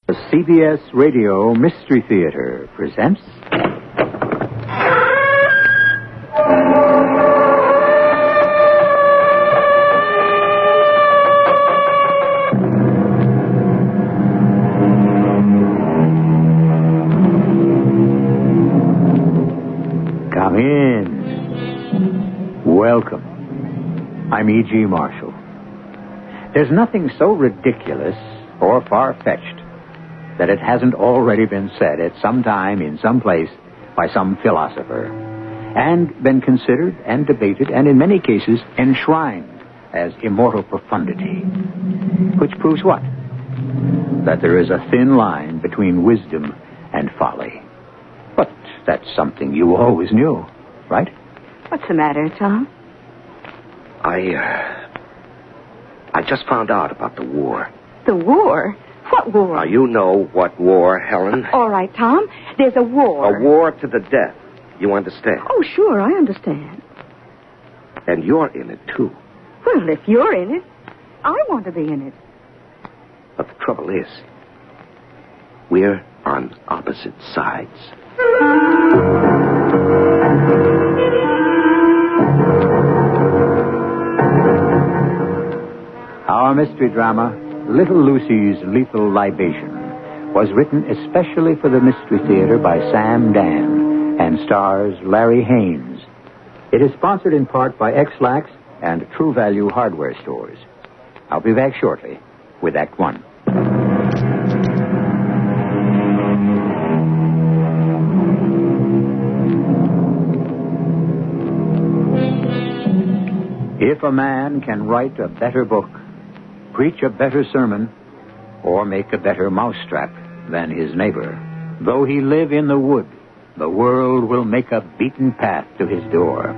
The CBS Radio Mystery Theater presents... Come in. Welcome. I'm E.G. Marshall. There's nothing so ridiculous or far-fetched that it hasn't already been said at some time in some place by some philosopher, and been considered and debated and in many cases enshrined as immortal profundity. Which proves what? That there is a thin line between wisdom and folly. But that's something you always knew, right? What's the matter, Tom? I just found out about the war. The war? What war? Now, you know what war, Helen. All right, Tom. There's a war. A war to the death. You understand? Oh, sure, I understand. And you're in it, too. Well, if you're in it, I want to be in it. But the trouble is, we're on opposite sides. Our mystery drama, Little Lucy's Lethal Libation, was written especially for the Mystery Theater by Sam Dan and stars Larry Haynes. It is sponsored in part by X-Lax and True Value Hardware Stores. I'll be back shortly with Act One. If a man can write a better book, preach a better sermon, or make a better mousetrap than his neighbor, though he live in the wood, the world will make a beaten path to his door.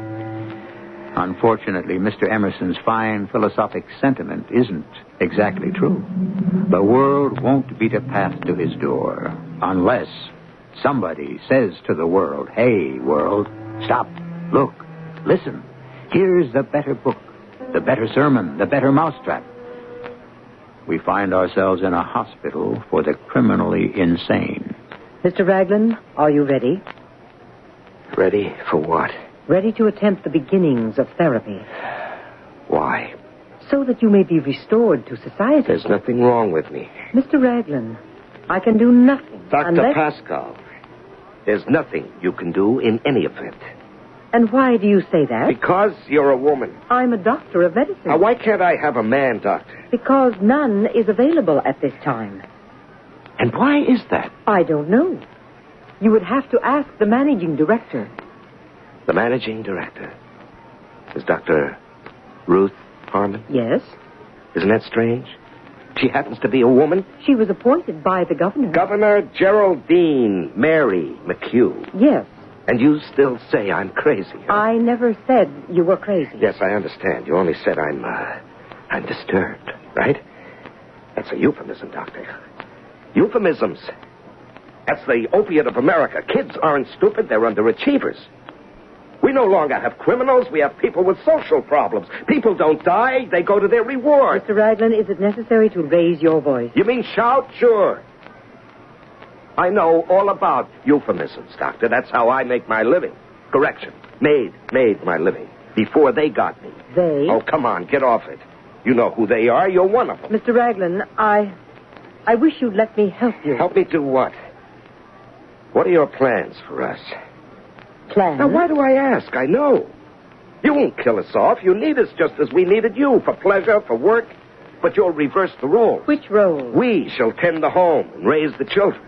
Unfortunately, Mr. Emerson's fine philosophic sentiment isn't exactly true. The world won't beat a path to his door unless somebody says to the world, "Hey, world, stop, look, listen. Here's the better book, the better sermon, the better mousetrap." We find ourselves in a hospital for the criminally insane. Mr. Raglan, are you ready? Ready for what? Ready to attempt the beginnings of therapy. Why? So that you may be restored to society. There's nothing wrong with me. Mr. Raglan, I can do nothing. Dr. Pascal, there's nothing you can do in any event. And why do you say that? Because you're a woman. I'm a doctor of medicine. Now, why can't I have a man doctor? Because none is available at this time. And why is that? I don't know. You would have to ask the managing director. The managing director is Dr. Ruth Harmon? Yes. Isn't that strange? She happens to be a woman? She was appointed by the governor. Governor Geraldine Mary McHugh. Yes. And you still say I'm crazy, huh? I never said you were crazy. Yes, I understand. You only said I'm disturbed, right? That's a euphemism, Doctor. Euphemisms. That's the opiate of America. Kids aren't stupid. They're underachievers. We no longer have criminals. We have people with social problems. People don't die. They go to their reward. Mr. Raglan, is it necessary to raise your voice? You mean shout? Sure. I know all about euphemisms, Doctor. That's how I make my living. Correction. Made my living. Before they got me. They? Oh, come on. Get off it. You know who they are. You're one of them. Mr. Raglan, I wish you'd let me help you. Help me do what? What are your plans for us? Plans? Now, why do I ask? I know. You won't kill us off. You need us just as we needed you. For pleasure, for work. But you'll reverse the roles. Which role? We shall tend the home and raise the children.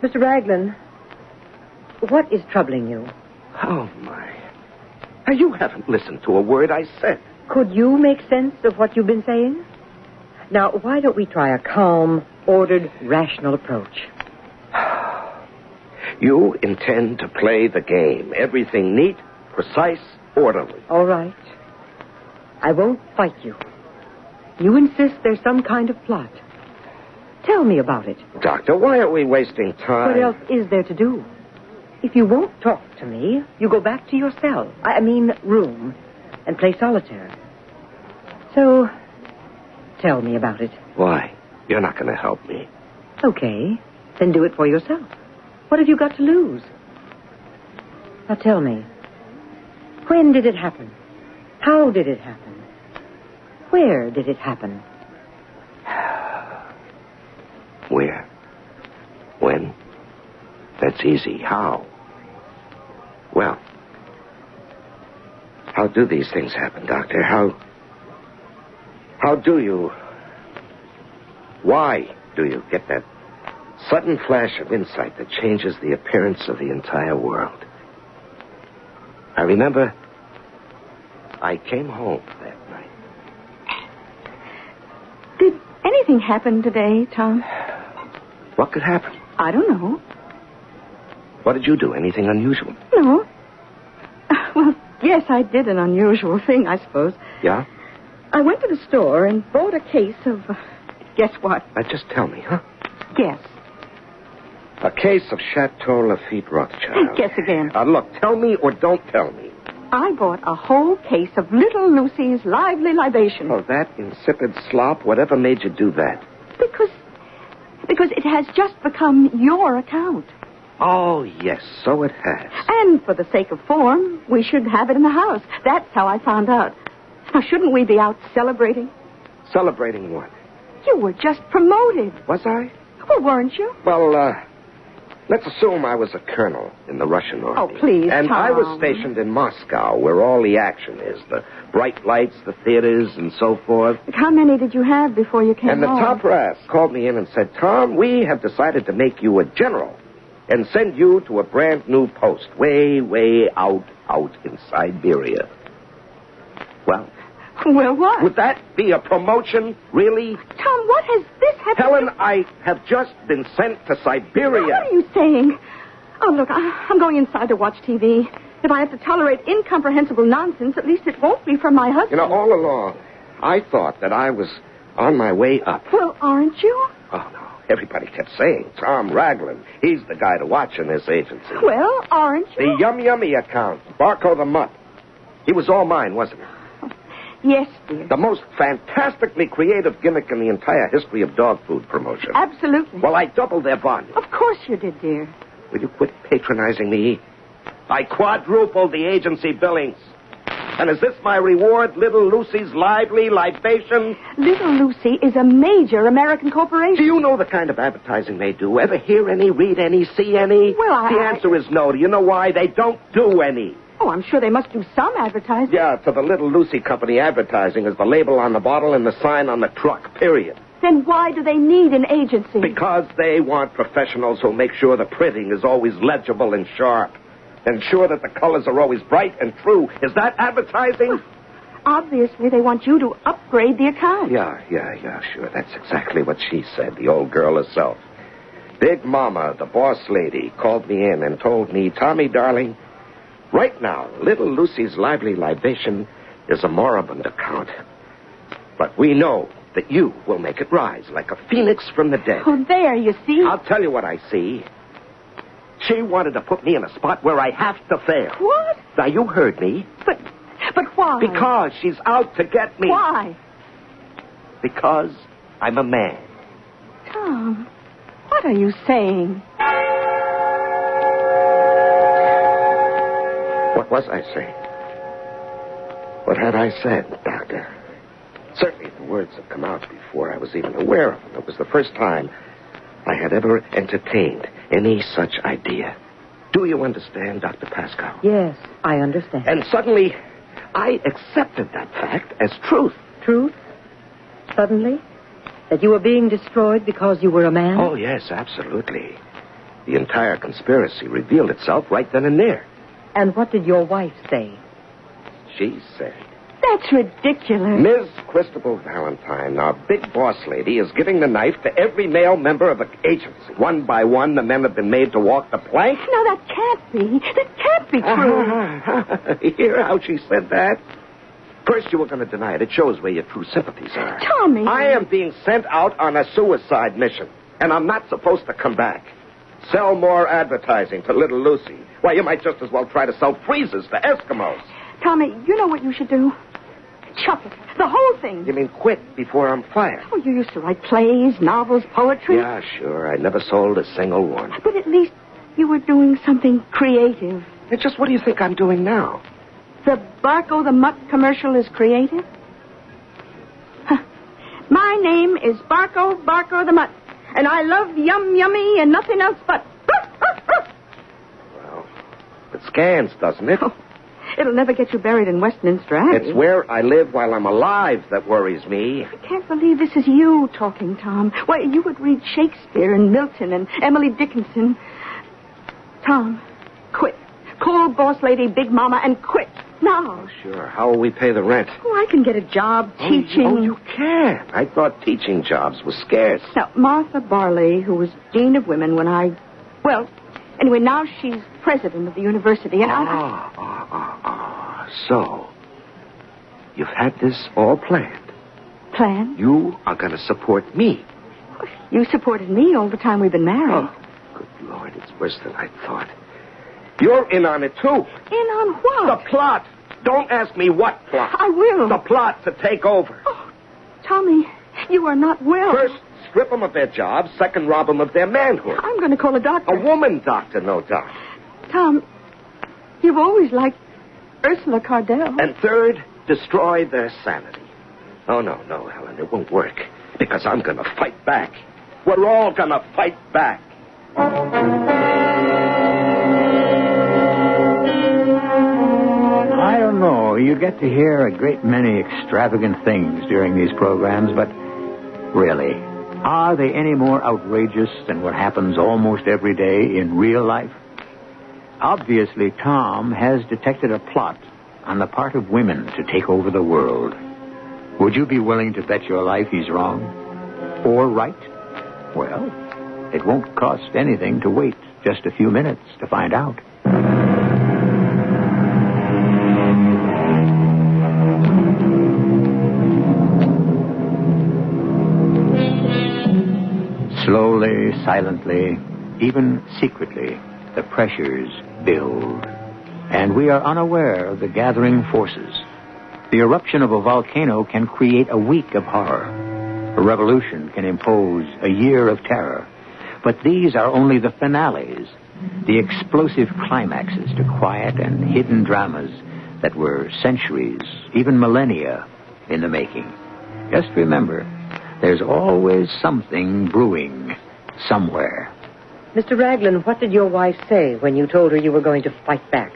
Mr. Raglan, what is troubling you? Oh, my. Now, you haven't listened to a word I said. Could you make sense of what you've been saying? Now, why don't we try a calm, ordered, rational approach? You intend to play the game. Everything neat, precise, orderly. All right. I won't fight you. You insist there's some kind of plot. Tell me about it. Doctor, why are we wasting time? What else is there to do? If you won't talk to me, you go back to your cell. Room, and play solitaire. So, tell me about it. Why? You're not going to help me. Okay. Then do it for yourself. What have you got to lose? Now tell me, when did it happen? How did it happen? Where did it happen? Where? When? That's easy. How? Well, how do these things happen, Doctor? How do you... Why do you get that sudden flash of insight that changes the appearance of the entire world? I remember I came home that night. Did anything happen today, Tom? What could happen? I don't know. What did you do? Anything unusual? No. Well, yes, I did an unusual thing, I suppose. Yeah? I went to the store and bought a case of... guess what? Just tell me, huh? Guess. A case of Chateau Lafite Rothschild. Guess again. Look, tell me or don't tell me. I bought a whole case of Little Lucy's Lively Libation. Oh, that insipid slop? Whatever made you do that? Because it has just become your account. Oh, yes, so it has. And for the sake of form, we should have it in the house. That's how I found out. Now, shouldn't we be out celebrating? Celebrating what? You were just promoted. Was I? Well, weren't you? Well, let's assume I was a colonel in the Russian army. Oh, please, And Tom. I was stationed in Moscow, where all the action is. The bright lights, the theaters, and so forth. How many did you have before you came And the home? top brass called me in and said, Tom, we have decided to make you a general and send you to a brand new post way, way out in Siberia. Well, what? Would that be a promotion, really? Tom, what has this happened? Helen, I have just been sent to Siberia. What are you saying? Oh, look, I'm going inside to watch TV. If I have to tolerate incomprehensible nonsense, at least it won't be from my husband. You know, all along, I thought that I was on my way up. Well, aren't you? Oh, no. Everybody kept saying, Tom Raglan, he's the guy to watch in this agency. Well, aren't you? The Yum Yummy account, Barco the Mutt. He was all mine, wasn't he? Yes, dear. The most fantastically creative gimmick in the entire history of dog food promotion. Absolutely. Well, I doubled their volume. Of course you did, dear. Will you quit patronizing me? I quadrupled the agency billings. And is this my reward, Little Lucy's Lively Libation? Little Lucy is a major American corporation. Do you know the kind of advertising they do? Ever hear any, read any, see any? Well, The answer is no. Do you know why? They don't do any. Oh, I'm sure they must do some advertising. Yeah, to the Little Lucy Company, advertising is the label on the bottle and the sign on the truck, period. Then why do they need an agency? Because they want professionals who make sure the printing is always legible and sharp. Ensure that the colors are always bright and true. Is that advertising? Obviously, they want you to upgrade the account. Yeah, sure. That's exactly what she said, the old girl herself. Big Mama, the boss lady, called me in and told me, Tommy, darling, right now, Little Lucy's Lively Libation is a moribund account. But we know that you will make it rise like a phoenix from the dead. Oh, there, you see. I'll tell you what I see. She wanted to put me in a spot where I have to fail. What? Now, you heard me. But why? Because she's out to get me. Why? Because I'm a man. Tom, what are you saying? What was I saying? What had I said, Doctor? Certainly the words had come out before I was even aware of them. It was the first time I had ever entertained any such idea. Do you understand, Dr. Pascal? Yes, I understand. And suddenly, I accepted that fact as truth. Truth? Suddenly? That you were being destroyed because you were a man? Oh, yes, absolutely. The entire conspiracy revealed itself right then and there. And what did your wife say? She said, That's ridiculous. Ms. Christabel Valentine, our big boss lady, is giving the knife to every male member of the agency. One by one, the men have been made to walk the plank. No, that can't be. That can't be true. Hear how she said that? First, you were going to deny it. It shows where your true sympathies are. Tommy. I am being sent out on a suicide mission, and I'm not supposed to come back. Sell more advertising to Little Lucy. Why, you might just as well try to sell freezers to Eskimos. Tommy, you know what you should do? Chuck it. The whole thing. You mean quit before I'm fired? Oh, you used to write plays, novels, poetry. Yeah, sure. I never sold a single one. But at least you were doing something creative. And just what do you think I'm doing now? The Barco the Mutt commercial is creative? Huh. My name is Barco the Mutt, and I love yummy and nothing else but... Well, it scans, doesn't it? Oh, it'll never get you buried in Westminster Abbey. It's where I live while I'm alive that worries me. I can't believe this is you talking, Tom. Why, you would read Shakespeare and Milton and Emily Dickinson. Tom, quit. Call boss lady Big Mama and quit. Now. Oh, sure. How will we pay the rent? Oh, I can get a job teaching. Oh, you can. I thought teaching jobs were scarce. Now, Martha Barley, who was Dean of Women when I... Well, anyway, now she's president of the university, and So, you've had this all planned. Planned? You are going to support me. You supported me all the time we've been married. Oh, good Lord, it's worse than I thought. You're in on it, too. In on what? The plot. Don't ask me what plot. I will. The plot to take over. Oh, Tommy, you are not well. First, strip them of their jobs. Second, rob them of their manhood. I'm going to call a doctor. A woman doctor, no doubt. Tom, you've always liked Ursula Cardell. And third, destroy their sanity. Oh, no, Helen, it won't work. Because I'm going to fight back. We're all going to fight back. I don't know. You get to hear a great many extravagant things during these programs, but really, are they any more outrageous than what happens almost every day in real life? Obviously, Tom has detected a plot on the part of women to take over the world. Would you be willing to bet your life he's wrong? Or right? Well, it won't cost anything to wait just a few minutes to find out. Slowly, silently, even secretly, the pressures build. And we are unaware of the gathering forces. The eruption of a volcano can create a week of horror. A revolution can impose a year of terror. But these are only the finales, the explosive climaxes to quiet and hidden dramas that were centuries, even millennia, in the making. Just remember, there's always something brewing somewhere. Mr. Raglan, what did your wife say when you told her you were going to fight back?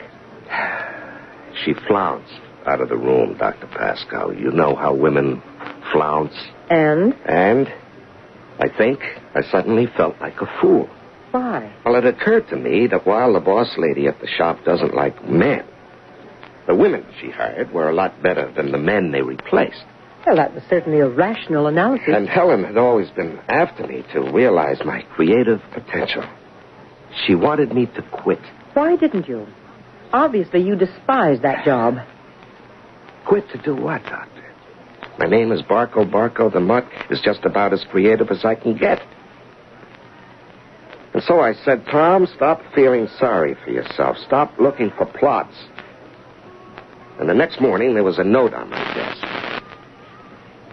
She flounced out of the room, Dr. Pascal. You know how women flounce. And? And I think I suddenly felt like a fool. Why? Well, it occurred to me that while the boss lady at the shop doesn't like men, the women she hired were a lot better than the men they replaced. Well, that was certainly a rational analysis. And Helen had always been after me to realize my creative potential. She wanted me to quit. Why didn't you? Obviously, you despise that job. Quit to do what, Doctor? My name is Barco the Mutt is just about as creative as I can get. And so I said, Tom, stop feeling sorry for yourself. Stop looking for plots. And the next morning, there was a note on my desk.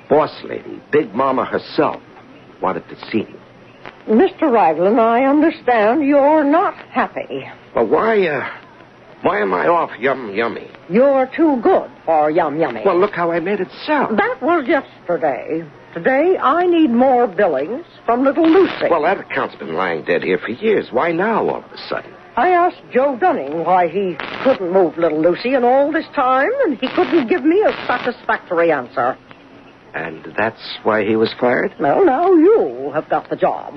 Boss lady, Big Mama herself, wanted to see me. Mr. Raglan, I understand you're not happy. Well, why am I off yummy? You're too good for yummy. Well, look how I made it sound. That was yesterday. Today, I need more billings from little Lucy. Well, that account's been lying dead here for years. Why now, all of a sudden? I asked Joe Dunning why he couldn't move little Lucy in all this time, and he couldn't give me a satisfactory answer. And that's why he was fired? Well, now you have got the job.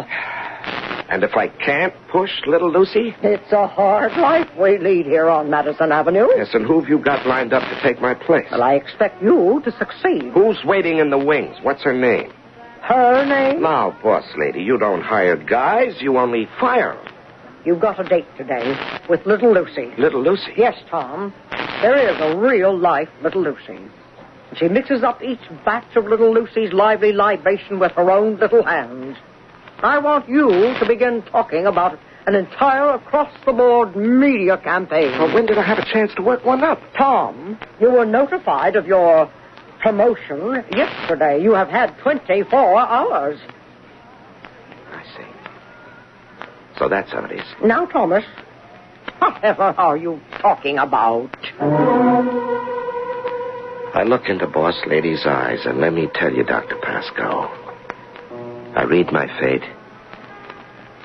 And if I can't push little Lucy? It's a hard life we lead here on Madison Avenue. Yes, and who've you got lined up to take my place? Well, I expect you to succeed. Who's waiting in the wings? What's her name? Her name? Now, boss lady, you don't hire guys, you only fire them. You've got a date today with little Lucy. Little Lucy? Yes, Tom. There is a real-life little Lucy. She mixes up each batch of little Lucy's lively libation with her own little hands. I want you to begin talking about an entire across-the-board media campaign. Well, when did I have a chance to work one up? Tom, you were notified of your promotion yesterday. You have had 24 hours. I see. So that's how it is. Now, Thomas, whatever are you talking about? I look into Boss Lady's eyes, and let me tell you, Dr. Pascoe, I read my fate.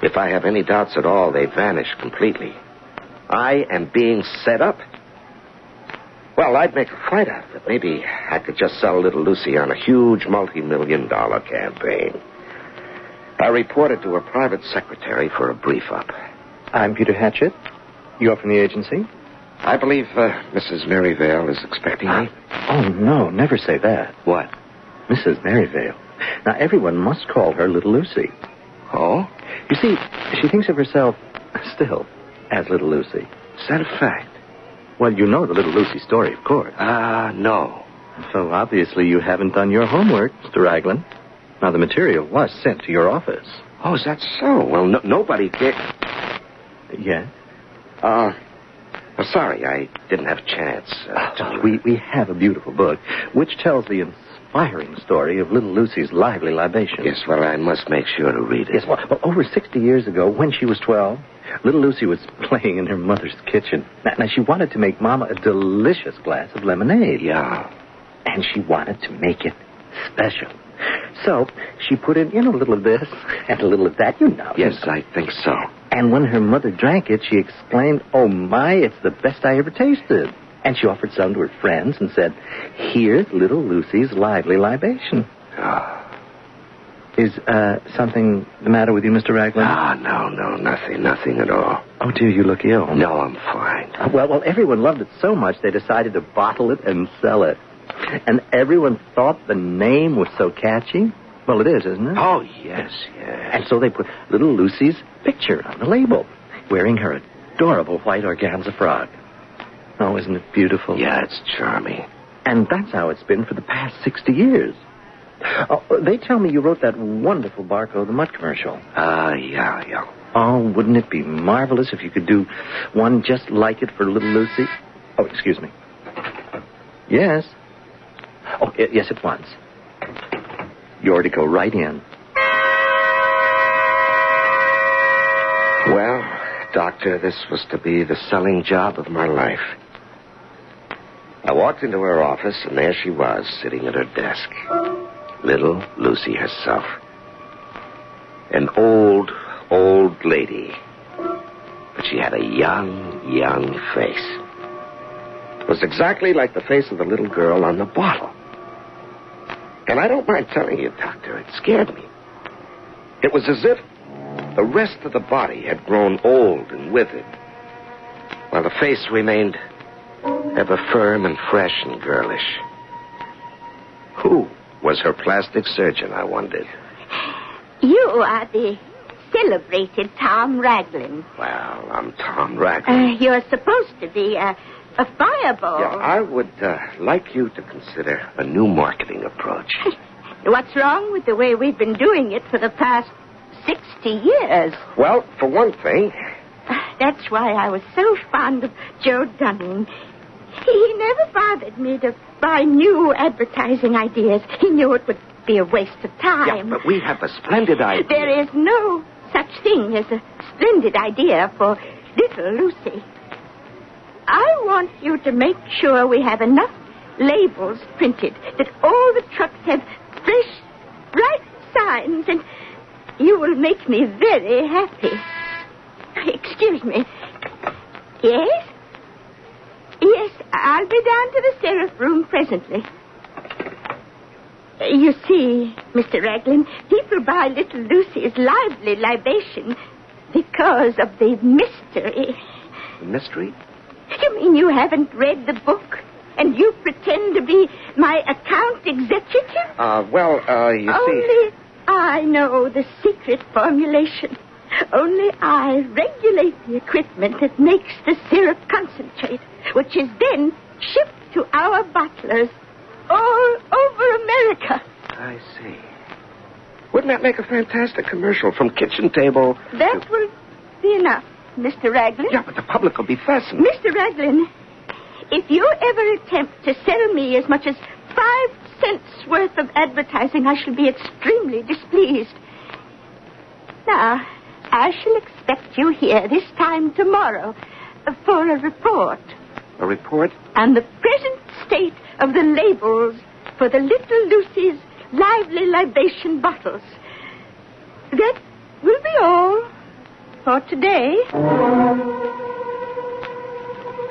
If I have any doubts at all, they vanish completely. I am being set up. Well, I'd make a fight out of it. Maybe I could just sell little Lucy on a huge multi-million-dollar campaign. I reported to her private secretary for a brief-up. I'm Peter Hatchett. You're from the agency? I believe Mrs. Merivale is expecting me. Oh, no, never say that. What? Mrs. Merivale. Now, everyone must call her Little Lucy. Oh? You see, she thinks of herself still as Little Lucy. Is that a fact? Well, you know the Little Lucy story, of course. No. So, obviously, you haven't done your homework, Mr. Raglan. Now, the material was sent to your office. Oh, is that so? Well, nobody did. Yes? Well, sorry, I didn't have a chance. We have a beautiful book, which tells the inspiring story of Little Lucy's lively libation. Yes, well, I must make sure to read it. Yes, well, over 60 years ago, when she was 12, Little Lucy was playing in her mother's kitchen. Now, she wanted to make Mama a delicious glass of lemonade. Yeah. And she wanted to make it special. So, she put in, a little of this and a little of that, Yes, I think so. And when her mother drank it, she exclaimed, "Oh, my, it's the best I ever tasted." And she offered some to her friends and said, "Here's Little Lucy's lively libation." Is something the matter with you, Mr. Raglan? No, nothing at all. Oh, dear, you look ill. No, I'm fine. Well, everyone loved it so much they decided to bottle it and sell it. And everyone thought the name was so catchy. Well, it is, isn't it? Oh, yes. And so they put Little Lucy's picture on the label, wearing her adorable white organza frock. Oh, isn't it beautiful? Yeah, it's charming. And that's how it's been for the past 60 years. Oh, they tell me you wrote that wonderful Barco the Mutt commercial. Yeah. Oh, wouldn't it be marvelous if you could do one just like it for Little Lucy? Oh, excuse me. Yes. Oh, yes, at once. You're to go right in. Well, Doctor, this was to be the selling job of my life. I walked into her office, and there she was, sitting at her desk. Little Lucy herself. An old lady. But she had a young face. It was exactly like the face of the little girl on the bottle. And I don't mind telling you, Doctor, it scared me. It was as if the rest of the body had grown old and withered, while the face remained ever firm and fresh and girlish. Who was her plastic surgeon, I wondered? You are the celebrated Tom Raglan. Well, I'm Tom Raglan. You're supposed to be a fireball. Yeah, I would like you to consider a new marketing approach. What's wrong with the way we've been doing it for the past 60 years? Well, for one thing... That's why I was so fond of Joe Dunning. He never bothered me to buy new advertising ideas. He knew it would be a waste of time. Yeah, but we have a splendid idea. There is no such thing as a splendid idea for Little Lucy. I want you to make sure we have enough labels printed, that all the trucks have fresh, bright signs, and you will make me very happy. Excuse me. Yes? Yes, I'll be down to the Seraph room presently. You see, Mr. Raglan, people buy Little Lucy's lively libation because of the mystery. The mystery? You mean you haven't read the book, and you pretend to be my account executive? You see... Only I know the secret formulation. Only I regulate the equipment that makes the syrup concentrate, which is then shipped to our bottlers all over America. I see. Wouldn't that make a fantastic commercial from kitchen table? That will be enough, Mr. Raglan. Yeah, but the public will be fascinated. Mr. Raglan, if you ever attempt to sell me as much as 5 cents worth of advertising, I shall be extremely displeased. Now, I shall expect you here this time tomorrow for a report. A report? On the present state of the labels for the little Lucy's lively libation bottles. That will be all for today.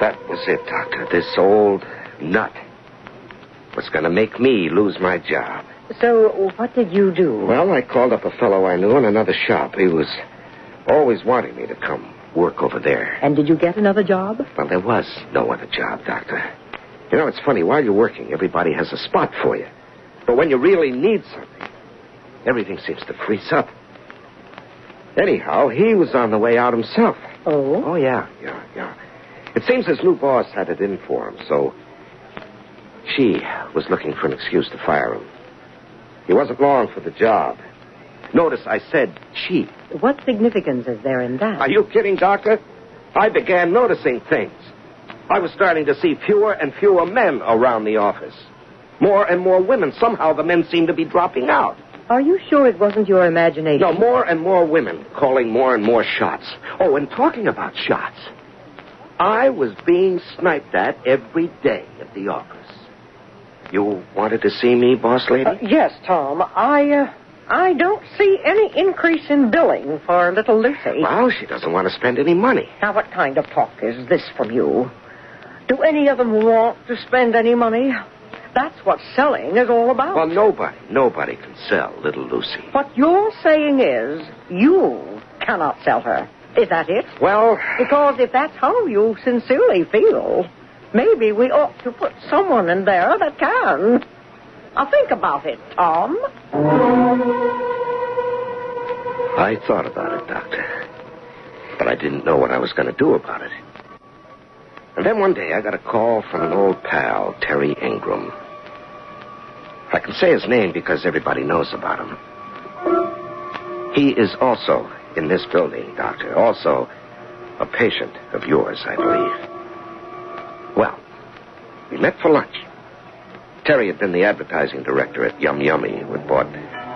That was it, Doctor. This old nut was going to make me lose my job. So, what did you do? Well, I called up a fellow I knew in another shop. He was always wanting me to come work over there. And did you get another job? Well, there was no other job, Doctor. You know, it's funny. While you're working, everybody has a spot for you. But when you really need something, everything seems to freeze up. Anyhow, he was on the way out himself. Oh? Oh, yeah. It seems his new boss had it in for him, so she was looking for an excuse to fire him. He wasn't long for the job. Notice I said she. What significance is there in that? Are you kidding, Doctor? I began noticing things. I was starting to see fewer and fewer men around the office. More and more women. Somehow the men seemed to be dropping out. Are you sure it wasn't your imagination? No, more and more women calling more and more shots. Oh, and talking about shots, I was being sniped at every day at the office. You wanted to see me, boss lady? Yes, Tom. I don't see any increase in billing for little Lucy. Well, she doesn't want to spend any money. Now, what kind of talk is this from you? Do any of them want to spend any money? That's what selling is all about. Well, nobody can sell little Lucy. What you're saying is you cannot sell her. Is that it? Well... Because if that's how you sincerely feel, maybe we ought to put someone in there that can. Now, think about it, Tom. I thought about it, Doctor. But I didn't know what I was going to do about it. And then one day I got a call from an old pal, Terry Ingram. I can say his name because everybody knows about him. He is also in this building, Doctor. Also a patient of yours, I believe. Well, we met for lunch. Terry had been the advertising director at Yum Yummy, who had bought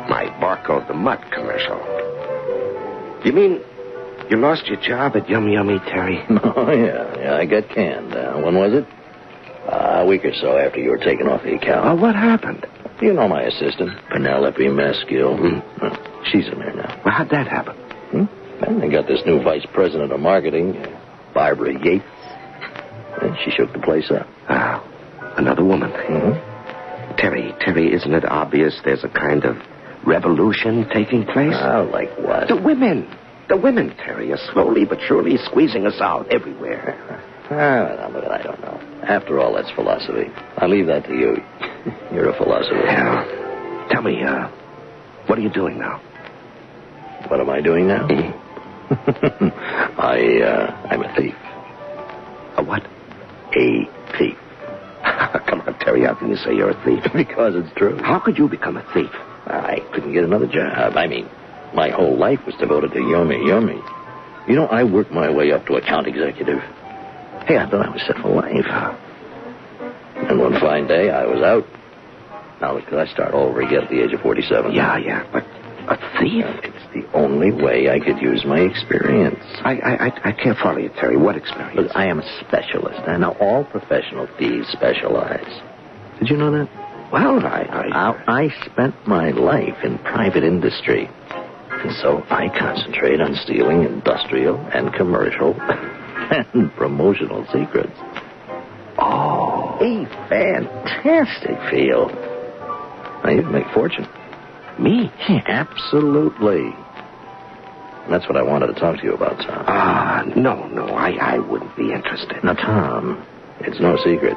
my Barcode the Mutt commercial. You mean you lost your job at Yum Yummy, Terry? Oh, yeah, I got canned. When was it? A week or so after you were taken off the account. Oh, what happened? You know my assistant, Penelope Maskill. Well, she's in there now. Well, how'd that happen? And they got this new vice president of marketing, Barbara Yates. And she shook the place up. Ah, another woman. Terry, isn't it obvious there's a kind of revolution taking place? Oh, like what? The women, Terry, are slowly but surely squeezing us out everywhere. I don't know. After all, that's philosophy. I leave that to you. You're a philosopher. Yeah. Tell me, what are you doing now? What am I doing now? I'm a thief. A what? A thief. Come on, Terry, how can you say you're a thief? Because it's true. How could you become a thief? I couldn't get another job. I mean, my whole life was devoted to Yummy. You know, I worked my way up to account executive. Hey, I thought I was set for life. And one fine day, I was out. Now, could I start all over again at the age of 47? Yeah, but a thief? It's the only way I could use my experience. I can't follow you, Terry. What experience? Look, I am a specialist. I know all professional thieves specialize. Did you know that? Well, I spent my life in private industry. And so I concentrate on stealing industrial and commercial and promotional secrets. Oh. A fantastic field. Now, you can make fortune. Me? Absolutely. And that's what I wanted to talk to you about, Tom. No, I wouldn't be interested. Now, Tom, it's no secret.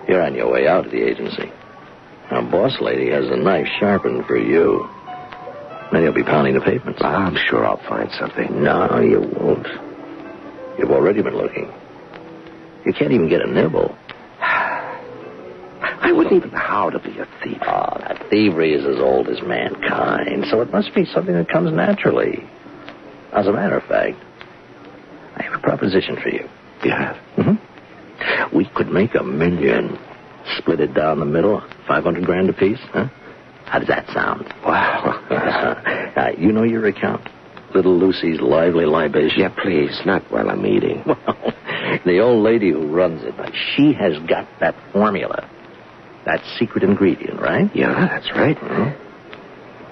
You're on your way out of the agency. Now, boss lady has a knife sharpened for you. Then you'll be pounding the pavements. I'm sure I'll find something. No, you won't. You've already been looking. You can't even get a nibble. I wouldn't even know how to be a thief. Oh, that thievery is as old as mankind, so it must be something that comes naturally. As a matter of fact, I have a proposition for you. Yeah? We could make $1 million Split it down the middle, $500,000 apiece, huh? How does that sound? Wow. You know your account? Little Lucy's lively libation. Yeah, please, not while I'm eating. Well, the old lady who runs it, she has got that formula. That secret ingredient, right? Yeah, that's right. Mm-hmm.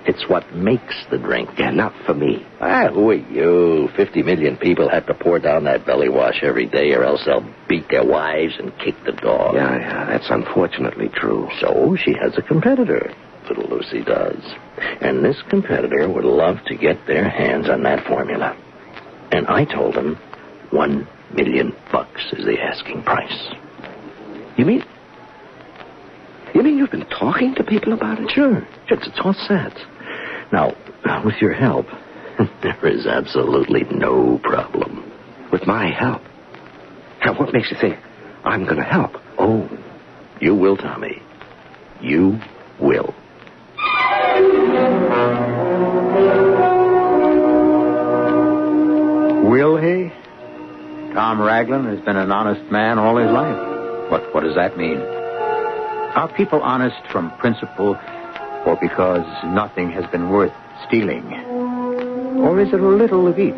It's what makes the drink. Yeah, not for me. Who are you? 50 million people have to pour down that belly wash every day, or else they'll beat their wives and kick the dog. Yeah, that's unfortunately true. So she has a competitor, little Lucy does. And this competitor would love to get their hands on that formula. And I told them $1 million is the asking price. You mean you've been talking to people about it? Sure. It's all set. Now, with your help, there is absolutely no problem. With my help? Now, what makes you think I'm going to help? Oh, you will, Tommy. You will. Will he? Tom Raglan has been an honest man all his life. What does that mean? Are people honest from principle or because nothing has been worth stealing? Or is it a little of each?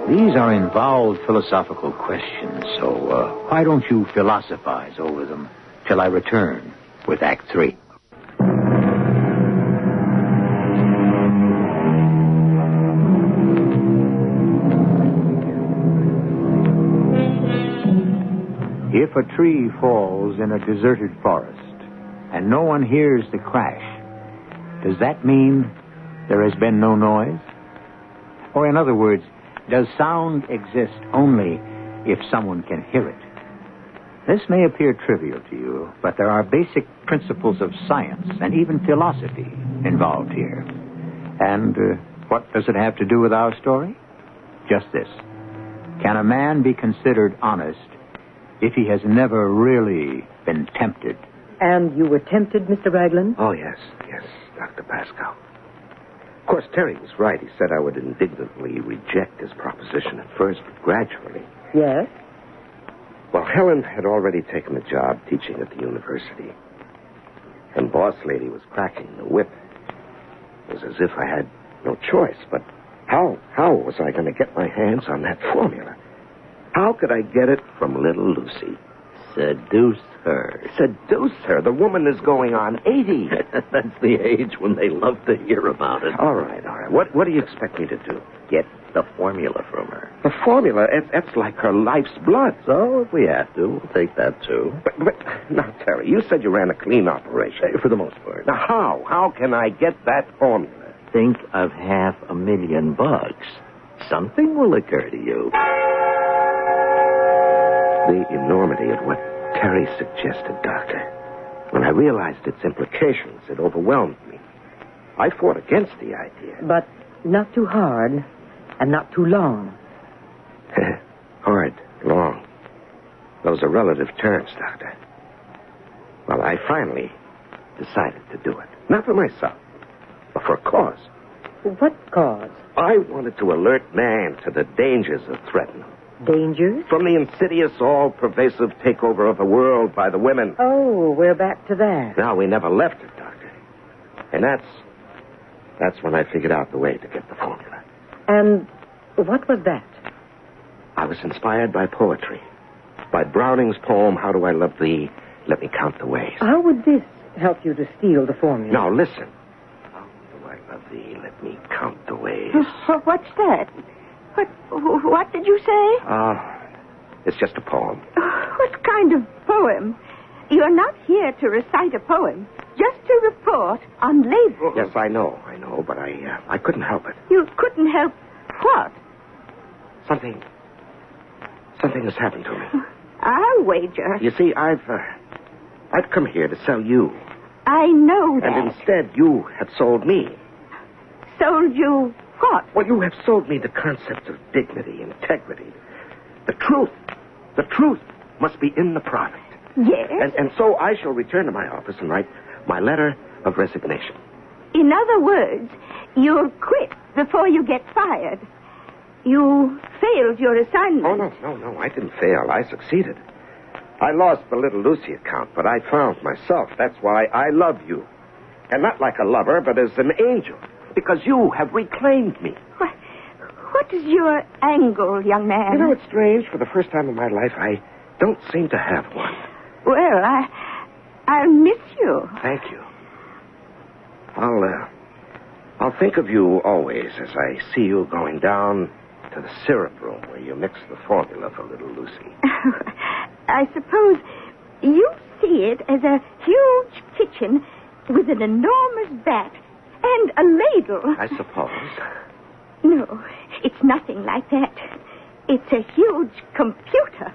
These are involved philosophical questions, so why don't you philosophize over them till I return with Act 3. If a tree falls in a deserted forest and no one hears the crash, does that mean there has been no noise? Or in other words, does sound exist only if someone can hear it? This may appear trivial to you, but there are basic principles of science and even philosophy involved here. And what does it have to do with our story? Just this. Can a man be considered honest if he has never really been tempted? And you were tempted, Mr. Raglan? Oh, yes, Dr. Pascal. Of course, Terry was right. He said I would indignantly reject his proposition at first, but gradually. Yes? Well, Helen had already taken a job teaching at the university. And boss lady was cracking the whip. It was as if I had no choice, but how was I going to get my hands on that formula? How could I get it from little Lucy? Seduce her. Seduce her? The woman is going on 80. That's the age when they love to hear about it. All right. What do you expect me to do? Get the formula from her. The formula? That's like her life's blood. So if we have to, we'll take that too. But now, Terry, you said you ran a clean operation. For the most part. Now, how? How can I get that formula? Think of $500,000. Something will occur to you. The enormity of what Terry suggested, Doctor. When I realized its implications, it overwhelmed me. I fought against the idea. But not too hard and not too long. Hard, long. Those are relative terms, Doctor. Well, I finally decided to do it. Not for myself, but for a cause. What cause? I wanted to alert man to the dangers that threaten him. Dangers? From the insidious, all-pervasive takeover of the world by the women. Oh, we're back to that. Now, we never left it, Doctor. And that's when I figured out the way to get the formula. And what was that? I was inspired by poetry. By Browning's poem, How Do I Love Thee? Let Me Count the Ways. How would this help you to steal the formula? Now, listen. How do I love thee? Let me count the ways. What's that? What did you say? It's just a poem. What kind of poem? You're not here to recite a poem, just to report on labels. Yes, I know, but I couldn't help it. You couldn't help what? Something has happened to me. I'll wager. You see, I've come here to sell you. I know that. And instead, you have sold me. Sold you what? Well, you have sold me the concept of dignity, integrity. The truth. The truth must be in the product. Yes? And so I shall return to my office and write my letter of resignation. In other words, you'll quit before you get fired. You failed your assignment. Oh, no. I didn't fail. I succeeded. I lost the Little Lucy account, but I found myself. That's why I love you. And not like a lover, but as an angel. Because you have reclaimed me. What is your angle, young man? You know, it's strange. For the first time in my life, I don't seem to have one. Well, I'll miss you. Thank you. I'll think of you always as I see you going down to the syrup room where you mix the formula for Little Lucy. I suppose you see it as a huge kitchen with an enormous bat and a ladle. I suppose. No, it's nothing like that. It's a huge computer.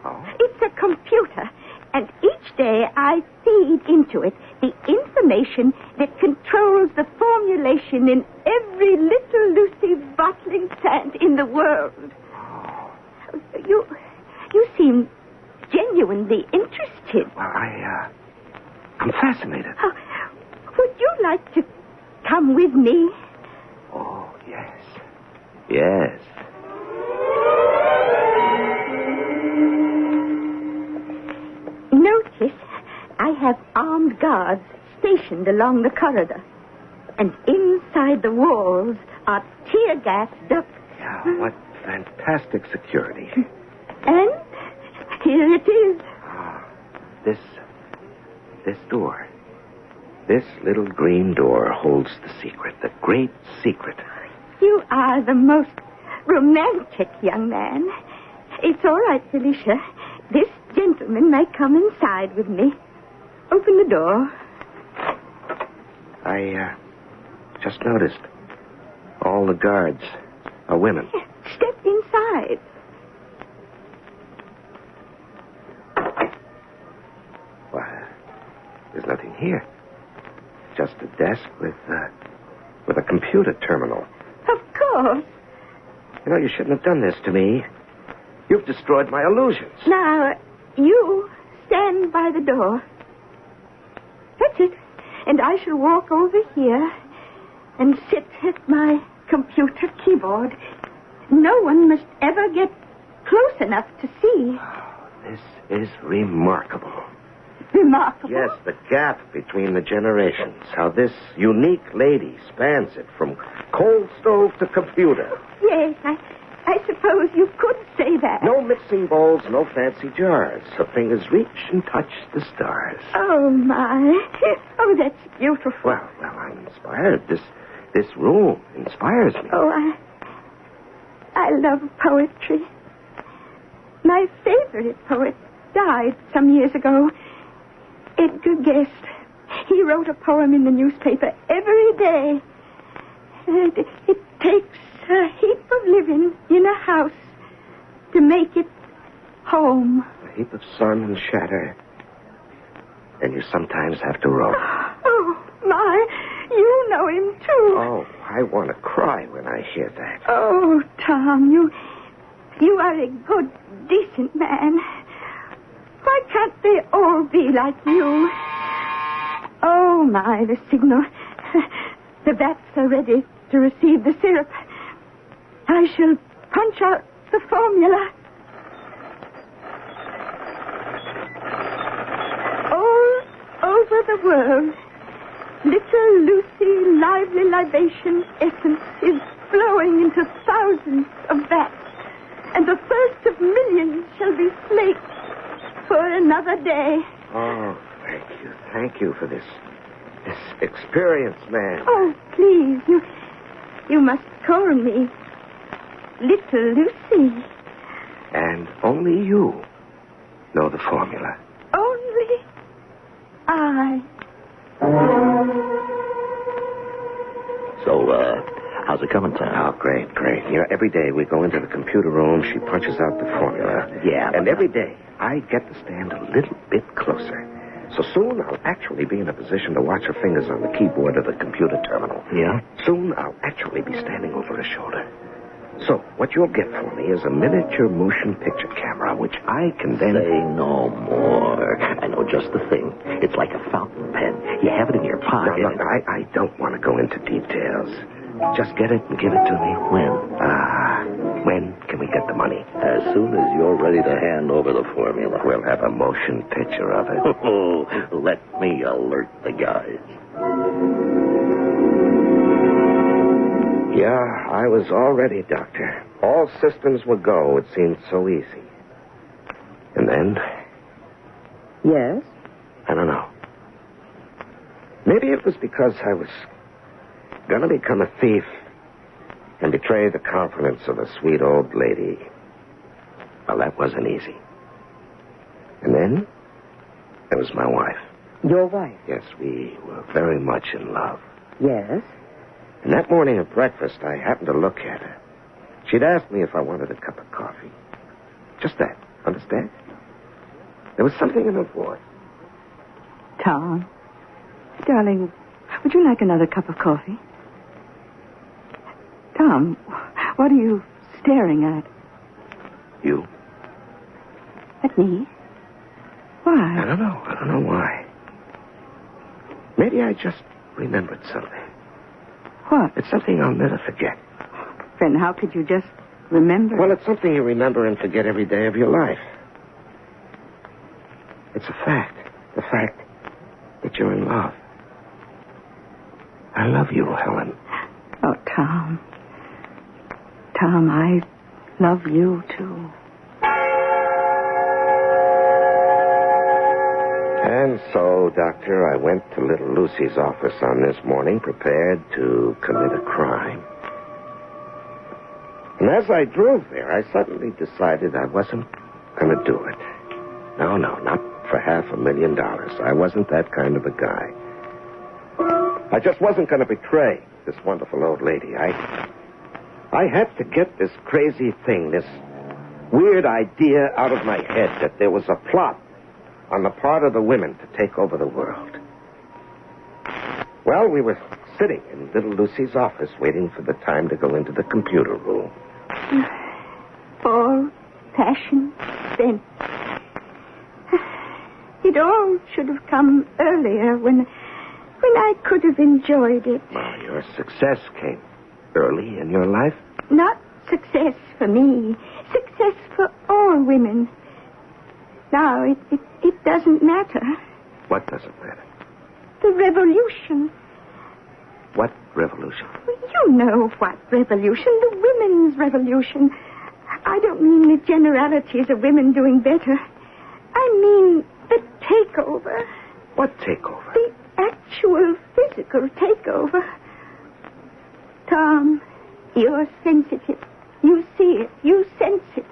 Oh? It's a computer, and each day I feed into it the information that controls the formulation in every Little Lucy bottling plant in the world. Oh. You seem genuinely interested. Well, I'm fascinated. Would you like to come with me? Oh, yes. Yes. Notice I have armed guards stationed along the corridor. And inside the walls are tear gas ducts. Yeah, what fantastic security. And here it is. This door. This little green door holds the secret, the great secret. You are the most romantic young man. It's all right, Felicia. This gentleman may come inside with me. Open the door. I just noticed all the guards are women. Step inside. Well, there's nothing here. Just a desk with a computer terminal. Of course. You know, you shouldn't have done this to me. You've destroyed my illusions. Now, you stand by the door. That's it. And I shall walk over here and sit at my computer keyboard. No one must ever get close enough to see. Oh, this is remarkable. Remarkable? Yes, the gap between the generations. How this unique lady spans it from coal stove to computer. Yes, I suppose you could say that. No mixing bowls, no fancy jars. Her fingers reach and touch the stars. Oh, my. Oh, that's beautiful. Well, I'm inspired. This room inspires me. Oh, I love poetry. My favorite poet died some years ago. Edgar Guest. He wrote a poem in the newspaper every day. It takes a heap of living in a house to make it home. A heap of sun and shadow. And you sometimes have to row. Oh, my. You know him, too. Oh, I want to cry when I hear that. Oh, Tom, you are a good, decent man. Why can't they all be like you? Oh, my, the signal. The bats are ready to receive the syrup. I shall punch out the formula. All over the world, Little Lucy Lively Libation essence is flowing into thousands of vats, and the first of millions shall be slaked for another day. Oh, thank you. Thank you for this experience, man. Oh, please, you must call me Little Lucy. And only you know the formula. Only I. So, how's it coming, Tom? Oh, great. You know, every day we go into the computer room, she punches out the formula. Yeah. And every day I get to stand a little bit closer. So soon I'll actually be in a position to watch her fingers on the keyboard of the computer terminal. Yeah? Soon I'll actually be standing over her shoulder. So what you'll get from me is a miniature motion picture camera, which I can then... Say no more. I know just the thing. It's like a fountain pen. You have it in your pocket. Now, look, I don't want to go into details. Just get it and give it to me. When? When can we get the money? As soon as you're ready ready to hand over the formula. We'll have a motion picture of it. Oh, let me alert the guys. Yeah, I was all ready, Doctor. All systems would go. It seemed so easy. And then, Yes? I don't know. Maybe it was because I was going to become a thief and betray the confidence of a sweet old lady. Well, that wasn't easy. And then, there was my wife. Your wife? Yes, we were very much in love. Yes? And that morning at breakfast, I happened to look at her. She'd asked me if I wanted a cup of coffee. Just that, understand? There was something in her voice. Tom, darling, would you like another cup of coffee? Tom, what are you staring at? You? At me? Why? I don't know why. Maybe I just remembered something. What? It's something I'll never forget. Then how could you just remember? Well, it's something you remember and forget every day of your life. It's a fact. The fact that you're in love. I love you, Helen. Oh, Tom. Tom, I love you, too. And so, Doctor, I went to little Lucy's office on this morning, prepared to commit a crime. And as I drove there, I suddenly decided I wasn't going to do it. No, not for $500,000. I wasn't that kind of a guy. I just wasn't going to betray this wonderful old lady. I had to get this crazy thing, this weird idea out of my head that there was a plot on the part of the women to take over the world. Well, we were sitting in little Lucy's office waiting for the time to go into the computer room. All passion spent. It all should have come earlier when I could have enjoyed it. Well, your success came early in your life. Not success for me. Success for all women. Now, it doesn't matter. What doesn't matter? The revolution. What revolution? You know what revolution. The women's revolution. I don't mean the generalities of women doing better. I mean the takeover. What takeover? The actual physical takeover. Tom, you're sensitive. You see it. You sense it.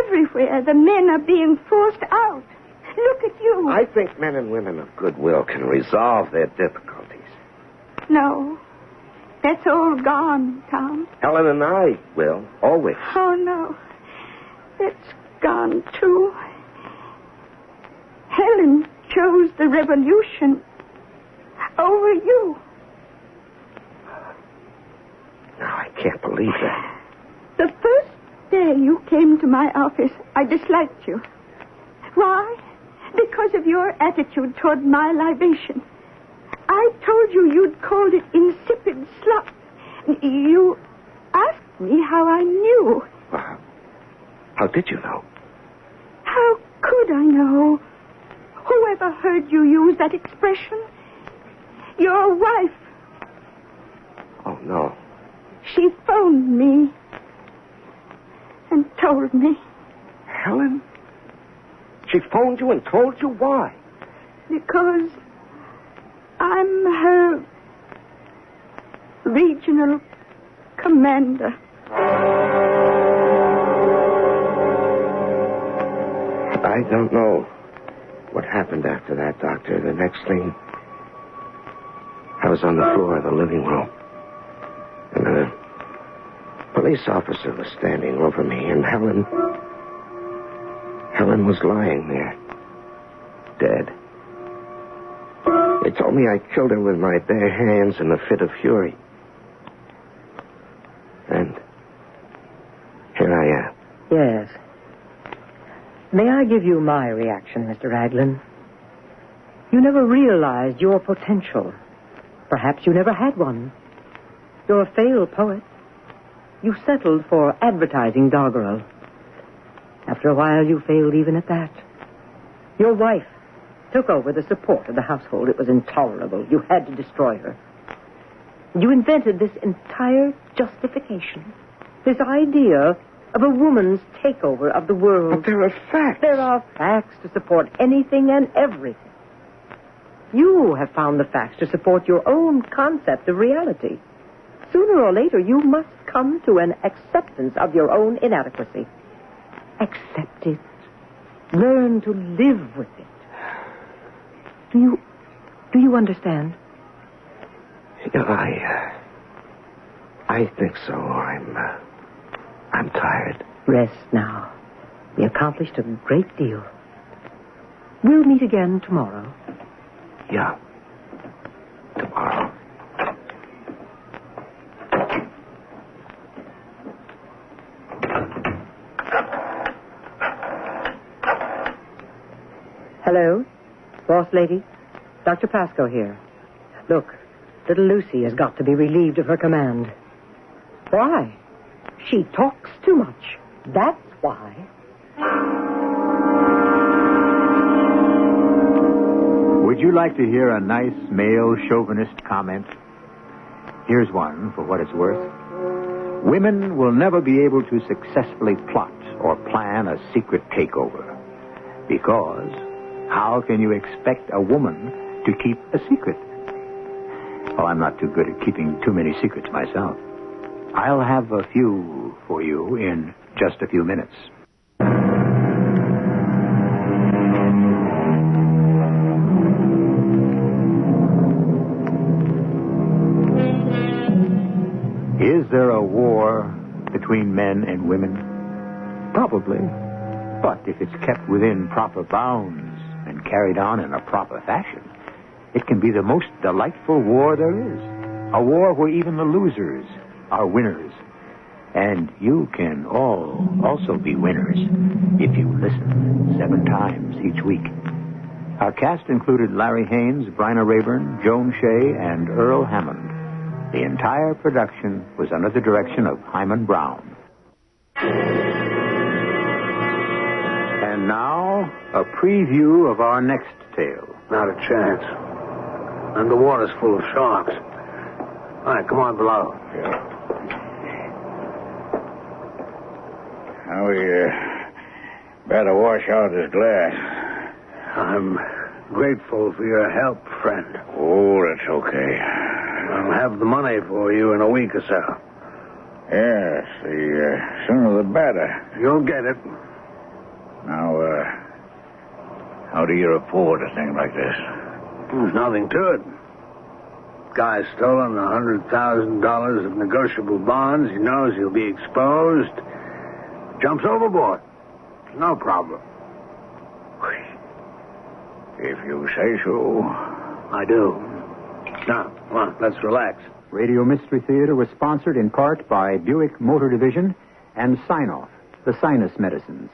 Everywhere the men are being forced out. Look at you. I think men and women of goodwill can resolve their difficulties. No. That's all gone, Tom. Helen and I will, always. Oh, no. That's gone, too. Helen chose the revolution over you. Now, I can't believe that. The first day you came to my office, I disliked you. Why? Because of your attitude toward my libation. I told you you'd called it insipid slop. You asked me how I knew. Well, how did you know? How could I know? Whoever heard you use that expression? Your wife. Oh, no. She phoned me and told me. Helen? She phoned you and told you why? Because I'm her regional commander. I don't know what happened after that, Doctor. The next thing, I was on the floor of the living room. And a police officer was standing over me, and Helen was lying there, dead. They told me I killed her with my bare hands in a fit of fury. And here I am. Yes. May I give you my reaction, Mr. Raglan? You never realized your potential. Perhaps you never had one. You're a failed poet. You settled for advertising doggerel. After a while, you failed even at that. Your wife took over the support of the household. It was intolerable. You had to destroy her. You invented this entire justification, this idea of a woman's takeover of the world. But there are facts. There are facts to support anything and everything. You have found the facts to support your own concept of reality. Sooner or later, you must come to an acceptance of your own inadequacy. Accept it. Learn to live with it. Do you understand? I think so. I'm tired. Rest now. We accomplished a great deal. We'll meet again tomorrow. Yeah. Tomorrow. Hello? Boss lady? Dr. Pascoe here. Look, little Lucy has got to be relieved of her command. Why? She talks too much. That's why. Would you like to hear a nice male chauvinist comment? Here's one for what it's worth. Women will never be able to successfully plot or plan a secret takeover. Because how can you expect a woman to keep a secret? Oh, I'm not too good at keeping too many secrets myself. I'll have a few for you in just a few minutes. Is there a war between men and women? Probably. But if it's kept within proper bounds and carried on in a proper fashion, it can be the most delightful war there is. A war where even the losers are winners. And you can all also be winners if you listen 7 times each week. Our cast included Larry Haynes, Bryna Rayburn, Joan Shea, and Earl Hammond. The entire production was under the direction of Hyman Brown. And now, a preview of our next tale. Not a chance. And the water's full of sharks. All right, come on below. Yeah. Now we better wash out this glass. I'm grateful for your help, friend. Oh, that's okay. I'll have the money for you in a week or so. Yes, the sooner the better. You'll get it. Now, how do you afford a thing like this? There's nothing to it. Guy's stolen $100,000 of negotiable bonds. He knows he'll be exposed. Jumps overboard. No problem. If you say so. I do. Now, come on, let's relax. Radio Mystery Theater was sponsored in part by Buick Motor Division and Sign-Off, the sinus medicines.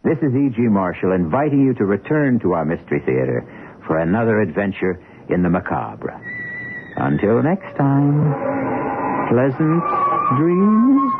This is E.G. Marshall inviting you to return to our Mystery Theater for another adventure in the macabre. Until next time, pleasant dreams.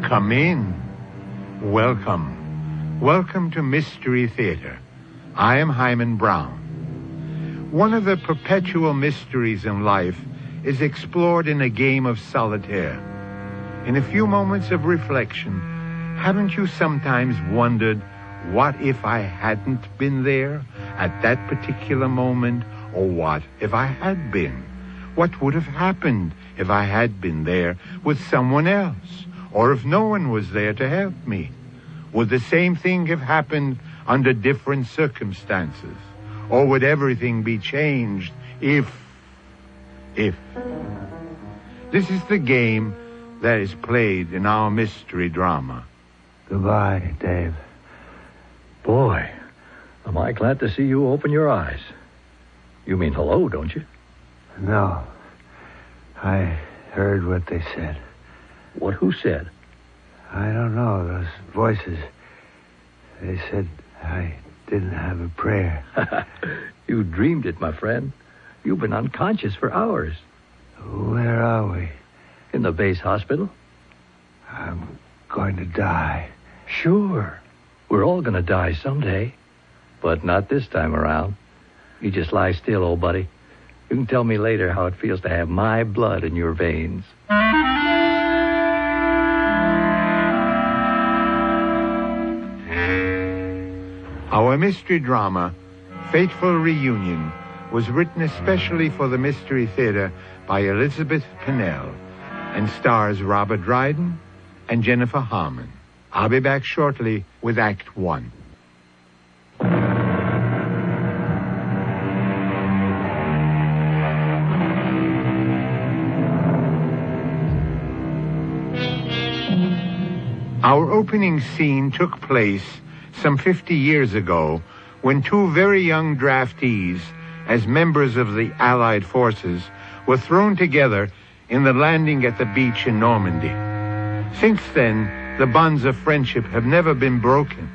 Come in. Welcome. Welcome to Mystery Theater. I am Hyman Brown. One of the perpetual mysteries in life is explored in a game of solitaire. In a few moments of reflection, haven't you sometimes wondered, what if I hadn't been there at that particular moment? Or what if I had been? What would have happened if I had been there with someone else? Or if no one was there to help me? Would the same thing have happened under different circumstances? Or would everything be changed if? This is the game that is played in our mystery drama. Goodbye, Dave. Boy, am I glad to see you open your eyes. You mean hello, don't you? No. I heard what they said. What? Who said? I don't know. Those voices. They said I didn't have a prayer. You dreamed it, my friend. You've been unconscious for hours. Where are we? In the base hospital. I'm going to die. Sure. We're all going to die someday. But not this time around. You just lie still, old buddy. You can tell me later how it feels to have my blood in your veins. Our mystery drama, Fateful Reunion, was written especially for the Mystery Theater by Elizabeth Pennell and stars Robert Dryden and Jennifer Harmon. I'll be back shortly with Act One. Our opening scene took place some 50 years ago when two very young draftees, as members of the Allied forces, were thrown together in the landing at the beach in Normandy. Since then, the bonds of friendship have never been broken.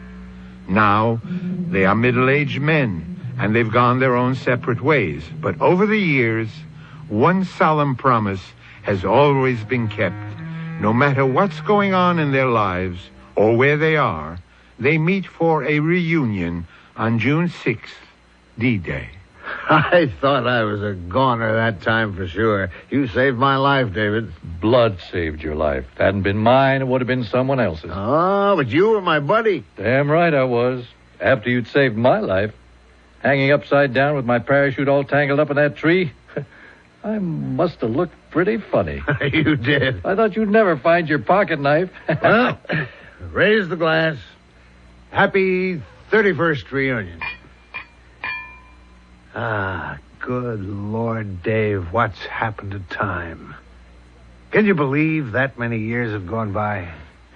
Now, they are middle-aged men, and they've gone their own separate ways. But over the years, one solemn promise has always been kept. No matter what's going on in their lives or where they are, they meet for a reunion on June 6th, D-Day. I thought I was a goner that time for sure. You saved my life, David. Blood saved your life. If it hadn't been mine, it would have been someone else's. Oh, but you were my buddy. Damn right I was. After you'd saved my life. Hanging upside down with my parachute all tangled up in that tree. I must have looked pretty funny. You did. I thought you'd never find your pocket knife. Well, raise the glass. Happy 31st reunion. Ah, good Lord, Dave, what's happened to time? Can you believe that many years have gone by?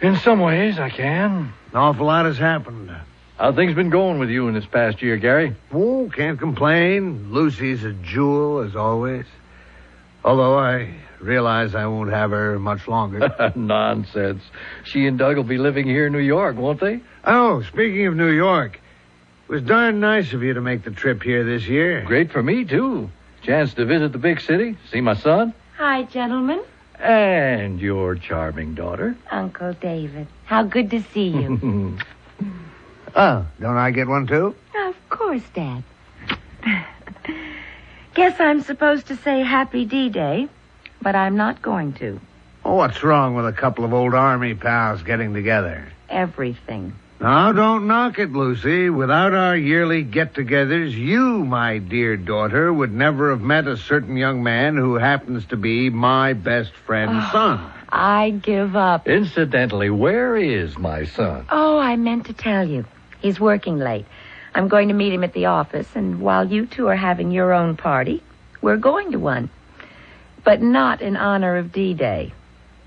In some ways, I can. An awful lot has happened. How things been going with you in this past year, Gary? Oh, can't complain. Lucy's a jewel, as always. Although I realize I won't have her much longer. Nonsense. She and Doug will be living here in New York, won't they? Oh, speaking of New York, it was darn nice of you to make the trip here this year. Great for me, too. Chance to visit the big city, see my son. Hi, gentlemen. And your charming daughter. Uncle David. How good to see you. Oh, don't I get one, too? Of course, Dad. Guess I'm supposed to say Happy D-Day, but I'm not going to. Oh, what's wrong with a couple of old Army pals getting together? Everything. Now, don't knock it, Lucy. Without our yearly get-togethers, you, my dear daughter, would never have met a certain young man who happens to be my best friend's son. I give up. Incidentally, where is my son? Oh, I meant to tell you. He's working late. I'm going to meet him at the office, and while you two are having your own party, we're going to one. But not in honor of D-Day.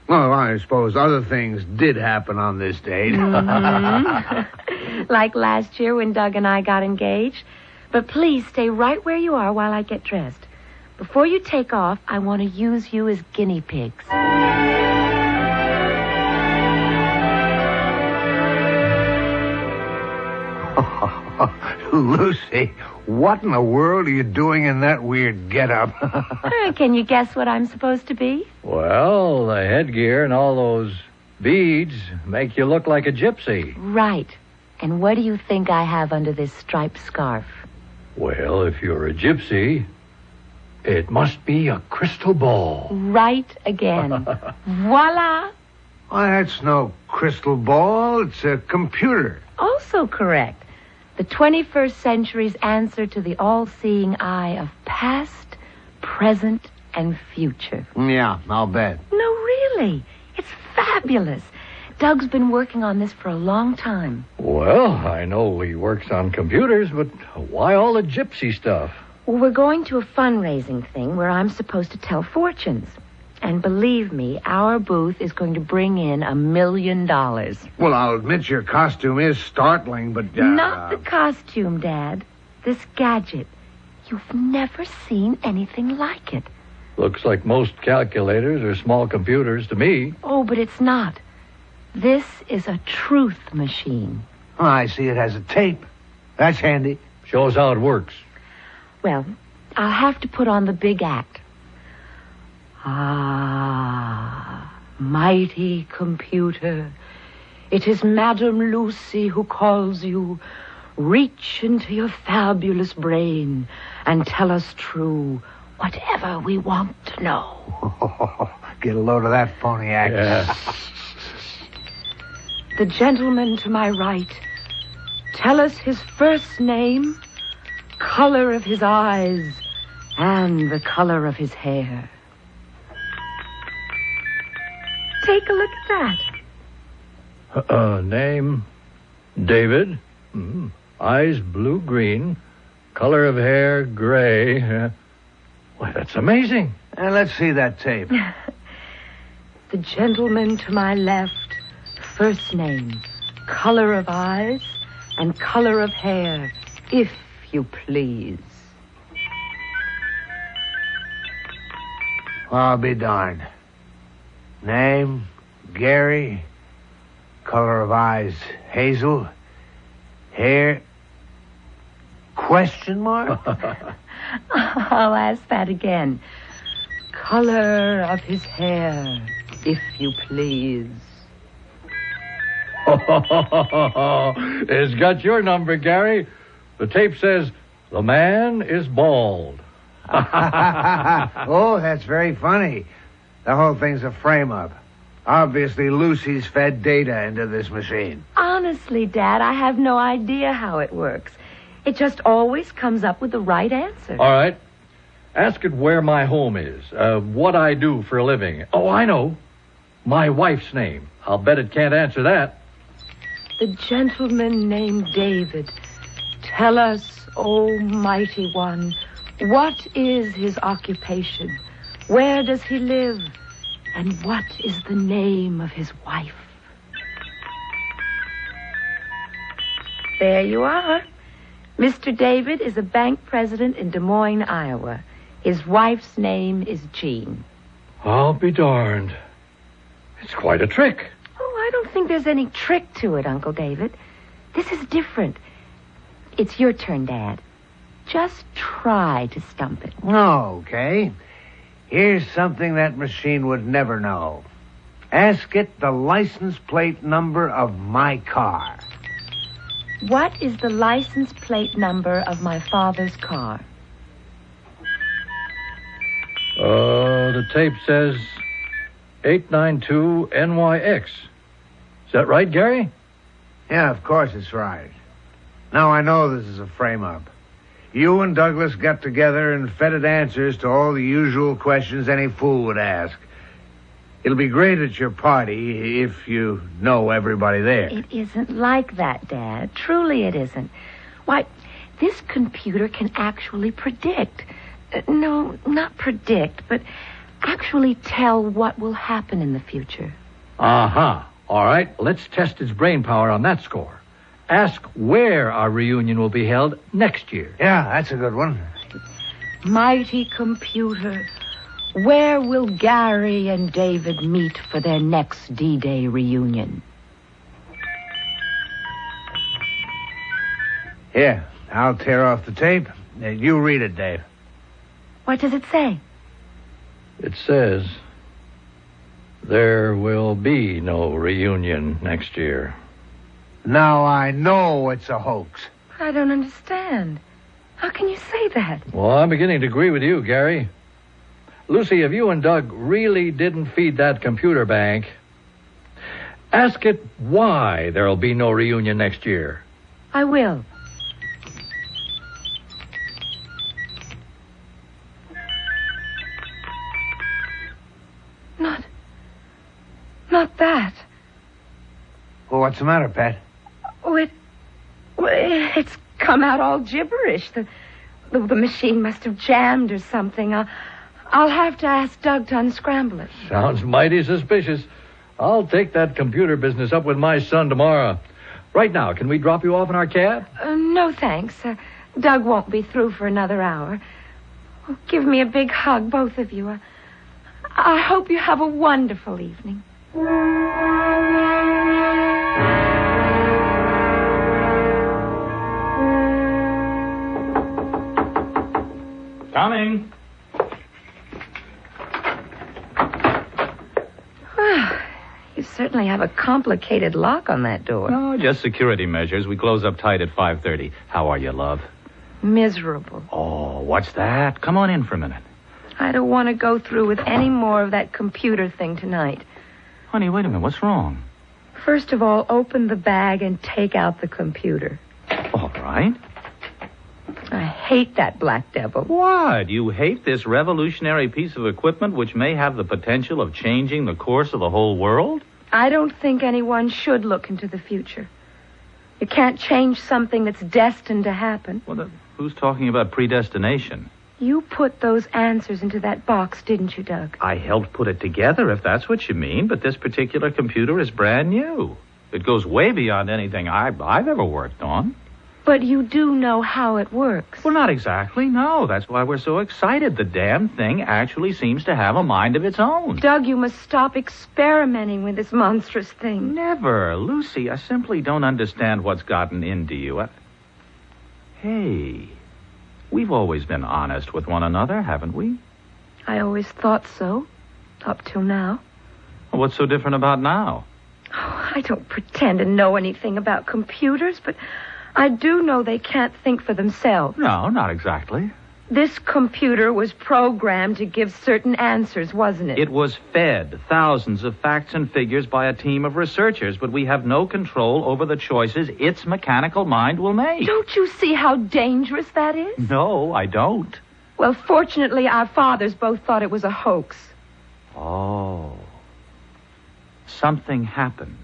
Well, I suppose other things did happen on this date. Mm-hmm. Like last year when Doug and I got engaged. But please stay right where you are while I get dressed. Before you take off, I want to use you as guinea pigs. Lucy, what in the world are you doing in that weird get-up? Can you guess what I'm supposed to be? Well, the headgear and all those beads make you look like a gypsy. Right. And what do you think I have under this striped scarf? Well, if you're a gypsy, it must be a crystal ball. Right again. Voila! Why, that's no crystal ball. It's a computer. Also correct. The 21st century's answer to the all-seeing eye of past, present, and future. Yeah, I'll bet. No, really. It's fabulous. Doug's been working on this for a long time. Well, I know he works on computers, but why all the gypsy stuff? Well, we're going to a fundraising thing where I'm supposed to tell fortunes. And believe me, our booth is going to bring in $1 million. Well, I'll admit your costume is startling, but... Not the costume, Dad. This gadget. You've never seen anything like it. Looks like most calculators are small computers to me. Oh, but it's not. This is a truth machine. Oh, I see it has a tape. That's handy. Shows how it works. Well, I'll have to put on the big act. Ah, mighty computer, it is Madame Lucy who calls you. Reach into your fabulous brain and tell us true whatever we want to know. Get a load of that phony act. Yes. The gentleman to my right, tell us his first name, color of his eyes, and the color of his hair. Take a look at that. Name, David. Eyes blue-green. Color of hair, gray. Why, that's amazing. Let's see that tape. The gentleman to my left, first name, color of eyes, and color of hair, if you please. I'll be darned. Name, Gary. Color of eyes, hazel. Hair, question mark? I'll ask that again. Color of his hair, if you please. It's got your number, Gary. The tape says, the man is bald. Oh, that's very funny. The whole thing's a frame-up. Obviously, Lucy's fed data into this machine. Honestly, Dad, I have no idea how it works. It just always comes up with the right answer. All right. Ask it where my home is, what I do for a living. Oh, I know. My wife's name. I'll bet it can't answer that. The gentleman named David. Tell us, O mighty one, what is his occupation? Where does he live? And what is the name of his wife? There you are. Mr. David is a bank president in Des Moines, Iowa. His wife's name is Jean. I'll be darned. It's quite a trick. Oh, I don't think there's any trick to it, Uncle David. This is different. It's your turn, Dad. Just try to stump it. Okay. Here's something that machine would never know. Ask it the license plate number of my car. What is the license plate number of my father's car? The tape says 892 NYX. Is that right, Gary? Yeah, of course it's right. Now I know this is a frame-up. You and Douglas got together and fed it answers to all the usual questions any fool would ask. It'll be great at your party if you know everybody there. It isn't like that, Dad. Truly it isn't. Why, this computer can actually predict. No, not predict, but actually tell what will happen in the future. Uh-huh. All right, let's test its brain power on that score. Ask where our reunion will be held next year. Yeah, that's a good one. Mighty computer, where will Gary and David meet for their next D-Day reunion? Here, I'll tear off the tape. You read it, Dave. What does it say? It says, there will be no reunion next year. Now I know it's a hoax. I don't understand. How can you say that? Well, I'm beginning to agree with you, Gary. Lucy, if you and Doug really didn't feed that computer bank, ask it why there'll be no reunion next year. I will. Not that. Well, what's the matter, Pat? Oh, it's come out all gibberish. The machine must have jammed or something. I'll have to ask Doug to unscramble it. Sounds mighty suspicious. I'll take that computer business up with my son tomorrow. Right now, can we drop you off in our cab? No, thanks. Doug won't be through for another hour. Oh, give me a big hug, both of you. I hope you have a wonderful evening. Coming. You certainly have a complicated lock on that door. No, just security measures. We close up tight at 5:30. How are you, love? Miserable. Oh, what's that? Come on in for a minute. I don't want to go through with any more of that computer thing tonight. Honey, wait a minute. What's wrong? First of all, open the bag and take out the computer. All right. I hate that black devil. What? You hate this revolutionary piece of equipment which may have the potential of changing the course of the whole world? I don't think anyone should look into the future. You can't change something that's destined to happen. Well, who's talking about predestination? You put those answers into that box, didn't you, Doug? I helped put it together, if that's what you mean, but this particular computer is brand new. It goes way beyond anything I've ever worked on. But you do know how it works. Well, not exactly, no. That's why we're so excited. The damn thing actually seems to have a mind of its own. Doug, you must stop experimenting with this monstrous thing. Never. Lucy, I simply don't understand what's gotten into you. Hey, we've always been honest with one another, haven't we? I always thought so, up till now. Well, what's so different about now? Oh, I don't pretend to know anything about computers, but I do know they can't think for themselves. No, not exactly. This computer was programmed to give certain answers, wasn't it? It was fed thousands of facts and figures by a team of researchers, but we have no control over the choices its mechanical mind will make. Don't you see how dangerous that is? No, I don't. Well, fortunately, our fathers both thought it was a hoax. Oh. Something happened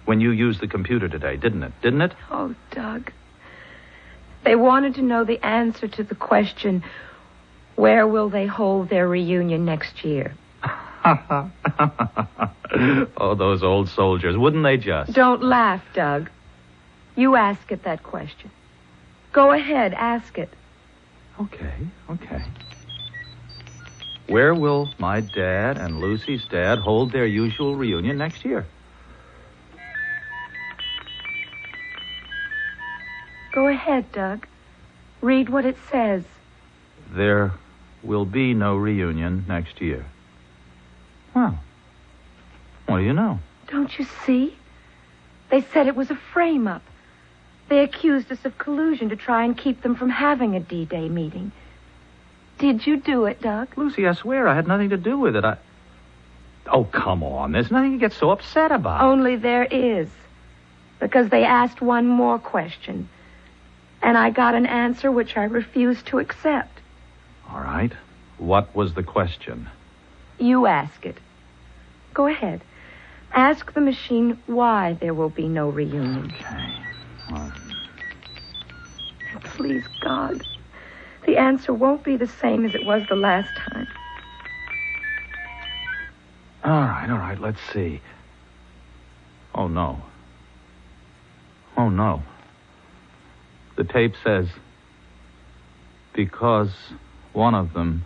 when you used the computer today, didn't it? Oh, Doug. They wanted to know the answer to the question, where will they hold their reunion next year? Oh, those old soldiers. Wouldn't they just? Don't laugh, Doug. You ask it that question. Go ahead, ask it. Okay. Where will my dad and Lucy's dad hold their usual reunion next year? Go ahead, Doug. Read what it says. There will be no reunion next year. Well, what do you know? Don't you see? They said it was a frame-up. They accused us of collusion to try and keep them from having a D-Day meeting. Did you do it, Doug? Lucy, I swear I had nothing to do with it. Oh, come on. There's nothing to get so upset about. Only there is. Because they asked one more question. And I got an answer which I refused to accept. All right. What was the question? You ask it. Go ahead. Ask the machine why there will be no reunion. Okay. And please, God, the answer won't be the same as it was the last time. All right. Let's see. Oh, no. The tape says, because one of them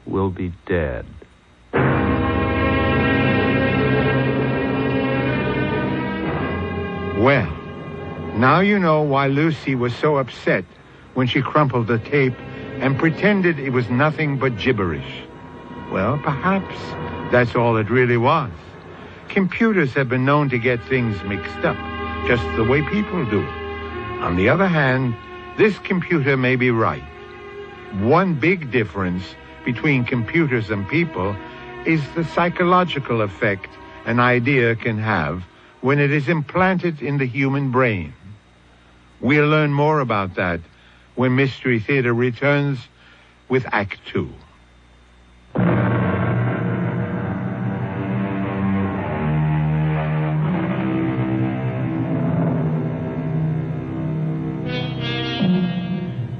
will be dead. Well, now you know why Lucy was so upset when she crumpled the tape and pretended it was nothing but gibberish. Well, perhaps that's all it really was. Computers have been known to get things mixed up, just the way people do. On the other hand, this computer may be right. One big difference between computers and people is the psychological effect an idea can have when it is implanted in the human brain. We'll learn more about that when Mystery Theater returns with Act 2.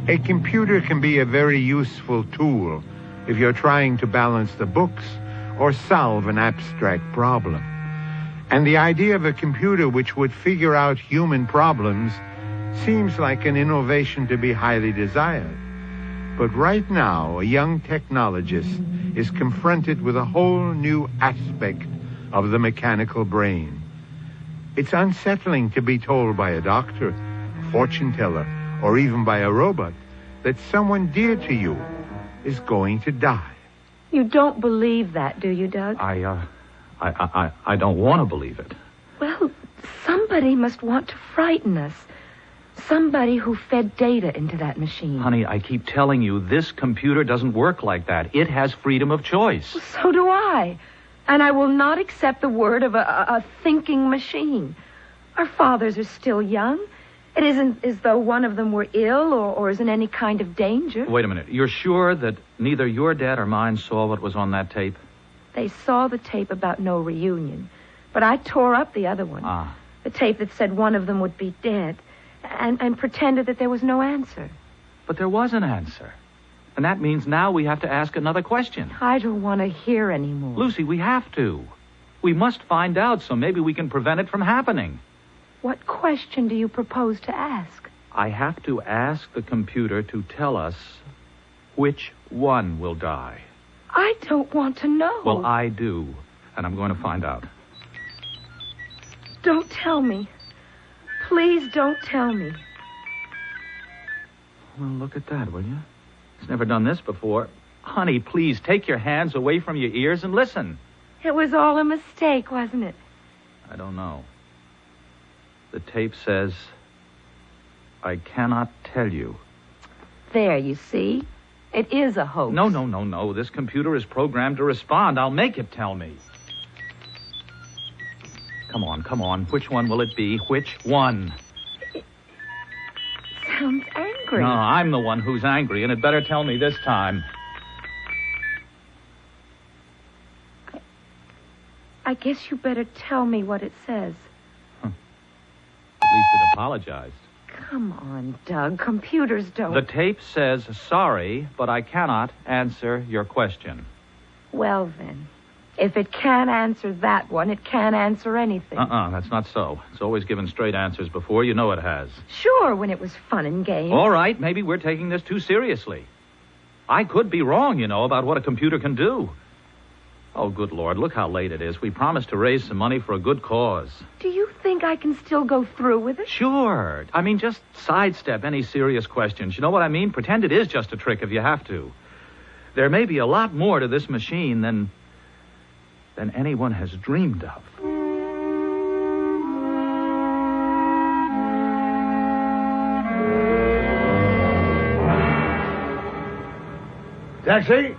A computer can be a very useful tool if you're trying to balance the books or solve an abstract problem. And the idea of a computer which would figure out human problems seems like an innovation to be highly desired. But right now, a young technologist is confronted with a whole new aspect of the mechanical brain. It's unsettling to be told by a doctor, a fortune teller, or even by a robot that someone dear to you is going to die. You don't believe that, do you, Doug? I don't want to believe it. Well, somebody must want to frighten us. Somebody who fed data into that machine. Honey, I keep telling you, this computer doesn't work like that. It has freedom of choice. Well, so do I. And I will not accept the word of a thinking machine. Our fathers are still young. It isn't as though one of them were ill or is in any kind of danger. Wait a minute. You're sure that neither your dad or mine saw what was on that tape? They saw the tape about no reunion. But I tore up the other one. The tape that said one of them would be dead. And pretended that there was no answer. But there was an answer. And that means now we have to ask another question. I don't want to hear anymore. Lucy, we have to. We must find out so maybe we can prevent it from happening. What question do you propose to ask? I have to ask the computer to tell us which one will die. I don't want to know. Well, I do. And I'm going to find out. Don't tell me. Please don't tell me. Well, look at that, will you? He's never done this before. Honey, please take your hands away from your ears and listen. It was all a mistake, wasn't it? I don't know. The tape says, I cannot tell you. There, you see? It is a hoax. No. This computer is programmed to respond. I'll make it tell me. Come on. Which one will it be? Which one? It sounds angry. No, I'm the one who's angry, and it better tell me this time. I guess you better tell me what it says. At least it apologized. Come on, Doug. Computers don't... The tape says, sorry, but I cannot answer your question. Well, then. If it can't answer that one, it can't answer anything. That's not so. It's always given straight answers before. You know it has. Sure, when it was fun and games. All right, maybe we're taking this too seriously. I could be wrong, about what a computer can do. Oh, good Lord, look how late it is. We promised to raise some money for a good cause. Do you think I can still go through with it? Sure. Just sidestep any serious questions. You know what I mean? Pretend it is just a trick if you have to. There may be a lot more to this machine than anyone has dreamed of. Taxi!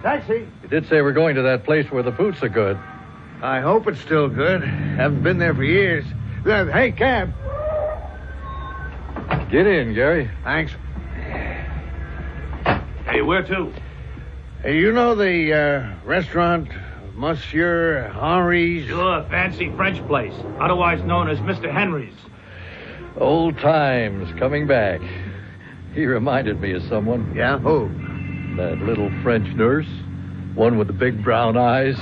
Taxi! You did say we're going to that place where the food's so good. I hope it's still good. Haven't been there for years. Hey, cab! Get in, Gary. Thanks. Hey, where to? Hey, you know the restaurant... Monsieur Henry's? Sure, fancy French place, otherwise known as Mr. Henry's. Old times coming back. He reminded me of someone. Yeah, who? That little French nurse. One with the big brown eyes.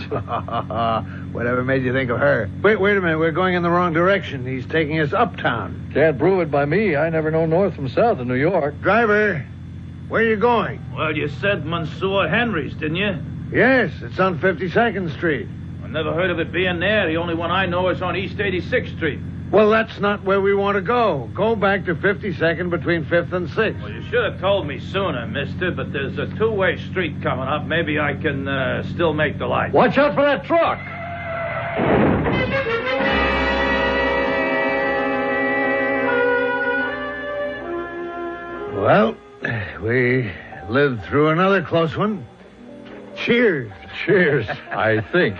Whatever made you think of her? Wait a minute. We're going in the wrong direction. He's taking us uptown. Can't prove it by me. I never know north from south in New York. Driver, where are you going? Well, you said Monsieur Henry's, didn't you? Yes, it's on 52nd Street. I never heard of it being there. The only one I know is on East 86th Street. Well, that's not where we want to go. Go back to 52nd between 5th and 6th. Well, you should have told me sooner, mister, but there's a two-way street coming up. Maybe I can still make the light. Watch out for that truck! Well, we lived through another close one. Cheers. Cheers, I think.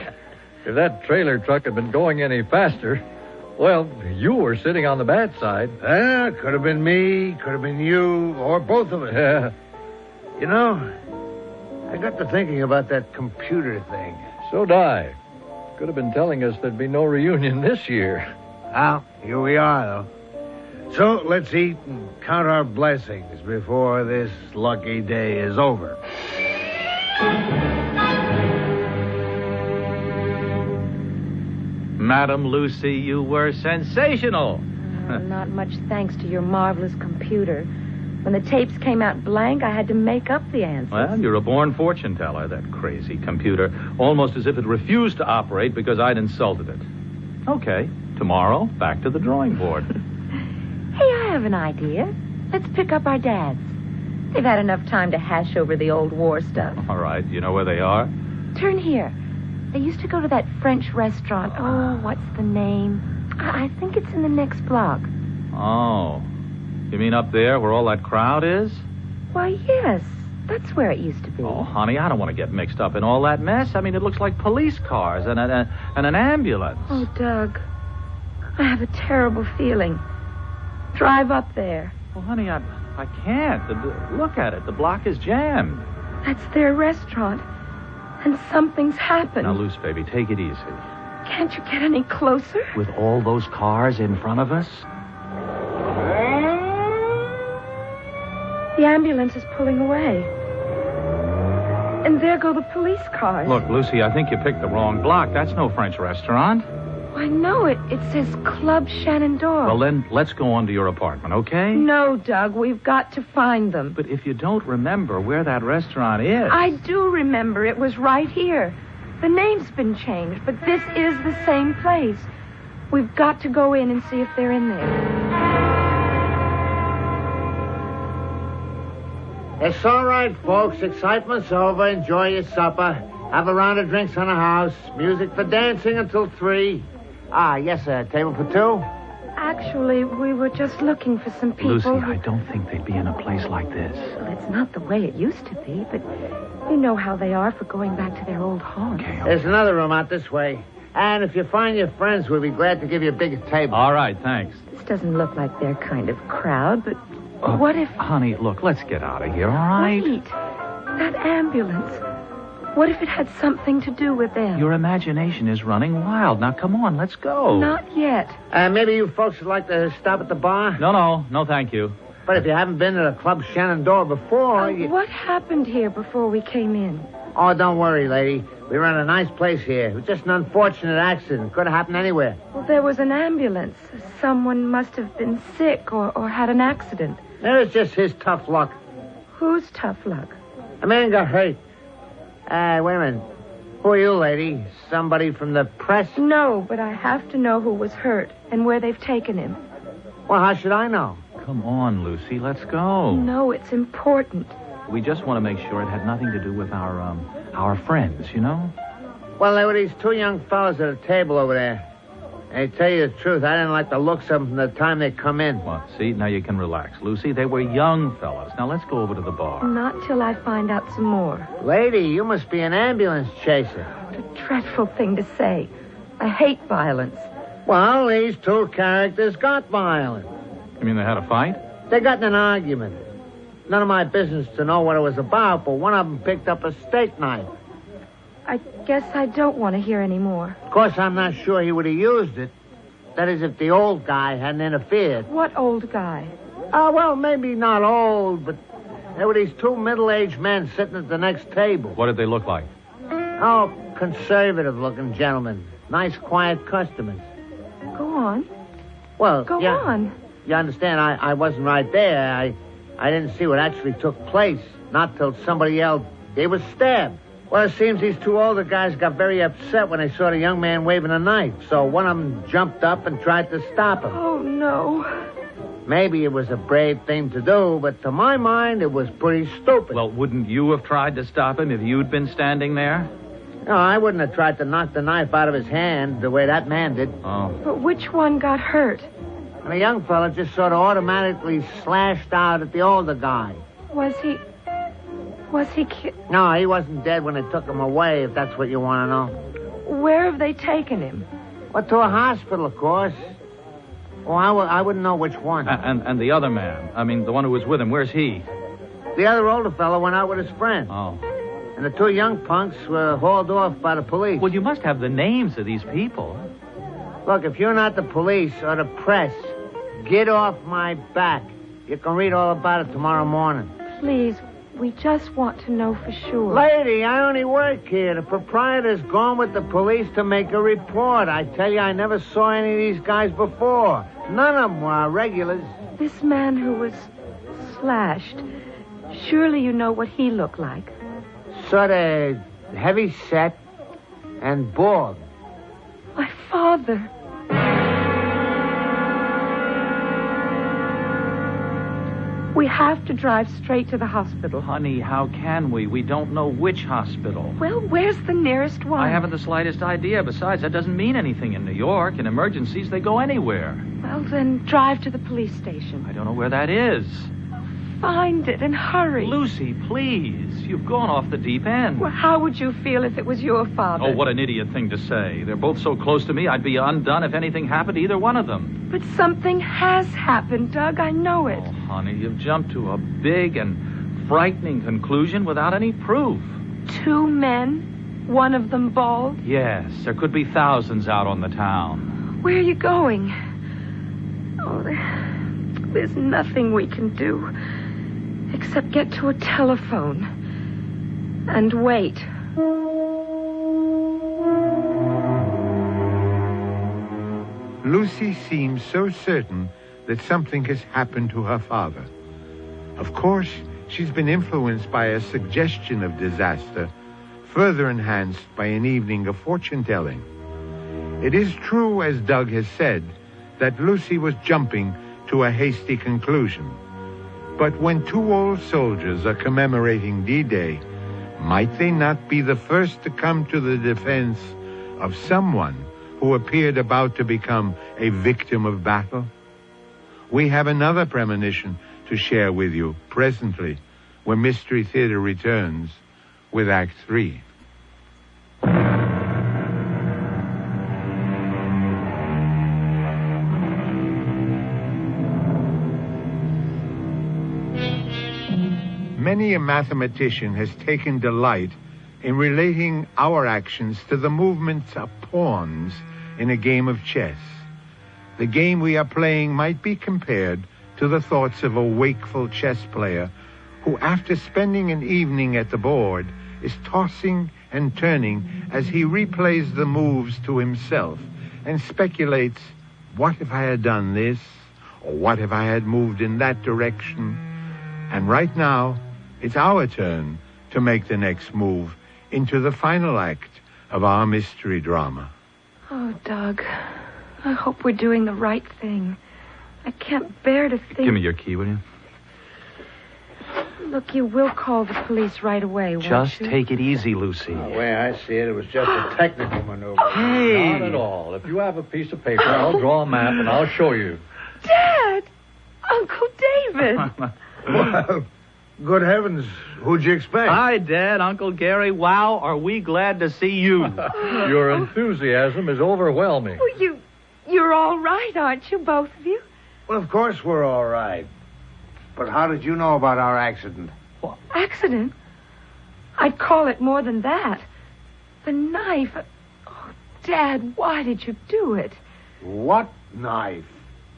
If that trailer truck had been going any faster, well, you were sitting on the bad side. Could have been me, could have been you, or both of us. Yeah. You know, I got to thinking about that computer thing. So'd I. Could have been telling us there'd be no reunion this year. Well, here we are, though. So let's eat and count our blessings before this lucky day is over. Madam Lucy, you were sensational. Not much thanks to your marvelous computer. When the tapes came out blank, I had to make up the answers. Well, you're a born fortune teller, that crazy computer. Almost as if it refused to operate because I'd insulted it. Okay, tomorrow, back to the drawing board. Hey, I have an idea. Let's pick up our dads. They've had enough time to hash over the old war stuff. All right, you know where they are? Turn here. They used to go to that French restaurant. Oh, what's the name? I think it's in the next block. Oh. You mean up there where all that crowd is? Why, yes. That's where it used to be. Oh, honey, I don't want to get mixed up in all that mess. I mean, it looks like police cars and an ambulance. Oh, Doug. I have a terrible feeling. Drive up there. Well, honey, I can't. Look at it. The block is jammed. That's their restaurant. And something's happened. Now, Luce, baby, take it easy. Can't you get any closer? With all those cars in front of us? The ambulance is pulling away. And there go the police cars. Look, Lucy, I think you picked the wrong block. That's no French restaurant. Why, no, it says Club Shenandoah. Well, then, let's go on to your apartment, okay? No, Doug, we've got to find them. But if you don't remember where that restaurant is... I do remember. It was right here. The name's been changed, but this is the same place. We've got to go in and see if they're in there. It's all right, folks. Excitement's over. Enjoy your supper. Have a round of drinks on the house. Music for dancing until 3. Ah, yes, sir. Table for 2? Actually, we were just looking for some people. Lucy, I don't think they'd be in a place like this. Well, it's not the way it used to be, but you know how they are for going back to their old haunts. Okay. There's another room out this way. And if you find your friends, we'll be glad to give you a bigger table. All right, thanks. This doesn't look like their kind of crowd, but what if... Honey, look, let's get out of here, all right? Wait. That ambulance. What if it had something to do with them? Your imagination is running wild. Now, come on, let's go. Not yet. Maybe you folks would like to stop at the bar? No, thank you. But if you haven't been to the Club Shenandoah before... What happened here before we came in? Oh, don't worry, lady. We run a nice place here. It was just an unfortunate accident. Could have happened anywhere. Well, there was an ambulance. Someone must have been sick or had an accident. It was just his tough luck. Whose tough luck? A man got hurt. Wait a minute. Who are you, lady? Somebody from the press? No, but I have to know who was hurt and where they've taken him. Well, how should I know? Come on, Lucy, let's go. No, it's important. We just want to make sure it had nothing to do with our friends, you know? Well, there were these 2 young fellas at a table over there. And to tell you the truth, I didn't like the looks of them from the time they come in. Well, see, now you can relax. Lucy, they were young fellas. Now let's go over to the bar. Not till I find out some more. Lady, you must be an ambulance chaser. What a dreadful thing to say. I hate violence. Well, these 2 characters got violent. You mean they had a fight? They got in an argument. None of my business to know what it was about, but one of them picked up a steak knife. I guess I don't want to hear any more. Of course, I'm not sure he would have used it. That is, if the old guy hadn't interfered. What old guy? Well, maybe not old, but there were these 2 middle-aged men sitting at the next table. What did they look like? Oh, conservative-looking gentlemen. Nice, quiet customers. Go on. Well, Go on. You understand, I wasn't right there. I didn't see what actually took place. Not till somebody yelled, "They were stabbed." Well, it seems these 2 older guys got very upset when they saw the young man waving a knife. So one of them jumped up and tried to stop him. Oh, no. Maybe it was a brave thing to do, but to my mind, it was pretty stupid. Well, wouldn't you have tried to stop him if you'd been standing there? No, I wouldn't have tried to knock the knife out of his hand the way that man did. Oh. But which one got hurt? And the young fella just sort of automatically slashed out at the older guy. Was he No, he wasn't dead when they took him away, if that's what you want to know. Where have they taken him? Well, to a hospital, of course. Oh, I wouldn't know which one. And the other man, I mean, the one who was with him, where's he? The other older fellow went out with his friend. Oh. And the 2 young punks were hauled off by the police. Well, you must have the names of these people. Look, if you're not the police or the press, Get off my back. You can read all about it tomorrow morning. Please, we just want to know for sure. Lady, I only work here. The proprietor's gone with the police to make a report. I tell you, I never saw any of these guys before. None of them were regulars. This man who was slashed, surely you know what he looked like. Sort of heavy set and bald. My father. We have to drive straight to the hospital. Honey, how can we? We don't know which hospital. Well, where's the nearest one? I haven't the slightest idea. Besides, that doesn't mean anything in New York. In emergencies, they go anywhere. Well, then drive to the police station. I don't know where that is. Find it and hurry. Lucy, please. You've gone off the deep end. Well, how would you feel if it was your father? Oh, what an idiot thing to say. They're both so close to me, I'd be undone if anything happened to either one of them. But something has happened, Doug. I know it. Oh, honey, you've jumped to a big and frightening conclusion without any proof. 2 men, one of them bald? Yes, there could be thousands out on the town. Where are you going? Oh, there's nothing we can do except get to a telephone and wait. Lucy seems so certain that something has happened to her father. Of course, she's been influenced by a suggestion of disaster, further enhanced by an evening of fortune-telling. It is true, as Doug has said, that Lucy was jumping to a hasty conclusion. But when 2 old soldiers are commemorating D-Day, might they not be the first to come to the defense of someone who appeared about to become a victim of battle? We have another premonition to share with you presently when Mystery Theater returns with Act 3. Many a mathematician has taken delight in relating our actions to the movements of pawns in a game of chess. The game we are playing might be compared to the thoughts of a wakeful chess player who, after spending an evening at the board, is tossing and turning as he replays the moves to himself and speculates, what if I had done this? Or what if I had moved in that direction? And right now, it's our turn to make the next move into the final act of our mystery drama. Oh, Doug, I hope we're doing the right thing. I can't bear to think... Give me your key, will you? Look, you will call the police right away, won't Just you? take it easy, Lucy. The way I see it, it was just a technical maneuver. Hey! Not at all. If you have a piece of paper, I'll draw a map and I'll show you. Dad! Uncle David! Well, good heavens, who'd you expect? Hi, Dad, Uncle Gary. Wow, are we glad to see you. Your enthusiasm is overwhelming. Oh, you're all right, aren't you, both of you? Well, of course we're all right. But how did you know about our accident? Well, accident? I'd call it more than that. The knife. Oh, Dad, why did you do it? What knife?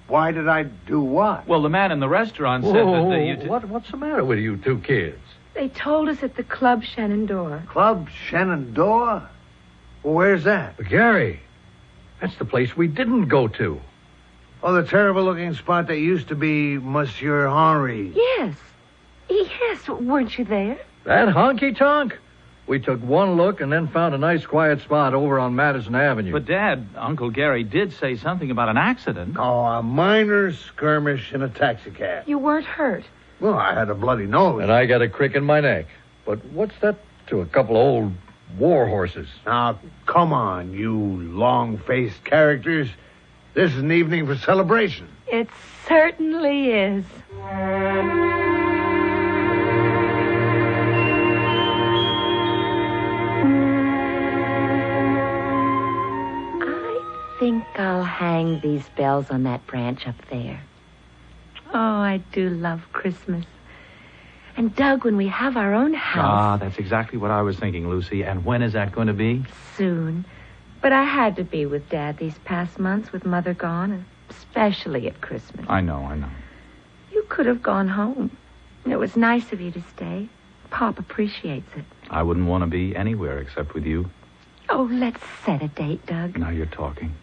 Why did I do what? Well, the man in the restaurant said that you... What's the matter with you 2 kids? They told us at the Club Shenandoah. Club Shenandoah? Well, where's that? But Gary, that's the place we didn't go to. Oh, the terrible-looking spot that used to be Monsieur Henry's. Yes. Yes, weren't you there? That honky-tonk? We took one look and then found a nice quiet spot over on Madison Avenue. But, Dad, Uncle Gary did say something about an accident. Oh, a minor skirmish in a taxicab. You weren't hurt. Well, I had a bloody nose. And I got a crick in my neck. But what's that to a couple of old war horses? Now, come on, you long-faced characters. This is an evening for celebration. It certainly is. I think I'll hang these bells on that branch up there. Oh, I do love Christmas. And, Doug, when we have our own house... Ah, that's exactly what I was thinking, Lucy. And when is that going to be? Soon. But I had to be with Dad these past months with Mother gone. And especially at Christmas. I know. You could have gone home. It was nice of you to stay. Pop appreciates it. I wouldn't want to be anywhere except with you. Oh, let's set a date, Doug. Now you're talking.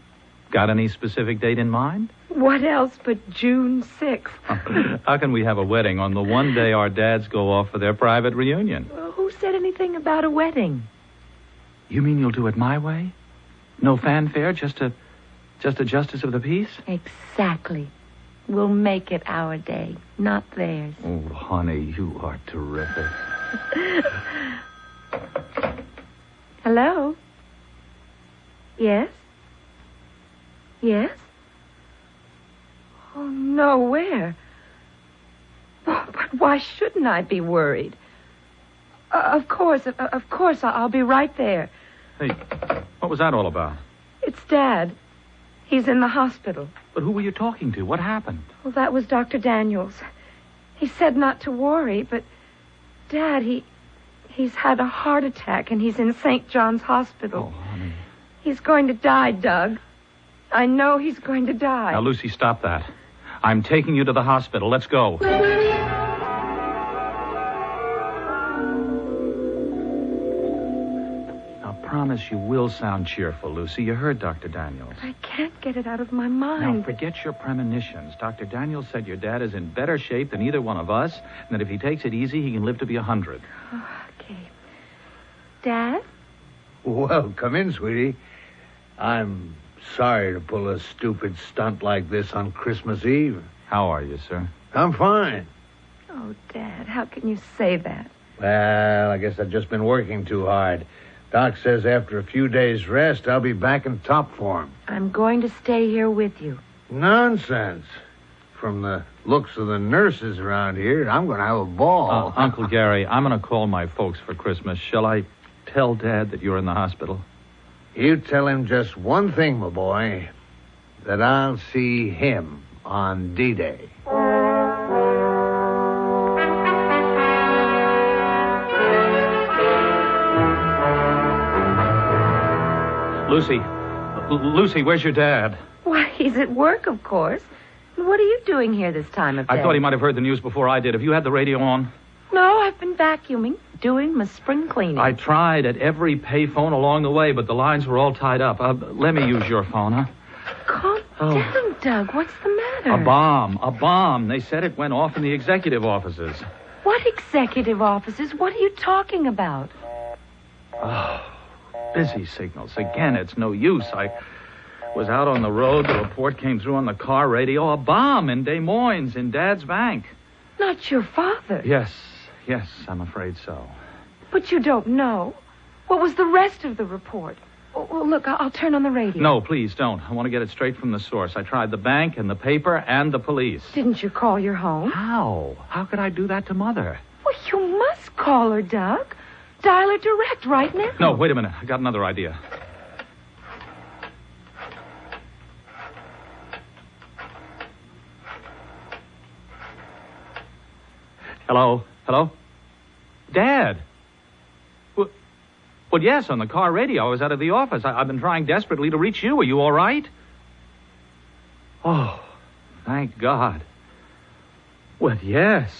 Got any specific date in mind? What else but June 6th? How can we have a wedding on the one day our dads go off for their private reunion? Well, who said anything about a wedding? You mean you'll do it my way? No fanfare, just a justice of the peace? Exactly. We'll make it our day, not theirs. Oh, honey, you are terrific. Hello? Yes? Yes? Oh, no, where? Oh, but why shouldn't I be worried? Of course, I'll be right there. Hey, what was that all about? It's Dad. He's in the hospital. But who were you talking to? What happened? Well, that was Dr. Daniels. He said not to worry, but Dad, he's had a heart attack and he's in St. John's Hospital. Oh, honey. He's going to die, Doug. I know he's going to die. Now, Lucy, stop that. I'm taking you to the hospital. Let's go. Now, promise you will sound cheerful, Lucy. You heard Dr. Daniels. I can't get it out of my mind. Now, forget your premonitions. Dr. Daniels said your dad is in better shape than either one of us, and that if he takes it easy, he can live to be 100. Okay. Dad? Well, come in, sweetie. I'm sorry to pull a stupid stunt like this on Christmas Eve. How are you, sir? I'm fine. Oh, Dad, how can you say that? Well, I guess I've just been working too hard. Doc says after a few days' rest, I'll be back in top form. I'm going to stay here with you. Nonsense. From the looks of the nurses around here, I'm going to have a ball. Uncle Gary, I'm going to call my folks for Christmas. Shall I tell Dad that you're in the hospital? You tell him just one thing, my boy, that I'll see him on D-Day. Lucy, where's your dad? Why, he's at work, of course. What are you doing here this time of day? I thought he might have heard the news before I did. Have you had the radio on? No, I've been vacuuming, doing my spring cleaning. I tried at every payphone along the way, but the lines were all tied up. Let me use your phone, huh? Calm down, Doug. What's the matter? A bomb. They said it went off in the executive offices. What executive offices? What are you talking about? Oh, busy signals. Again, it's no use. I was out on the road. The report came through on the car radio. A bomb in Des Moines, in Dad's bank. Not your father. Yes, I'm afraid so. But you don't know. What was the rest of the report? Well, look, I'll turn on the radio. No, please don't. I want to get it straight from the source. I tried the bank and the paper and the police. Didn't you call your home? How? How could I do that to Mother? Well, you must call her, Doug. Dial her direct right now. No, wait a minute. I got another idea. Hello? Dad? Well, yes, on the car radio. I was out of the office. I've been trying desperately to reach you. Are you all right? Oh, thank God. Well, yes,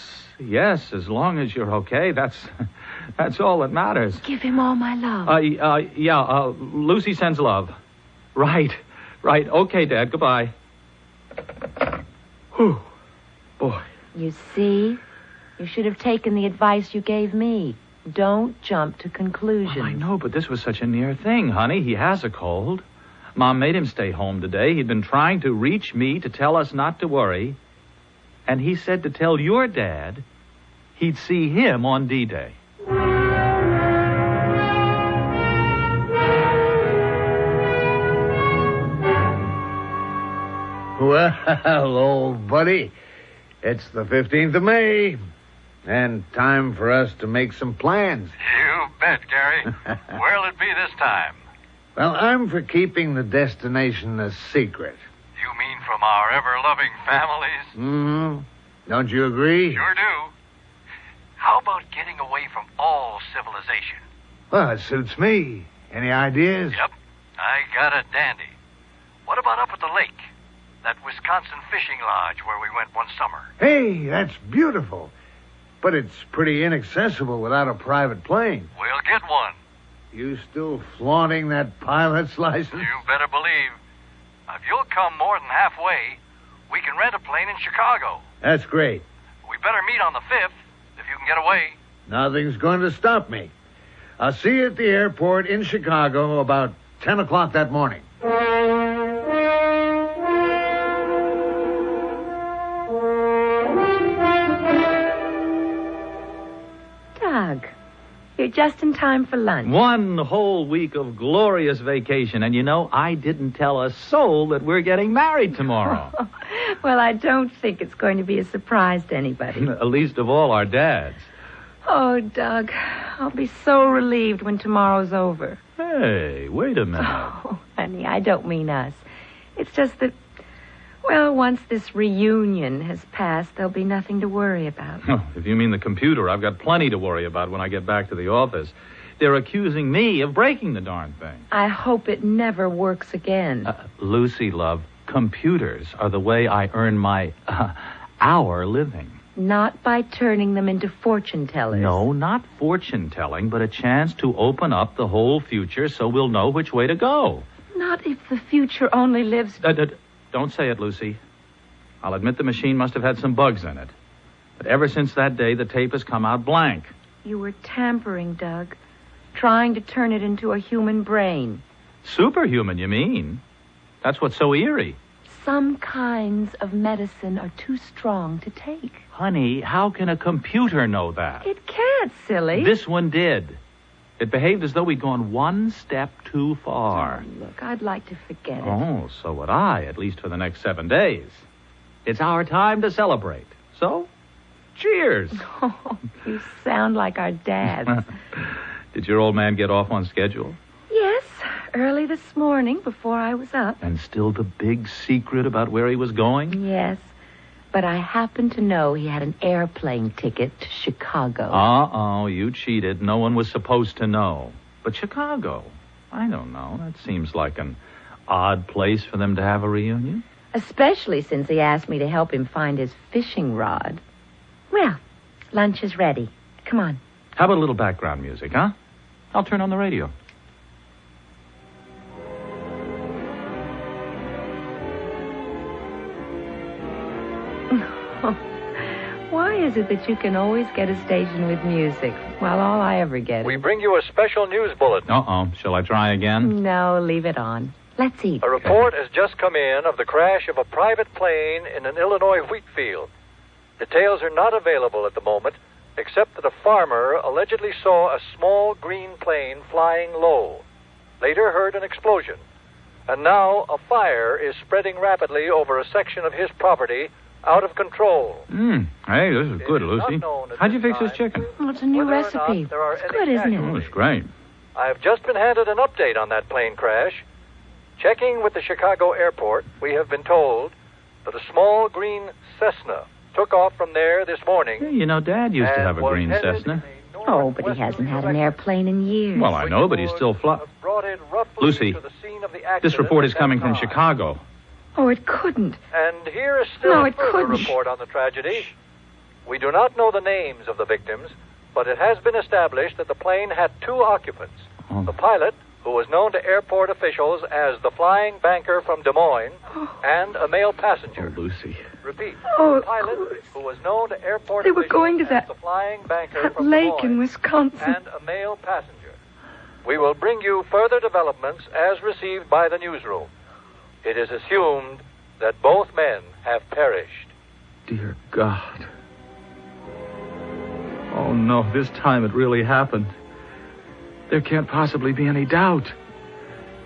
as long as you're okay, that's all that matters. Give him all my love. Lucy sends love. Right. Okay, Dad, goodbye. Whew, boy. You see? You should have taken the advice you gave me. Don't jump to conclusions. Well, I know, but this was such a near thing, honey. He has a cold. Mom made him stay home today. He'd been trying to reach me to tell us not to worry. And he said to tell your dad he'd see him on D-Day. Well, old buddy, it's the 15th of May. And time for us to make some plans. You bet, Gary. Where'll it be this time? Well, I'm for keeping the destination a secret. You mean from our ever-loving families? Mm-hmm. Don't you agree? Sure do. How about getting away from all civilization? Well, it suits me. Any ideas? Yep. I got a dandy. What about up at the lake? That Wisconsin fishing lodge where we went one summer. Hey, that's beautiful. But it's pretty inaccessible without a private plane. We'll get one. You still flaunting that pilot's license? You better believe. If you'll come more than halfway, we can rent a plane in Chicago. That's great. We better meet on the 5th, if you can get away. Nothing's going to stop me. I'll see you at the airport in Chicago about 10 o'clock that morning. Doug, you're just in time for lunch. One whole week of glorious vacation. And you know, I didn't tell a soul that we're getting married tomorrow. Well, I don't think it's going to be a surprise to anybody. Least of all our dads. Oh, Doug, I'll be so relieved when tomorrow's over. Hey, wait a minute. Oh, honey, I don't mean us. It's just that, well, once this reunion has passed, there'll be nothing to worry about. Oh, if you mean the computer, I've got plenty to worry about when I get back to the office. They're accusing me of breaking the darn thing. I hope it never works again. Lucy, love, computers are the way I earn my, our living. Not by turning them into fortune tellers. No, not fortune telling, but a chance to open up the whole future so we'll know which way to go. Not if the future only lives... Don't say it, Lucy. I'll admit the machine must have had some bugs in it. But ever since that day, the tape has come out blank. You were tampering, Doug. Trying to turn it into a human brain. Superhuman, you mean? That's what's so eerie. Some kinds of medicine are too strong to take. Honey, how can a computer know that? It can't, silly. This one did. It behaved as though we'd gone one step too far. Oh, look, I'd like to forget it. Oh, so would I, at least for the next 7 days. It's our time to celebrate. So, cheers. Oh, you sound like our dads. Did your old man get off on schedule? Yes, early this morning before I was up. And still the big secret about where he was going? Yes, but I happen to know he had an airplane ticket to Chicago. Uh-oh, you cheated. No one was supposed to know. But Chicago, I don't know. That seems like an odd place for them to have a reunion. Especially since he asked me to help him find his fishing rod. Well, lunch is ready. Come on. How about a little background music, huh? I'll turn on the radio. Why is it that you can always get a station with music, while all I ever get We bring you a special news bulletin. Uh-oh. Shall I try again? No, leave it on. Let's eat. A report has just come in of the crash of a private plane in an Illinois wheat field. Details are not available at the moment, except that a farmer allegedly saw a small green plane flying low. Later heard an explosion. And now a fire is spreading rapidly over a section of his property, out of control. Hey, this is good, Lucy. How'd you fix this chicken? Well, it's a new recipe. It's good, isn't it? Oh, it's great. I've just been handed an update on that plane crash. Checking with the Chicago airport, we have been told that a small green Cessna took off from there this morning. Yeah, you know, Dad used to have a green Cessna. Oh, but he hasn't had an airplane in years. Well, I know, but he's still Lucy, this report is coming from Chicago. Oh, it couldn't. And here is still a further report on the tragedy. We do not know the names of the victims, but it has been established that the plane had 2 occupants. The pilot, who was known to airport officials as the flying banker from Des Moines, and a male passenger. Oh, Lucy. Repeat. Oh, the pilot, who was known to airport they were officials going to as that, the flying banker that from lake Des Moines, in Wisconsin. and a male passenger. We will bring you further developments as received by the newsroom. It is assumed that both men have perished. Dear God. Oh, no, this time it really happened. There can't possibly be any doubt.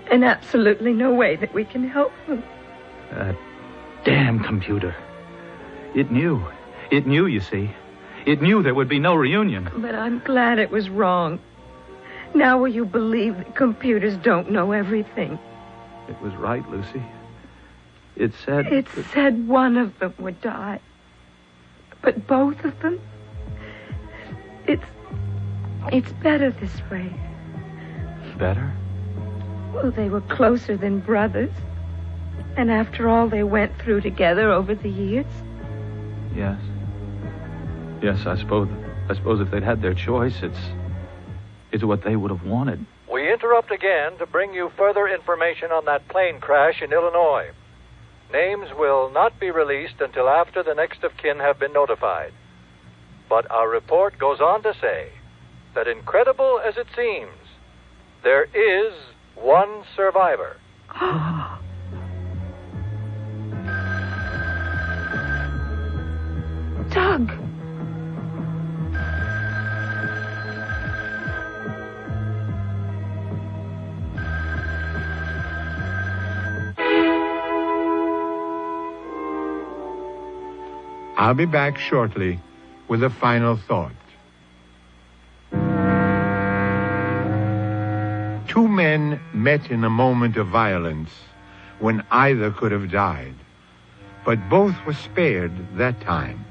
And absolutely no way that we can help them. That damn computer. It knew. It knew, you see. It knew there would be no reunion. But I'm glad it was wrong. Now will you believe that computers don't know everything? It was right, Lucy. It said... It said one of them would die. But both of them? It's better this way. Better? Well, they were closer than brothers. And after all they went through together over the years? Yes. Yes, I suppose if they'd had their choice, it's what they would have wanted. We interrupt again to bring you further information on that plane crash in Illinois. Names will not be released until after the next of kin have been notified. But our report goes on to say that, incredible as it seems, there is one survivor. Doug! I'll be back shortly with a final thought. Two men met in a moment of violence when either could have died, but both were spared that time,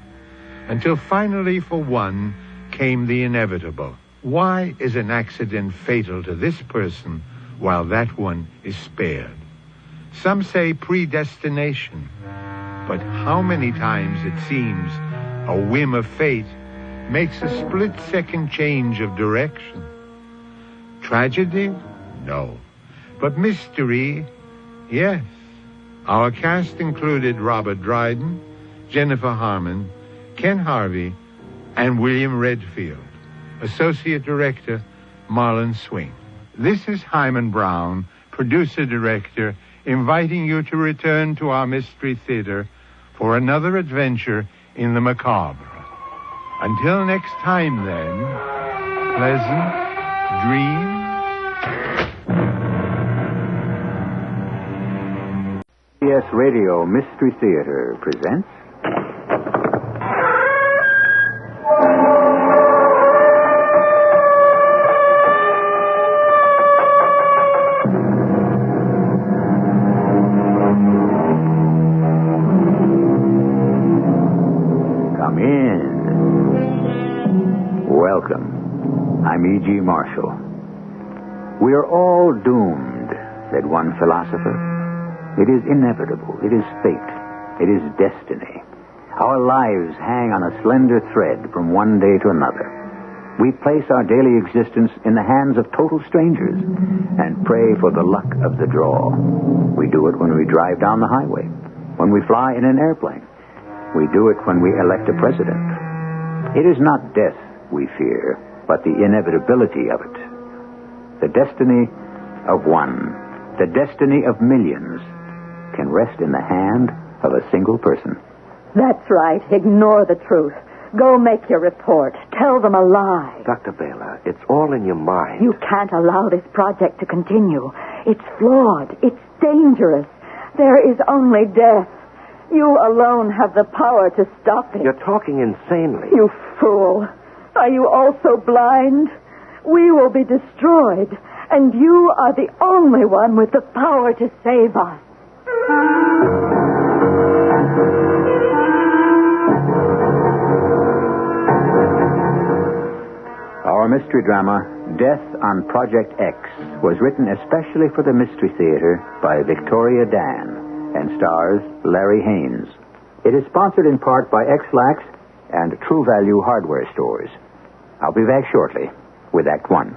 until finally for one came the inevitable. Why is an accident fatal to this person while that one is spared? Some say predestination, but how many times it seems a whim of fate makes a split-second change of direction. Tragedy? No. But mystery? Yes. Our cast included Robert Dryden, Jennifer Harmon, Ken Harvey, and William Redfield. Associate Director, Marlon Swing. This is Hyman Brown, Producer-Director, inviting you to return to our Mystery Theater for another adventure in the macabre. Until next time, then, pleasant dreams. CBS Radio Mystery Theater presents... Come in. Welcome. I'm E.G. Marshall. We are all doomed, said one philosopher. It is inevitable. It is fate. It is destiny. Our lives hang on a slender thread from one day to another. We place our daily existence in the hands of total strangers and pray for the luck of the draw. We do it when we drive down the highway, when we fly in an airplane. We do it when we elect a president. It is not death we fear, but the inevitability of it. The destiny of one, the destiny of millions, can rest in the hand of a single person. That's right. Ignore the truth. Go make your report. Tell them a lie. Dr. Baylor, it's all in your mind. You can't allow this project to continue. It's flawed. It's dangerous. There is only death. You alone have the power to stop it. You're talking insanely. You fool. Are you also blind? We will be destroyed, and you are the only one with the power to save us. Our mystery drama, Death on Project X, was written especially for the Mystery Theater by Victoria Dan and stars Larry Haynes. It is sponsored in part by X-Lax and True Value Hardware Stores. I'll be back shortly with Act One.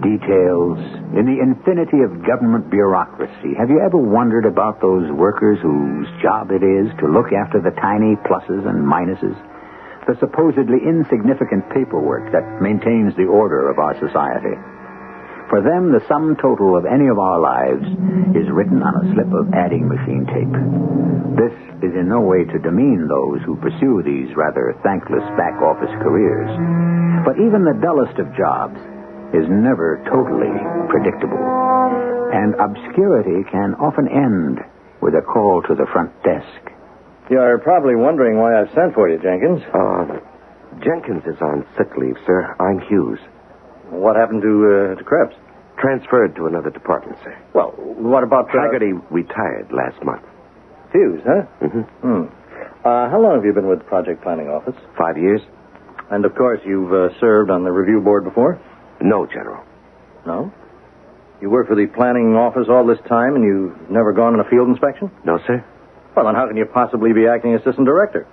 Details. In the infinity of government bureaucracy, have you ever wondered about those workers whose job it is to look after the tiny pluses and minuses, the supposedly insignificant paperwork that maintains the order of our society? For them, the sum total of any of our lives is written on a slip of adding machine tape. This is in no way to demean those who pursue these rather thankless back-office careers. But even the dullest of jobs is never totally predictable. And obscurity can often end with a call to the front desk. You're probably wondering why I've sent for you, Jenkins. Jenkins is on sick leave, sir. I'm Hughes. What happened to Krebs? Transferred to another department, sir. Well, what about... Haggerty retired last month. Hughes, huh? Mm-hmm. How long have you been with the Project Planning Office? 5 years. And, of course, you've served on the review board before? No, General. No? You worked for the planning office all this time, and you've never gone on a field inspection? No, sir. Well, then how can you possibly be acting assistant director?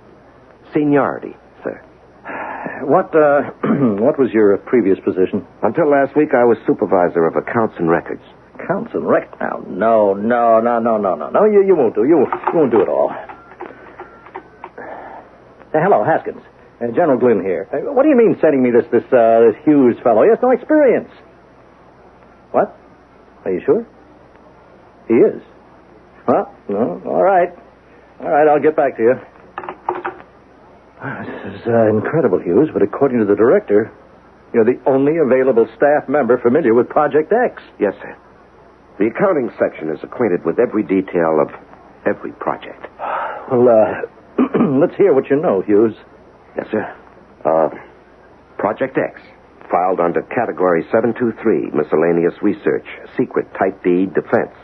Seniority, sir. What was your previous position? Until last week, I was supervisor of accounts and records. Accounts and records? No. You won't do. You won't do it all. Hello, Haskins. General Glynn here. What do you mean sending me this Hughes fellow? He has no experience. What? Are you sure? He is. Well, no, all right. All right, I'll get back to you. This is incredible, Hughes, but according to the director, you're the only available staff member familiar with Project X. Yes, sir. The accounting section is acquainted with every detail of every project. Well, let's hear what you know, Hughes. Yes, sir. Project X, filed under Category 723, Miscellaneous Research, Secret, Type D, Defense.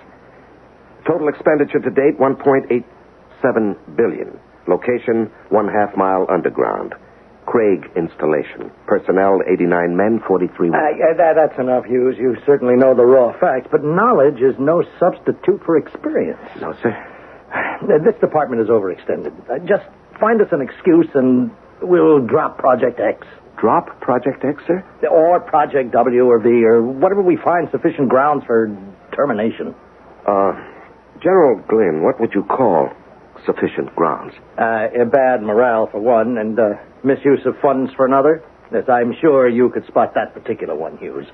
Total expenditure to date, $1.87 billion. Location, 1/2 mile underground. Craig installation. Personnel, 89 men, 43 women. That's enough, Hughes. You certainly know the raw facts, but knowledge is no substitute for experience. No, sir. This department is overextended. Just find us an excuse and we'll drop Project X. Drop Project X, sir? Or Project W or V or whatever we find sufficient grounds for termination. General Glynn, what would you call sufficient grounds? Bad morale for one, and misuse of funds for another. Yes, I'm sure you could spot that particular one, Hughes.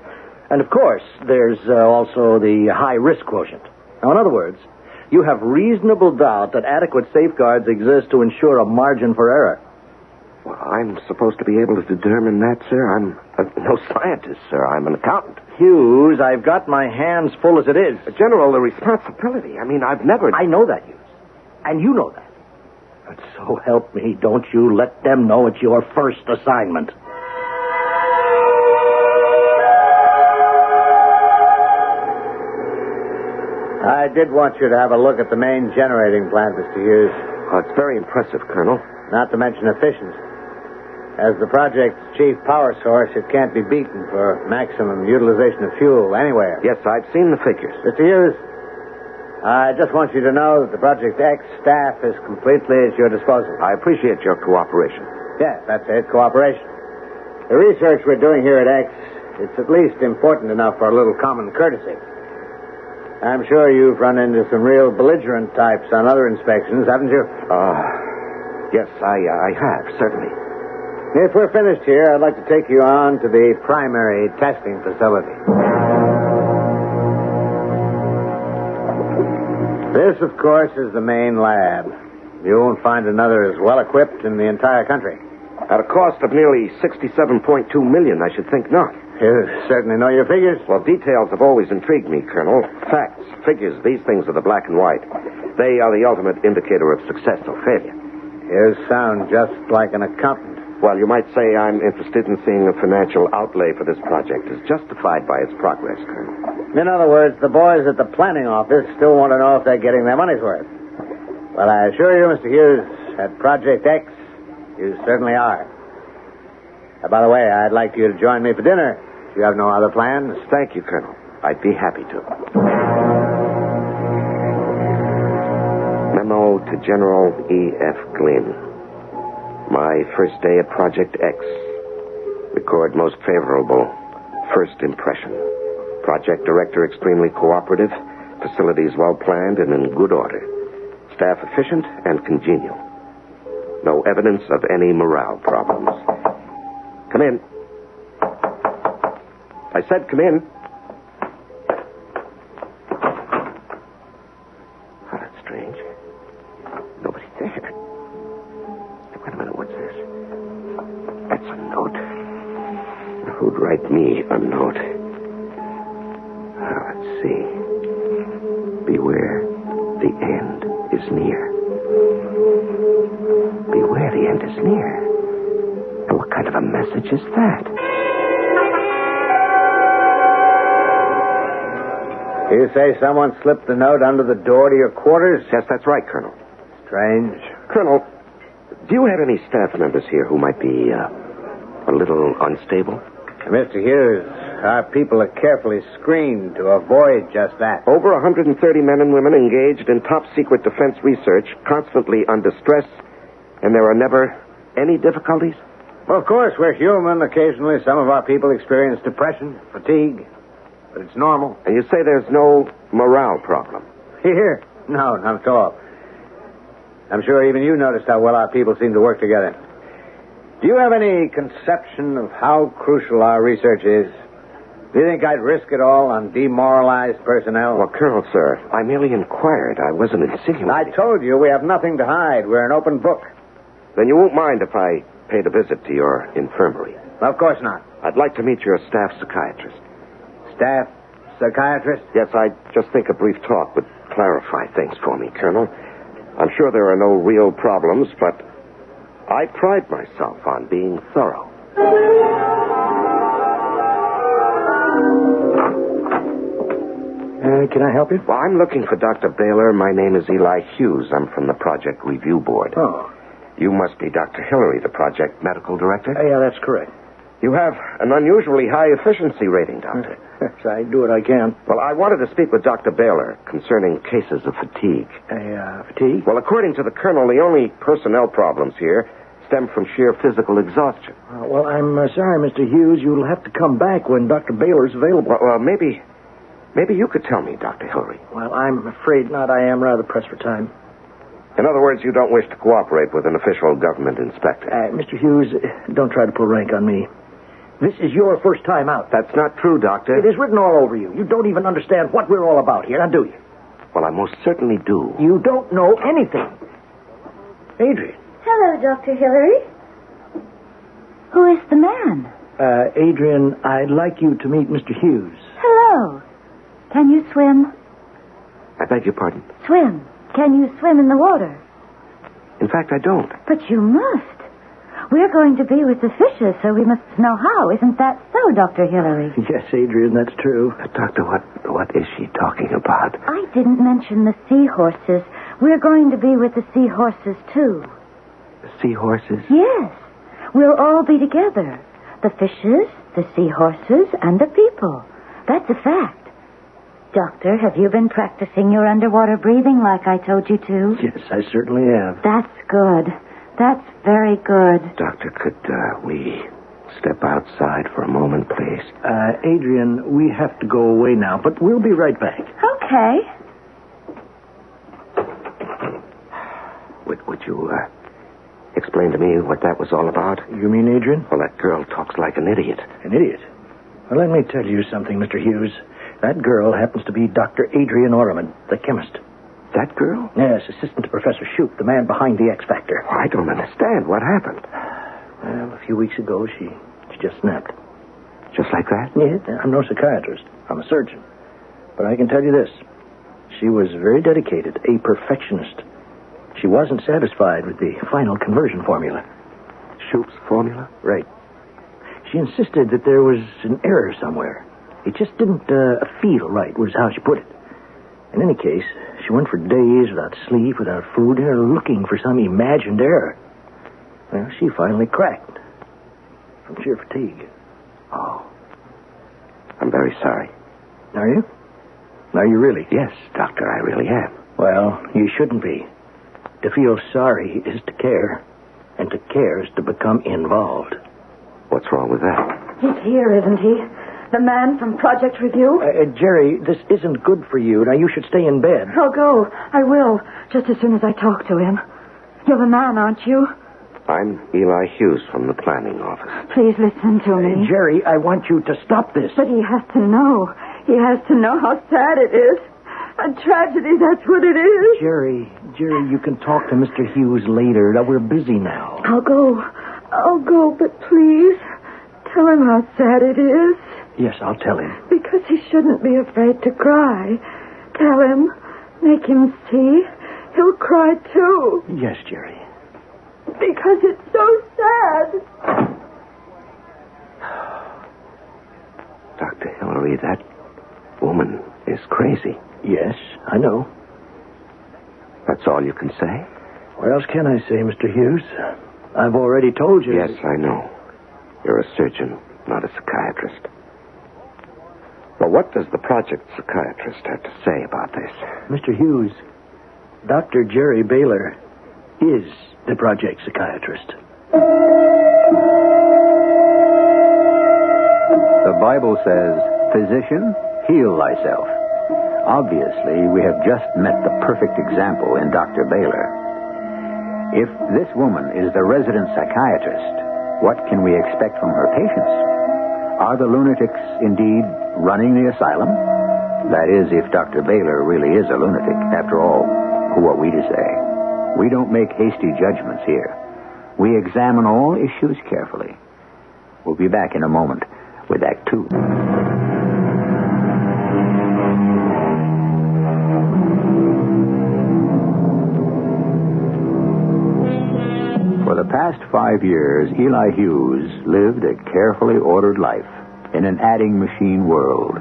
And of course, there's also the high risk quotient. Now, in other words, you have reasonable doubt that adequate safeguards exist to ensure a margin for error. Well, I'm supposed to be able to determine that, sir. I'm no scientist, sir. I'm an accountant. Hughes, I've got my hands full as it is. But General, the responsibility. I mean, I've never... I know that, Hughes. And you know that. But so help me, don't you let them know it's your first assignment. I did want you to have a look at the main generating plant, Mr. Hughes. Oh, it's very impressive, Colonel. Not to mention efficient. As the project's chief power source, it can't be beaten for maximum utilization of fuel anywhere. Yes, I've seen the figures. Mr. Hughes, I just want you to know that the Project X staff is completely at your disposal. I appreciate your cooperation. Yes, that's it, cooperation. The research we're doing here at X, it's at least important enough for a little common courtesy. I'm sure you've run into some real belligerent types on other inspections, haven't you? Yes, I have, certainly. If we're finished here, I'd like to take you on to the primary testing facility. This, of course, is the main lab. You won't find another as well equipped in the entire country. At a cost of nearly $67.2 million, I should think not. You certainly know your figures. Well, details have always intrigued me, Colonel. Facts, figures, these things are the black and white. They are the ultimate indicator of success or failure. You sound just like an accountant. Well, you might say I'm interested in seeing the financial outlay for this project is justified by its progress, Colonel. In other words, the boys at the planning office still want to know if they're getting their money's worth. Well, I assure you, Mr. Hughes, at Project X, you certainly are. By the way, I'd like you to join me for dinner. If you have no other plans. Thank you, Colonel. I'd be happy to. Memo to General E.F. Glynn. My first day at Project X. Record most favorable first impression. Project director extremely cooperative. Facilities well planned and in good order. Staff efficient and congenial. No evidence of any morale problems. Come in. I said come in. Oh, that's strange. Nobody there. Wait a minute, what's this? That's a note. Who'd write me a note? Let's see. Beware, the end is near. Beware, the end is near. And what kind of a message is that? You say someone slipped the note under the door to your quarters? Yes, that's right, Colonel. Strange. Colonel, Do you have any staff members here who might be a little unstable? Mr. Hughes, our people are carefully screened to avoid just that. Over 130 men and women engaged in top-secret defense research, constantly under stress, and there are never any difficulties? Well, of course, we're human. Occasionally, some of our people experience depression, fatigue, but it's normal. And you say there's no morale problem? Here? No, not at all. I'm sure even you noticed how well our people seem to work together. Do you have any conception of how crucial our research is? Do you think I'd risk it all on demoralized personnel? Well, Colonel, sir, I merely inquired. I wasn't insinuating. I told you we have nothing to hide. We're an open book. Then you won't mind if I paid a visit to your infirmary? Of course not. I'd like to meet your staff psychiatrist. Staff psychiatrist? Yes, I just think a brief talk would clarify things for me, Colonel. I'm sure there are no real problems, but I pride myself on being thorough. Can I help you? Well, I'm looking for Dr. Baylor. My name is Eli Hughes. I'm from the Project Review Board. Oh. You must be Dr. Hillary, the Project Medical Director? Yeah, that's correct. You have an unusually high efficiency rating, Doctor. Yes, I do what I can. Well, I wanted to speak with Dr. Baylor concerning cases of fatigue. Fatigue? Well, according to the Colonel, the only personnel problems here stem from sheer physical exhaustion. Well, I'm sorry, Mr. Hughes. You'll have to come back when Dr. Baylor's available. Well, maybe you could tell me, Dr. Hillary. Well, I'm afraid not. I am rather pressed for time. In other words, you don't wish to cooperate with an official government inspector. Mr. Hughes, don't try to pull rank on me. This is your first time out. That's not true, Doctor. It is written all over you. You don't even understand what we're all about here, now do you? Well, I most certainly do. You don't know anything. Adrian. Hello, Dr. Hillary. Who is the man? Adrian, I'd like you to meet Mr. Hughes. Hello. Can you swim? I beg your pardon? Swim. Can you swim in the water? In fact, I don't. But you must. We're going to be with the fishes, so we must know how. Isn't that so, Dr. Hillary? Yes, Adrian, that's true. Doctor, what is she talking about? I didn't mention the seahorses. We're going to be with the seahorses, too. The seahorses? Yes. We'll all be together. The fishes, the seahorses, and the people. That's a fact. Doctor, have you been practicing your underwater breathing like I told you to? Yes, I certainly have. That's good. That's very good. Doctor, could we step outside for a moment, please? Adrian, we have to go away now, but we'll be right back. Okay. Would you explain to me what that was all about? You mean Adrian? Well, that girl talks like an idiot. An idiot? Well, let me tell you something, Mr. Hughes. That girl happens to be Dr. Adrian Orriman, the chemist. That girl? Yes, assistant to Professor Shoup, the man behind the X Factor. Well, I don't understand. What happened? Well, a few weeks ago, she just snapped. Just like that? Yeah, I'm no psychiatrist. I'm a surgeon. But I can tell you this. She was very dedicated, a perfectionist. She wasn't satisfied with the final conversion formula. Shoup's formula? Right. She insisted that there was an error somewhere. It just didn't feel right, was how she put it. In any case, she went for days without sleep, without food, looking for some imagined error. Well, she finally cracked from sheer fatigue. Oh. I'm very sorry. Are you? Are you really? Yes, Doctor, I really am. Well, you shouldn't be. To feel sorry is to care, and to care is to become involved. What's wrong with that? He's here, isn't he? The man from Project Review? Jerry, this isn't good for you. Now, you should stay in bed. I'll go. I will, just as soon as I talk to him. You're the man, aren't you? I'm Eli Hughes from the planning office. Please listen to me. Jerry, I want you to stop this. But he has to know. He has to know how sad it is. A tragedy, that's what it is. Jerry, you can talk to Mr. Hughes later. Now, we're busy now. I'll go, but please, tell him how sad it is. Yes, I'll tell him. Because he shouldn't be afraid to cry. Tell him. Make him see. He'll cry, too. Yes, Jerry. Because it's so sad. Dr. Hillary, that woman is crazy. Yes, I know. That's all you can say? What else can I say, Mr. Hughes? I've already told you. Yes, I know. You're a surgeon, not a psychiatrist. Well, what does the project psychiatrist have to say about this? Mr. Hughes, Dr. Jerry Baylor is the project psychiatrist. The Bible says, "Physician, heal thyself." Obviously, we have just met the perfect example in Dr. Baylor. If this woman is the resident psychiatrist, what can we expect from her patients? Are the lunatics indeed running the asylum? That is, if Dr. Baylor really is a lunatic. After all, who are we to say? We don't make hasty judgments here. We examine all issues carefully. We'll be back in a moment with Act Two. For the past 5 years, Eli Hughes lived a carefully ordered life in an adding machine world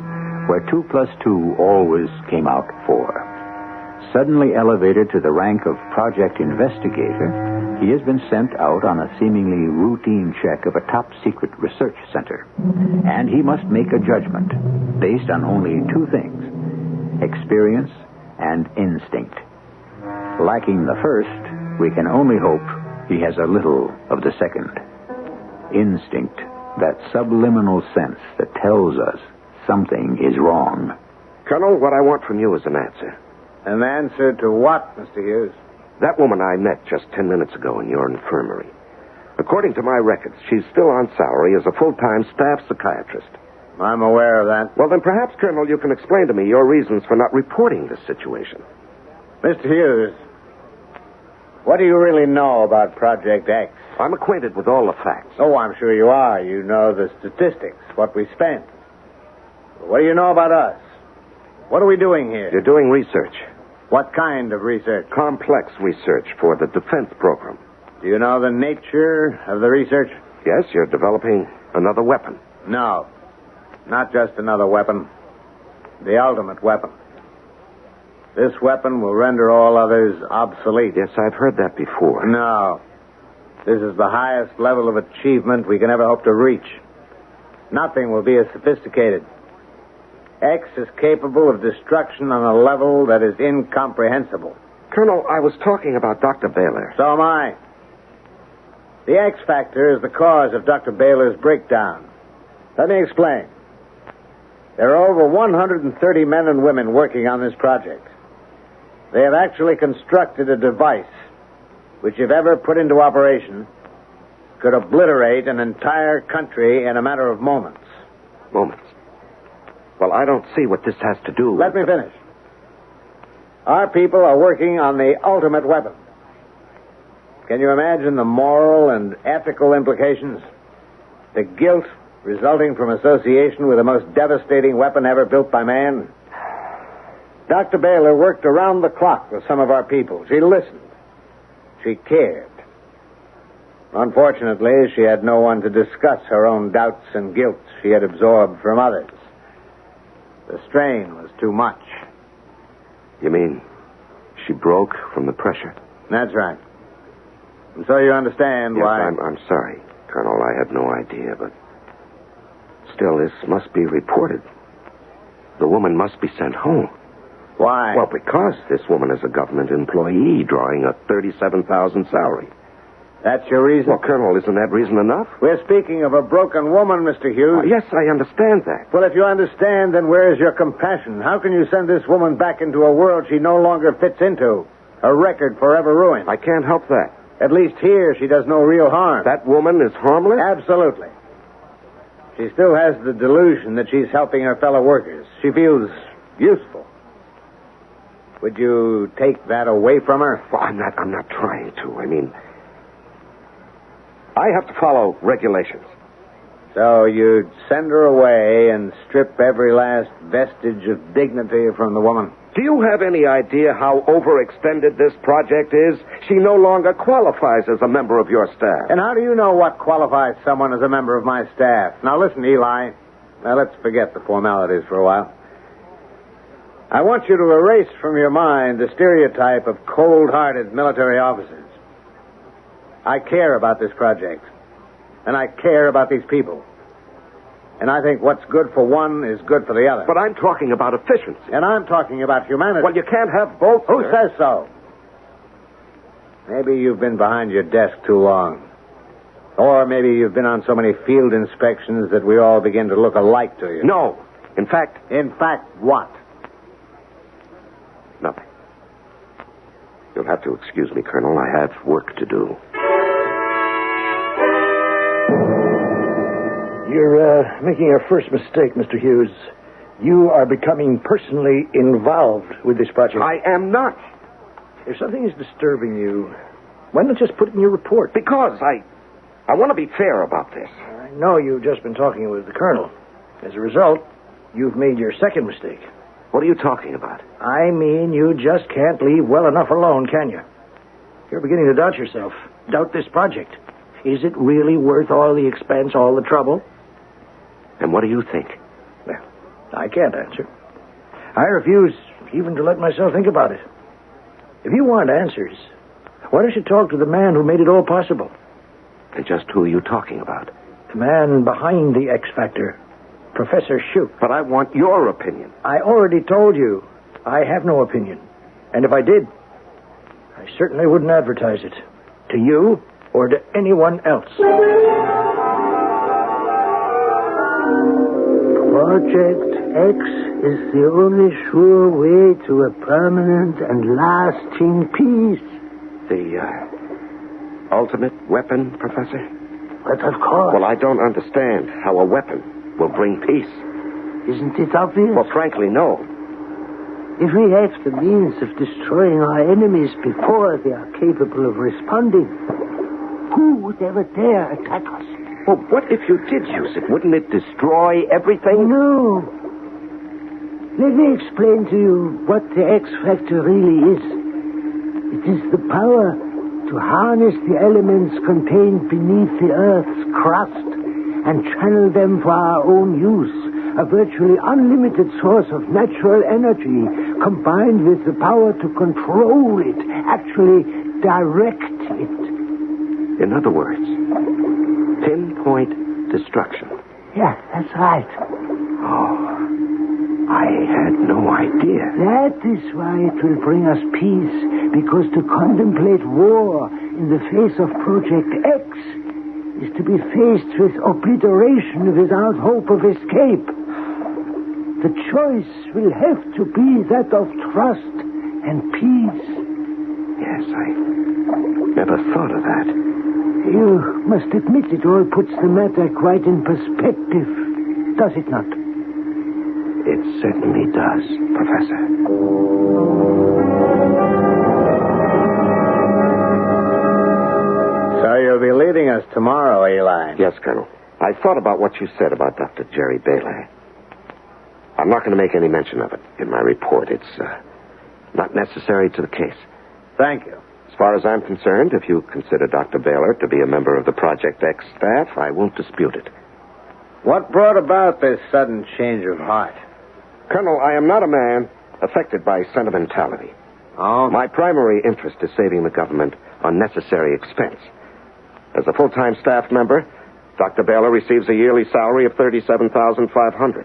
where 2 + 2 always came out 4. Suddenly elevated to the rank of project investigator, he has been sent out on a seemingly routine check of a top-secret research center. And he must make a judgment based on only 2 things: experience and instinct. Lacking the first, we can only hope he has a little of the second. Instinct, that subliminal sense that tells us something is wrong. Colonel, what I want from you is an answer. An answer to what, Mr. Hughes? That woman I met just 10 minutes ago in your infirmary. According to my records, she's still on salary as a full-time staff psychiatrist. I'm aware of that. Well, then perhaps, Colonel, you can explain to me your reasons for not reporting this situation. Mr. Hughes, what do you really know about Project X? I'm acquainted with all the facts. Oh, I'm sure you are. You know the statistics, what we spent. What do you know about us? What are we doing here? You're doing research. What kind of research? Complex research for the defense program. Do you know the nature of the research? Yes, you're developing another weapon. No, not just another weapon. The ultimate weapon. This weapon will render all others obsolete. Yes, I've heard that before. No. This is the highest level of achievement we can ever hope to reach. Nothing will be as sophisticated. X is capable of destruction on a level that is incomprehensible. Colonel, I was talking about Dr. Baylor. So am I. The X factor is the cause of Dr. Baylor's breakdown. Let me explain. There are over 130 men and women working on this project. They have actually constructed a device which, if ever put into operation, could obliterate an entire country in a matter of moments. Moments? Well, I don't see what this has to do with... Let me finish. Our people are working on the ultimate weapon. Can you imagine the moral and ethical implications? The guilt resulting from association with the most devastating weapon ever built by man? Dr. Baylor worked around the clock with some of our people. She listened. She cared. Unfortunately, she had no one to discuss her own doubts and guilt she had absorbed from others. The strain was too much. You mean she broke from the pressure? That's right. And so you understand why... I'm sorry, Colonel. I had no idea, but... Still, this must be reported. The woman must be sent home. Why? Well, because this woman is a government employee drawing a $37,000 salary. That's your reason? Well, Colonel, isn't that reason enough? We're speaking of a broken woman, Mr. Hughes. Oh, yes, I understand that. Well, if you understand, then where is your compassion? How can you send this woman back into a world she no longer fits into? A record forever ruined. I can't help that. At least here, she does no real harm. That woman is harmless? Absolutely. She still has the delusion that she's helping her fellow workers. She feels useful. Would you take that away from her? Well, I'm not trying to. I mean, I have to follow regulations. So you'd send her away and strip every last vestige of dignity from the woman? Do you have any idea how overextended this project is? She no longer qualifies as a member of your staff. And how do you know what qualifies someone as a member of my staff? Now, listen, Eli. Now, let's forget the formalities for a while. I want you to erase from your mind the stereotype of cold-hearted military officers. I care about this project. And I care about these people. And I think what's good for one is good for the other. But I'm talking about efficiency. And I'm talking about humanity. Well, you can't have both. Who sir. says so? Maybe you've been behind your desk too long. Or maybe you've been on so many field inspections that we all begin to look alike to you. No. In fact... In fact, what? Nothing. You'll have to excuse me, Colonel. I have work to do. You're making your first mistake, Mr. Hughes. You are becoming personally involved with this project. I am not. If something is disturbing you, why not just put it in your report? Because I want to be fair about this. I know you've just been talking with the Colonel. As a result, you've made your second mistake. What are you talking about? I mean, you just can't leave well enough alone, can you? You're beginning to doubt yourself. Doubt this project. Is it really worth all the expense, all the trouble? And what do you think? Well, I can't answer. I refuse even to let myself think about it. If you want answers, why don't you talk to the man who made it all possible? And just who are you talking about? The man behind the X Factor, Professor Shoup. But I want your opinion. I already told you I have no opinion. And if I did, I certainly wouldn't advertise it. To you or to anyone else. Project X is the only sure way to a permanent and lasting peace. The ultimate weapon, Professor? But of course. Well, I don't understand how a weapon will bring peace. Isn't it obvious? Well, frankly, no. If we have the means of destroying our enemies before they are capable of responding, who would ever dare attack us? Well, what if you did use it? Wouldn't it destroy everything? No. Let me explain to you what the X Factor really is. It is the power to harness the elements contained beneath the Earth's crust and channel them for our own use. A virtually unlimited source of natural energy combined with the power to control it, actually direct it. In other words, pinpoint destruction. Yeah, that's right. Oh, I had no idea. That is why it will bring us peace, because to contemplate war in the face of Project X is to be faced with obliteration without hope of escape. The choice will have to be that of trust and peace. Yes, I never thought of that. You must admit it all puts the matter quite in perspective, does it not? It certainly does, Professor. So you'll be leading us tomorrow, Eli? Yes, Colonel. I thought about what you said about Dr. Jerry Bailey. I'm not going to make any mention of it in my report. It's not necessary to the case. Thank you. As far as I'm concerned, if you consider Dr. Baylor to be a member of the Project X staff, I won't dispute it. What brought about this sudden change of heart? Colonel, I am not a man affected by sentimentality. Oh? My primary interest is saving the government unnecessary expense. As a full-time staff member, Dr. Baylor receives a yearly salary of $37,500.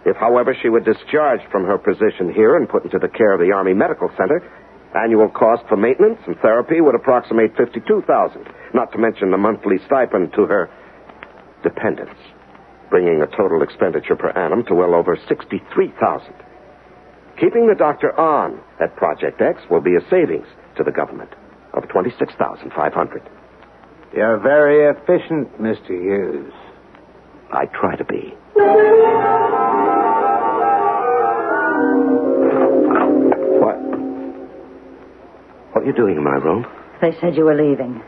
If, however, she were discharged from her position here and put into the care of the Army Medical Center, annual cost for maintenance and therapy would approximate $52,000, not to mention the monthly stipend to her dependents, bringing a total expenditure per annum to well over $63,000. Keeping the doctor on at Project X will be a savings to the government of $26,500. You're very efficient, Mr. Hughes. I try to be. What are you doing in my room? They said you were leaving.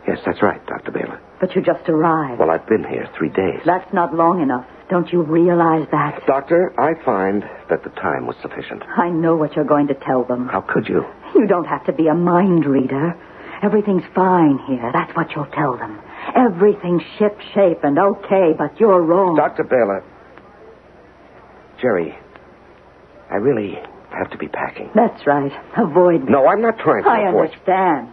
Yes, that's right, Dr. Baylor. But you just arrived. Well, I've been here 3 days. That's not long enough. Don't you realize that? Doctor, I find that the time was sufficient. I know what you're going to tell them. How could you? You don't have to be a mind reader. Everything's fine here. That's what you'll tell them. Everything's ship-shape and okay, but you're wrong. Dr. Baylor. Jerry, I really have to be packing. That's right. Avoid me. No, I'm not trying to I avoid understand.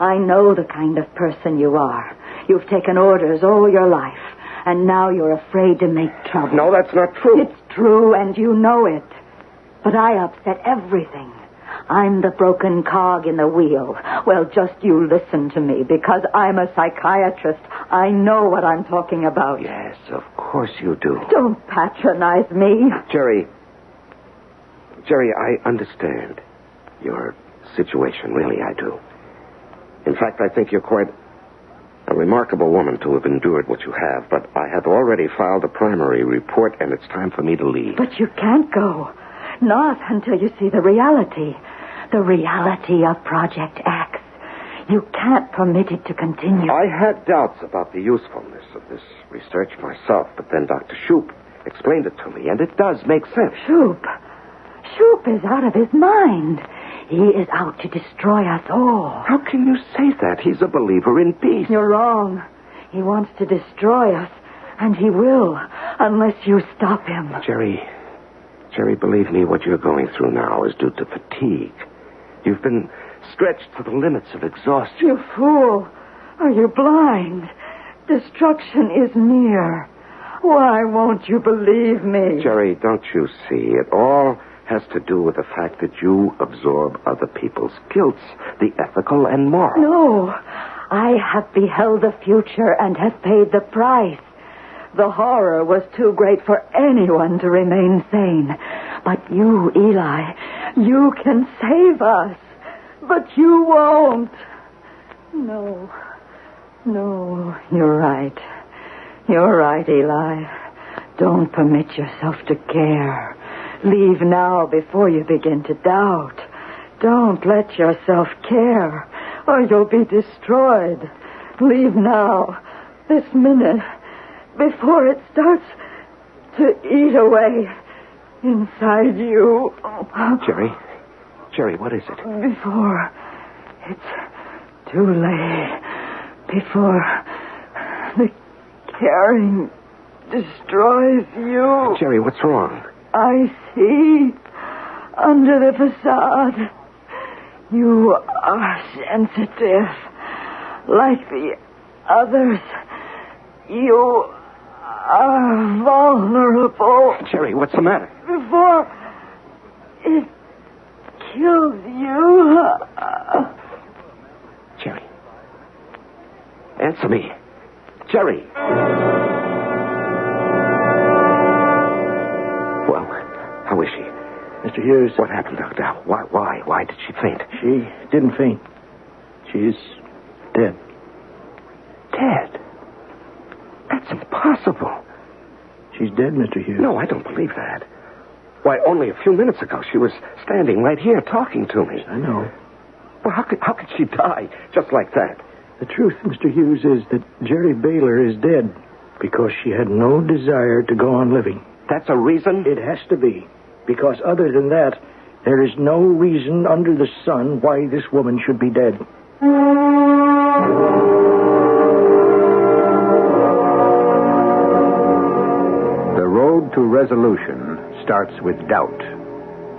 I know the kind of person you are. You've taken orders all your life, and now you're afraid to make trouble. No, that's not true. It's true, and you know it. But I upset everything. I'm the broken cog in the wheel. Well, just you listen to me, because I'm a psychiatrist. I know what I'm talking about. Yes, of course you do. Don't patronize me. Jerry, I understand your situation. Really, I do. In fact, I think you're quite a remarkable woman to have endured what you have, but I have already filed a primary report, and it's time for me to leave. But you can't go. Not until you see the reality. The reality of Project X. You can't permit it to continue. I had doubts about the usefulness of this research myself, but then Dr. Shoup explained it to me, and it does make sense. Shoup is out of his mind. He is out to destroy us all. How can you say that? He's a believer in peace. You're wrong. He wants to destroy us, and he will, unless you stop him. Jerry, believe me, what you're going through now is due to fatigue. You've been stretched to the limits of exhaustion. You fool. Are you blind? Destruction is near. Why won't you believe me? Jerry, don't you see? It all has to do with the fact that you absorb other people's guilts, the ethical and moral. No. I have beheld the future and have paid the price. The horror was too great for anyone to remain sane. But you, Eli, you can save us. But you won't. No, you're right. You're right, Eli. Don't permit yourself to care. Leave now before you begin to doubt. Don't let yourself care, or you'll be destroyed. Leave now, this minute, before it starts to eat away inside you. Jerry, what is it? Before it's too late. Before the caring destroys you. Jerry, what's wrong? I see under the facade you are sensitive. Like the others, you are vulnerable. Jerry, what's the matter? Before it kills you. Jerry. Answer me. Jerry. Well, how is she? Mr. Hughes. What happened, Doctor? Why did she faint? She didn't faint. She's dead. Dead? That's impossible. She's dead, Mr. Hughes. No, I don't believe that. Why, only a few minutes ago, she was standing right here talking to me. I know. Well, how could she die just like that? The truth, Mr. Hughes, is that Jerry Baylor is dead because she had no desire to go on living. That's a reason? It has to be. Because other than that, there is no reason under the sun why this woman should be dead. The road to resolution starts with doubt.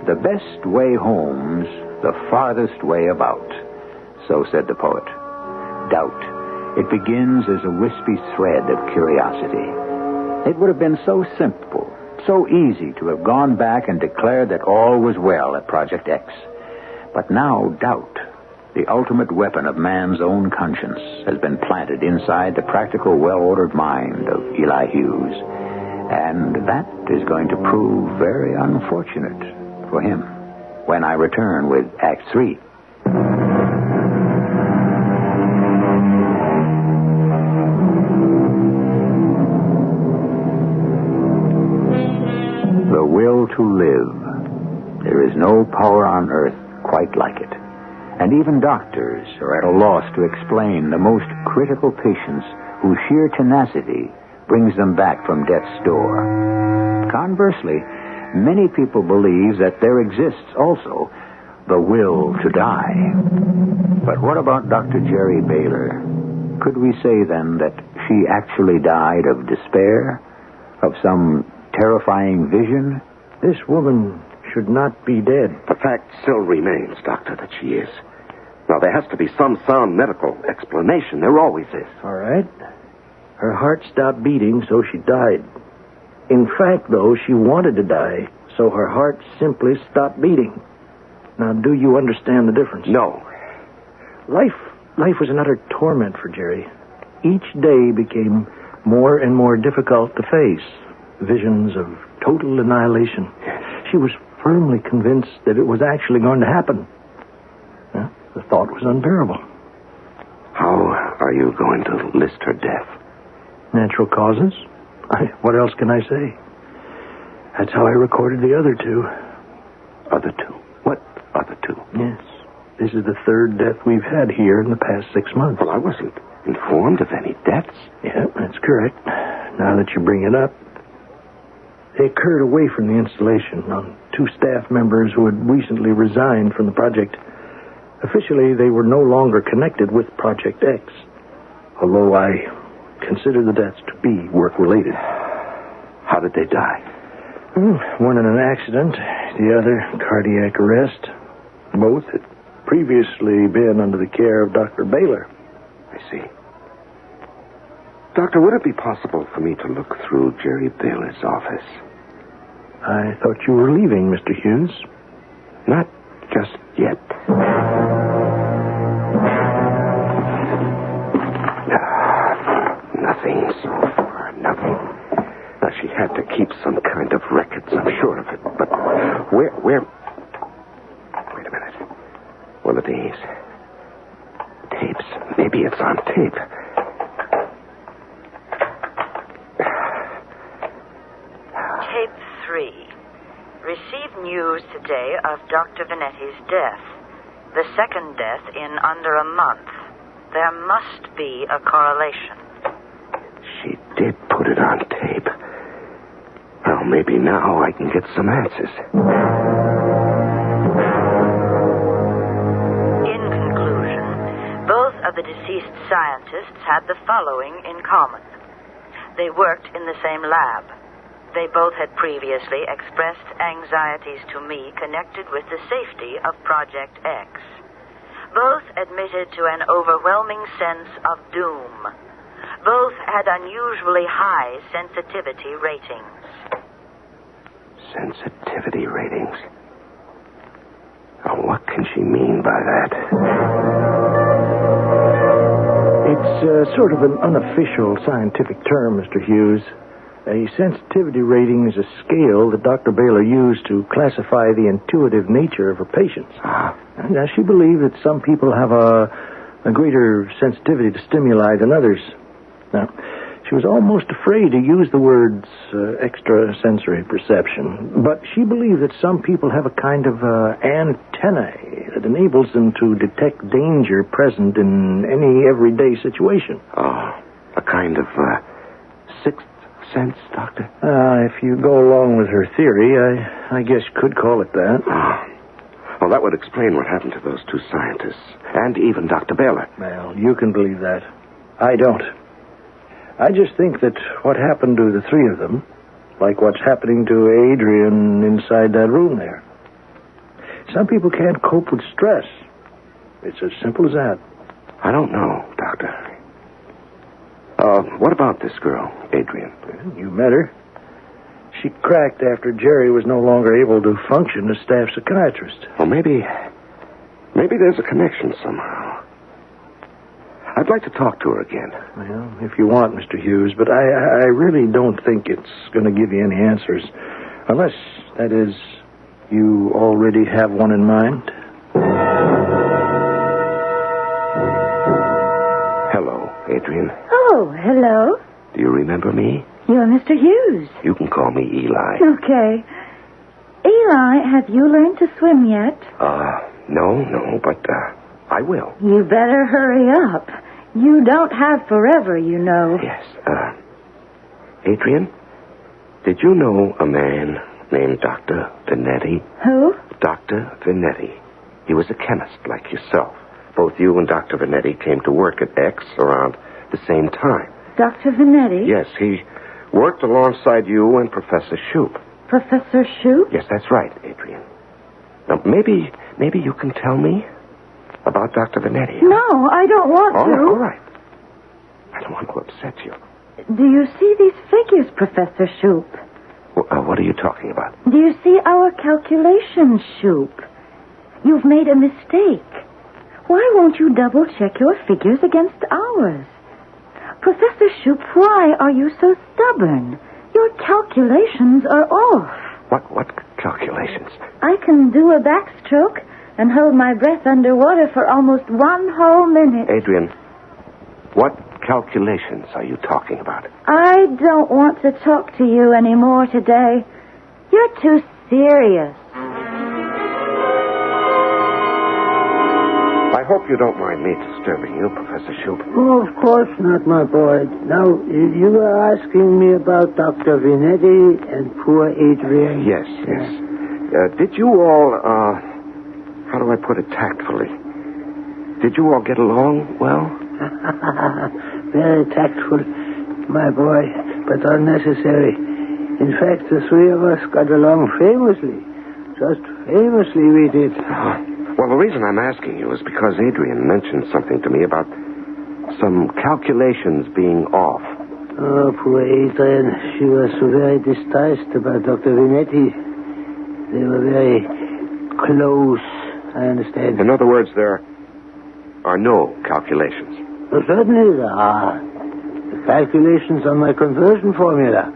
The best way home's the farthest way about. So said the poet. Doubt. It begins as a wispy thread of curiosity. It would have been so simple, so easy to have gone back and declared that all was well at Project X. But now doubt, the ultimate weapon of man's own conscience, has been planted inside the practical, well-ordered mind of Eli Hughes. And that is going to prove very unfortunate for him when I return with Act 3. The will to live. There is no power on earth quite like it. And even doctors are at a loss to explain the most critical patients whose sheer tenacity brings them back from death's door. Conversely, many people believe that there exists also the will to die. But what about Dr. Jerry Baylor? Could we say then that she actually died of despair? Of some terrifying vision? This woman should not be dead. The fact still remains, Doctor, that she is. Now, there has to be some sound medical explanation. There always is. All right. Her heart stopped beating, so she died. In fact, though, she wanted to die, so her heart simply stopped beating. Now, do you understand the difference? No. Life was an utter torment for Jerry. Each day became more and more difficult to face. Visions of total annihilation. She was firmly convinced that it was actually going to happen. The thought was unbearable. How are you going to list her death? Natural causes? What else can I say? That's how I recorded the other two. Other two? What other two? Yes. This is the third death we've had here in the past 6 months. Well, I wasn't informed of any deaths. Yeah, that's correct. Now that you bring it up. They occurred away from the installation on 2 staff members who had recently resigned from the project. Officially, they were no longer connected with Project X, although I consider the deaths to be work-related. How did they die? One in an accident, the other cardiac arrest. Both had previously been under the care of Dr. Baylor. I see. Doctor, would it be possible for me to look through Jerry Baylor's office? I thought you were leaving, Mr. Hughes. Not just yet. Nothing so far, nothing. Now, she had to keep some kind of records, I'm sure of it. But where... Wait a minute. One of these. Tapes. Maybe it's on tape. Tape 3. Received news today of Dr. Vanetti's death. The second death in under a month. There must be a correlation. She did put it on tape. Well, maybe now I can get some answers. In conclusion, both of the deceased scientists had the following in common. They worked in the same lab. They both had previously expressed anxieties to me connected with the safety of Project X. Both admitted to an overwhelming sense of doom. Both had unusually high sensitivity ratings. Sensitivity ratings? Now, what can she mean by that? It's sort of an unofficial scientific term, Mr. Hughes. A sensitivity rating is a scale that Dr. Baylor used to classify the intuitive nature of her patients. Now, she believed that some people have a greater sensitivity to stimuli than others. Now, she was almost afraid to use the words extrasensory perception, but she believed that some people have a kind of antennae that enables them to detect danger present in any everyday situation. Oh, a kind of sixth sense, Doctor? If you go along with her theory, I guess you could call it that. Well, that would explain what happened to those 2 scientists, and even Dr. Baylor. Well, you can believe that. I don't. I just think that what happened to the 3 of them, like what's happening to Adrian inside that room there. Some people can't cope with stress. It's as simple as that. I don't know, Doctor. What about this girl, Adrian? You met her. She cracked after Jerry was no longer able to function as staff psychiatrist. Well, maybe there's a connection somehow. I'd like to talk to her again. Well, if you want, Mr. Hughes, but I really don't think it's going to give you any answers. Unless, that is, you already have one in mind. Hello, Adrian. Oh, hello. Do you remember me? You're Mr. Hughes. You can call me Eli. Okay. Eli, have you learned to swim yet? No, but I will. You better hurry up. You don't have forever, you know. Yes. Adrian, did you know a man named Dr. Vannetti? Who? Dr. Vannetti. He was a chemist like yourself. Both you and Dr. Vannetti came to work at X around the same time. Dr. Vannetti? Yes, he worked alongside you and Professor Shoup. Professor Shoup? Yes, that's right, Adrian. Now, maybe you can tell me. About Dr. Vanetti. No, I don't want to. All right. I don't want to upset you. Do you see these figures, Professor Shoup? What are you talking about? Do you see our calculations, Shoup? You've made a mistake. Why won't you double-check your figures against ours? Professor Shoup, why are you so stubborn? Your calculations are off. What calculations? I can do a backstroke and hold my breath underwater for almost 1 whole minute. Adrian, what calculations are you talking about? I don't want to talk to you anymore today. You're too serious. I hope you don't mind me disturbing you, Professor Shoup. Oh, of course not, my boy. Now, you were asking me about Dr. Vanetti and poor Adrian. Yes. Did you all, how do I put it tactfully? Did you all get along well? Very tactful, my boy, but unnecessary. In fact, the three of us got along famously. Just famously we did. Well, the reason I'm asking you is because Adrian mentioned something to me about some calculations being off. Oh, poor Adrian. She was so very distressed about Dr. Vanetti. They were very close, I understand. In other words, there are no calculations. Well, certainly there are. The calculations on my conversion formula.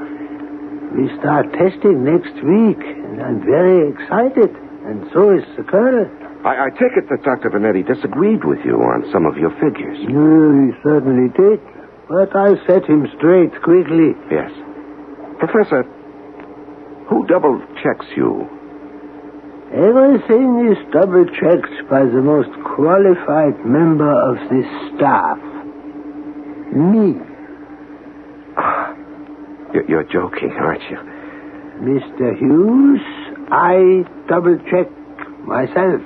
We start testing next week, and I'm very excited, and so is the Colonel. I take it that Dr. Vanetti disagreed with you on some of your figures. He certainly did. But I set him straight quickly. Yes. Professor, who double-checks you? Everything is double-checked by the most qualified member of this staff. Me. You're joking, aren't you? Mr. Hughes, I double-check myself.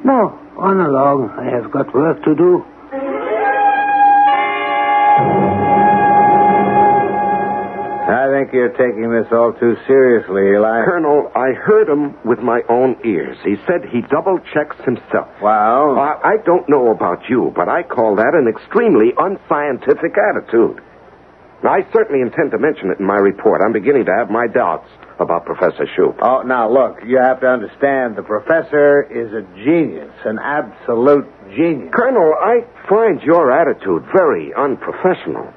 Now, on along. I have got work to do. I think you're taking this all too seriously, Eli. Colonel, I heard him with my own ears. He said he double-checks himself. Well? I don't know about you, but I call that an extremely unscientific attitude. Now, I certainly intend to mention it in my report. I'm beginning to have my doubts about Professor Shoup. Oh, now, look, you have to understand, the professor is a genius, an absolute genius. Colonel, I find your attitude very unprofessional.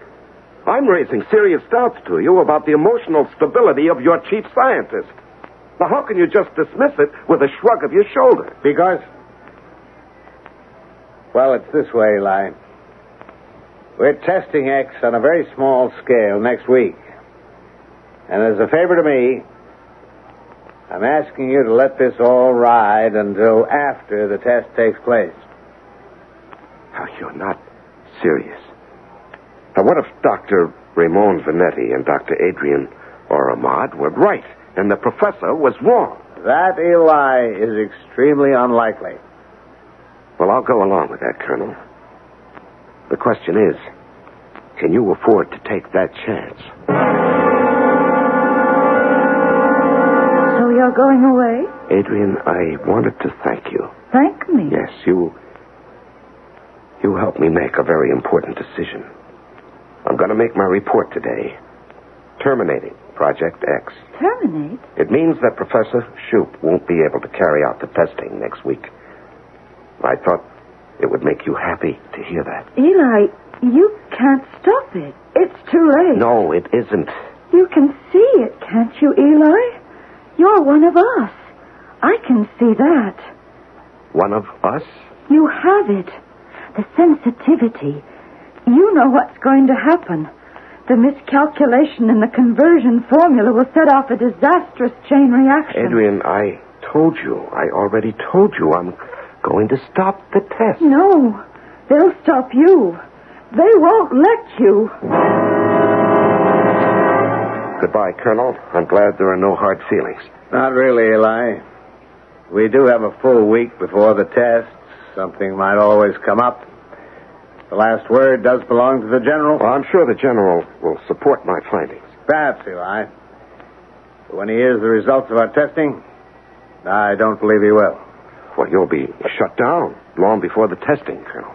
I'm raising serious doubts to you about the emotional stability of your chief scientist. Now, how can you just dismiss it with a shrug of your shoulder? Because, well, it's this way, Eli. We're testing X on a very small scale next week. And as a favor to me, I'm asking you to let this all ride until after the test takes place. Now, you're not serious. Now, what if Dr. Raymond Vanetti and Dr. Adrian or Ahmad were right and the professor was wrong? That, Eli, is extremely unlikely. Well, I'll go along with that, Colonel. The question is, can you afford to take that chance? So you're going away? Adrian, I wanted to thank you. Thank me? Yes, you helped me make a very important decision. I'm going to make my report today, terminating Project X. Terminate? It means that Professor Shoup won't be able to carry out the testing next week. I thought it would make you happy to hear that. Eli, you can't stop it. It's too late. No, it isn't. You can see it, can't you, Eli? You're one of us. I can see that. One of us? You have it. The sensitivity. You know what's going to happen. The miscalculation in the conversion formula will set off a disastrous chain reaction. Adrian, I already told you I'm going to stop the test. No, they'll stop you. They won't let you. Goodbye, Colonel. I'm glad there are no hard feelings. Not really, Eli. We do have a full week before the test. Something might always come up. The last word does belong to the General. Well, I'm sure the General will support my findings. Perhaps, Eli. But when he hears the results of our testing, I don't believe he will. Well, you'll be shut down long before the testing, Colonel.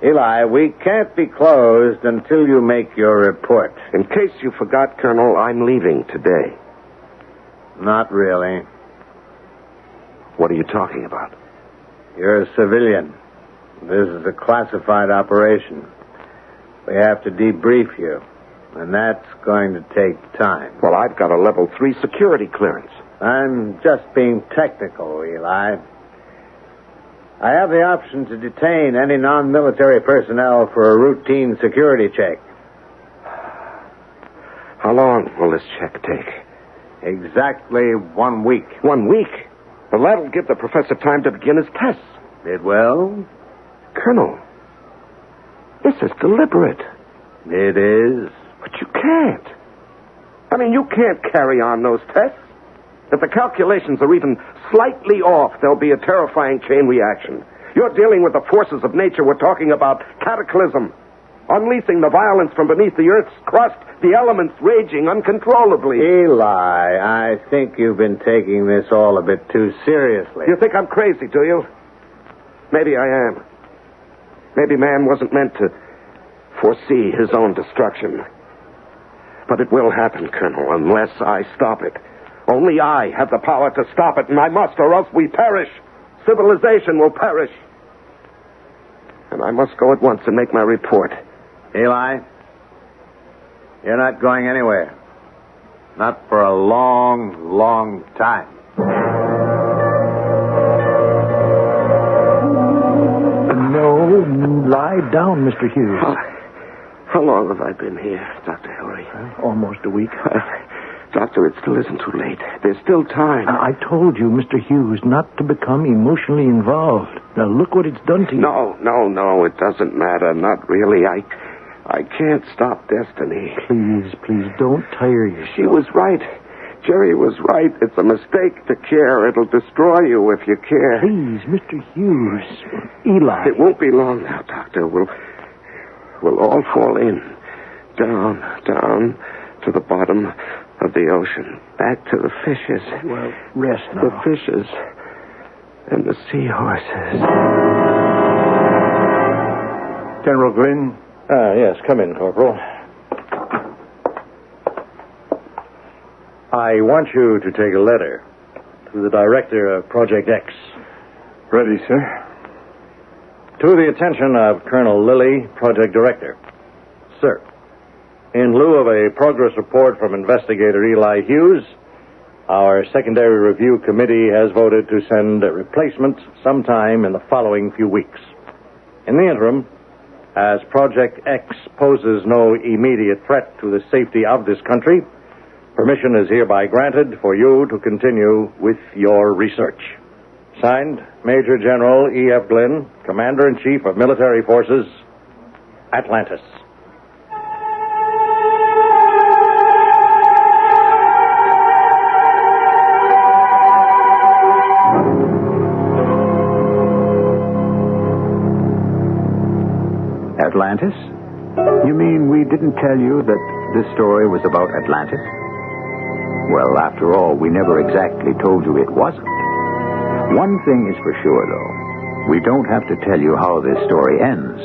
Eli, we can't be closed until you make your report. In case you forgot, Colonel, I'm leaving today. Not really. What are you talking about? You're a civilian. This is a classified operation. We have to debrief you, and that's going to take time. Well, I've got a level 3 security clearance. I'm just being technical, Eli. I have the option to detain any non-military personnel for a routine security check. How long will this check take? Exactly 1 week. 1 week? Well, that'll give the professor time to begin his tests. It will? Colonel, this is deliberate. It is. But you can't. I mean, you can't carry on those tests. If the calculations are even slightly off, there'll be a terrifying chain reaction. You're dealing with the forces of nature. We're talking about cataclysm. Unleashing the violence from beneath the Earth's crust, the elements raging uncontrollably. Eli, I think you've been taking this all a bit too seriously. You think I'm crazy, do you? Maybe I am. Maybe man wasn't meant to foresee his own destruction. But it will happen, Colonel, unless I stop it. Only I have the power to stop it, and I must, or else we perish. Civilization will perish. And I must go at once and make my report. Eli, you're not going anywhere. Not for a long, long time. No, lie down, Mr. Hughes. How long have I been here, Dr. Hillary? Almost a week. Doctor, it still isn't too late. There's still time. I told you, Mr. Hughes, not to become emotionally involved. Now, look what it's done to you. No, it doesn't matter. Not really. I can't stop destiny. Please, don't tire yourself. She was right. Jerry was right. It's a mistake to care. It'll destroy you if you care. Please, Mr. Hughes. Eli. It won't be long now, Doctor. We'll all fall in. Down to the bottom of the ocean. Back to the fishes. Well, rest now. The fishes and the seahorses. General Glynn? Yes, come in, Corporal. I want you to take a letter to the director of Project X. Ready, sir. To the attention of Colonel Lilly, Project Director. Sir, in lieu of a progress report from investigator Eli Hughes, our secondary review committee has voted to send a replacement sometime in the following few weeks. In the interim, as Project X poses no immediate threat to the safety of this country, permission is hereby granted for you to continue with your research. Signed, Major General E.F. Glynn, Commander-in-Chief of Military Forces, Atlantis. Atlantis? You mean we didn't tell you that this story was about Atlantis? Well, after all, we never exactly told you it wasn't. One thing is for sure, though. We don't have to tell you how this story ends.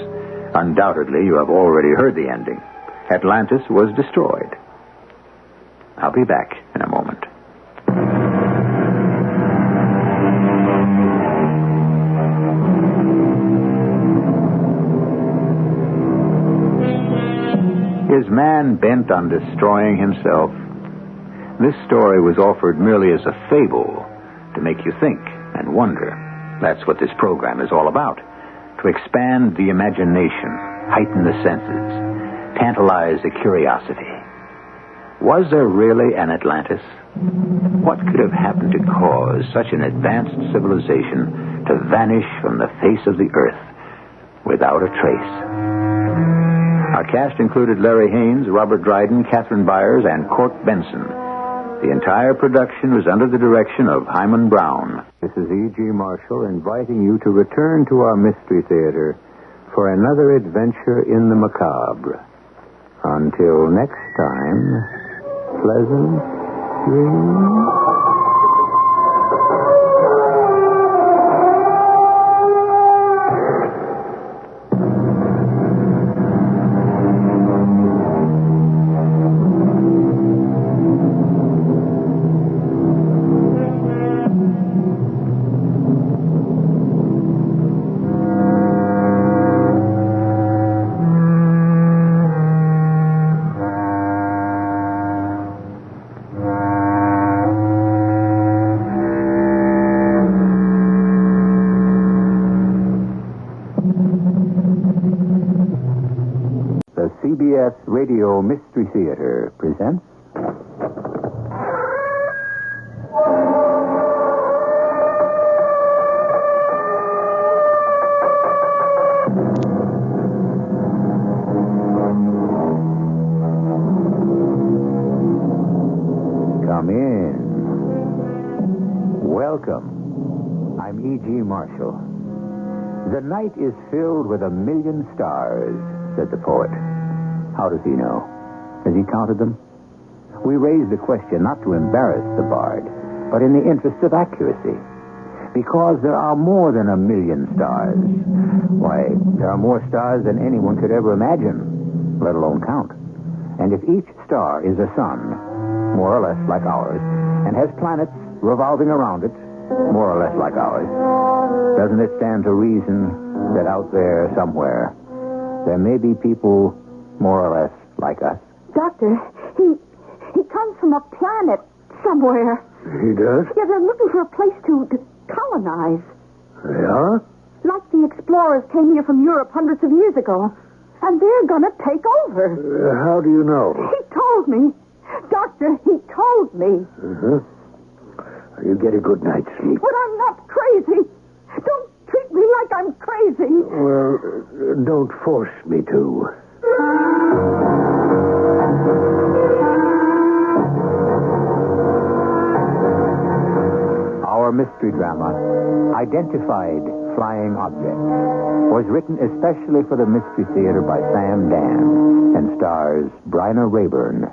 Undoubtedly, you have already heard the ending. Atlantis was destroyed. I'll be back in a moment. Is man bent on destroying himself? This story was offered merely as a fable to make you think and wonder. That's what this program is all about. To expand the imagination, heighten the senses, tantalize the curiosity. Was there really an Atlantis? What could have happened to cause such an advanced civilization to vanish from the face of the earth without a trace? Our cast included Larry Haynes, Robert Dryden, Catherine Byers, and Court Benson. The entire production was under the direction of Hyman Brown. This is E.G. Marshall inviting you to return to our Mystery Theater for another adventure in the macabre. Until next time, pleasant dreams. Radio Mystery Theater presents... Come in. Welcome. I'm E.G. Marshall. The night is filled with 1,000,000 stars, said the poet. How does he know? Has he counted them? We raise the question not to embarrass the bard, but in the interest of accuracy. Because there are more than 1,000,000 stars. Why, there are more stars than anyone could ever imagine, let alone count. And if each star is a sun, more or less like ours, and has planets revolving around it, more or less like ours, doesn't it stand to reason that out there somewhere there may be people more or less like us? Doctor, he comes from a planet somewhere. He does? Yeah, they're looking for a place to colonize. They are? Like the explorers came here from Europe hundreds of years ago. And they're gonna take over. How do you know? He told me. Doctor, he told me. Uh-huh. You get a good night's sleep. But I'm not crazy. Don't treat me like I'm crazy. Well, don't force me to. Our mystery drama, Identified Flying Object, was written especially for the Mystery Theater by Sam Dan and stars Bryna Rayburn.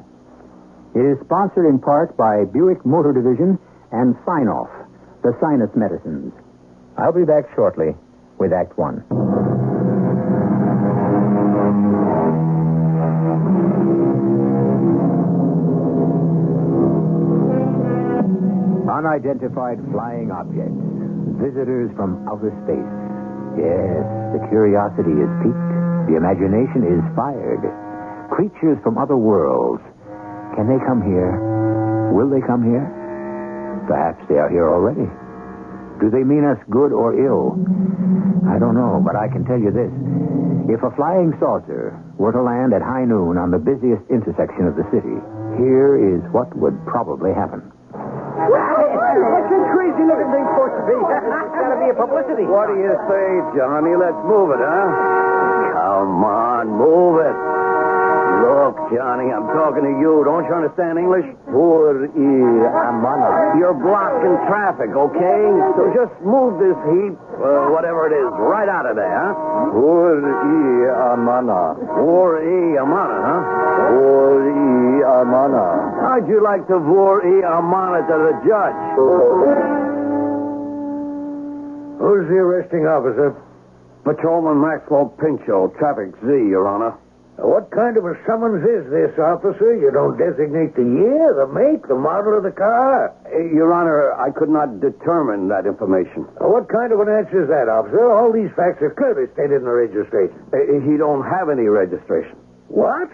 It is sponsored in part by Buick Motor Division and Sign-Off, the sinus medicines. I'll be back shortly with Act One. Unidentified flying objects, visitors from outer space. Yes, the curiosity is piqued, the imagination is fired. Creatures from other worlds. Can they come here? Will they come here? Perhaps they are here already. Do they mean us good or ill? I don't know, but I can tell you this. If a flying saucer were to land at high noon on the busiest intersection of the city, here is what would probably happen. What's this crazy-looking thing supposed to be? It's got to be a publicity. What do you say, Johnny? Let's move it, huh? Come on, move it. Look, Johnny, I'm talking to you. Don't you understand English? You're blocking traffic, okay? So just move this heap, whatever it is, right out of there, huh? Huh? How'd you like to amana to the judge? Who's the arresting officer? Patrolman Maxwell Pinchot, Traffic Z, Your Honor. What kind of a summons is this, officer? You don't designate the year, the make, the model of the car? Your Honor, I could not determine that information. What kind of an answer is that, officer? All these facts are clearly stated in the registration. He don't have any registration. What?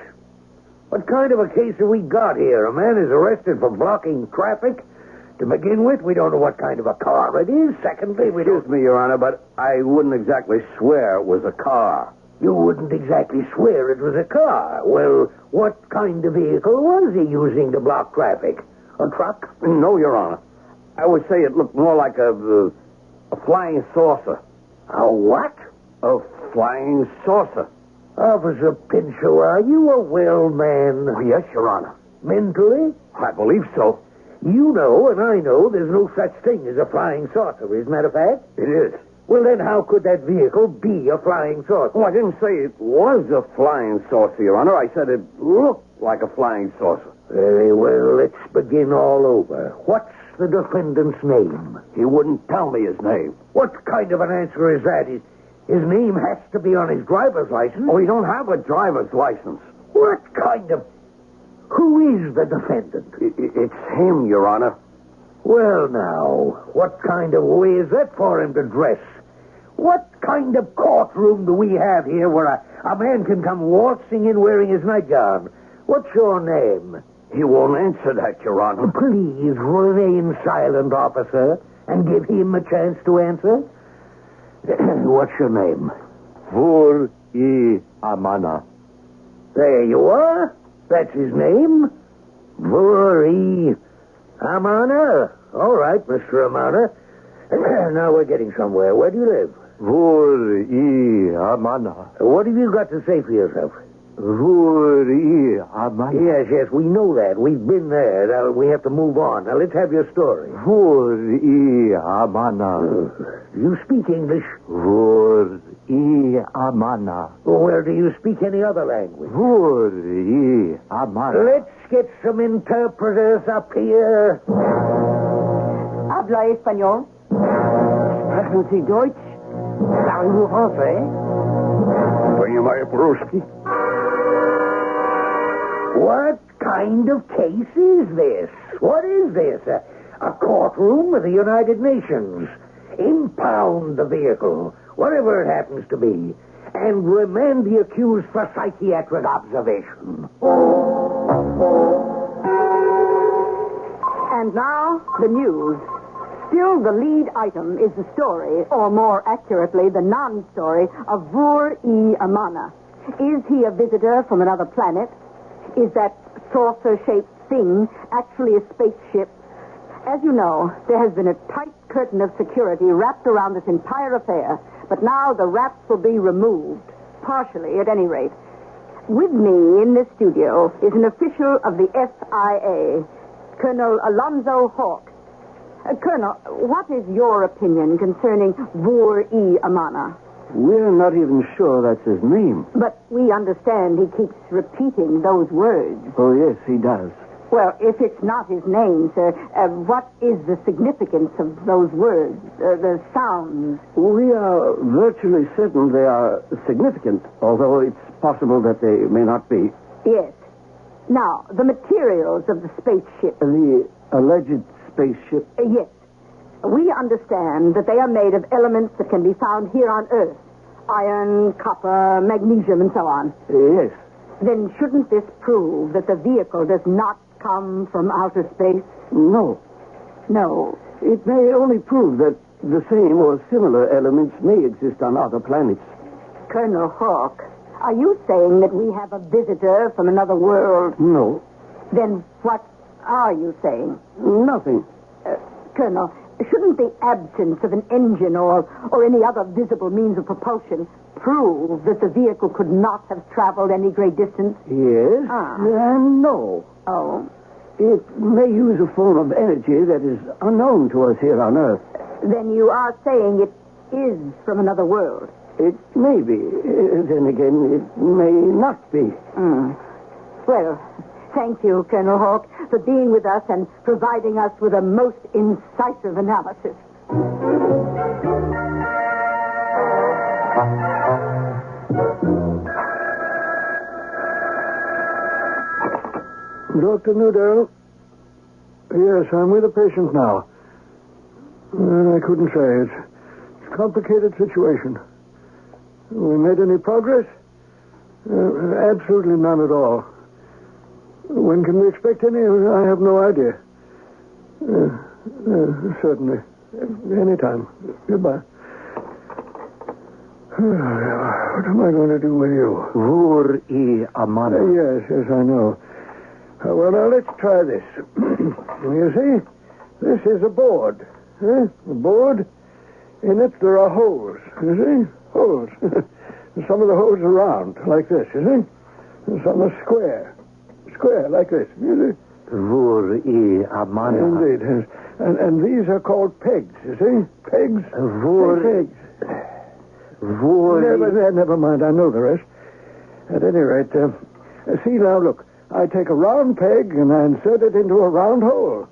What kind of a case have we got here? A man is arrested for blocking traffic? To begin with, we don't know what kind of a car it is. Secondly, we don't... Excuse me, Your Honor, but I wouldn't exactly swear it was a car. You wouldn't exactly swear it was a car. Well, what kind of vehicle was he using to block traffic? A truck? No, Your Honor. I would say it looked more like a flying saucer. A what? A flying saucer. Officer Pinchot, are you a well man? Oh, yes, Your Honor. Mentally? I believe so. You know, and I know, there's no such thing as a flying saucer, isn't that a fact? It is. Well, then how could that vehicle be a flying saucer? Oh, I didn't say it was a flying saucer, Your Honor. I said it looked like a flying saucer. Very well, let's begin all over. What's the defendant's name? He wouldn't tell me his name. What kind of an answer is that? His name has to be on his driver's license. Oh, he don't have a driver's license. What kind of... Who is the defendant? It's him, Your Honor. Well, now, what kind of way is that for him to dress? What kind of courtroom do we have here where a man can come waltzing in wearing his nightgown? What's your name? He won't answer that, Your Honor. Please remain silent, officer, and give him a chance to answer. What's your name? Amana. There you are. That's his name? Vuri Amana. All right, Mr. Amana. Now we're getting somewhere. Where do you live? Vuri Amana. What have you got to say for yourself? Vuri Amana. Yes, we know that. We've been there. Now, we have to move on. Now, let's have your story. Vuri Amana. You speak English? Vuri Amana. Well, do you speak any other language? Vuri Amana. Let's get some interpreters up here. Habla español. Sprechen Sie Deutsch? Sagen Sie Français? What kind of case is this? What is this? A courtroom of the United Nations. Impound the vehicle, whatever it happens to be, and remand the accused for psychiatric observation. And now, the news. Still, the lead item is the story, or more accurately, the non-story of Vur-E-Amana. Is he a visitor from another planet? Is that saucer-shaped thing actually a spaceship? As you know, there has been a tight curtain of security wrapped around this entire affair, but now the wraps will be removed, partially at any rate. With me in this studio is an official of the FIA, Colonel Alonzo Hawk. Colonel, what is your opinion concerning Vur-E-Amana? We're not even sure that's his name. But we understand he keeps repeating those words. Oh, yes, he does. Well, if it's not his name, sir, what is the significance of those words, the sounds? We are virtually certain they are significant, although it's possible that they may not be. Yes. Now, the materials of the spaceship. The alleged spaceship? Yes. We understand that they are made of elements that can be found here on Earth. Iron, copper, magnesium, and so on. Yes. Then shouldn't this prove that the vehicle does not come from outer space? No. No. It may only prove that the same or similar elements may exist on other planets. Colonel Hawk, are you saying that we have a visitor from another world? No. Then what are you saying? Nothing. Colonel, shouldn't the absence of an engine or any other visible means of propulsion prove that the vehicle could not have traveled any great distance? Yes. And no. Oh. It may use a form of energy that is unknown to us here on Earth. Then you are saying it is from another world? It may be. Then again, it may not be. Well, thank you, Colonel Hawk, for being with us and providing us with a most incisive analysis. Dr. Newdale? Yes, I'm with a patient now. I couldn't say. It's a complicated situation. We made any progress? Absolutely none at all. When can we expect any? I have no idea. Certainly. Anytime. Goodbye. What am I going to do with you? Vur-E-Amana. Yes, I know. Well, now, let's try this. You see, this is a board. A board. In it, there are holes. You see? Holes. Some of the holes are round, like this, you see? And some are square. Square, like this, you see? Vur-E-Amana. Indeed. And these are called pegs, you see? Pegs. Pegs. Never mind, I know the rest. At any rate, see now, look. I take a round peg and I insert it into a round hole.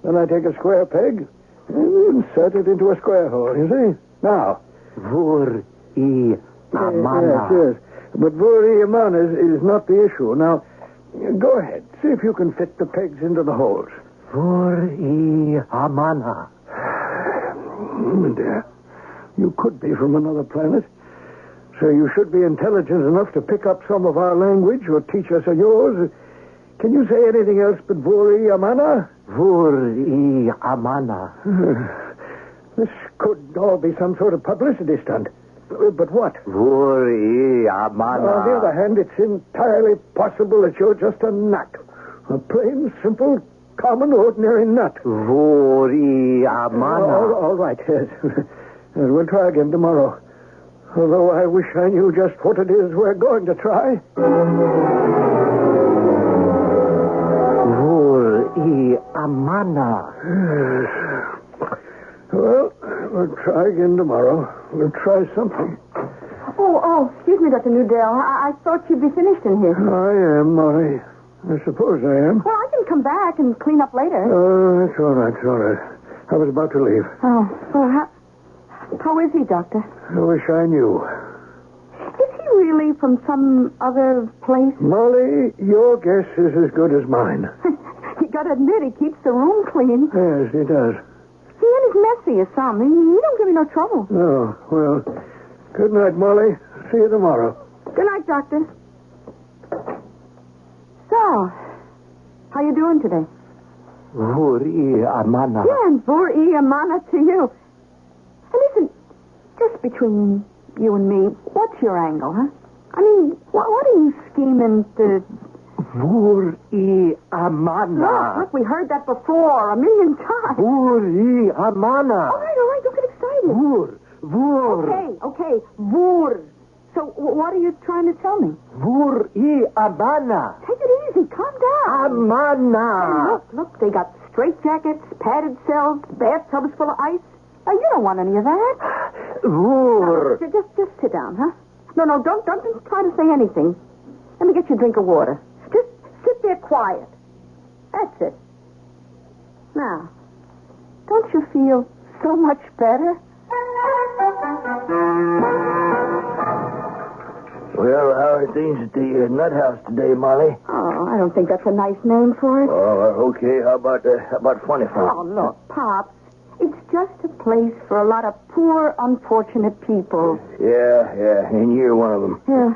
Then I take a square peg and insert it into a square hole, you see? Now. Vur-E-Amana. Yes. But Vur-E-Amana is not the issue. Now, go ahead. See if you can fit the pegs into the holes. Vur-E-Amana. Dear, you could be from another planet. So you should be intelligent enough to pick up some of our language or teach us yours. Can you say anything else but Vur-E-Amana? Vur-E-Amana. This could all be some sort of publicity stunt. But what? Vuri amana. On the other hand, it's entirely possible that you're just a nut. A plain, simple, common, ordinary nut. Vuri amana. All right, yes. We'll try again tomorrow. Although I wish I knew just what it is we're going to try. Vuri amana. Well, we'll try again tomorrow. We'll try something. Oh, excuse me, Dr. Newdale. I thought you'd be finished in here. I am, Molly. I suppose I am. Well, I can come back and clean up later. Oh, that's all right, it's all right. I was about to leave. Oh, well, how is he, Doctor? I wish I knew. Is he really from some other place? Molly, your guess is as good as mine. You gotta admit, he keeps the room clean. Yes, he does. He ain't as messy as some. He don't give me no trouble. Oh, well, good night, Molly. See you tomorrow. Good night, Doctor. So, how you doing today? Vuri amana. Yeah, and Vuri amana to you. And listen, just between you and me, what's your angle, huh? I mean, what are you scheming to... Vuri amana. Look, we heard that before 1,000,000 times. Vuri amana. All right, don't get excited. Vur. Okay, Vur. So, what are you trying to tell me? Vuri amana. Take it easy, calm down. Amana. Hey, look, they got straitjackets, padded cells, bathtubs full of ice. Now, you don't want any of that. Vur. Just sit down, huh? No, don't try to say anything. Let me get you a drink of water. Just sit there quiet. That's it. Now, don't you feel so much better? Well, how are things at the nut house today, Molly? Oh, I don't think that's a nice name for it. Oh, okay. How about funny folk? Oh, look, Pops. It's just a place for a lot of poor, unfortunate people. Yeah, and you're one of them. Yeah.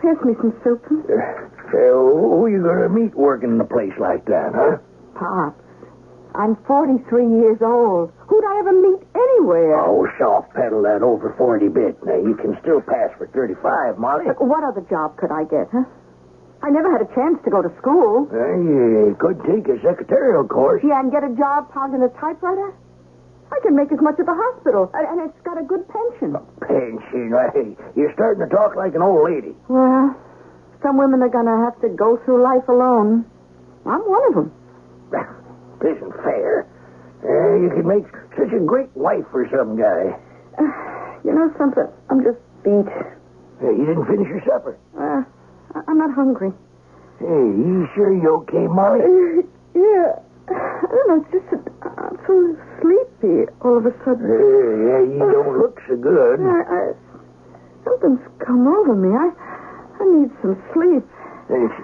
Pass me some soup. Who are you going to meet working in a place like that, huh? Pops, I'm 43 years old. Who'd I ever meet anywhere? Oh, soft pedal that over 40 bit. Now, you can still pass for 35, Molly. Look, what other job could I get, huh? I never had a chance to go to school. You could take a secretarial course. Yeah, and get a job pounding a typewriter? I can make as much at the hospital, and it's got a good pension. Pension? Hey, you're starting to talk like an old lady. Well, some women are going to have to go through life alone. I'm one of them. This isn't fair. You could make such a great wife for some guy. You know something? I'm just beat. You didn't finish your supper. I'm not hungry. Hey, you sure you okay, Molly? Yeah. I don't know, it's just that I'm so sleepy all of a sudden. Yeah, you don't look so good. Something's come over me. I need some sleep.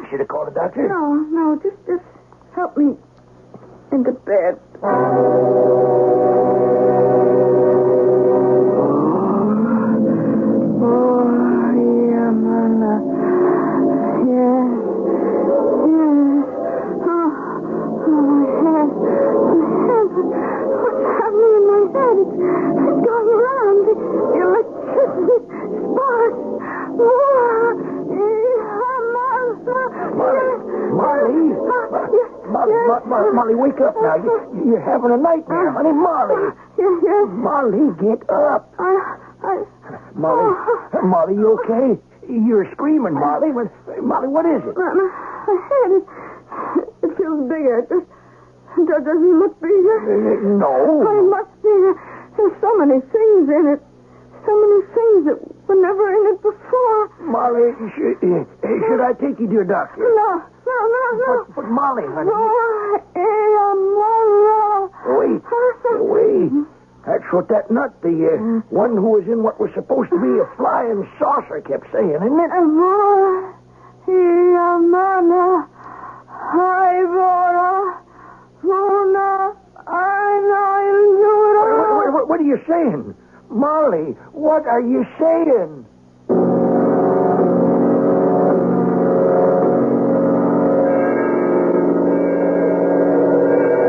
Should I call the doctor? No, just help me into bed. Molly, wake up now. You're having a nightmare, honey. Molly. Yes. Molly, get up. Molly, you okay? You're screaming, Molly. Molly, what is it? My head, it feels bigger. It doesn't look bigger. No. It must be. There's so many things in it. So many things that were never in it before. Molly, should I take you to a doctor? No. But Molly, honey. Wait. That's what that nut, the one who was in what was supposed to be a flying saucer, kept saying, isn't it? What are you saying? Molly, what are you saying?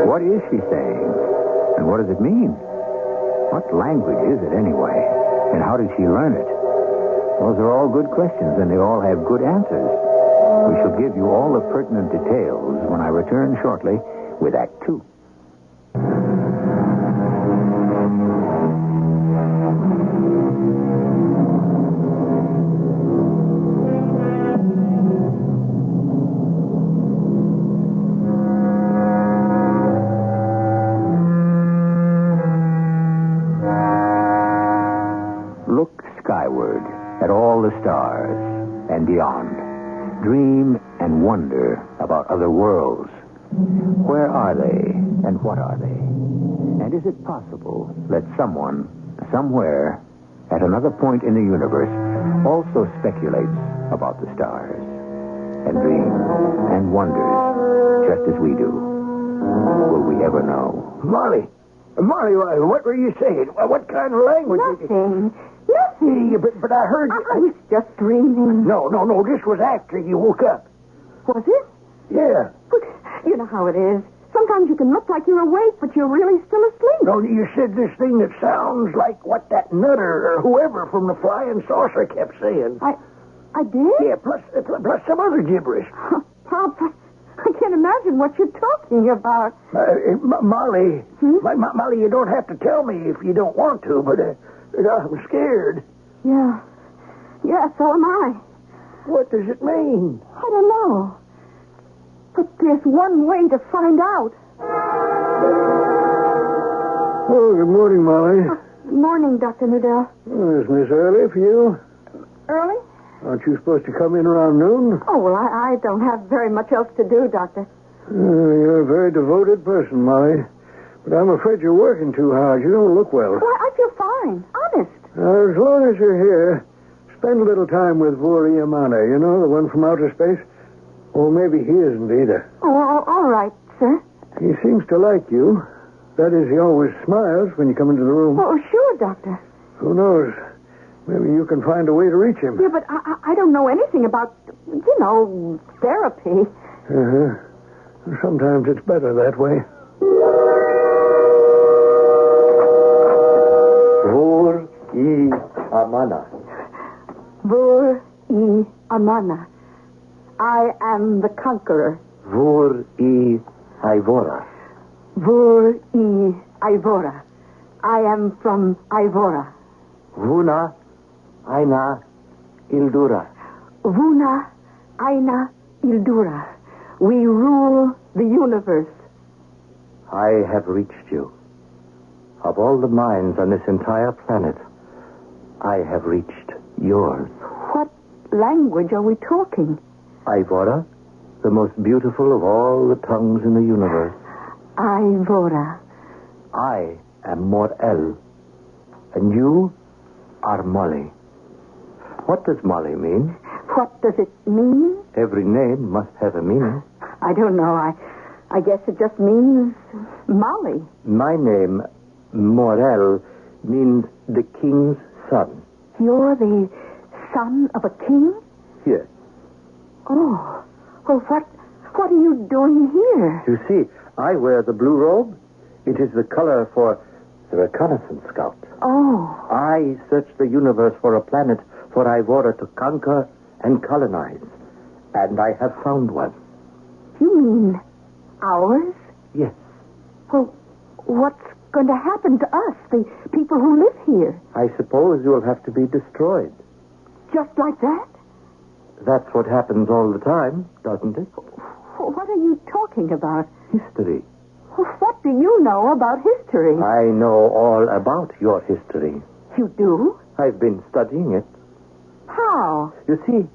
What is she saying? And what does it mean? What language is it anyway? And how did she learn it? Those are all good questions, and they all have good answers. We shall give you all the pertinent details when I return shortly with Act 2. Look skyward at all the stars and beyond. Dream and wonder about other worlds. Where are they and what are they? And is it possible that someone, somewhere, at another point in the universe, also speculates about the stars and dreams and wonders just as we do? Will we ever know? Molly, what were you saying? What kind of language? Nothing. Yeah, but I heard you. I was just dreaming. No. This was after you woke up. Was it? Yeah. But you know how it is. Sometimes you can look like you're awake, but you're really still asleep. No, you said this thing that sounds like what that nutter or whoever from the flying saucer kept saying. I did? Yeah, plus some other gibberish. Pop, I can't imagine what you're talking about. Molly, Molly, you don't have to tell me if you don't want to, but I'm scared. Yeah, so am I. What does it mean? I don't know. But there's one way to find out. Oh, good morning, Molly. Good morning, Dr. Nudell. Oh, is Miss early for you? Early? Aren't you supposed to come in around noon? Oh, well, I don't have very much else to do, Doctor. You're a very devoted person, Molly. But I'm afraid you're working too hard. You don't look well. Why, I feel fine. Honest. As long as you're here, spend a little time with Vuri Amana, you know, the one from outer space. Or maybe he isn't either. Oh, all right, sir. He seems to like you. That is, he always smiles when you come into the room. Oh, sure, Doctor. Who knows? Maybe you can find a way to reach him. Yeah, but I don't know anything about, therapy. Uh-huh. Sometimes it's better that way. Vur-i Amana. Vur-i Amana. I am the conqueror. Vur-i Ivora. Vur-i Ivora. I am from Ivora. Vuna Aina Ildura. Vuna Aina Ildura. We rule the universe. I have reached you. Of all the minds on this entire planet, I have reached yours. What language are we talking? Ivora, the most beautiful of all the tongues in the universe. Ivora. I am Mor-El, and you are Molly. What does Molly mean? What does it mean? Every name must have a meaning. I don't know. I guess it just means Molly. My name, Mor-El, means the king's son. You're the son of a king? Yes. Oh. Well, what are you doing here? You see, I wear the blue robe. It is the color for the reconnaissance scout. Oh. I search the universe for a planet for Ivora to conquer and colonize. And I have found one. You mean ours? Yes. Well, what's going to happen to us, the people who live here? I suppose you'll have to be destroyed. Just like that? That's what happens all the time, doesn't it? What are you talking about? History. What do you know about history? I know all about your history. You do? I've been studying it. How? You see,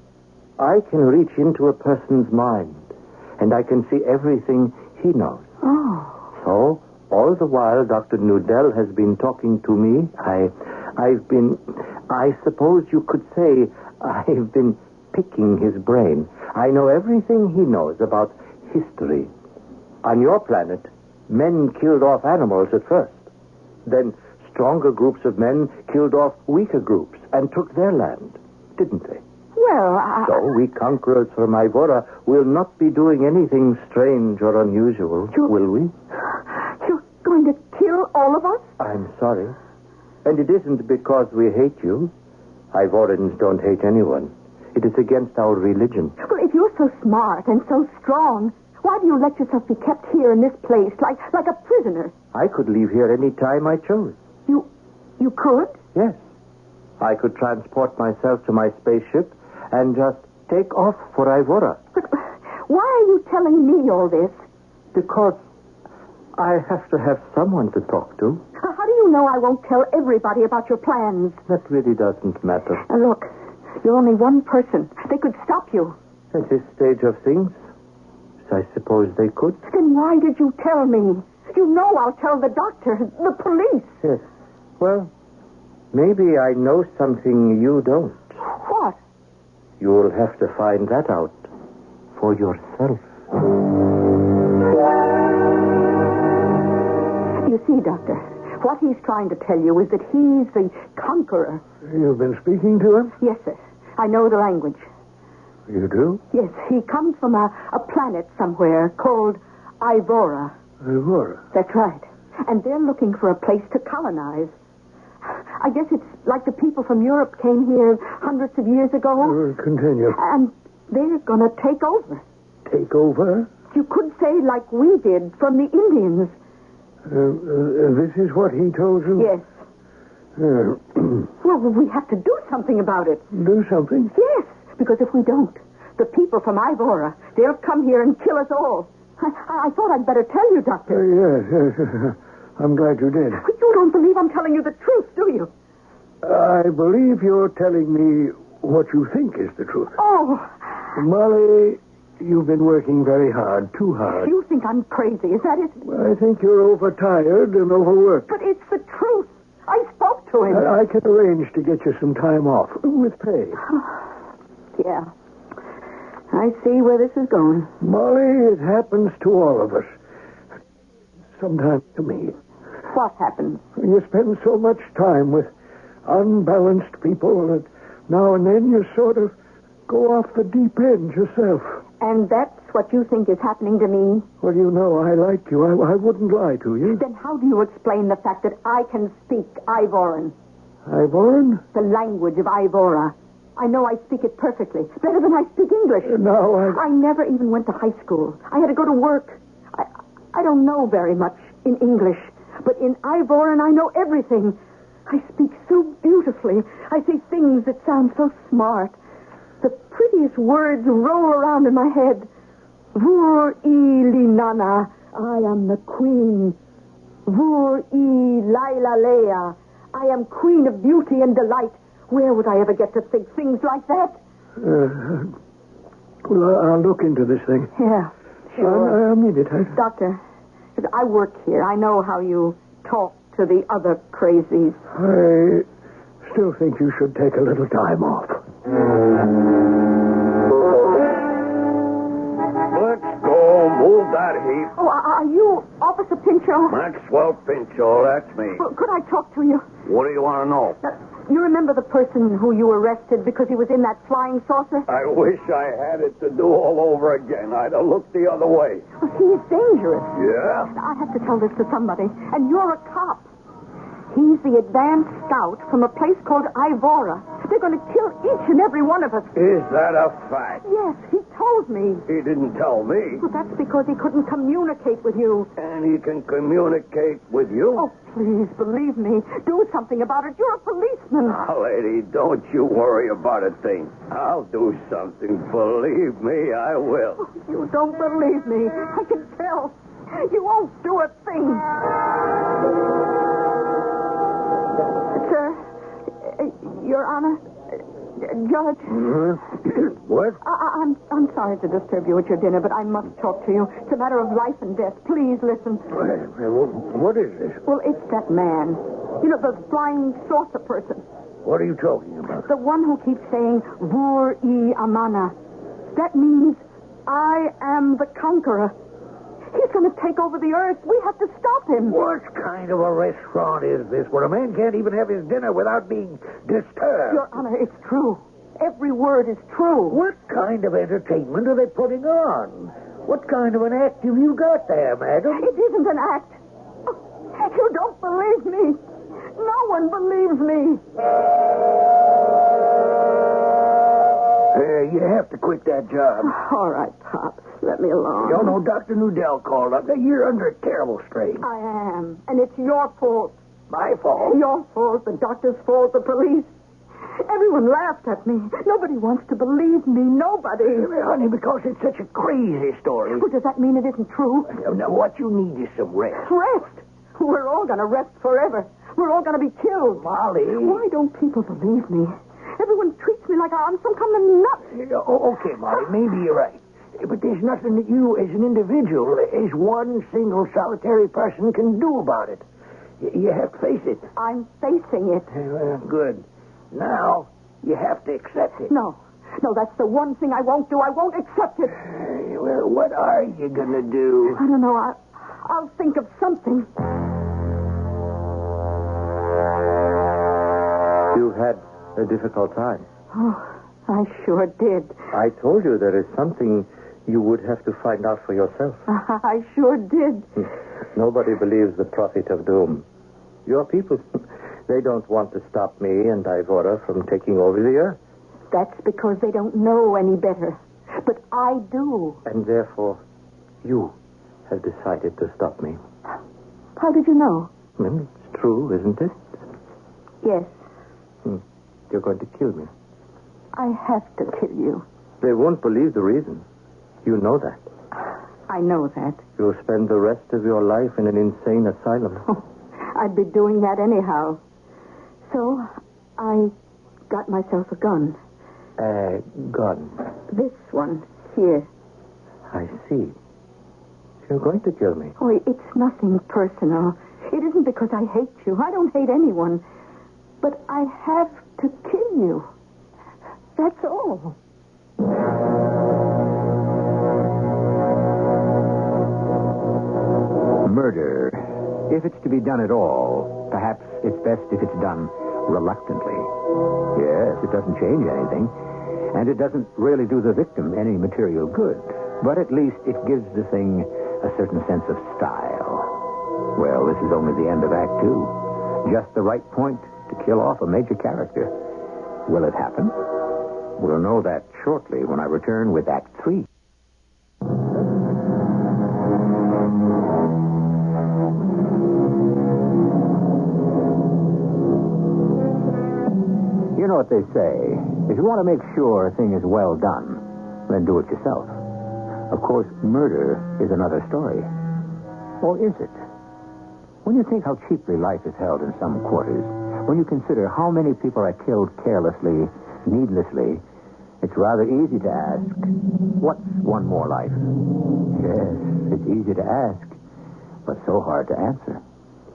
I can reach into a person's mind, and I can see everything he knows. Oh. So, all the while Dr. Nudell has been talking to me, I suppose you could say, I've been picking his brain. I know everything he knows about history. On your planet, men killed off animals at first. Then stronger groups of men killed off weaker groups and took their land, didn't they? Well, So we conquerors from Ivora will not be doing anything strange or unusual, will we? You're going to kill all of us? I'm sorry. And it isn't because we hate you. Ivorans don't hate anyone. It is against our religion. Well, if you're so smart and so strong, why do you let yourself be kept here in this place like a prisoner? I could leave here any time I chose. You could? Yes. I could transport myself to my spaceship and just take off for Ivora. But why are you telling me all this? Because I have to have someone to talk to. How do you know I won't tell everybody about your plans? That really doesn't matter. Now, look, you're only one person. They could stop you. At this stage of things, I suppose they could. Then why did you tell me? You know I'll tell the doctor, the police. Yes. Well, maybe I know something you don't. What? You'll have to find that out for yourself. You see, Doctor, what he's trying to tell you is that he's the conqueror. You've been speaking to him? Yes, sir. I know the language. You do? Yes, he comes from a planet somewhere called Ivora. Ivora? That's right. And they're looking for a place to colonize. I guess it's like the people from Europe came here hundreds of years ago. Continue. And they're going to take over. Take over? You could say like we did from the Indians. This is what he told you? Yes. Well, we have to do something about it. Do something? Yes, because if we don't, the people from Ivora, they'll come here and kill us all. I thought I'd better tell you, Doctor. Yes. I'm glad you did. But you don't believe I'm telling you the truth, do you? I believe you're telling me what you think is the truth. Oh. Molly, you've been working very hard, too hard. You think I'm crazy, is that it? I think you're overtired and overworked. But it's the truth. I spoke to him. I can arrange to get you some time off, with pay. Yeah. I see where this is going. Molly, it happens to all of us. Sometimes to me. What happens? You spend so much time with unbalanced people that now and then you sort of go off the deep end yourself. And that's what you think is happening to me? Well, you know, I like you. I wouldn't lie to you. Then how do you explain the fact that I can speak Ivoran? Ivoran? The language of Ivora. I know I speak it perfectly. Better than I speak English. No, I never even went to high school. I had to go to work. I don't know very much in English. But in Ivoran, I know everything. I speak so beautifully. I say things that sound so smart. The prettiest words roll around in my head. Vur I Linana, I am the queen. Vur I Laila Leia, I am queen of beauty and delight. Where would I ever get to think things like that? Well, I'll look into this thing. Yeah, sure. I mean it. Doctor, I work here. I know how you talk to the other crazies. I still think you should take a little time off. Let's go. Move that heap. Oh, are you Officer Pinchot? Maxwell Pinchot, that's me. Well, could I talk to you? What do you want to know? You remember the person who you arrested because he was in that flying saucer? I wish I had it to do all over again. I'd have looked the other way. Well, he's dangerous. Yeah? I have to tell this to somebody. And you're a cop. He's the advanced scout from a place called Ivora. They're going to kill each and every one of us. Is that a fact? Yes, he told me. He didn't tell me. Well, that's because he couldn't communicate with you. And he can communicate with you? Oh, please, believe me. Do something about it. You're a policeman. Now, lady, don't you worry about a thing. I'll do something. Believe me, I will. Oh, you don't believe me. I can tell. You won't do a thing. Sir, Your Honor, Judge. What? I'm sorry to disturb you at your dinner, but I must talk to you. It's a matter of life and death. Please listen. What is this? Well, it's that man. You know, the flying saucer person. What are you talking about? The one who keeps saying, Vur I Amana. That means, I am the conqueror. He's going to take over the earth. We have to stop him. What kind of a restaurant is this where a man can't even have his dinner without being disturbed? Your Honor, it's true. Every word is true. What kind of entertainment are they putting on? What kind of an act have you got there, madam? It isn't an act. You don't believe me. No one believes me. You have to quit that job. All right, Pops. Let me alone. You know, Dr. Nudell called up. You're under a terrible strain. I am. And it's your fault. My fault? Your fault, the doctor's fault, the police. Everyone laughed at me. Nobody wants to believe me. Nobody. Honey, because it's such a crazy story. Well, does that mean it isn't true? Now, what you need is some rest. Rest? We're all going to rest forever. We're all going to be killed. Molly. Why don't people believe me? Everyone treats me like I'm some kind of nut. Okay, Molly, maybe you're right. But there's nothing that you, as an individual, as one single solitary person, can do about it. You have to face it. I'm facing it. Well, good. Now, you have to accept it. No, that's the one thing I won't do. I won't accept it. Well, what are you going to do? I don't know. I'll think of something. You had a difficult time. Oh, I sure did. I told you there is something you would have to find out for yourself. I sure did. Nobody believes the prophet of doom. Your people, they don't want to stop me and Ivora from taking over the earth. That's because they don't know any better. But I do. And therefore, you have decided to stop me. How did you know? It's true, isn't it? Yes. You're going to kill me. I have to kill you. They won't believe the reason. You know that. I know that. You'll spend the rest of your life in an insane asylum. Oh, I'd be doing that anyhow. So, I got myself a gun. A gun? This one, here. I see. You're going to kill me. Oh, it's nothing personal. It isn't because I hate you. I don't hate anyone. But I have to kill you. That's all. Murder, if it's to be done at all, perhaps it's best if it's done reluctantly. Yes, it doesn't change anything, and it doesn't really do the victim any material good. But at least it gives the thing a certain sense of style. Well, this is only the end of Act 2. Just the right point to kill off a major character. Will it happen? We'll know that shortly when I return with Act 3. You know what they say. If you want to make sure a thing is well done, then do it yourself. Of course, murder is another story. Or is it? When you think how cheaply life is held in some quarters, when you consider how many people are killed carelessly, needlessly, it's rather easy to ask, what's one more life? Yes, it's easy to ask, but so hard to answer.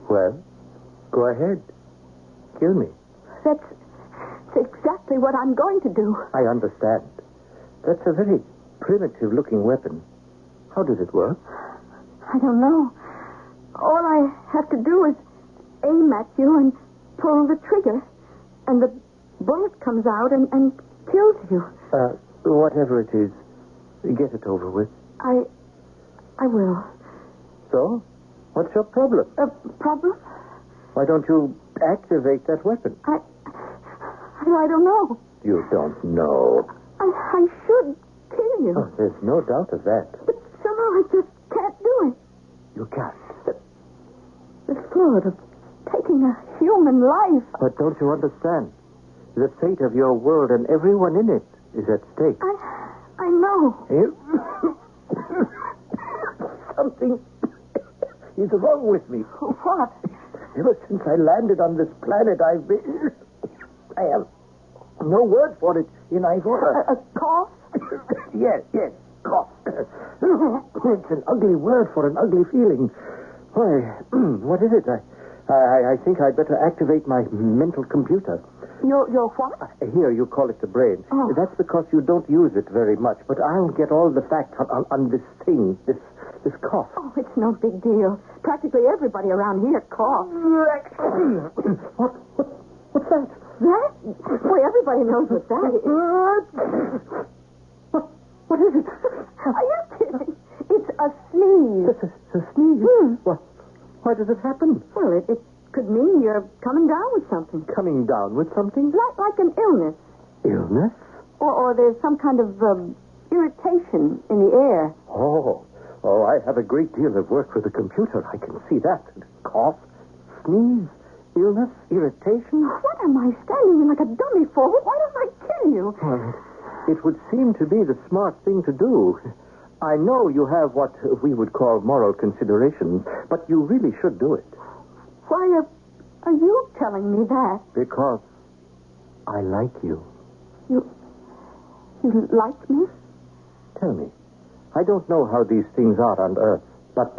Well, go ahead. Kill me. That's exactly what I'm going to do. I understand. That's a very primitive-looking weapon. How does it work? I don't know. All I have to do is aim at you and pull the trigger, and the bullet comes out and kills you. Whatever it is, get it over with. I will. So? What's your problem? Problem? Why don't you activate that weapon? I don't know. You don't know. I should kill you. Oh, there's no doubt of that. But somehow I just can't do it. You can't. The thought of taking a human life. But don't you understand? The fate of your world and everyone in it is at stake. I know. Something is wrong with me. What? Ever since I landed on this planet, I have no word for it in Ivora. A cough? Yes, cough. It's an ugly word for an ugly feeling. Why, what is it? I think I'd better activate my mental computer. Your what? Here, you call it the brain. Oh. That's because you don't use it very much, but I'll get all the facts on this thing, this cough. Oh, it's no big deal. Practically everybody around here coughs. What's that? That? Boy, everybody knows what that is. What is it? Are you kidding? It's a sneeze. A sneeze? Why does it happen? Well, it could mean you're coming down with something. Coming down with something? Like an illness. Illness? Or there's some kind of irritation in the air. Oh, I have a great deal of work with the computer. I can see that. Cough, sneeze, illness, irritation. What am I standing in like a dummy for? Why don't I kill you? Well, it would seem to be the smart thing to do. I know you have what we would call moral considerations, but you really should do it. Why are you telling me that? Because I like you. You like me? Tell me, I don't know how these things are on Earth, but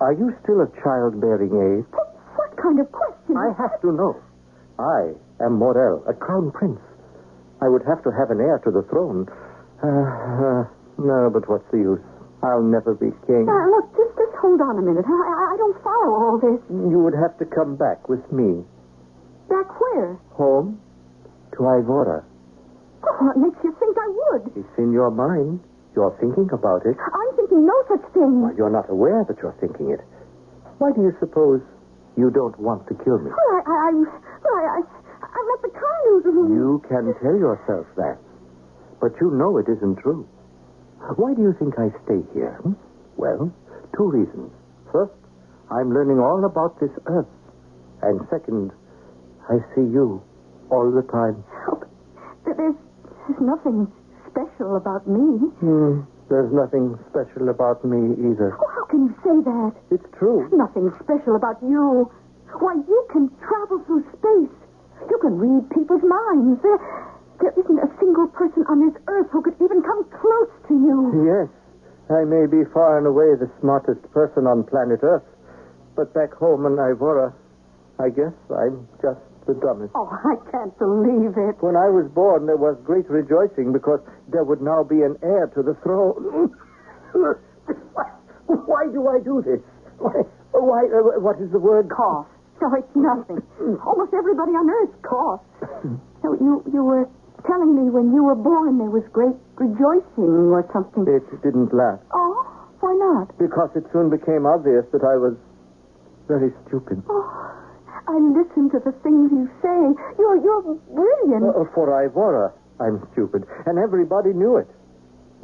are you still of childbearing age? What kind of question? I have to know. I am Morel, a crown prince. I would have to have an heir to the throne. No, but what's the use? I'll never be king. Look, just hold on a minute. I don't follow all this. You would have to come back with me. Back where? Home to Ivora. Oh, what makes you think I would? It's in your mind. You're thinking about it. I'm thinking no such thing. Well, you're not aware that you're thinking it. Why do you suppose you don't want to kill me? Well, I'm not the kind who... You can tell yourself that. But you know it isn't true. Why do you think I stay here? Well, 2 reasons. First, I'm learning all about this Earth. And second, I see you all the time. Oh, there's nothing special about me. There's nothing special about me either. Oh, how can you say that? It's true. Nothing special about you. Why, you can travel through space. You can read people's minds. There isn't a single person on this Earth who could even come close to you. Yes, I may be far and away the smartest person on planet Earth. But back home in Ivora, I guess I'm just the dumbest. Oh, I can't believe it. When I was born, there was great rejoicing because there would now be an heir to the throne. Why do I do this? Why? What is the word? Cough. No, it's nothing. Almost everybody on Earth coughs. So you were telling me when you were born there was great rejoicing or something. It didn't last. Oh, why not? Because it soon became obvious that I was very stupid. Oh, I listen to the things you say. You're brilliant. For Ivora, I'm stupid. And everybody knew it.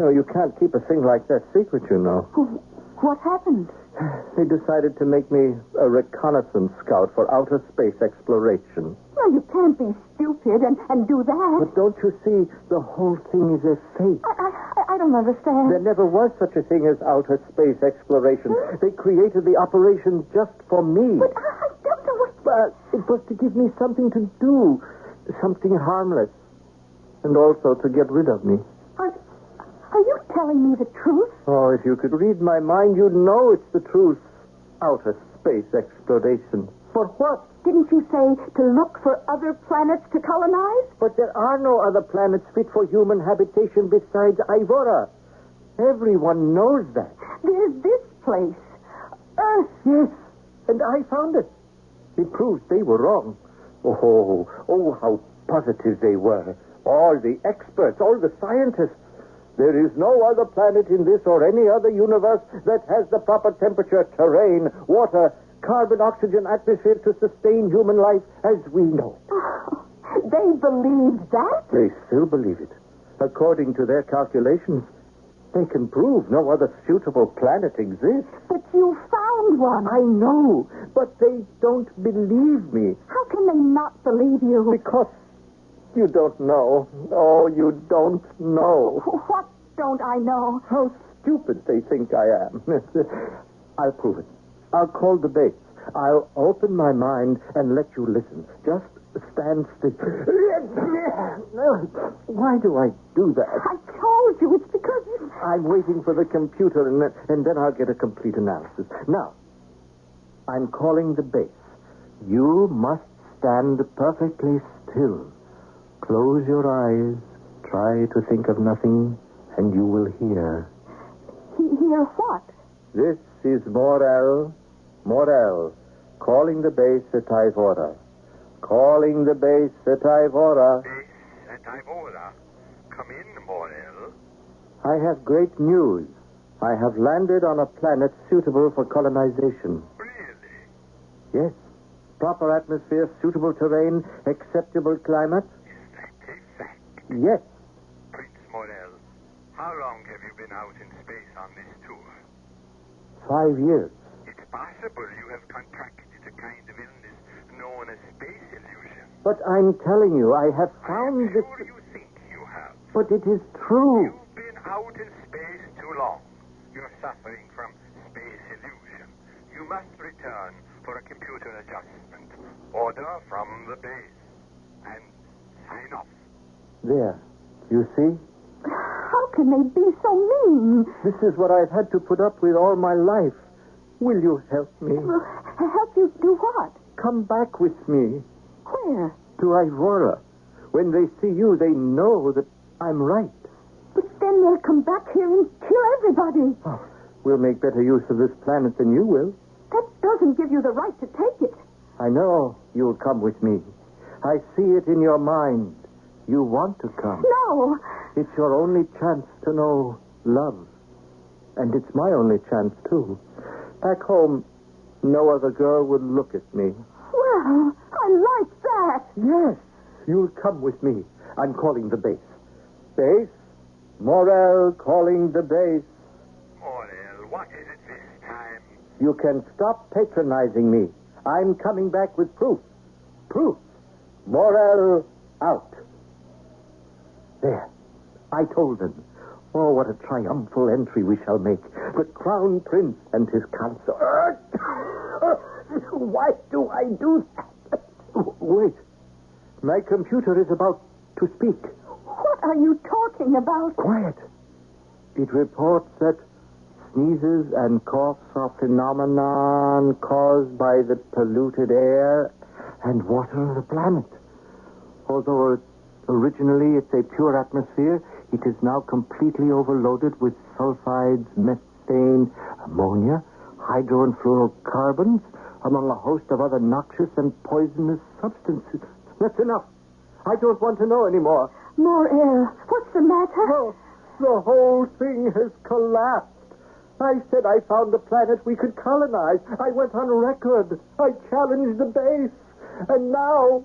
No, you can't keep a thing like that secret, you know. What happened? They decided to make me a reconnaissance scout for outer space exploration. Well, you can't be stupid and do that. But don't you see, the whole thing is a fake. I don't understand. There never was such a thing as outer space exploration. They created the operation just for me. But I don't know what... But it was to give me something to do, something harmless, and also to get rid of me. Are you telling me the truth? Oh, if you could read my mind, you'd know it's the truth. Outer space exploration. For what? Didn't you say to look for other planets to colonize? But there are no other planets fit for human habitation besides Ivora. Everyone knows that. There's this place. Earth. Yes, and I found it. It proves they were wrong. Oh, how positive they were. All the experts, all the scientists. There is no other planet in this or any other universe that has the proper temperature, terrain, water, carbon, oxygen, atmosphere to sustain human life as we know. Oh, they believed that? They still believe it. According to their calculations, they can prove no other suitable planet exists. But you found one. I know, but they don't believe me. How can they not believe you? Because you don't know. Oh, you don't know. What don't I know? How stupid they think I am. I'll prove it. I'll call the base. I'll open my mind and let you listen. Just stand still. Why do I do that? I told you. It's because you... I'm waiting for the computer, and then I'll get a complete analysis. Now, I'm calling the base. You must stand perfectly still. Close your eyes, try to think of nothing, and you will hear. Hear what? This is Morel, calling the base at Ivora. Calling the base at Ivora. Base at Ivora. Come in, Morel. I have great news. I have landed on a planet suitable for colonization. Really? Yes. Proper atmosphere, suitable terrain, acceptable climate. Is that a fact? Yes. out in space on this tour. 5 years. It's possible you have contracted a kind of illness known as space illusion. But I'm telling you, I have found this... Sure you think you have. But it is true. You've been out in space too long. You're suffering from space illusion. You must return for a computer adjustment. Order from the base. And sign off. There. You see? How can they be so mean? This is what I've had to put up with all my life. Will you help me? Help you do what? Come back with me. Where? To Ivora. When they see you, they know that I'm right. But then they'll come back here and kill everybody. Oh, we'll make better use of this planet than you will. That doesn't give you the right to take it. I know you'll come with me. I see it in your mind. You want to come. No. It's your only chance to know love. And it's my only chance, too. Back home, no other girl would look at me. Well, I like that. Yes, you'll come with me. I'm calling the base. Base? Morel calling the base. Morel, what is it this time? You can stop patronizing me. I'm coming back with proof. Proof. Morel out. There. I told them. Oh, what a triumphal entry we shall make. The Crown Prince and his consort. Why do I do that? Wait. My computer is about to speak. What are you talking about? Quiet. It reports that sneezes and coughs are phenomenon caused by the polluted air and water of the planet. Although originally it's a pure atmosphere, it is now completely overloaded with sulfides, methane, ammonia, hydro and fluorocarbons, among a host of other noxious and poisonous substances. That's enough. I don't want to know anymore. More air. What's the matter? Oh, the whole thing has collapsed. I said I found a planet we could colonize. I went on record. I challenged the base. And now,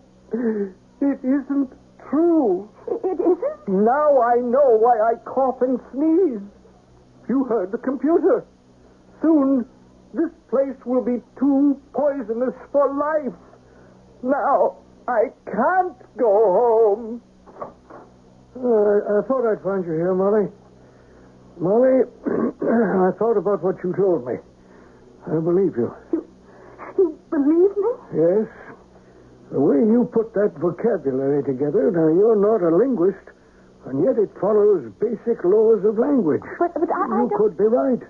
it isn't true. It isn't? Now I know why I cough and sneeze. You heard the computer. Soon, this place will be too poisonous for life. Now, I can't go home. I thought I'd find you here, Molly. Molly, I thought about what you told me. I believe you. You believe me? Yes. The way you put that vocabulary together, now you're not a linguist, and yet it follows basic laws of language. But you could be right.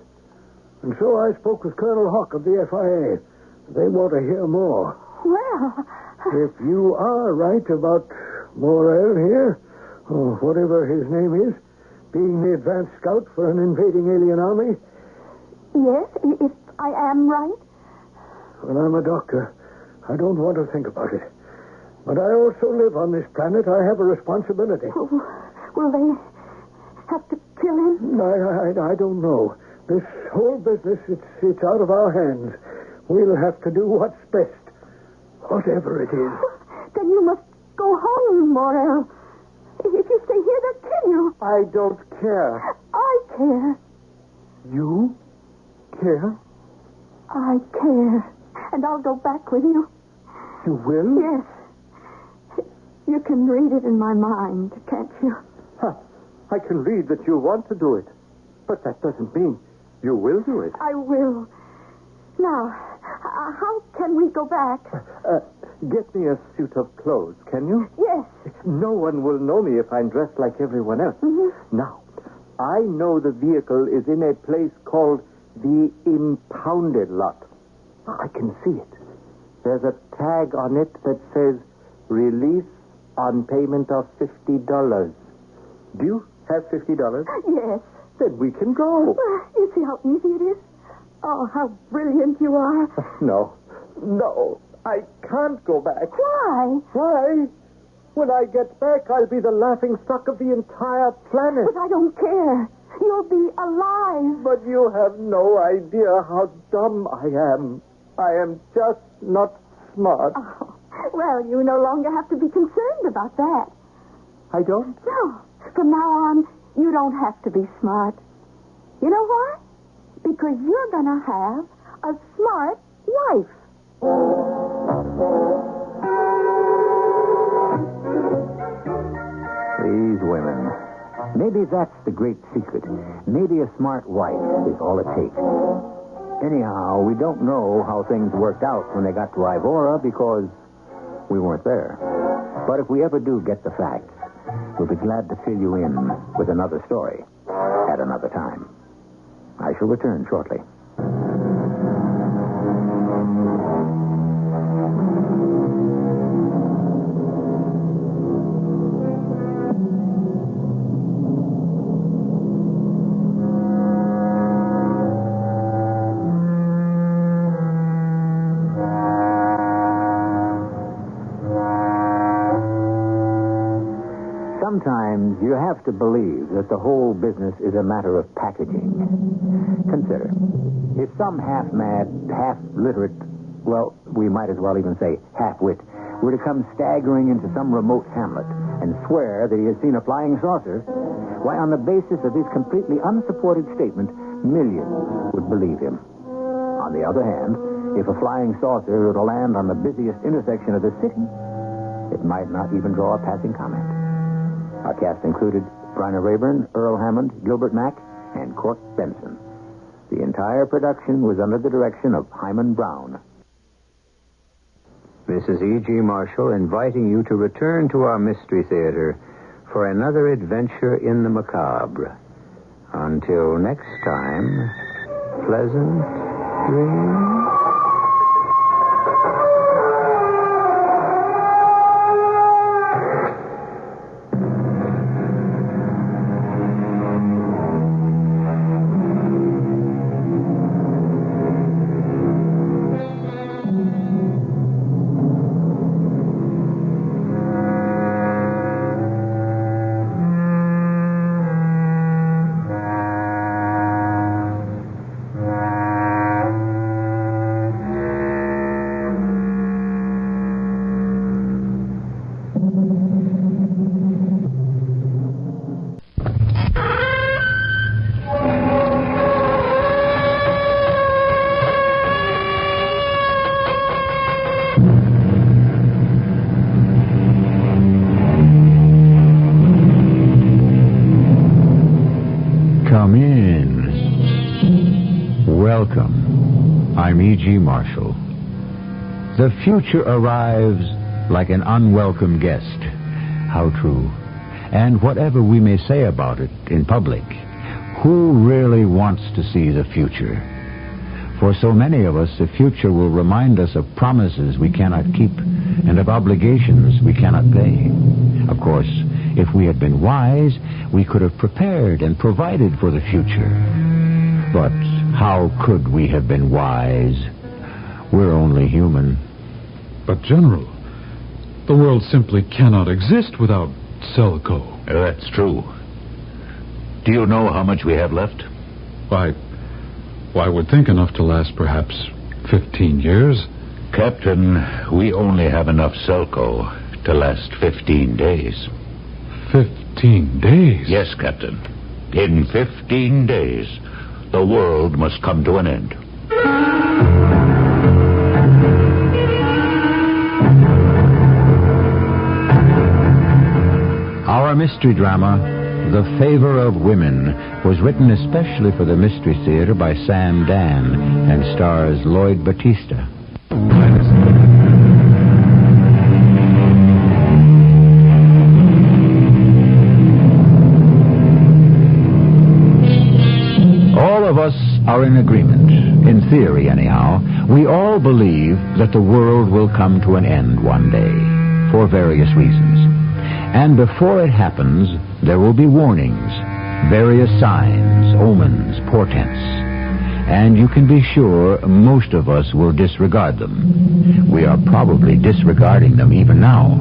And so I spoke with Colonel Hawk of the FIA. They want to hear more. Well... If you are right about Morel here, or whatever his name is, being the advance scout for an invading alien army... Yes, if I am right. Well, I'm a doctor. I don't want to think about it. But I also live on this planet. I have a responsibility. Will they have to kill him? I don't know. This whole business, it's out of our hands. We'll have to do what's best. Whatever it is. Then you must go home, Morel. If you stay here, they'll kill you. I don't care. I care. You care? I care. And I'll go back with you. You will? Yes. You can read it in my mind, can't you? Huh. I can read that you want to do it. But that doesn't mean you will do it. I will. Now, how can we go back? Get me a suit of clothes, can you? Yes. No one will know me if I'm dressed like everyone else. Mm-hmm. Now, I know the vehicle is in a place called the impounded lot. I can see it. There's a tag on it that says, release on payment of $50. Do you have $50? Yes. Then we can go. You see how easy it is? Oh, how brilliant you are. No, I can't go back. Why? Why? When I get back, I'll be the laughingstock of the entire planet. But I don't care. You'll be alive. But you have no idea how dumb I am. I am just not smart. Oh, well, you no longer have to be concerned about that. I don't? No. From now on, you don't have to be smart. You know why? Because you're going to have a smart wife. These women. Maybe that's the great secret. Maybe a smart wife is all it takes. Anyhow, we don't know how things worked out when they got to Ivora because we weren't there. But if we ever do get the facts, we'll be glad to fill you in with another story at another time. I shall return shortly. Sometimes you have to believe that the whole business is a matter of packaging. Consider, if some half-mad, half-literate, well, we might as well even say half-wit, were to come staggering into some remote hamlet and swear that he has seen a flying saucer, why, on the basis of his completely unsupported statement, millions would believe him. On the other hand, if a flying saucer were to land on the busiest intersection of the city, it might not even draw a passing comment. Our cast included Bryna Rayburn, Earl Hammond, Gilbert Mack, and Cork Benson. The entire production was under the direction of Hyman Brown. This is E.G. Marshall inviting you to return to our Mystery Theater for another adventure in the macabre. Until next time, pleasant dreams. Come in. Welcome. I'm E.G. Marshall. The future arrives like an unwelcome guest. How true. And whatever we may say about it in public, who really wants to see the future? For so many of us, the future will remind us of promises we cannot keep and of obligations we cannot pay. Of course, if we had been wise, we could have prepared and provided for the future. But how could we have been wise? We're only human. But, General, the world simply cannot exist without Selco. That's true. Do you know how much we have left? Why, I would think enough to last perhaps 15 years. Captain, we only have enough Selco to last 15 days. 15 days? Yes, Captain. In 15 days, the world must come to an end. Our mystery drama, The Favor of Women, was written especially for the Mystery Theater by Sam Dan and stars Lloyd Battista. All of us are in agreement, in theory anyhow. We all believe that the world will come to an end one day, for various reasons. And before it happens, there will be warnings, various signs, omens, portents. And you can be sure most of us will disregard them. We are probably disregarding them even now.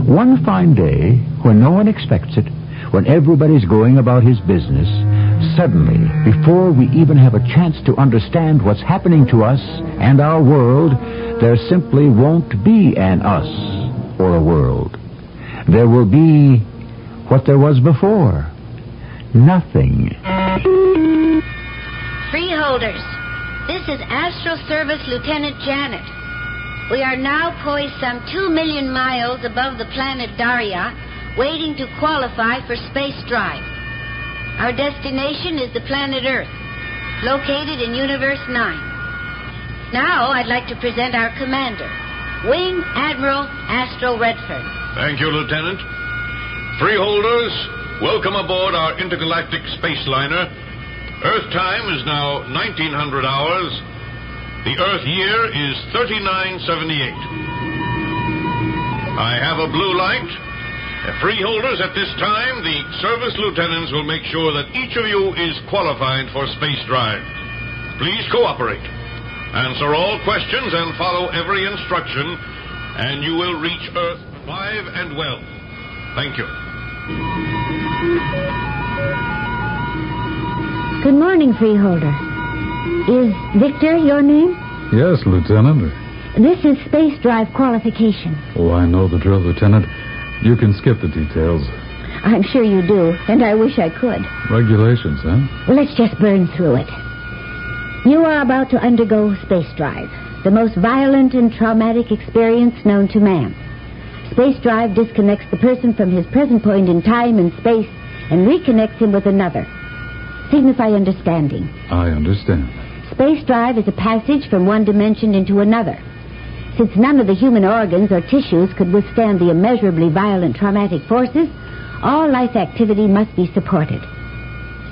One fine day, when no one expects it, when everybody's going about his business, suddenly, before we even have a chance to understand what's happening to us and our world, there simply won't be an us or a world. There will be what there was before. nothing. Freeholders, this is Astral Service Lieutenant Janet. We are now poised some 2 million miles above the planet Daria, waiting to qualify for space drive. Our destination is the planet Earth, located in Universe 9. Now I'd like to present our commander, Wing Admiral Astro Redfern. Thank you, Lieutenant. Freeholders, welcome aboard our intergalactic space liner. Earth time is now 1900 hours. The Earth year is 3978. I have a blue light. Freeholders, at this time, the service lieutenants will make sure that each of you is qualified for space drive. Please cooperate. Answer all questions and follow every instruction, and you will reach Earth alive and well. Thank you. Good morning, Freeholder. Is Victor your name? Yes, Lieutenant. This is space drive qualification. Oh, I know the drill, Lieutenant. You can skip the details. I'm sure you do, and I wish I could. Regulations, huh? Well, let's just burn through it. You are about to undergo space drive, the most violent and traumatic experience known to man. Space drive disconnects the person from his present point in time and space and reconnects him with another. Signify understanding. I understand. Space drive is a passage from one dimension into another. Since none of the human organs or tissues could withstand the immeasurably violent traumatic forces, all life activity must be supported.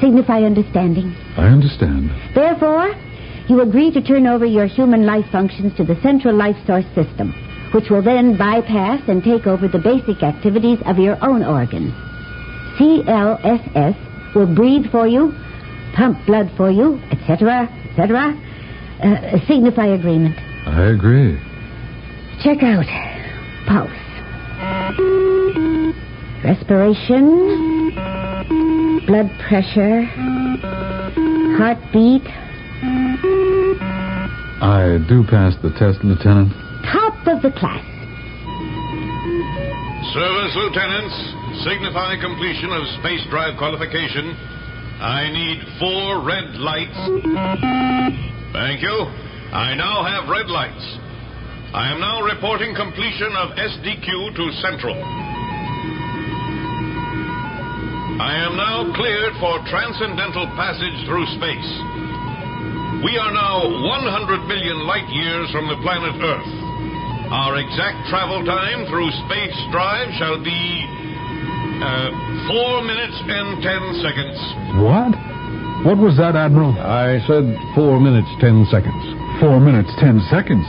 Signify understanding. I understand. Therefore, you agree to turn over your human life functions to the central life source system, which will then bypass and take over the basic activities of your own organs. CLSS will breathe for you, pump blood for you, etc., etc. Signify agreement. I agree. Check out pulse, respiration, blood pressure, heartbeat. I do pass the test, Lieutenant. Top of the class. Service lieutenants, signify completion of space drive qualification. I need 4 red lights. Thank you. I now have red lights. I am now reporting completion of SDQ to Central. I am now cleared for transcendental passage through space. We are now 100 million light years from the planet Earth. Our exact travel time through space drive shall be 4 minutes and 10 seconds. What? What was that, Admiral? I said 4 minutes, 10 seconds. 4 minutes, 10 seconds?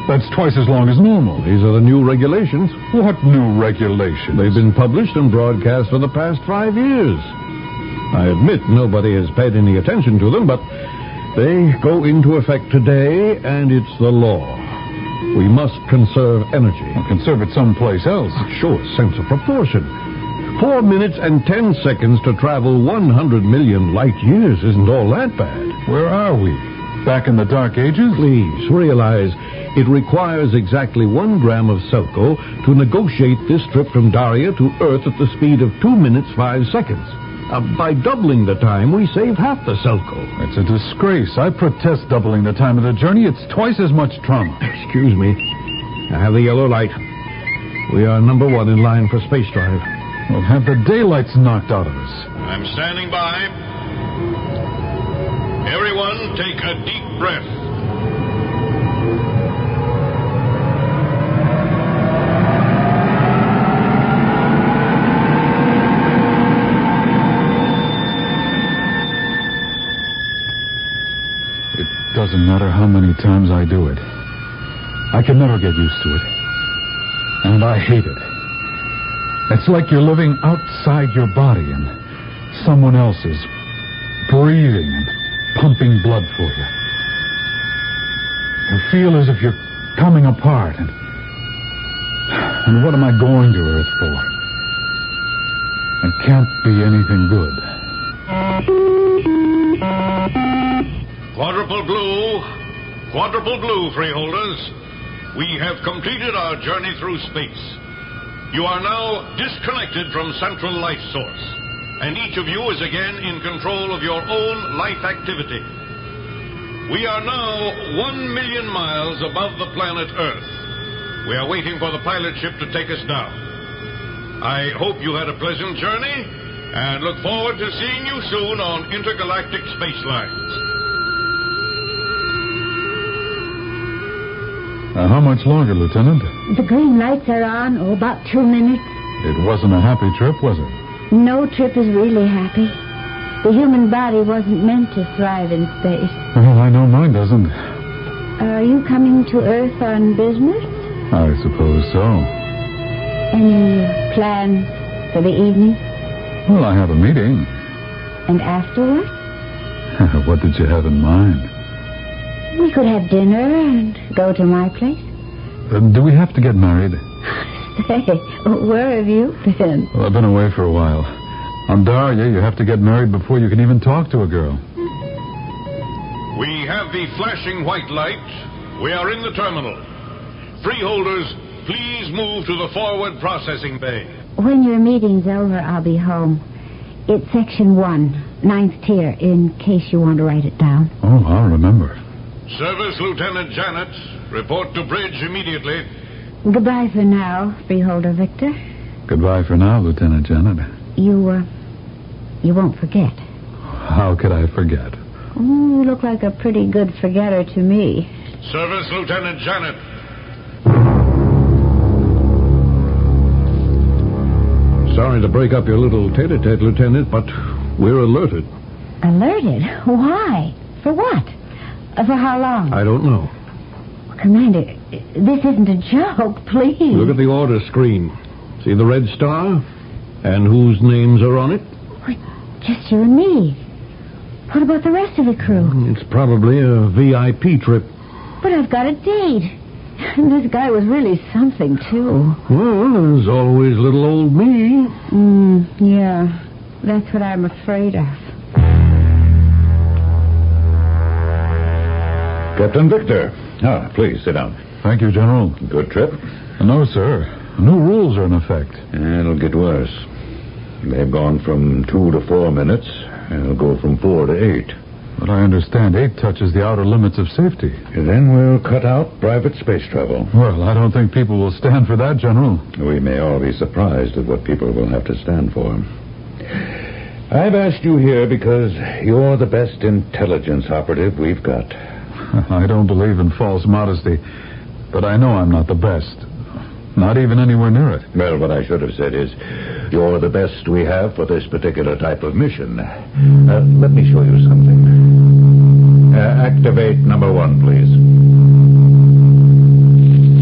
That's twice as long as normal. These are the new regulations. What new regulations? They've been published and broadcast for the past 5 years. I admit nobody has paid any attention to them, but they go into effect today, and it's the law. We must conserve energy. Well, conserve it someplace else. Show a sense of proportion. 4 minutes and 10 seconds to travel 100 million light years isn't all that bad. Where are we? Back in the Dark Ages? Please, realize it requires exactly 1 gram of Selco to negotiate this trip from Daria to Earth at the speed of 2 minutes, 5 seconds. By doubling the time, we save half the Selco. It's a disgrace. I protest doubling the time of the journey. It's twice as much trauma. Excuse me. I have the yellow light. We are number 1 in line for space drive. We'll have the daylights knocked out of us. I'm standing by. Everyone, take a deep breath. It doesn't matter how many times I do it. I can never get used to it. And I hate it. It's like you're living outside your body and someone else is breathing and pumping blood for you. You feel as if you're coming apart. And what am I going to Earth for? It can't be anything good. Quadruple blue, freeholders. We have completed our journey through space. You are now disconnected from central life source. and each of you is again in control of your own life activity. We are now 1 million miles above the planet Earth. We are waiting for the pilot ship to take us down. I hope you had a pleasant journey, and look forward to seeing you soon on intergalactic space lines. How much longer, Lieutenant? The green lights are on, about 2 minutes. It wasn't a happy trip, was it? No trip is really happy. The human body wasn't meant to thrive in space. Well, I know mine doesn't. Are you coming to Earth on business? I suppose so. Any plans for the evening? Well, I have a meeting. And afterward? What did you have in mind? We could have dinner and go to my place. Do we have to get married? Say, where have you been? Well, I've been away for a while. On Daria, you have to get married before you can even talk to a girl. We have the flashing white light. We are in the terminal. Freeholders, please move to the forward processing bay. When your meeting's over, I'll be home. It's Section 1, 9th tier, in case you want to write it down. Oh, I'll remember. Service Lieutenant Janet, report to bridge immediately. Goodbye for now, Freeholder Victor. Goodbye for now, Lieutenant Janet. You won't forget. How could I forget? Oh, you look like a pretty good forgetter to me. Service Lieutenant Janet. Sorry to break up your little tete-a-tete, Lieutenant, but we're alerted. Alerted? Why? For what? For how long? I don't know. Commander, this isn't a joke, please. Look at the order screen. See the red star? And whose names are on it? What? Just you and me. What about the rest of the crew? It's probably a VIP trip. But I've got a date. And this guy was really something, too. Well, there's always little old me. Yeah. That's what I'm afraid of. Captain Victor. Please, sit down. Thank you, General. Good trip? No, sir. New rules are in effect. It'll get worse. They've gone from 2 to 4 minutes. It'll go from 4 to 8. But I understand 8 touches the outer limits of safety. Then we'll cut out private space travel. Well, I don't think people will stand for that, General. We may all be surprised at what people will have to stand for. I've asked you here because you're the best intelligence operative we've got. I don't believe in false modesty, but I know I'm not the best. Not even anywhere near it. Well, what I should have said is, you're the best we have for this particular type of mission. Let me show you something. Activate number 1, please.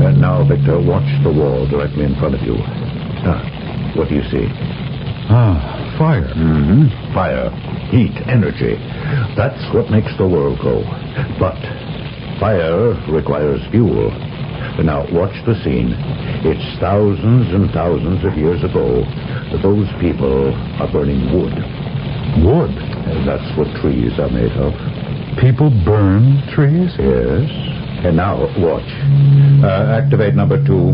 And now, Victor, watch the wall directly in front of you. What do you see? Fire. Mm-hmm. Fire. Heat. Energy. That's what makes the world go. But fire requires fuel. Now, watch the scene. It's thousands and thousands of years ago. Those people are burning wood. Wood? And that's what trees are made of. People burn trees? Yes. And now, watch. Activate number 2.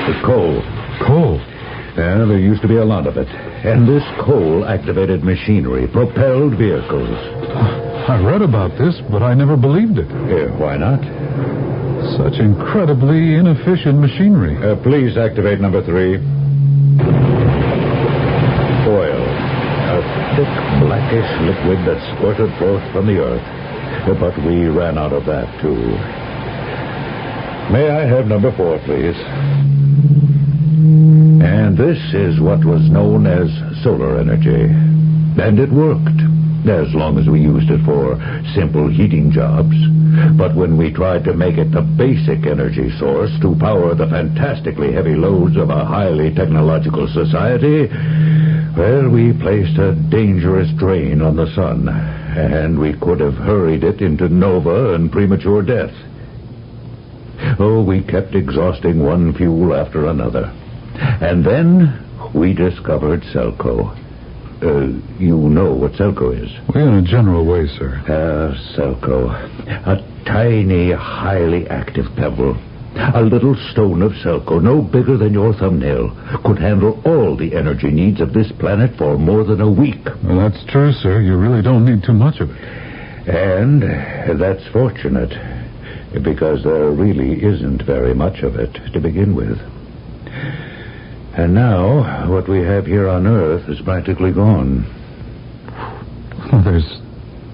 The coal. Coal? Yeah, there used to be a lot of it. And this coal-activated machinery propelled vehicles. I read about this, but I never believed it. Why not? Such incredibly inefficient machinery. Please activate number 3. Oil. A thick, blackish liquid that squirted forth from the earth. But we ran out of that, too. May I have number 4, please? And this is what was known as solar energy. And it worked, as long as we used it for simple heating jobs. But when we tried to make it the basic energy source to power the fantastically heavy loads of a highly technological society, well, we placed a dangerous drain on the sun, and we could have hurried it into nova and premature death. Oh, we kept exhausting one fuel after another. And then we discovered Selco. You know what Selco is? Well, in a general way, sir. Selco. A tiny, highly active pebble. A little stone of Selco, no bigger than your thumbnail, could handle all the energy needs of this planet for more than a week. Well, that's true, sir. You really don't need too much of it. And that's fortunate, because there really isn't very much of it to begin with. And now, what we have here on Earth is practically gone. Well, there's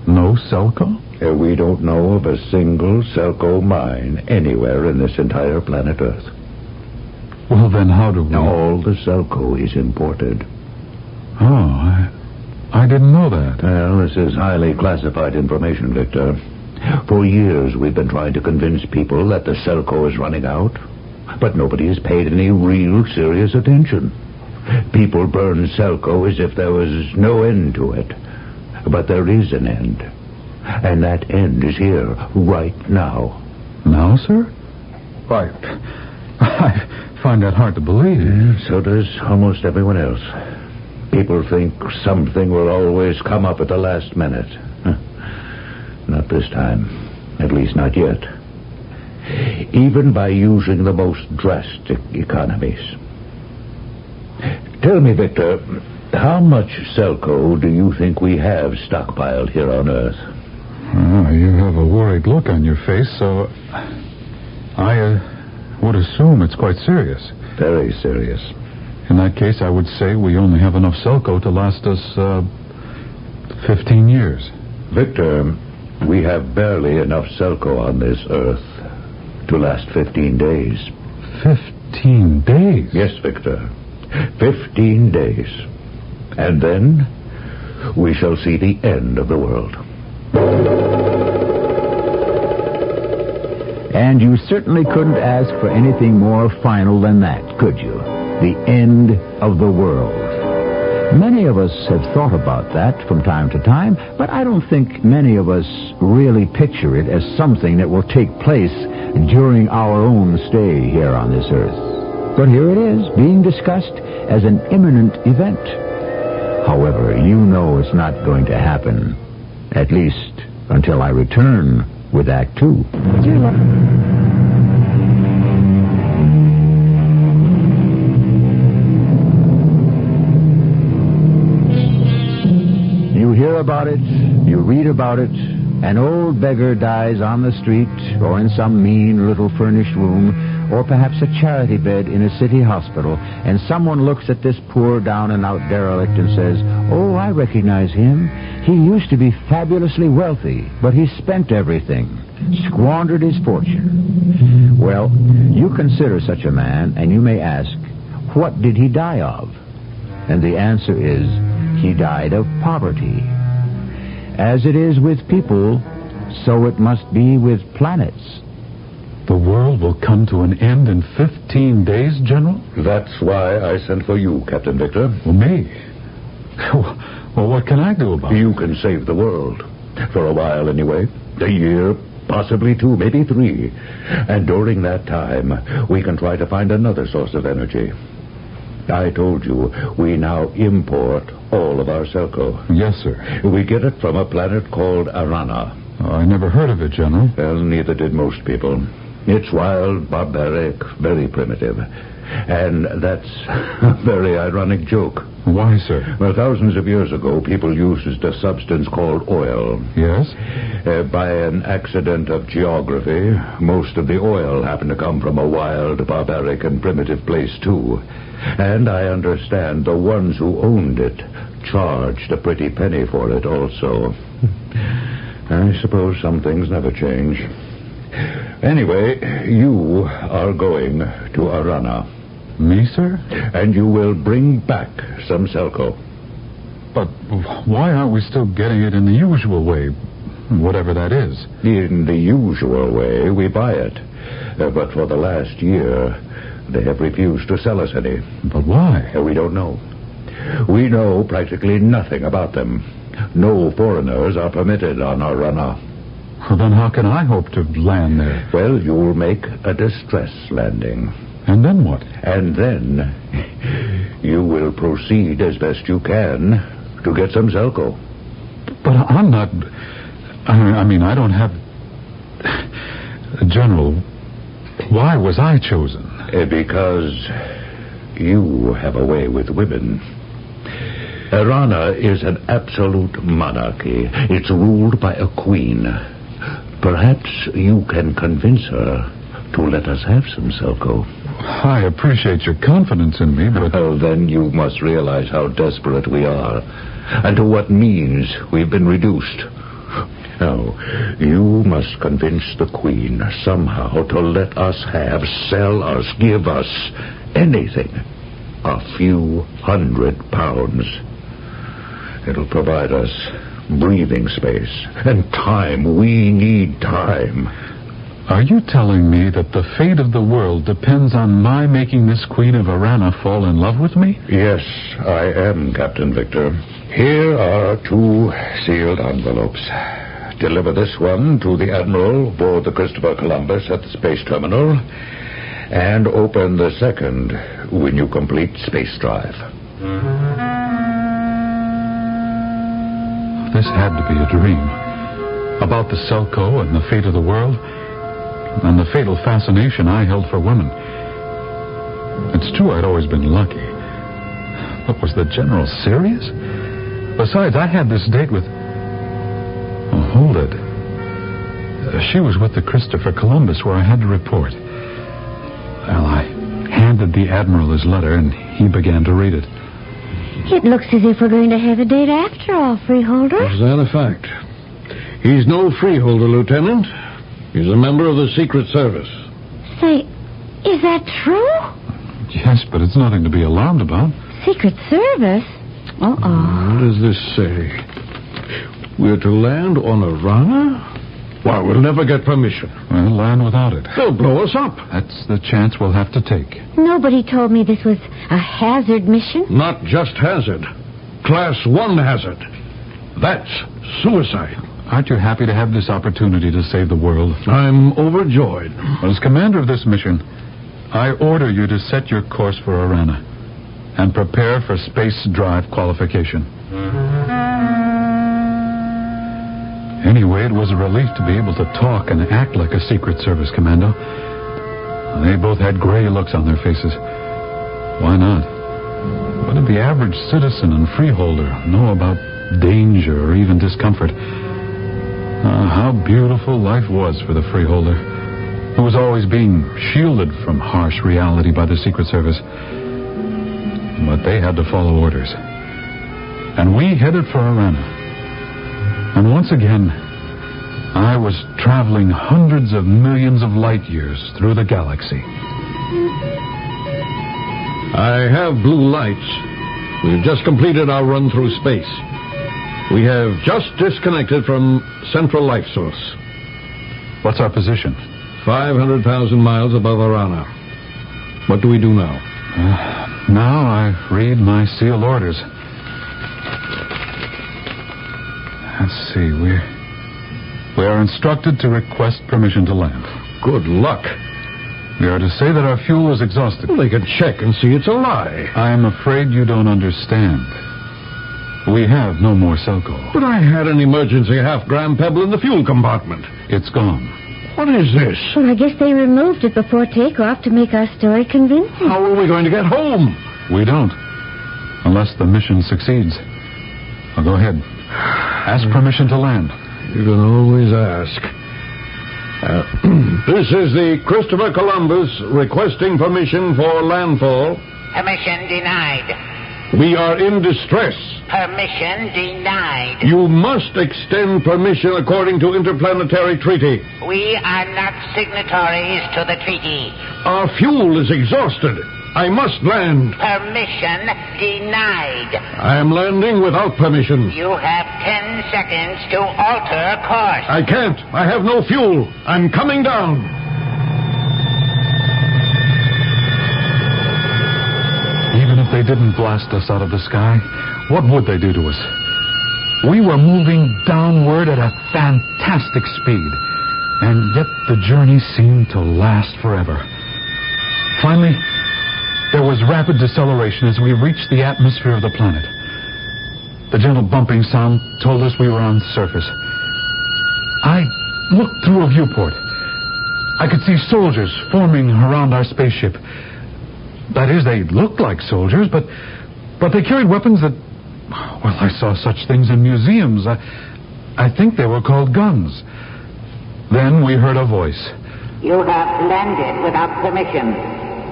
no Selco? We don't know of a single Selco mine anywhere in this entire planet Earth. Well, then how do we... All the Selco is imported. Oh, I didn't know that. Well, this is highly classified information, Victor. For years, we've been trying to convince people that the Selco is running out, but nobody has paid any real serious attention. People burn Selco as if there was no end to it. But there is an end. And that end is here, right now. Now, sir? Why, I find that hard to believe. Yeah, so does almost everyone else. People think something will always come up at the last minute. Not this time. At least not yet. Even by using the most drastic economies. Tell me, Victor, how much Selco do you think we have stockpiled here on Earth? You have a worried look on your face, so I would assume it's quite serious. Very serious. In that case, I would say we only have enough Selco to last us 15 years. Victor, we have barely enough Selco on this Earth to last 15 days. 15 days? Yes, Victor. 15 days. And then we shall see the end of the world. And you certainly couldn't ask for anything more final than that, could you? The end of the world. Many of us have thought about that from time to time, but I don't think many of us really picture it as something that will take place during our own stay here on this earth. But here it is, being discussed as an imminent event. However, you know it's not going to happen, at least until I return with Act 2. You hear about it, you read about it. An old beggar dies on the street or in some mean little furnished room, or perhaps a charity bed in a city hospital, and someone looks at this poor down-and-out derelict and says, "Oh, I recognize him. He used to be fabulously wealthy, but he spent everything, squandered his fortune." Well, you consider such a man, and you may ask, what did he die of? And the answer is, he died of poverty. As it is with people, so it must be with planets. The world will come to an end in 15 days, General? That's why I sent for you, Captain Victor. Well, me? Well, what can I do about it? You can save the world. For a while, anyway. A year, possibly 2, maybe 3. And during that time, we can try to find another source of energy. I told you, we now import all of our Selco. Yes, sir. We get it from a planet called Arana. Oh, I never heard of it, General. Well, neither did most people. It's wild, barbaric, very primitive. And that's a very ironic joke. Why, sir? Well, thousands of years ago, people used a substance called oil. Yes? By an accident of geography, most of the oil happened to come from a wild, barbaric, and primitive place, too. And I understand the ones who owned it charged a pretty penny for it also. I suppose some things never change. Anyway, you are going to Arana. Me, sir? And you will bring back some Selco. But why aren't we still getting it in the usual way, whatever that is? In the usual way, we buy it. But for the last year, they have refused to sell us any. But why? We don't know. We know practically nothing about them. No foreigners are permitted on Arana. Well, then how can I hope to land there? Well, you'll make a distress landing. And then what? And then you will proceed as best you can to get some Selco. But I'm not... I mean, I don't have... General, Why was I chosen? Because you have a way with women. Erana is an absolute monarchy. It's ruled by a queen. Perhaps you can convince her to let us have some Selco. I appreciate your confidence in me, but... Well, then you must realize how desperate we are, and to what means we've been reduced. Now, you must convince the Queen somehow to let us have, sell us, give us anything. A few £100. It'll provide us breathing space and time. We need time. Are you telling me that the fate of the world depends on my making this Queen of Arana fall in love with me? Yes, I am, Captain Victor. Here are 2 sealed envelopes. Deliver this one to the Admiral aboard the Christopher Columbus at the space terminal, and open the second when you complete space drive. This had to be a dream. About the Selco and the fate of the world, and the fatal fascination I held for women. It's true I'd always been lucky. But was the General serious? Besides, I had this date with... Oh, hold it. She was with the Christopher Columbus where I had to report. Well, I handed the Admiral his letter, and he began to read it. It looks as if we're going to have a date after all, Freeholder. Is that a fact? He's no freeholder, Lieutenant. He's a member of the Secret Service. Say, is that true? Yes, but it's nothing to be alarmed about. Secret Service? Uh-oh. What does this say? We're to land on Arana? Why, we'll never get permission. Well, land without it. They'll blow us up. That's the chance we'll have to take. Nobody told me this was a hazard mission. Not just hazard. Class 1 hazard. That's suicide. Aren't you happy to have this opportunity to save the world? I'm overjoyed. As commander of this mission, I order you to set your course for Arana and prepare for space drive qualification. Anyway, it was a relief to be able to talk and act like a Secret Service commando. They both had gray looks on their faces. Why not? What did the average citizen and freeholder know about danger or even discomfort? How beautiful life was for the freeholder, who was always being shielded from harsh reality by the Secret Service. But they had to follow orders. And we headed for Arana. And once again, I was traveling hundreds of millions of light years through the galaxy. I have blue lights. We've just completed our run through space. We have just disconnected from central life source. What's our position? 500,000 miles above Arana. What do we do now? Now I read my sealed orders. Let's see, we are instructed to request permission to land. Good luck. We are to say that our fuel is exhausted. Well, they can check and see it's a lie. I am afraid you don't understand. We have no more Selco. But I had an emergency half-gram pebble in the fuel compartment. It's gone. What is this? Well, I guess they removed it before takeoff to make our story convincing. How are we going to get home? We don't. Unless the mission succeeds. Now go ahead. Ask permission to land. You can always ask. This is the Christopher Columbus requesting permission for landfall. Permission denied. We are in distress. Permission denied. You must extend permission according to interplanetary treaty. We are not signatories to the treaty. Our fuel is exhausted. I must land. Permission denied. I am landing without permission. You have 10 seconds to alter course. I can't. I have no fuel. I'm coming down. Even if they didn't blast us out of the sky, what would they do to us? We were moving downward at a fantastic speed, and yet the journey seemed to last forever. Finally, there was rapid deceleration as we reached the atmosphere of the planet. The gentle bumping sound told us we were on the surface. I looked through a viewport. I could see soldiers forming around our spaceship. That is, they looked like soldiers, but they carried weapons that... Well, I saw such things in museums. I think they were called guns. Then we heard a voice. You have landed without permission.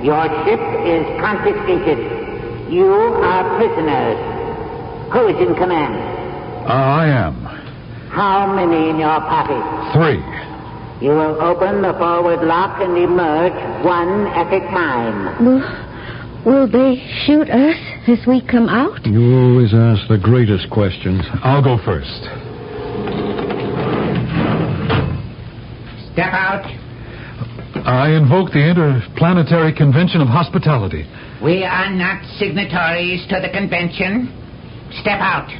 Your ship is confiscated. You are prisoners. Who is in command? I am. How many in your party? 3. You will open the forward lock and emerge one at a time. Will they shoot us as we come out? You always ask the greatest questions. I'll go first. Step out. I invoke the Interplanetary Convention of Hospitality. We are not signatories to the convention. Step out.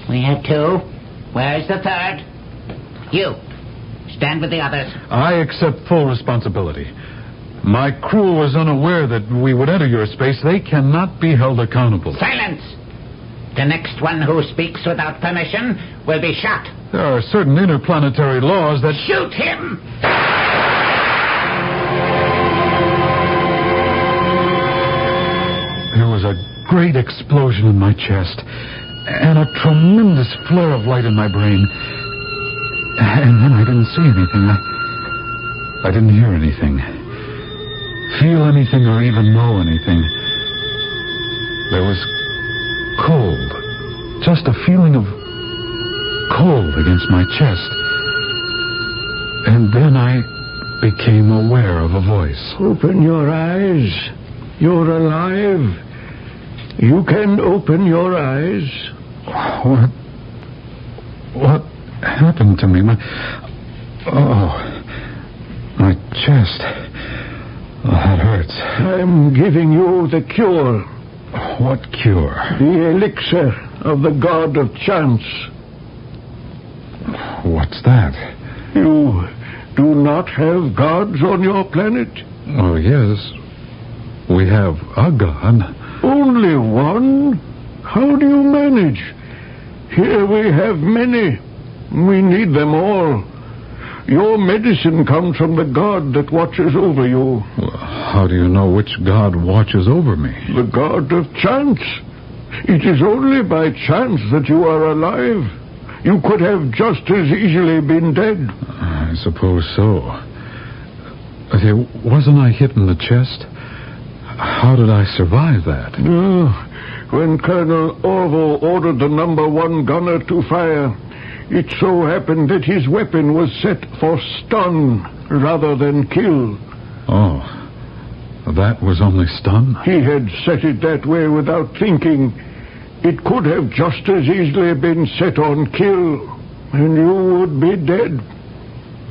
We have 2. Where's the 3rd? You. Stand with the others. I accept full responsibility. My crew was unaware that we would enter your space. They cannot be held accountable. Silence! The next one who speaks without permission will be shot. There are certain interplanetary laws that... Shoot him! There was a great explosion in my chest and a tremendous flare of light in my brain. And then I didn't see anything. I didn't hear anything, feel anything, or even know anything. There was cold, just a feeling of cold against my chest. And then I became aware of a voice. Open your eyes. You're alive. You can open your eyes. What happened to me? My chest. Oh, that hurts. I'm giving you the cure. What cure? The elixir of the god of chance. What's that? You do not have gods on your planet? Oh, yes. We have a god. Only one? How do you manage? Here we have many. We need them all. Your medicine comes from the god that watches over you. Well, how do you know which god watches over me? The god of chance. It is only by chance that you are alive. You could have just as easily been dead. I suppose so. Okay, wasn't I hit in the chest? How did I survive that? When Colonel Orville ordered the number 1 gunner to fire, it so happened that his weapon was set for stun rather than kill. Oh, that was only stun? He had set it that way without thinking. It could have just as easily been set on kill, and you would be dead.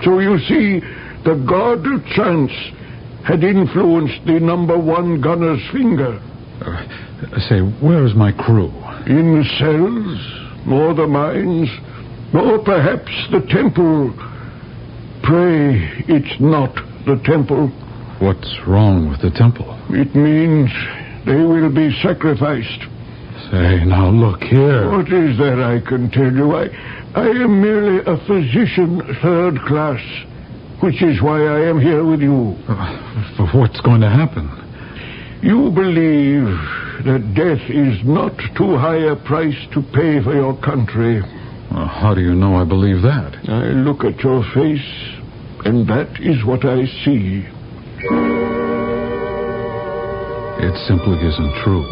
So you see, the god of chance had influenced the number 1 gunner's finger. Say, where's my crew? In the cells, or the mines, or perhaps the temple. Pray it's not the temple. What's wrong with the temple? It means they will be sacrificed. Say, now look here. What is there I can tell you? I am merely a physician 3rd class, which is why I am here with you. What's going to happen? You believe that death is not too high a price to pay for your country. How do you know I believe that? I look at your face, and that is what I see. It simply isn't true.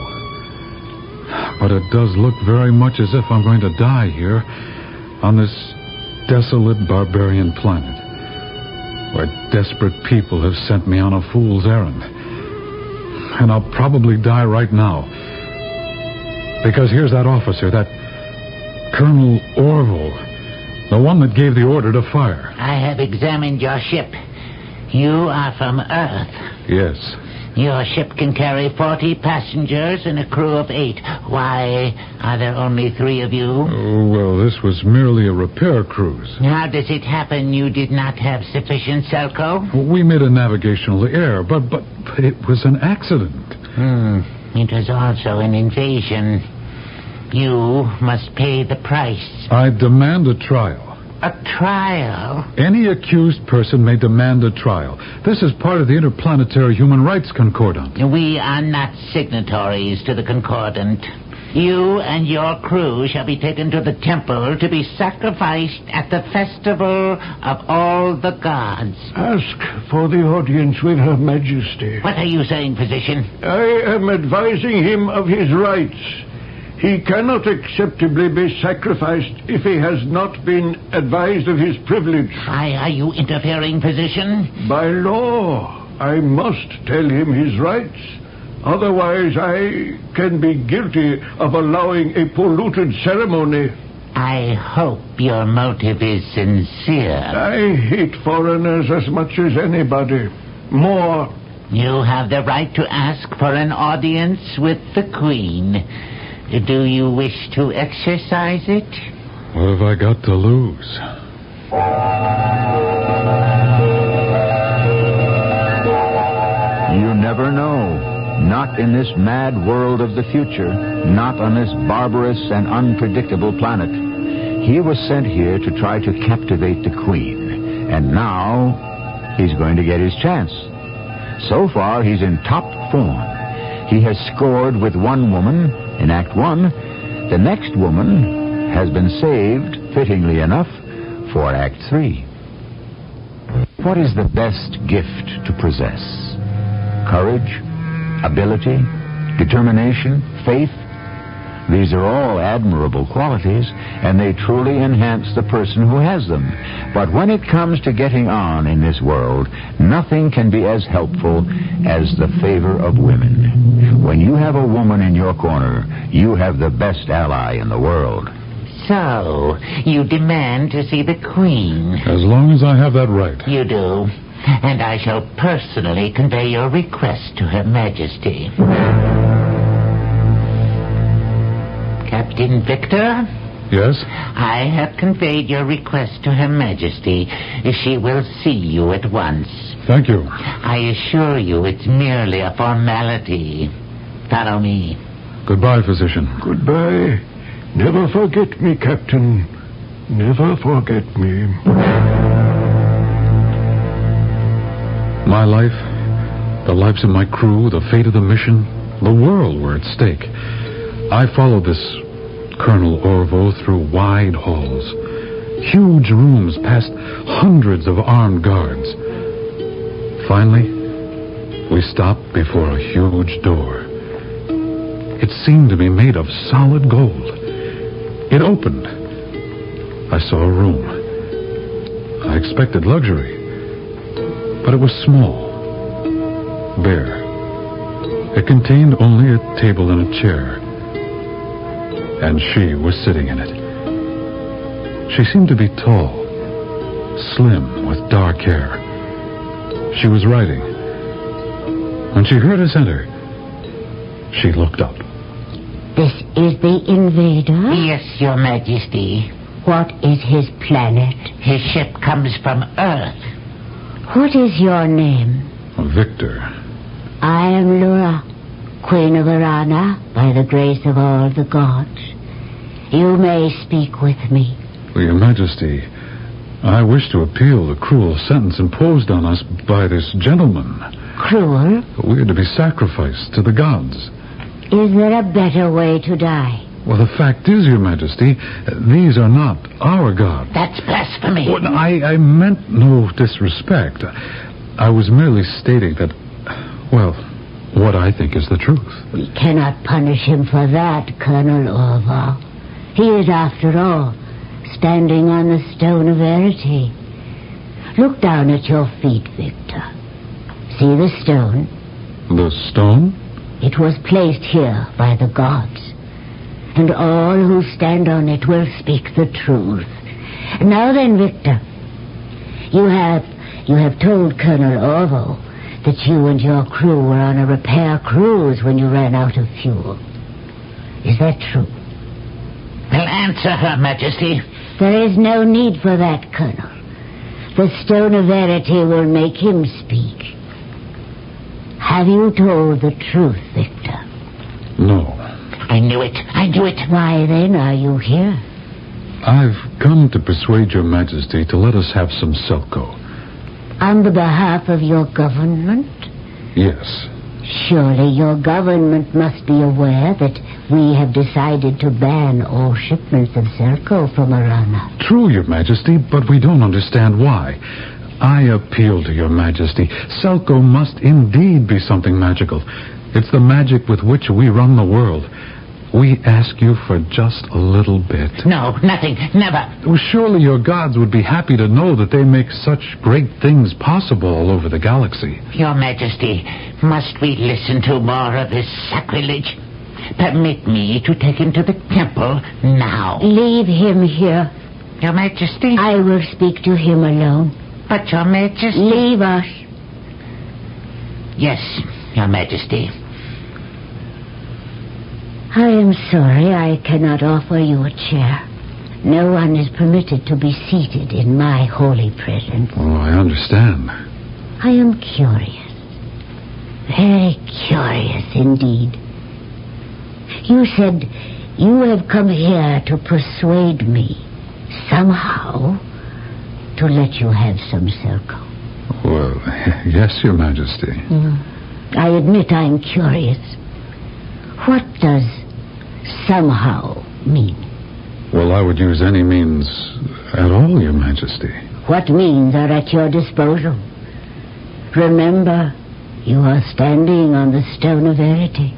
But it does look very much as if I'm going to die here on this desolate barbarian planet, where desperate people have sent me on a fool's errand. And I'll probably die right now. Because here's that officer, that Colonel Orville, the one that gave the order to fire. I have examined your ship. You are from Earth. Yes. Your ship can carry 40 passengers and a crew of 8. Why are there only 3 of you? Oh, well, this was merely a repair cruise. How does it happen you did not have sufficient Selco? We made a navigational error, but it was an accident. It was also an invasion. You must pay the price. I demand a trial. A trial? Any accused person may demand a trial. This is part of the Interplanetary Human Rights Concordant. We are not signatories to the Concordant. You and your crew shall be taken to the temple to be sacrificed at the festival of all the gods. Ask for the audience with Her Majesty. What are you saying, physician? I am advising him of his rights. He cannot acceptably be sacrificed if he has not been advised of his privilege. Why are you interfering, physician? By law, I must tell him his rights. Otherwise, I can be guilty of allowing a polluted ceremony. I hope your motive is sincere. I hate foreigners as much as anybody. More. You have the right to ask for an audience with the Queen. Do you wish to exercise it? What have I got to lose? You never know. Not in this mad world of the future. Not on this barbarous and unpredictable planet. He was sent here to try to captivate the Queen. And now he's going to get his chance. So far, he's in top form. He has scored with one woman in Act 1. The next woman has been saved, fittingly enough, for Act 3. What is the best gift to possess? Courage? Ability? Determination? Faith? These are all admirable qualities, and they truly enhance the person who has them. But when it comes to getting on in this world, nothing can be as helpful as the favor of women. When you have a woman in your corner, you have the best ally in the world. So, you demand to see the Queen? As long as I have that right. You do. And I shall personally convey your request to Her Majesty. Captain Victor? Yes? I have conveyed your request to Her Majesty. She will see you at once. Thank you. I assure you it's merely a formality. Follow me. Goodbye, physician. Goodbye. Never forget me, Captain. Never forget me. My life, the lives of my crew, the fate of the mission, the world were at stake. I followed this Colonel Orvo through wide halls, huge rooms past hundreds of armed guards. Finally, we stopped before a huge door. It seemed to be made of solid gold. It opened. I saw a room. I expected luxury, but it was small, bare. It contained only a table and a chair. And she was sitting in it. She seemed to be tall, slim, with dark hair. She was writing. When she heard us enter, she looked up. This is the invader? Yes, Your Majesty. What is his planet? His ship comes from Earth. What is your name? Victor. I am Lura, Queen of Arana, by the grace of all the gods. You may speak with me. Your Majesty, I wish to appeal the cruel sentence imposed on us by this gentleman. Cruel? We are to be sacrificed to the gods. Is there a better way to die? Well, the fact is, Your Majesty, these are not our gods. That's blasphemy. Well, I meant no disrespect. I was merely stating that, well, what I think is the truth. We cannot punish him for that, Colonel Orval. He is, after all, standing on the stone of verity. Look down at your feet, Victor. See the stone? The stone? It was placed here by the gods. And all who stand on it will speak the truth. Now then, Victor, you have told Colonel Orval that you and your crew were on a repair cruise when you ran out of fuel. Is that true? Well, answer, Her Majesty. There is no need for that, Colonel. The stone of verity will make him speak. Have you told the truth, Victor? No. I knew it. Why then are you here? I've come to persuade Your Majesty to let us have some Selco. On the behalf of your government? Yes. Surely your government must be aware that we have decided to ban all shipments of Selco from Arana. True, Your Majesty, but we don't understand why. I appeal to Your Majesty. Selco must indeed be something magical. It's the magic with which we run the world. We ask you for just a little bit. No, nothing, never. Well, surely your gods would be happy to know that they make such great things possible all over the galaxy. Your Majesty, must we listen to more of this sacrilege? Permit me to take him to the temple now. Leave him here. Your Majesty? I will speak to him alone. But, Your Majesty... Leave us. Yes, Your Majesty. I am sorry I cannot offer you a chair. No one is permitted to be seated in my holy presence. Oh, I understand. I am curious. Very curious indeed. You said you have come here to persuade me, somehow, to let you have some Selco. Well, yes, Your Majesty. I admit I'm curious. What does somehow mean? Well, I would use any means at all, Your Majesty. What means are at your disposal. Remember, you are standing on the stone of verity.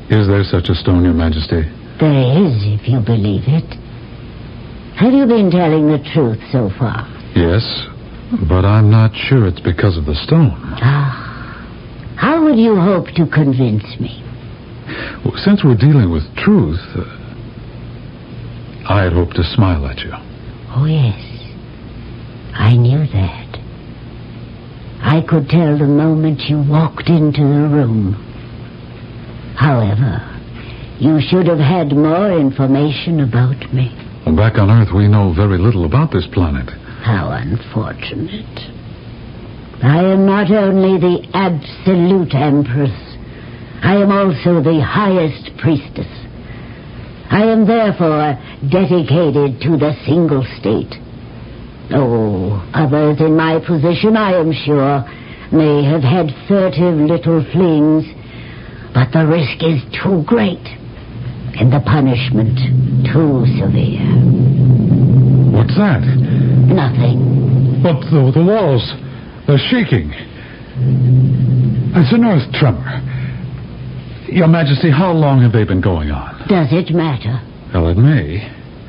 Is there such a stone, Your Majesty? There is, if you believe it. Have you been telling the truth so far? Yes, but I'm not sure it's because of the stone. How would you hope to convince me? Well, since we're dealing with truth, I'd hope to smile at you. Oh, yes. I knew that. I could tell the moment you walked into the room. However, you should have had more information about me. Well, back on Earth, we know very little about this planet. How unfortunate. I am not only the absolute Empress, I am also the highest priestess. I am therefore dedicated to the single state. Oh, others in my position, I am sure, may have had furtive little flings, but the risk is too great, and the punishment too severe. What's that? Nothing. But the walls, they're shaking. It's an earth tremor. Your Majesty, how long have they been going on? Does it matter? Well, it may.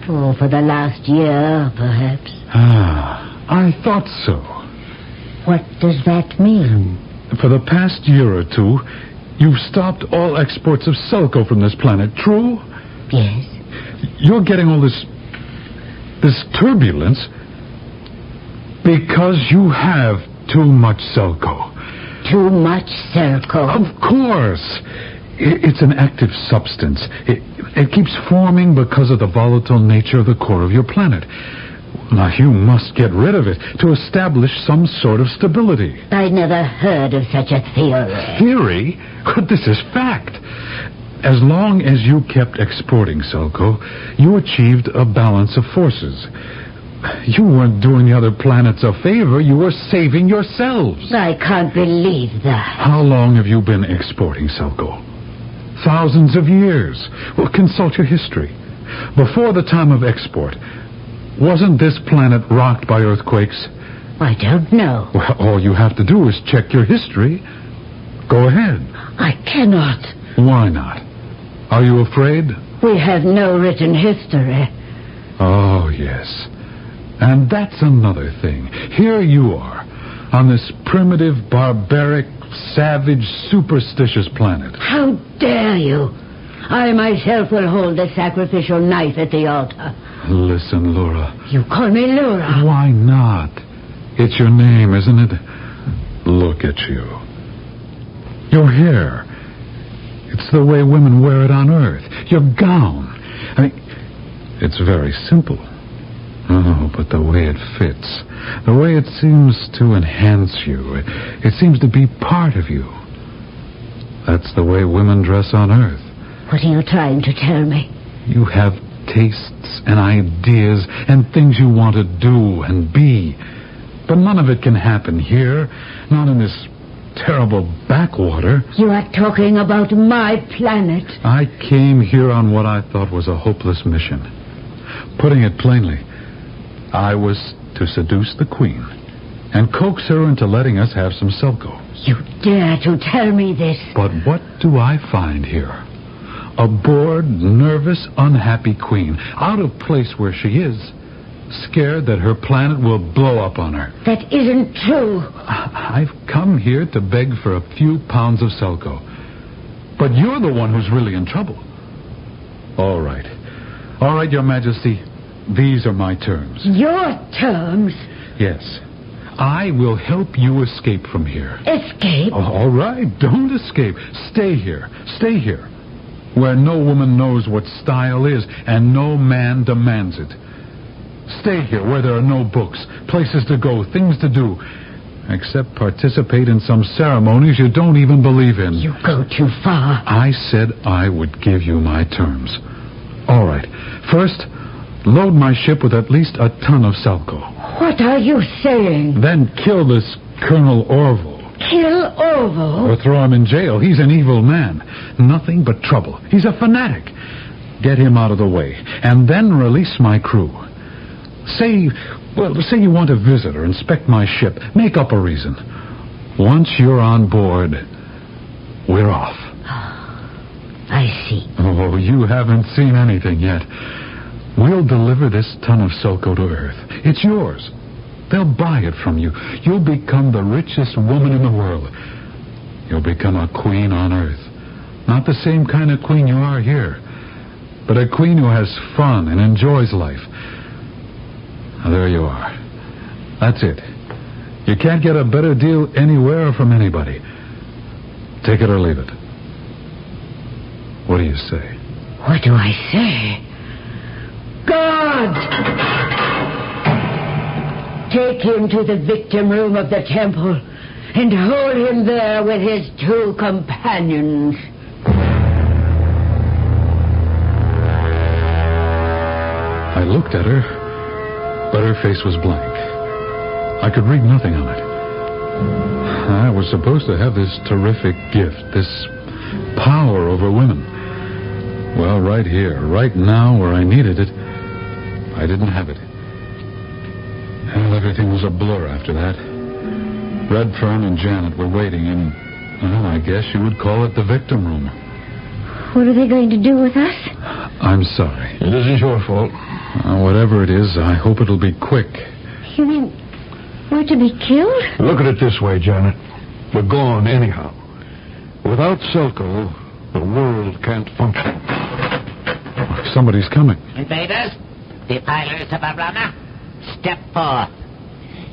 Oh, for the last year, perhaps. I thought so. What does that mean? For the past year or two, you've stopped all exports of Selco from this planet, true? Yes. You're getting all this turbulence because you have too much Selco. Too much Selco? Of course. It's an active substance. It keeps forming because of the volatile nature of the core of your planet. Now, you must get rid of it to establish some sort of stability. I never heard of such a theory. Theory? This is fact. As long as you kept exporting Selco, you achieved a balance of forces. You weren't doing the other planets a favor. You were saving yourselves. I can't believe that. How long have you been exporting Selco? Thousands of years. Well, consult your history. Before the time of export, wasn't this planet rocked by earthquakes? I don't know. Well, all you have to do is check your history. Go ahead. I cannot. Why not? Are you afraid? We have no written history. Oh, yes. And that's another thing. Here you are, on this primitive, barbaric, savage, superstitious planet. How dare you? I myself will hold the sacrificial knife at the altar. Listen, Laura. You call me Laura? Why not? It's your name, isn't it? Look at you. Your hair. It's the way women wear it on Earth. Your gown. I mean, it's very simple. Oh, but the way it fits, the way it seems to enhance you, it seems to be part of you. That's the way women dress on Earth. What are you trying to tell me? You have tastes and ideas and things you want to do and be. But none of it can happen here, not in this terrible backwater. You are talking about my planet. I came here on what I thought was a hopeless mission. Putting it plainly, I was to seduce the Queen and coax her into letting us have some Selco. You dare to tell me this? But what do I find here? A bored, nervous, unhappy Queen, out of place where she is, scared that her planet will blow up on her. That isn't true. I've come here to beg for a few pounds of Selco. But you're the one who's really in trouble. All right. All right, Your Majesty. These are my terms. Your terms? Yes. I will help you escape from here. Escape? Oh, all right. Don't escape. Stay here. Stay here. Where no woman knows what style is and no man demands it. Stay here where there are no books, places to go, things to do, except participate in some ceremonies you don't even believe in. You go too far. I said I would give you my terms. All right. First, load my ship with at least a ton of Selco. What are you saying? Then kill this Colonel Orville. Kill Orville? Or throw him in jail. He's an evil man. Nothing but trouble. He's a fanatic. Get him out of the way. And then release my crew. Say you want to visit or inspect my ship. Make up a reason. Once you're on board, we're off. I see. Oh, you haven't seen anything yet. We'll deliver this ton of Selco to Earth. It's yours. They'll buy it from you. You'll become the richest woman in the world. You'll become a queen on Earth. Not the same kind of queen you are here, but a queen who has fun and enjoys life. Now, there you are. That's it. You can't get a better deal anywhere or from anybody. Take it or leave it. What do you say? What do I say? God! Take him to the victim room of the temple and hold him there with his two companions. I looked at her, but her face was blank. I could read nothing on it. I was supposed to have this terrific gift, this power over women. Well, right here, right now, where I needed it, I didn't have it. Well, everything was a blur after that. Redfern and Janet were waiting in, well, I guess you would call it the victim room. What are they going to do with us? I'm sorry. It isn't your fault. Whatever it is, I hope it'll be quick. You mean we're to be killed? Look at it this way, Janet. We're gone anyhow. Without Selco, the world can't function. Somebody's coming. Invaders, defilers of Arana, step forth.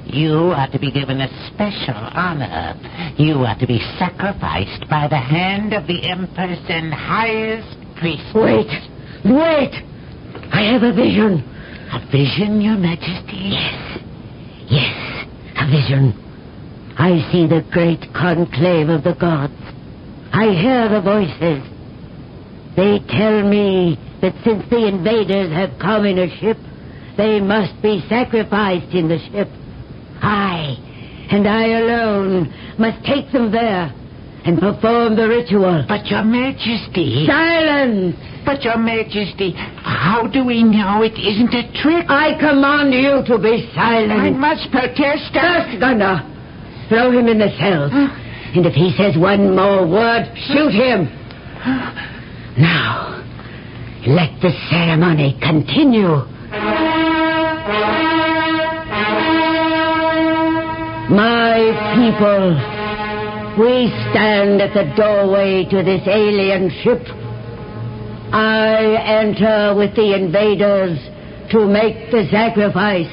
You are to be given a special honor. You are to be sacrificed by the hand of the Empress and highest priestess. Wait! I have a vision. A vision, Your Majesty? Yes, a vision. I see the great conclave of the gods. I hear the voices. They tell me that since the invaders have come in a ship, they must be sacrificed in the ship. I, and I alone, must take them there and perform the ritual. But, Your Majesty... Silence! But, Your Majesty, how do we know it isn't a trick? I command you to be silent. I must protest. First, Gunner, throw him in the cells. And if he says one more word, shoot him. Now, let the ceremony continue. My people, we stand at the doorway to this alien ship. I enter with the invaders to make the sacrifice.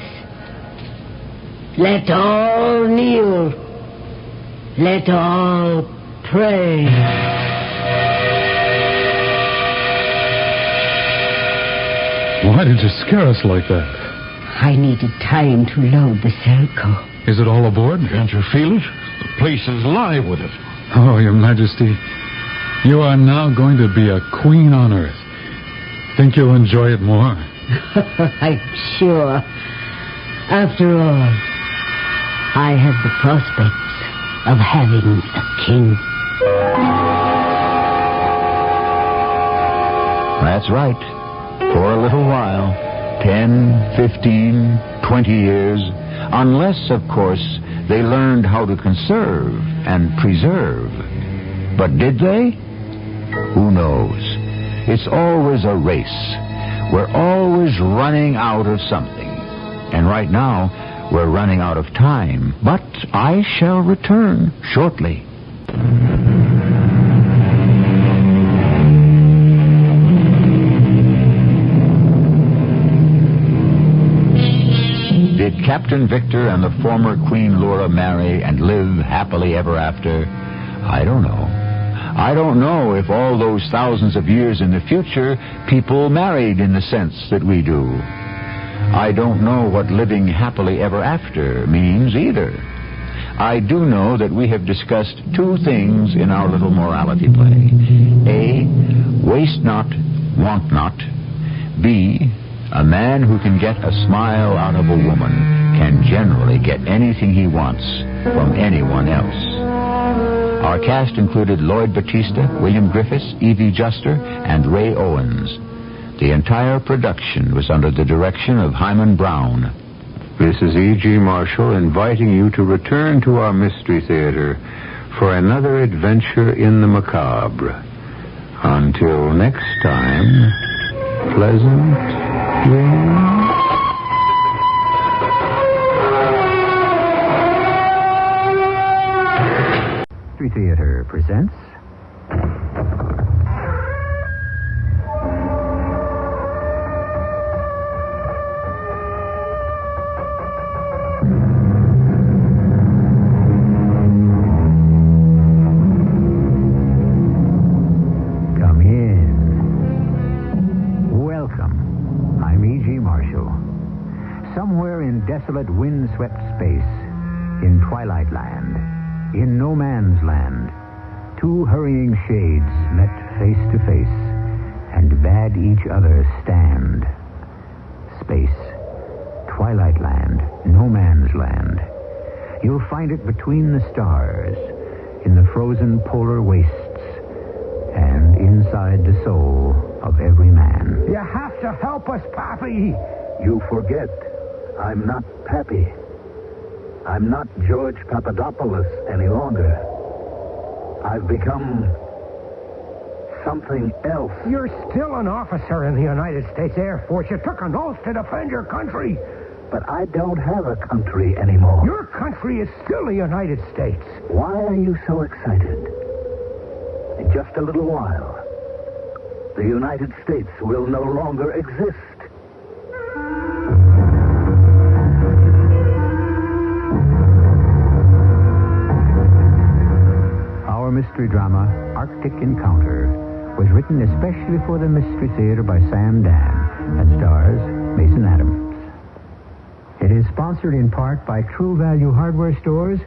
Let all kneel. Let all pray. Why did you scare us like that? I needed time to load the Selco. Is it all aboard? Can't you feel it? The place is live with it. Oh, Your Majesty, you are now going to be a queen on Earth. Think you'll enjoy it more? I'm sure. After all, I have the prospects of having a king. That's right. For a little while, 10, 15, 20 years, unless, of course, they learned how to conserve and preserve. But did they? Who knows? It's always a race. We're always running out of something. And right now, we're running out of time. But I shall return shortly. Did Captain Victor and the former Queen Laura marry and live happily ever after? I don't know. I don't know if all those thousands of years in the future people married in the sense that we do. I don't know what living happily ever after means either. I do know that we have discussed two things in our little morality play. A, waste not, want not. B, a man who can get a smile out of a woman can generally get anything he wants from anyone else. Our cast included Lloyd Battista, William Griffiths, Evie Juster, and Ray Owens. The entire production was under the direction of Hyman Brown. This is E.G. Marshall inviting you to return to our Mystery Theater for another adventure in the macabre. Until next time, pleasant dreams. Mystery Theater presents Come in. Welcome. I'm E.G. Marshall. Somewhere in desolate, wind-swept space, in Twilight Land, in no man's land, two hurrying shades met face to face and bade each other stand. Space, Twilight Land, no man's land. You'll find it between the stars, in the frozen polar wastes, and inside the soul of every man. You have to help us, Pappy. You forget. I'm not Pappy. I'm not George Papadopoulos any longer. I've become something else. You're still an officer in the United States Air Force. You took an oath to defend your country. But I don't have a country anymore. Your country is still the United States. Why are you so excited? In just a little while, the United States will no longer exist. Our mystery drama, Arctic Encounter, was written especially for the Mystery Theater by Sam Dan and stars Mason Adams. It is sponsored in part by True Value Hardware Stores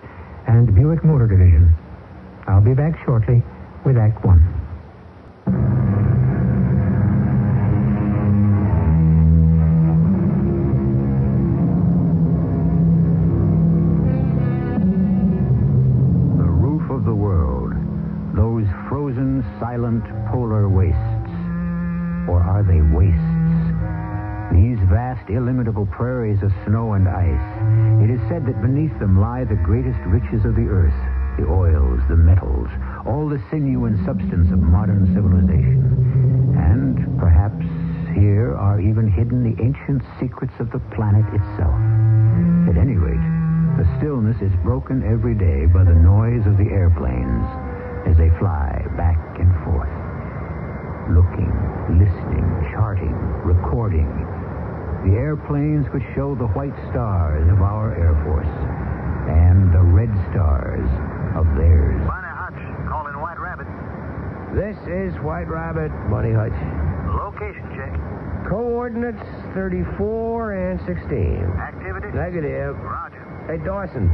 and Buick Motor Division. I'll be back shortly with Act One. Silent polar wastes, or are they wastes? These vast, illimitable prairies of snow and ice, it is said that beneath them lie the greatest riches of the earth, the oils, the metals, all the sinew and substance of modern civilization. And perhaps here are even hidden the ancient secrets of the planet itself. At any rate, the stillness is broken every day by the noise of the airplanes as they fly back and forth, looking, listening, charting, recording. The airplanes which show the white stars of our Air Force and the red stars of theirs. Bunny Hutch, calling White Rabbit. This is White Rabbit, Bunny Hutch. Location check. Coordinates 34 and 16. Activity? Negative. Roger. Hey, Dawson,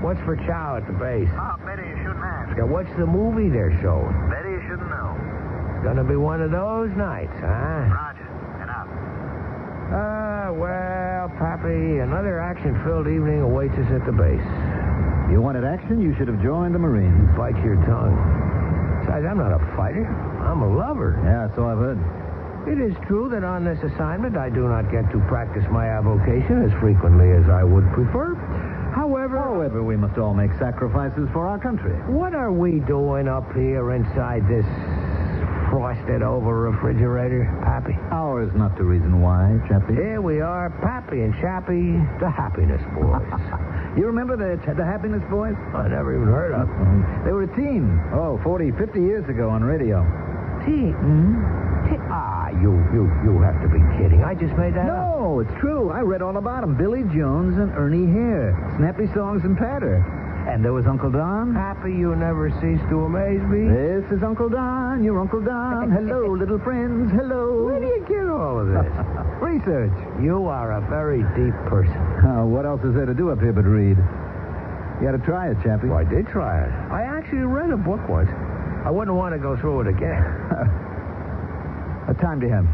what's for chow at the base? Ah, better you shouldn't ask. Yeah, what's the movie they're showing? Better you shouldn't know. It's gonna be one of those nights, huh? Roger. Well, Pappy, another action-filled evening awaits us at the base. You wanted action, you should have joined the Marines. Bite your tongue. Besides, I'm not a fighter. I'm a lover. Yeah, so I've heard. It is true that on this assignment I do not get to practice my avocation as frequently as I would prefer. However, we must all make sacrifices for our country. What are we doing up here inside this frosted-over refrigerator, Pappy? Ours not the reason why, Chappie. Here we are, Pappy and Chappie, the Happiness Boys. You remember the Happiness Boys? I never even heard of them. They were a team. 40, 50 years ago on radio. Team? You have to be kidding. I just made that up. No, it's true. I read all about them. Billy Jones and Ernie Hare. Snappy songs and patter. And there was Uncle Don. Happy you never cease to amaze me. This is Uncle Don, your Uncle Don. Hello, little friends, hello. Where do you get all of this? Research. You are a very deep person. What else is there to do up here but read? You got to try it, Chappie. Well, I did try it. I actually read a book once. I wouldn't want to go through it again. What time do you have?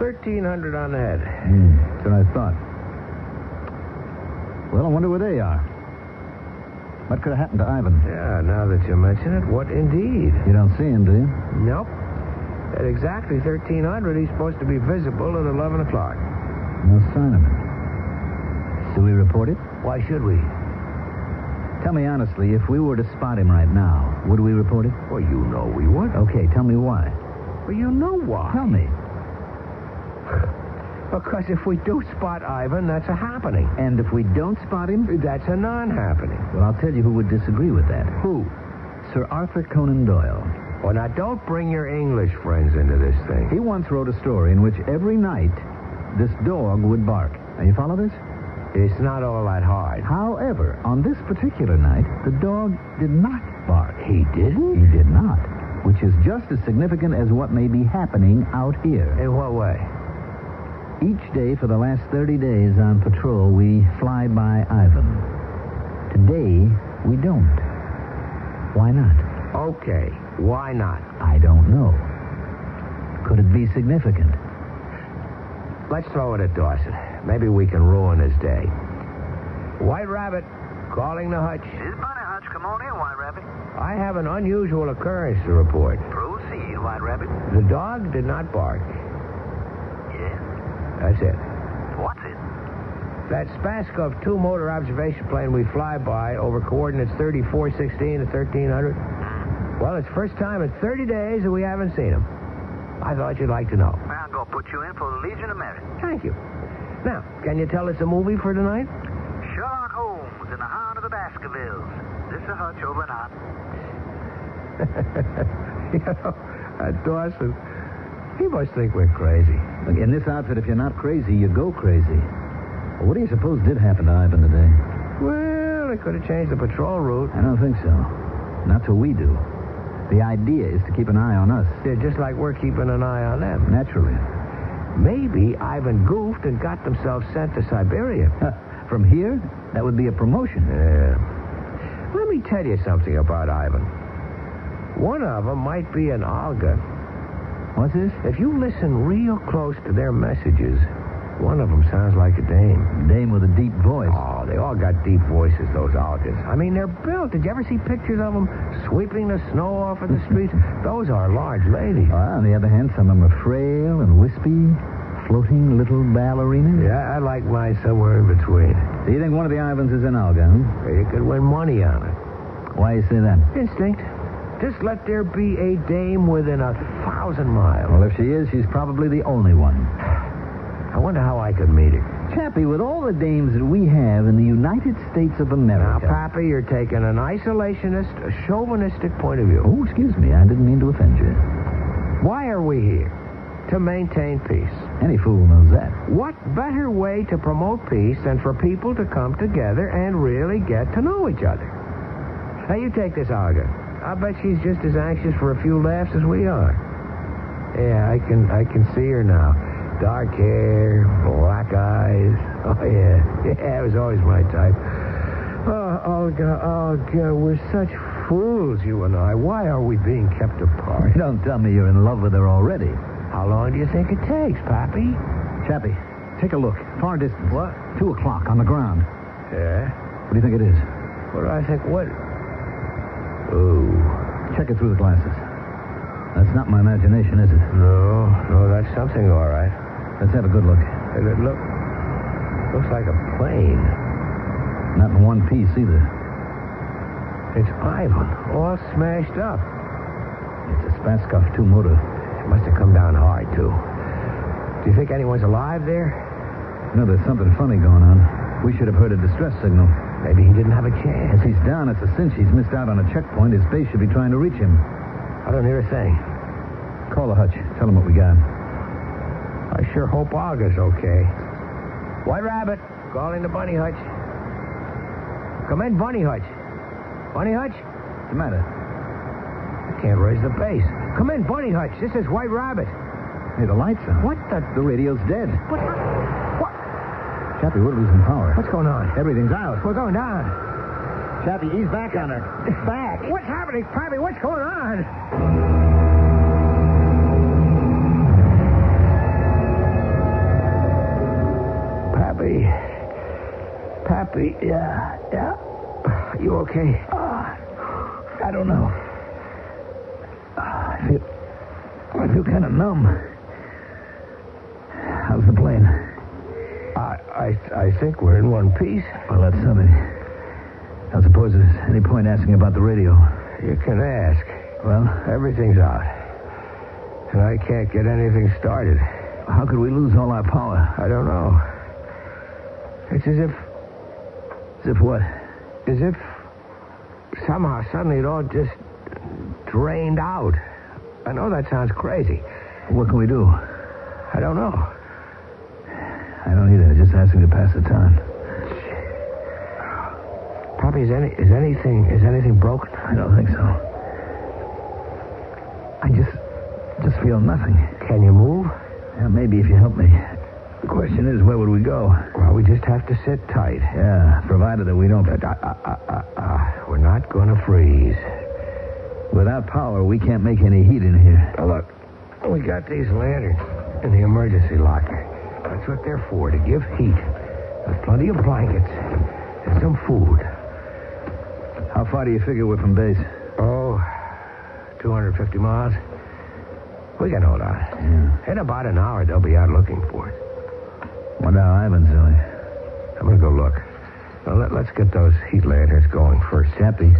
1,300 on the head. That's what I thought. Well, I wonder where they are. What could have happened to Ivan? Yeah, now that you mention it, what indeed? You don't see him, do you? Nope. At exactly 1,300, he's supposed to be visible at 11 o'clock. No sign of him. Do we report it? Why should we? Tell me honestly, if we were to spot him right now, would we report it? Well, you know we would. Okay, tell me why. Well, you know why. Tell me. Because if we do spot Ivan, that's a happening. And if we don't spot him? That's a non-happening. Well, I'll tell you who would disagree with that. Who? Sir Arthur Conan Doyle. Well, now, don't bring your English friends into this thing. He once wrote a story in which every night this dog would bark. Now, you follow this? It's not all that hard. However, on this particular night, the dog did not bark. He didn't? He did not. Which is just as significant as what may be happening out here. In what way? Each day for the last 30 days on patrol, we fly by Ivan. Today, we don't. Why not? Okay, why not? I don't know. Could it be significant? Let's throw it at Dawson. Maybe we can ruin his day. White Rabbit, calling the hutch. This is Bunny Hutch. Come on in, White Rabbit. I have an unusual occurrence to report. Proceed, White Rabbit. The dog did not bark. Yeah? That's it. What's it? That Spaskov 2-motor observation plane we fly by over coordinates 3416 to 1300. Well, it's first time in 30 days that we haven't seen him. I thought you'd like to know. I'm going to put you in for the Legion of Merit. Thank you. Now, can you tell us a movie for tonight? Sherlock Holmes in the Heart of the Baskervilles. This is Hutch over and out. You know, Dawson, he must think we're crazy. Look, in this outfit, if you're not crazy, you go crazy. Well, what do you suppose did happen to Ivan today? Well, it could have changed the patrol route. I don't think so. Not till we do. The idea is to keep an eye on us. Yeah, just like we're keeping an eye on them. Naturally. Maybe Ivan goofed and got themselves sent to Siberia. From here, that would be a promotion. Yeah. Let me tell you something about Ivan. One of them might be an Olga. What's this? If you listen real close to their messages, one of them sounds like a dame. A dame with a deep voice. Oh, they all got deep voices, those Olgas. I mean, they're built. Did you ever see pictures of them sweeping the snow off of the streets? Those are large ladies. On the other hand, some of them are frail and wispy, floating little ballerinas. Yeah, I like mine somewhere in between. So you think one of the Ivans is an Olga, huh? You could win money on it. Why you say that? Instinct. Just let there be a dame within 1,000 miles. Well, if she is, she's probably the only one. I wonder how I could meet her. Chappie, with all the dames that we have in the United States of America... Now, Pappy, you're taking an isolationist, a chauvinistic point of view. Oh, excuse me. I didn't mean to offend you. Why are we here? To maintain peace. Any fool knows that. What better way to promote peace than for people to come together and really get to know each other? Now, you take this Olga. I bet she's just as anxious for a few laughs as we are. Yeah, I can see her now. Dark hair, black eyes. Oh, yeah. Yeah, it was always my type. Oh, Olga, we're such fools, you and I. Why are we being kept apart? Don't tell me you're in love with her already. How long do you think it takes, Pappy? Chappie, Take a look. Far distance. What? 2 o'clock on the ground. Yeah? What do you think it is? What do I think? What? Oh. Check it through the glasses. That's not my imagination, is it? No, that's something, all right. Let's have a good look. Looks like a plane. Not in one piece, either. It's Ivan, all smashed up. It's a Spaskov 2 motor. It must have come down hard, too. Do you think anyone's alive there? No, there's something funny going on. We should have heard a distress signal. Maybe he didn't have a chance. If he's down, it's a cinch he's missed out on a checkpoint. His base should be trying to reach him. I don't hear a thing. Call the hutch. Tell him what we got. I sure hope Olga's okay. White Rabbit, calling the Bunny Hutch. Come in, Bunny Hutch. Bunny Hutch? What's the matter? I can't raise the bass. Come in, Bunny Hutch. This is White Rabbit. Hey, the lights are. What the? The radio's dead. What? Chappie, we're losing power. What's going on? Everything's out. We're going down. Chappie, ease back on her. Back. What's happening, Pappy? What's going on? Pappy, yeah. You okay? I don't know. I feel kind of numb. How's the plane? I think we're in one piece. Well, that's something. I suppose there's any point asking about the radio. You can ask. Well? Everything's out. And I can't get anything started. How could we lose all our power? I don't know. It's as if... As if what? As if somehow, suddenly, it all just drained out. I know that sounds crazy. What can we do? I don't know. I don't either. Just asking to pass the time. Poppy, is anything broken? I don't think so. I just feel nothing. Can you move? Yeah, maybe if you help me. The question is, where would we go? Well, we just have to sit tight. Yeah, provided that we don't... We're not going to freeze. Without power, we can't make any heat in here. Now, look, we got these lanterns in the emergency locker. That's what they're for, to give heat. There's plenty of blankets and some food. How far do you figure we're from base? 250 miles. We can hold on. Yeah. In about an hour, they'll be out looking for us. Wonder how Ivan's doing. I'm going to go look. Now, let's get those heat lanterns going first. Chappie,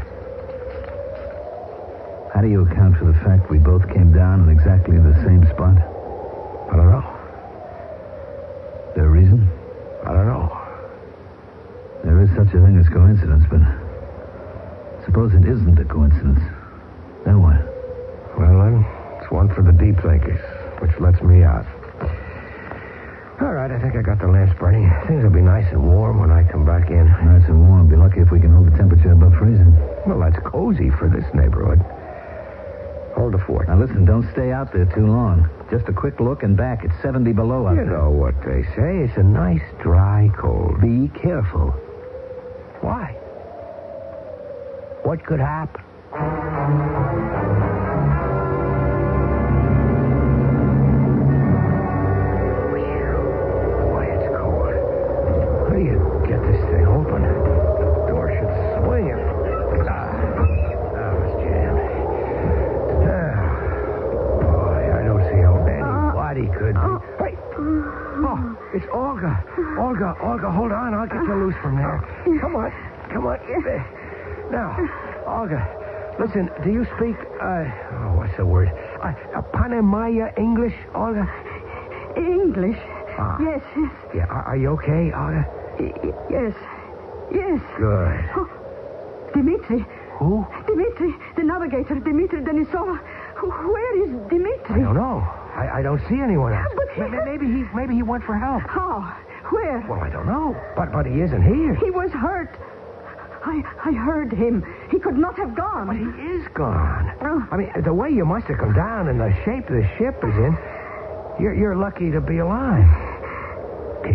how do you account for the fact we both came down in exactly the same spot? I don't know. There a reason? I don't know. There is such a thing as coincidence, but suppose it isn't a coincidence. Then what? Well, then, it's one for the deep thinkers, which lets me out. All right, I think I got the lamps burning. Things will be nice and warm when I come back in. Nice and warm. Be lucky if we can hold the temperature above freezing. Well, that's cozy for this neighborhood. Hold the fort. Now, listen, don't stay out there too long. Just a quick look and back. It's 70 below out there. You know what they say. It's a nice, dry cold. Be careful. Why? What could happen? Boy, it's cold. How do you get this thing open? The door should swing it. It's jammed. Boy, I don't see how anybody could be. Hey! Oh, it's Olga. Olga, hold on. I'll get you loose from there. Come on. Now, Olga, listen, do you speak, what's the word? Panamaya English, Olga? English? Yes. Yeah, are you okay, Olga? Yes. Good. Oh, Dmitri. Who? Dmitri, the navigator, Dmitri Denisova. Where is Dmitri? I don't know. I don't see anyone else. But maybe he went for help. How? Where? Well, I don't know. But he isn't here. He was hurt. I heard him. He could not have gone. But he is gone. I mean, the way you must have come down and the shape the ship is in, you're lucky to be alive.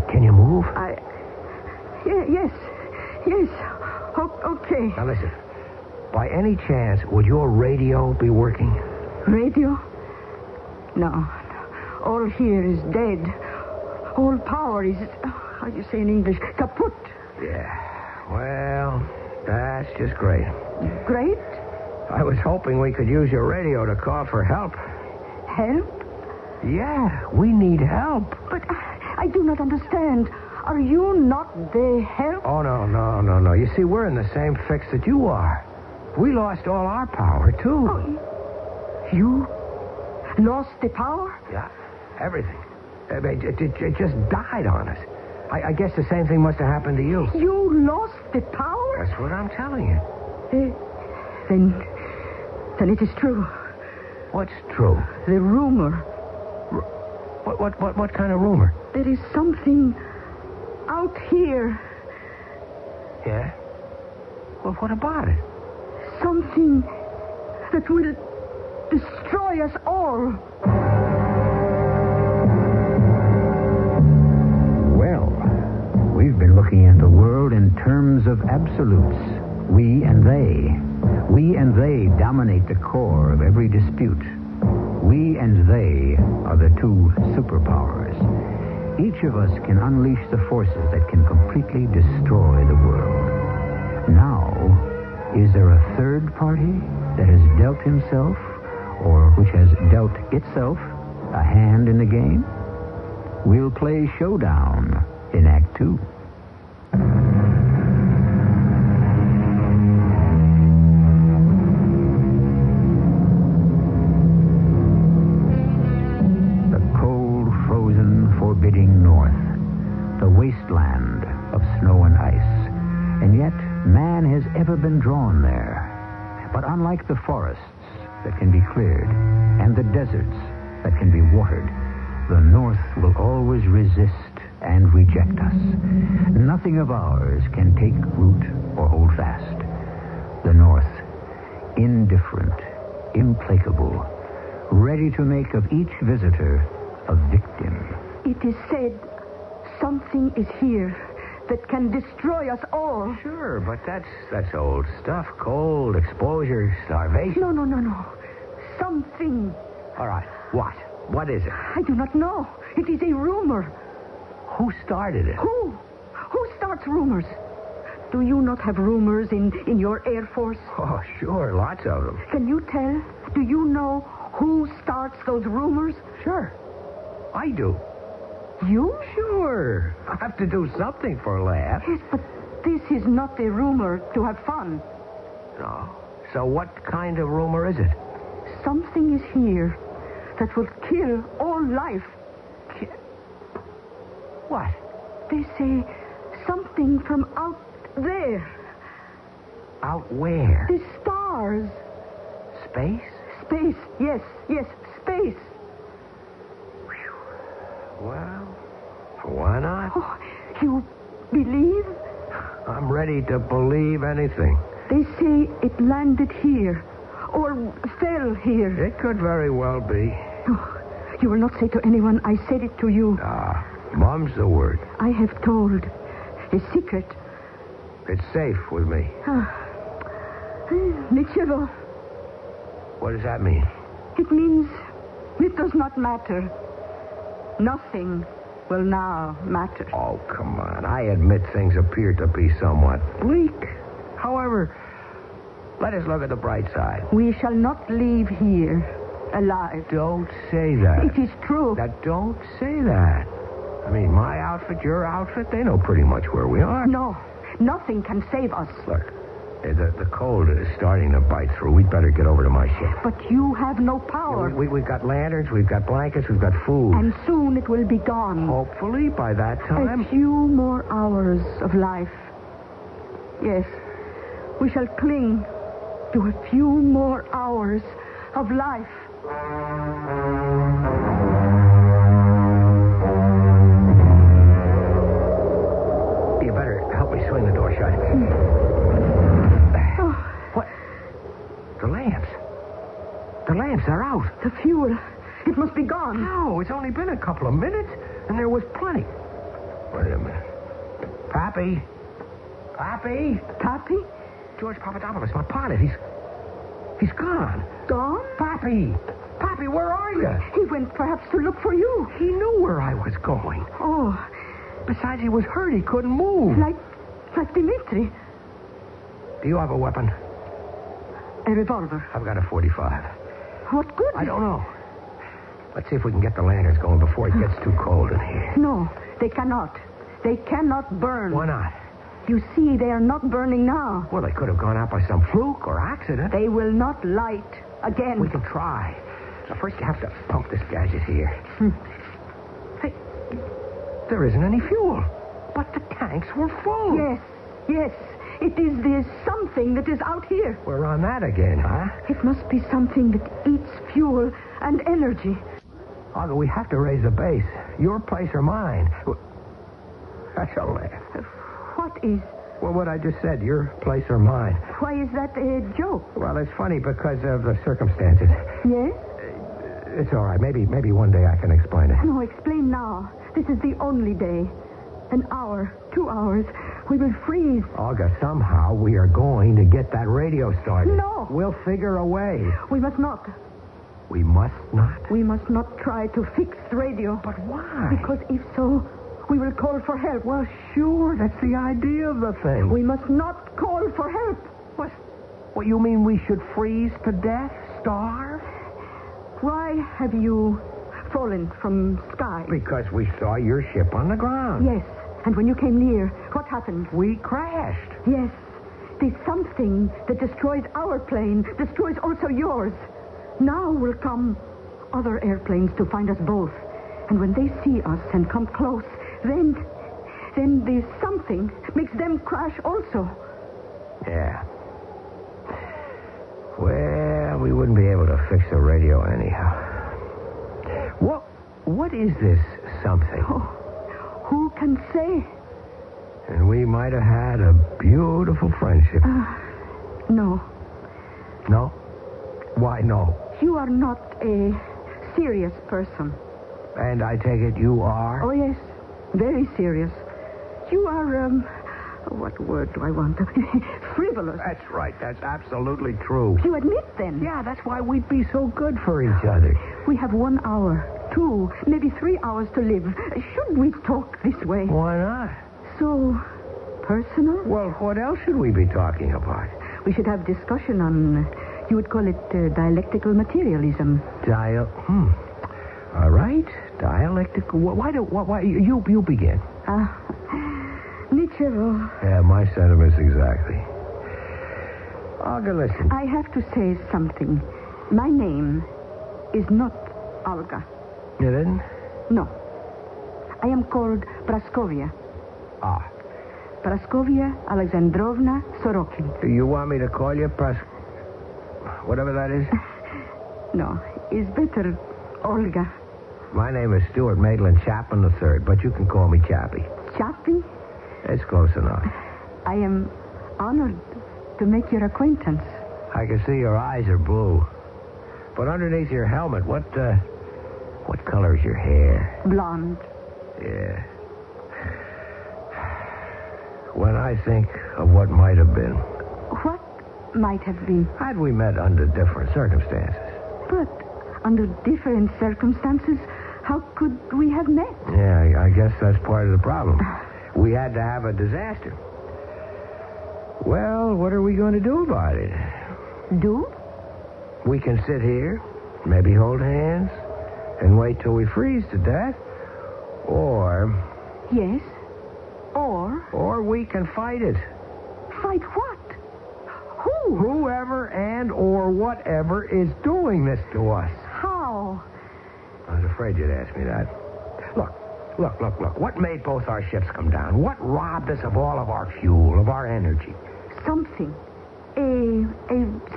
Can you move? Yes. Okay. Now listen. By any chance, would your radio be working? Radio? No. All here is dead. All power is, how do you say in English, kaput. Yeah. Well, that's just great. Great? I was hoping we could use your radio to call for help. Help? Yeah, we need help. But I do not understand. Are you not the help? Oh, no. You see, we're in the same fix that you are. We lost all our power, too. Oh, you lost the power? Yeah, everything. It just died on us. I guess the same thing must have happened to you. You lost the power? That's what I'm telling you. Then it is true. What's true? The rumor. What kind of rumor? There is something out here. Yeah? Well, what about it? Something that will destroy us all. Well, we've been looking at the world in terms of absolutes. We and they. We and they dominate the core of every dispute. We and they are the two superpowers. Each of us can unleash the forces that can completely destroy the world. Now, is there a third party that has dealt himself, or which has dealt itself, a hand in the game? We'll play Showdown in Act 2. Forbidding north, the wasteland of snow and ice. And yet, man has ever been drawn there. But unlike the forests that can be cleared and the deserts that can be watered, the north will always resist and reject us. Nothing of ours can take root or hold fast. The north, indifferent, implacable, ready to make of each visitor a victim. It is said something is here that can destroy us all. Sure, but that's old stuff. Cold, exposure, starvation. No. Something. All right. What? What is it? I do not know. It is a rumor. Who started it? Who? Who starts rumors? Do you not have rumors in your Air Force? Oh, sure. Lots of them. Can you tell? Do you know who starts those rumors? Sure. I do. You? Sure. I have to do something for a laugh. Yes, but this is not a rumor to have fun. No. So what kind of rumor is it? Something is here that will kill all life. What? They say something from out there. Out where? The stars. Space? Space, yes, space. Well, why not? Oh, you believe? I'm ready to believe anything. They say it landed here, or fell here. It could very well be. Oh, you will not say to anyone I said it to you. Mum's the word. I have told a secret. It's safe with me. Nichevo. What does that mean? It means it does not matter. Nothing will now matter. Oh, come on. I admit things appear to be somewhat bleak. However, let us look at the bright side. We shall not leave here alive. Don't say that. It is true. Now, don't say that. I mean, my outfit, your outfit, they know pretty much where we are. No, nothing can save us. Look, the cold is starting to bite through. We'd better get over to my ship. But you have no power. We've got lanterns, we've got blankets, we've got food. And soon it will be gone. Hopefully, by that time. A few more hours of life. Yes, we shall cling to a few more hours of life. You better help me swing the door shut. What? The lamps. The lamps are out. The fuel. It must be gone. No, it's only been a couple of minutes, and there was plenty. Wait a minute. Pappy? Pappy? Pappy? George Papadopoulos, my pilot. He's gone. Gone? Pappy! Pappy, where are you? He went perhaps to look for you. He knew where I was going. Oh. Besides, he was hurt. He couldn't move. Like Dimitri. Do you have a weapon? A revolver. I've got a 45. What good? I don't know. Let's see if we can get the lanterns going before it gets too cold in here. No, they cannot. They cannot burn. Why not? You see, they are not burning now. Well, they could have gone out by some fluke or accident. They will not light again. We can try. Now, first you have to pump this gadget here. Hey, there isn't any fuel. But the tanks were full. Yes. It is the something that is out here. We're on that again, huh? It must be something that eats fuel and energy. Olga, we have to raise the base. Your place or mine. That's a laugh. What is? Well, what I just said, your place or mine. Why is that a joke? Well, it's funny because of the circumstances. Yes? It's all right. Maybe one day I can explain it. No, explain now. This is the only day. An hour, 2 hours. We will freeze. Olga, somehow we are going to get that radio started. No. We'll figure a way. We must not. We must not? We must not try to fix the radio. But why? Because if so, we will call for help. Well, sure. That's the idea of the thing. We must not call for help. What, you mean we should freeze to death? Starve? Why have you fallen from sky? Because we saw your ship on the ground. Yes. And when you came near, what happened? We crashed. Yes. The something that destroys our plane destroys also yours. Now will come other airplanes to find us both. And when they see us and come close, then the something makes them crash also. Yeah. Well, we wouldn't be able to fix the radio anyhow. What is this something? Oh, who can say? And we might have had a beautiful friendship. No. No? Why no? You are not a serious person. And I take it you are? Oh, yes. Very serious. You are, what word do I want? Frivolous. That's right. That's absolutely true. You admit, then? Yeah, that's why we'd be so good for each other. We have 1 hour, 2, maybe 3 hours to live. Should we talk this way? Why not? So personal? Well, what else should we be talking about? We should have discussion on, you would call it dialectical materialism. All right. Dialectical. Why you begin. Nichevo. Yeah, my sentiments exactly. Olga, listen. I have to say something. My name is not Olga. It isn't? No. I am called Praskovia. Praskovia Alexandrovna Sorokin. You want me to call you whatever that is? No, it's better Olga. My name is Stuart Maitland Chapman III, but you can call me Chappie. Chappie? It's close enough. I am honored to make your acquaintance. I can see your eyes are blue. But underneath your helmet, what color is your hair? Blonde. Yeah. When I think of what might have been. What might have been? Had we met under different circumstances. But under different circumstances, how could we have met? Yeah, I guess that's part of the problem. We had to have a disaster. Well, what are we going to do about it? Do? We can sit here, maybe hold hands, and wait till we freeze to death. Or... Yes? Or? Or we can fight it. Fight what? Who? Whoever and or whatever is doing this to us. How? I was afraid you'd ask me that. Look. What made both our ships come down? What robbed us of all of our fuel, of our energy? Something. A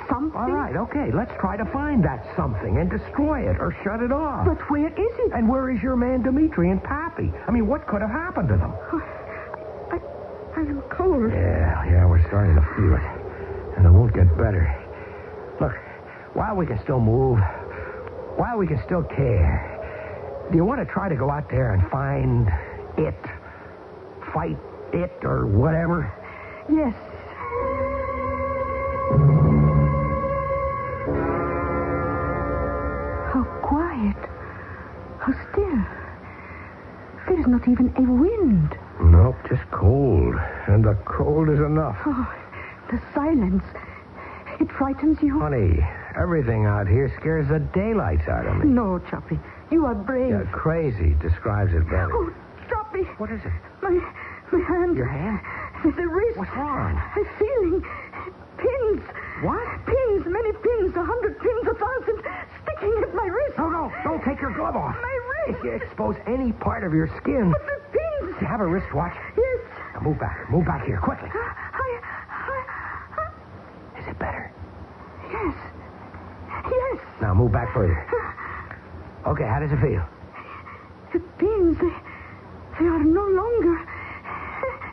something? All right, okay. Let's try to find that something and destroy it or shut it off. But where is it? And where is your man Dimitri and Pappy? I mean, what could have happened to them? I am cold. Yeah, we're starting to feel it. And it won't get better. Look, while we can still move, while we can still care, do you want to try to go out there and find it? Fight it or whatever? Yes. There's not even a wind. Nope, just cold. And the cold is enough. Oh, the silence. It frightens you? Honey, everything out here scares the daylights out of me. No, Choppy. You are brave. Yeah, crazy describes it better. Oh, Choppy. What is it? My hand. Your hand? The wrist. What's wrong? I'm feeling pins. What? Pins, many pins, 100 pins, 1,000, sticking at my wrist. No, don't take your glove off. My wrist. If you expose any part of your skin. But the pins. You have a wristwatch? Yes. Now move back. Move back here, quickly. Is it better? Yes. Yes. Now move back further. Okay, how does it feel? The pins, they are no longer.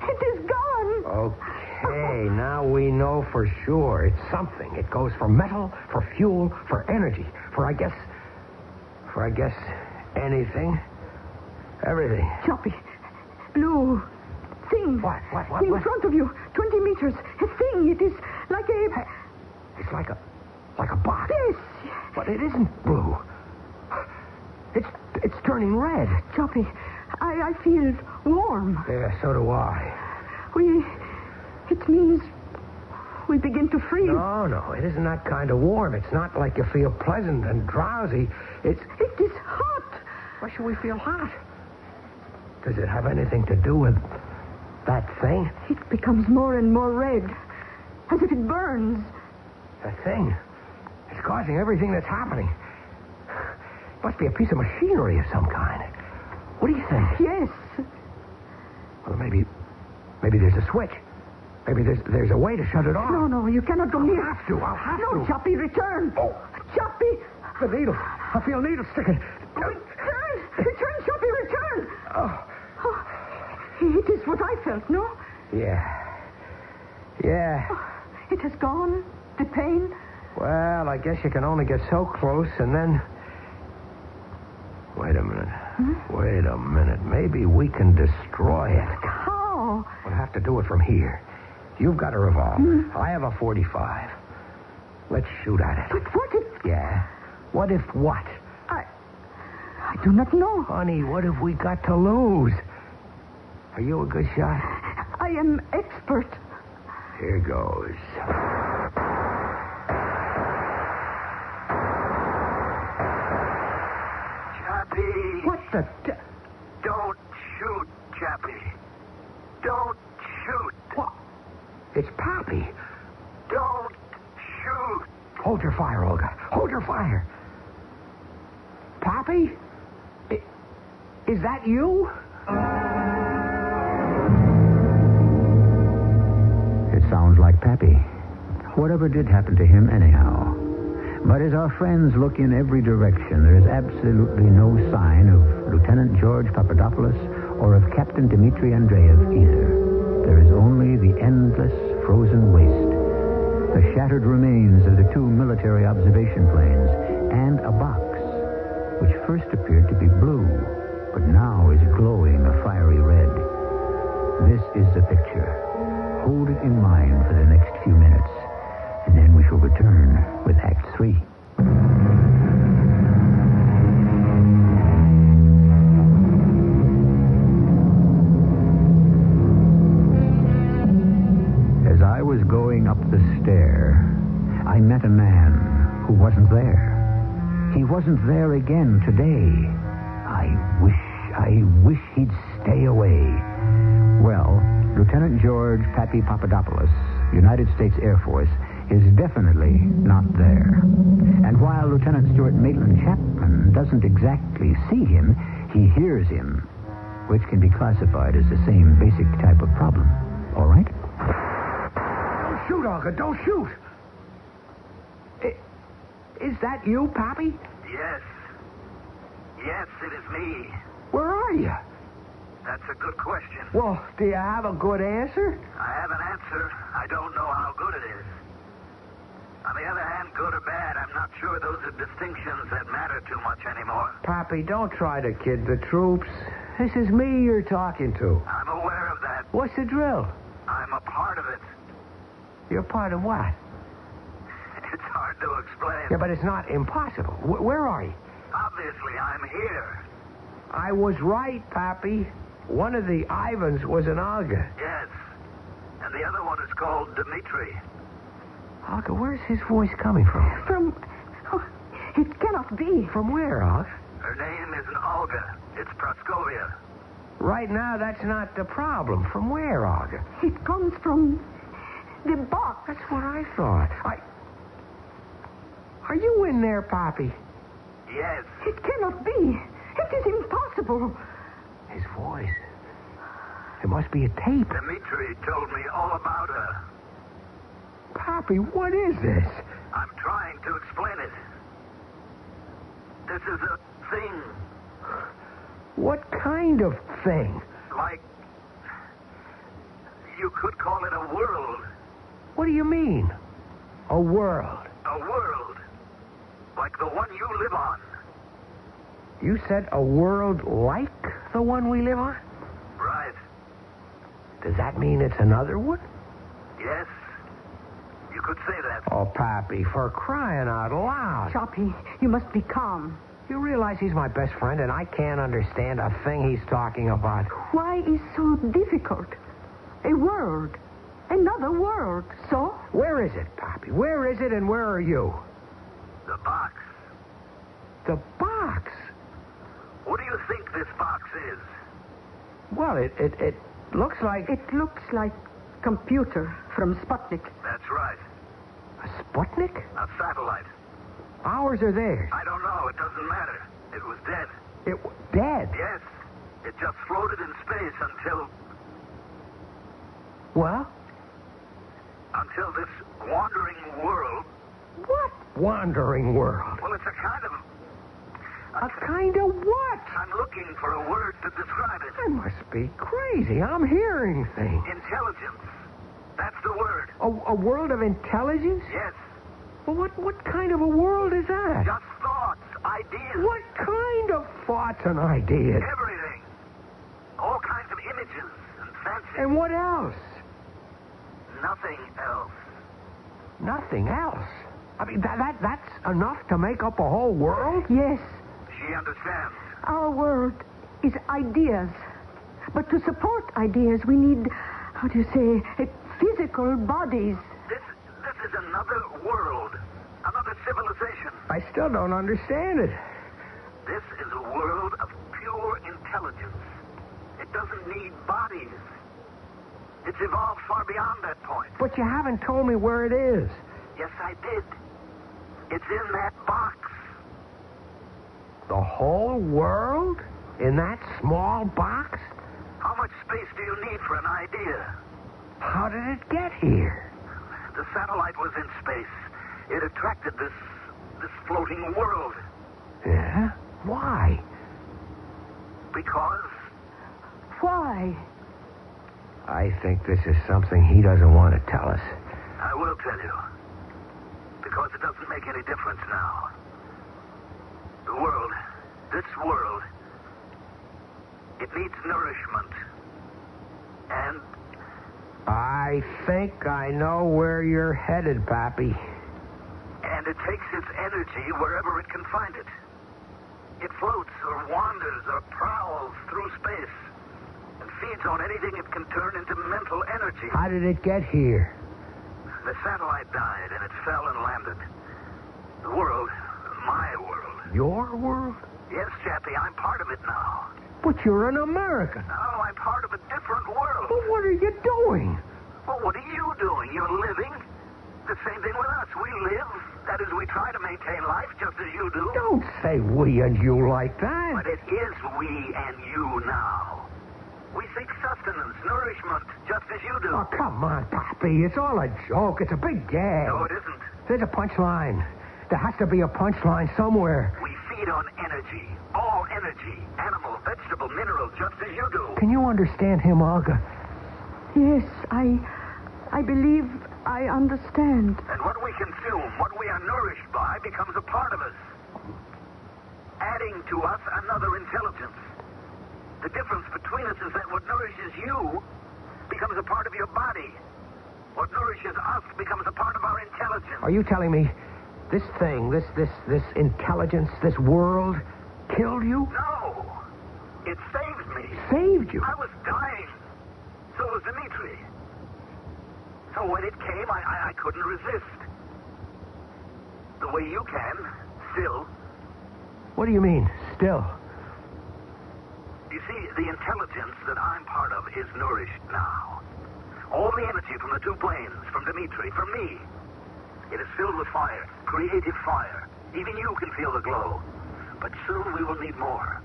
It is gone. Okay, now we know for sure. It's something. It goes for metal, for fuel, for energy, for I guess, anything. Everything. Choppy. Blue. Thing. What? In front of you. 20 meters. A thing. It is like a... Hey, it's like a box. Yes. But it isn't blue. It's turning red. Choppy, I feel warm. Yeah, so do I. It means we begin to freeze. No, it isn't that kind of warm. It's not like you feel pleasant and drowsy. It is hot. Why should we feel hot? Does it have anything to do with that thing? It becomes more and more red, as if it burns. That thing? It's causing everything that's happening. Must be a piece of machinery of some kind. What do you think? Yes. Well, maybe there's a switch. Maybe there's a way to shut it off. No, you cannot go near. I'll have to. No, Choppy, return. Oh. Choppy. The needle. I feel needles sticking. Return, Choppy, return. Oh. It is what I felt, no? Yeah. It has gone. The pain. Well, I guess you can only get so close and then... Wait a minute. Wait a minute. Maybe we can destroy it. How? We'll have to do it from here. You've got a revolver. I have a .45. Let's shoot at it. But what if... Yeah. What if what? I do not know. Honey, what have we got to lose? Are you a good shot? I am expert. Here goes. Chappie. What the... Don't shoot, Chappie. Don't shoot. What? It's Pappy. Don't shoot. Hold your fire, Olga. Hold your fire. Pappy? Is that you? It sounds like Pappy. Whatever did happen to him anyhow. But as our friends look in every direction, there is absolutely no sign of Lieutenant George Papadopoulos or of Captain Dmitri Andreev either. There is only the endless frozen waste, the shattered remains of the two military observation planes, and a box which first appeared to be blue, but now is glowing a fiery red. This is the picture. Hold it in mind for the next few minutes, and then we shall return with Act 3. As I was going up the stair, I met a man who wasn't there. He wasn't there again today. I wish he'd stay away. Well, Lieutenant George Pappy Papadopoulos, United States Air Force, is definitely not there. And while Lieutenant Stuart Maitland Chapman doesn't exactly see him, he hears him, which can be classified as the same basic type of problem. All right? Don't shoot, Olga. Don't shoot. Is that you, Pappy? Yes. Yes, it is me. Where are you? That's a good question. Well, do you have a good answer? I have an answer. I don't know how good it is. On the other hand, good or bad, I'm not sure those are distinctions that matter too much anymore. Pappy, don't try to kid the troops. This is me you're talking to. I'm aware of that. What's the drill? I'm a part of it. You're part of what? It's hard to explain. Yeah, but it's not impossible. Where are you? Obviously, I'm here. I was right, Pappy. One of the Ivans was an Olga. Yes. And the other one is called Dmitri. Olga, where's his voice coming from? From... Oh, it cannot be. From where, Olga? Her name isn't Olga. It's Praskovia. Right now, that's not the problem. From where, Olga? It comes from the box. That's what I thought. Are you in there, Pappy? Yes. It cannot be. It is impossible. His voice. It must be a tape. Dmitri told me all about her. Pappy, what is this? I'm trying to explain it. This is a thing. What kind of thing? Like, you could call it a world. What do you mean? A world? A world. Like the one you live on. You said a world like the one we live on? Right. Does that mean it's another one? Yes. You could say that. Oh, Pappy, for crying out loud. Choppy, you must be calm. You realize he's my best friend and I can't understand a thing he's talking about. Why is so difficult? A world. Another world. So? Where is it, Pappy? Where is it and where are you? The box. The box? What do you think this box is? Well, it looks like... It looks like computer from Sputnik. That's right. A Sputnik? A satellite. Ours or theirs? I don't know. It doesn't matter. It was dead. It was dead? Yes. It just floated in space until... Well? Until this wandering world... What wandering world? Well, it's a kind of... A kind of what? I'm looking for a word to describe it. I must be crazy. I'm hearing things. Intelligence. That's the word. A world of intelligence? Yes. Well, what kind of a world is that? Just thoughts, ideas. What kind of thoughts and ideas? Everything. All kinds of images and fancies. And what else? Nothing else. Nothing else? I mean, that's enough to make up a whole world? Yes. She understands. Our world is ideas. But to support ideas, we need, how do you say, physical bodies. This is another world. Another civilization. I still don't understand it. This is a world of pure intelligence. It doesn't need bodies. It's evolved far beyond that point. But you haven't told me where it is. Yes, I did. It's in that box. The whole world? In that small box? How much space do you need for an idea? How did it get here? The satellite was in space. It attracted this floating world. Yeah? Why? Because... Why? I think this is something he doesn't want to tell us. I will tell you. Because it doesn't make any difference now. The world, this world, it needs nourishment. And... I think I know where you're headed, Pappy. And it takes its energy wherever it can find it. It floats or wanders or prowls through space and feeds on anything it can turn into mental energy. How did it get here? The satellite died and it fell and landed. The world, my world. Your world? Yes, Chappie, I'm part of it now. But you're an American. No, I'm part of a different world. But what are you doing? Well, what are you doing? You're living. The same thing with us. We live. That is, we try to maintain life just as you do. Don't say we and you like that. But it is we and you now. We seek sustenance, nourishment, just as you do. Oh, come on, Pappy. It's all a joke. It's a big gag. No, it isn't. There's a punchline. There has to be a punchline somewhere. We feed on energy. All energy. Animal, vegetable, mineral, just as you do. Can you understand him, Olga? Yes, I believe I understand. And what we consume, what we are nourished by, becomes a part of us. Adding to us another intelligence. The difference between us is that what nourishes you becomes a part of your body. What nourishes us becomes a part of our intelligence. Are you telling me this thing, this intelligence, this world, killed you? No. It saved me. Saved you? I was dying. So was Dimitri. So when it came, I couldn't resist. The way you can, still. What do you mean, still? You see, the intelligence that I'm part of is nourished now. All the energy from the two planes, from Dimitri, from me. It is filled with fire, creative fire. Even you can feel the glow. But soon we will need more.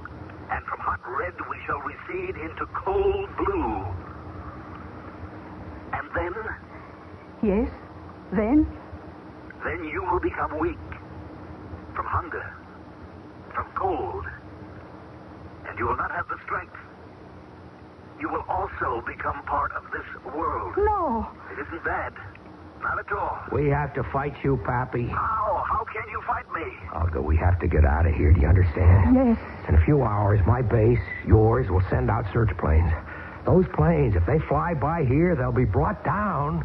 And from hot red we shall recede into cold blue. And then? Yes, then? Then you will become weak. From hunger. From cold. And you will not have the strength. You will also become part of this world. No. It isn't bad. Not at all. We have to fight you, Pappy. How? How can you fight me? Olga, we have to get out of here. Do you understand? Yes. In a few hours, my base, yours, will send out search planes. Those planes, if they fly by here, they'll be brought down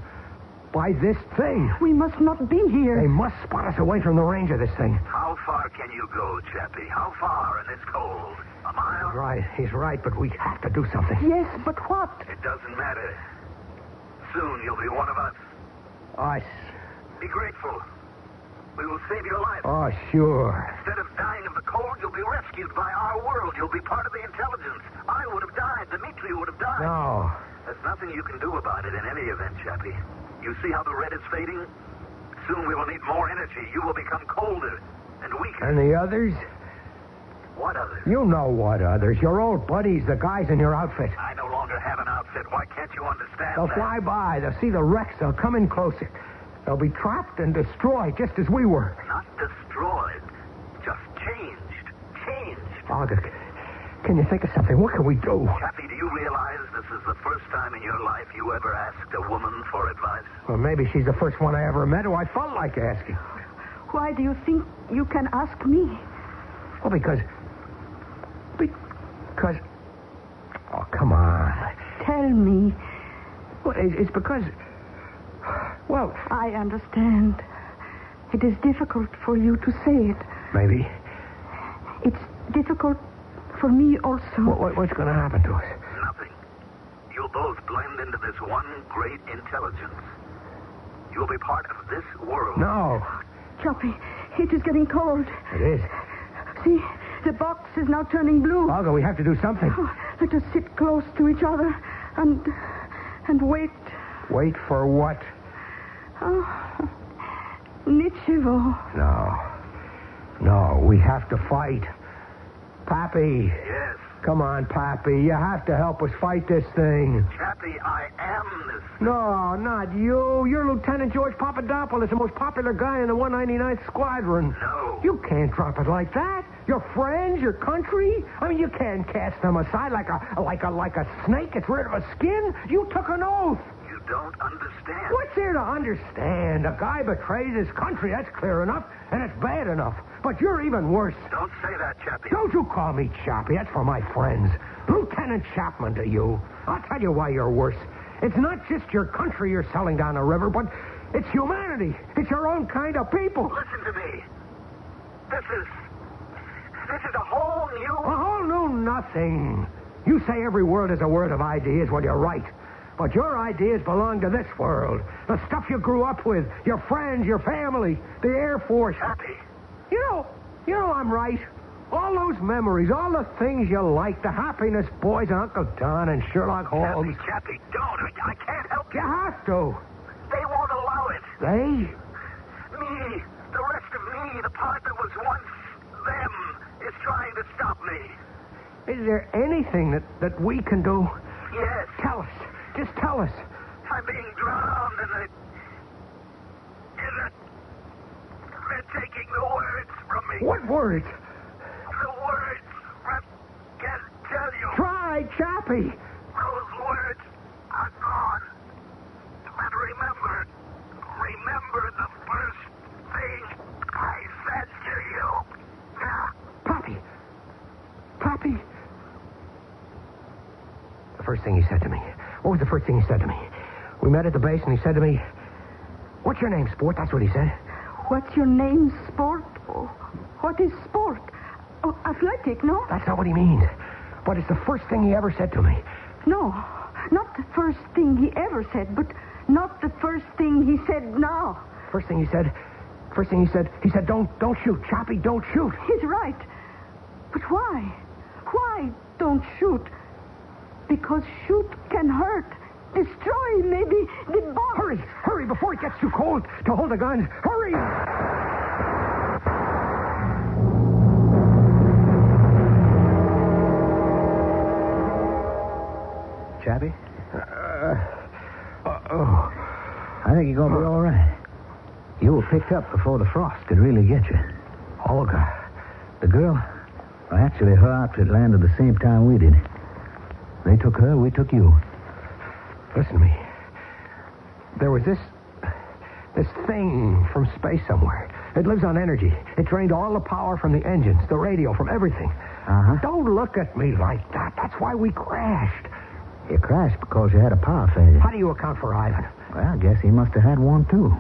by this thing. We must not be here. They must spot us away from the range of this thing. How far can you go, Chappie? How far in this cold? A mile? He's right, but we have to do something. Yes, but what? It doesn't matter. Soon you'll be one of us. Us. Be grateful. We will save your life. Oh, sure. Instead of dying of the cold, you'll be rescued by our world. You'll be part of the intelligence. I would have died. Dimitri would have died. No. There's nothing you can do about it in any event, Chappie. You see how the red is fading? Soon we will need more energy. You will become colder and weaker. And the others? What others? You know what others. Your old buddies, the guys in your outfit. I no longer have an outfit. Why can't you understand They'll that? fly by. They'll see the wrecks. They'll come in closer. They'll be trapped and destroyed just as we were. Not destroyed. Just changed. Changed. Olga, can you think of something? What can we do? Chappie, do you realize this is the first time in your life you ever asked a woman for advice? Well, maybe she's the first one I ever met who I felt like asking. Why do you think you can ask me? Well, because... Oh, come on. Tell me. Well, it's because... Well... I understand. It is difficult for you to say it. Maybe. It's difficult for me also. What's going to happen to us? Nothing. You'll both blend into this one great intelligence. You'll be part of this world. No. Choppy, it is getting cold. It is. See, the box is now turning blue. Olga, we have to do something. Oh, let us sit close to each other and wait. Wait for what? Oh, Nichivo. No, we have to fight. Pappy. Yes. Come on, Pappy. You have to help us fight this thing. Chappie, I am this. No, not you. You're Lieutenant George Papadopoulos, the most popular guy in the 199th Squadron. No. You can't drop it like that. Your friends, your country. I mean, you can't cast them aside like a snake gets rid of a skin. You took an oath. You don't understand. What's there to understand? A guy betrays his country. That's clear enough, and it's bad enough. But you're even worse. Don't say that, Chappie. Don't you call me Chappie. That's for my friends. Lieutenant Chapman to you. I'll tell you why you're worse. It's not just your country you're selling down the river, but it's humanity. It's your own kind of people. Listen to me. This is a whole new... A whole new nothing. You say every word is a word of ideas. Well, you're right. But your ideas belong to this world. The stuff you grew up with, your friends, your family, the Air Force. Chappie. You know I'm right. All those memories, all the things you like, the happiness boys and Uncle Don and Sherlock Holmes. Chappie, don't. I can't help you. You have to. They won't allow it. They? Me, the rest of me, the part that was once them, is trying to stop me. Is there anything that we can do? Yes. Tell us. Just tell us. I'm being drowned and they're taking the words from me. What words? The words I can't tell you. Try, Chappie. Those words are gone. But remember the first thing I said to you. Pappy. The first thing he said to me. What was the first thing he said to me? We met at the base and he said to me, "What's your name, sport?" That's what he said. What's your name, sport? Oh, what is sport? Oh, athletic, no? That's not what he means. but it's the first thing he ever said to me. No, not the first thing he ever said, but not the first thing he said now. First thing he said, don't shoot, Choppy, don't shoot. He's right. But why? Why don't shoot? Because shoot can hurt, destroy, maybe debar. Hurry, before it gets too cold to hold the guns. Hurry! Chappie? I think you're going to be all right. You were picked up before the frost could really get you. Olga. The girl? Well, actually, her outfit landed the same time we did. They took her, we took you. Listen to me. There was this thing from space somewhere. It lives on energy. It drained all the power from the engines, the radio, from everything. Uh-huh. Don't look at me like that. That's why we crashed. You crashed because you had a power failure. How do you account for Ivan? Well, I guess he must have had one, too.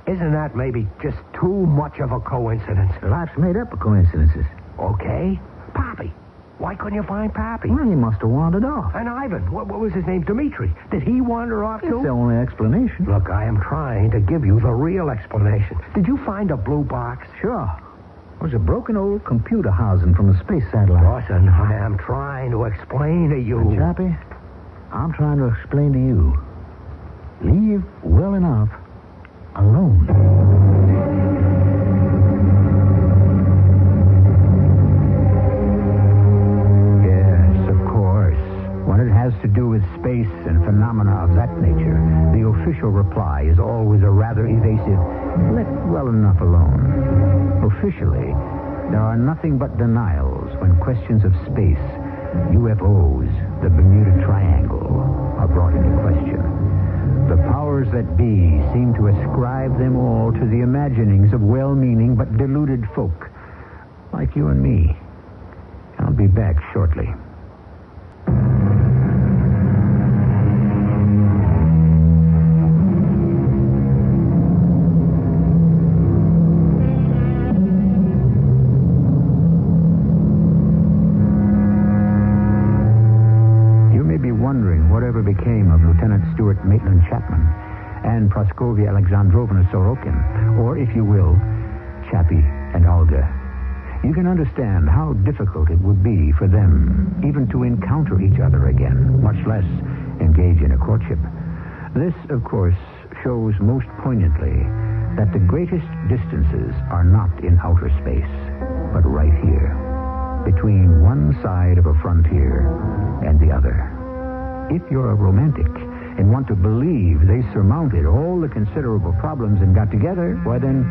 Isn't that maybe just too much of a coincidence? Life's made up of coincidences. Okay. Pappy. Why couldn't you find Pappy? Well, he must have wandered off. And Ivan, what was his name? Dmitri. Did he wander off, too? It's the only explanation. Look, I am trying to give you the real explanation. Did you find a blue box? Sure. It was a broken old computer housing from a space satellite. Dawson, I am trying to explain to you. And Chappie, I'm trying to explain to you. Leave well enough alone. Yes, of course. When it has to do with space and phenomena of that nature, the official reply is always a rather evasive, let well enough alone. Officially, there are nothing but denials when questions of space, UFOs, the Bermuda Triangle, are brought into question. The powers that be seem to ascribe them all to the imaginings of well-meaning but deluded folk, like you and me. I'll be back shortly. Whatever became of Lieutenant Stuart Maitland Chapman and Praskovia Alexandrovna Sorokin, or, if you will, Chappie and Olga, you can understand how difficult it would be for them even to encounter each other again, much less engage in a courtship. This, of course, shows most poignantly that the greatest distances are not in outer space, but right here, between one side of a frontier and the other. If you're a romantic and want to believe they surmounted all the considerable problems and got together, why then,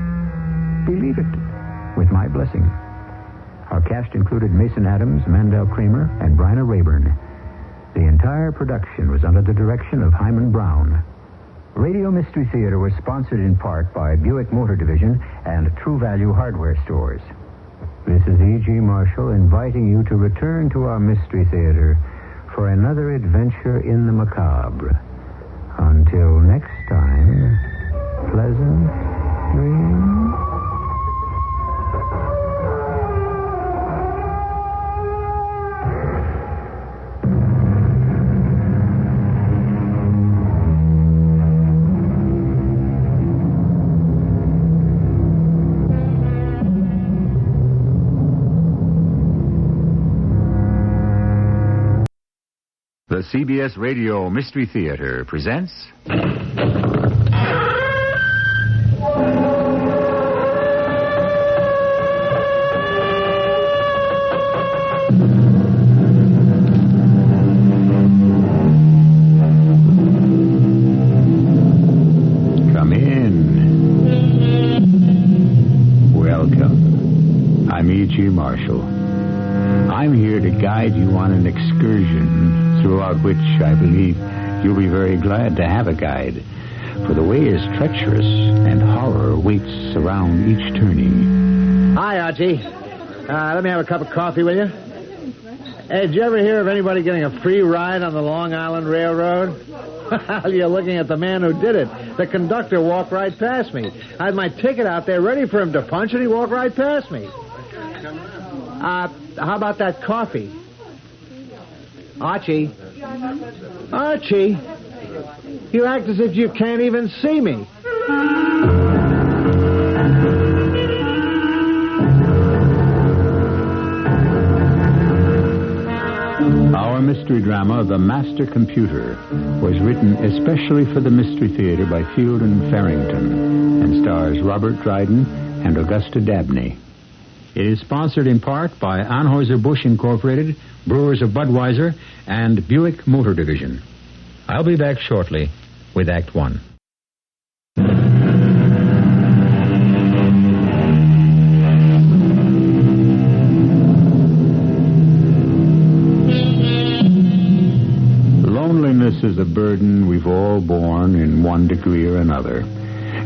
believe it, with my blessing. Our cast included Mason Adams, Mandel Kramer, and Bryna Rayburn. The entire production was under the direction of Hyman Brown. Radio Mystery Theater was sponsored in part by Buick Motor Division and True Value Hardware Stores. This is E.G. Marshall inviting you to return to our Mystery Theater for another adventure in the macabre. Until next time, pleasant dreams. The CBS Radio Mystery Theater presents... Come in. Welcome. I'm E.G. Marshall. I'm here to guide you on an excursion throughout which I believe you'll be very glad to have a guide, for the way is treacherous and horror waits around each turning. Hi, Archie. Let me have a cup of coffee, will you? Hey, did you ever hear of anybody getting a free ride on the Long Island Railroad? You're looking at the man who did it. The conductor walked right past me. I had my ticket out there ready for him to punch, and he walked right past me. How about that coffee? Archie. Archie. You act as if you can't even see me. Our mystery drama, The Master Computer, was written especially for the Mystery Theater by Field and Farrington and stars Robert Dryden and Augusta Dabney. It is sponsored in part by Anheuser-Busch Incorporated, Brewers of Budweiser, and Buick Motor Division. I'll be back shortly with Act One. Loneliness is a burden we've all borne in one degree or another.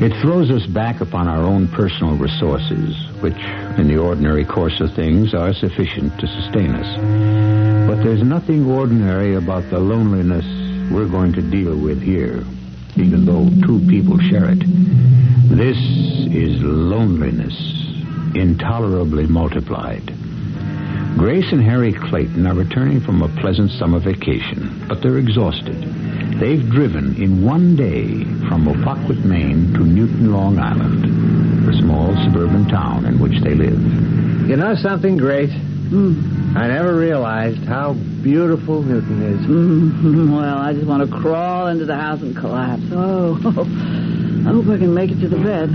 It throws us back upon our own personal resources, which, in the ordinary course of things, are sufficient to sustain us. But there's nothing ordinary about the loneliness we're going to deal with here, even though two people share it. This is loneliness, intolerably multiplied. Grace and Harry Clayton are returning from a pleasant summer vacation, but they're exhausted. They've driven in one day from Opaquet, Maine to Newton, Long Island, the small suburban town in which they live. You know something great? I never realized how beautiful Newton is. Well, I just want to crawl into the house and collapse. Oh, I hope I can make it to the bed.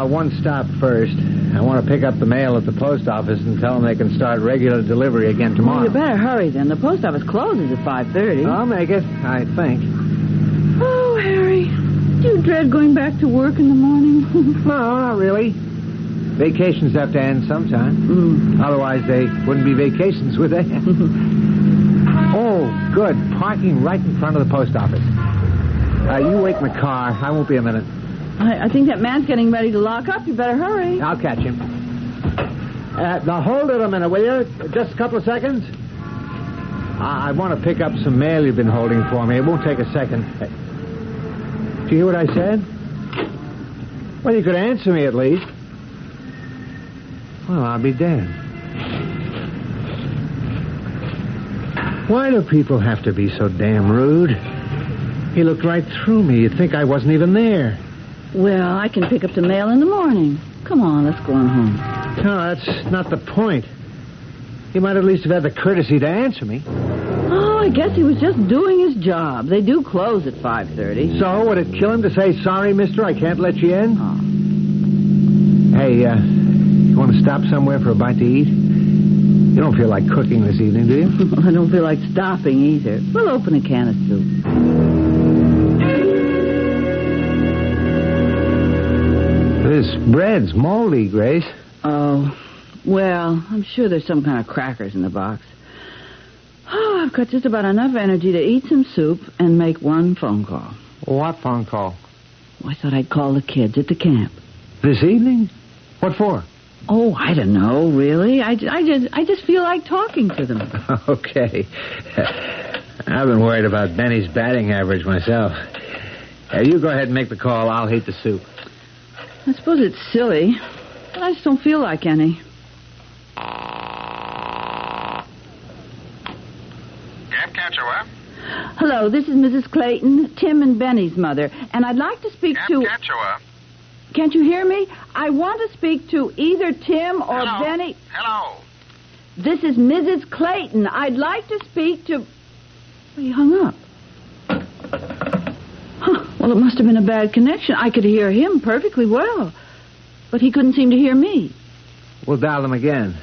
One stop first. I want to pick up the mail at the post office and tell them they can start regular delivery again tomorrow. Well, you better hurry then. The post office closes at 5:30. I'll make it, I think. Oh, Harry, do you dread going back to work in the morning? No, not really. Vacations have to end sometime. Otherwise, they wouldn't be vacations, would they? Oh, good. Parking right in front of the post office. You wait in the car. I won't be a minute. I think that man's getting ready to lock up. You better hurry. I'll catch him. Now, hold it a minute, will you? Just a couple of seconds. I want to pick up some mail you've been holding for me. It won't take a second. Did you hear what I said? Well, you could answer me at least. Well, I'll be damned. Why do people have to be so damn rude? He looked right through me. You'd think I wasn't even there. Well, I can pick up the mail in the morning. Come on, let's go on home. No, that's not the point. He might at least have had the courtesy to answer me. Oh, I guess he was just doing his job. They do close at 5:30. So, would it kill him to say, sorry, mister, I can't let you in? Oh. Hey, you want to stop somewhere for a bite to eat? You don't feel like cooking this evening, do you? I don't feel like stopping either. We'll open a can of soup. This bread's moldy, Grace. Oh, well, I'm sure there's some kind of crackers in the box. Oh, I've got just about enough energy to eat some soup and make one phone call. What phone call? I thought I'd call the kids at the camp. This evening? What for? Oh, I don't know, really. I just feel like talking to them. Okay. I've been worried about Benny's batting average myself. You go ahead and make the call. I'll heat the soup. I suppose it's silly, but I just don't feel like any. Camcatcher, what? Hello, this is Mrs. Clayton, Tim and Benny's mother, and I'd like to speak to... Camcatcher. Can't you hear me? I want to speak to either Tim or Hello. Benny. Hello. This is Mrs. Clayton. I'd like to speak to... He hung up. Huh. Well, it must have been a bad connection. I could hear him perfectly well, but he couldn't seem to hear me. We'll dial them again.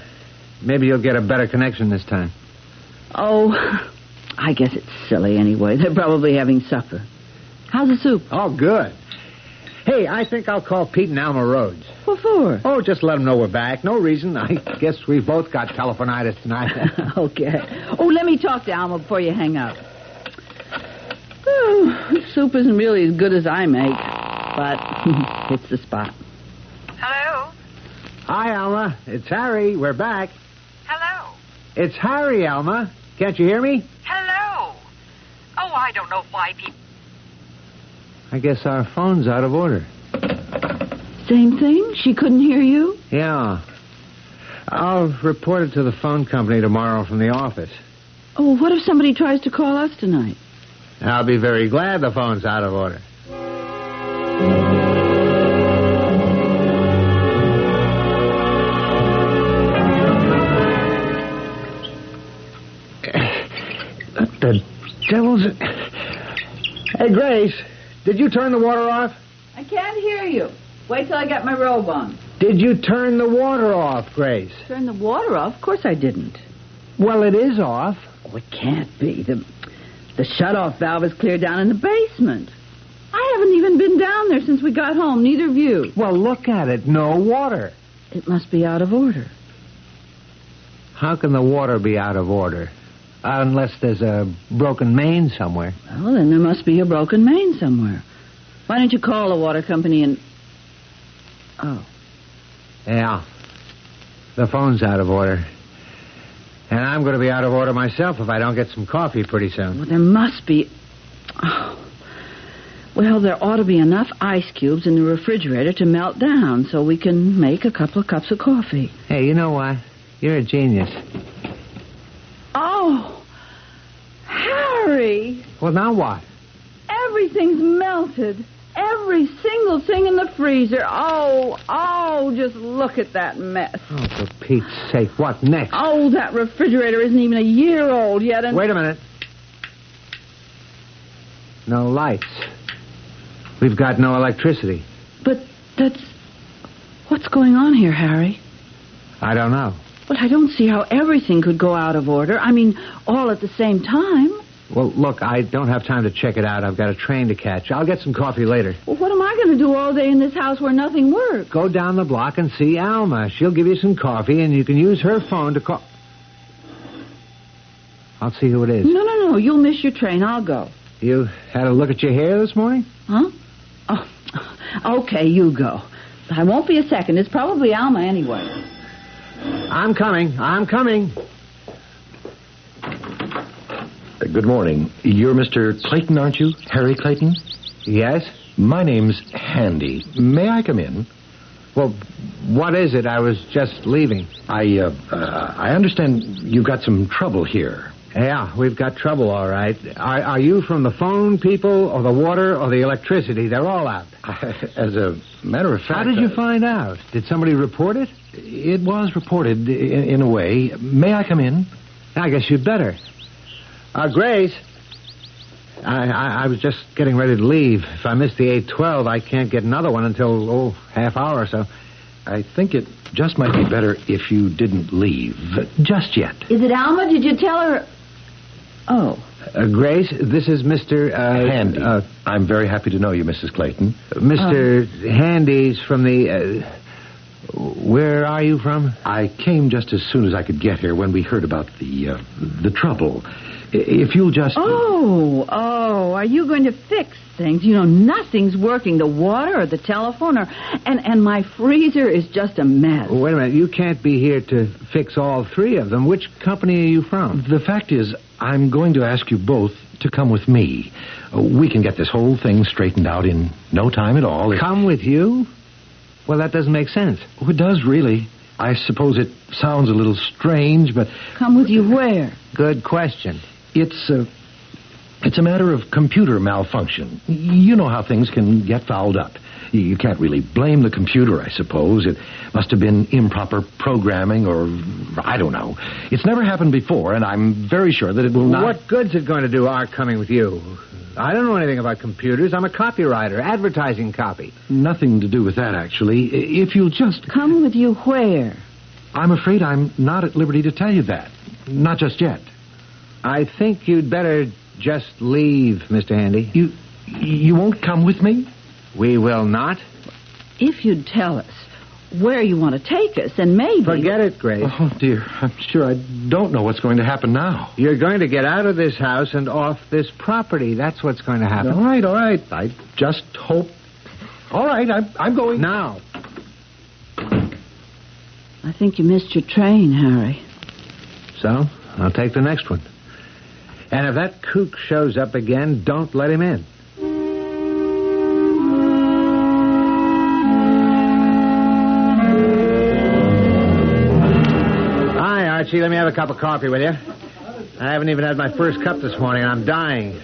Maybe you'll get a better connection this time. Oh, I guess it's silly anyway. They're probably having supper. How's the soup? Oh, good. Hey, I think I'll call Pete and Alma Rhodes. What for? Oh, just let them know we're back. No reason. I guess we've both got telephonitis tonight. Okay. Oh, let me talk to Alma before you hang up. Oh, this soup isn't really as good as I make, but it's the spot. Hello? Hi, Alma. It's Harry. We're back. Hello? It's Harry, Alma. Can't you hear me? Hello? Oh, I don't know why people... I guess our phone's out of order. Same thing? She couldn't hear you? Yeah. I'll report it to the phone company tomorrow from the office. Oh, what if somebody tries to call us tonight? I'll be very glad the phone's out of order. The devil's... Hey, Grace, did you turn the water off? I can't hear you. Wait till I get my robe on. Did you turn the water off, Grace? Turn the water off? Of course I didn't. Well, it is off. Oh, it can't be. The shut-off valve is clear down in the basement. I haven't even been down there since we got home, neither of you. Well, look at it. No water. It must be out of order. How can the water be out of order? Unless there's a broken main somewhere. Well, then there must be a broken main somewhere. Why don't you call the water company and... Oh. Yeah. The phone's out of order. And I'm going to be out of order myself if I don't get some coffee pretty soon. Well, there must be... Oh. Well, there ought to be enough ice cubes in the refrigerator to melt down so we can make a couple of cups of coffee. Hey, you know what? You're a genius. Oh, Harry. Well, now what? Everything's melted. Every single thing in the freezer. Oh, just look at that mess. Oh, for Pete's sake, what next? Oh, that refrigerator isn't even a year old yet. And... Wait a minute. No lights. We've got no electricity. But that's... What's going on here, Harry? I don't know. But I don't see how everything could go out of order. I mean, all at the same time. Well, look, I don't have time to check it out. I've got a train to catch. I'll get some coffee later. Well, what am I going to do all day in this house where nothing works? Go down the block and see Alma. She'll give you some coffee, and you can use her phone to call... I'll see who it is. No. You'll miss your train. I'll go. You had a look at your hair this morning? Huh? Oh, okay, you go. I won't be a second. It's probably Alma anyway. I'm coming. Good morning. You're Mr. Clayton, aren't you? Harry Clayton? Yes? My name's Handy. May I come in? Well, what is it? I was just leaving. I understand you've got some trouble here. Yeah, we've got trouble, all right. Are you from the phone people or the water or the electricity? They're all out. As a matter of fact... How did you find out? Did somebody report it? It was reported in a way. May I come in? I guess you'd better. Grace, I was just getting ready to leave. If I miss the 8:12, I can't get another one until, half hour or so. I think it just might be better if you didn't leave just yet. Is it Alma? Did you tell her... Oh. Grace, this is Mr. Handy. I'm very happy to know you, Mrs. Clayton. Mr. Handy's from the... where are you from? I came just as soon as I could get here when we heard about the trouble. If you'll just... Oh, are you going to fix things? You know, nothing's working. The water or the telephone and my freezer is just a mess. Wait a minute. You can't be here to fix all three of them. Which company are you from? The fact is, I'm going to ask you both to come with me. We can get this whole thing straightened out in no time at all. Come with you? Well, that doesn't make sense. Oh, it does, really. I suppose it sounds a little strange, but... Come with you where? Good question. It's a matter of computer malfunction. You know how things can get fouled up. You can't really blame the computer, I suppose. It must have been improper programming or... I don't know. It's never happened before, and I'm very sure that it will not... What good's it going to do our coming with you? I don't know anything about computers. I'm a copywriter, advertising copy. Nothing to do with that, actually. If you'll just... Come with you where? I'm afraid I'm not at liberty to tell you that. Not just yet. I think you'd better just leave, Mr. Handy. You won't come with me? We will not. If you'd tell us where you want to take us, and maybe... Forget it, Grace. Oh, dear. I'm sure I don't know what's going to happen now. You're going to get out of this house and off this property. That's what's going to happen. All right. I just hope... All right, I'm going. Now. I think you missed your train, Harry. So, I'll take the next one. And if that kook shows up again, don't let him in. Hi, Archie. Let me have a cup of coffee with you. I haven't even had my first cup this morning, and I'm dying.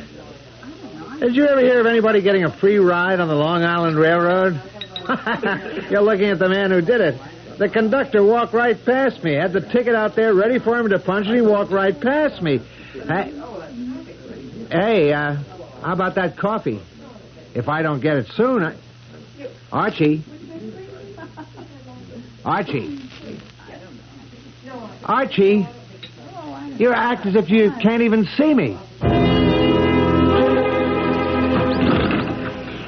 Did you ever hear of anybody getting a free ride on the Long Island Railroad? You're looking at the man who did it. The conductor walked right past me. Had the ticket out there ready for him to punch, and he walked right past me. Hey, how about that coffee? If I don't get it soon, Archie, you act as if you can't even see me.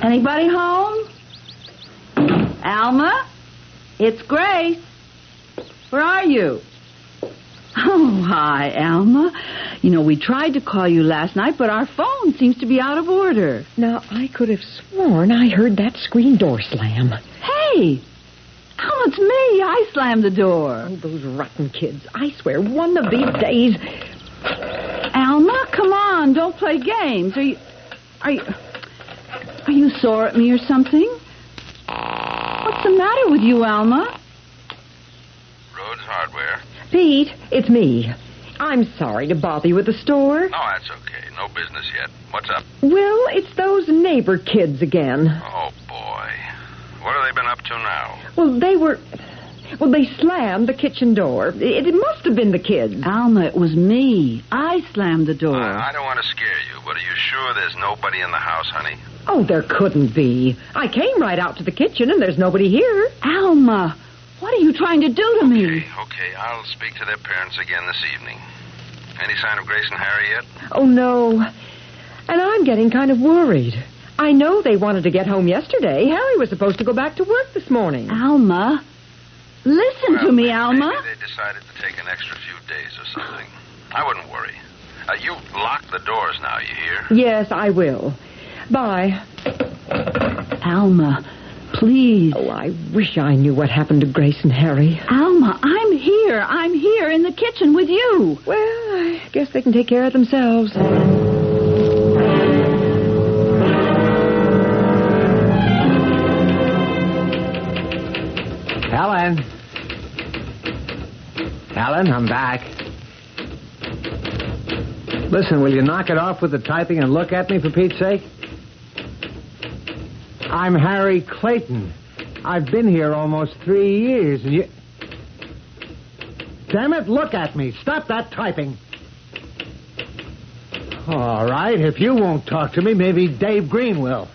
Anybody home? Alma? It's Grace. Where are you? Oh, hi, Alma. You know, we tried to call you last night, but our phone seems to be out of order. Now, I could have sworn I heard that screen door slam. Hey! Alma, it's me. I slammed the door. Oh, those rotten kids. I swear, one of these days... Alma, come on. Don't play games. Are you sore at me or something? What's the matter with you, Alma? Rhodes Hardware. Pete, it's me. I'm sorry to bother you at the store. No, that's okay. No business yet. What's up? Well, it's those neighbor kids again. Oh, boy. What have they been up to now? Well, they slammed the kitchen door. It must have been the kids. Alma, it was me. I slammed the door. I don't want to scare you, but are you sure there's nobody in the house, honey? Oh, there couldn't be. I came right out to the kitchen, and there's nobody here. Alma, what are you trying to do to me? Okay. I'll speak to their parents again this evening. Any sign of Grace and Harry yet? Oh, no. And I'm getting kind of worried. I know they wanted to get home yesterday. Harry was supposed to go back to work this morning. Alma, listen to me, Alma. Maybe they decided to take an extra few days or something. I wouldn't worry. You lock the doors now, you hear? Yes, I will. Bye. Alma, please. Oh, I wish I knew what happened to Grace and Harry. Alma, I'm here. I'm here in the kitchen with you. Well, I guess they can take care of themselves. Helen, I'm back. Listen, will you knock it off with the typing and look at me, for Pete's sake? I'm Harry Clayton. I've been here almost 3 years, and you... Damn it, look at me. Stop that typing. All right, if you won't talk to me, maybe Dave Green will.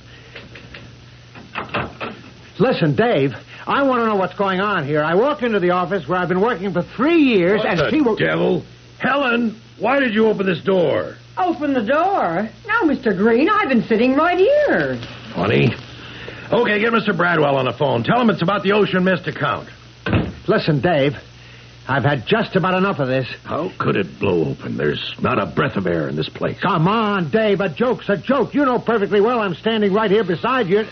Listen, Dave, I want to know what's going on here. I walked into the office where I've been working for 3 years, What and the she will... devil? Helen, why did you open this door? Open the door? Now, Mr. Green, I've been sitting right here. Funny. Okay, get Mr. Bradwell on the phone. Tell him it's about the Ocean Mist account. Listen, Dave, I've had just about enough of this. How could it blow open? There's not a breath of air in this place. Come on, Dave, a joke's a joke. You know perfectly well I'm standing right here beside you.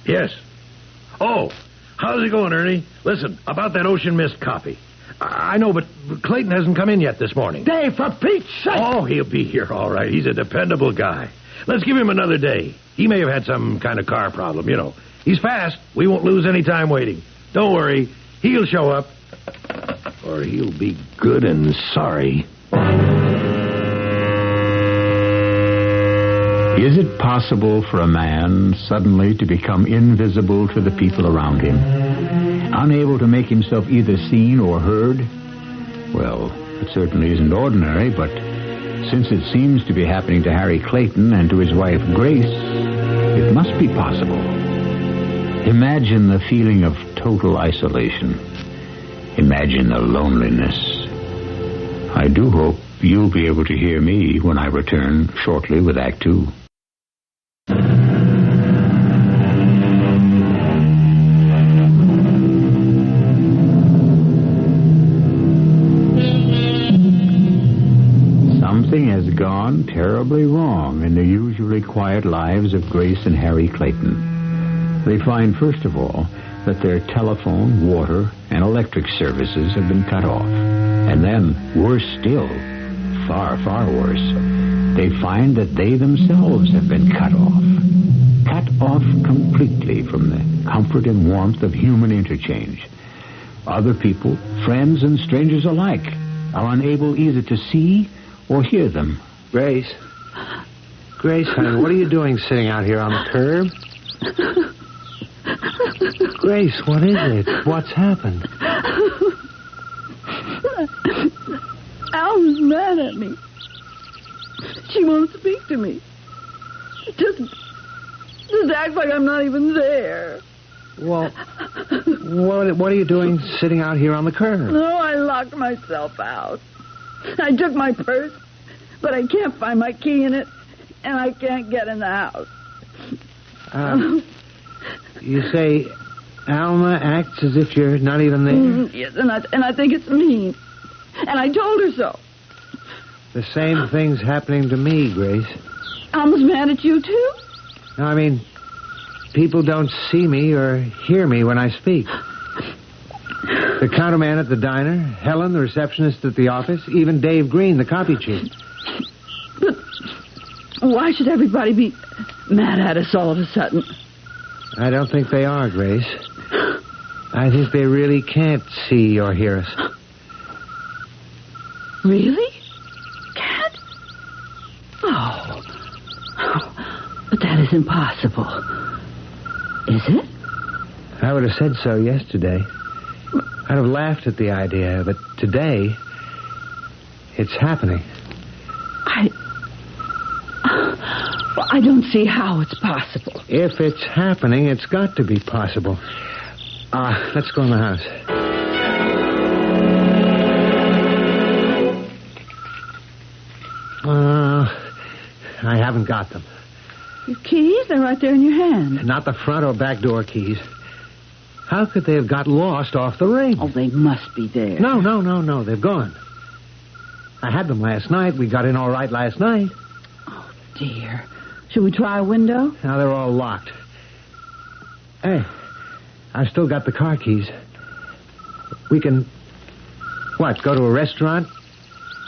Yes. Oh, how's it going, Ernie? Listen, about that Ocean Mist copy. I know, but Clayton hasn't come in yet this morning. Dave, for Pete's sake! Oh, he'll be here all right. He's a dependable guy. Let's give him another day. He may have had some kind of car problem, you know. He's fast. We won't lose any time waiting. Don't worry. He'll show up. Or he'll be good and sorry. Is it possible for a man suddenly to become invisible to the people around him? Unable to make himself either seen or heard? Well, it certainly isn't ordinary, but since it seems to be happening to Harry Clayton and to his wife Grace, it must be possible. Imagine the feeling of total isolation. Imagine the loneliness. I do hope you'll be able to hear me when I return shortly with Act 2. Something has gone terribly wrong in the usually quiet lives of Grace and Harry Clayton. They find, first of all, that their telephone, water, and electric services have been cut off. And then, worse still, far, far worse, they find that they themselves have been cut off. Cut off completely from the comfort and warmth of human interchange. Other people, friends and strangers alike, are unable either to see or hear them. Grace, honey, what are you doing sitting out here on the curb? Grace, what is it? What's happened? Alma's mad at me. She won't speak to me. Just act like I'm not even there. Well, what are you doing sitting out here on the curb? No, I locked myself out. I took my purse, but I can't find my key in it, and I can't get in the house. You say Alma acts as if you're not even there? Yes, and I think it's mean. And I told her so. The same thing's happening to me, Grace. Alma's mad at you, too? No, I mean, people don't see me or hear me when I speak. The counterman at the diner, Helen, the receptionist at the office, even Dave Green, the copy chief. But why should everybody be mad at us all of a sudden? I don't think they are, Grace. I think they really can't see or hear us. Really? Can't? Oh. But that is impossible. Is it? I would have said so yesterday. I'd have laughed at the idea, but today, it's happening. I don't see how it's possible. If it's happening, it's got to be possible. Let's go in the house. I haven't got them. Your keys? They're right there in your hand. Not the front or back door keys. How could they have got lost off the ring? Oh, they must be there. No. They've gone. I had them last night. We got in all right last night. Oh, dear. Should we try a window? Now they're all locked. Hey, I've still got the car keys. We can... What, go to a restaurant?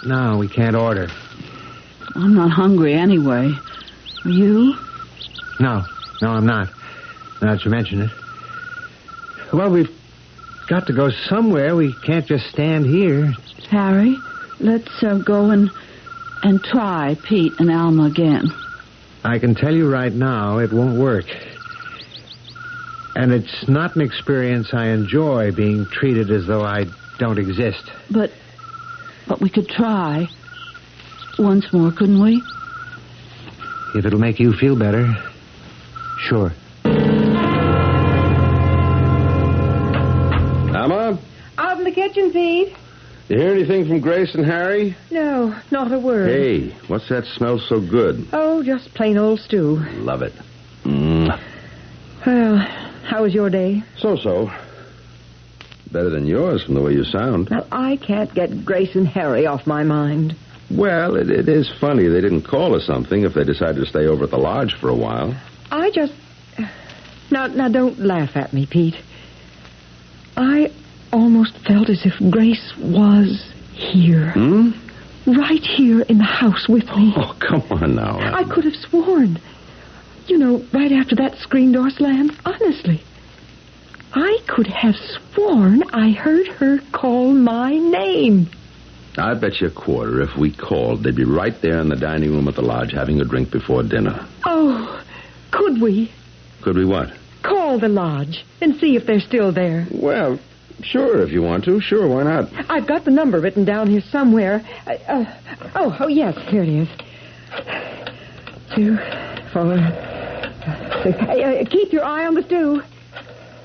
No, we can't order. I'm not hungry anyway. Are you? No, I'm not. Now that you mention it. Well, we've got to go somewhere. We can't just stand here. Harry, let's go and try Pete and Alma again. I can tell you right now it won't work. And it's not an experience I enjoy, being treated as though I don't exist. But we could try once more, couldn't we? If it'll make you feel better, sure. Alma? Out in the kitchen, Pete. You hear anything from Grace and Harry? No, not a word. Hey, what's that smell so good? Oh, just plain old stew. Love it. Well, how was your day? So. Better than yours from the way you sound. Well, I can't get Grace and Harry off my mind. Well, it is funny they didn't call or something if they decided to stay over at the lodge for a while. I just... Now, don't laugh at me, Pete. I almost felt as if Grace was here. Right here in the house with me. Oh, come on now. I could have sworn. You know, right after that screen door slammed. Honestly. I could have sworn I heard her call my name. I bet you a quarter if we called, they'd be right there in the dining room at the lodge having a drink before dinner. Oh, could we? Could we what? Call the lodge and see if they're still there. Well, sure, if you want to. Sure, why not? I've got the number written down here somewhere. Oh, yes, here it is. 2, 4, 6. Hey, keep your eye on the stew.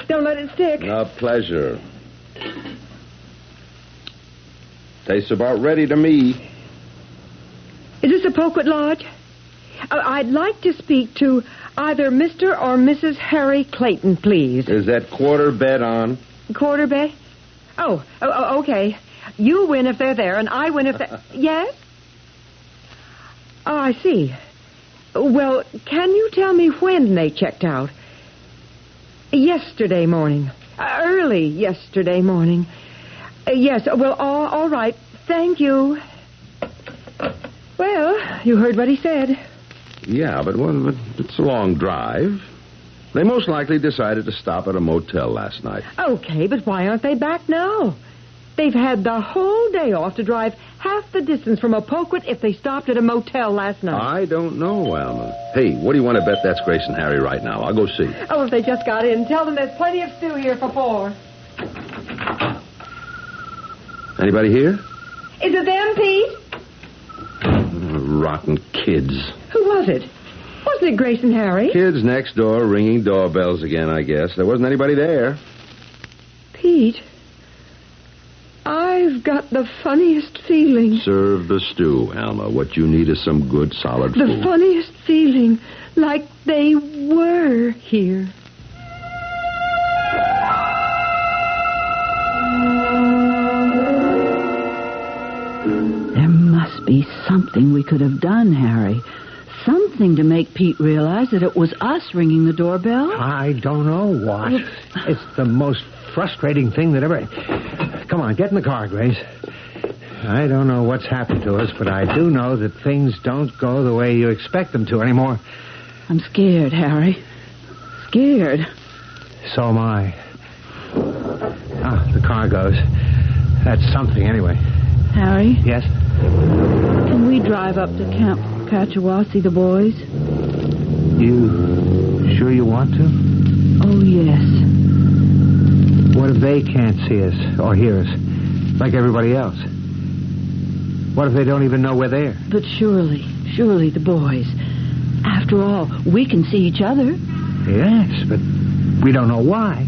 Don't let it stick. A pleasure. Tastes about ready to me. Is this a Poquet Lodge? I'd like to speak to either Mr. or Mrs. Harry Clayton, please. Is that quarter bet on? Quarter bet? Oh, okay. You win if they're there, and I win if they're... Yes? Oh, I see. Well, can you tell me when they checked out? Yesterday morning. Early yesterday morning. Yes, well, all right. Thank you. Well, you heard what he said. Yeah, but it's a long drive. They most likely decided to stop at a motel last night. Okay, but why aren't they back now? They've had the whole day off to drive half the distance from Apoquet if they stopped at a motel last night. I don't know, Alma. Hey, what do you want to bet that's Grace and Harry right now? I'll go see. Oh, if they just got in, tell them there's plenty of stew here for 4. Anybody here? Is it them, Pete? Rotten kids. Who was it? Wasn't it Grace and Harry? Kids next door ringing doorbells again, I guess. There wasn't anybody there. Pete, I've got the funniest feeling. Serve the stew, Alma. What you need is some good, solid food. The funniest feeling, like they were here. There must be something we could have done, Harry. Something to make Pete realize that it was us ringing the doorbell. I don't know what. It's the most frustrating thing that ever... Come on, get in the car, Grace. I don't know what's happened to us, but I do know that things don't go the way you expect them to anymore. I'm scared, Harry. Scared. So am I. Ah, the car goes. That's something, anyway. Harry? Yes? Can we drive up to Camp Catchawa, see the boys? You sure you want to? Oh, yes. What if they can't see us or hear us, like everybody else? What if they don't even know we're there? But surely the boys. After all, we can see each other. Yes, but we don't know why.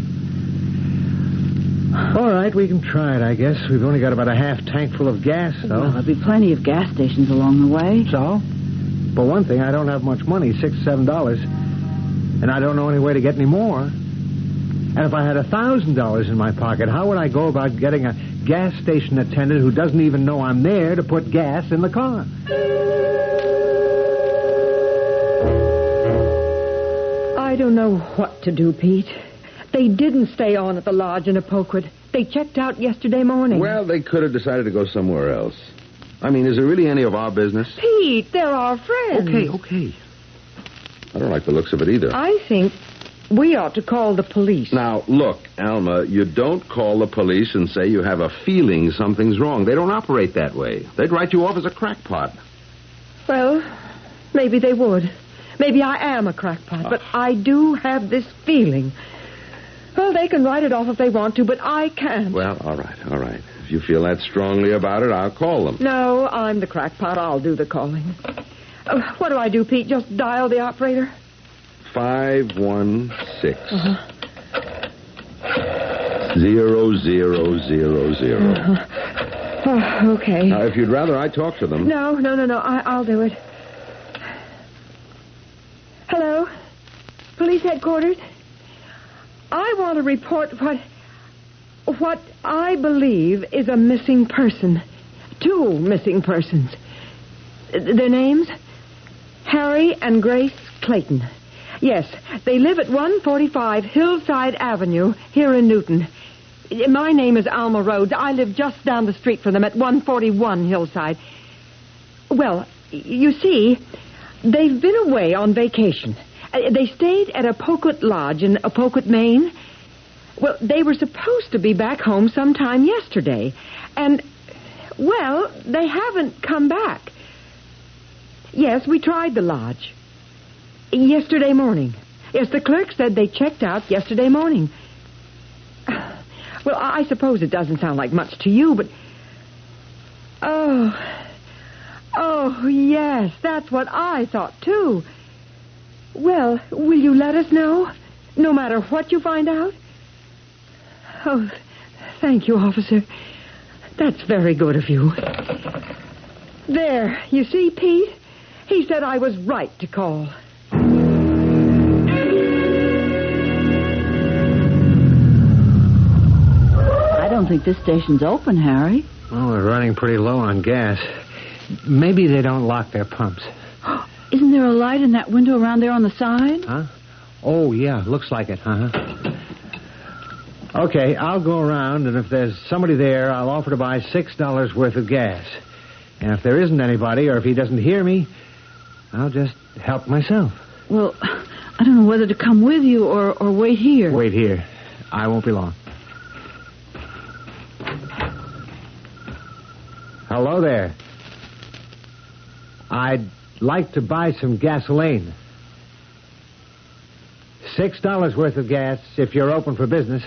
All right, we can try it, I guess. We've only got about a half tank full of gas, though. Well, there'll be plenty of gas stations along the way. So? For one thing, I don't have much money, $6 or $7. And I don't know any way to get any more. And if I had $1,000 in my pocket, how would I go about getting a gas station attendant who doesn't even know I'm there to put gas in the car? I don't know what to do, Pete. They didn't stay on at the lodge in Apoquet. They checked out yesterday morning. Well, they could have decided to go somewhere else. I mean, is it really any of our business? Pete, they're our friends. Okay. I don't like the looks of it either. I think we ought to call the police. Now, look, Alma, you don't call the police and say you have a feeling something's wrong. They don't operate that way. They'd write you off as a crackpot. Well, maybe they would. Maybe I am a crackpot, but I do have this feeling. Well, they can write it off if they want to, but I can't. Well, all right. If you feel that strongly about it, I'll call them. No, I'm the crackpot. I'll do the calling. What do I do, Pete? Just dial the operator? 516 0000. Oh, okay. Now, if you'd rather I talk to them. No. I'll do it. Hello? Police headquarters? I want to report what I believe is a missing person. 2 missing persons. Their names? Harry and Grace Clayton. Yes, they live at 145 Hillside Avenue here in Newton. My name is Alma Rhodes. I live just down the street from them at 141 Hillside. Well, you see, they've been away on vacation. They stayed at Apoquet Lodge in Apoquet, Maine. Well, they were supposed to be back home sometime yesterday. And, well, they haven't come back. Yes, we tried the lodge. Yesterday morning. Yes, the clerk said they checked out yesterday morning. Well, I suppose it doesn't sound like much to you, but... Oh, yes, that's what I thought, too. Well, will you let us know? No matter what you find out? Oh, thank you, officer. That's very good of you. There, you see, Pete? He said I was right to call. I don't think this station's open, Harry. Well, we're running pretty low on gas. Maybe they don't lock their pumps. Isn't there a light in that window around there on the side? Huh? Oh, yeah, looks like it, Okay, I'll go around, and if there's somebody there, I'll offer to buy $6 worth of gas. And if there isn't anybody, or if he doesn't hear me, I'll just help myself. Well, I don't know whether to come with you or wait here. Wait here. I won't be long. Hello there. I'd like to buy some gasoline. $6 worth of gas if you're open for business.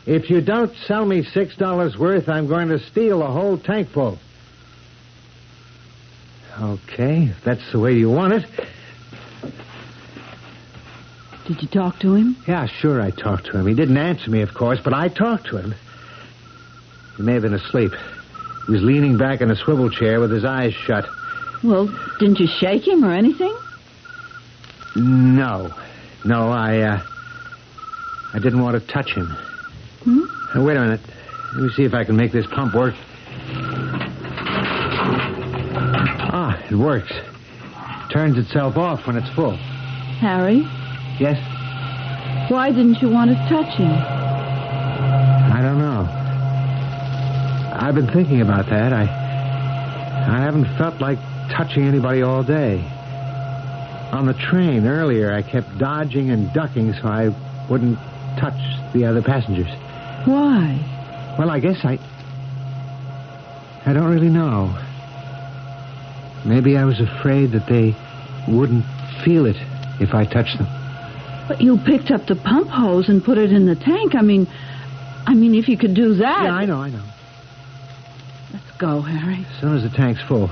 If you don't sell me $6 worth, I'm going to steal a whole tank full. Okay, if that's the way you want it. Did you talk to him? Yeah, sure I talked to him. He didn't answer me, of course, but I talked to him. He may have been asleep. He was leaning back in a swivel chair with his eyes shut. Well, didn't you shake him or anything? No, I didn't want to touch him. Wait a minute. Let me see if I can make this pump work. Ah, it works. Turns itself off when it's full. Harry? Yes? Why didn't you want to touch him? I don't know. I've been thinking about that. I haven't felt like touching anybody all day. On the train earlier, I kept dodging and ducking so I wouldn't touch the other passengers. Why? Well, I guess I don't really know. Maybe I was afraid that they wouldn't feel it if I touched them. But you picked up the pump hose and put it in the tank. I mean, if you could do that... Yeah, I know. Let's go, Harry. As soon as the tank's full.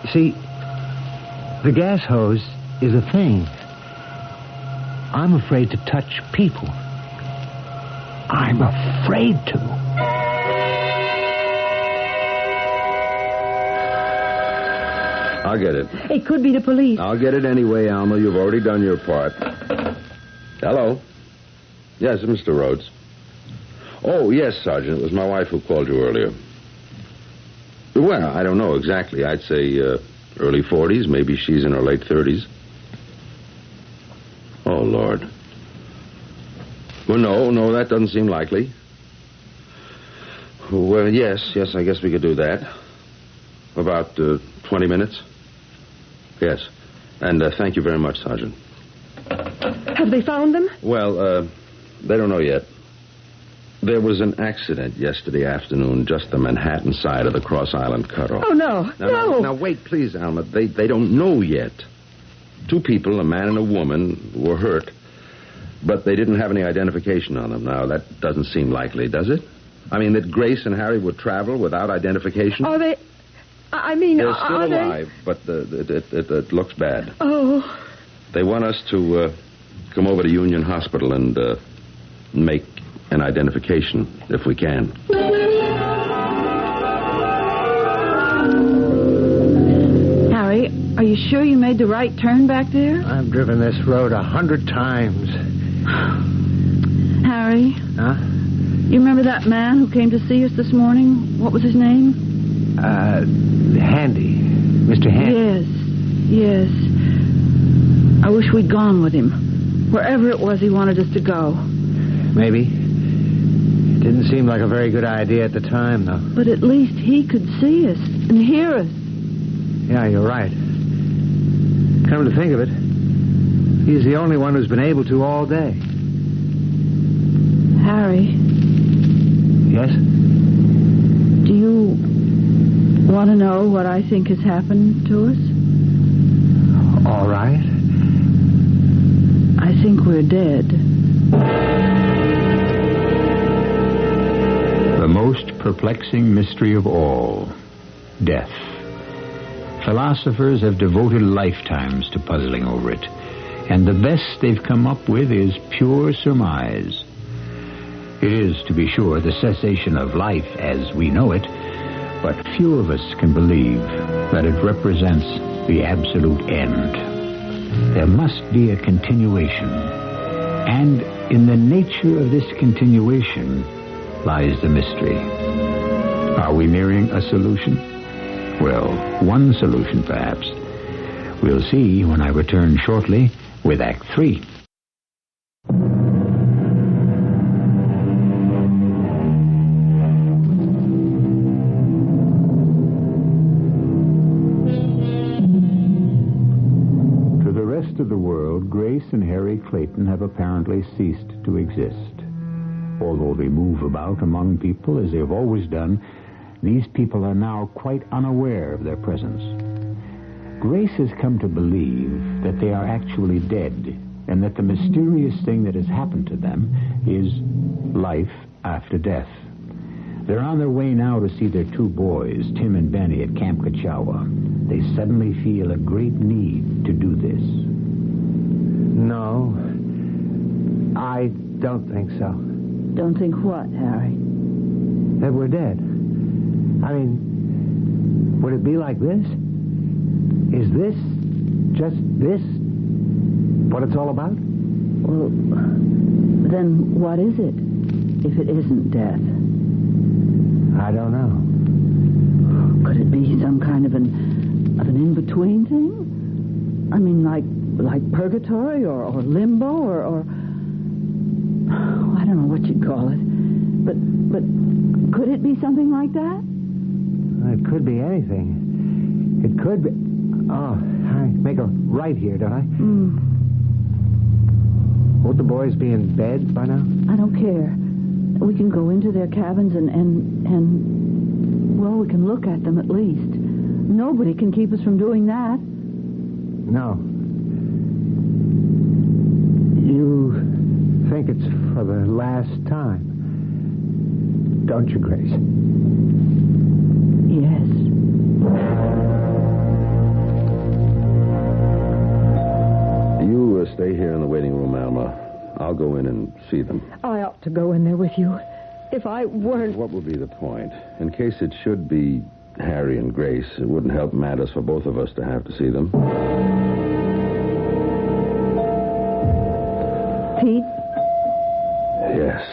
You see, the gas hose is a thing. I'm afraid to touch people. I'm afraid to. I'll get it. It could be the police. I'll get it anyway, Alma. You've already done your part. Hello? Yes, Mr. Rhodes. Oh, yes, Sergeant. It was my wife who called you earlier. Well, I don't know exactly. I'd say early 40s. Maybe she's in her late 30s. Oh, Lord. Well, no, that doesn't seem likely. Well, yes, I guess we could do that. About 20 minutes? Yes. And thank you very much, Sergeant. Have they found them? Well, they don't know yet. There was an accident yesterday afternoon just the Manhattan side of the Cross Island cutoff. Oh, no. Now, wait, please, Alma. They don't know yet. 2 people, a man and a woman, were hurt, but they didn't have any identification on them. Now, that doesn't seem likely, does it? I mean, that Grace and Harry would travel without identification? Are they... They're still alive, but it looks bad. Oh. They want us to come over to Union Hospital and make an identification, if we can. Harry, are you sure you made the right turn back there? I've driven this road 100 times. Harry? Huh? You remember that man who came to see us this morning? What was his name? Handy. Mr. Handy. Yes. I wish we'd gone with him. Wherever it was he wanted us to go. Maybe. Didn't seem like a very good idea at the time, though. But at least he could see us and hear us. Yeah, you're right. Come to think of it, he's the only one who's been able to all day. Harry. Yes? Do you want to know what I think has happened to us? All right. I think we're dead. The most perplexing mystery of all, death. Philosophers have devoted lifetimes to puzzling over it, and the best they've come up with is pure surmise. It is, to be sure, the cessation of life as we know it, but few of us can believe that it represents the absolute end. There must be a continuation, and in the nature of this continuation lies the mystery. Are we nearing a solution? Well, one solution, perhaps. We'll see when I return shortly with Act 3. To the rest of the world, Grace and Harry Clayton have apparently ceased to exist. Although they move about among people as they have always done, these people are now quite unaware of their presence. Grace has come to believe that they are actually dead, and that the mysterious thing that has happened to them is life after death. They're on their way now to see their two boys, Tim and Benny, at Camp Kachawa. They suddenly feel a great need to do this. No, I don't think so. Don't think what, Harry? That we're dead. I mean, would it be like this? Is this, just this, what it's all about? Well, then what is it, if it isn't death? I don't know. Could it be some kind of an in-between thing? I mean, like purgatory or limbo or I don't know what you'd call it. But could it be something like that? It could be anything. It could be... Oh, I make a right here, don't I? Won't the boys be in bed by now? I don't care. We can go into their cabins and well, we can look at them at least. Nobody can keep us from doing that. No. You think it's for the last time, don't you, Grace? Yes. You stay here in the waiting room, Alma. I'll go in and see them. I ought to go in there with you. If I weren't... What would be the point? In case it should be Harry and Grace, it wouldn't help matters for both of us to have to see them. Pete? Yes.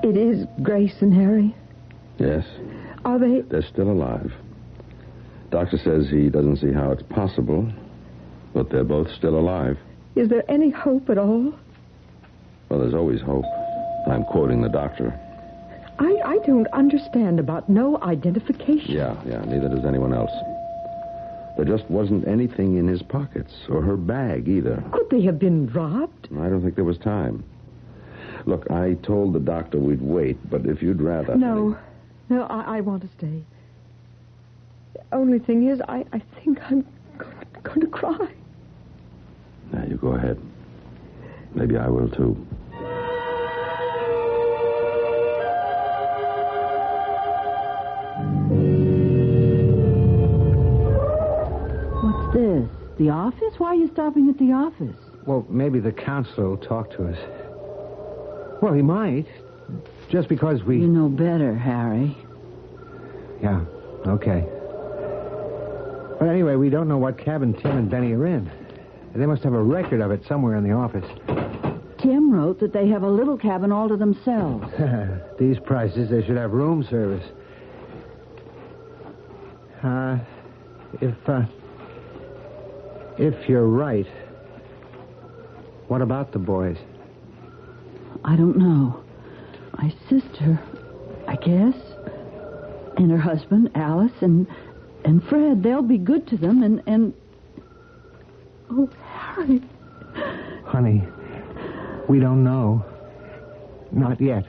It is Grace and Harry? Yes. Are they... They're still alive. Doctor says he doesn't see how it's possible, but they're both still alive. Is there any hope at all? Well, there's always hope. I'm quoting the doctor. I don't understand about no identification. Yeah, neither does anyone else. There just wasn't anything in his pockets, or her bag either. Could they have been robbed? I don't think there was time. Look, I told the doctor we'd wait, but if you'd rather... No, I want to stay. The only thing is, I think I'm going to cry. Now, you go ahead. Maybe I will, too. What's this? The office? Why are you stopping at the office? Well, maybe the counselor will talk to us. Well, he might. Just because we... You know better, Harry. Yeah, okay. But anyway, we don't know what cabin Tim and Benny are in. They must have a record of it somewhere in the office. Tim wrote that they have a little cabin all to themselves. These prices, they should have room service. If you're right, what about the boys? I don't know. My sister, I guess, and her husband, Alice, and Fred, they'll be good to them, and... Oh, Harry. Honey, we don't know. Not yet.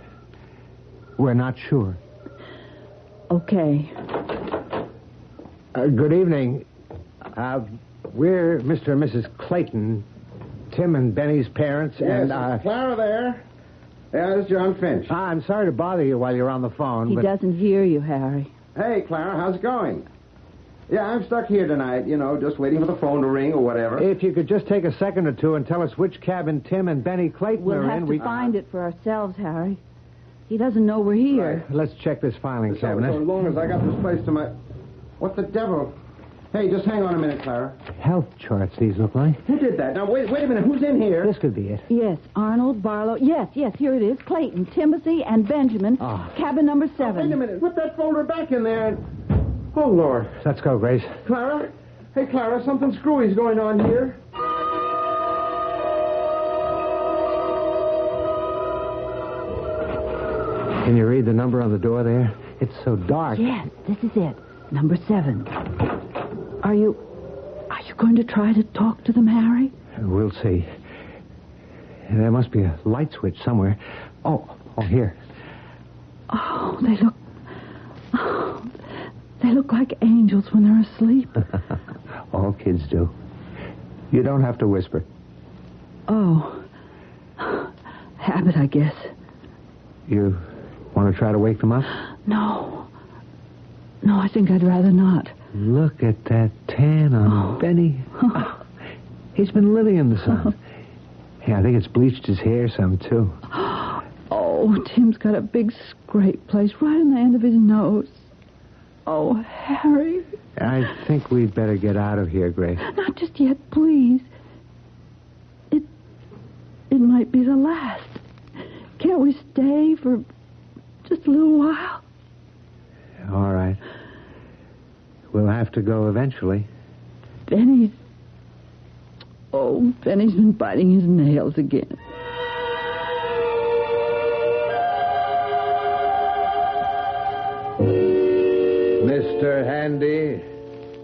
We're not sure. Okay. Good evening. We're Mr. and Mrs. Clayton, Tim and Benny's parents, yes, and... Clara there. Yeah, this is John Finch. I'm sorry to bother you while you're on the phone, He doesn't hear you, Harry. Hey, Clara, how's it going? Yeah, I'm stuck here tonight, just waiting for the phone to ring or whatever. If you could just take a second or two and tell us which cabin Tim and Benny Clayton We'll are have in. to find it for ourselves, Harry. He doesn't know we're here. Right. Let's check this filing cabinet. So long as I got this place to my... What the devil? Hey, just hang on a minute, Clara. Health charts, these look like. Who did that? Now, wait a minute. Who's in here? This could be it. Yes, Arnold, Barlow. Yes, here it is. Clayton, Timothy, and Benjamin. Cabin number 7. Oh, wait a minute. Put that folder back in there. Oh, Lord. Let's go, Grace. Clara? Hey, Clara, something screwy's going on here. Can you read the number on the door there? It's so dark. Yes, this is it. Number 7. Are you going to try to talk to them, Harry? We'll see. There must be a light switch somewhere. Oh, here. Oh, they look like angels when they're asleep. All kids do. You don't have to whisper. Oh. Habit, I guess. You want to try to wake them up? No, I think I'd rather not. Look at that tan on Benny. He's been living in the sun. Yeah, I think it's bleached his hair some, too. Oh, Tim's got a big scrape place right on the end of his nose. Oh, Harry. I think we'd better get out of here, Grace. Not just yet, please. It might be the last. Can't we stay for just a little while? All right. We'll have to go eventually. Benny's been biting his nails again. Mr. Handy,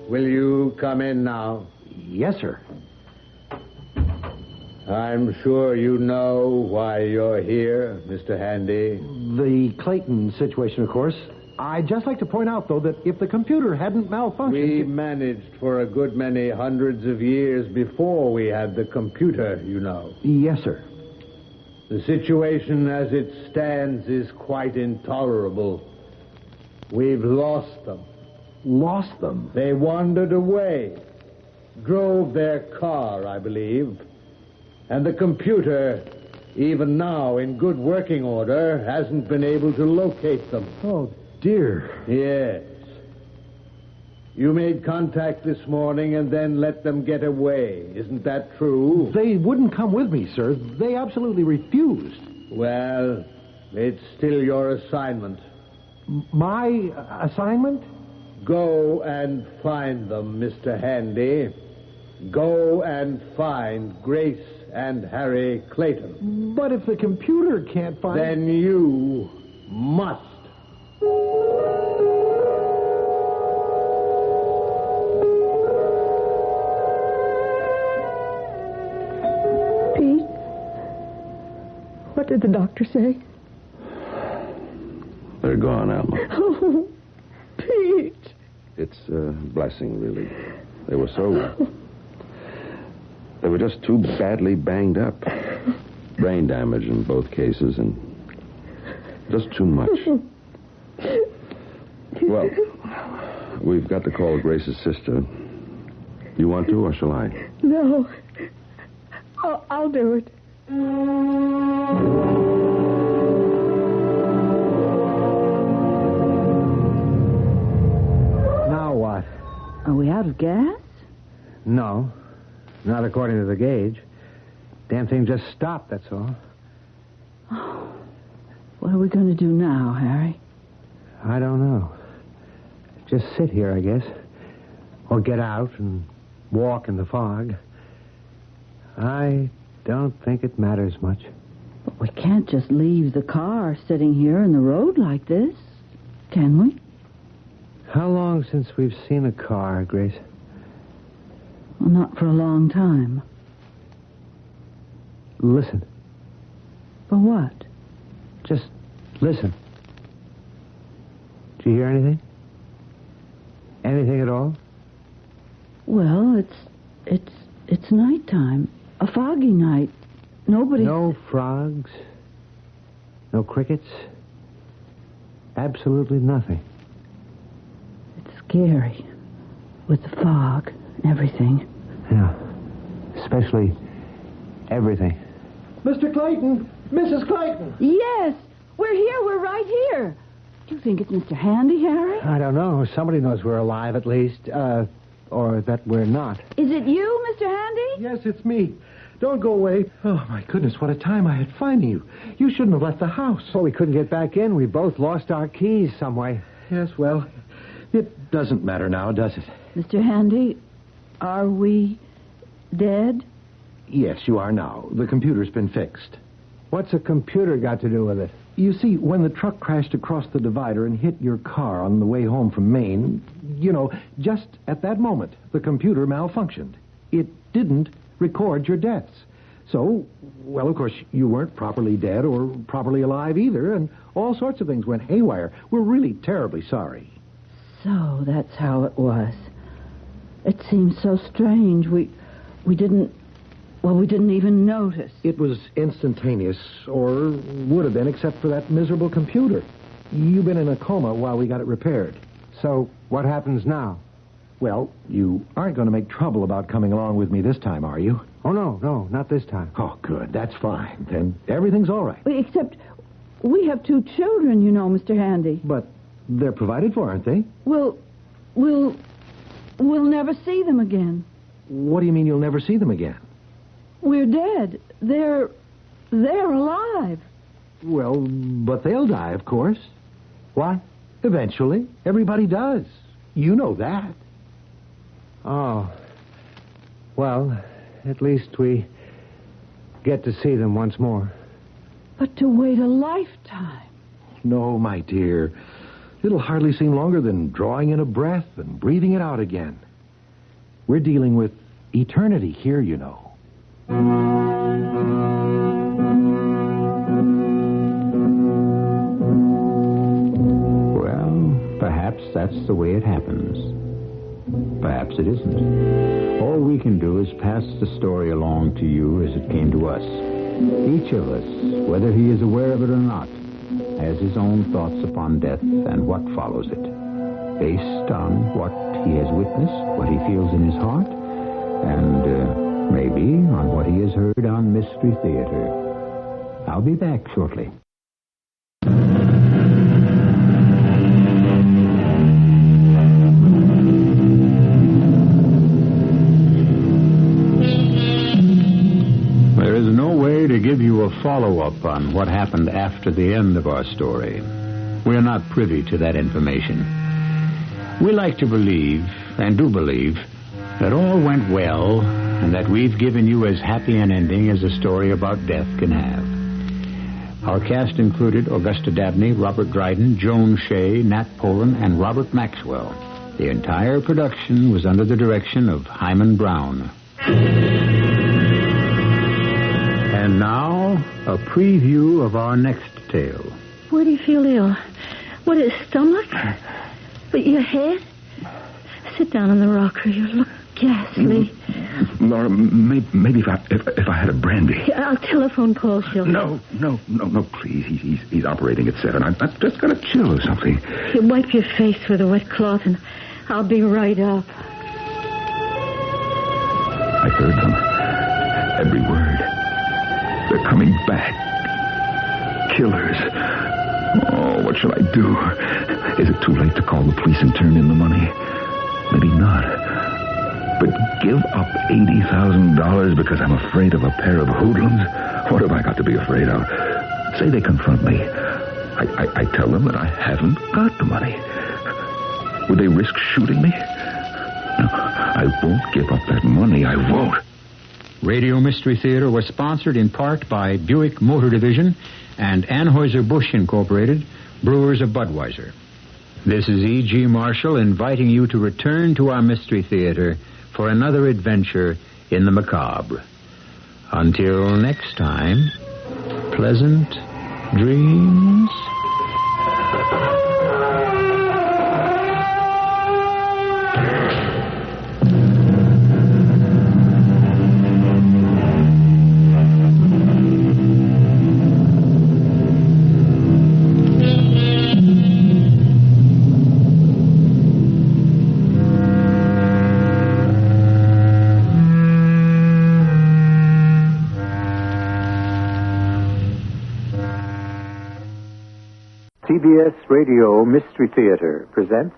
will you come in now? Yes, sir. I'm sure you know why you're here, Mr. Handy. The Clayton situation, of course. I'd just like to point out, though, that if the computer hadn't malfunctioned... We managed for a good many hundreds of years before we had the computer, you know. Yes, sir. The situation as it stands is quite intolerable. We've lost them. Lost them? They wandered away. Drove their car, I believe. And the computer, even now in good working order, hasn't been able to locate them. Oh, dear. Yes. You made contact this morning and then let them get away. Isn't that true? They wouldn't come with me, sir. They absolutely refused. Well, it's still your assignment. My assignment? Go and find them, Mr. Handy. Go and find Grace and Harry Clayton. But if the computer can't find... Then you must. Pete, what did the doctor say? They're gone, Alma. Oh, Pete. It's a blessing, really. They were so... They were just too badly banged up. Brain damage in both cases, and just too much. Well, we've got to call Grace's sister. You want to, or shall I? No. I'll do it. Now what? Are we out of gas? No. Not according to the gauge. Damn thing just stopped, that's all. Oh, what are we going to do now, Harry? I don't know. Just sit here, I guess. Or get out and walk in the fog. I don't think it matters much. But we can't just leave the car sitting here in the road like this, can we? How long since we've seen a car, Grace? Well, not for a long time. Listen. For what? Just listen. Do you hear anything? Anything at all? Well, it's nighttime. A foggy night. Nobody... No frogs. No crickets. Absolutely nothing. It's scary. With the fog and everything. Yeah. Especially everything. Mr. Clayton! Mrs. Clayton! Yes! We're here. We're right here. Do you think it's Mr. Handy, Harry? I don't know. Somebody knows we're alive, at least. Or that we're not. Is it you, Mr. Handy? Yes, it's me. Don't go away. Oh, my goodness, what a time I had finding you. You shouldn't have left the house. Well, we couldn't get back in. We both lost our keys some way. Yes, well, it doesn't matter now, does it? Mr. Handy, are we dead? Yes, you are now. The computer's been fixed. What's a computer got to do with it? You see, when the truck crashed across the divider and hit your car on the way home from Maine, just at that moment, the computer malfunctioned. It didn't record your deaths. So, well, of course, you weren't properly dead or properly alive either, and all sorts of things went haywire. We're really terribly sorry. So that's how it was. It seems so strange. We didn't even notice. It was instantaneous, or would have been, except for that miserable computer. You've been in a coma while we got it repaired. So, what happens now? Well, you aren't going to make trouble about coming along with me this time, are you? Oh, no, not this time. Oh, good. That's fine. Then everything's all right. Except we have 2 children, you know, Mr. Handy. But they're provided for, aren't they? We'll never see them again. What do you mean you'll never see them again? We're dead. They're alive. Well, but they'll die, of course. What? Eventually. Everybody does. You know that. Oh. Well, at least we get to see them once more. But to wait a lifetime. No, my dear. It'll hardly seem longer than drawing in a breath and breathing it out again. We're dealing with eternity here, you know. Well, perhaps that's the way it happens. Perhaps it isn't. All we can do is pass the story along to you as it came to us. Each of us, whether he is aware of it or not, has his own thoughts upon death and what follows it, based on what he has witnessed, what he feels in his heart, and maybe on what he has heard on Mystery Theater. I'll be back shortly. There is no way to give you a follow-up on what happened after the end of our story. We are not privy to that information. We like to believe, and do believe, that all went well and that we've given you as happy an ending as a story about death can have. Our cast included Augusta Dabney, Robert Dryden, Joan Shea, Nat Polan, and Robert Maxwell. The entire production was under the direction of Hyman Brown. And now, a preview of our next tale. Where do you feel ill? What is stomach? But your head? Sit down on the rocker. You look ghastly. Laura, maybe if I had a brandy. I'll telephone call Shilton. No, please. He's operating at 7. I've just got a chill or something. You wipe your face with a wet cloth and I'll be right up. I heard them. Every word. They're coming back. Killers. Oh, what shall I do? Is it too late to call the police and turn in the money? Maybe not. But give up $80,000 because I'm afraid of a pair of hoodlums? What have I got to be afraid of? Say they confront me. I tell them that I haven't got the money. Would they risk shooting me? No, I won't give up that money. I won't. Radio Mystery Theater was sponsored in part by Buick Motor Division and Anheuser-Busch Incorporated, brewers of Budweiser. This is E.G. Marshall inviting you to return to our Mystery Theater for another adventure in the macabre. Until next time, pleasant dreams. CBS Radio Mystery Theater presents...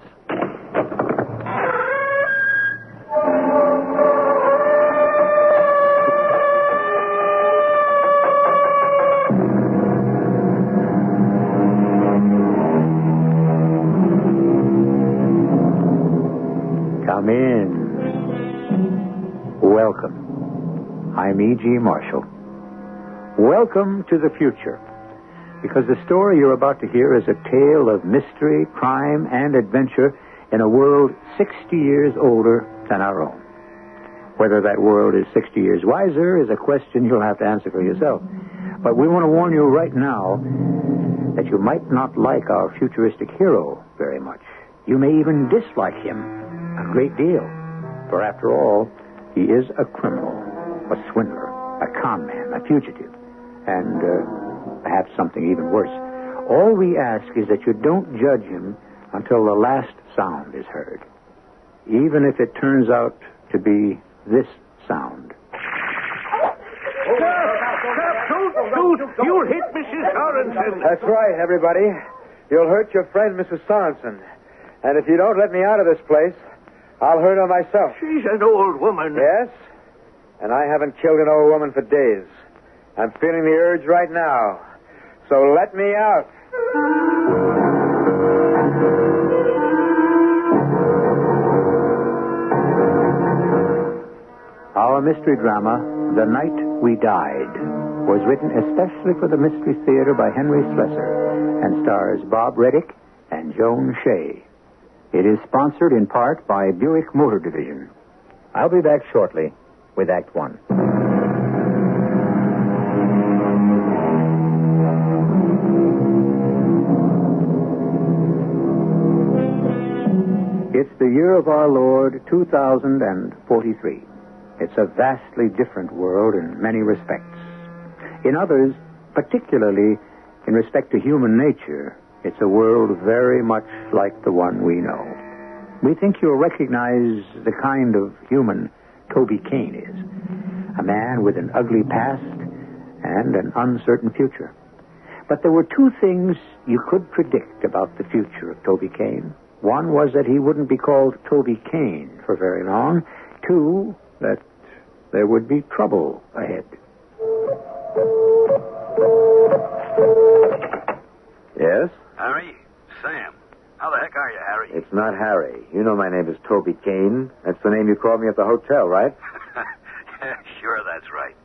Come in. Welcome. I'm E.G. Marshall. Welcome to the future. Because the story you're about to hear is a tale of mystery, crime, and adventure in a world 60 years older than our own. Whether that world is 60 years wiser is a question you'll have to answer for yourself. But we want to warn you right now that you might not like our futuristic hero very much. You may even dislike him a great deal. For after all, he is a criminal, a swindler, a con man, a fugitive, and perhaps something even worse. All we ask is that you don't judge him until the last sound is heard, even if it turns out to be this sound. You hit Mrs. Sorensen. That's right, everybody. You'll hurt your friend, Mrs. Sorensen. And if you don't let me out of this place, I'll hurt her myself. She's an old woman. Yes? And I haven't killed an old woman for days. I'm feeling the urge right now. So let me out. Our mystery drama, The Night We Died, was written especially for the Mystery Theater by Henry Slesser and stars Bob Reddick and Joan Shea. It is sponsored in part by Buick Motor Division. I'll be back shortly with Act One. It's the year of our Lord, 2043. It's a vastly different world in many respects. In others, particularly in respect to human nature, it's a world very much like the one we know. We think you'll recognize the kind of human Toby Kane is. A man with an ugly past and an uncertain future. But there were two things you could predict about the future of Toby Kane. One was that he wouldn't be called Toby Kane for very long. Two, that there would be trouble ahead. Yes? Harry? Sam. How the heck are you, Harry? It's not Harry. You know my name is Toby Kane. That's the name you called me at the hotel, right? Yeah, sure, that's right.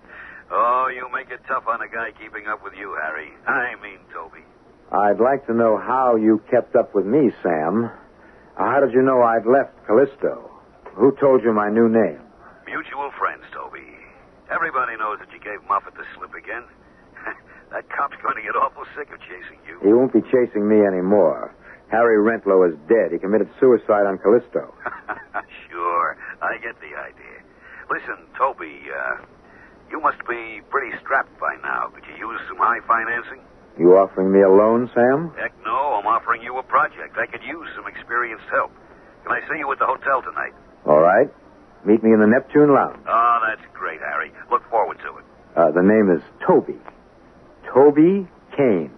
Oh, you make it tough on a guy keeping up with you, Harry. I mean, Toby. I'd like to know how you kept up with me, Sam. How did you know I'd left Callisto? Who told you my new name? Mutual friends, Toby. Everybody knows that you gave Moffat the slip again. That cop's going to get awful sick of chasing you. He won't be chasing me anymore. Harry Rentlow is dead. He committed suicide on Callisto. Sure, I get the idea. Listen, Toby, you must be pretty strapped by now. Could you use some high financing? You offering me a loan, Sam? Heck no, I'm offering you a project. I could use some experienced help. Can I see you at the hotel tonight? All right. Meet me in the Neptune Lounge. Oh, that's great, Harry. Look forward to it. The name is Toby. Toby Kane.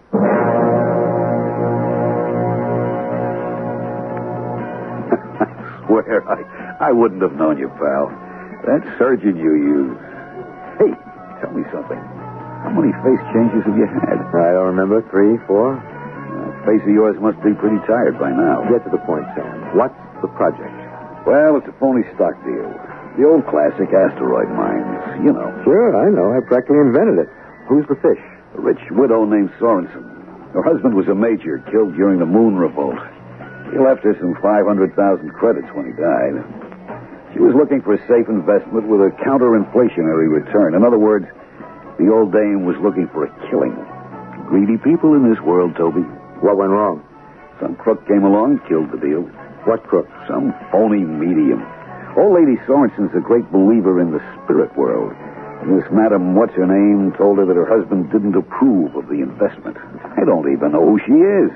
Swear, I wouldn't have known you, pal. That surgeon you used. Hey, tell me something. How many face changes have you had? I don't remember. 3, 4? That face of yours must be pretty tired by now. Get to the point, Sam. What's the project? Well, it's a phony stock deal. The old classic asteroid mines, you know. Sure, I know. I practically invented it. Who's the fish? A rich widow named Sorensen. Her husband was a major, killed during the Moon Revolt. He left her some 500,000 credits when he died. She was looking for a safe investment with a counter-inflationary return. In other words, the old dame was looking for a killing. Greedy people in this world, Toby. What went wrong? Some crook came along and killed the deal. What crook? Some phony medium. Old Lady Sorensen's a great believer in the spirit world. And this Madam What's-Her-Name told her that her husband didn't approve of the investment. I don't even know who she is.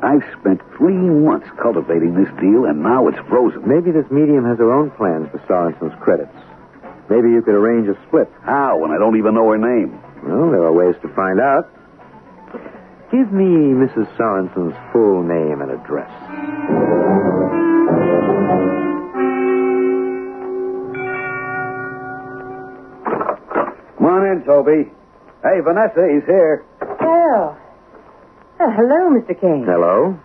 I've spent 3 months cultivating this deal, and now it's frozen. Maybe this medium has her own plans for Sorensen's credits. Maybe you could arrange a split. How, when I don't even know her name? Well, there are ways to find out. Give me Mrs. Sorensen's full name and address. Come on in, Toby. Hey, Vanessa, he's here. Oh. Hello, Mr. Kane. Hello?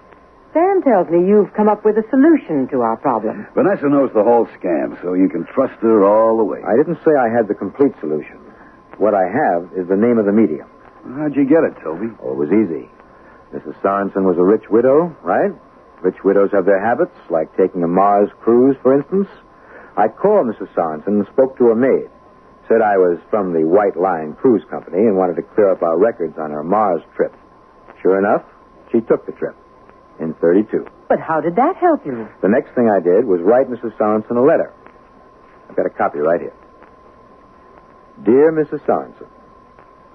Sam tells me you've come up with a solution to our problem. Vanessa knows the whole scam, so you can trust her all the way. I didn't say I had the complete solution. What I have is the name of the medium. How'd you get it, Toby? Oh, it was easy. Mrs. Sorensen was a rich widow, right? Rich widows have their habits, like taking a Mars cruise, for instance. I called Mrs. Sorensen and spoke to her maid. Said I was from the White Line Cruise Company and wanted to clear up our records on her Mars trip. Sure enough, she took the trip in 32. But how did that help you? The next thing I did was write Mrs. Sorensen a letter. I've got a copy right here. Dear Mrs. Sorensen,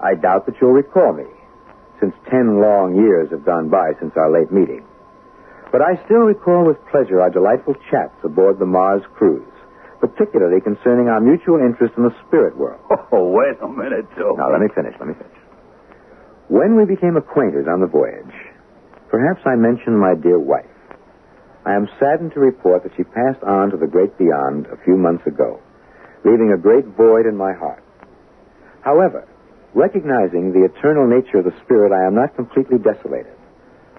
I doubt that you'll recall me, since 10 long years have gone by since our late meeting. But I still recall with pleasure our delightful chats aboard the Mars cruise, particularly concerning our mutual interest in the spirit world. Oh, wait a minute, Toby. Now, let me finish. When we became acquainted on the voyage, perhaps I mentioned my dear wife. I am saddened to report that she passed on to the great beyond a few months ago, leaving a great void in my heart. However, recognizing the eternal nature of the spirit, I am not completely desolated.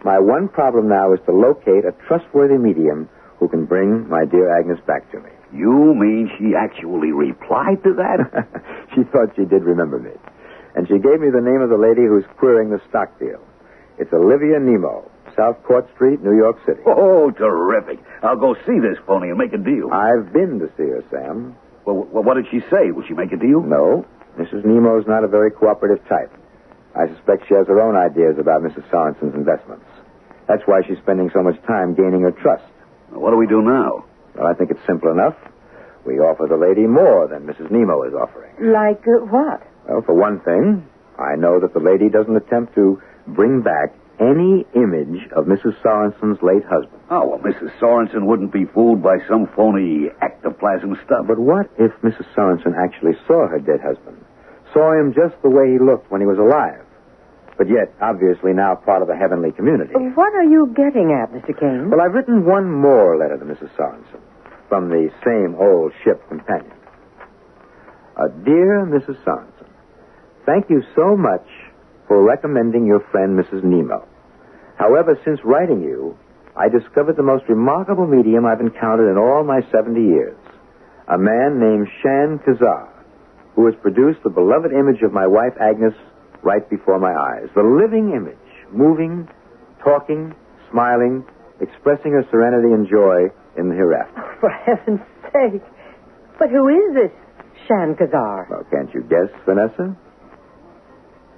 My one problem now is to locate a trustworthy medium who can bring my dear Agnes back to me. You mean she actually replied to that? She thought she did remember me. And she gave me the name of the lady who's querying the stock deal. It's Olivia Nemo, South Court Street, New York City. Oh, terrific. I'll go see this phony and make a deal. I've been to see her, Sam. Well, what did she say? Will she make a deal? No. Mrs. Nemo's not a very cooperative type. I suspect she has her own ideas about Mrs. Sorensen's investments. That's why she's spending so much time gaining her trust. Well, what do we do now? Well, I think it's simple enough. We offer the lady more than Mrs. Nemo is offering. Like what? Well, for one thing, I know that the lady doesn't attempt to bring back any image of Mrs. Sorensen's late husband. Oh, well, Mrs. Sorensen wouldn't be fooled by some phony ectoplasm stuff. But what if Mrs. Sorensen actually saw her dead husband? Saw him just the way he looked when he was alive, but yet obviously now part of the heavenly community. What are you getting at, Mr. Kane? Well, I've written one more letter to Mrs. Sorensen from the same old ship companion. Dear Mrs. Sorensen, thank you so much for recommending your friend Mrs. Nemo. However, since writing you, I discovered the most remarkable medium I've encountered in all my 70 years. A man named Shan Kazar, who has produced the beloved image of my wife Agnes right before my eyes. The living image, moving, talking, smiling, expressing her serenity and joy in the hereafter. Oh, for heaven's sake. But who is this Shan Kazar? Well, can't you guess, Vanessa?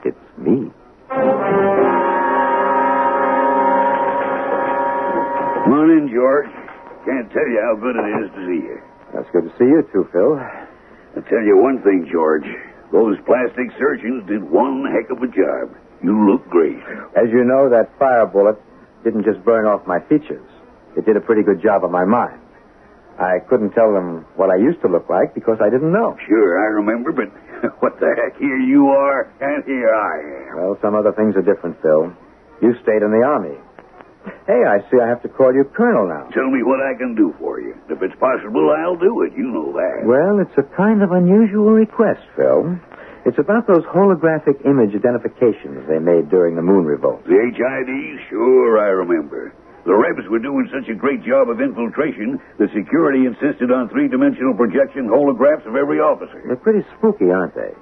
It's me. Come on in, George. Can't tell you how good it is to see you. That's good to see you, too, Phil. I'll tell you one thing, George. Those plastic surgeons did one heck of a job. You look great. As you know, that fire bullet didn't just burn off my features. It did a pretty good job of my mind. I couldn't tell them what I used to look like because I didn't know. Sure, I remember, but what the heck? Here you are, and here I am. Well, some other things are different, Phil. You stayed in the Army. Hey, I see I have to call you Colonel now. Tell me what I can do for you. If it's possible, I'll do it. You know that. Well, it's a kind of unusual request, Phil. It's about those holographic image identifications they made during the moon revolt. The HIDs? Sure, I remember. The Rebs were doing such a great job of infiltration that security insisted on three-dimensional projection holographs of every officer. They're pretty spooky, aren't they?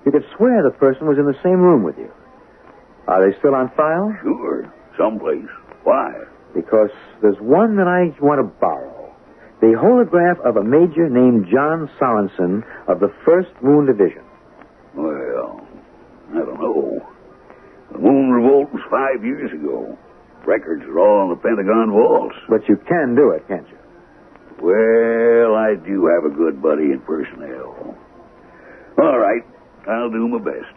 You could swear the person was in the same room with you. Are they still on file? Sure, someplace. Why? Because there's one that I want to borrow. The holograph of a major named John Sorensen of the 1st Moon Division. Well, I don't know. The moon revolt was 5 years ago. Records are all in the Pentagon vaults. But you can do it, can't you? Well, I do have a good buddy in personnel. All right, I'll do my best.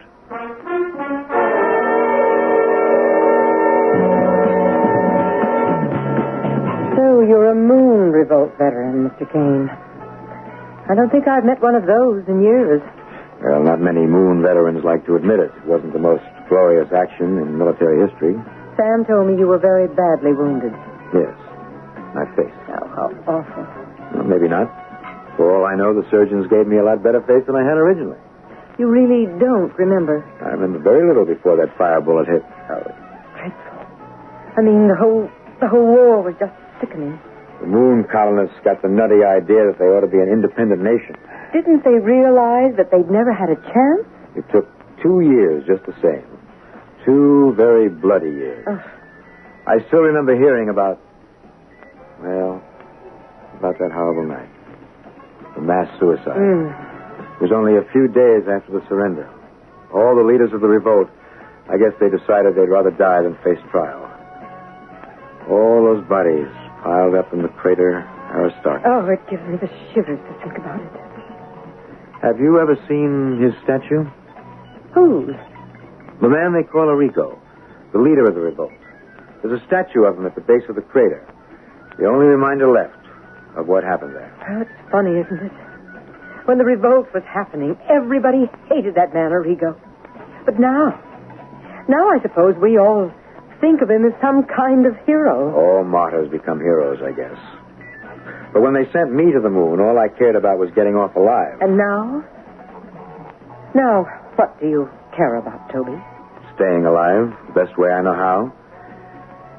So you're a moon revolt veteran, Mr. Kane. I don't think I've met one of those in years. Well, not many moon veterans like to admit it. It wasn't the most glorious action in military history. Sam told me you were very badly wounded. Yes, my face. Oh, how awful. Well, maybe not. For all I know, the surgeons gave me a lot better face than I had originally. You really don't remember? I remember very little before that fire bullet hit. Oh, it's dreadful. I mean, the whole war was just sickening. The moon colonists got the nutty idea that they ought to be an independent nation. Didn't they realize that they'd never had a chance? It took 2 years just the same. 2 very bloody years. Oh. I still remember hearing about that horrible night. The mass suicide. It was only a few days after the surrender. All the leaders of the revolt, I guess they decided they'd rather die than face trial. All those bodies piled up in the crater Aristarchus. Oh, it gives me the shivers to think about it. Have you ever seen his statue? Whose? The man they call Arrigo, the leader of the revolt. There's a statue of him at the base of the crater. The only reminder left of what happened there. Oh, it's funny, isn't it? When the revolt was happening, everybody hated that man, Arrigo. But now I suppose we all think of him as some kind of hero. All martyrs become heroes, I guess. But when they sent me to the moon, all I cared about was getting off alive. And now? Now, what do you care about, Toby? Staying alive, the best way I know how.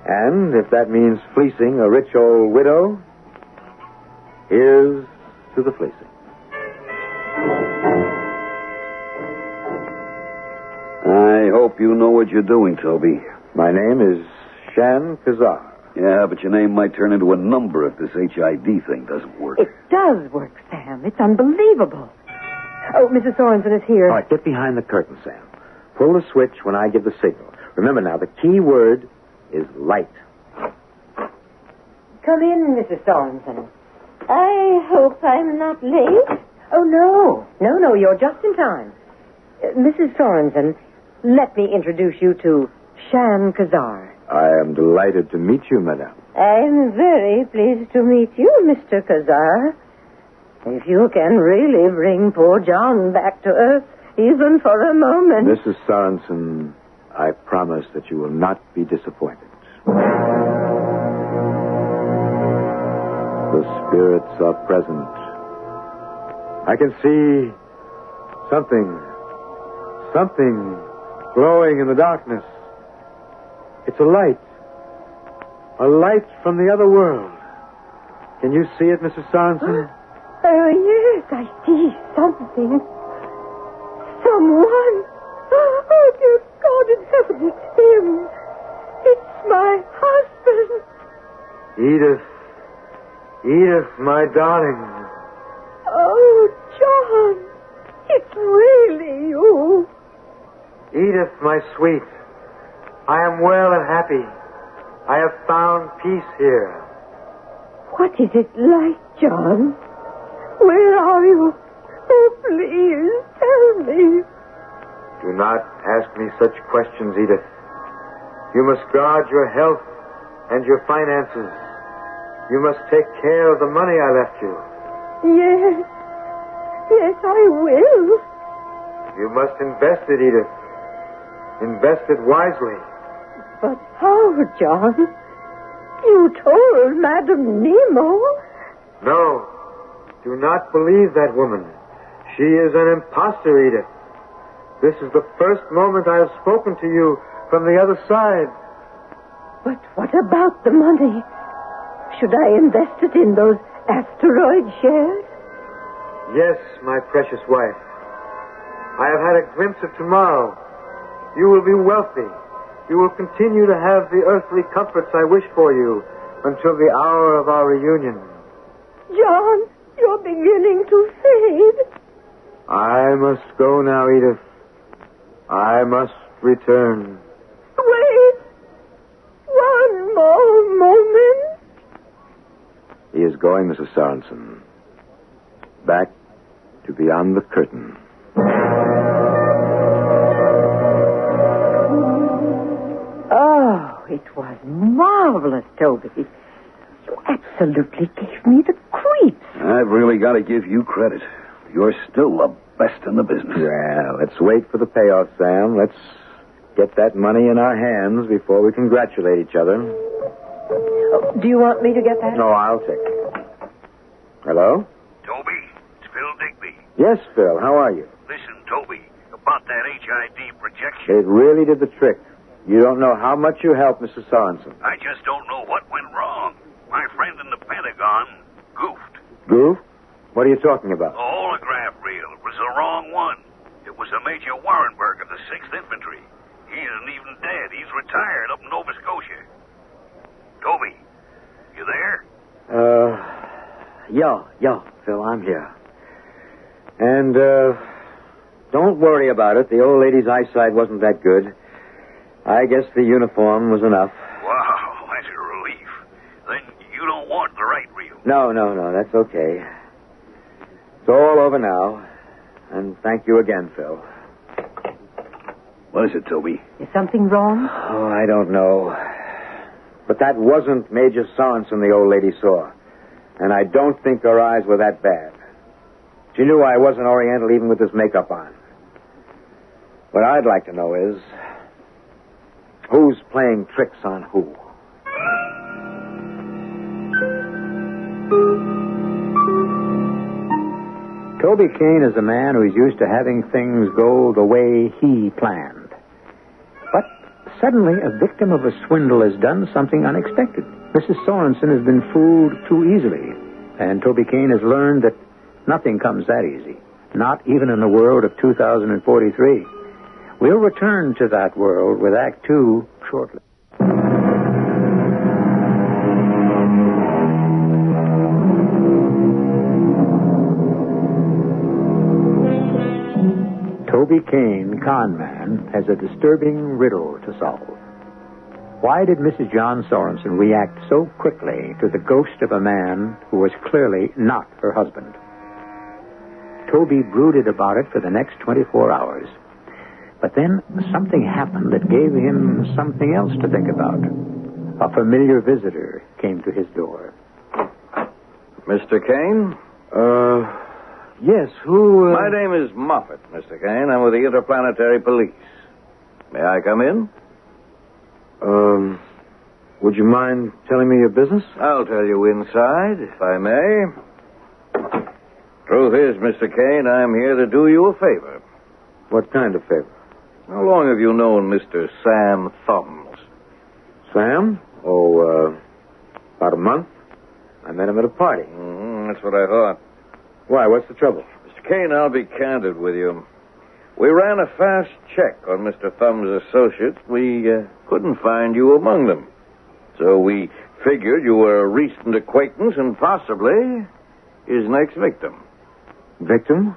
And if that means fleecing a rich old widow, here's to the fleecing. I hope you know what you're doing, Toby. My name is Shan Kazar. Yeah, but your name might turn into a number if this HID thing doesn't work. It does work, Sam. It's unbelievable. Oh, Mrs. Sorensen is here. All right, get behind the curtain, Sam. Pull the switch when I give the signal. Remember now, the key word is light. Come in, Mrs. Sorensen. I hope I'm not late. Oh, no. No, you're just in time. Mrs. Sorensen, let me introduce you to Shan Kazar. I am delighted to meet you, madame. I'm very pleased to meet you, Mr. Kazar. If you can really bring poor John back to earth, even for a moment. Mrs. Sorensen, I promise that you will not be disappointed. The spirits are present. I can see something glowing in the darkness. It's a light from the other world. Can you see it, Mrs. Sorensen? Oh, yes, I see something. Someone. Oh, dear God in heaven, it's him. It's my husband. Edith, my darling. Oh, John, it's really you. Edith, my sweet. I am well and happy. I have found peace here. What is it like, John? Where are you? Oh, please, tell me. Do not ask me such questions, Edith. You must guard your health and your finances. You must take care of the money I left you. Yes, I will. You must invest it, Edith. Invest it wisely. But how, John? You told Madame Nemo. No. Do not believe that woman. She is an imposter, Edith. This is the first moment I have spoken to you from the other side. But what about the money? Should I invest it in those asteroid shares? Yes, my precious wife. I have had a glimpse of tomorrow. You will be wealthy. You will continue to have the earthly comforts I wish for you until the hour of our reunion. John, you're beginning to fade. I must go now, Edith. I must return. Wait. One more moment. He is going, Mrs. Sorensen. Back to beyond the curtain. Oh, it was marvelous, Toby. You absolutely gave me the creeps. I've really got to give you credit. You're still the best in the business. Well, let's wait for the payoff, Sam. Let's get that money in our hands before we congratulate each other. Oh, do you want me to get that? No, I'll take it. Hello? Toby, it's Phil Digby. Yes, Phil. How are you? Listen, Toby, about that HID projection. It really did the trick. You don't know how much you helped, Mrs. Sorensen. I just don't know what went wrong. My friend in the Pentagon goofed. Goof? What are you talking about? The holograph reel was the wrong one. It was a Major Warrenberg of the 6th Infantry. He isn't even dead. He's retired up in Nova Scotia. Toby, you there? Yeah, Phil, I'm here. And, don't worry about it. The old lady's eyesight wasn't that good. I guess the uniform was enough. Wow, that's a relief. Then you don't want the right reel. No, that's okay. It's all over now. And thank you again, Phil. What is it, Toby? Is something wrong? Oh, I don't know. But that wasn't Major Sorensen the old lady saw. And I don't think her eyes were that bad. She knew I wasn't Oriental even with this makeup on. What I'd like to know is, who's playing tricks on who? Toby Kane is a man who's used to having things go the way he planned. But suddenly a victim of a swindle has done something unexpected. Mrs. Sorensen has been fooled too easily. And Toby Kane has learned that nothing comes that easy. Not even in the world of 2043. We'll return to that world with Act 2 shortly. Toby Kane, con man, has a disturbing riddle to solve. Why did Mrs. John Sorensen react so quickly to the ghost of a man who was clearly not her husband? Toby brooded about it for the next 24 hours. But then something happened that gave him something else to think about. A familiar visitor came to his door. Mr. Kane? Yes, who... My name is Moffat, Mr. Kane. I'm with the Interplanetary Police. May I come in? Would you mind telling me your business? I'll tell you inside, if I may. Truth is, Mr. Kane, I'm here to do you a favor. What kind of favor? How long have you known Mr. Sam Thumbs? Sam? Oh, about a month. I met him at a party. That's what I thought. Why, what's the trouble? Mr. Kane, I'll be candid with you. We ran a fast check on Mr. Thumbs' associates. We couldn't find you among them. So we figured you were a recent acquaintance and possibly his next victim. Victim?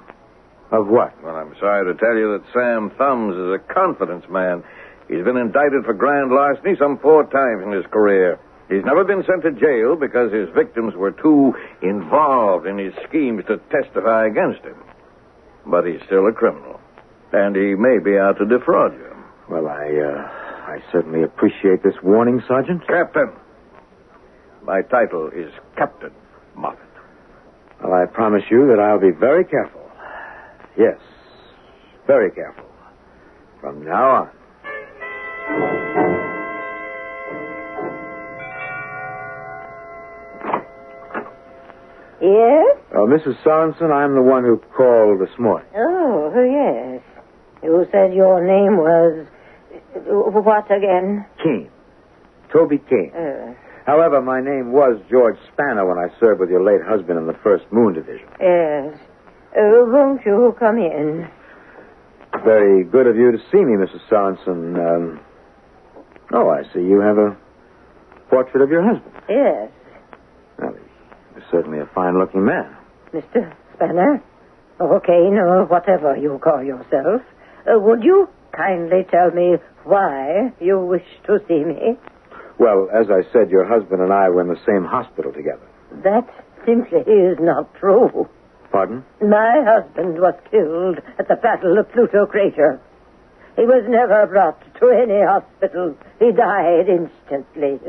Of what? Well, I'm sorry to tell you that Sam Thumbs is a confidence man. He's been indicted for grand larceny some 4 times in his career. He's never been sent to jail because his victims were too involved in his schemes to testify against him. But he's still a criminal. And he may be out to defraud you. Well, I certainly appreciate this warning, Sergeant. Captain. My title is Captain Moffat. Well, I promise you that I'll be very careful. Yes, very careful. From now on. Yes? Mrs. Sorensen, I'm the one who called this morning. Oh, yes. You said your name was... what again? Kane. Toby Kane. However, my name was George Spanner when I served with your late husband in the 1st Moon Division. Yes. Won't you come in? Very good of you to see me, Mrs. Sorensen. Oh, I see you have a portrait of your husband. Yes. Well, he's certainly a fine-looking man. Mr. Spanner? Or Kane, or whatever you call yourself. Would you kindly tell me why you wish to see me? Well, as I said, your husband and I were in the same hospital together. That simply is not true. Pardon? My husband was killed at the Battle of Pluto Crater. He was never brought to any hospital. He died instantly.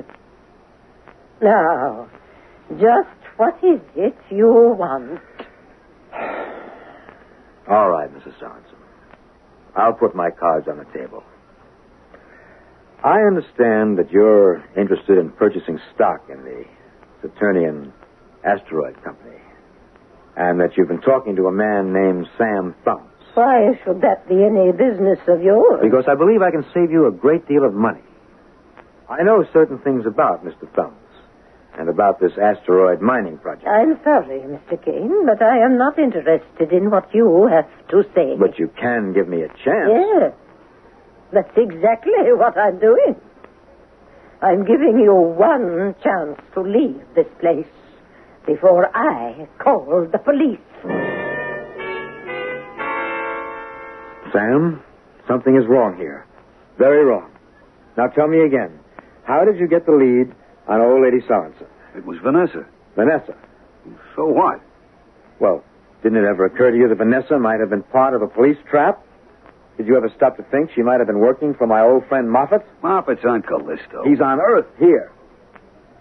Now, just what is it you want? All right, Mrs. Sorensen. I'll put my cards on the table. I understand that you're interested in purchasing stock in the Saturnian Asteroid Company, and that you've been talking to a man named Sam Thumbs. Why should that be any business of yours? Because I believe I can save you a great deal of money. I know certain things about Mr. Thumbs and about this asteroid mining project. I'm sorry, Mr. Kane, but I am not interested in what you have to say. But you can give me a chance. Yes. That's exactly what I'm doing. I'm giving you one chance to leave this place before I call the police. Sam, something is wrong here. Very wrong. Now tell me again. How did you get the lead on old lady Sorensen? It was Vanessa. Vanessa? So what? Well, didn't it ever occur to you that Vanessa might have been part of a police trap? Did you ever stop to think she might have been working for my old friend Moffat? Moffat's on Callisto. He's on Earth, here.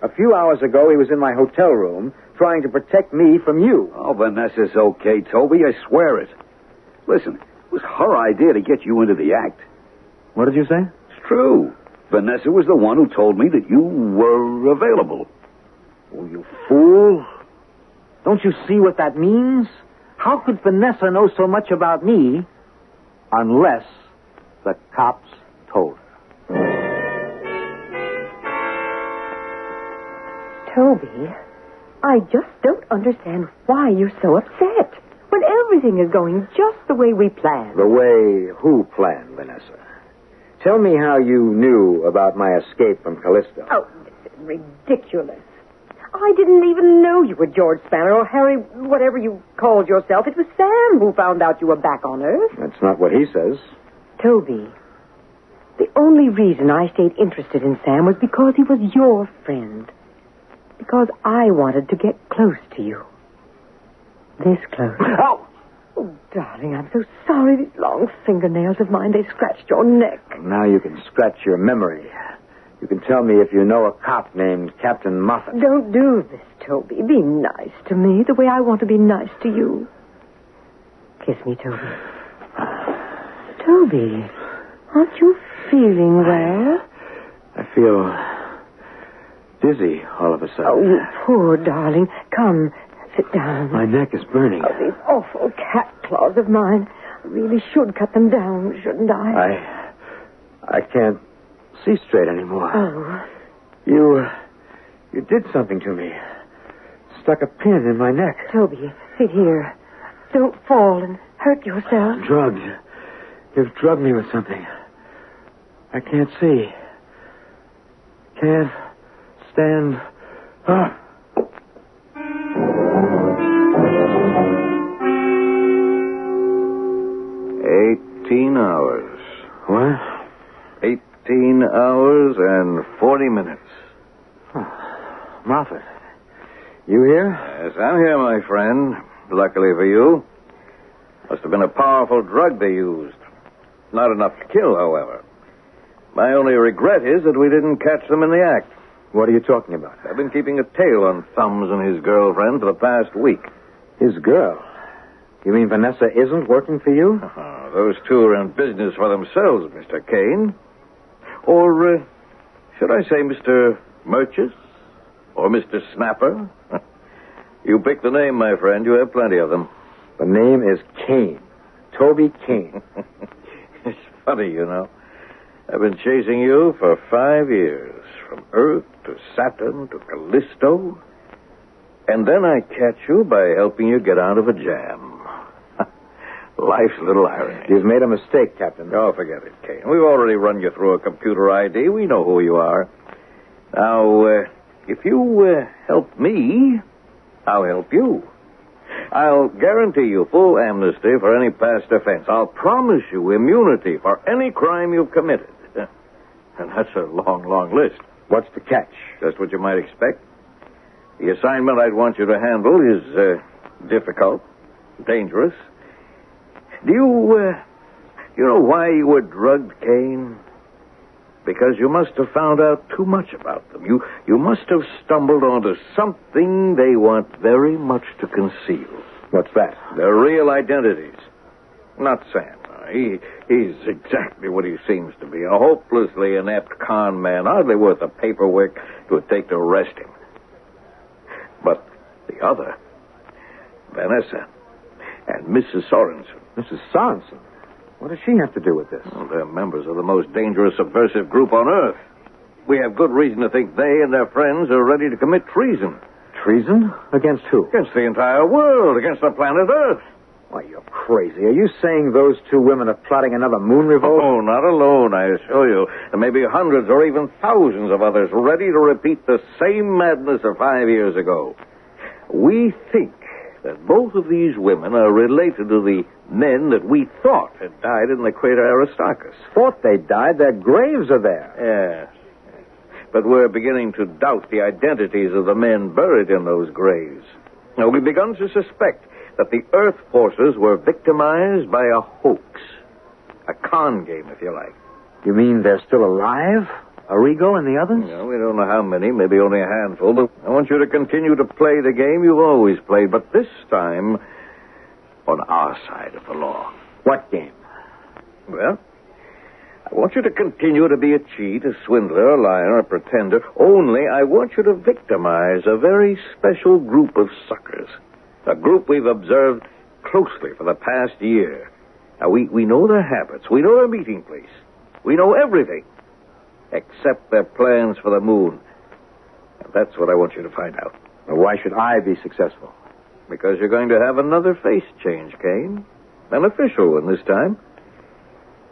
A few hours ago, he was in my hotel room trying to protect me from you. Oh, Vanessa's okay, Toby. I swear it. Listen, it was her idea to get you into the act. What did you say? It's true. Vanessa was the one who told me that you were available. Oh, you fool. Don't you see what that means? How could Vanessa know so much about me unless the cops told her? Toby, I just don't understand why you're so upset when everything is going just the way we planned. The way who planned, Vanessa? Tell me how you knew about my escape from Callisto. Oh, this is ridiculous. I didn't even know you were George Spanner or Harry, whatever you called yourself. It was Sam who found out you were back on Earth. That's not what he says. Toby, the only reason I stayed interested in Sam was because he was your friend. Because I wanted to get close to you. This close. Oh! Oh, darling, I'm so sorry. These long fingernails of mine, they scratched your neck. Now you can scratch your memory. You can tell me if you know a cop named Captain Moffat. Don't do this, Toby. Be nice to me the way I want to be nice to you. Kiss me, Toby. Toby, aren't you feeling well? I feel dizzy all of a sudden. Oh, you poor darling. Come, sit down. My neck is burning. Oh, these awful cat claws of mine. I really should cut them down, shouldn't I? I can't see straight anymore. Oh. You did something to me. Stuck a pin in my neck. Toby, sit here. Don't fall and hurt yourself. Drugged. You've drugged me with something. I can't see. Can't stand up. 18 hours. What? 18 hours and 40 minutes. Moffat, you here? Yes, I'm here, my friend. Luckily for you. Must have been a powerful drug they used. Not enough to kill, however. My only regret is that we didn't catch them in the act. What are you talking about? I've been keeping a tail on Thumbs and his girlfriend for the past week. His girl? You mean Vanessa isn't working for you? Those two are in business for themselves, Mr. Kane. Or, should I say Mr. Murchis? Or Mr. Snapper? You pick the name, my friend. You have plenty of them. The name is Kane. Toby Kane. It's funny, you know. I've been chasing you for 5 years. From Earth to Saturn to Callisto. And then I catch you by helping you get out of a jam. Life's a little irony. You've made a mistake, Captain. Oh, forget it, Kane. We've already run you through a computer ID. We know who you are. Now, if you help me, I'll help you. I'll guarantee you full amnesty for any past offense. I'll promise you immunity for any crime you've committed. And that's a long, long list. What's the catch? Just what you might expect. The assignment I'd want you to handle is difficult, dangerous. Do you know why you were drugged, Kane? Because you must have found out too much about them. You must have stumbled onto something they want very much to conceal. What's that? Their real identities. Not Sam. He's exactly what he seems to be. A hopelessly inept con man, hardly worth the paperwork it would take to arrest him. But the other, Vanessa and Mrs. Sorensen. Mrs. Sorensen? What does she have to do with this? Well, they're members of the most dangerous subversive group on Earth. We have good reason to think they and their friends are ready to commit treason. Treason? Against who? Against the entire world, against the planet Earth. Why, you're crazy. Are you saying those two women are plotting another moon revolt? Oh, not alone, I assure you. There may be hundreds or even thousands of others ready to repeat the same madness of 5 years ago. We think that both of these women are related to the Men that we thought had died in the crater Aristarchus. Thought they died? Their graves are there. Yes. But we're beginning to doubt the identities of the men buried in those graves. Now, we've begun to suspect that the Earth forces were victimized by a hoax. A con game, if you like. You mean they're still alive? Arrigo and the others? No, we don't know how many, maybe only a handful, but I want you to continue to play the game you've always played, but this time on our side of the law. What game? Well, I want you to continue to be a cheat, a swindler, a liar, a pretender, only I want you to victimize a very special group of suckers. A group we've observed closely for the past year. Now, we know their habits. We know their meeting place. We know everything, except their plans for the moon. And that's what I want you to find out. Well, why should I be successful? Because you're going to have another face change, Kane. An official one this time.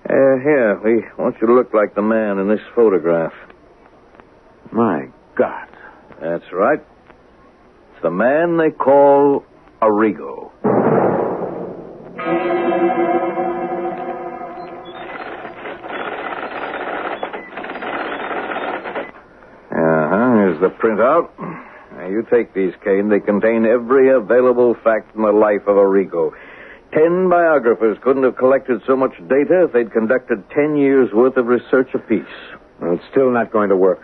Here, we want you to look like the man in this photograph. My God. That's right. It's the man they call Arrigo. Here's the printout. Now, you take these, Kane. They contain every available fact in the life of Arrigo. 10 biographers couldn't have collected so much data if they'd conducted 10 years' worth of research apiece. Well, it's still not going to work.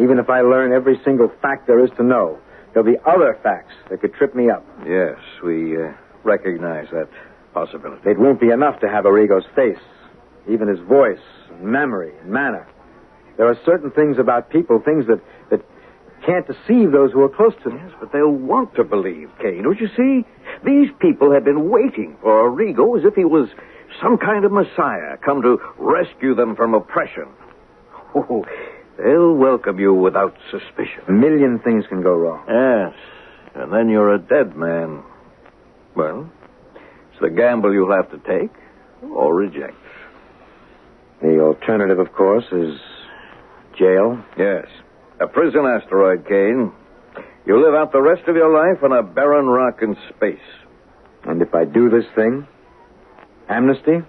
Even if I learn every single fact there is to know, there'll be other facts that could trip me up. Yes, we recognize that possibility. It won't be enough to have Arrigo's face, even his voice, and memory, and manner. There are certain things about people, things that can't deceive those who are close to them. Yes, but they'll want to believe, Kane. Don't you see? These people have been waiting for Arrigo as if he was some kind of messiah, come to rescue them from oppression. Oh, they'll welcome you without suspicion. A million things can go wrong. Yes, and then you're a dead man. Well, it's the gamble you'll have to take or reject. The alternative, of course, is jail. Yes. A prison asteroid, Kane. You live out the rest of your life on a barren rock in space. And if I do this thing, amnesty?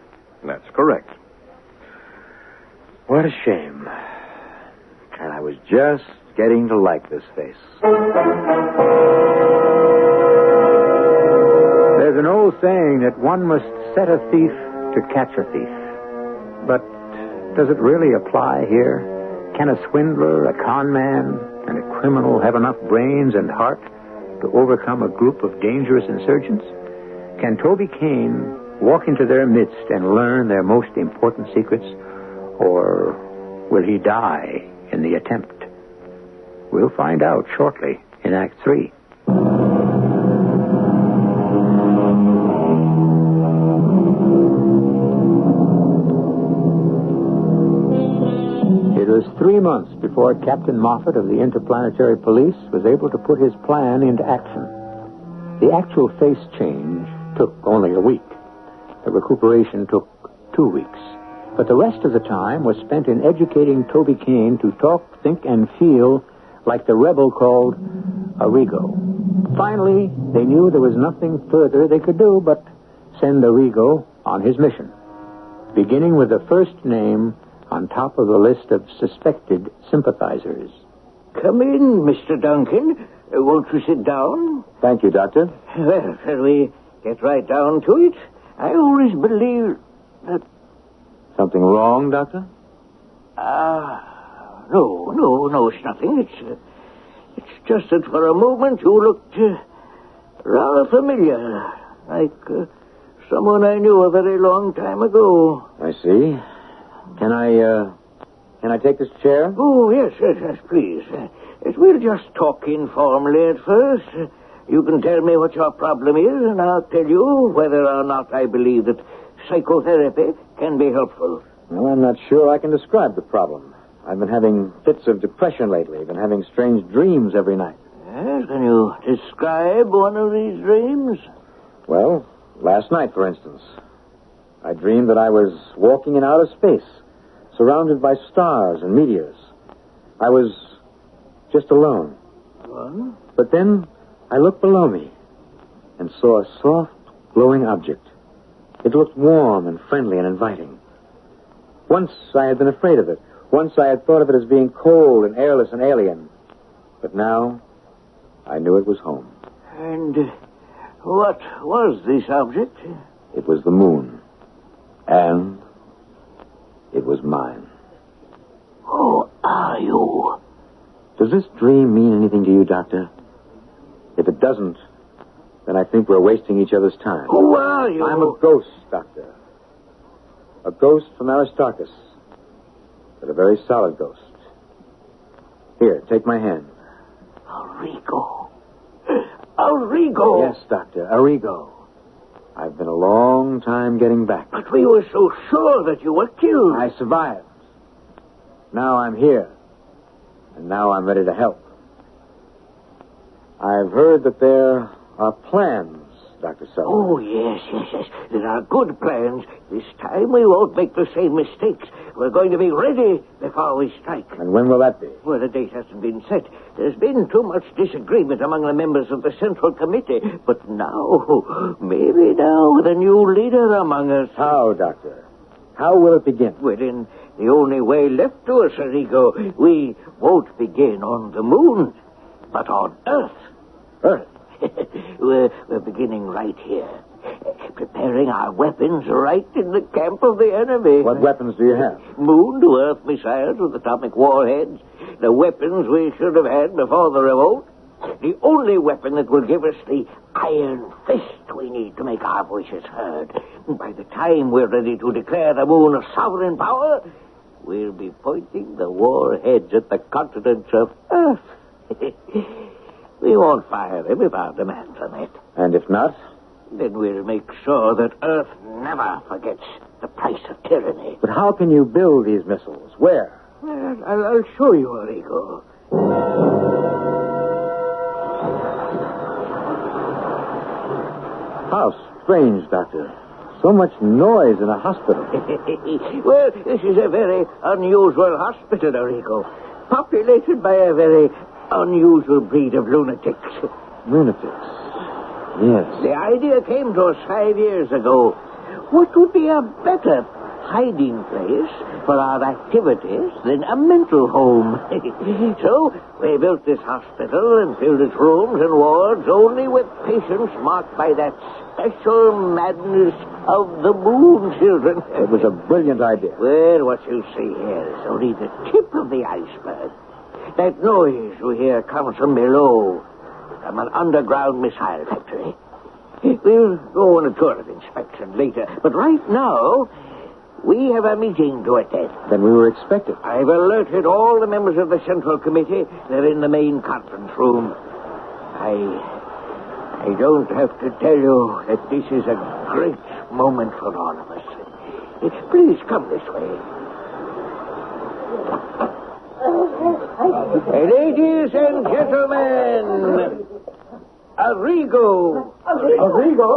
That's correct. What a shame. And I was just getting to like this face. There's an old saying that one must set a thief to catch a thief. But does it really apply here? Can a swindler, a con man, and a criminal have enough brains and heart to overcome a group of dangerous insurgents? Can Toby Kane walk into their midst and learn their most important secrets? Or will he die in the attempt? We'll find out shortly in Act 3. It was 3 months before Captain Moffat of the Interplanetary Police was able to put his plan into action. The actual face change took only a week. The recuperation took 2 weeks. But the rest of the time was spent in educating Toby Kane to talk, think, and feel like the rebel called Arrigo. Finally, they knew there was nothing further they could do but send Arrigo on his mission, beginning with the first name on top of the list of suspected sympathizers. Come in, Mr. Duncan. Won't you sit down? Thank you, Doctor. Well, shall we get right down to it? I always believed that... Something wrong, Doctor? No, it's nothing. It's just that for a moment you looked rather familiar, like someone I knew a very long time ago. I see. Can I take this chair? Oh, yes, please. We'll just talk informally at first. You can tell me what your problem is, and I'll tell you whether or not I believe that psychotherapy can be helpful. Well, I'm not sure I can describe the problem. I've been having fits of depression lately. I've been having strange dreams every night. Yes, can you describe one of these dreams? Well, last night, for instance, I dreamed that I was walking in outer space, surrounded by stars and meteors. I was just alone. What? But then I looked below me and saw a soft, glowing object It looked warm and friendly and inviting. Once I had been afraid of it. Once I had thought of it as being cold and airless and alien. But now, I knew it was home. And what was this object? It was the moon. And it was mine. Who are you? Does this dream mean anything to you, Doctor? If it doesn't, then I think we're wasting each other's time. Who are you? I'm a ghost, Doctor. A ghost from Aristarchus. But a very solid ghost. Here, take my hand. Arrigo. Arrigo! Yes, Doctor, Arrigo. I've been a long time getting back. But we were so sure that you were killed. I survived. Now I'm here. And now I'm ready to help. I've heard that there are plans, Dr. Sullivan. Oh, yes. There are good plans. This time we won't make the same mistakes. We're going to be ready before we strike. And when will that be? Well, the date hasn't been set. There's been too much disagreement among the members of the Central Committee. But now, maybe now, with a new leader among us. How, Doctor? How will it begin? Well, in the only way left to us, Arrigo, we won't begin on the moon, but on Earth. Earth? We're beginning right here. Preparing our weapons right in the camp of the enemy. What weapons do you have? Moon-to-earth missiles with atomic warheads. The weapons we should have had before the revolt. The only weapon that will give us the iron fist we need to make our voices heard. By the time we're ready to declare the moon a sovereign power, we'll be pointing the warheads at the continents of Earth. We won't fire them if our demands are met. And if not? Then we'll make sure that Earth never forgets the price of tyranny. But how can you build these missiles? Where? I'll show you, Arrigo. How strange, Doctor. So much noise in a hospital. Well, this is a very unusual hospital, Arrigo. Populated by a very unusual breed of lunatics. Lunatics? Yes. The idea came to us 5 years ago. What would be a better hiding place for our activities than a mental home? So, we built this hospital and filled its rooms and wards only with patients marked by that special madness of the moon children. It was a brilliant idea. Well, what you see here is only the tip of the iceberg. That noise you hear comes from below, from an underground missile factory. We'll go on a tour of inspection later, but right now, we have a meeting to attend. Then we were expected. I've alerted all the members of the Central Committee. They're in the main conference room. I don't have to tell you that this is a great moment for all of us. Please come this way. Ladies and gentlemen, Arrigo. Arrigo.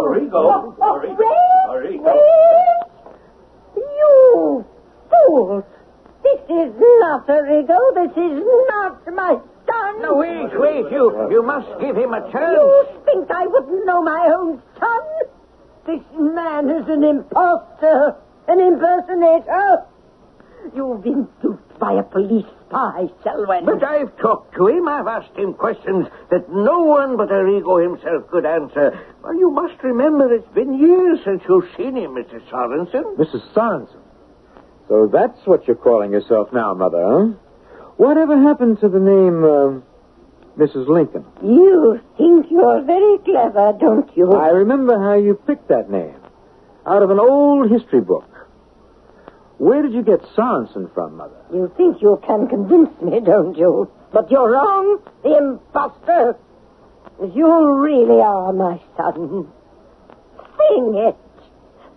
You fools! This is not Arrigo. This is not my son. No, wait. You must give him a chance. You think I wouldn't know my own son? This man is an impostor, an impersonator. You've been duped by a police spy, Selwyn. But I've talked to him. I've asked him questions that no one but Arrigo himself could answer. Well, you must remember it's been years since you've seen him, Mrs. Sorensen. Mrs. Sorensen? So that's what you're calling yourself now, Mother, huh? Whatever happened to the name, Mrs. Lincoln? You think you're very clever, don't you? I remember how you picked that name. Out of an old history book. Where did you get Sorensen from, Mother? You think you can convince me, don't you? But you're wrong, the imposter. You really are my son. Sing it.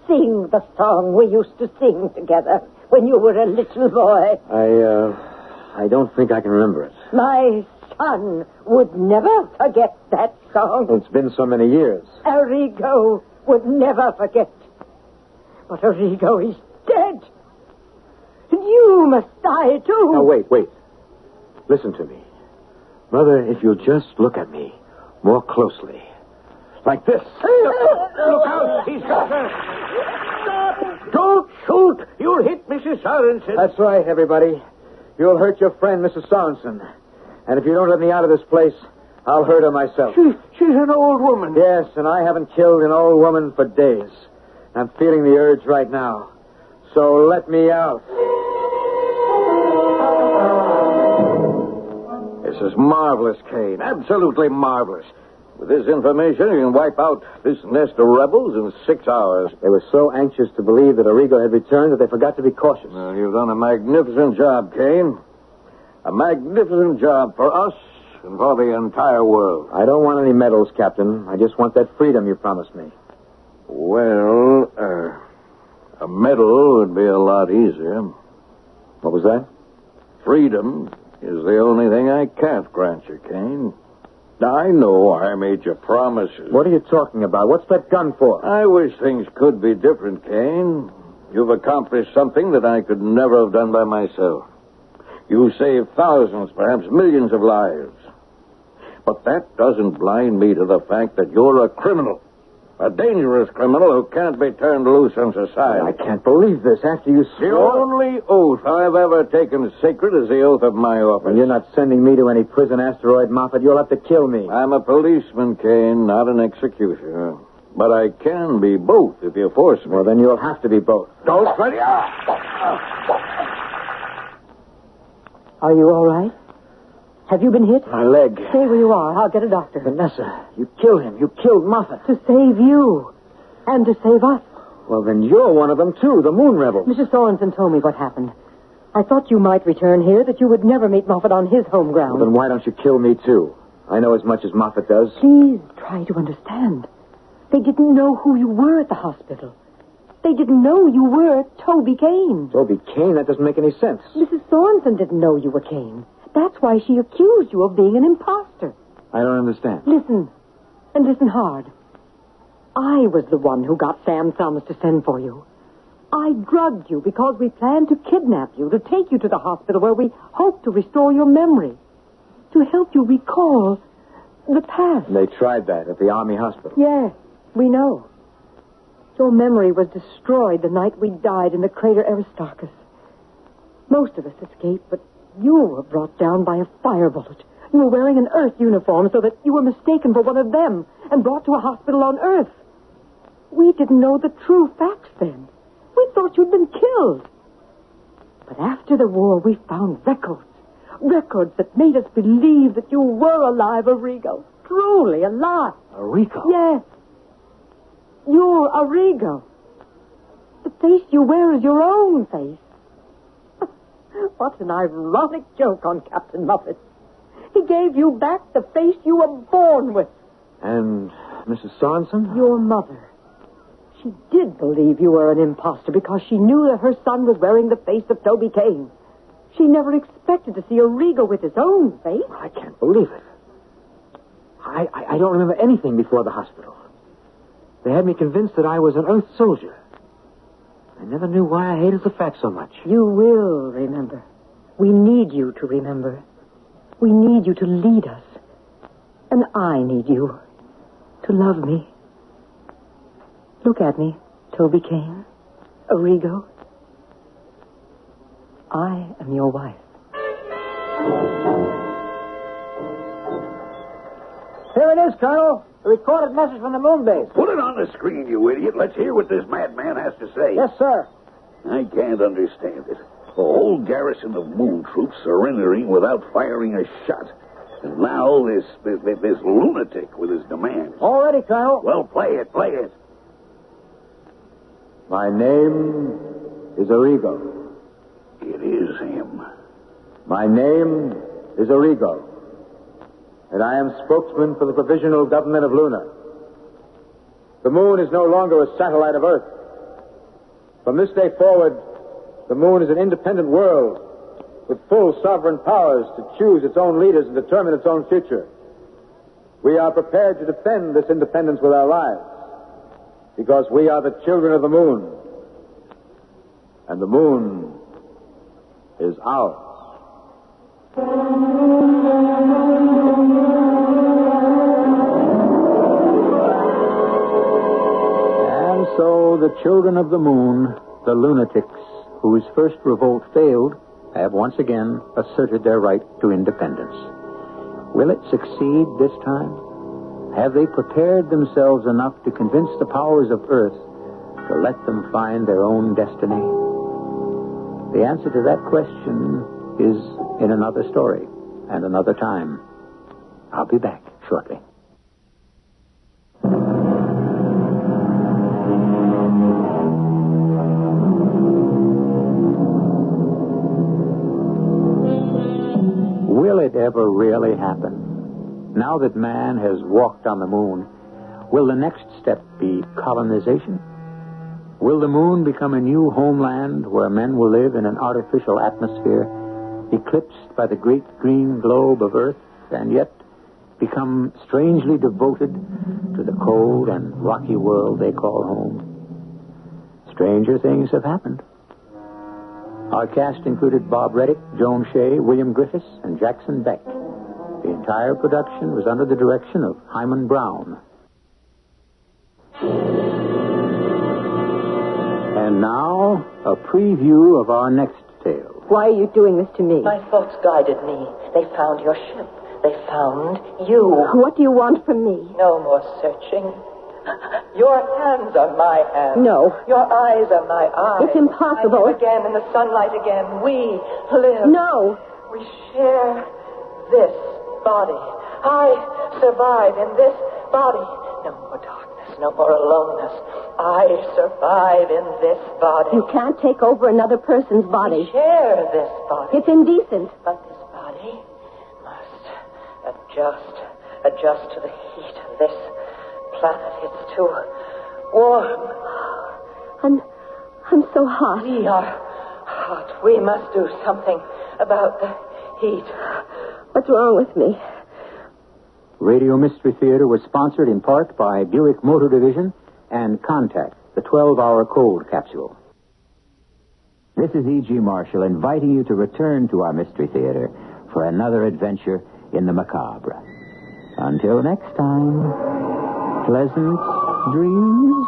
Sing the song we used to sing together when you were a little boy. I don't think I can remember it. My son would never forget that song. It's been so many years. Arrigo would never forget. But Arrigo is dead. And you must die, too. Now, wait. Listen to me. Mother, if you'll just look at me more closely. Like this. Look out! He's got her! shoot! You'll hit Mrs. Sorensen. That's right, everybody. You'll hurt your friend, Mrs. Sorensen. And if you don't let me out of this place, I'll hurt her myself. She's an old woman. Yes, and I haven't killed an old woman for days. I'm feeling the urge right now. So let me out. This is marvelous, Kane. Absolutely marvelous. With this information, you can wipe out this nest of rebels in 6 hours. They were so anxious to believe that Arrigo had returned that they forgot to be cautious. Well, you've done a magnificent job, Kane. A magnificent job for us and for the entire world. I don't want any medals, Captain. I just want that freedom you promised me. Well, a medal would be a lot easier. What was that? Freedom is the only thing I can't grant you, Kane. I know I made you promises. What are you talking about? What's that gun for? I wish things could be different, Kane. You've accomplished something that I could never have done by myself. You saved thousands, perhaps millions of lives. But that doesn't blind me to the fact that you're a criminal. A dangerous criminal who can't be turned loose on society. I can't believe this. After you swore... The only oath I've ever taken sacred is the oath of my office. Well, you're not sending me to any prison, Asteroid Moffat. You'll have to kill me. I'm a policeman, Kane, not an executioner. But I can be both if you force me. Well, then you'll have to be both. Don't spread it. Are you all right? Have you been hit? My leg. Stay where you are. I'll get a doctor. Vanessa, you killed him. You killed Moffat. To save you. And to save us. Well, then you're one of them, too, the Moon Rebels. Mrs. Sorensen told me what happened. I thought you might return here, that you would never meet Moffat on his home ground. Well, then why don't you kill me, too? I know as much as Moffat does. Please try to understand. They didn't know who you were at the hospital. They didn't know you were Toby Kane. Toby Kane? That doesn't make any sense. Mrs. Sorensen didn't know you were Kane. That's why she accused you of being an imposter. I don't understand. Listen, and listen hard. I was the one who got Sam Thumbs to send for you. I drugged you because we planned to kidnap you, to take you to the hospital where we hoped to restore your memory, to help you recall the past. They tried that at the Army hospital. Yes, we know. Your memory was destroyed the night we died in the crater Aristarchus. Most of us escaped, but you were brought down by a fire bullet. You were wearing an Earth uniform so that you were mistaken for one of them and brought to a hospital on Earth. We didn't know the true facts then. We thought you'd been killed. But after the war, we found records that made us believe that you were alive, Arrigo. Truly alive. Arrigo? Yes. You're Arrigo. The face you wear is your own face. What an ironic joke on Captain Muffet. He gave you back the face you were born with. And Mrs. Sorensen? Your mother. She did believe you were an imposter because she knew that her son was wearing the face of Toby Kane. She never expected to see Arrigo with his own face. I can't believe it. I don't remember anything before the hospital. They had me convinced that I was an Earth soldier. I never knew why I hated the fact so much. You will remember. We need you to remember. We need you to lead us. And I need you to love me. Look at me, Toby Kane, Arrigo. I am your wife. Here it is, Colonel. A recorded message from the moon base. Put it on the screen, you idiot. Let's hear what this madman has to say. Yes, sir. I can't understand it. A whole garrison of moon troops surrendering without firing a shot. And now this lunatic with his demands. All ready, Colonel. Well, play it. My name is Arrigo. It is him. My name is Arrigo. And I am spokesman for the Provisional Government of Luna. The moon is no longer a satellite of Earth. From this day forward, the moon is an independent world with full sovereign powers to choose its own leaders and determine its own future. We are prepared to defend this independence with our lives because we are the children of the moon. And the moon is ours. And so the children of the moon the lunatics whose first revolt failed have once again asserted their right to independence. Will it succeed this time? Have they prepared themselves enough to convince the powers of Earth to let them find their own destiny? The answer to that question is in another story and another time. I'll be back shortly. Will it ever really happen? Now that man has walked on the moon, will the next step be colonization? Will the moon become a new homeland where men will live in an artificial atmosphere, eclipsed by the great green globe of Earth, and yet become strangely devoted to the cold and rocky world they call home? Stranger things have happened. Our cast included Bob Reddick, Joan Shea, William Griffiths, and Jackson Beck. The entire production was under the direction of Hyman Brown. And now, a preview of our next tale. Why are you doing this to me? My thoughts guided me. They found your ship. They found you. What do you want from me? No more searching. Your hands are my hands. No. Your eyes are my eyes. It's impossible. I live again in the sunlight again. We live. No. We share this body. I survive in this body. No more darkness, no more aloneness. I survive in this body. You can't take over another person's body. We share this body. It's indecent. But this body must adjust to the heat of this planet. It's too warm. I'm so hot. We are hot. We must do something about the heat. What's wrong with me? Radio Mystery Theater was sponsored in part by Buick Motor Division and Contact, the 12-hour cold capsule. This is E.G. Marshall inviting you to return to our Mystery Theater for another adventure in the macabre. Until next time, pleasant dreams.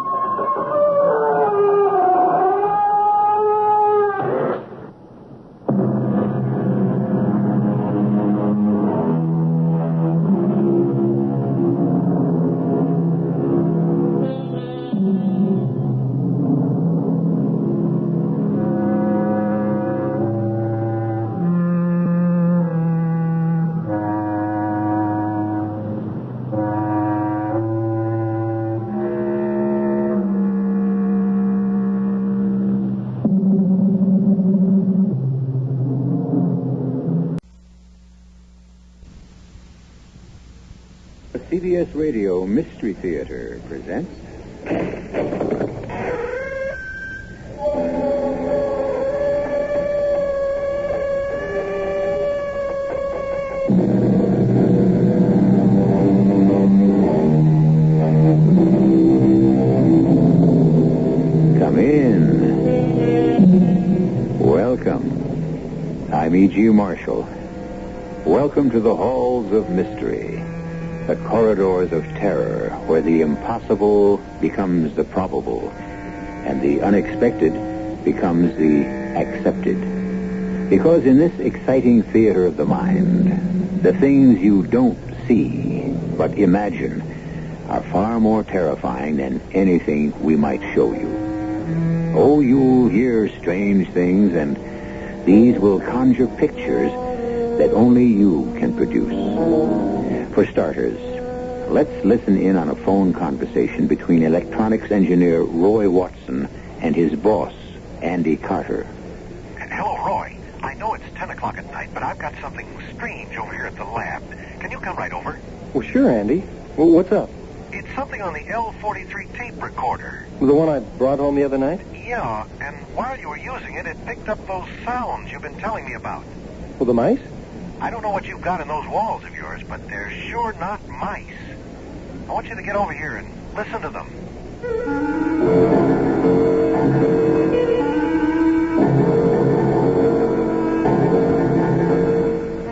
CBS Radio Mystery Theater presents... Come in. Welcome. I'm E.G. Marshall. Welcome to the halls of mystery. The corridors of terror, where the impossible becomes the probable, and the unexpected becomes the accepted. Because in this exciting theater of the mind, the things you don't see, but imagine, are far more terrifying than anything we might show you. Oh, you'll hear strange things, and these will conjure pictures that only you can produce. For starters, let's listen in on a phone conversation between electronics engineer Roy Watson and his boss, Andy Carter. Hello, Roy. I know it's 10 o'clock at night, but I've got something strange over here at the lab. Can you come right over? Well, sure, Andy. Well, what's up? It's something on the L43 tape recorder. The one I brought home the other night? Yeah, and while you were using it, it picked up those sounds you've been telling me about. Well, the mice? I don't know what you've got in those walls of yours, but they're sure not mice. I want you to get over here and listen to them.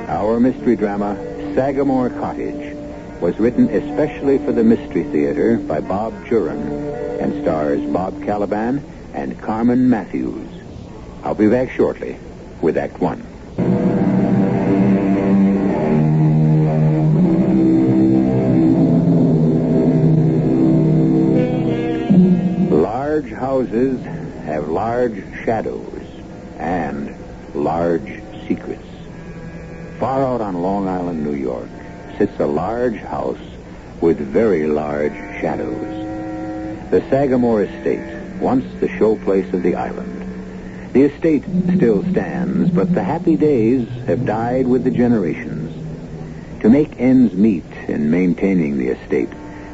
Our mystery drama, Sagamore Cottage, was written especially for the Mystery Theater by Bob Juran and stars Bob Caliban and Carmen Matthews. I'll be back shortly with Act One. Large houses have large shadows and large secrets. Far out on Long Island, New York, sits a large house with very large shadows. The Sagamore Estate, once the showplace of the island. The estate still stands, but the happy days have died with the generations. To make ends meet in maintaining the estate,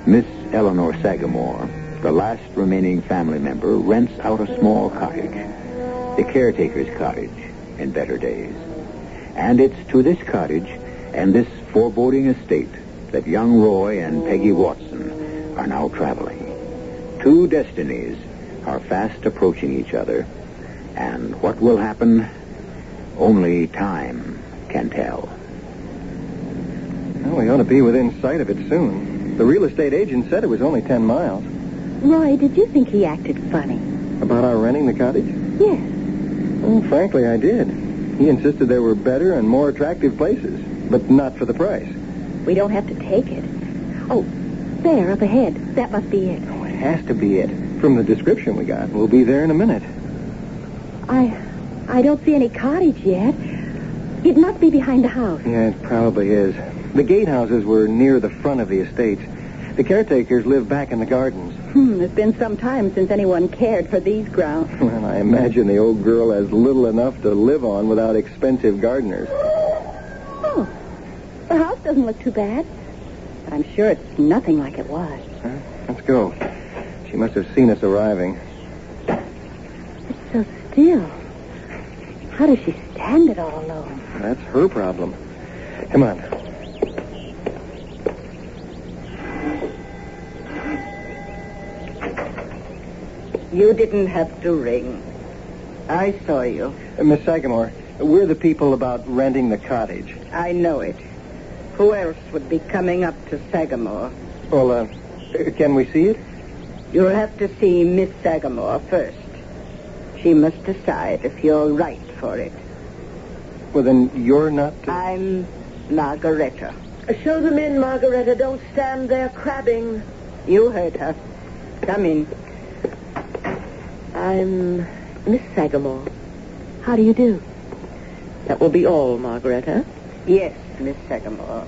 Miss Eleanor Sagamore, the last remaining family member, rents out a small cottage, the caretaker's cottage in better days. And it's to this cottage and this foreboding estate that young Roy and Peggy Watson are now traveling. Two destinies are fast approaching each other, and what will happen, only time can tell. Well, we ought to be within sight of it soon. The real estate agent said it was only 10 miles. Roy, did you think he acted funny? About our renting the cottage? Yes. Well, frankly, I did. He insisted there were better and more attractive places, but not for the price. We don't have to take it. Oh, there, up ahead. That must be it. Oh, it has to be it. From the description we got. We'll be there in a minute. I don't see any cottage yet. It must be behind the house. Yeah, it probably is. The gatehouses were near the front of the estate. The caretakers live back in the gardens. It's been some time since anyone cared for these grounds. Well, I imagine the old girl has little enough to live on without expensive gardeners. Oh, the house doesn't look too bad. But I'm sure it's nothing like it was. Let's go. She must have seen us arriving. It's so still. How does she stand it all alone? That's her problem. Come on. You didn't have to ring. I saw you. Miss Sagamore, we're the people about renting the cottage. I know it. Who else would be coming up to Sagamore? Well, can we see it? You'll have to see Miss Sagamore first. She must decide if you're right for it. Well, then you're not... I'm Margareta. Show them in, Margareta. Don't stand there crabbing. You heard her. Come in. I'm Miss Sagamore. How do you do? That will be all, Margareta. Yes, Miss Sagamore.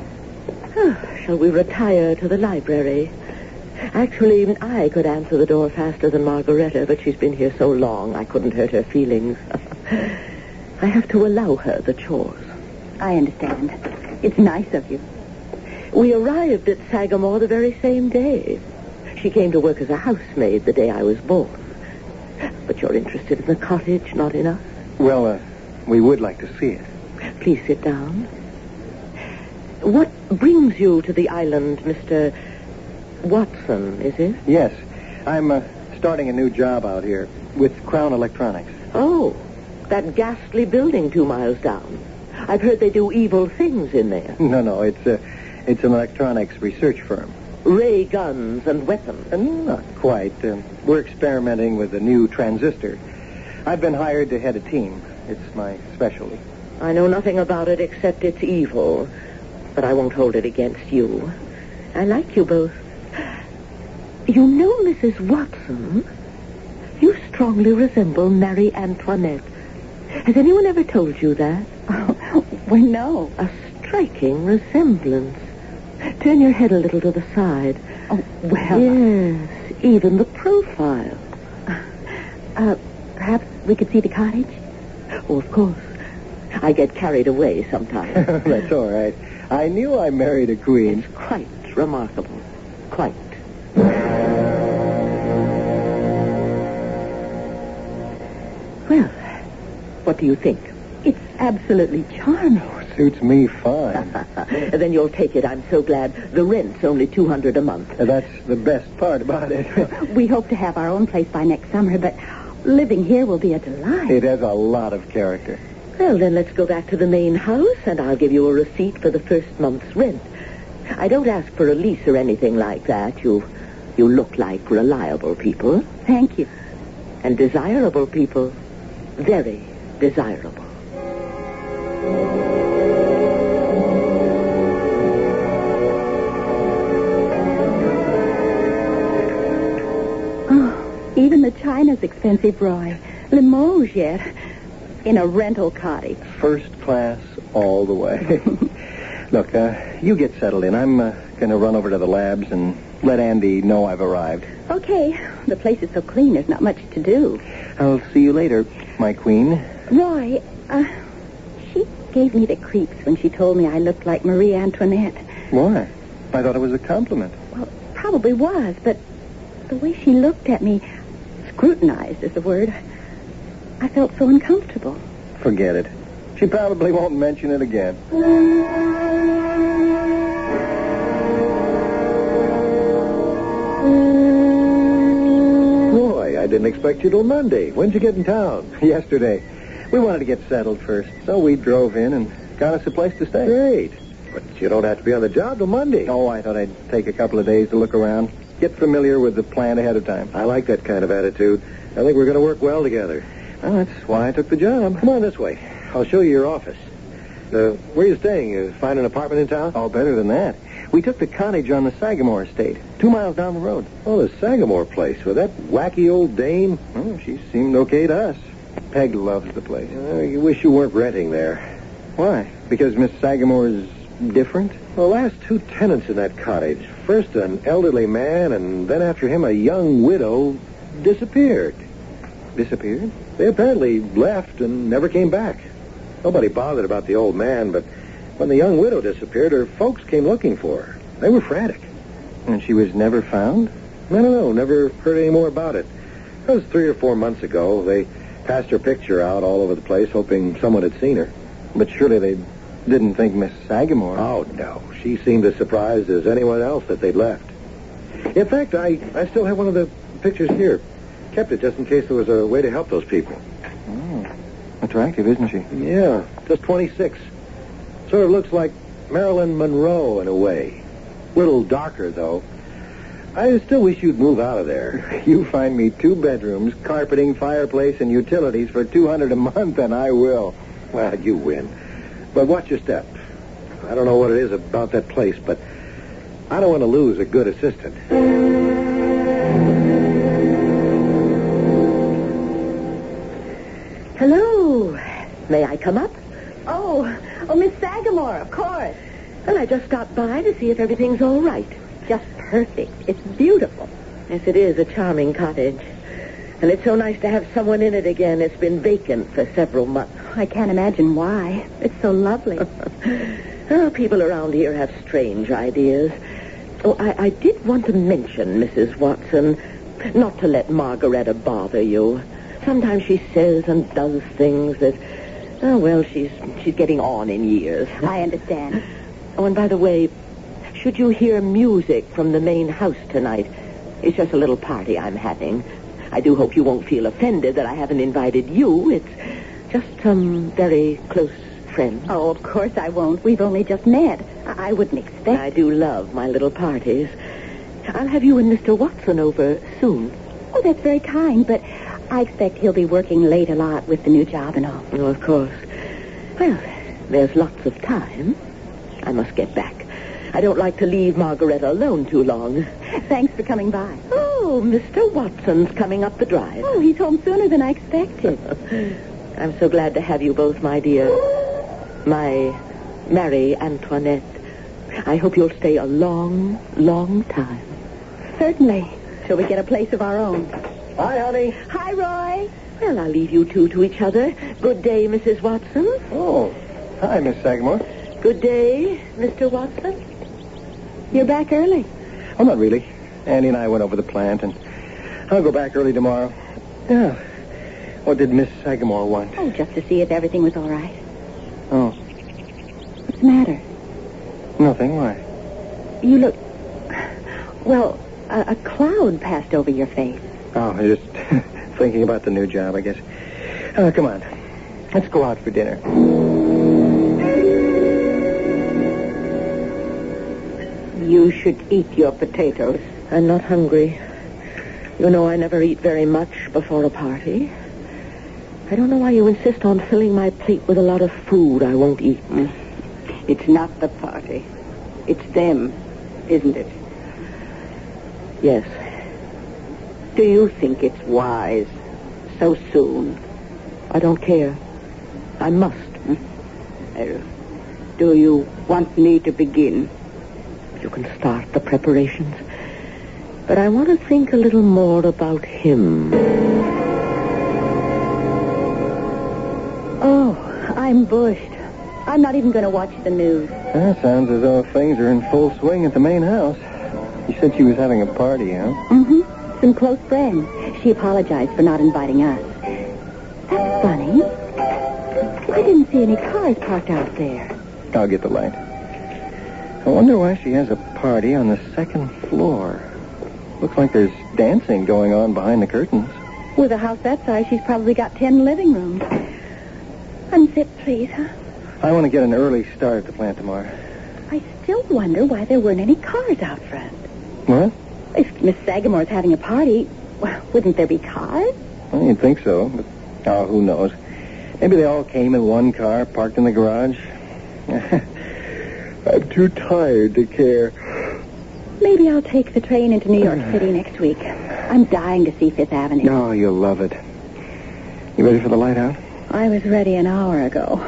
Shall we retire to the library? Actually, I could answer the door faster than Margareta, but she's been here so long I couldn't hurt her feelings. I have to allow her the chores. I understand. It's nice of you. We arrived at Sagamore the very same day. She came to work as a housemaid the day I was born. But you're interested in the cottage, not in us? Well, we would like to see it. Please sit down. What brings you to the island, Mr. Watson, is it? Yes. I'm starting a new job out here with Crown Electronics. Oh, that ghastly building 2 miles down. I've heard they do evil things in there. No, it's an electronics research firm. Ray guns and weapons. Not quite. We're experimenting with a new transistor. I've been hired to head a team. It's my specialty. I know nothing about it except it's evil. But I won't hold it against you. I like you both. You know Mrs. Watson? You strongly resemble Marie Antoinette. Has anyone ever told you that? Well, no. A striking resemblance. Turn your head a little to the side. Oh, well. Yes, even the profile. Perhaps we could see the cottage? Oh, of course. I get carried away sometimes. That's all right. I knew I married a queen. It's quite remarkable. Quite. Well, what do you think? It's absolutely charming. Suits me fine. Then you'll take it. I'm so glad. The rent's only $200 a month. That's the best part about it. We hope to have our own place by next summer, but living here will be a delight. It has a lot of character. Well, then let's go back to the main house, and I'll give you a receipt for the first month's rent. I don't ask for a lease or anything like that. You look like reliable people. Thank you. And desirable people, very desirable. Even the china's expensive, Roy. Limoges yet. In a rental cottage. First class all the way. Look, you get settled in. I'm going to run over to the labs and let Andy know I've arrived. Okay. The place is so clean, there's not much to do. I'll see you later, my queen. Roy, she gave me the creeps when she told me I looked like Marie Antoinette. Why? I thought it was a compliment. Well, probably was, but the way she looked at me, scrutinized is the word, I felt so uncomfortable. Forget it. She probably won't mention it again. Roy, I didn't expect you till Monday. When'd you get in town? Yesterday. We wanted to get settled first, so we drove in and got us a place to stay. Great. But you don't have to be on the job till Monday. Oh, I thought I'd take a couple of days to look around. Get familiar with the plant ahead of time. I like that kind of attitude. I think we're going to work well together. Well, that's why I took the job. Come on this way. I'll show you your office. Where are you staying? You find an apartment in town? Oh, better than that. We took the cottage on the Sagamore estate, 2 miles down the road. Oh, the Sagamore place with that wacky old dame? Oh, she seemed okay to us. Peg loves the place. You wish you weren't renting there. Why? Because Miss Sagamore's different? The last 2 tenants in that cottage, first an elderly man, and then after him a young widow, disappeared. Disappeared? They apparently left and never came back. Nobody bothered about the old man, but when the young widow disappeared, her folks came looking for her. They were frantic. And she was never found? No, never heard any more about it. That was 3 or 4 months ago. They passed her picture out all over the place, hoping someone had seen her. But surely they didn't think Miss Sagamore... Oh, no. She seemed as surprised as anyone else that they'd left. In fact, I still have one of the pictures here. Kept it just in case there was a way to help those people. Oh, attractive, isn't she? Yeah, just 26. Sort of looks like Marilyn Monroe in a way. Little darker, though. I still wish you'd move out of there. You find me 2 bedrooms, carpeting, fireplace, and utilities for $200 a month, and I will. Well, you win. But watch your step. I don't know what it is about that place, but I don't want to lose a good assistant. Hello. May I come up? Oh, Miss Sagamore, of course. Well, I just stopped by to see if everything's all right. Just perfect. It's beautiful. Yes, it is a charming cottage. And it's so nice to have someone in it again. It's been vacant for several months. I can't imagine why. It's so lovely. Oh, people around here have strange ideas. Oh, I did want to mention, Mrs. Watson, not to let Margaretta bother you. Sometimes she says and does things that, oh, well, she's getting on in years. I understand. Oh, and by the way, should you hear music from the main house tonight, it's just a little party I'm having. I do hope you won't feel offended that I haven't invited you. It's just some very close friends. Oh, of course I won't. We've only just met. I wouldn't expect... I do love my little parties. I'll have you and Mr. Watson over soon. Oh, that's very kind, but I expect he'll be working late a lot with the new job and all. Oh, of course. Well, there's lots of time. I must get back. I don't like to leave Margaretta alone too long. Thanks for coming by. Oh, Mr. Watson's coming up the drive. Oh, he's home sooner than I expected. I'm so glad to have you both, my dear. My Marie Antoinette. I hope you'll stay a long, long time. Certainly. Till we get a place of our own. Hi, honey. Hi, Roy. Well, I'll leave you two to each other. Good day, Mrs. Watson. Oh, hi, Miss Sagamore. Good day, Mr. Watson. You're back early. Oh, not really. Andy and I went over the plant, and I'll go back early tomorrow. Yeah. What did Miss Sagamore want? Oh, just to see if everything was all right. Oh. What's the matter? Nothing. Why? You look... Well, a cloud passed over your face. Oh, I'm just thinking about the new job, I guess. Come on. Let's go out for dinner. You should eat your potatoes. I'm not hungry. You know I never eat very much, before a party. I don't know why you insist on filling my plate with a lot of food I won't eat. It's not the party. It's them, isn't it? Yes. Do you think it's wise so soon? I don't care. I must. Do you want me to begin? You can start the preparations. But I want to think a little more about him. Oh, I'm bushed. I'm not even going to watch the news. That sounds as though things are in full swing at the main house. You said she was having a party, huh? Mm-hmm. Some close friends. She apologized for not inviting us. That's funny. I didn't see any cars parked out there. I'll get the light. I wonder why she has a party on the second floor. Looks like there's dancing going on behind the curtains. With a house that size, she's probably got 10 living rooms. Unzip, please, huh? I want to get an early start at the plant tomorrow. I still wonder why there weren't any cars out front. What? If Miss Sagamore's having a party, well, wouldn't there be cars? Well, you'd think so, but who knows? Maybe they all came in one car, parked in the garage. I'm too tired to care. Maybe I'll take the train into New York City next week. I'm dying to see Fifth Avenue. Oh, you'll love it. You ready for the light out? I was ready an hour ago.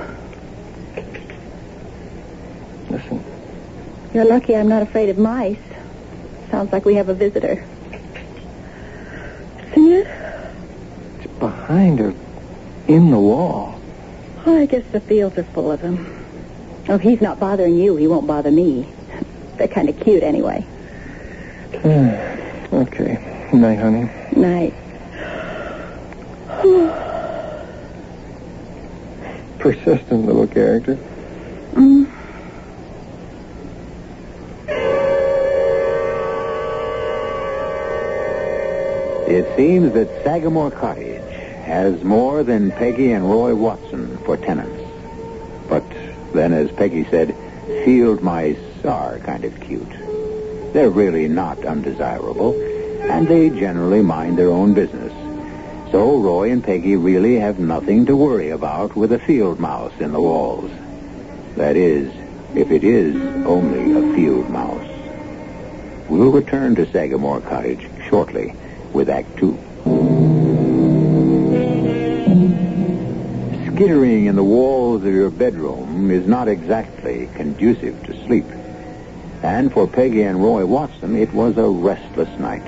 Listen. You're lucky I'm not afraid of mice. Sounds like we have a visitor. See it? It's behind her, in the wall. Oh, I guess the fields are full of them. Oh, if he's not bothering you, he won't bother me. They're kind of cute anyway. Okay. Night, honey. Night. Persistent little character. It seems that Sagamore Cottage has more than Peggy and Roy Watson for tenants. But then, as Peggy said, field mice are kind of cute. They're really not undesirable, and they generally mind their own business. So Roy and Peggy really have nothing to worry about with a field mouse in the walls. That is, if it is only a field mouse. We'll return to Sagamore Cottage shortly with Act 2. Skittering in the walls of your bedroom is not exactly conducive to sleep. And for Peggy and Roy Watson, it was a restless night.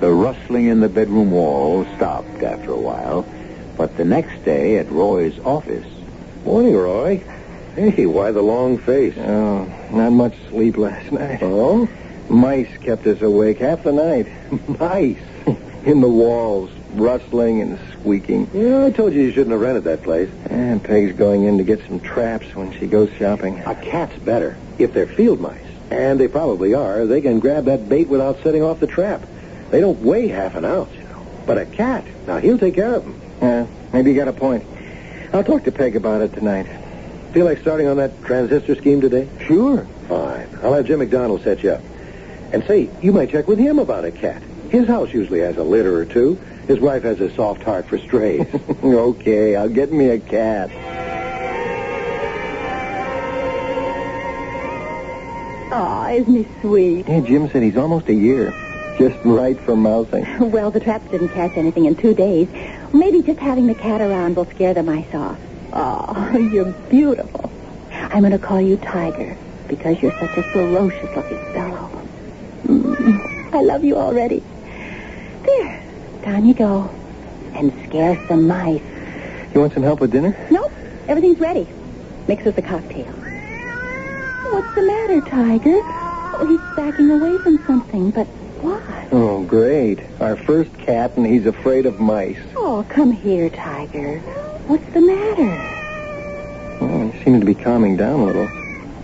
The rustling in the bedroom wall stopped after a while, but the next day at Roy's office... Morning, Roy. Hey, why the long face? Oh, not much sleep last night. Oh? Mice kept us awake half the night. Mice? In the walls, rustling and squeaking. Yeah, I told you shouldn't have rented that place. And Peg's going in to get some traps when she goes shopping. A cat's better, if they're field mice. And they probably are. They can grab that bait without setting off the trap. They don't weigh half an ounce, you know. But a cat, now he'll take care of them. Yeah, maybe you got a point. I'll talk to Peg about it tonight. Feel like starting on that transistor scheme today? Sure. Fine. I'll have Jim McDonald set you up. And say, you might check with him about a cat. His house usually has a litter or two. His wife has a soft heart for strays. Okay, I'll get me a cat. Aw, isn't he sweet? Hey, Jim said he's almost a year. Just right for mousing. Well, the traps didn't catch anything in 2 days. Maybe just having the cat around will scare the mice off. Oh, you're beautiful. I'm going to call you Tiger because you're such a ferocious-looking fellow. I love you already. There, down you go. And scare some mice. You want some help with dinner? Nope, everything's ready. Mix us a cocktail. What's the matter, Tiger? Oh, he's backing away from something, but what? Oh, great. Our first cat, and he's afraid of mice. Oh, come here, Tiger. What's the matter? Oh, he seems to be calming down a little.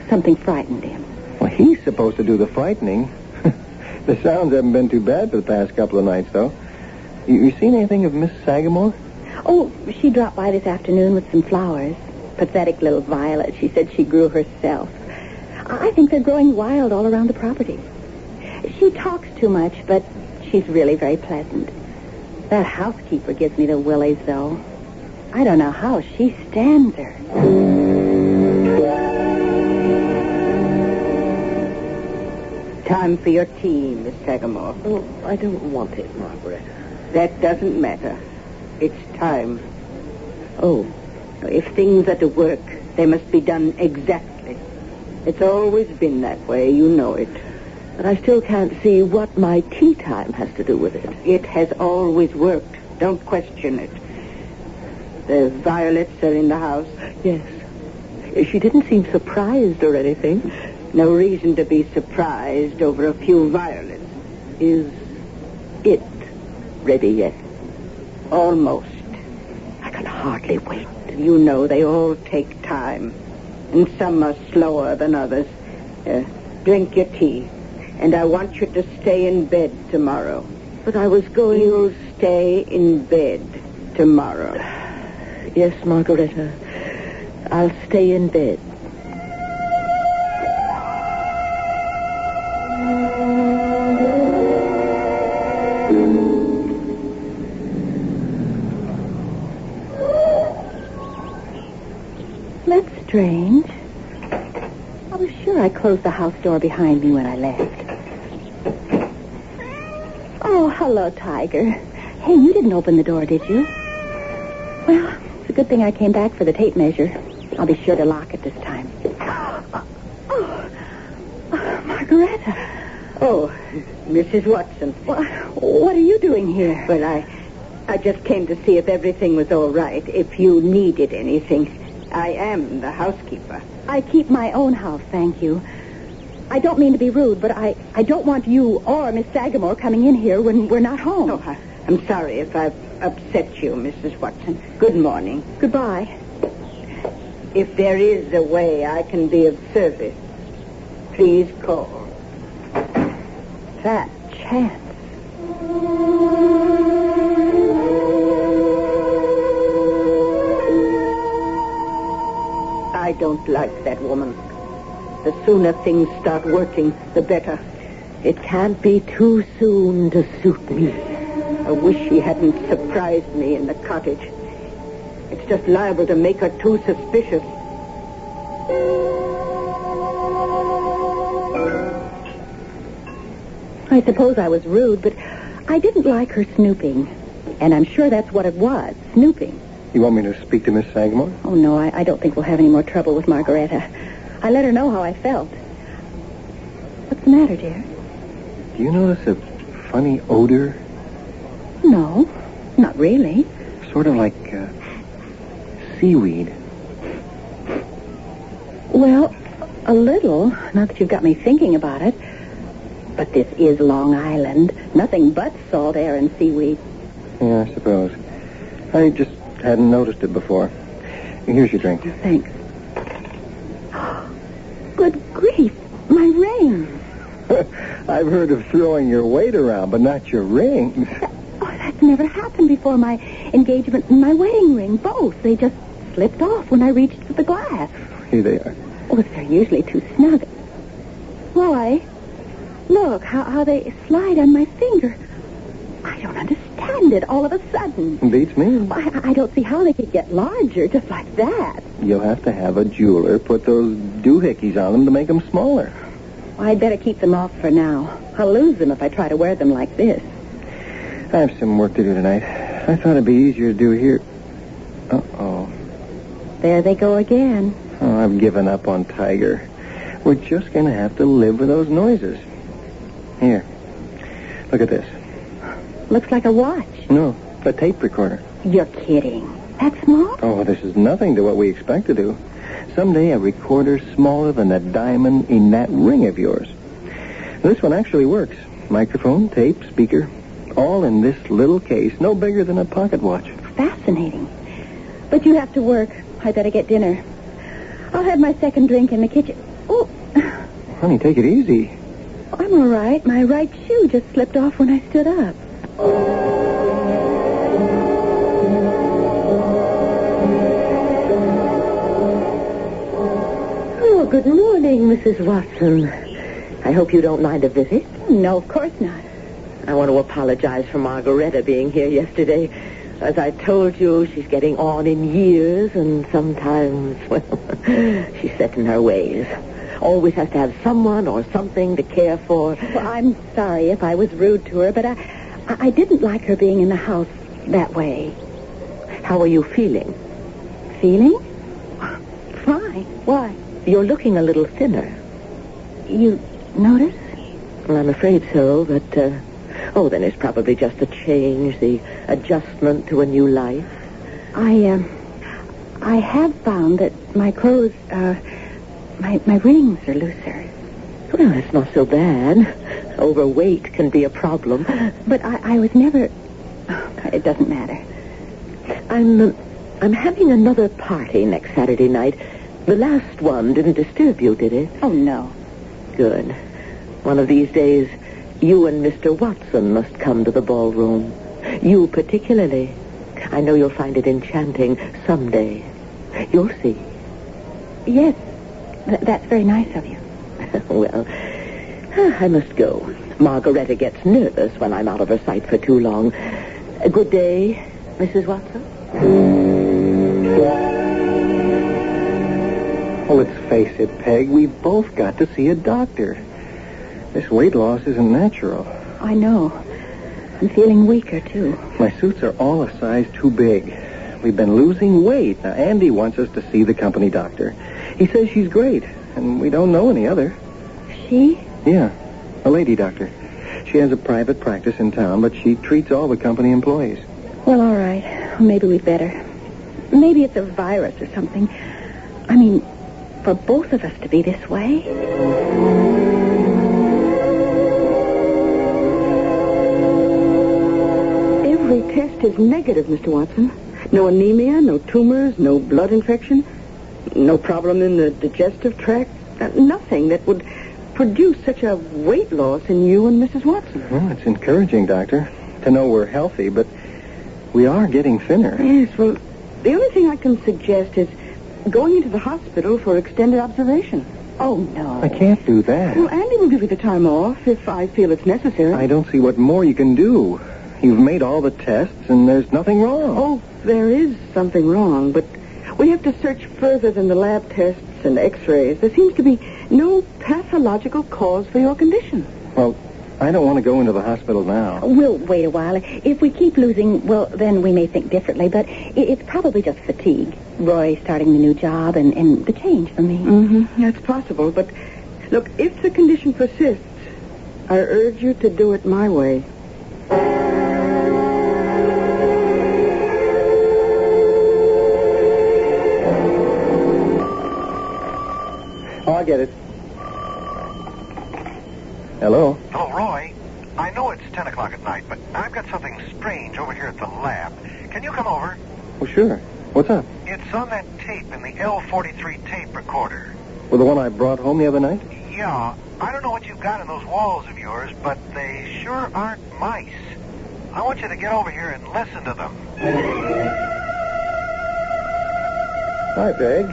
Something frightened him. Well, he's supposed to do the frightening. The sounds haven't been too bad for the past couple of nights, though. You seen anything of Miss Sagamore? Oh, she dropped by this afternoon with some flowers. Pathetic little violets she said she grew herself. I think they're growing wild all around the property. She talks too much, but she's really very pleasant. That housekeeper gives me the willies, though. I don't know how she stands her. Time for your tea, Miss Sagamore. Oh, I don't want it, Margaret. That doesn't matter. It's time. Oh. If things are to work, they must be done exactly. It's always been that way, you know it. But I still can't see what my tea time has to do with it. It has always worked. Don't question it. The violets are in the house. Yes. She didn't seem surprised or anything. No reason to be surprised over a few violets. Is it ready yet? Almost. I can hardly wait. You know, they all take time. And some are slower than others. Drink your tea. And I want you to stay in bed tomorrow. But I was going... You'll stay in bed tomorrow. Yes, Margareta. I'll stay in bed. That's strange. I was sure I closed the house door behind me when I left. Oh, hello, Tiger. Hey, you didn't open the door, did you? Well, it's a good thing I came back for the tape measure. I'll be sure to lock it this time. Margareta. Oh, Mrs. Watson. What are you doing here? Well, I just came to see if everything was all right, if you needed anything. I am the housekeeper. I keep my own house, thank you. I don't mean to be rude, but I don't want you or Miss Sagamore coming in here when we're not home. Oh, I'm sorry if I've upset you, Mrs. Watson. Good morning. Goodbye. If there is a way I can be of service, please call. That chance. I don't like that woman. The sooner things start working, the better. It can't be too soon to suit me. I wish she hadn't surprised me in the cottage. It's just liable to make her too suspicious. I suppose I was rude, but I didn't like her snooping. And I'm sure that's what it was, snooping. You want me to speak to Miss Sagamore? Oh, no, I don't think we'll have any more trouble with Margareta. I let her know how I felt. What's the matter, dear? Do you notice a funny odor? No, not really. Sort of like seaweed. Well, a little, not that you've got me thinking about it. But this is Long Island. Nothing but salt air and seaweed. Yeah, I suppose. I just hadn't noticed it before. Here's your drink. Thanks. Good grief, my rings. I've heard of throwing your weight around, but not your rings. That's never happened before. My engagement and my wedding ring, both. They just slipped off when I reached for the glass. Here they are. Oh, they're usually too snug. Why? Look how they slide on my finger. I don't understand it all of a sudden. Beats me. I don't see how they could get larger just like that. You'll have to have a jeweler put those doohickeys on them to make them smaller. Well, I'd better keep them off for now. I'll lose them if I try to wear them like this. I have some work to do tonight. I thought it'd be easier to do here. Uh-oh. There they go again. Oh, I've given up on Tiger. We're just going to have to live with those noises. Here. Look at this. Looks like a watch. No, a tape recorder. You're kidding. That small? Oh, this is nothing to what we expect to do. Someday a recorder smaller than a diamond in that ring of yours. This one actually works. Microphone, tape, speaker, all in this little case, no bigger than a pocket watch. Fascinating. But you have to work. I better get dinner. I'll have my second drink in the kitchen. Oh. Honey, take it easy. I'm all right. My right shoe just slipped off when I stood up. Oh, good morning, Mrs. Watson. I hope you don't mind a visit. No, of course not. I want to apologize for Margaretta being here yesterday. As I told you, she's getting on in years, and sometimes, well, she's set in her ways. Always has to have someone or something to care for. Well, I'm sorry if I was rude to her, but I didn't like her being in the house that way. How are you feeling? Feeling? Fine. Why? You're looking a little thinner. You notice? Well, I'm afraid so, but, then it's probably just a change, the adjustment to a new life. I have found that my clothes, my rings are looser. Well, that's not so bad. Overweight can be a problem. But I was never... It doesn't matter. I'm having another party next Saturday night. The last one didn't disturb you, did it? Oh, no. Good. One of these days, you and Mr. Watson must come to the ballroom. You particularly. I know you'll find it enchanting someday. You'll see. Yes, that's very nice of you. Well, I must go. Margaretta gets nervous when I'm out of her sight for too long. Good day, Mrs. Watson. Well, let's face it, Peg. We've both got to see a doctor. This weight loss isn't natural. I know. I'm feeling weaker, too. My suits are all a size too big. We've been losing weight. Now, Andy wants us to see the company doctor. He says she's great, and we don't know any other. She? Yeah, a lady doctor. She has a private practice in town, but she treats all the company employees. Well, all right. Maybe we'd better. Maybe it's a virus or something. I mean, for both of us to be this way. Every test is negative, Mr. Watson. No anemia, no tumors, no blood infection, no problem in the digestive tract. Nothing that would produce such a weight loss in you and Mrs. Watson. Well, it's encouraging, Doctor, to know we're healthy, but we are getting thinner. Yes, well, the only thing I can suggest is going into the hospital for extended observation. Oh, no. I can't do that. Well, Andy will give you the time off if I feel it's necessary. I don't see what more you can do. You've made all the tests, and there's nothing wrong. Oh, there is something wrong, but we have to search further than the lab tests and x-rays. There seems to be no pathological cause for your condition. Well, I don't want to go into the hospital now. We'll wait a while. If we keep losing, well, then we may think differently, but it's probably just fatigue. Roy starting the new job and the change for me. Mm-hmm. That's possible, but look, if the condition persists, I urge you to do it my way. Oh, I get it. Hello? Hello, Roy. I know it's 10 o'clock at night, but I've got something strange over here at the lab. Can you come over? Well, sure. What's up? It's on that tape in the L43 tape recorder. Well, the one I brought home the other night? Yeah. I don't know what you've got in those walls of yours, but they sure aren't mice. I want you to get over here and listen to them. Hi, Peg.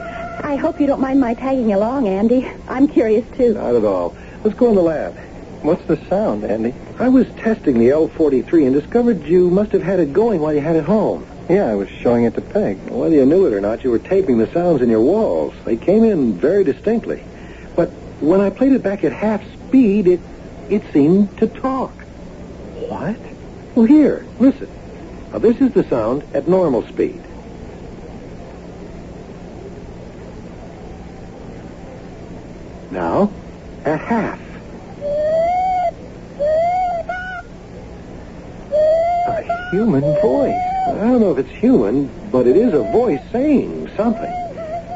I hope you don't mind my tagging along, Andy. I'm curious, too. Not at all. Let's go in the lab. What's the sound, Andy? I was testing the L43 and discovered you must have had it going while you had it home. Yeah, I was showing it to Peg. Whether you knew it or not, you were taping the sounds in your walls. They came in very distinctly. But when I played it back at half speed, it seemed to talk. What? Well, here, listen. Now, this is the sound at normal speed. Now, at half. A human voice. I don't know if it's human, but it is a voice saying something.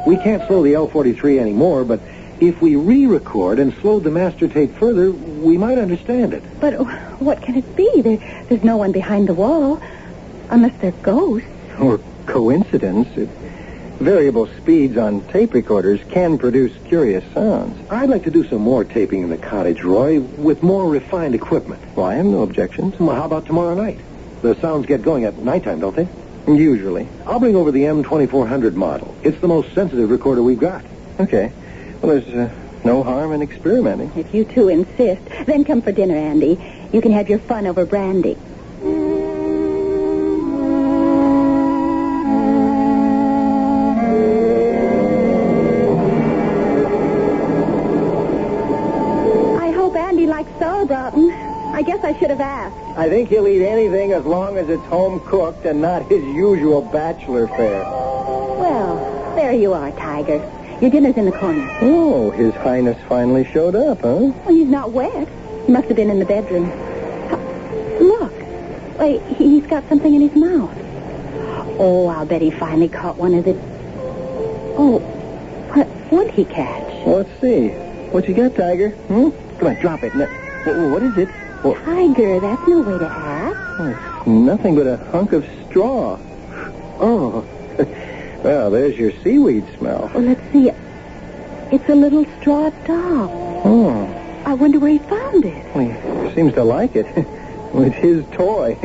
We can't slow the L43 anymore, but if we re-record and slowed the master tape further, we might understand it. But what can it be? There's no one behind the wall, unless they're ghosts. Or coincidence. Variable speeds on tape recorders can produce curious sounds. I'd like to do some more taping in the cottage, Roy, with more refined equipment. Well, I have no objections. Well, how about tomorrow night? The sounds get going at nighttime, don't they? Usually. I'll bring over the M2400 model. It's the most sensitive recorder we've got. Okay. Well, there's no harm in experimenting. If you two insist, then come for dinner, Andy. You can have your fun over brandy. I hope Andy likes sauerbraten. I guess I should have asked. I think he'll eat anything as long as it's home cooked and not his usual bachelor fare. Well, there you are, Tiger. Your dinner's in the corner. Oh, His Highness finally showed up, huh? Well, he's not wet. He must have been in the bedroom. Look. Wait, he's got something in his mouth. Oh, I'll bet he finally caught one of the... Oh, what'd he catch? Well, let's see. What you got, Tiger? Come on, drop it. What is it? Tiger, that's no way to ask. Oh, it's nothing but a hunk of straw. Oh. Well, there's your seaweed smell. Well, let's see. It's a little straw doll. Oh. I wonder where he found it. Well, he seems to like it. It's his toy.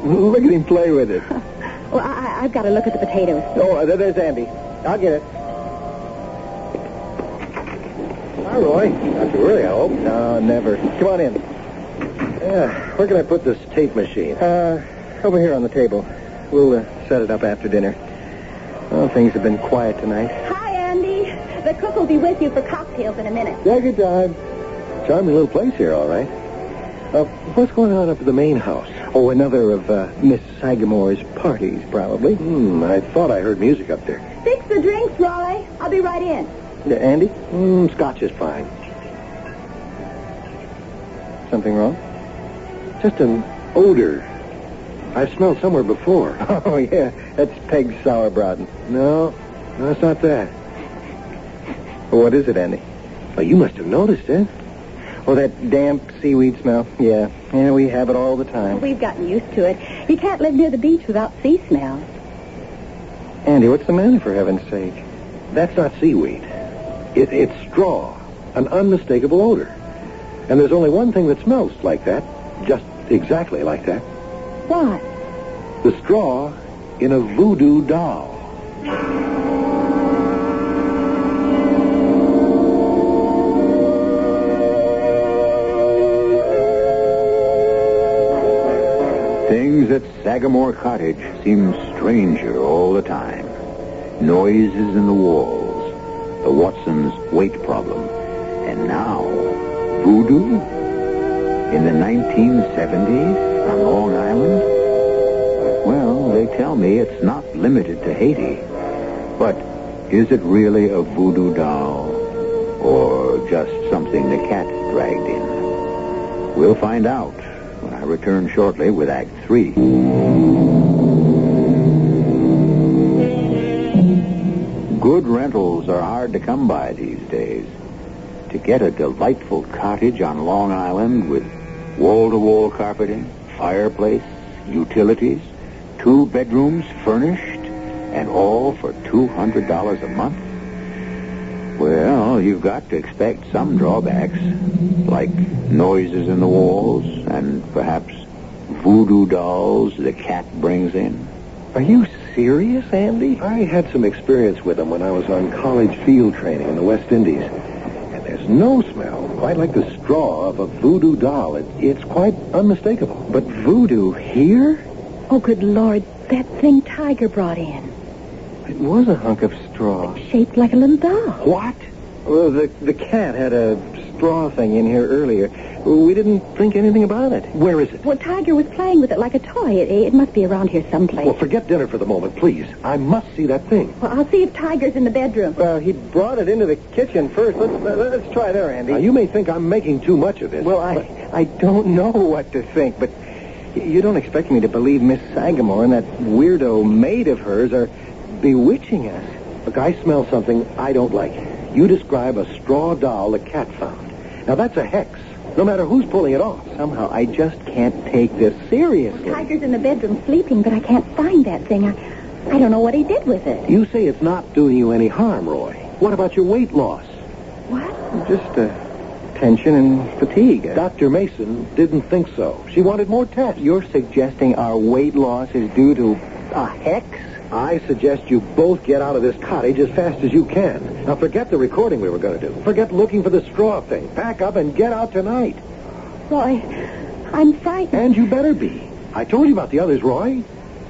Look at him play with it. Well, I've got to look at the potatoes. Oh, there's Andy. I'll get it. Hi, Roy. Not too early, I hope. No, never. Come on in. Where can I put this tape machine? Over here on the table. We'll set it up after dinner. Well, things have been quiet tonight. Hi, Andy. The cook will be with you for cocktails in a minute. Yeah, good time. Charming little place here, all right. What's going on up at the main house? Oh, another of Miss Sagamore's parties, probably. I thought I heard music up there. Fix the drinks, Roy. I'll be right in. Andy? Scotch is fine. Something wrong? Just an odor. I've smelled somewhere before. Oh, yeah. That's Peg's sauerbraten. No, it's not that. Well, what is it, Andy? Well, you must have noticed it. Oh, that damp seaweed smell. Yeah, we have it all the time. We've gotten used to it. You can't live near the beach without sea smell. Andy, what's the matter, for heaven's sake? That's not seaweed. It's straw. An unmistakable odor. And there's only one thing that smells like that. Just exactly like that. What? The straw in a voodoo doll. Things at Sagamore Cottage seem stranger all the time. Noises in the walls, the Watsons' weight problem, and now voodoo in the 1970s on Long Island. Well, they tell me it's not limited to Haiti. But is it really a voodoo doll or just something the cat dragged in? We'll find out when I return shortly with Act 3. Good rentals are hard to come by these days. To get a delightful cottage on Long Island with wall-to-wall carpeting, fireplace, utilities, 2 bedrooms furnished, and all for $200 a month? Well, you've got to expect some drawbacks, like noises in the walls and perhaps voodoo dolls the cat brings in. Are you serious, Andy? I had some experience with them when I was on college field training in the West Indies. And there's no smell quite like the straw of a voodoo doll. It's quite unmistakable. But voodoo here? Oh, good Lord. That thing Tiger brought in. It was a hunk of straw. Shaped like a little doll. What? Well, the cat had a straw thing in here earlier. We didn't think anything about it. Where is it? Well, Tiger was playing with it like a toy. It must be around here someplace. Well, forget dinner for the moment, please. I must see that thing. Well, I'll see if Tiger's in the bedroom. He brought it into the kitchen first. Let's try there, Andy. Now, you may think I'm making too much of this. Well, I don't know what to think, but you don't expect me to believe Miss Sagamore and that weirdo maid of hers are bewitching us. Look, I smell something I don't like. You describe a straw doll the cat found. Now, that's a hex, no matter who's pulling it off. Somehow, I just can't take this seriously. Well, Tiger's in the bedroom sleeping, but I can't find that thing. I don't know what he did with it. You say it's not doing you any harm, Roy. What about your weight loss? What? Just tension and fatigue. Dr. Mason didn't think so. She wanted more tests. You're suggesting our weight loss is due to a hex? I suggest you both get out of this cottage as fast as you can. Now, forget the recording we were going to do. Forget looking for the straw thing. Pack up and get out tonight. Roy, I'm frightened. And you better be. I told you about the others, Roy.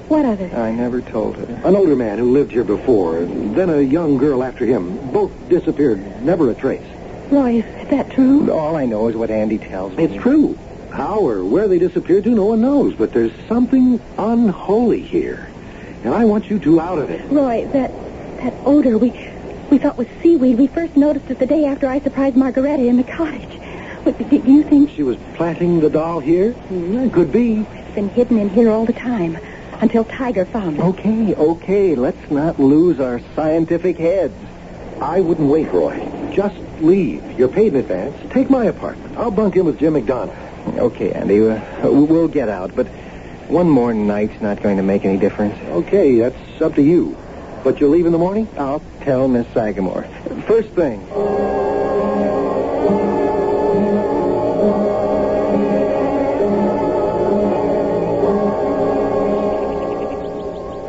What others? I never told her. An older man who lived here before, and then a young girl after him. Both disappeared, never a trace. Roy, is that true? All I know is what Andy tells me. It's true. How or where they disappeared to, no one knows. But there's something unholy here. And I want you two out of it. Roy, that odor we thought was seaweed, we first noticed it the day after I surprised Margaretta in the cottage. Do you think... She was planting the doll here? Could be. It's been hidden in here all the time, until Tiger found it. Okay. Let's not lose our scientific heads. I wouldn't wait, Roy. Just leave. You're paid in advance. Take my apartment. I'll bunk in with Jim McDonough. Okay, Andy. We'll get out, but one more night's not going to make any difference. Okay, that's up to you. But you'll leave in the morning? I'll tell Miss Sagamore. First thing.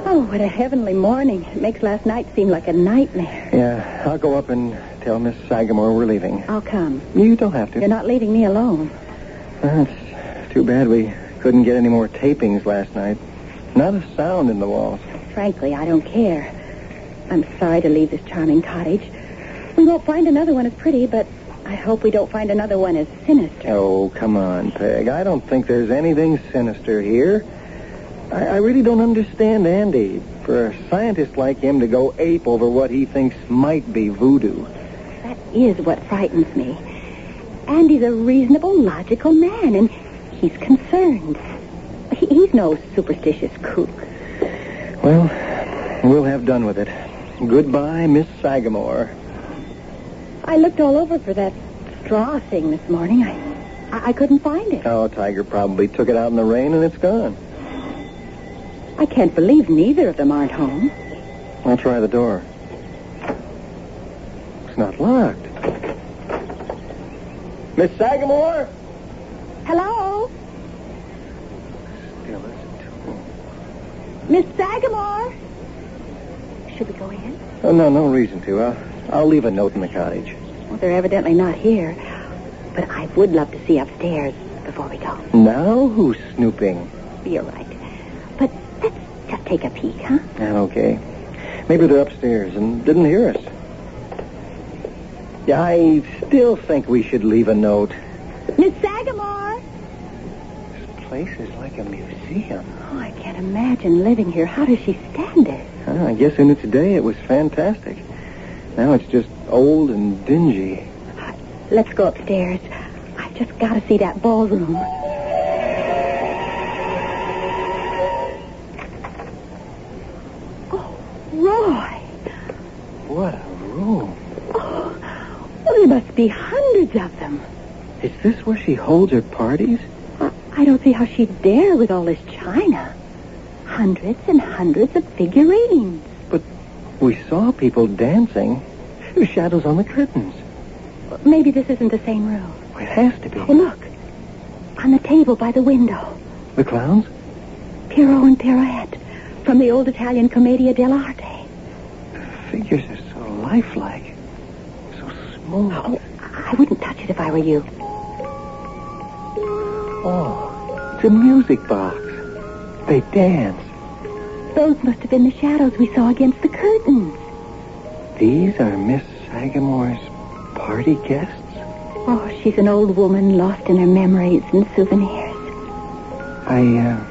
Oh, what a heavenly morning. It makes last night seem like a nightmare. Yeah, I'll go up and tell Miss Sagamore we're leaving. I'll come. You don't have to. You're not leaving me alone. It's too bad we couldn't get any more tapings last night. Not a sound in the walls. Frankly, I don't care. I'm sorry to leave this charming cottage. We won't find another one as pretty, but I hope we don't find another one as sinister. Oh, come on, Peg. I don't think there's anything sinister here. I really don't understand Andy. For a scientist like him to go ape over what he thinks might be voodoo. That is what frightens me. Andy's a reasonable, logical man, and he's concerned. He's no superstitious kook. Well, we'll have done with it. Goodbye, Miss Sagamore. I looked all over for that straw thing this morning. I couldn't find it. Oh, Tiger probably took it out in the rain and it's gone. I can't believe neither of them aren't home. I'll try the door. It's not locked. Miss Sagamore? Hello? Still isn't. Miss Sagamore? Should we go in? Oh, no reason to. I'll leave a note in the cottage. Well, they're evidently not here. But I would love to see upstairs before we go. Now who's snooping? You're right. But let's just take a peek, huh? Okay. Maybe they're upstairs and didn't hear us. Yeah, I still think we should leave a note. Miss Sagamore! This place is like a museum. Oh, I can't imagine living here. How does she stand it? I guess in its day it was fantastic. Now it's just old and dingy. Let's go upstairs. I've just got to see that ballroom. Oh, Roy. What a room. Oh, there must be hundreds of them. Is this where she holds her parties? I don't see how she'd dare with all this china. Hundreds and hundreds of figurines. But we saw people dancing. There's shadows on the curtains. Maybe this isn't the same room. It has to be. Oh, look. On the table by the window. The clowns? Pierrot and Pirouette from the old Italian Commedia dell'arte. The figures are so lifelike. So smooth. Oh, I wouldn't touch it if I were you. Oh, it's a music box. They dance. Those must have been the shadows we saw against the curtains. These are Miss Sagamore's party guests? Oh, she's an old woman lost in her memories and souvenirs. I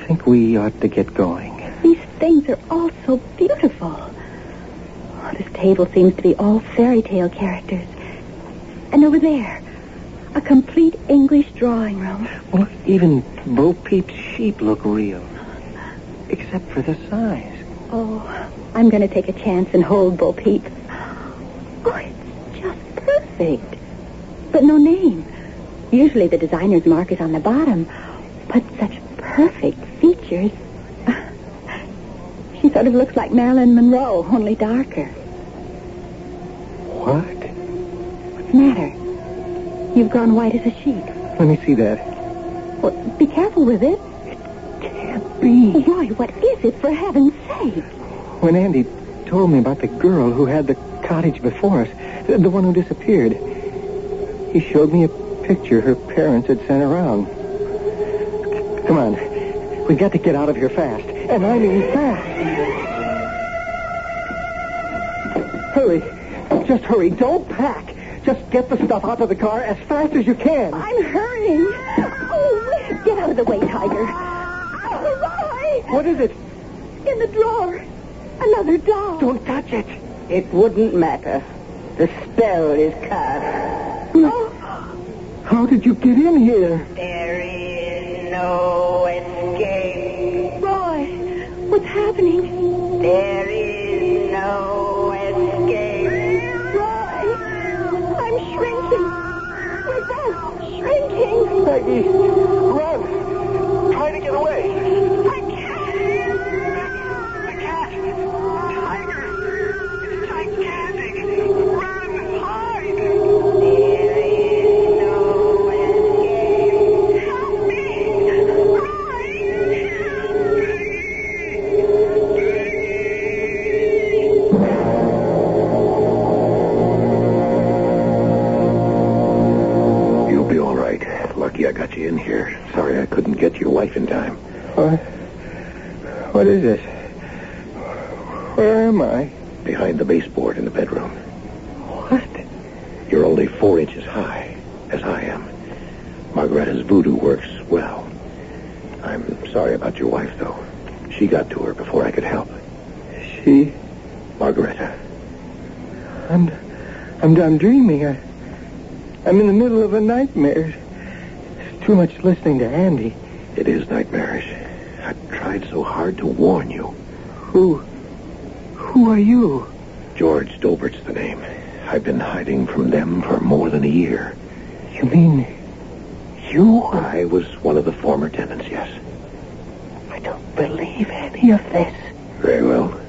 think we ought to get going. These things are all so beautiful. Oh, this table seems to be all fairy tale characters. And over there, a complete English drawing room. Well, even Bo Peep's sheep look real. Except for the size. Oh, I'm going to take a chance and hold Bo Peep. Oh, it's just perfect. But no name. Usually the designer's mark is on the bottom. But such perfect features. She sort of looks like Marilyn Monroe, only darker. What? What's the matter? You've gone white as a sheet. Let me see that. Well, be careful with it. It can't be. Roy, what is it, for heaven's sake? When Andy told me about the girl who had the cottage before us, the one who disappeared, he showed me a picture her parents had sent around. Come on. We've got to get out of here fast. And I mean fast. Hurry. Just hurry. Don't pack. Just get the stuff out of the car as fast as you can. I'm hurrying. Oh, get out of the way, Tiger. Oh, Roy! What is it? In the drawer. Another doll. Don't touch it. It wouldn't matter. The spell is cast. Oh. How did you get in here? There is no escape. Roy, what's happening? There is no escape. Roy, I'm shrinking. We're both shrinking. Peggy, run. Try to get away. I can't. The cat! Tiger! It's gigantic! Run! Hide! There is no escape. Help me. You'll be all right. Lucky I got you in here. Sorry I couldn't get your wife in time. What is this? Where am I? Behind the baseboard in the bedroom. What? You're only 4 inches high, as I am. Margaretta's voodoo works well. I'm sorry about your wife, though. She got to her before I could help. She? Margaretta. I'm dreaming. I'm in the middle of a nightmare. It's too much listening to Andy. It is nightmarish. I tried so hard to warn you. Who are you? George Dobert's the name. I've been hiding from them for more than a year. You mean you? I was one of the former tenants, yes. I don't believe any of this. Very well.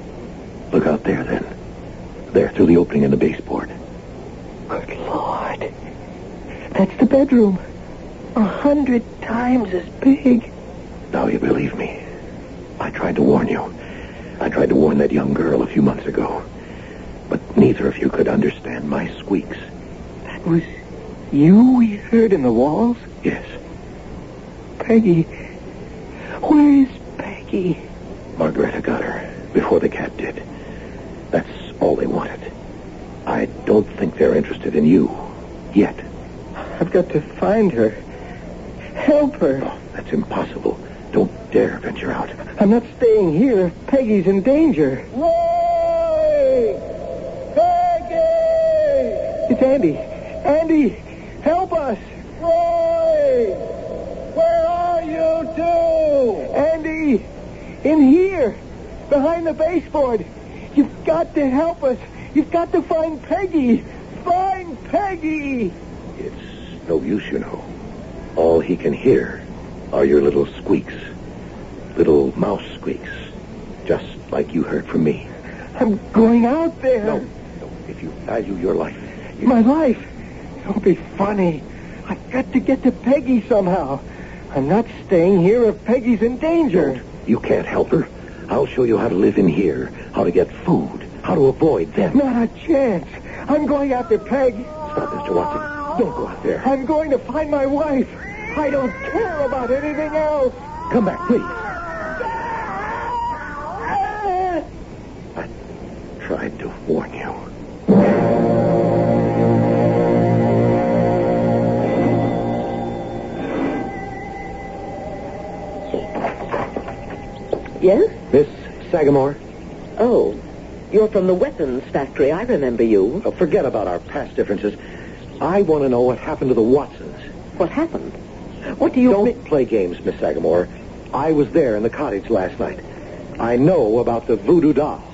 Look out there, then. There, through the opening in the baseboard. Good Lord. That's the bedroom. 100 times as big. Now you believe me. I tried to warn you. I tried to warn that young girl a few months ago. But neither of you could understand my squeaks. That was you we heard in the walls? Yes. Peggy. Where is Peggy? Margaretta got her before the cat did. That's all they wanted. I don't think they're interested in you. Yet. I've got to find her. Help her. Oh, that's impossible. Don't dare venture out. I'm not staying here if Peggy's in danger. Roy! Peggy! It's Andy. Andy, help us. Roy! Where are you two? Andy, in here, behind the baseboard. You've got to help us. You've got to find Peggy. Find Peggy! It's no use, you know. All he can hear are your little squeaks. Little mouse squeaks. Just like you heard from me. I'm going out there. No. If you value your life. My life? Don't be funny. I've got to get to Peggy somehow. I'm not staying here if Peggy's in danger. No, you can't help her. I'll show you how to live in here, how to get food, how to avoid them. Not a chance. I'm going after Peg. Stop, Mr. Watson. Don't go out there. I'm going to find my wife. I don't care about anything else. Come back, please. I tried to warn you. Yes? Miss Sagamore? Oh, you're from the weapons factory. I remember you. Oh, forget about our past differences. I want to know what happened to the Watsons. What happened? What do you... Don't play games, Miss Sagamore. I was there in the cottage last night. I know about the voodoo doll.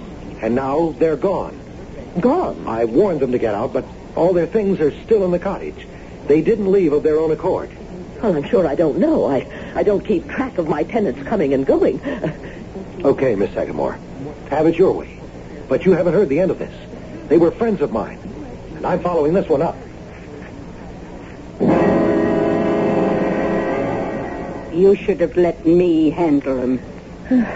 And now they're gone. Gone? I warned them to get out, but all their things are still in the cottage. They didn't leave of their own accord. Well, I'm sure I don't know. I don't keep track of my tenants coming and going. Okay, Miss Sagamore. Have it your way. But you haven't heard the end of this. They were friends of mine. And I'm following this one up. You should have let me handle him.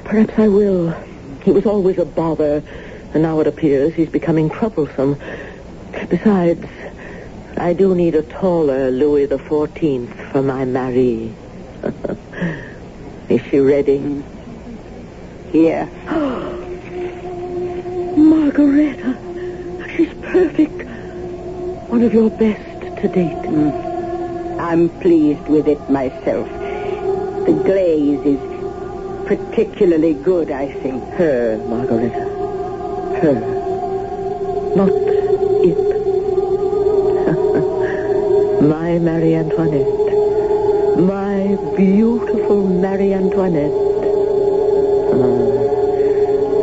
Perhaps I will. He was always a bother, and now it appears he's becoming troublesome. Besides, I do need a taller Louis XIV for my Marie. Is she ready? Here. Margareta. She's perfect. One of your best to date. I'm pleased with it myself. The glaze is particularly good, I think. Her, Margareta. Her. Not it. My Marie Antoinette. My beautiful Marie Antoinette.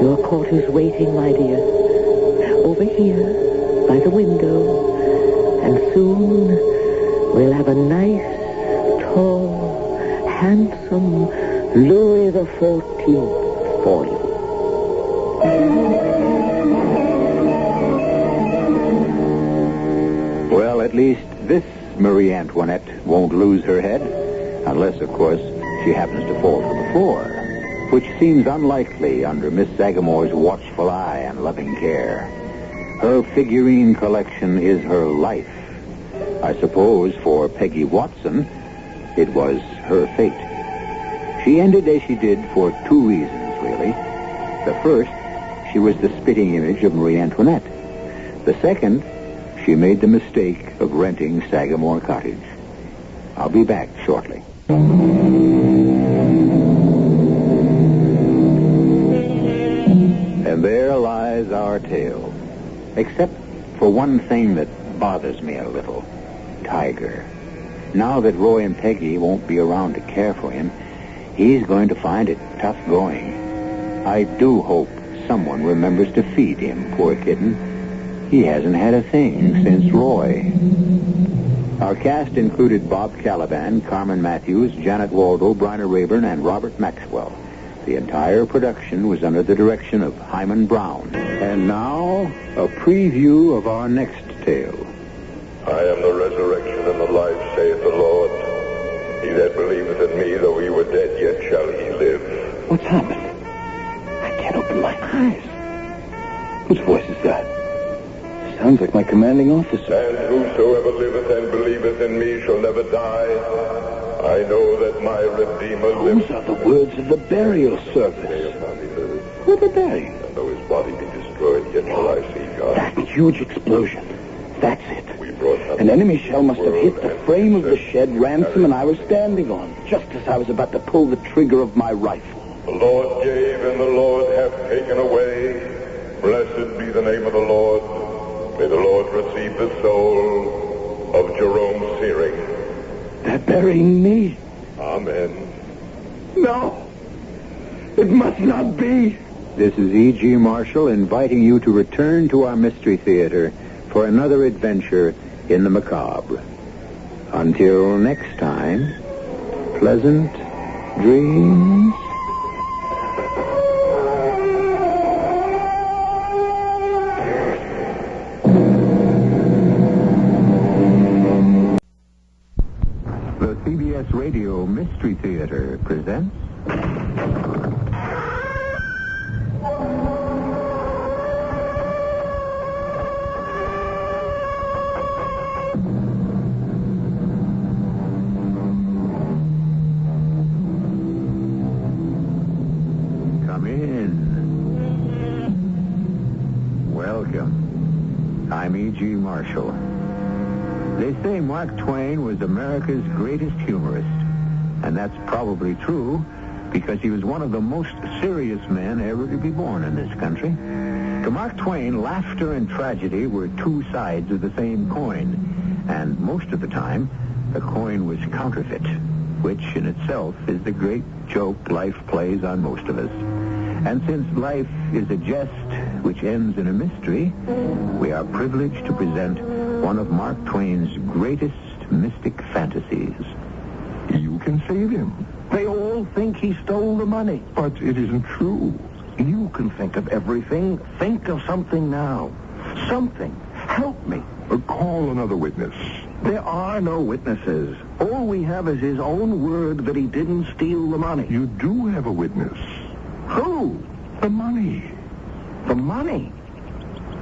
Your court is waiting, my dear. Over here, by the window. And soon we'll have a nice, tall, handsome Louis XIV for you. Well, at least this Marie Antoinette won't lose her head. Unless, of course, she happens to fall to the floor, which seems unlikely under Miss Sagamore's watchful eye and loving care. Her figurine collection is her life. I suppose for Peggy Watson, it was her fate. She ended as she did for two reasons, really. The first, she was the spitting image of Marie Antoinette. The second, she made the mistake of renting Sagamore Cottage. I'll be back shortly. And there lies our tale. Except for one thing that bothers me a little. Tiger. Now that Roy and Peggy won't be around to care for him, he's going to find it tough going. I do hope someone remembers to feed him, poor kitten. He hasn't had a thing since Roy. Our cast included Bob Caliban, Carmen Matthews, Janet Waldo, Bryna Rayburn, and Robert Maxwell. The entire production was under the direction of Hyman Brown. And now, a preview of our next tale. I am the resurrection and the life, saith the Lord. He that believeth in me, though he were dead, yet shall he live. What's happened? I can't open my eyes. Whose voice is that? Sounds like my commanding officer. And whosoever liveth and believeth in me shall never die. I know that my Redeemer lives. Those are the words of the burial service. Who are they burying? And though his body be destroyed, yet shall I see God. That huge explosion. That's it. An enemy shell must have hit the frame of the shed ransom and I was standing on, just as I was about to pull the trigger of my rifle. The Lord gave and the Lord hath taken away. Blessed be the name of the Lord. May the Lord receive the soul of Jerome Searing. They're burying me. Amen. No. It must not be. This is E.G. Marshall inviting you to return to our Mystery Theater for another adventure in the macabre. Until next time, pleasant dreams. The CBS Radio Mystery Theater presents I'm E.G. Marshall. They say Mark Twain was America's greatest humorist. And that's probably true because he was one of the most serious men ever to be born in this country. To Mark Twain, laughter and tragedy were two sides of the same coin. And most of the time, the coin was counterfeit, which in itself is the great joke life plays on most of us. And since life is a jest which ends in a mystery, we are privileged to present one of Mark Twain's greatest mystic fantasies. You can save him. They all think he stole the money. But it isn't true. You can think of everything. Think of something now. Something. Help me. Call another witness. There are no witnesses. All we have is his own word that he didn't steal the money. You do have a witness. Who? The money. The money?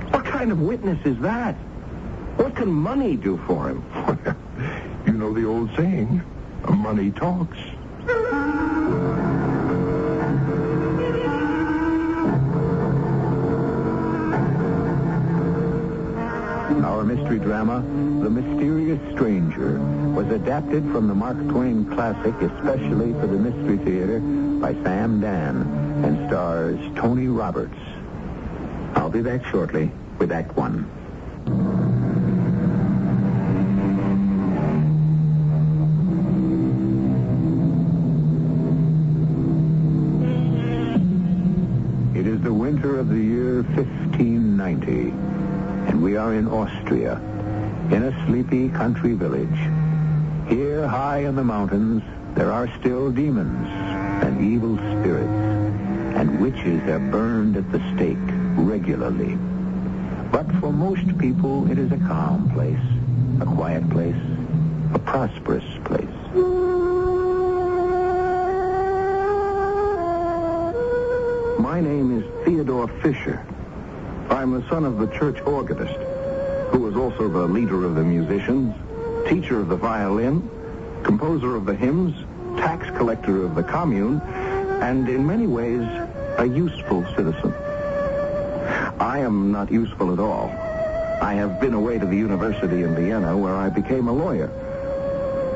What kind of witness is that? What can money do for him? You know the old saying, money talks. Our mystery drama, The Mysterious Stranger, was adapted from the Mark Twain classic especially for the Mystery Theater by Sam Dan and stars Tony Roberts. I'll be back shortly with Act One. It is the winter of the year 1590, and we are in Austria, in a sleepy country village. Here, high in the mountains, there are still demons and evil spirits, and witches are burned at the stake regularly. But for most people, it is a calm place, a quiet place, a prosperous place. My name is Theodore Fisher. I'm the son of the church organist, who was also the leader of the musicians, teacher of the violin, composer of the hymns, tax collector of the commune, and in many ways, a useful citizen. I am not useful at all. I have been away to the university in Vienna, where I became a lawyer.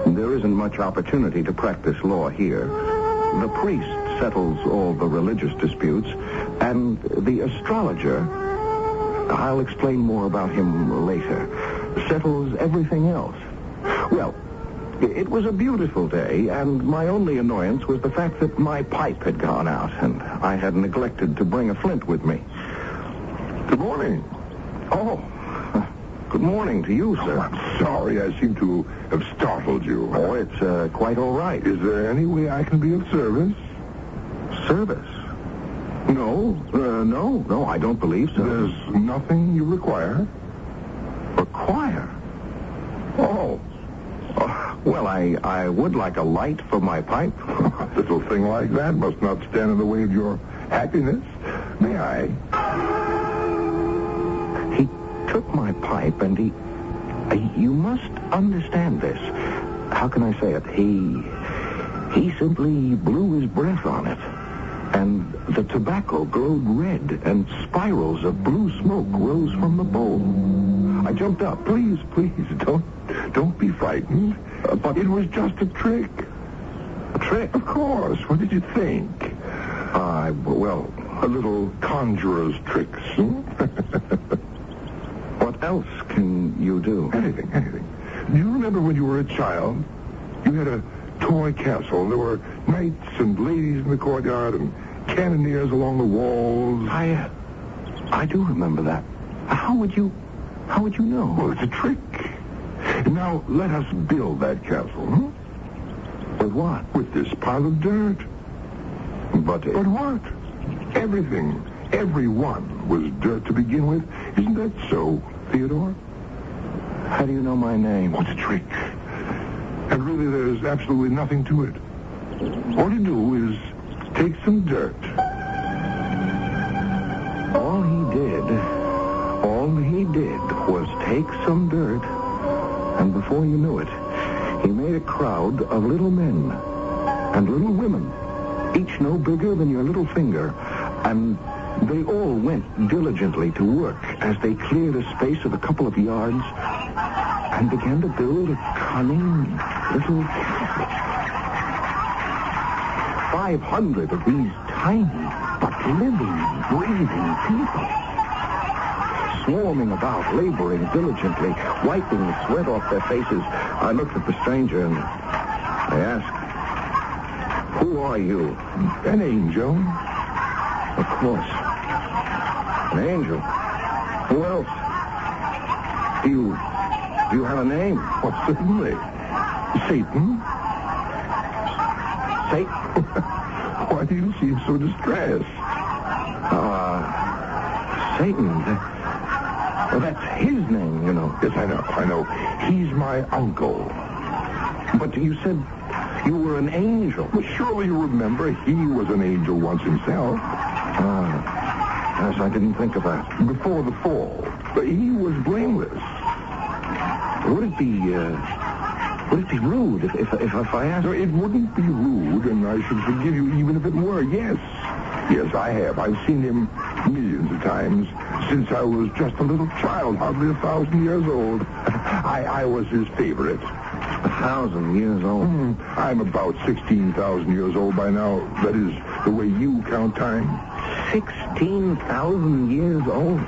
There isn't much opportunity to practice law here. The priest settles all the religious disputes, and the astrologer, I'll explain more about him later, settles everything else. Well, it was a beautiful day, and my only annoyance was the fact that my pipe had gone out, and I had neglected to bring a flint with me. Good morning. Oh, good morning to you, sir. Oh, I'm sorry. I seem to have startled you. Oh, it's quite all right. Is there any way I can be of service? Service? No, I don't believe so. There's nothing you require? Require? Oh. Well, I would like a light for my pipe. A little thing like that must not stand in the way of your happiness. May I? He took my pipe and you must understand this. How can I say it? He simply blew his breath on it. And the tobacco glowed red, and spirals of blue smoke rose from the bowl. I jumped up. Please, don't be frightened. But it was just a trick. A trick? Of course. What did you think? Well, a little conjurer's tricks. What else can you do? Anything. Do you remember when you were a child? You had a toy castle. There were knights and ladies in the courtyard and cannoneers along the walls. I do remember that. How would you know? Well, it's a trick. Now, let us build that castle, With what? With this pile of dirt. But what? Everyone was dirt to begin with. Isn't that so, Theodore? How do you know my name? What's a trick? And really, there's absolutely nothing to it. All you do is take some dirt. All he did was take some dirt, and before you knew it, he made a crowd of little men and little women, each no bigger than your little finger, and they all went diligently to work as they cleared a space of a couple of yards and began to build a cunning little castle. 500 of these tiny but living, breathing people, swarming about, laboring diligently, wiping the sweat off their faces. I looked at the stranger and I asked, "Who are you?" An angel. Of course. An angel. Who else? Do you have a name? Well, certainly. Satan. Satan? Why do you seem so distressed? Satan. Well, that's his name, you know. Yes, I know. He's my uncle. But you said you were an angel. Well, surely you remember he was an angel once himself. Yes, I didn't think of that. Before the fall. But he was blameless. Would it be rude if I asked? No, it wouldn't be rude, and I should forgive you even if it were. Yes, I have. I've seen him millions of times since I was just a little child, hardly 1,000 years old. I was his favorite. 1,000 years old? I'm about 16,000 years old by now. That is the way you count time. 16,000 years old?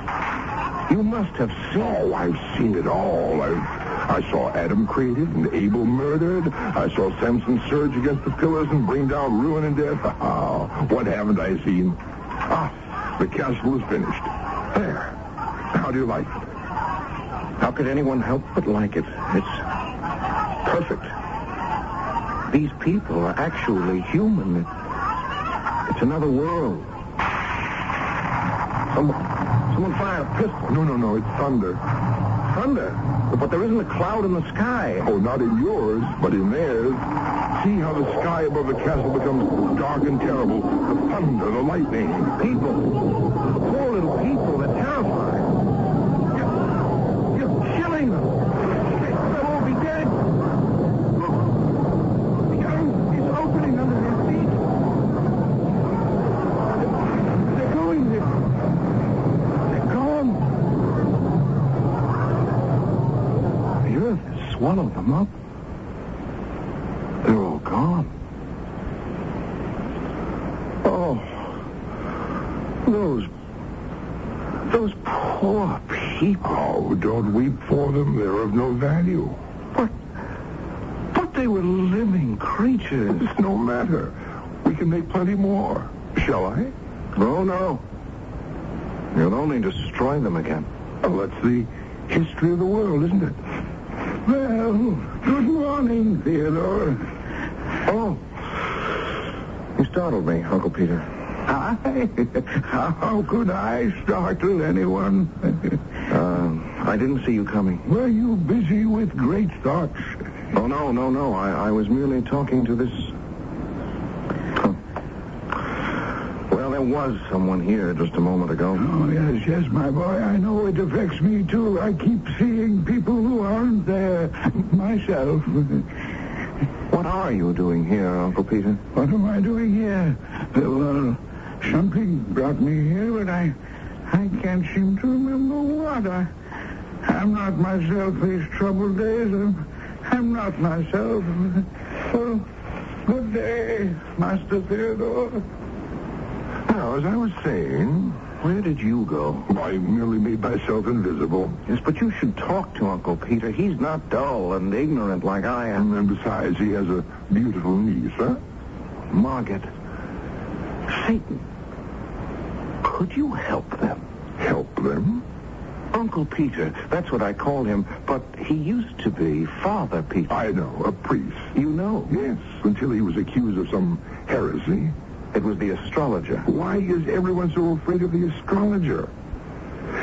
You must have seen... Oh, I've seen it all. I saw Adam created and Abel murdered. I saw Samson surge against the pillars and bring down ruin and death. Oh, what haven't I seen? The castle is finished. There. How do you like it? How could anyone help but like it? It's perfect. These people are actually human. It's another world. Someone fired a pistol. No, it's thunder. Thunder? But there isn't a cloud in the sky. Oh, not in yours, but in theirs. See how the sky above the castle becomes dark and terrible. The thunder, the lightning. People. Poor little people. They're terrified. You're killing them. They'll all be dead. Look. The earth is opening under their feet. They're going there. They're gone. The earth has swallowed them up. They're all gone. Oh, those poor people. Oh, don't weep for them. They're of no value. But they were living creatures. It's no matter. We can make plenty more. Shall I? No. You'll only destroy them again. Oh, that's the history of the world, isn't it? Well, good morning, Theodore. Oh, you startled me, Uncle Peter. How could I startle anyone? I didn't see you coming. Were you busy with great thoughts? Oh, no. I was merely talking to this... Well, there was someone here just a moment ago. Oh, yes, my boy. I know it affects me, too. I keep seeing people who aren't there myself. What are you doing here, Uncle Peter? What am I doing here? Well, something brought me here, but I can't seem to remember what. I'm not myself these troubled days. I'm not myself. Well, good day, Master Theodore. Now, as I was saying, where did you go? I merely made myself invisible. Yes, but you should talk to Uncle Peter. He's not dull and ignorant like I am. And besides, he has a beautiful niece, huh? Margaret. Satan. Could you help them? Help them? Uncle Peter. That's what I called him. But he used to be Father Peter. I know, a priest. You know? Yes, until he was accused of some heresy. It was the astrologer. Why is everyone so afraid of the astrologer?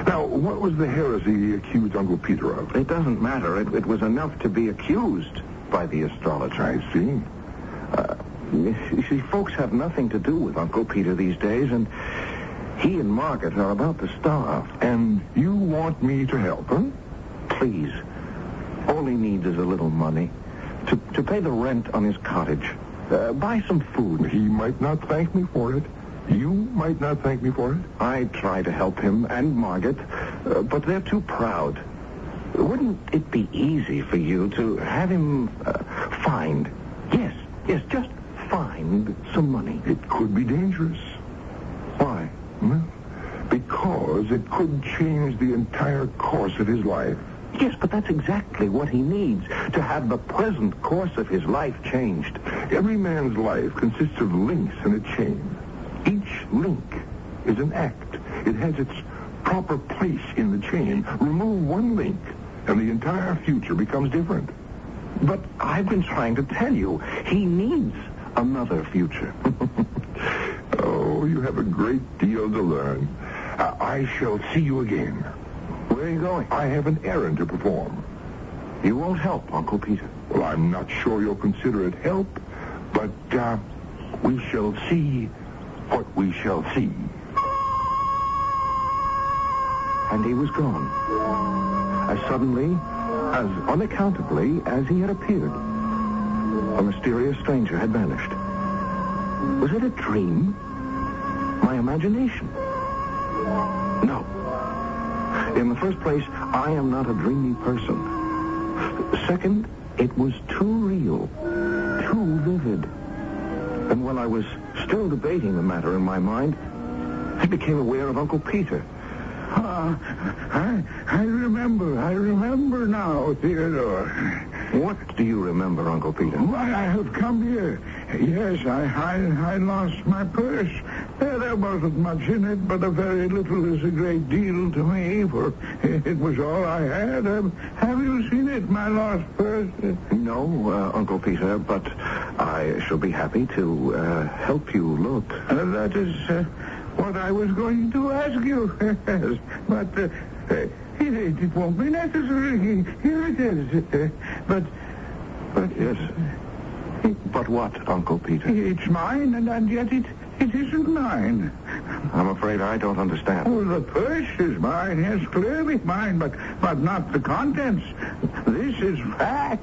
Now, what was the heresy he accused Uncle Peter of? It doesn't matter. It was enough to be accused by the astrologer. I see. You see, folks have nothing to do with Uncle Peter these days, and he and Margaret are about to starve. And you want me to help him? Please. All he needs is a little money to pay the rent on his cottage. Buy some food. He might not thank me for it. You might not thank me for it. I try to help him and Margaret, but they're too proud. Wouldn't it be easy for you to have him find... Yes, just find some money? It could be dangerous. Why? Well, because it could change the entire course of his life. Yes, but that's exactly what he needs, to have the present course of his life changed. Every man's life consists of links in a chain. Each link is an act. It has its proper place in the chain. Remove one link, and the entire future becomes different. But I've been trying to tell you, he needs another future. Oh, you have a great deal to learn. I shall see you again. Where are you going? I have an errand to perform. You won't help, Uncle Peter. Well, I'm not sure you'll consider it help, but we shall see what we shall see. And he was gone. As suddenly as unaccountably as he had appeared. A mysterious stranger had vanished. Was it a dream? My imagination? No. In the first place, I am not a dreamy person. Second, it was too real, too vivid. And while I was still debating the matter in my mind, I became aware of Uncle Peter. I remember now, Theodore. What do you remember, Uncle Peter? Why, I have come here. Yes, I lost my purse. There wasn't much in it, but a very little is a great deal to me, for it was all I had. Have you seen it, my lost purse? No, Uncle Peter, but I shall be happy to help you look. That is what I was going to ask you. Yes, but it won't be necessary. Here it is. But yes. But what, Uncle Peter? It's mine, and yet it isn't mine. I'm afraid I don't understand. Oh, the purse is mine, yes, clearly mine, but not the contents. This is fat.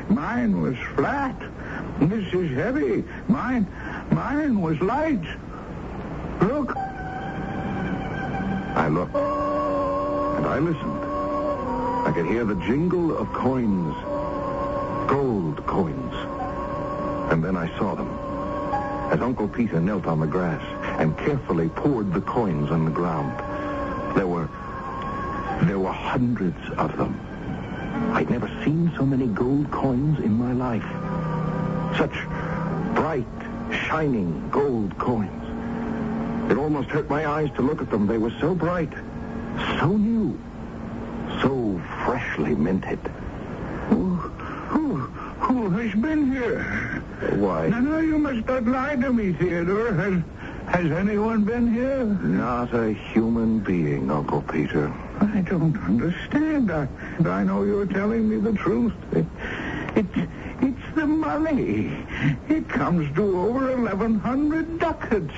Mine was flat. This is heavy. Mine was light. Look. I looked, and I listened. I could hear the jingle of coins, gold coins. And then I saw them, as Uncle Peter knelt on the grass and carefully poured the coins on the ground. There were hundreds of them. I'd never seen so many gold coins in my life. Such bright, shining gold coins. It almost hurt my eyes to look at them. They were so bright, so new, so freshly minted. Who has been here? Why? No, you must not lie to me, Theodore. Has anyone been here? Not a human being, Uncle Peter. I don't understand. I know you're telling me the truth. It's the money. It comes to over 1,100 ducats.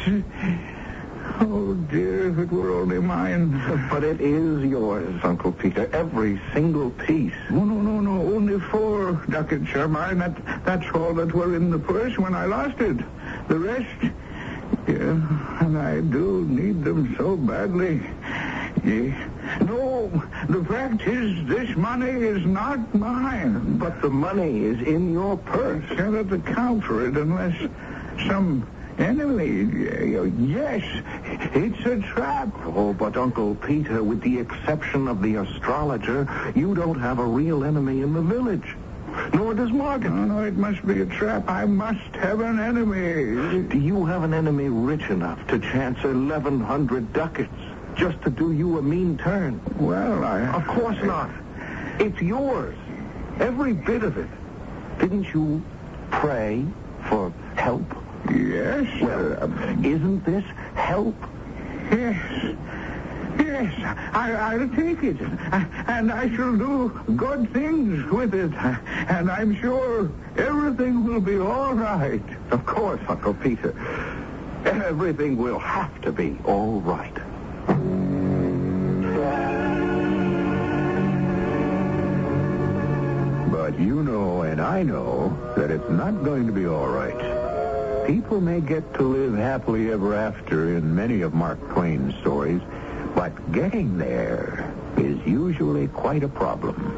Oh, dear, if it were only mine. But it is yours, Uncle Peter, every single piece. No. Only 4 ducats are mine. That's all that were in the purse when I lost it. The rest, yeah, and I do need them so badly. Yeah. No, the fact is, this money is not mine. But the money is in your purse. I cannot account for it unless some enemy. Yes, it's a trap. Oh, but Uncle Peter, with the exception of the astrologer, you don't have a real enemy in the village. Nor does Margaret. No, it must be a trap. I must have an enemy. Do you have an enemy rich enough to chance 1,100 ducats just to do you a mean turn? Well, Of course not. It's yours. Every bit of it. Didn't you pray for help? Yes. Well, isn't this help? Yes, I'll take it. And I shall do good things with it. And I'm sure everything will be all right. Of course, Uncle Peter. Everything will have to be all right. But you know and I know that it's not going to be all right. People may get to live happily ever after in many of Mark Twain's stories, but getting there is usually quite a problem.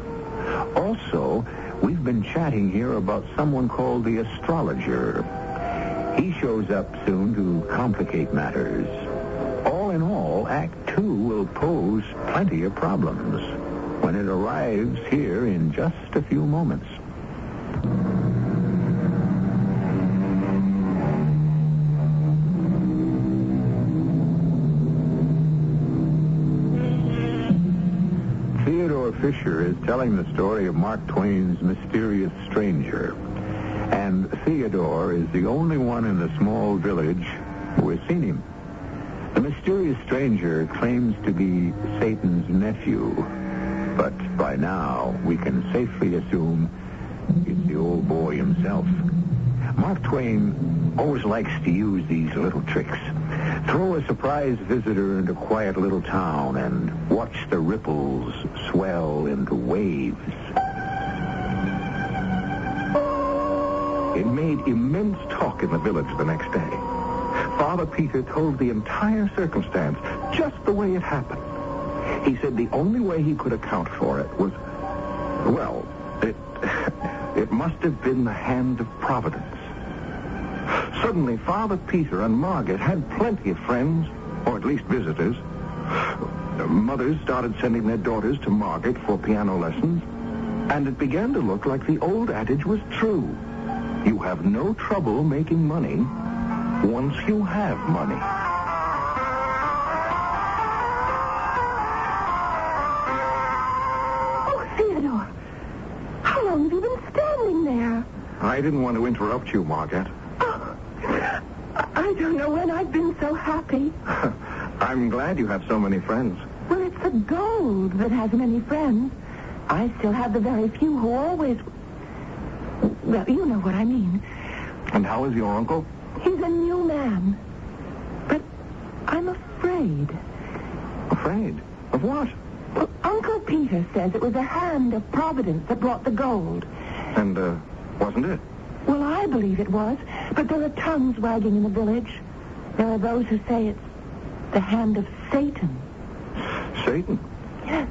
Also, we've been chatting here about someone called the astrologer. He shows up soon to complicate matters. All in all, Act 2 will pose plenty of problems when it arrives here in just a few moments. Theodore Fisher is telling the story of Mark Twain's mysterious stranger. And Theodore is the only one in the small village who has seen him. The mysterious stranger claims to be Satan's nephew. But by now, we can safely assume it's the old boy himself. Mark Twain always likes to use these little tricks. Throw a surprise visitor into a quiet little town and watch the ripples swell into waves. It made immense talk in the village the next day. Father Peter told the entire circumstance just the way it happened. He said the only way he could account for it was, well, it must have been the hand of Providence. Suddenly, Father Peter and Margaret had plenty of friends, or at least visitors. Mothers started sending their daughters to Margaret for piano lessons, and it began to look like the old adage was true. You have no trouble making money once you have money. Oh, Theodore, how long have you been standing there? I didn't want to interrupt you, Margaret. I don't know when I've been so happy. I'm glad you have so many friends. Well, it's the gold that has many friends. I still have the very few who always... Well, you know what I mean. And how is your uncle? He's a new man. But I'm afraid. Afraid? Of what? Well, Uncle Peter says it was a hand of Providence that brought the gold. And, wasn't it? Well, I believe it was, but there are tongues wagging in the village. There are those who say it's the hand of Satan. Satan? Yes.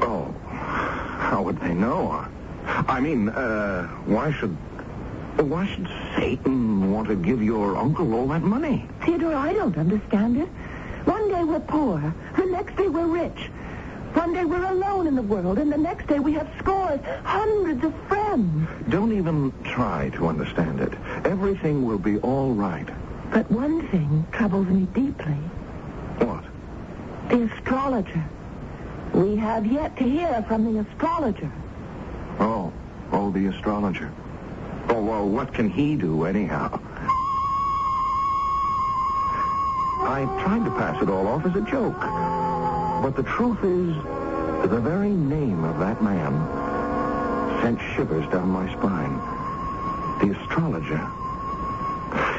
Oh, how would they know? I mean, why should Satan want to give your uncle all that money? Theodore, I don't understand it. One day we're poor, the next day we're rich. One day we're alone in the world, and the next day we have scores, hundreds of friends. Don't even try to understand it. Everything will be all right. But one thing troubles me deeply. What? The astrologer. We have yet to hear from the astrologer. Oh, the astrologer. Oh, well, what can he do anyhow? I tried to pass it all off as a joke. But the truth is, the very name of that man sent shivers down my spine. The astrologer.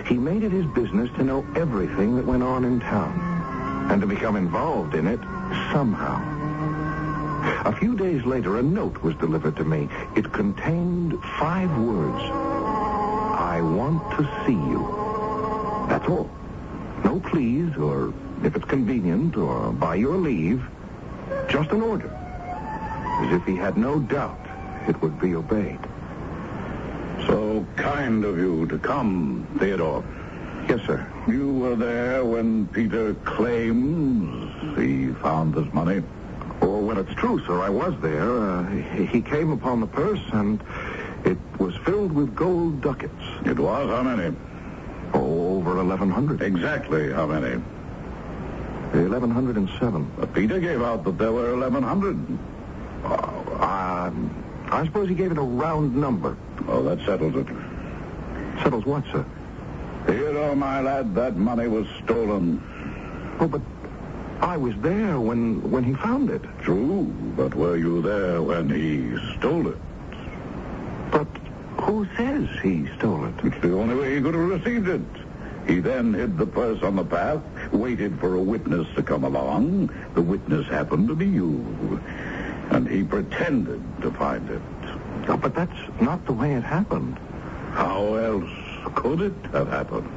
He made it his business to know everything that went on in town, and to become involved in it somehow. A few days later, a note was delivered to me. It contained 5 words. I want to see you. That's all. No please, or if it's convenient, or by your leave. Just an order. As if he had no doubt it would be obeyed. So kind of you to come, Theodore. Yes, sir. You were there when Peter claims he found this money? Oh, well, it's true, sir. I was there. He came upon the purse, and it was filled with gold ducats. It was? How many? Oh, over 1,100. Exactly how many? 1,107. But Peter gave out that there were 1,100. I suppose he gave it a round number. Oh, that settles it. Settles what, sir? Theodore, my lad, that money was stolen. Oh, but I was there when he found it. True, but were you there when he stole it? But who says he stole it? It's the only way he could have received it. He then hid the purse on the path, waited for a witness to come along. The witness happened to be you. And he pretended to find it. Oh, but that's not the way it happened. How else could it have happened?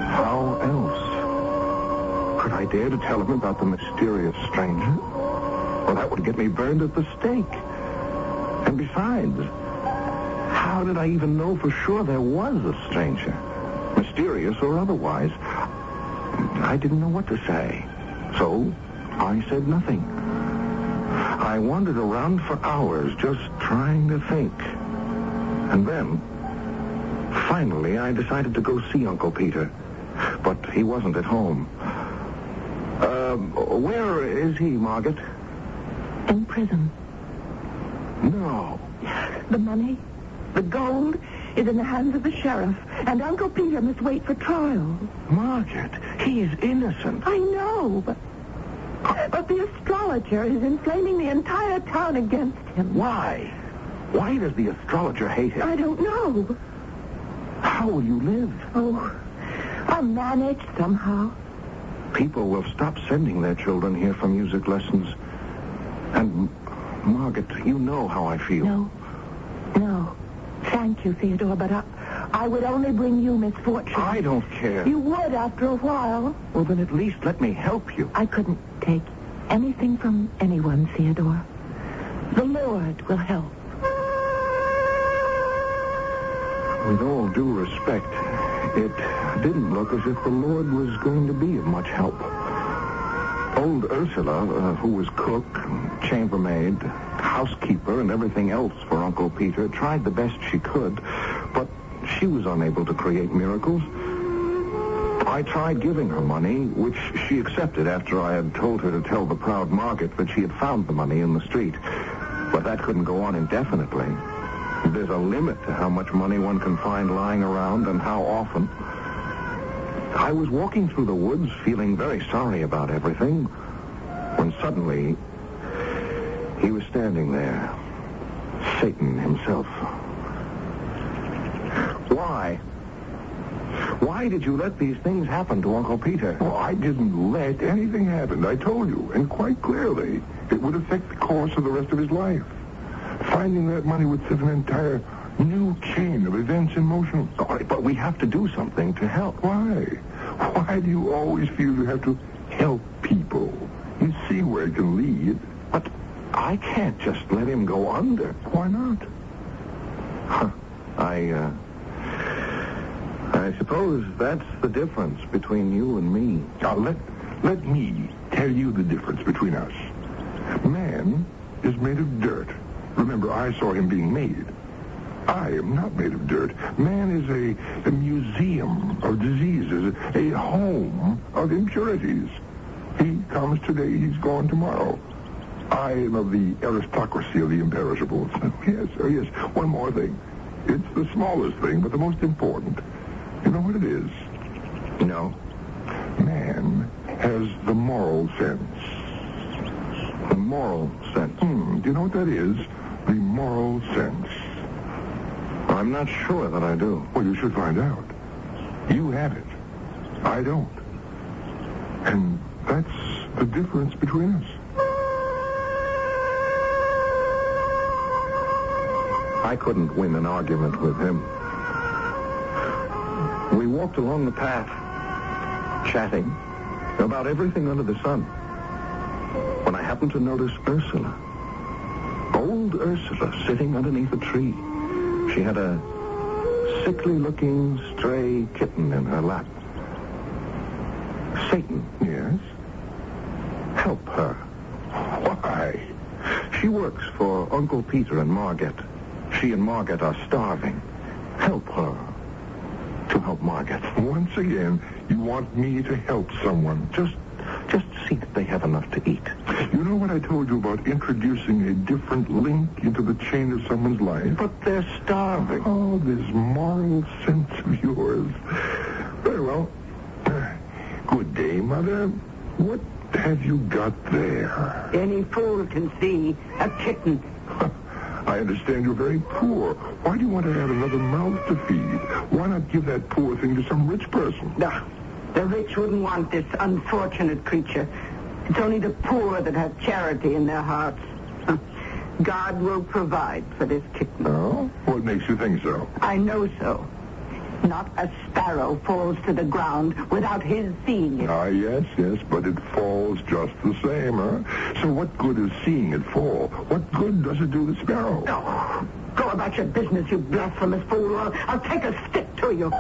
How else? Could I dare to tell him about the mysterious stranger? Well, that would get me burned at the stake. And besides, how did I even know for sure there was a stranger? Mysterious or otherwise. I didn't know what to say. So I said nothing. I wandered around for hours just trying to think. And then, finally, I decided to go see Uncle Peter. But he wasn't at home. Where is he, Margaret? In prison. No. The money, the gold, is in the hands of the sheriff, and Uncle Peter must wait for trial. Margaret, he is innocent. I know, but the astrologer is inflaming the entire town against him. Why? Why does the astrologer hate him? I don't know. How will you live? Oh, I'll manage somehow. People will stop sending their children here for music lessons. And, Margaret, you know how I feel. No. Thank you, Theodore, but I would only bring you misfortune. I don't care. You would after a while. Well, then at least let me help you. I couldn't take anything from anyone, Theodore. The Lord will help. With all due respect, it didn't look as if the Lord was going to be of much help. Old Ursula, who was cook, chambermaid, housekeeper, and everything else for Uncle Peter, tried the best she could, but she was unable to create miracles. I tried giving her money, which she accepted after I had told her to tell the proud Margaret that she had found the money in the street. But that couldn't go on indefinitely. There's a limit to how much money one can find lying around and how often. I was walking through the woods feeling very sorry about everything when suddenly he was standing there, Satan himself. Why? Why did you let these things happen to Uncle Peter? Well, I didn't let anything happen. I told you, and quite clearly, it would affect the course of the rest of his life. Finding that money would set an entire new chain of events in motion. All right, but we have to do something to help. Why? Why do you always feel you have to help people? You see where it can lead. But I can't just let him go under. Why not? I suppose that's the difference between you and me. Now, let me tell you the difference between us. Man is made of dirt. Remember, I saw him being made. I am not made of dirt. Man is a museum of diseases, a home of impurities. He comes today, he's gone tomorrow. I am of the aristocracy of the imperishables. Yes. One more thing. It's the smallest thing, but the most important. You know what it is? No. Man has the moral sense. The moral sense? Do you know what that is? The moral sense. I'm not sure that I do. Well, you should find out. You have it. I don't. And that's the difference between us. I couldn't win an argument with him. We walked along the path, chatting about everything under the sun, when I happened to notice Ursula. Old Ursula sitting underneath a tree. She had a sickly-looking stray kitten in her lap. Satan. Yes? Help her. Why? She works for Uncle Peter and Margaret. She and Margaret are starving. Help her to help Margaret. Once again, you want me to help someone. Just see that they have enough to eat. You know what I told you about introducing a different link into the chain of someone's life? But they're starving. Oh, this moral sense of yours. Very well. Good day, Mother. What have you got there? Any fool can see a kitten. I understand you're very poor. Why do you want to have another mouth to feed? Why not give that poor thing to some rich person? No, the rich wouldn't want this unfortunate creature. It's only the poor that have charity in their hearts. God will provide for this kitten. Oh? What makes you think so? I know so. Not a sparrow falls to the ground without his seeing it. Ah, yes, but it falls just the same, huh? So what good is seeing it fall? What good does it do the sparrow? No. Go about your business, you blasphemous fool, or I'll take a stick to you.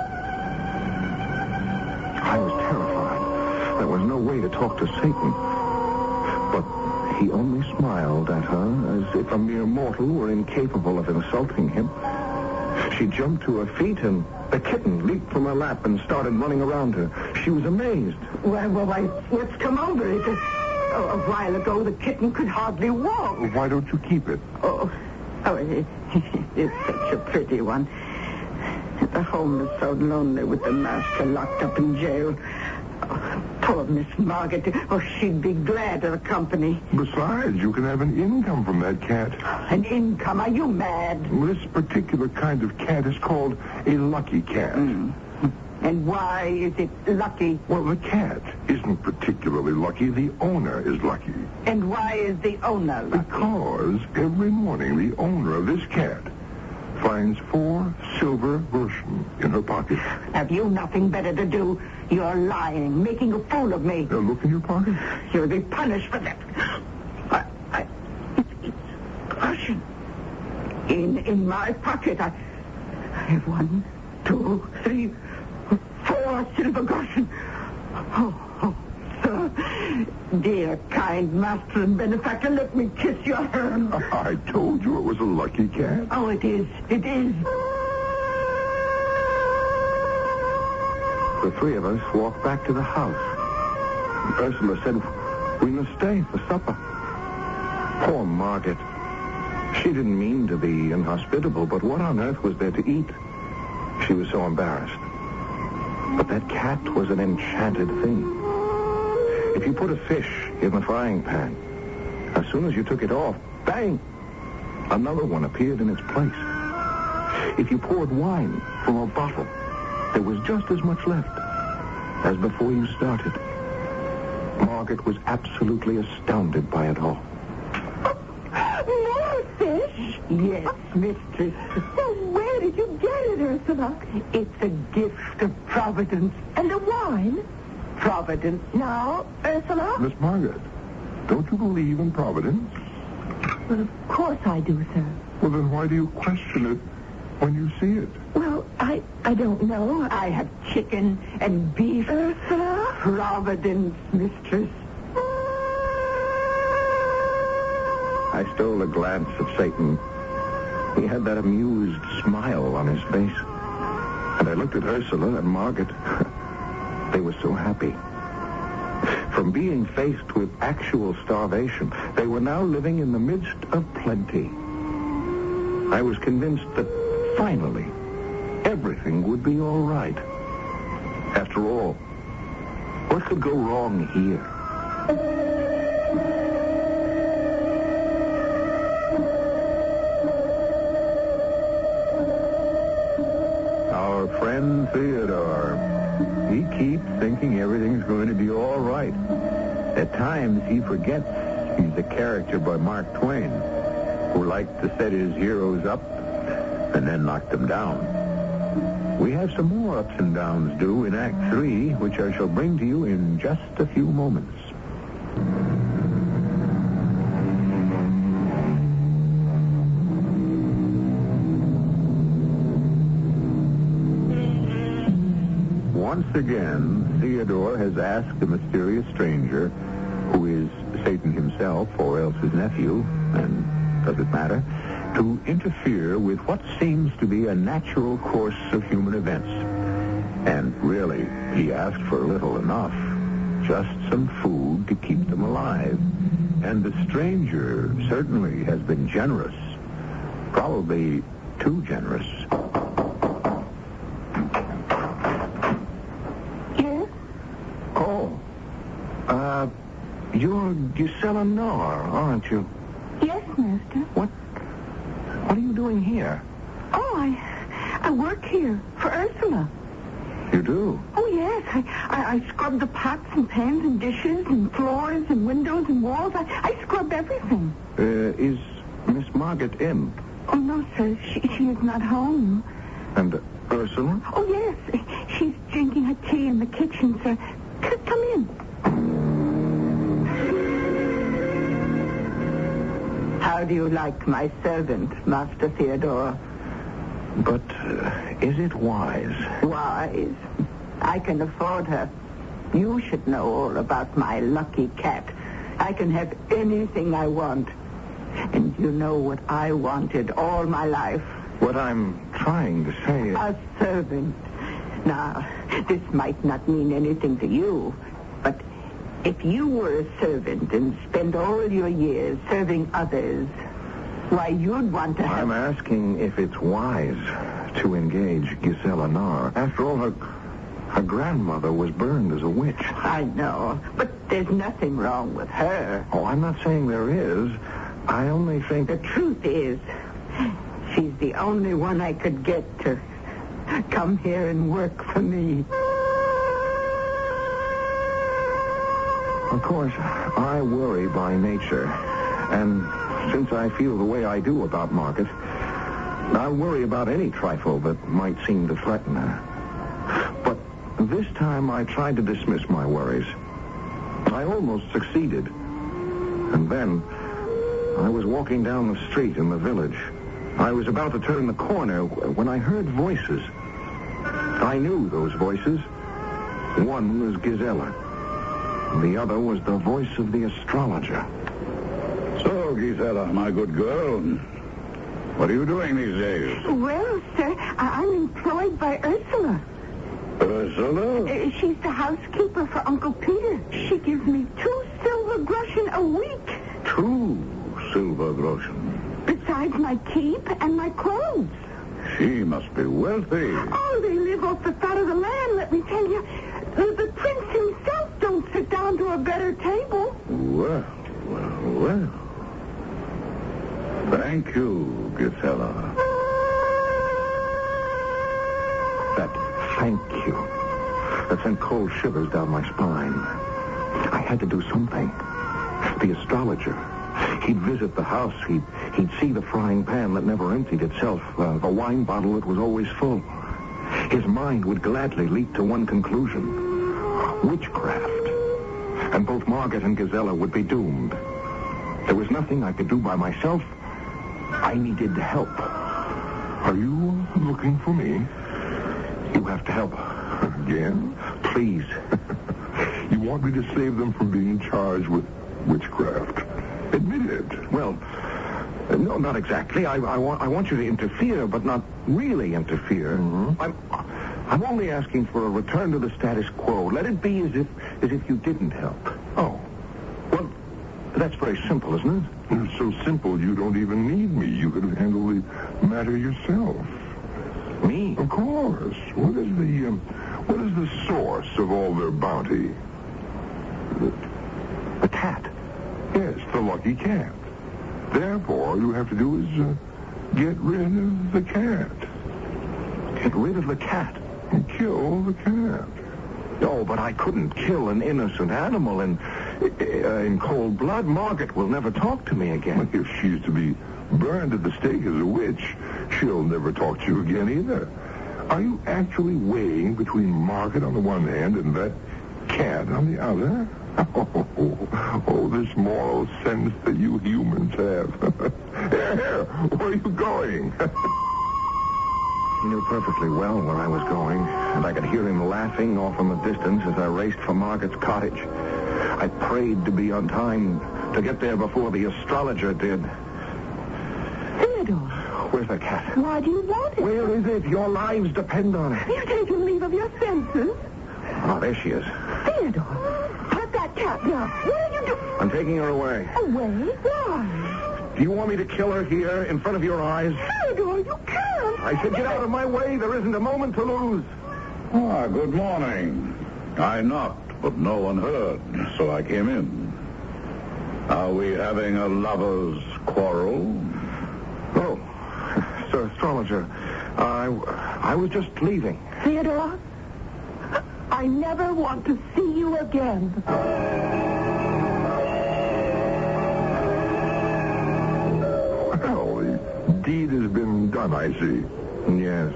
I was terrified. There was no way to talk to Satan. But he only smiled at her as if a mere mortal were incapable of insulting him. She jumped to her feet and the kitten leaped from her lap and started running around her. She was amazed. Why, what's come over it? A while ago, the kitten could hardly walk. Why don't you keep it? Oh, it's such a pretty one. The home is so lonely with the master locked up in jail. Oh, poor Miss Margaret. Oh, she'd be glad of the company. Besides, you can have an income from that cat. An income? Are you mad? This particular kind of cat is called a lucky cat. And why is it lucky? Well, the cat isn't particularly lucky. The owner is lucky. And why is the owner lucky? Because every morning the owner of this cat finds 4 silver groschen in her pocket. Have you nothing better to do? You're lying, making a fool of me. Now look in your pocket. You'll be punished for that. It's groschen. In my pocket, I have 1, 2, 3, 4 silver groschen. Oh, sir, dear, kind master and benefactor, let me kiss your hand. I told you it was a lucky cat. Oh, it is. It is. The 3 of us walked back to the house. Ursula said we must stay for supper. Poor Margaret. She didn't mean to be inhospitable, but what on earth was there to eat? She was so embarrassed. But that cat was an enchanted thing. If you put a fish in the frying pan, as soon as you took it off, bang, another one appeared in its place. If you poured wine from a bottle, there was just as much left as before you started. Margaret was absolutely astounded by it all. More fish? Yes, mistress. Well, where did you get it, Ursula? It's a gift of Providence. And the wine? Providence. Now, Ursula? Miss Margaret, don't you believe in Providence? Well, of course I do, sir. Well, then why do you question it when you see it? Well, I don't know. I have chicken and beef. Ursula? Providence, mistress. I stole a glance of Satan. He had that amused smile on his face. And I looked at Ursula and Margaret. They were so happy. From being faced with actual starvation, they were now living in the midst of plenty. I was convinced that finally everything would be all right. After all, what could go wrong here? Our friend Theodore, he keeps thinking everything's going to be all right. At times, he forgets he's a character by Mark Twain, who liked to set his heroes up and then knock them down. We have some more ups and downs due in Act 3, which I shall bring to you in just a few moments. Once again, Theodore has asked the mysterious stranger, who is Satan himself or else his nephew, and does it matter, to interfere with what seems to be a natural course of human events. And really, he asked for little enough, just some food to keep them alive. And the stranger certainly has been generous, probably too generous. You're Gisela Noor, aren't you? Yes, master. What are you doing here? Oh, I work here for Ursula. You do? Oh, yes. I scrub the pots and pans and dishes and floors and windows and walls. I scrub everything. Is Miss Margaret in? Oh, no, sir. She is not home. And Ursula? Oh, yes. She's drinking her tea in the kitchen, sir. Come in. How do you like my servant, Master Theodore? But is it wise? Wise? I can afford her. You should know all about my lucky cat. I can have anything I want. And you know what I wanted all my life. What I'm trying to say is... A servant. Now, this might not mean anything to you, but if you were a servant and spent all your years serving others, why, you'd want to have... I'm asking if it's wise to engage Gisela Noor. After all, her grandmother was burned as a witch. I know, but there's nothing wrong with her. Oh, I'm not saying there is. I only think... The truth is, she's the only one I could get to Come here and work for me. Of course, I worry by nature. And since I feel the way I do about Margaret, I worry about any trifle that might seem to threaten her. But this time I tried to dismiss my worries. I almost succeeded. And then I was walking down the street in the village. I was about to turn the corner when I heard voices. I knew those voices. One was Gisela. The other was the voice of the astrologer. So, Gisela, my good girl, what are you doing these days? Well, sir, I'm employed by Ursula. Ursula? She's the housekeeper for Uncle Peter. She gives me 2 silver groschen a week. 2 silver groschen? Besides my keep and my clothes. She must be wealthy. Oh, they live off the fat of the land, let me tell you. The prince himself don't sit down to a better table. Well. Thank you, Gisela. That thank you. That sent cold shivers down my spine. I had to do something. The astrologer. He'd visit the house. He'd see the frying pan that never emptied itself, the wine bottle that was always full. His mind would gladly leap to one conclusion. Witchcraft. And both Margaret and Gisela would be doomed. There was nothing I could do by myself. I needed help. Are you looking for me? You have to help. Again? Please. You want me to save them from being charged with witchcraft? Admit it. Well, no, not exactly. I want you to interfere, but not really interfere. Mm-hmm. I'm only asking for a return to the status quo. Let it be as if you didn't help. Oh. Well, that's very simple, isn't it? It's so simple you don't even need me. You could handle the matter yourself. Me? Of course. What is the source of all their bounty? The cat. Yes, the lucky cat. Therefore, all you have to do is get rid of the cat. Get rid of the cat? And kill the cat. No, but I couldn't kill an innocent animal in cold blood. Margaret will never talk to me again. If she's to be burned at the stake as a witch, she'll never talk to you again either. Are you actually weighing between Margaret on the one hand and that cat on the other? Oh, this moral sense that you humans have. Here, where are you going? He knew perfectly well where I was going, and I could hear him laughing off in the distance as I raced for Margaret's cottage. I prayed to be on time, to get there before the astrologer did. Theodore. Where's the cat? Why do you want it? Where is it? Your lives depend on it. You're taking leave of your senses. Oh, there she is. Theodore, put that cat down. What are you doing? I'm taking her away. Away? Why? Do you want me to kill her here in front of your eyes? Theodore, you can't. I said get out of my way. There isn't a moment to lose. Good morning. I knocked, but no one heard, so I came in. Are we having a lover's quarrel? Oh, Sir Astrologer, I was just leaving. Theodore, I never want to see you again. Well, the deed has been done, I see. Yes,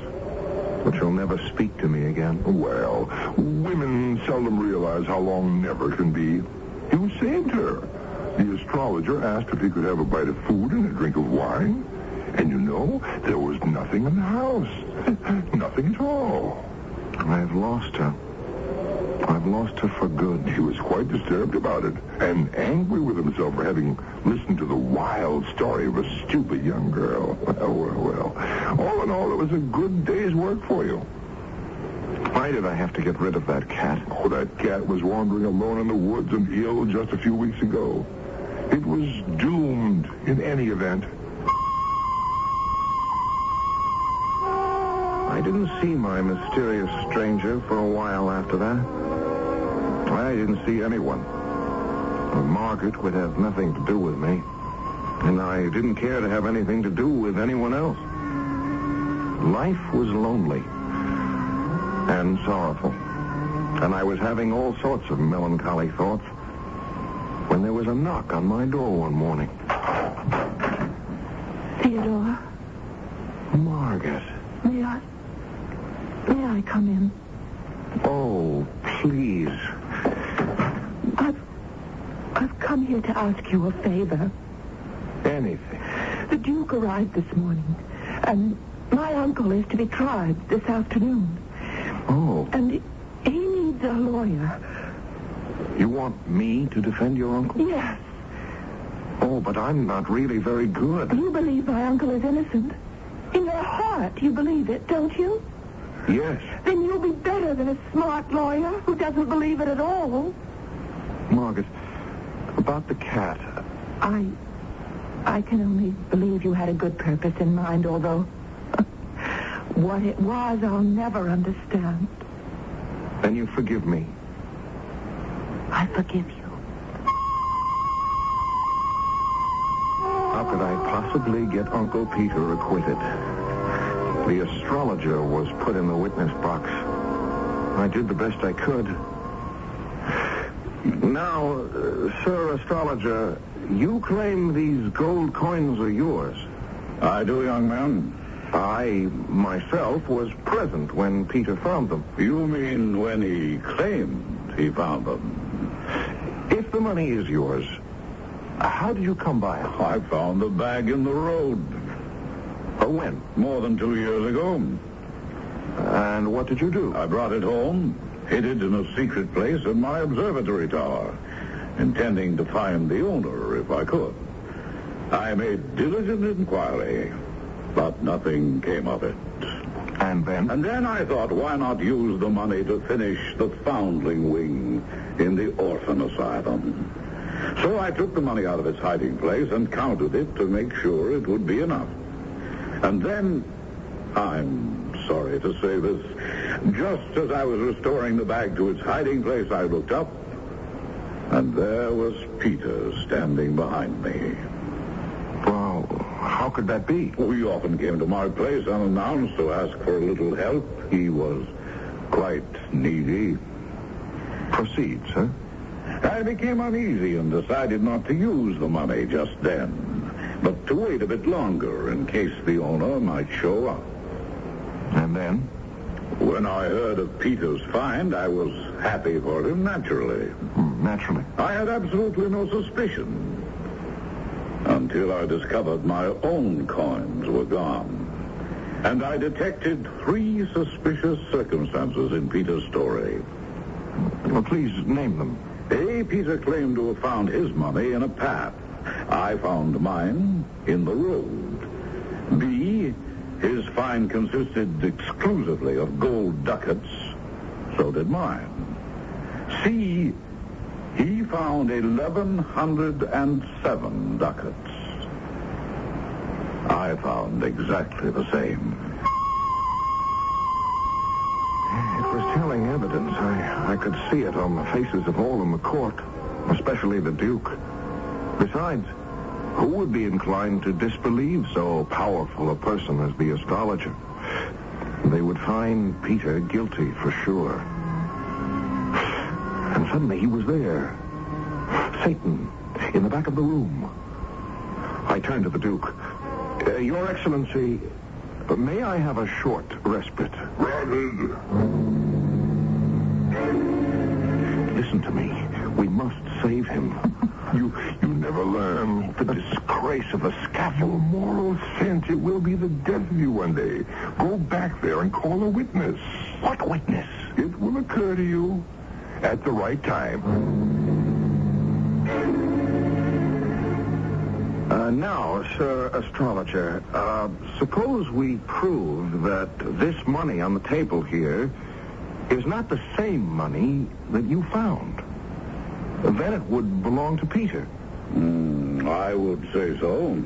but you'll never speak to me again. Well, women seldom realize how long never can be. You saved her. The astrologer asked if he could have a bite of food and a drink of wine. And you know, there was nothing in the house. Nothing at all. I've lost her. I've lost her for good. He was quite disturbed about it, and angry with himself for having listened to the wild story of a stupid young girl. Well. All in all, it was a good day's work for you. Why did I have to get rid of that cat? Oh, that cat was wandering alone in the woods and ill just a few weeks ago. It was doomed in any event. I didn't see my mysterious stranger for a while after that. I didn't see anyone. Margaret would have nothing to do with me. And I didn't care to have anything to do with anyone else. Life was lonely. and sorrowful. And I was having all sorts of melancholy thoughts when there was a knock on my door one morning. Theodore. Margaret. May I come in? Oh, please. I've come here to ask you a favor. Anything. The Duke arrived this morning, and my uncle is to be tried this afternoon. Oh. And he needs a lawyer. You want me to defend your uncle? Yes. Oh, but I'm not really very good. You believe my uncle is innocent. In your heart, you believe it, don't you? Yes. Then you'll be better than a smart lawyer who doesn't believe it at all. Margaret, about the cat. I can only believe you had a good purpose in mind, although what it was, I'll never understand. Then you forgive me. I forgive you. How could I possibly get Uncle Peter acquitted? The astrologer was put in the witness box. I did the best I could. Now, Sir Astrologer, you claim these gold coins are yours. I do, young man. I, myself, was present when Peter found them. You mean when he claimed he found them? If the money is yours, how did you come by it? I found the bag in the road. When? More than 2 years ago. And what did you do? I brought it home, hid it in a secret place in my observatory tower, intending to find the owner if I could. I made diligent inquiry, but nothing came of it. And then? And then I thought, why not use the money to finish the foundling wing in the orphan asylum? So I took the money out of its hiding place and counted it to make sure it would be enough. And then, I'm sorry to say this, just as I was restoring the bag to its hiding place, I looked up, and there was Peter standing behind me. Well, how could that be? He often came to my place unannounced to ask for a little help. He was quite needy. Proceed, sir. I became uneasy and decided not to use the money just then, but to wait a bit longer in case the owner might show up. And then? When I heard of Peter's find, I was happy for him, naturally. Naturally. I had absolutely no suspicion until I discovered my own coins were gone. And I detected 3 suspicious circumstances in Peter's story. Well, please name them. A, Peter claimed to have found his money in a path. I found mine in the road. B, his find consisted exclusively of gold ducats. So did mine. C, he found 1,107 ducats. I found exactly the same. It was telling evidence. I could see it on the faces of all in the court, especially the Duke. Besides, who would be inclined to disbelieve so powerful a person as the astrologer? They would find Peter guilty for sure. And suddenly he was there. Satan, in the back of the room. I turned to the Duke. Your Excellency, may I have a short respite? Granted. Listen to me. We must save him. You never learn. The disgrace of the scaffold. Your moral sense, it will be the death of you one day. Go back there and call a witness. What witness? It will occur to you at the right time. Now, Sir Astrologer, suppose we prove that this money on the table here is not the same money that you found. Then it would belong to Peter. I would say so.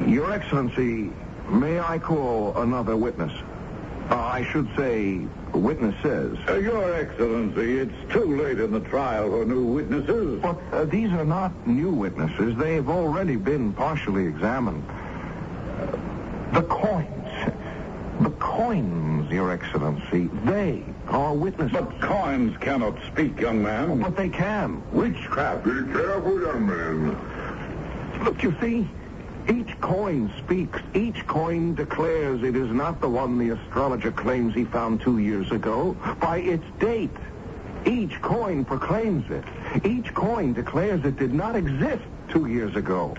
Your Excellency, may I call another witness? I should say witnesses. Your Excellency, it's too late in the trial for new witnesses. But these are not new witnesses. They've already been partially examined. The coins. The coins, Your Excellency, they are witnesses. But coins cannot speak, young man. But they can. Witchcraft. Be careful, young man. Look, you see, each coin speaks. Each coin declares it is not the one the astrologer claims he found 2 years ago. By its date, each coin proclaims it. Each coin declares it did not exist 2 years ago.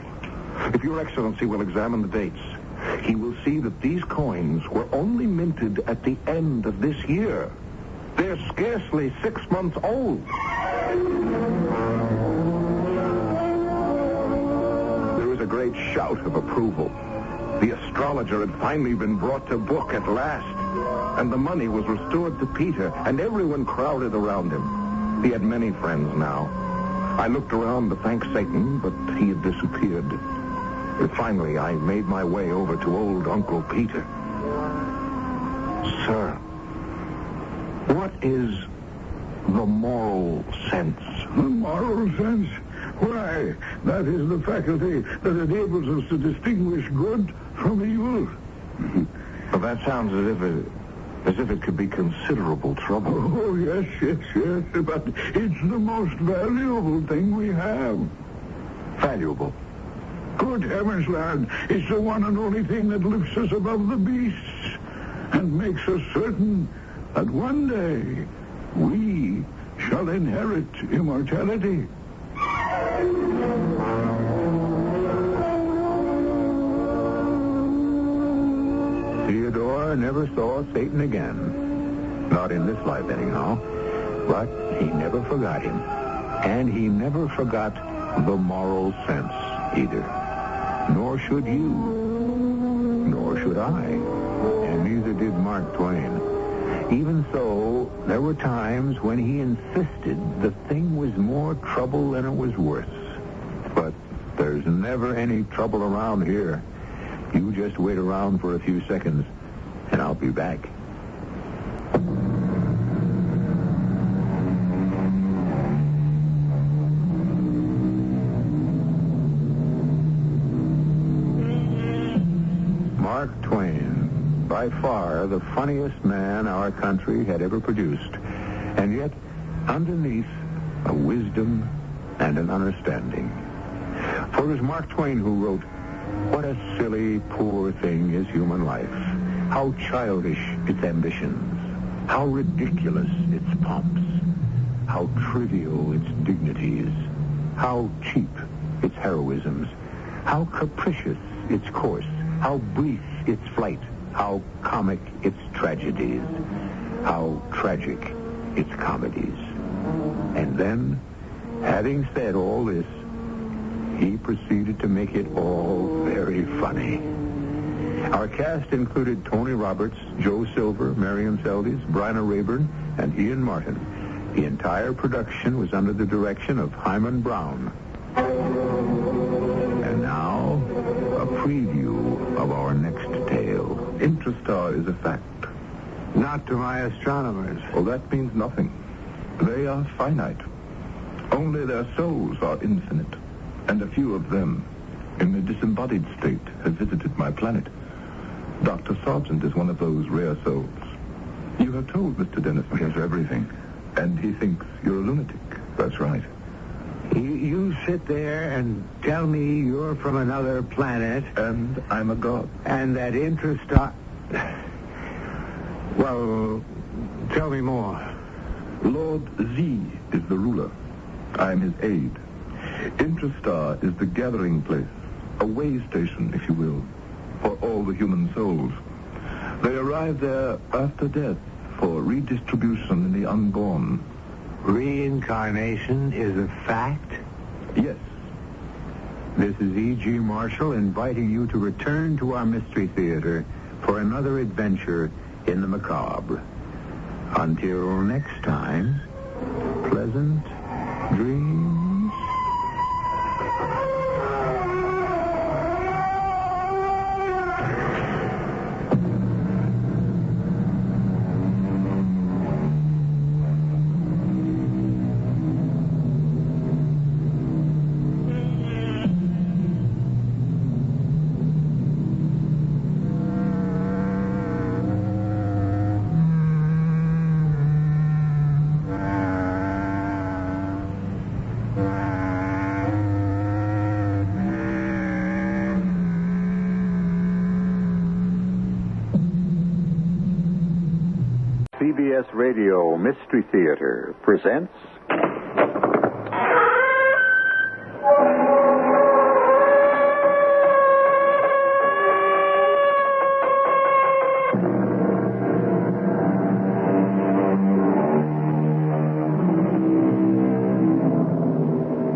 If Your Excellency will examine the dates, he will see that these coins were only minted at the end of this year. They're scarcely 6 months old. There was a great shout of approval. The astrologer had finally been brought to book at last, and the money was restored to Peter, and everyone crowded around him. He had many friends now. I looked around to thank Satan, but he had disappeared. Finally, I made my way over to old Uncle Peter. Sir, what is the moral sense? The moral sense? Why, that is the faculty that enables us to distinguish good from evil. Well, that sounds as if it could be considerable trouble. Oh, yes. But it's the most valuable thing we have. Valuable? Good heavens, lad, it's the one and only thing that lifts us above the beasts and makes us certain that one day we shall inherit immortality. Theodore never saw Satan again. Not in this life, anyhow. But he never forgot him. And he never forgot the moral sense either. Nor should you. Nor should I. And neither did Mark Twain. Even so, there were times when he insisted the thing was more trouble than it was worth. But there's never any trouble around here. You just wait around for a few seconds, and I'll be back. Mark Twain, by far the funniest man our country had ever produced, and yet underneath a wisdom and an understanding. For it was Mark Twain who wrote, "What a silly, poor thing is human life. How childish its ambitions. How ridiculous its pomps. How trivial its dignities. How cheap its heroisms. How capricious its course. How brief its flight. How comic its tragedies. How tragic its comedies." And then, having said all this, he proceeded to make it all very funny. Our cast included Tony Roberts, Joe Silver, Marion Seldes, Bryna Rayburn, and Ian Martin. The entire production was under the direction of Hyman Brown. And now, a preview of our next tale. Intrastar is a fact. Not to my astronomers. Well, that means nothing. They are finite. Only their souls are infinite. And a few of them, in a disembodied state, have visited my planet. Dr. Sargent is one of those rare souls. You have told Mr. Dennis everything, and he thinks you're a lunatic. That's right. You sit there and tell me you're from another planet. And I'm a god. And that Intrastar... Well, tell me more. Lord Z is the ruler. I'm his aide. Intrastar is the gathering place, a way station, if you will, for all the human souls. They arrive there after death for redistribution in the unborn. Reincarnation is a fact? Yes. This is E.G. Marshall inviting you to return to our Mystery Theater for another adventure in the macabre. Until next time, pleasant dreams. CBS Radio Mystery Theater presents...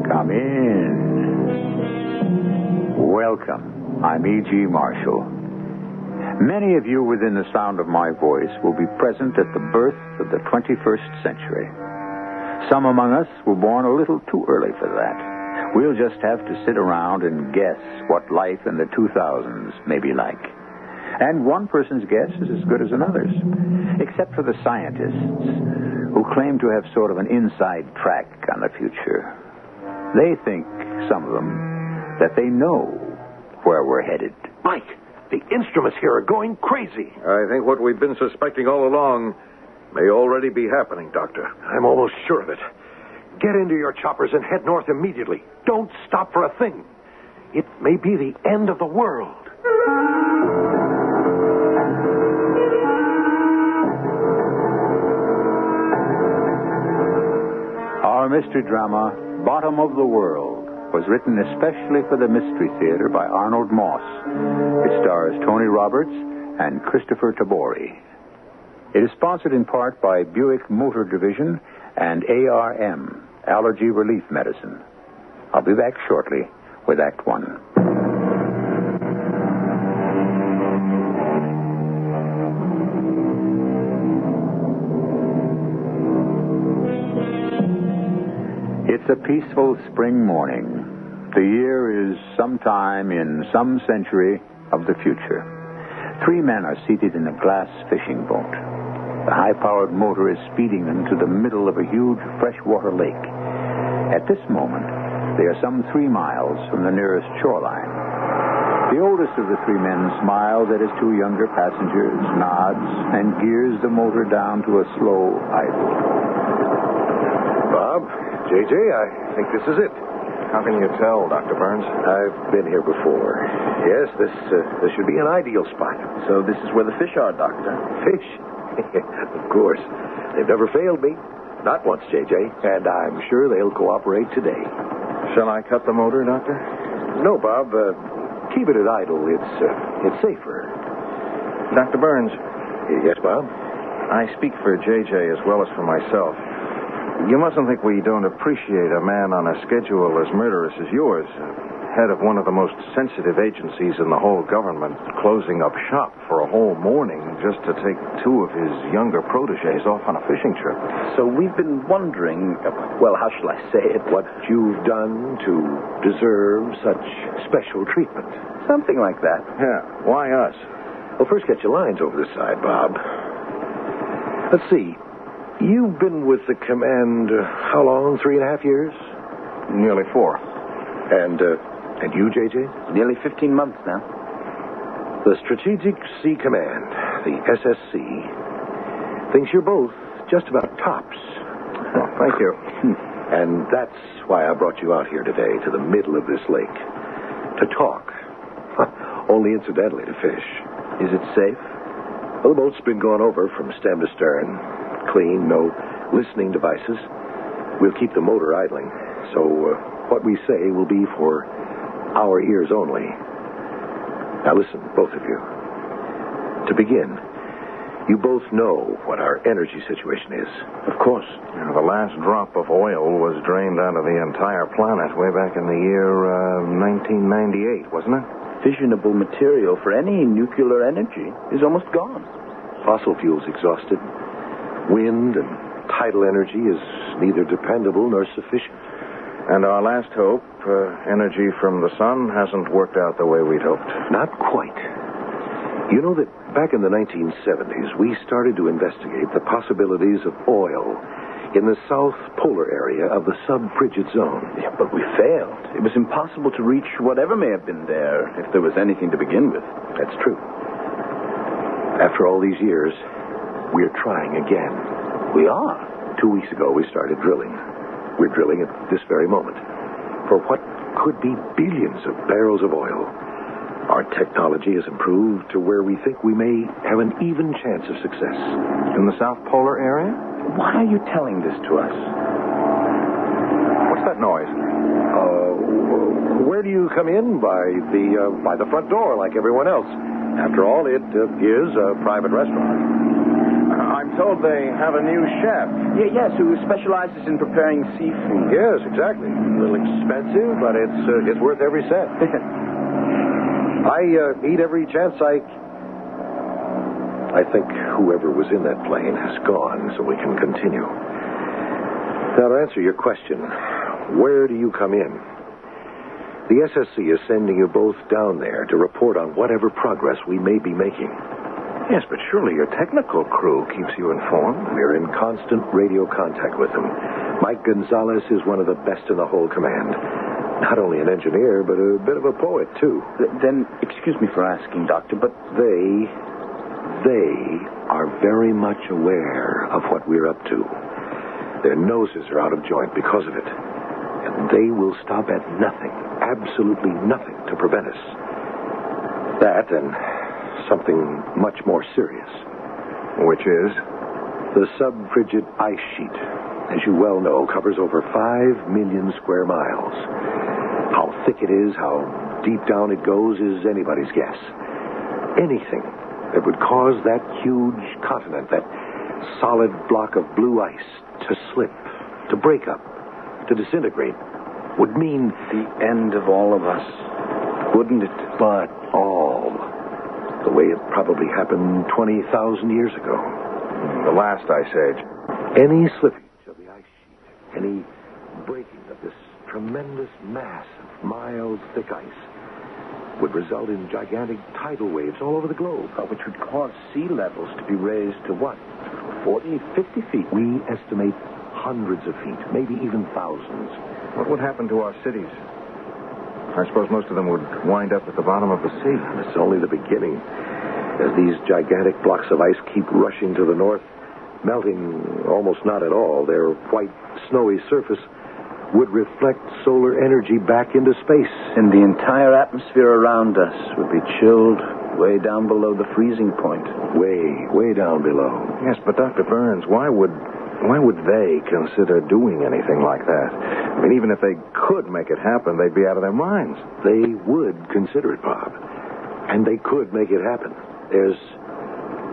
Come in. Welcome. I'm E.G. Marshall. Many of you within the sound of my voice will be present at the birth of the 21st century. Some among us were born a little too early for that. We'll just have to sit around and guess what life in the 2000s may be like. And one person's guess is as good as another's, except for the scientists who claim to have sort of an inside track on the future. They think, some of them, that they know where we're headed. Mike! The instruments here are going crazy. I think what we've been suspecting all along may already be happening, Doctor. I'm almost sure of it. Get into your choppers and head north immediately. Don't stop for a thing. It may be the end of the world. Our mystery drama, Bottom of the World, was written especially for the Mystery Theater by Arnold Moss. It stars Tony Roberts and Christopher Tabori. It is sponsored in part by Buick Motor Division and ARM, Allergy Relief Medicine. I'll be back shortly with Act One. It's a peaceful spring morning. The year is sometime in some century of the future. 3 men are seated in a glass fishing boat. The high-powered motor is speeding them to the middle of a huge freshwater lake. At this moment, they are some 3 miles from the nearest shoreline. The oldest of the 3 men smiles at his 2 younger passengers, nods, and gears the motor down to a slow idle. Bob, J.J., I think this is it. How can you tell, Dr. Burns? I've been here before. Yes, this should be an ideal spot. So this is where the fish are, Doctor? Fish? Of course. They've never failed me. Not once, J.J. And I'm sure they'll cooperate today. Shall I cut the motor, Doctor? No, Bob. Keep it at idle. It's safer. Dr. Burns. Yes, Bob? I speak for J.J. as well as for myself. You mustn't think we don't appreciate a man on a schedule as murderous as yours, head of one of the most sensitive agencies in the whole government, closing up shop for a whole morning just to take 2 of his younger protégés off on a fishing trip. So we've been wondering, well, how shall I say it? What you've done to deserve such special treatment. Something like that. Yeah, why us? Well, first get your lines over the side, Bob. Let's see. You've been with the command, how long? 3.5 years? Nearly 4. And you, J.J.? Nearly 15 months now. The Strategic Sea Command, the SSC, thinks you're both just about tops. Oh, thank you. And that's why I brought you out here today to the middle of this lake. To talk. Only incidentally to fish. Is it safe? Well, the boat's been gone over from stem to stern. Clean, no listening devices. We'll keep the motor idling. So what we say will be for our ears only. Now listen, both of you. To begin, you both know what our energy situation is. Of course. The last drop of oil was drained out of the entire planet way back in the year 1998, wasn't it? Fissionable material for any nuclear energy is almost gone. Fossil fuels exhausted. Wind and tidal energy is neither dependable nor sufficient. And our last hope, energy from the sun, hasn't worked out the way we'd hoped. Not quite. You know that back in the 1970s, we started to investigate the possibilities of oil in the south polar area of the sub-frigid zone. Yeah, but we failed. It was impossible to reach whatever may have been there, if there was anything to begin with. That's true. After all these years, we're trying again. We are? 2 weeks ago, we started drilling. We're drilling at this very moment for what could be billions of barrels of oil. Our technology has improved to where we think we may have an even chance of success. In the South Polar area? Why are you telling this to us? What's that noise? Where do you come in? By the front door, like everyone else. After all, it is a private restaurant. I'm told they have a new chef. Yes, who specializes in preparing seafood. Yes, exactly. A little expensive, but it's worth every cent. I eat every chance I think whoever was in that plane has gone, so we can continue. Now, to answer your question, where do you come in? The SSC is sending you both down there to report on whatever progress we may be making. Yes, but surely your technical crew keeps you informed. We're in constant radio contact with them. Mike Gonzalez is one of the best in the whole command. Not only an engineer, but a bit of a poet, too. Then, excuse me for asking, Doctor, but... They are very much aware of what we're up to. Their noses are out of joint because of it. And they will stop at nothing, absolutely nothing, to prevent us. That and something much more serious. Which is? The subfrigid ice sheet, as you well know, covers over 5 million square miles. How thick it is, how deep down it goes, is anybody's guess. Anything that would cause that huge continent, that solid block of blue ice, to slip, to break up, to disintegrate, would mean the end of all of us, wouldn't it? But all. The way it probably happened 20,000 years ago. The last ice age. Any slippage of the ice sheet, any breaking of this tremendous mass of miles thick ice would result in gigantic tidal waves all over the globe. Which would cause sea levels to be raised to what? 40, 50 feet? We estimate hundreds of feet, maybe even thousands. What would happen to our cities? I suppose most of them would wind up at the bottom of the sea. It's only the beginning. As these gigantic blocks of ice keep rushing to the north, melting almost not at all, their white, snowy surface would reflect solar energy back into space. And the entire atmosphere around us would be chilled way down below the freezing point. Way down below. Yes, but Dr. Burns, why would they consider doing anything like that? I mean, even if they could make it happen, they'd be out of their minds. They would consider it, Bob. And they could make it happen. There's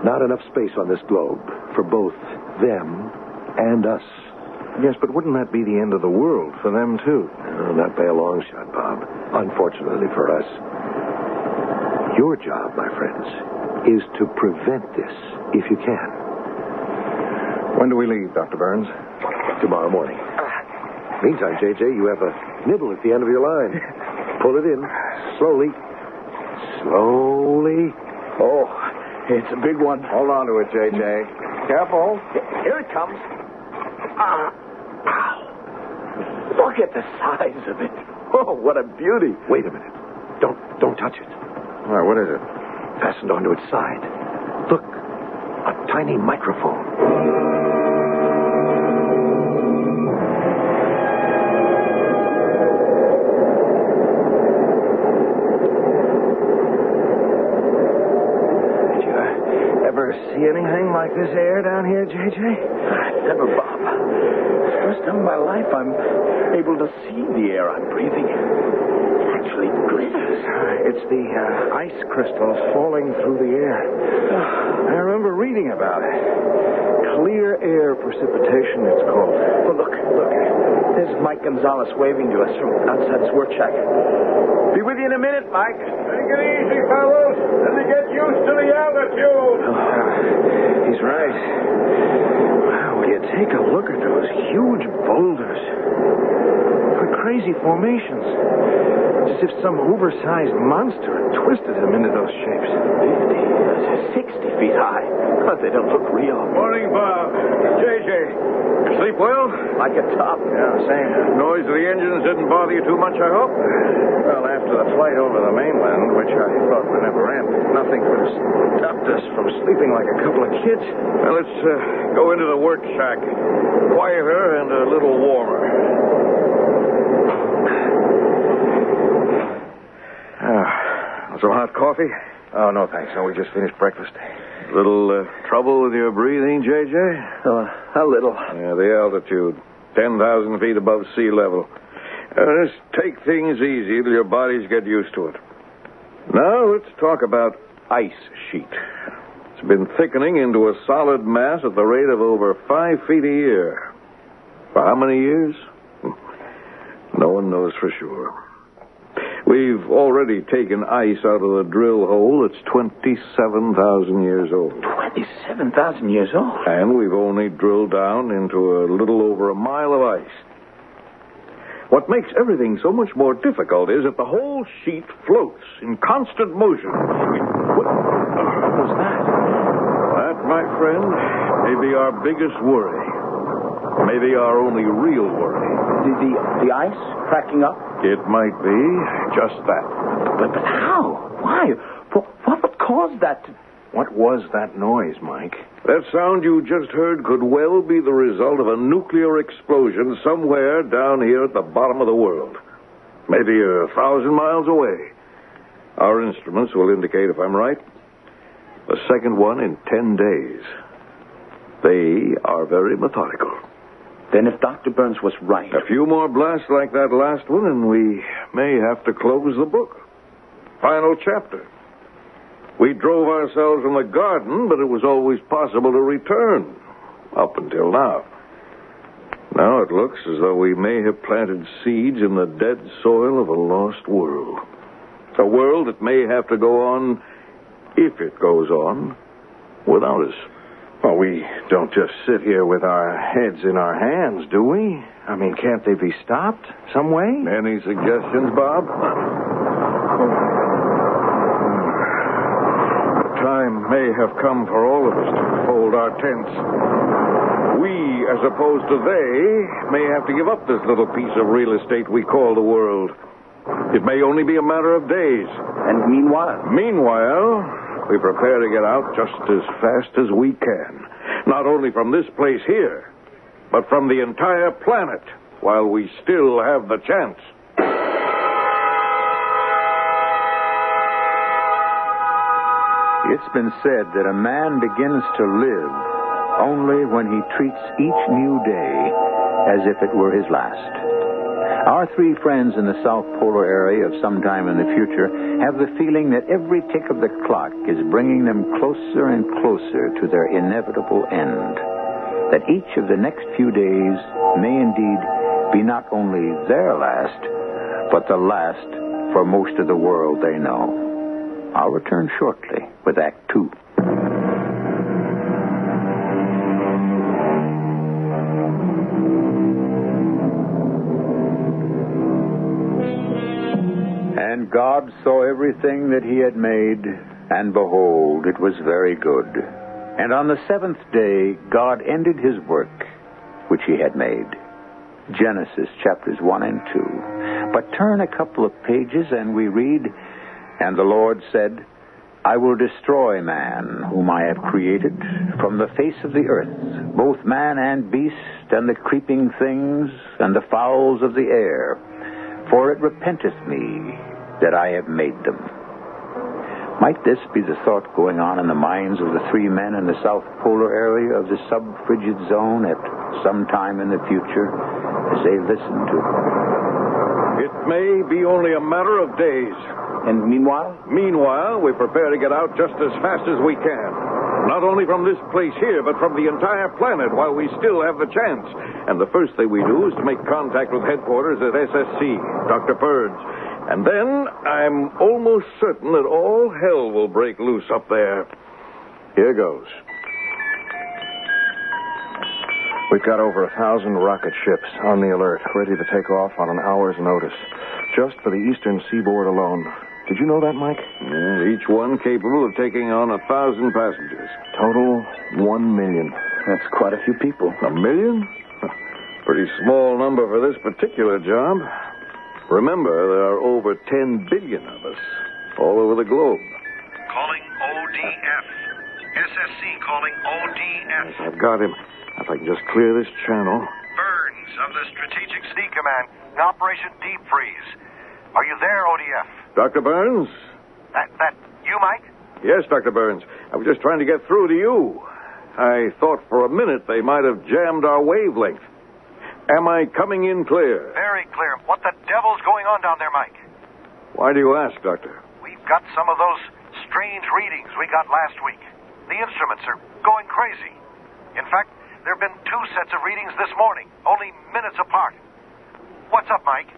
not enough space on this globe for both them and us. Yes, but wouldn't that be the end of the world for them, too? No, not by a long shot, Bob. Unfortunately for us. Your job, my friends, is to prevent this if you can. When do we leave, Dr. Burns? Tomorrow morning. Meantime, J.J., you have a nibble at the end of your line. Pull it in. Slowly. Slowly. Oh, it's a big one. Hold on to it, J.J. Careful. Here it comes. Look at the size of it. Oh, what a beauty. Wait a minute. Don't touch it. All right, what is it? Fastened onto its side. Look, a tiny microphone. Did you ever see anything like this air down here, J.J.? Never, Bob. First time in my life I'm able to see the air I'm breathing. It actually glitters. It's the ice crystals falling through the air. I remember reading about it. Clear air precipitation, it's called. Oh, look. There's Mike Gonzalez waving to us from outside his work shack. Be with you in a minute, Mike. Take it easy, fellows. Let me get used to the altitude. He's right. Wow, you take a look at those huge boulders. They're crazy formations. It's as if some oversized monster had twisted them into those shapes. 50, 60 feet high. But they don't look real. Morning, Bob. J.J. You sleep well? Like a top. Yeah, same. Noise of the engines didn't bother you too much, I hope? Well, after the flight over the mainland, which I thought would never end, nothing could have stopped us from sleeping like a couple of kids. Well, let's go into the work shack. Quieter and a little warmer. I'll some hot coffee? Oh, no, thanks. No, we just finished breakfast. Little trouble with your breathing, J.J.? A little. Yeah, the altitude. 10,000 feet above sea level. Just take things easy till your bodies get used to it. Now, let's talk about ice sheet. It's been thickening into a solid mass at the rate of over 5 feet a year. For how many years? No one knows for sure. We've already taken ice out of the drill hole that's 27,000 years old. 27,000 years old? And we've only drilled down into a little over a mile of ice. What makes everything so much more difficult is that the whole sheet floats in constant motion. What was that? That, my friend, may be our biggest worry. Maybe our only real worry. The ice cracking up? It might be just that. But how? Why? What would cause that? What was that noise, Mike? That sound you just heard could well be the result of a nuclear explosion somewhere down here at the bottom of the world. Maybe 1,000 miles away. Our instruments will indicate if I'm right. The second one in 10 days. They are very methodical. Then if Dr. Burns was right... A few more blasts like that last one, and we may have to close the book. Final chapter. We drove ourselves from the garden, but it was always possible to return. Up until now. Now it looks as though we may have planted seeds in the dead soil of a lost world. A world that may have to go on, if it goes on, without us. Well, we don't just sit here with our heads in our hands, do we? I mean, can't they be stopped some way? Any suggestions, Bob? The time may have come for all of us to fold our tents. We, as opposed to they, may have to give up this little piece of real estate we call the world. It may only be a matter of days. And meanwhile? Meanwhile, we prepare to get out just as fast as we can. Not only from this place here, but from the entire planet, while we still have the chance. It's been said that a man begins to live only when he treats each new day as if it were his last. Our three friends in the South Polar area of some time in the future have the feeling that every tick of the clock is bringing them closer and closer to their inevitable end. That each of the next few days may indeed be not only their last, but the last for most of the world they know. I'll return shortly with Act 2. And God saw everything that he had made, and behold, it was very good. And on the seventh day, God ended his work, which he had made. Genesis chapters 1 and 2. But turn a couple of pages, and we read, And the Lord said, I will destroy man, whom I have created, from the face of the earth, both man and beast, and the creeping things, and the fowls of the air. For it repenteth me that I have made them. Might this be the thought going on in the minds of the three men in the South Polar area of the sub-frigid zone at some time in the future as they listen to... It may be only a matter of days. And meanwhile? Meanwhile, we prepare to get out just as fast as we can. Not only from this place here, but from the entire planet while we still have the chance. And the first thing we do is to make contact with headquarters at SSC, Dr. Burns. And then I'm almost certain that all hell will break loose up there. Here goes. We've got over 1,000 rocket ships on the alert, ready to take off on an hour's notice, just for the eastern seaboard alone. Did you know that, Mike? Each one capable of taking on 1,000 passengers. Total 1 million. That's quite a few people. 1 million? Pretty small number for this particular job. Remember, there are over 10 billion of us all over the globe. Calling ODF. SSC calling ODF. Yes, I've got him. If I can just clear this channel. Burns of the Strategic Sneak Command, Operation Deep Freeze. Are you there, ODF? Dr. Burns? That you, Mike? Yes, Dr. Burns. I was just trying to get through to you. I thought for a minute they might have jammed our wavelength. Am I coming in clear? Very clear. What the devil's going on down there, Mike? Why do you ask, Doctor? We've got some of those strange readings we got last week. The instruments are going crazy. In fact, there have been 2 sets of readings this morning, only minutes apart. What's up, Mike?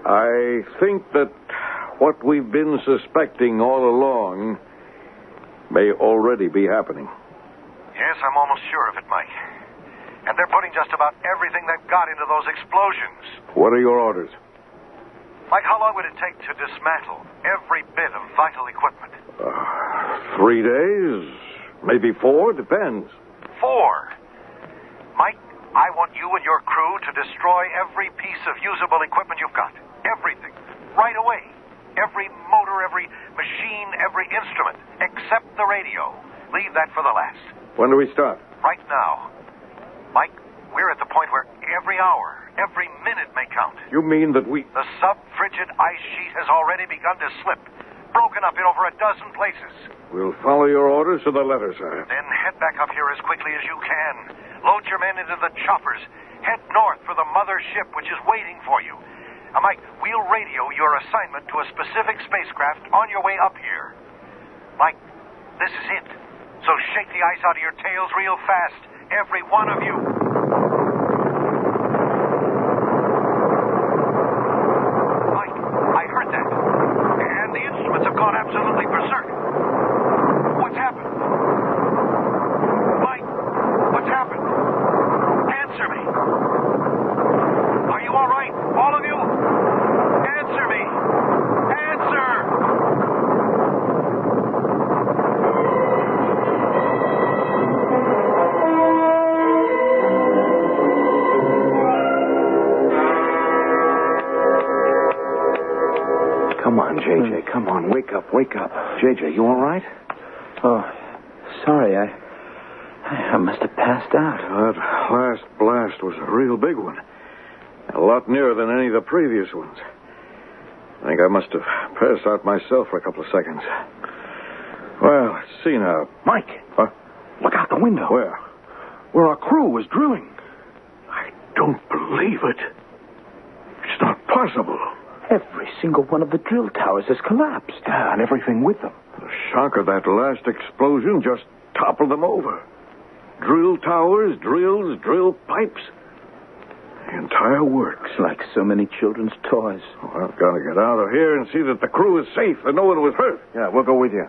I think that what we've been suspecting all along may already be happening. Yes, I'm almost sure of it, Mike. And they're putting just about everything they've got into those explosions. What are your orders? Mike, how long would it take to dismantle every bit of vital equipment? 3 days, maybe 4, depends. 4? Mike, I want you and your crew to destroy every piece of usable equipment you've got. Everything. Right away. Every motor, every machine, every instrument, except the radio. Leave that for the last. When do we start? Right now. Mike, we're at the point where every hour, every minute may count. You mean that we... The sub-frigid ice sheet has already begun to slip, broken up in over a dozen places. We'll follow your orders to the letter, sir. Then head back up here as quickly as you can. Load your men into the choppers. Head north for the mother ship, which is waiting for you. Mike, we'll radio your assignment to a specific spacecraft on your way up here. Mike, this is it. So shake the ice out of your tails real fast. Every one of you. Mike, I heard that. And the instruments have gone absolutely berserk. What's happened? Mike, what's happened? Answer me. Are you all right? All of you? Answer me. Answer. Come on, JJ. Come on. Wake up. Wake up. JJ, you all right? Oh, sorry. I must have passed out. That last blast was a real big one. A lot nearer than any of the previous ones. I think I must have passed out myself for a couple of seconds. Well, let's see now. Mike! Look out the window. Where? Where our crew was drilling. I don't believe it. It's not possible. Every single one of the drill towers has collapsed. Yeah, and everything with them. The shock of that last explosion just toppled them over. Drill towers, drills, drill pipes. The entire works. Like so many children's toys. Oh, I've got to get out of here and see that the crew is safe and no one was hurt. Yeah, we'll go with you.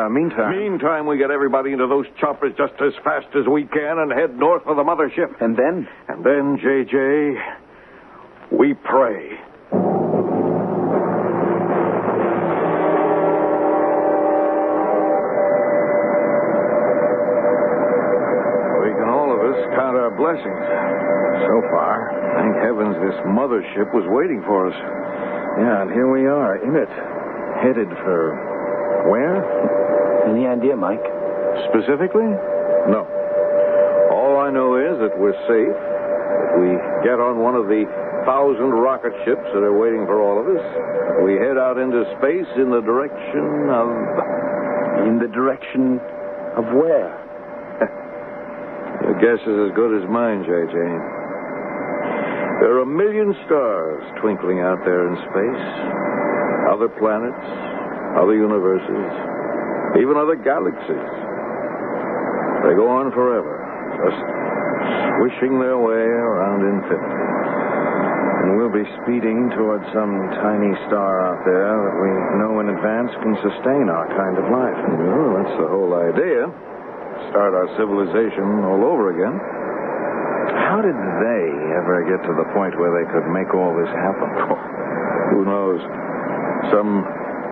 Meantime, we get everybody into those choppers just as fast as we can and head north for the mothership. And then? And then, JJ, we pray. We can all of us count our blessings. So far, thank heavens this mothership was waiting for us. Yeah, and here we are in it. Headed for where? Any idea, Mike? Specifically? No. All I know is that we're safe, that we get on one of the 1,000 rocket ships that are waiting for all of us. We head out into space in the direction of... In the direction of where? Your guess is as good as mine, J.J. There are a million stars twinkling out there in space. Other planets, other universes, even other galaxies. They go on forever, just swishing their way around infinity. And we'll be speeding towards some tiny star out there that we know in advance can sustain our kind of life. Well, that's the whole idea. Start our civilization all over again. How did they ever get to the point where they could make all this happen? Oh, who knows? Some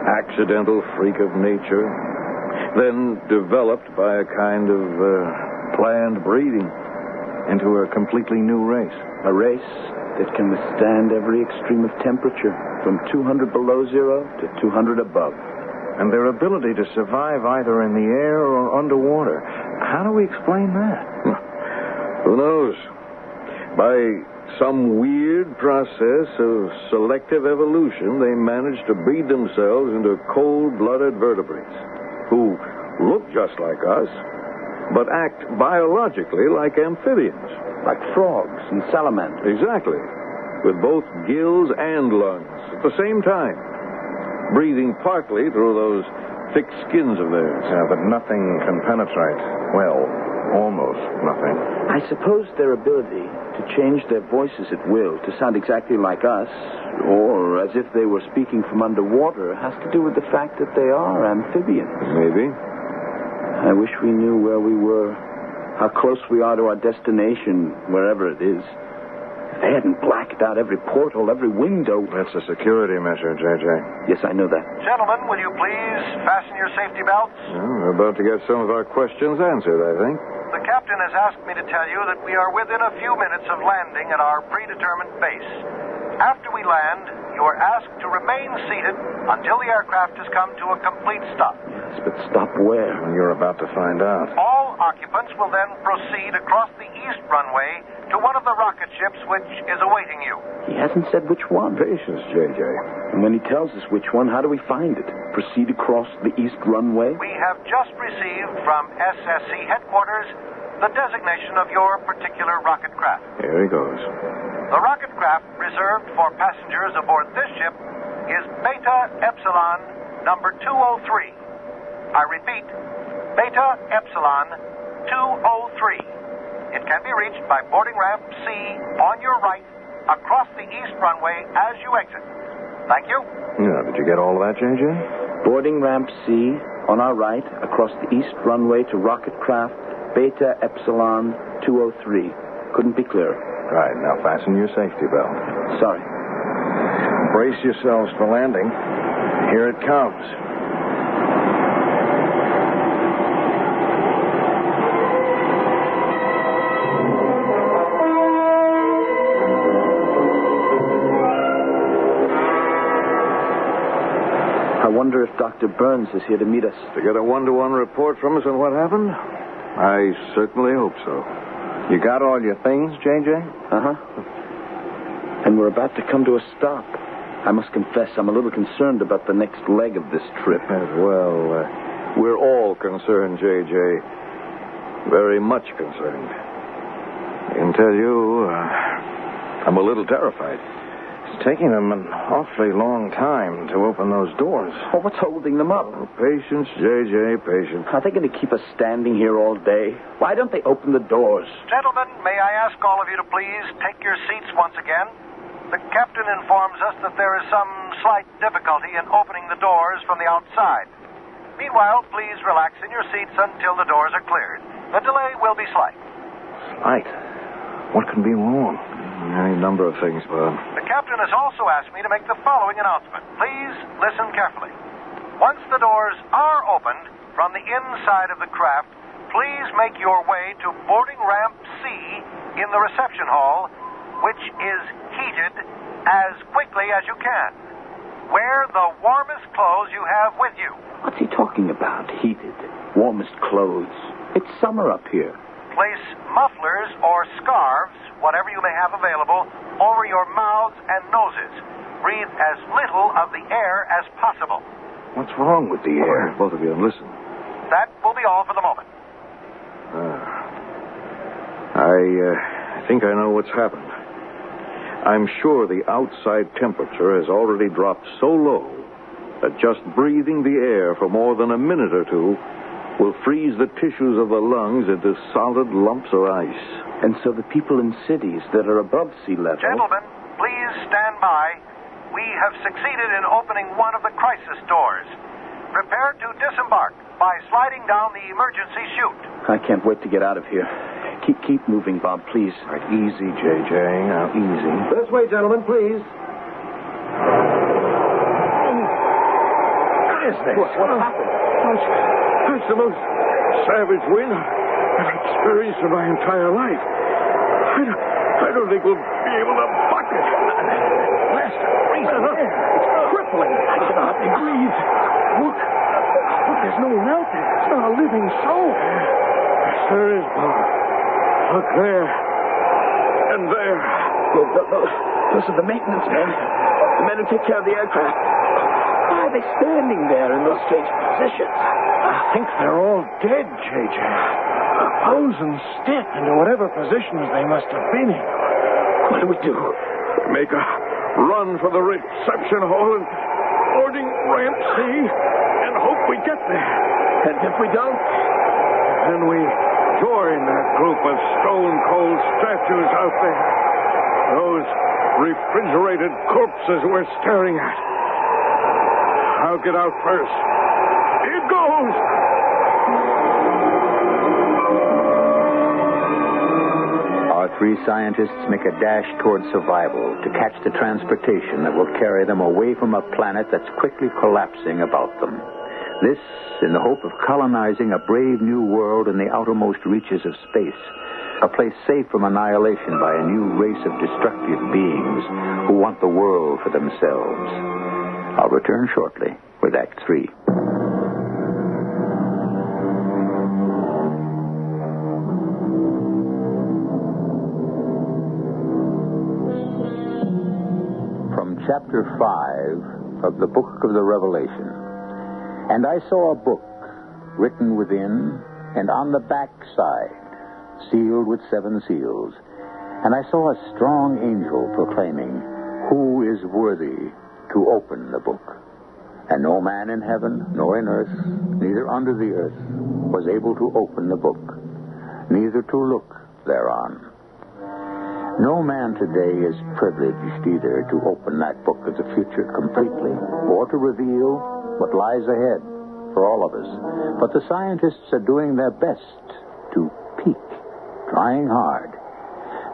accidental freak of nature, then developed by a kind of planned breeding into a completely new race. A race that can withstand every extreme of temperature, from 200 below zero to 200 above. And their ability to survive either in the air or underwater. How do we explain that? Who knows? By some weird process of selective evolution, they managed to breed themselves into cold-blooded vertebrates who look just like us, but act biologically like amphibians. Like frogs and salamanders. Exactly. With both gills and lungs at the same time, breathing partly through those thick skins of theirs. Yeah, but nothing can penetrate. Well, almost nothing. I suppose their ability to change their voices at will to sound exactly like us, or as if they were speaking from underwater, has to do with the fact that they are amphibians. Maybe. I wish we knew where we were, how close we are to our destination, wherever it is. If they hadn't blacked out every porthole, every window. That's a security measure, J.J. Yes, I know that. Gentlemen, will you please fasten your safety belts? We're about to get some of our questions answered, I think. The captain has asked me to tell you that we are within a few minutes of landing at our predetermined base. After we land, you are asked to remain seated until the aircraft has come to a complete stop. Yes, but stop where? You're about to find out. All occupants will then proceed across the east runway to one of the rocket ships which is awaiting you. He hasn't said which one. Patience, J.J. And when he tells us which one, how do we find it? Proceed across the east runway? We have just received from SSC headquarters the designation of your particular rocket craft. Here he goes. The rocket craft reserved for passengers aboard this ship is Beta Epsilon number 203. I repeat, Beta Epsilon 203. It can be reached by boarding ramp C on your right across the east runway as you exit. Thank you. Yeah, did you get all of that, J.J.? Boarding ramp C on our right across the east runway to rocket craft Beta Epsilon 203. Couldn't be clearer. Right, now fasten your safety belt. Sorry. Brace yourselves for landing. Here it comes. I wonder if Dr. Burns is here to meet us. To get a one-to-one report from us on what happened? I certainly hope so. You got all your things, J.J.? Uh-huh. And we're about to come to a stop. I must confess, I'm a little concerned about the next leg of this trip. Well, we're all concerned, J.J. Very much concerned. I can tell you, I'm a little terrified. It's taking them an awfully long time to open those doors. Oh, what's holding them up? Oh, patience, J.J., patience. Are they going to keep us standing here all day? Why don't they open the doors? Gentlemen, may I ask all of you to please take your seats once again? The captain informs us that there is some slight difficulty in opening the doors from the outside. Meanwhile, please relax in your seats until the doors are cleared. The delay will be slight. Slight? What can be wrong? Any number of things, Bob. The captain has also asked me to make the following announcement. Please listen carefully. Once the doors are opened from the inside of the craft, please make your way to boarding ramp C in the reception hall, which is heated as quickly as you can. Wear the warmest clothes you have with you. What's he talking about? Heated. Warmest clothes. It's summer up here. Place mufflers or scarves, whatever you may have available, over your mouths and noses. Breathe as little of the air as possible. What's wrong with the air? Both of you, listen. That will be all for the moment. I think I know what's happened. I'm sure the outside temperature has already dropped so low that just breathing the air for more than a minute or two will freeze the tissues of the lungs into solid lumps of ice. And so the people in cities that are above sea level... Gentlemen, please stand by. We have succeeded in opening one of the crisis doors. Prepare to disembark by sliding down the emergency chute. I can't wait to get out of here. Keep moving, Bob, please. Right, easy, J.J. Now, easy. This way, gentlemen, please. What is this? What happened? It's the most savage wind I've experienced in my entire life. I don't think we'll be able to buck it. Lester, freezing air. It's crippling. I cannot hardly breathe. Look, there's no one out there. It's not a living soul. Yes, there is, Bob. Look there. And there. Those are the maintenance men. The men who take care of the aircraft. Why are they standing there in those strange positions? I think they're all dead, J.J. Frozen stiff into whatever positions they must have been in. What do we do? Make a run for the reception hall and boarding ramp C and hope we get there. And if we don't? Then we join that group of stone-cold statues out there. Those refrigerated corpses we're staring at. I'll get out first. Here goes! Our three scientists make a dash toward survival to catch the transportation that will carry them away from a planet that's quickly collapsing about them. This, in the hope of colonizing a brave new world in the outermost reaches of space, a place safe from annihilation by a new race of destructive beings who want the world for themselves. I'll return shortly with Act 3. From Chapter 5 of the Book of the Revelation. And I saw a book written within and on the back side, sealed with 7 seals. And I saw a strong angel proclaiming, "Who is worthy to open the book?" And no man in heaven, nor in earth, neither under the earth, was able to open the book, neither to look thereon. No man today is privileged either to open that book of the future completely, or to reveal what lies ahead for all of us. But the scientists are doing their best to peek, trying hard.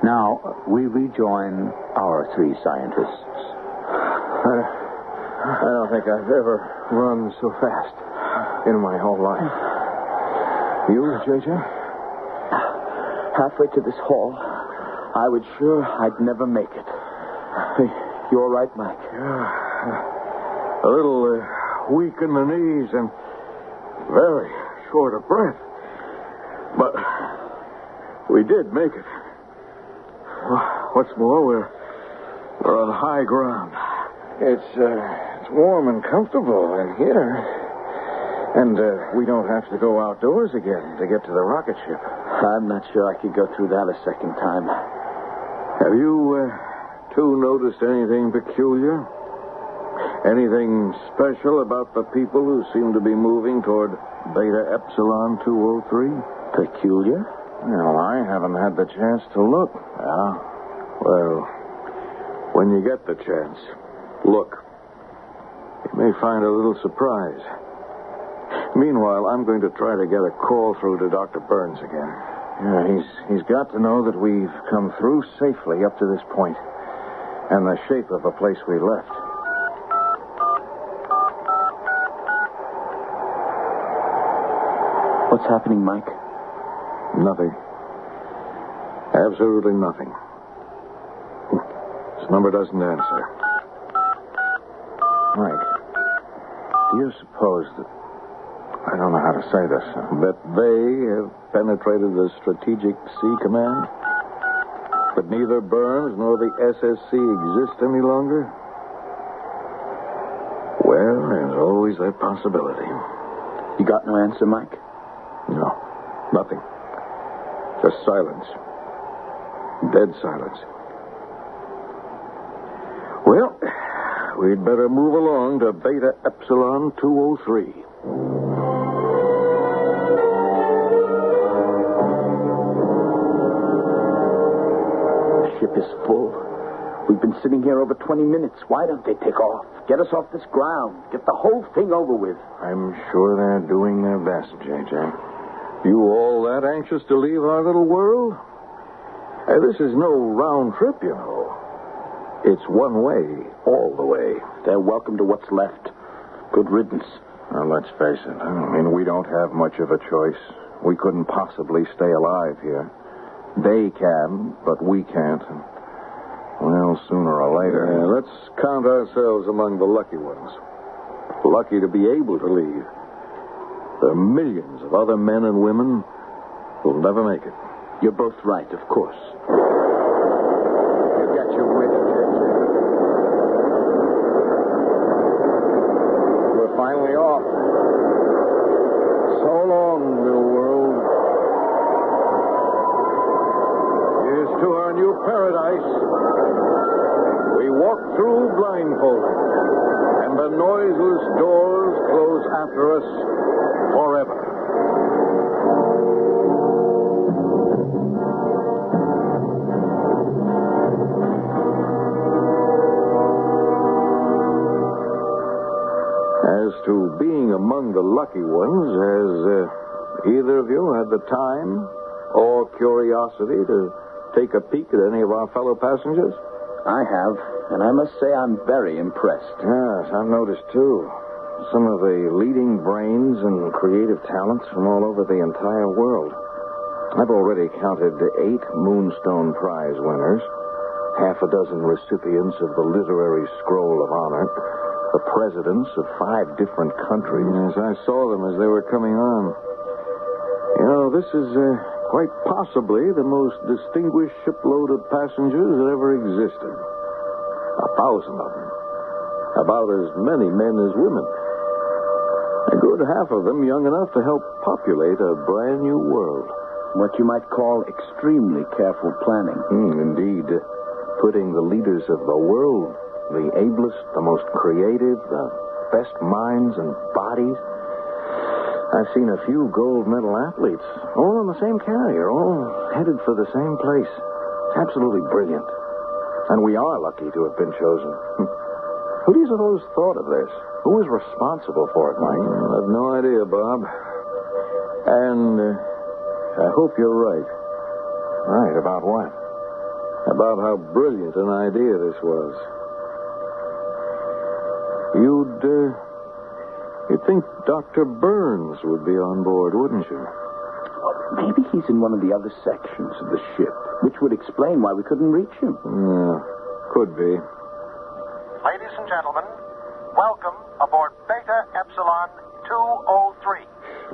Now, we rejoin our 3 scientists. I don't think I've ever run so fast in my whole life. You, J.J.? Halfway to this hall, I was sure I'd never make it. Hey, you all right, Mike? Yeah. A little weak in the knees and very short of breath. But we did make it. What's more, we're on high ground. It's warm and comfortable in here. And we don't have to go outdoors again to get to the rocket ship. I'm not sure I could go through that a second time. Have you two noticed anything peculiar? Anything special about the people who seem to be moving toward Beta Epsilon 203? Peculiar? Well, I haven't had the chance to look. Yeah? Well, when you get the chance, look. You may find a little surprise. Meanwhile, I'm going to try to get a call through to Dr. Burns again. Yeah, he's got to know that we've come through safely up to this point, and the shape of the place we left. What's happening, Mike? Nothing. Absolutely nothing. This number doesn't answer. Mike, do you suppose that... I don't know how to say this. That they have penetrated the Strategic Sea Command? But neither Burns nor the SSC exist any longer? Well, there's always that possibility. You got no answer, Mike? No, nothing. Just silence. Dead silence. Well, we'd better move along to Beta Epsilon 203. The ship is full. We've been sitting here over 20 minutes. Why don't they take off? Get us off this ground. Get the whole thing over with. I'm sure they're doing their best, J.J. You all that anxious to leave our little world? This is no round trip, you know. It's one way, all the way. They're welcome to what's left. Good riddance. Well, let's face it. I mean, we don't have much of a choice. We couldn't possibly stay alive here. They can, but we can't. Well, sooner or later. Yeah, let's count ourselves among the lucky ones. Lucky to be able to leave. There are millions of other men and women who'll never make it. You're both right, of course. You get your wish, JJ. We're finally off. So long, little world. Here's to our new paradise. We walk through blindfolded, and the noiseless doors close after us forever. As to being among the lucky ones, has either of you had the time or curiosity to take a peek at any of our fellow passengers? I have, and I must say I'm very impressed. Yes, I've noticed, too. Some of the leading brains and creative talents from all over the entire world. I've already counted 8 Moonstone Prize winners, half a dozen recipients of the Literary Scroll of Honor, the presidents of 5 different countries. Yes, I saw them as they were coming on. You know, this is quite possibly the most distinguished shipload of passengers that ever existed. 1,000 of them. About as many men as women. A good half of them young enough to help populate a brand new world. What you might call extremely careful planning. Indeed. Putting the leaders of the world, the ablest, the most creative, the best minds and bodies. I've seen a few gold medal athletes, all on the same carrier, all headed for the same place. Absolutely brilliant. And we are lucky to have been chosen. Who do you suppose thought of this? Who was responsible for it, Mike? I have no idea, Bob. And I hope you're right. Right, about what? About how brilliant an idea this was. You'd think Dr. Burns would be on board, wouldn't you? Maybe he's in one of the other sections of the ship, which would explain why we couldn't reach him. Yeah, could be. Ladies and gentlemen, welcome aboard Beta Epsilon 203.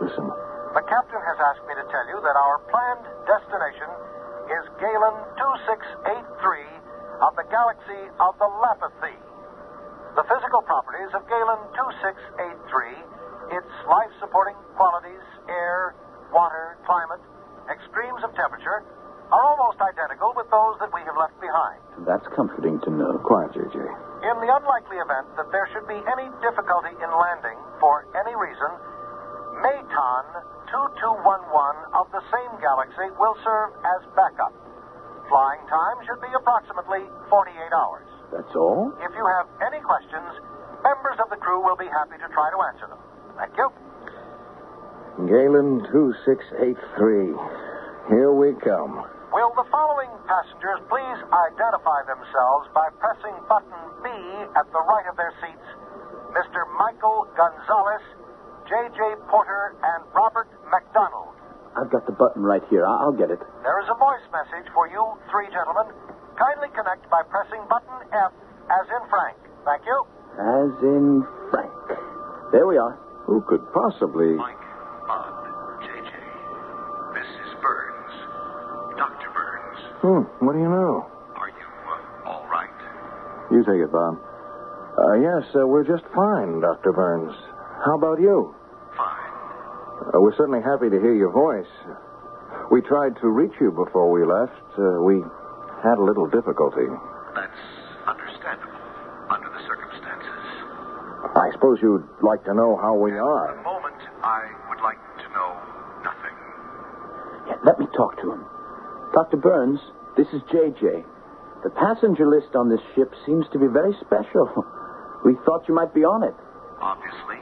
Listen. The captain has asked me to tell you that our planned destination is Galen 2683 of the galaxy of the Lapithee. The physical properties of Galen 2683, its life-supporting qualities, air, water, climate, extremes of temperature, are almost identical with those that we have left behind. That's comforting to know. Quiet, J.J. In the unlikely event that there should be any difficulty in landing for any reason, Maton 2211 of the same galaxy will serve as backup. Flying time should be approximately 48 hours. That's all? If you have any questions, members of the crew will be happy to try to answer them. Thank you. Galen 2683. Here we come. Will the following passengers please identify themselves by pressing button B at the right of their seats? Mr. Michael Gonzalez, J.J. Porter, and Robert McDonald. I've got the button right here. I'll get it. There is a voice message for you 3 gentlemen. Kindly connect by pressing button F as in Frank. Thank you. As in Frank. There we are. Who could possibly... Mike, Bob, J.J. This is Burns. Dr. Burns. What do you know? Are you all right? You take it, Bob. Yes, we're just fine, Dr. Burns. How about you? Fine. We're certainly happy to hear your voice. We tried to reach you before we left. We had a little difficulty. That's understandable under the circumstances. I suppose you'd like to know how we are. At the moment, I would like to know nothing. Yeah, let me talk to him. Dr. Burns, this is J.J. The passenger list on this ship seems to be very special. We thought you might be on it. Obviously,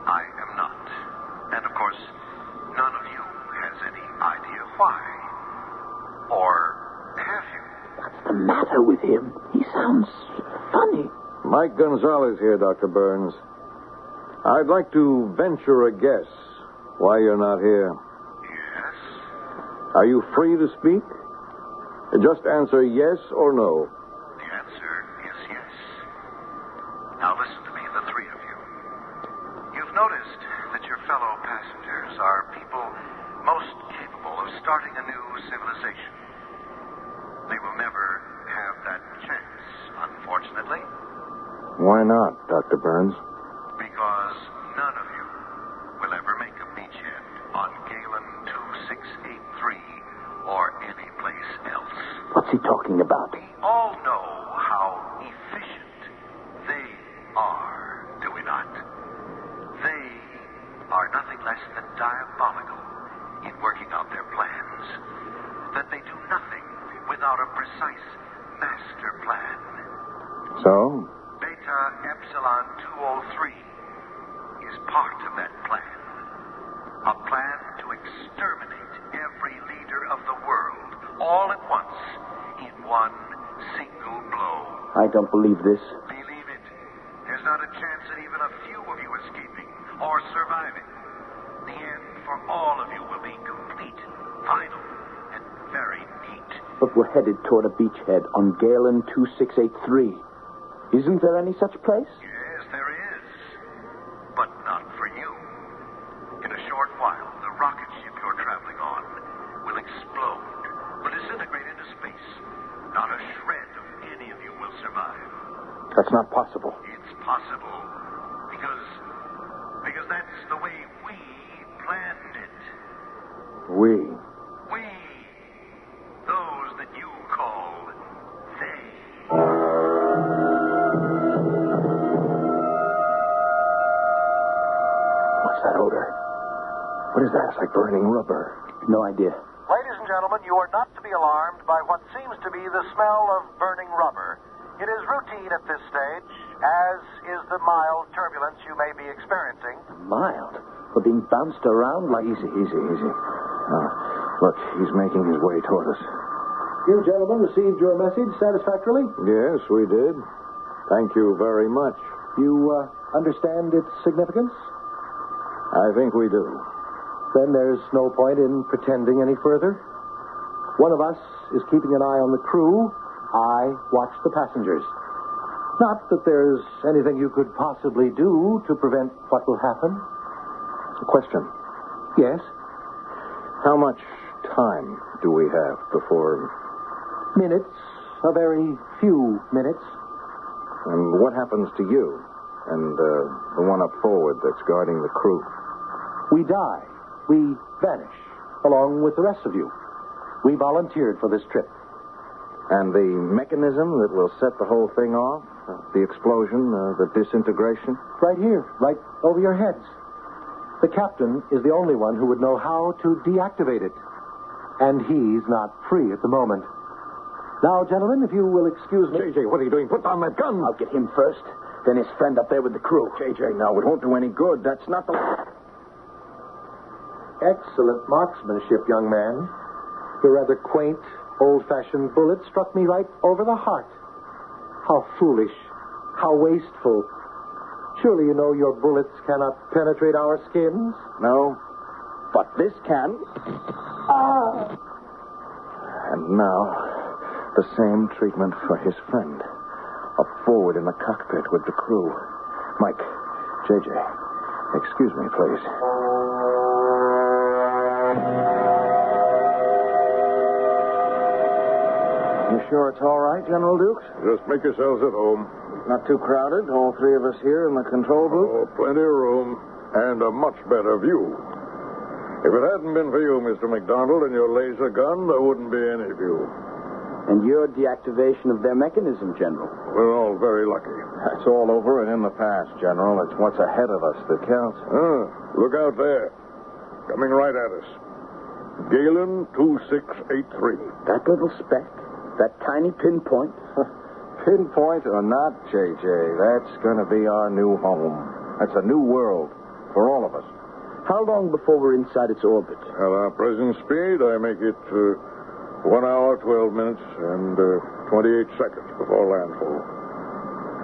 I am not. And, of course, none of you has any idea why. Or have you? What's the matter with him? He sounds funny. Mike Gonzalez here, Dr. Burns. I'd like to venture a guess why you're not here. Yes? Are you free to speak? Just answer yes or no. The answer is yes. Now listen to me, the 3 of you. You've noticed that your fellow passengers are people most capable of starting a new civilization. They will never have that chance. Why not, Dr. Burns? Because none of you will ever make a beachhead on Galen 2683 or any place else. What's he talking about? We all know how efficient they are, do we not? They are nothing less than diabolical in working out their plans. That they do nothing without a precise master plan. So? Beta Epsilon 203 is part of that plan. A plan to exterminate every leader of the world all at once in one single blow. I don't believe this. Believe it. There's not a chance at even a few of you escaping or surviving. The end for all of you will be complete, final, and very neat. But we're headed toward a beachhead on Galen 2683. Isn't there any such place? Yes, there is. But not for you. In a short while, the rocket ship you're traveling on will explode, will disintegrate into space. Not a shred of any of you will survive. That's not possible. It's possible. Because that's the way we planned it. We? We. Those that you call they. What's that odor? What is that? It's like burning rubber. No idea. Ladies and gentlemen, you are not to be alarmed by what seems to be the smell of burning rubber. It is routine at this stage, as is the mild turbulence you may be experiencing. Mild? We're being bounced around like... Easy. Look, he's making his way toward us. You gentlemen received your message satisfactorily? Yes, we did. Thank you very much. You understand its significance? I think we do. Then there's no point in pretending any further. One of us is keeping an eye on the crew. I watch the passengers. Not that there's anything you could possibly do to prevent what will happen. A question. Yes? How much time do we have before... Minutes. A very few minutes. And what happens to you and the one up forward that's guarding the crew? We die. We vanish, along with the rest of you. We volunteered for this trip. And the mechanism that will set the whole thing off? The explosion, the disintegration? Right here, right over your heads. The captain is the only one who would know how to deactivate it. And he's not free at the moment. Now, gentlemen, if you will excuse me... JJ, what are you doing? Put down that gun! I'll get him first, then his friend up there with the crew. JJ, now, it won't do any good. That's not the... Excellent marksmanship, young man. Your rather quaint, old-fashioned bullet struck me right over the heart. How foolish. How wasteful. Surely you know your bullets cannot penetrate our skins? No. But this can. And now, the same treatment for his friend. Up forward in the cockpit with the crew. Mike, JJ, excuse me, please. You sure it's all right, General Dukes? Just make yourselves at home. Not too crowded? All three of us here in the control booth? Oh, plenty of room. And a much better view. If it hadn't been for you, Mr. McDonald, and your laser gun, there wouldn't be any view. And your deactivation of their mechanism, General. We're all very lucky. It's all over and in the past, General. It's what's ahead of us that counts. Look out there. Coming right at us. Galen 2683. That little speck? That tiny pinpoint? Pinpoint or not, JJ, that's going to be our new home. That's a new world for all of us. How long before we're inside its orbit? At our present speed, I make it 1 hour, 12 minutes, and 28 seconds before landfall.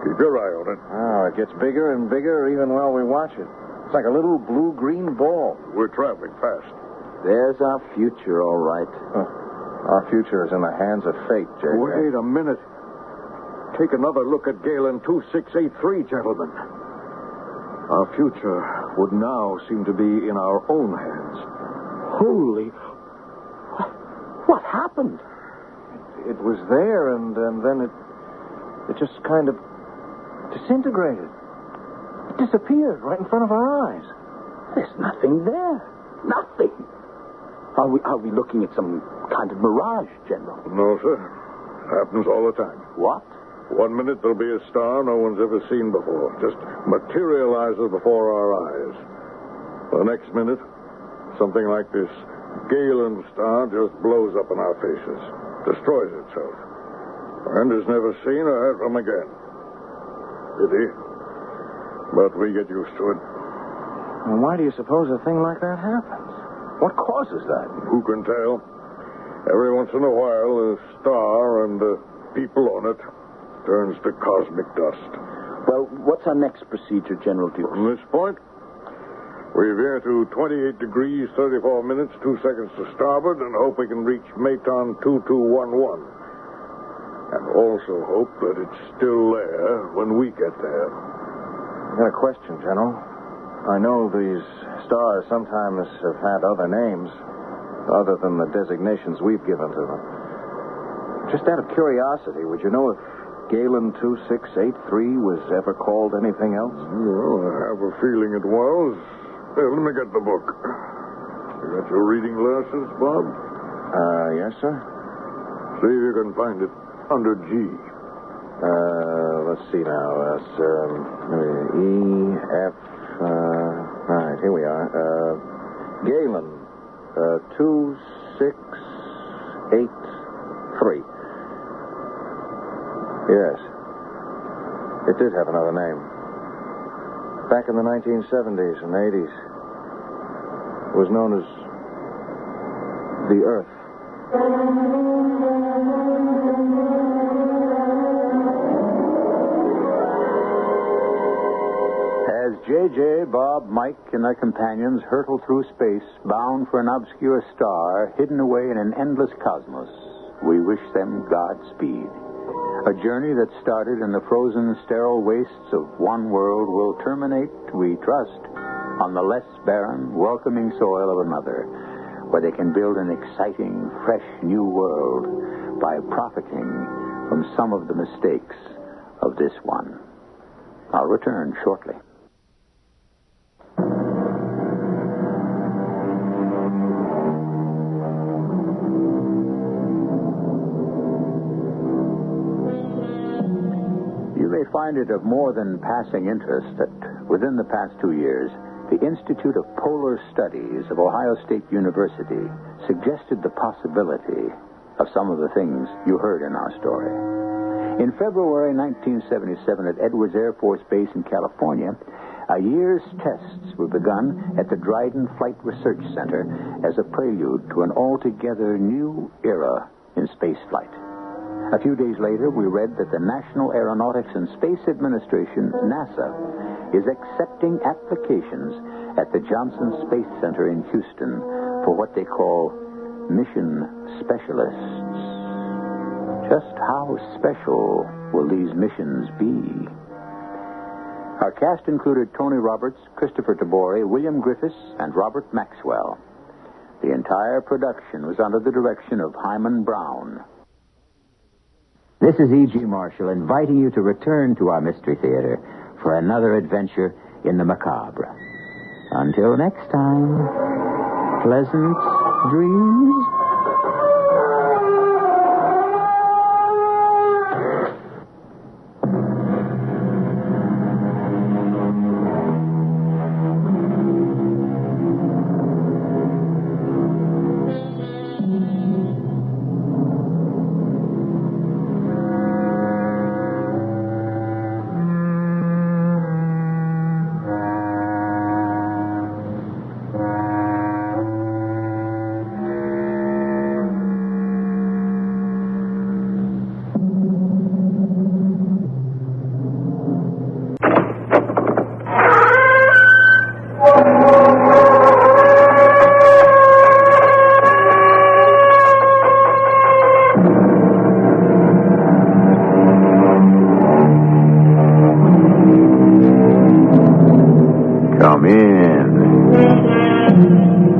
Keep your eye on it. Oh, it gets bigger and bigger even while we watch it. It's like a little blue-green ball. We're traveling fast. There's our future, all right. Our future is in the hands of fate, JJ. Wait a minute. Take another look at Galen 2683, gentlemen. Our future would now seem to be in our own hands. Holy... What happened? It was there, and then it just kind of Disintegrated. It disappeared right in front of our eyes. There's nothing there. Nothing. Are we looking at some kind of mirage, General? No, sir. Happens all the time. What? 1 minute there'll be a star no one's ever seen before. Just materializes before our eyes. The next minute, something like this Galen star just blows up in our faces. Destroys itself. And is never seen or heard from again. Pity. But we get used to it. And why do you suppose a thing like that happens? What causes that? Who can tell? Every once in a while, a star and the people on it turns to cosmic dust. Well, what's our next procedure, General Dukes? From this point, we veer to 28 degrees, 34 minutes, 2 seconds to starboard, and hope we can reach Maton 2211. And also hope that it's still there when we get there. I got a question, General. I know these stars sometimes have had other names, other than the designations we've given to them. Just out of curiosity, would you know if Galen 2683 was ever called anything else? Well, I have a feeling it was. Here, let me get the book. You got your reading glasses, Bob? Yes, sir. See if you can find it under G. Let's see now. E, F, right, here we are. Galen, 2683. Yes. It did have another name. Back in the 1970s and 80s, it was known as the Earth. As J.J., Bob, Mike, and their companions hurtle through space, bound for an obscure star hidden away in an endless cosmos, we wish them Godspeed. A journey that started in the frozen, sterile wastes of one world will terminate, we trust, on the less barren, welcoming soil of another, where they can build an exciting, fresh new world by profiting from some of the mistakes of this one. I'll return shortly. You may find it of more than passing interest that within the past 2 years, the Institute of Polar Studies of Ohio State University suggested the possibility of some of the things you heard in our story. In February 1977 at Edwards Air Force Base in California, a year's tests were begun at the Dryden Flight Research Center as a prelude to an altogether new era in spaceflight. A few days later, we read that the National Aeronautics and Space Administration, NASA, is accepting applications at the Johnson Space Center in Houston for what they call mission specialists. Just how special will these missions be? Our cast included Tony Roberts, Christopher Tabori, William Griffiths, and Robert Maxwell. The entire production was under the direction of Hyman Brown. This is E.G. Marshall inviting you to return to our Mystery Theater for another adventure in the macabre. Until next time, pleasant dreams.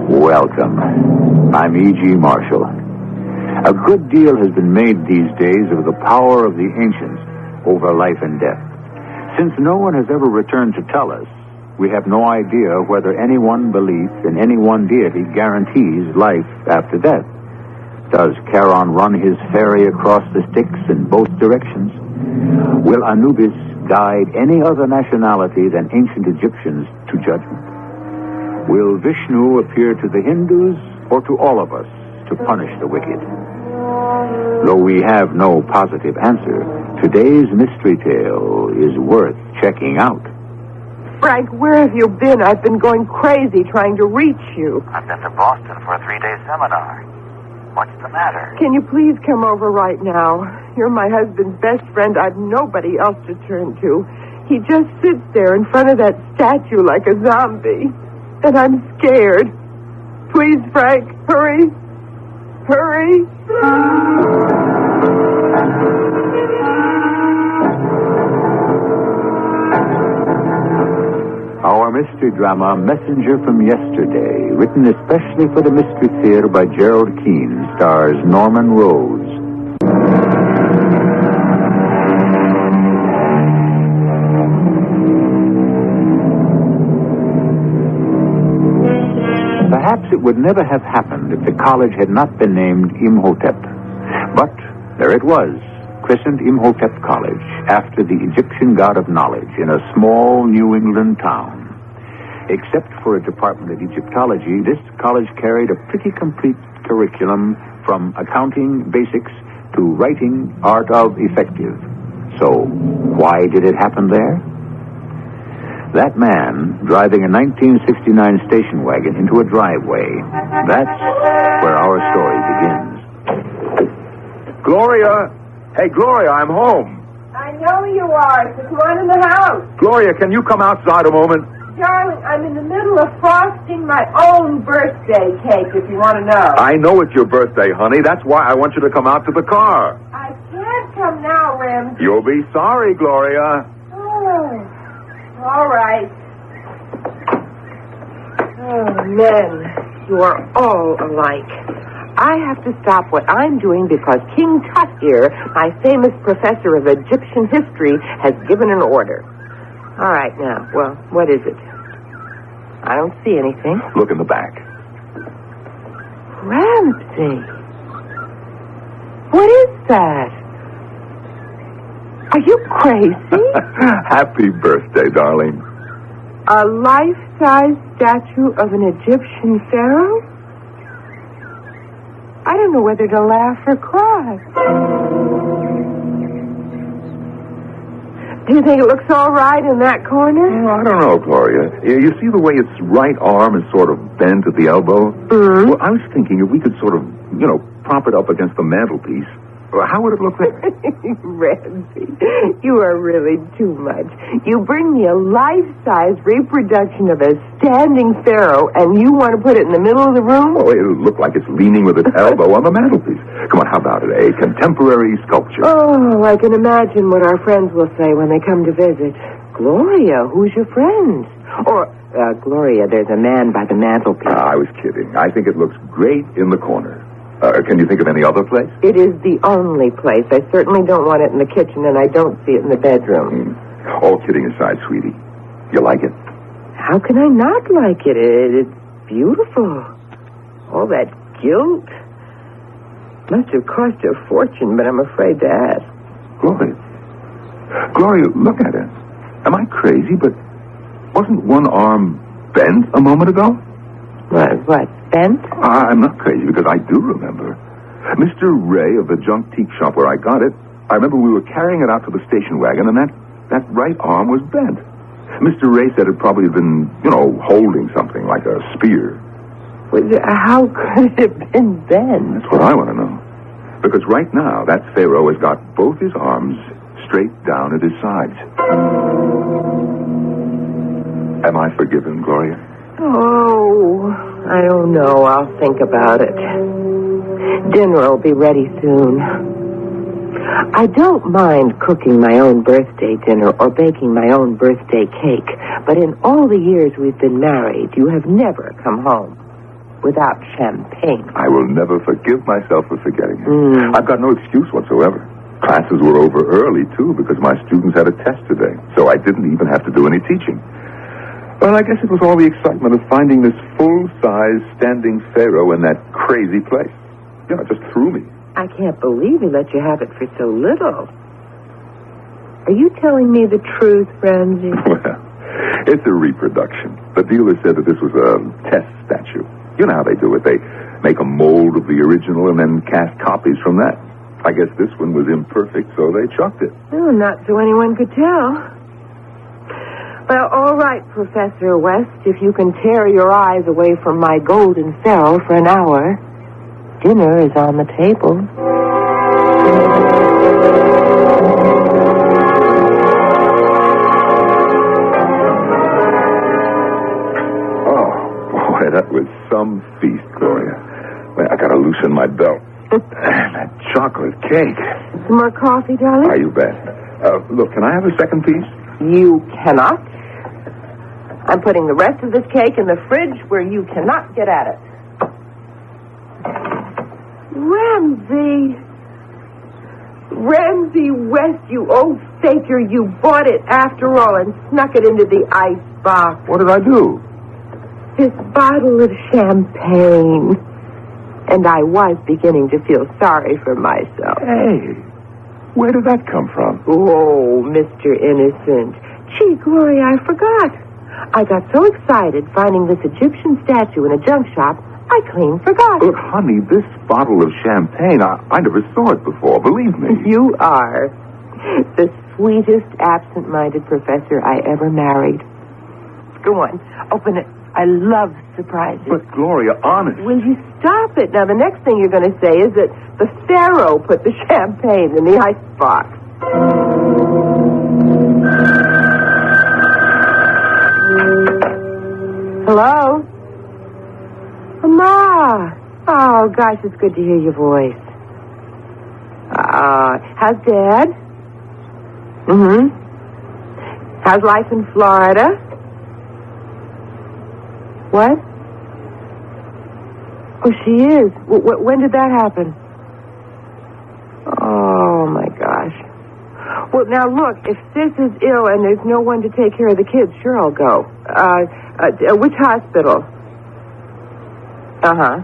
Welcome. I'm E.G. Marshall. A good deal has been made these days of the power of the ancients over life and death. Since no one has ever returned to tell us, we have no idea whether any one belief in any one deity guarantees life after death. Does Charon run his ferry across the Styx in both directions? Will Anubis guide any other nationality than ancient Egyptians to judgment? Will Vishnu appear to the Hindus or to all of us to punish the wicked? Though we have no positive answer, today's mystery tale is worth checking out. Frank, where have you been? I've been going crazy trying to reach you. I've been to Boston for a 3-day seminar. What's the matter? Can you please come over right now? You're my husband's best friend. I've nobody else to turn to. He just sits there in front of that statue like a zombie. And I'm scared. Please, Frank, hurry. Hurry. Our mystery drama, Messenger from Yesterday, written especially for the Mystery Theater by Gerald Keane, stars Norman Rose. Perhaps it would never have happened if the college had not been named Imhotep. But there it was, christened Imhotep College, after the Egyptian god of knowledge, in a small New England town. Except for a department of Egyptology, this college carried a pretty complete curriculum from accounting basics to writing art of effective. So, why did it happen there? That man driving a 1969 station wagon into a driveway, that's where our story begins. Gloria! Hey, Gloria, I'm home. I know you are. There's one in the house. Gloria, can you come outside a moment? Darling, I'm in the middle of frosting my own birthday cake, if you want to know. I know it's your birthday, honey. That's why I want you to come out to the car. I can't come now, Rem. You'll be sorry, Gloria. Oh, all right. Oh, men, you are all alike. I have to stop what I'm doing because King Tut here, my famous professor of Egyptian history, has given an order. All right, now, well, what is it? I don't see anything. Look in the back. Ramsey. What is that? Are you crazy? Happy birthday, darling. A life-size statue of an Egyptian pharaoh? I don't know whether to laugh or cry. Do you think it looks all right in that corner? I don't know, Gloria. You see the way its right arm is sort of bent at the elbow? Mm-hmm. Well, I was thinking if we could sort of, prop it up against the mantelpiece, how would it look there? Ramsey, you are really too much. You bring me a life-size reproduction of a standing pharaoh, and you want to put it in the middle of the room? Oh, it'll look like it's leaning with its elbow on the mantelpiece. Come on, how about it? A contemporary sculpture. Oh, I can imagine what our friends will say when they come to visit. Gloria, who's your friend? Or, Gloria, there's a man by the mantelpiece. I was kidding. I think it looks great in the corner. Can you think of any other place? It is the only place. I certainly don't want it in the kitchen, and I don't see it in the bedroom. All kidding aside, sweetie, you like it? How can I not like it? It's beautiful. All that gilt. Must have cost a fortune, but I'm afraid to ask. Gloria, look at it. Am I crazy, but wasn't one arm bent a moment ago? What, bent? I'm not crazy because I do remember. Mr. Ray of the junk teak shop where I got it, I remember we were carrying it out to the station wagon and that right arm was bent. Mr. Ray said it probably had been, holding something like a spear. How could it have been bent? That's what I want to know. Because right now, that pharaoh has got both his arms straight down at his sides. Am I forgiven, Gloria? Oh, I don't know. I'll think about it. Dinner will be ready soon. I don't mind cooking my own birthday dinner or baking my own birthday cake, but in all the years we've been married, you have never come home without champagne. I will never forgive myself for forgetting it. I've got no excuse whatsoever. Classes were over early, too, because my students had a test today, so I didn't even have to do any teaching. Well, I guess it was all the excitement of finding this full-size standing pharaoh in that crazy place. You know, it just threw me. I can't believe he let you have it for so little. Are you telling me the truth, Ramsey? Well, it's a reproduction. The dealer said that this was a test statue. You know how they do it. They make a mold of the original and then cast copies from that. I guess this one was imperfect, so they chucked it. Oh, not so anyone could tell. Well, all right, Professor West, if you can tear your eyes away from my golden pharaoh for an hour, dinner is on the table. That was some feast, Gloria. Well, I gotta loosen my belt. That chocolate cake. Some more coffee, darling? You bet. Look, can I have a second piece? You cannot. I'm putting the rest of this cake in the fridge where you cannot get at it. Ramsey West, you old faker, you bought it after all and snuck it into the ice box. What did I do? This bottle of champagne. And I was beginning to feel sorry for myself. Hey, where did that come from? Oh, Mr. Innocent. Gee, Gloria, I forgot. I got so excited finding this Egyptian statue in a junk shop, I clean forgot. Look, honey, this bottle of champagne, I never saw it before, believe me. You are the sweetest absent-minded professor I ever married. Go on, open it. I love surprises. But, Gloria, honest. Will you stop it? Now, the next thing you're going to say is that the pharaoh put the champagne in the icebox. Hello? Mama. Oh, gosh, it's good to hear your voice. How's Dad? Mm-hmm. How's life in Florida? What? Oh, she is. When did that happen? Oh, my gosh. Well, now, look, if Sis is ill and there's no one to take care of the kids, sure, I'll go. Which hospital? Uh-huh.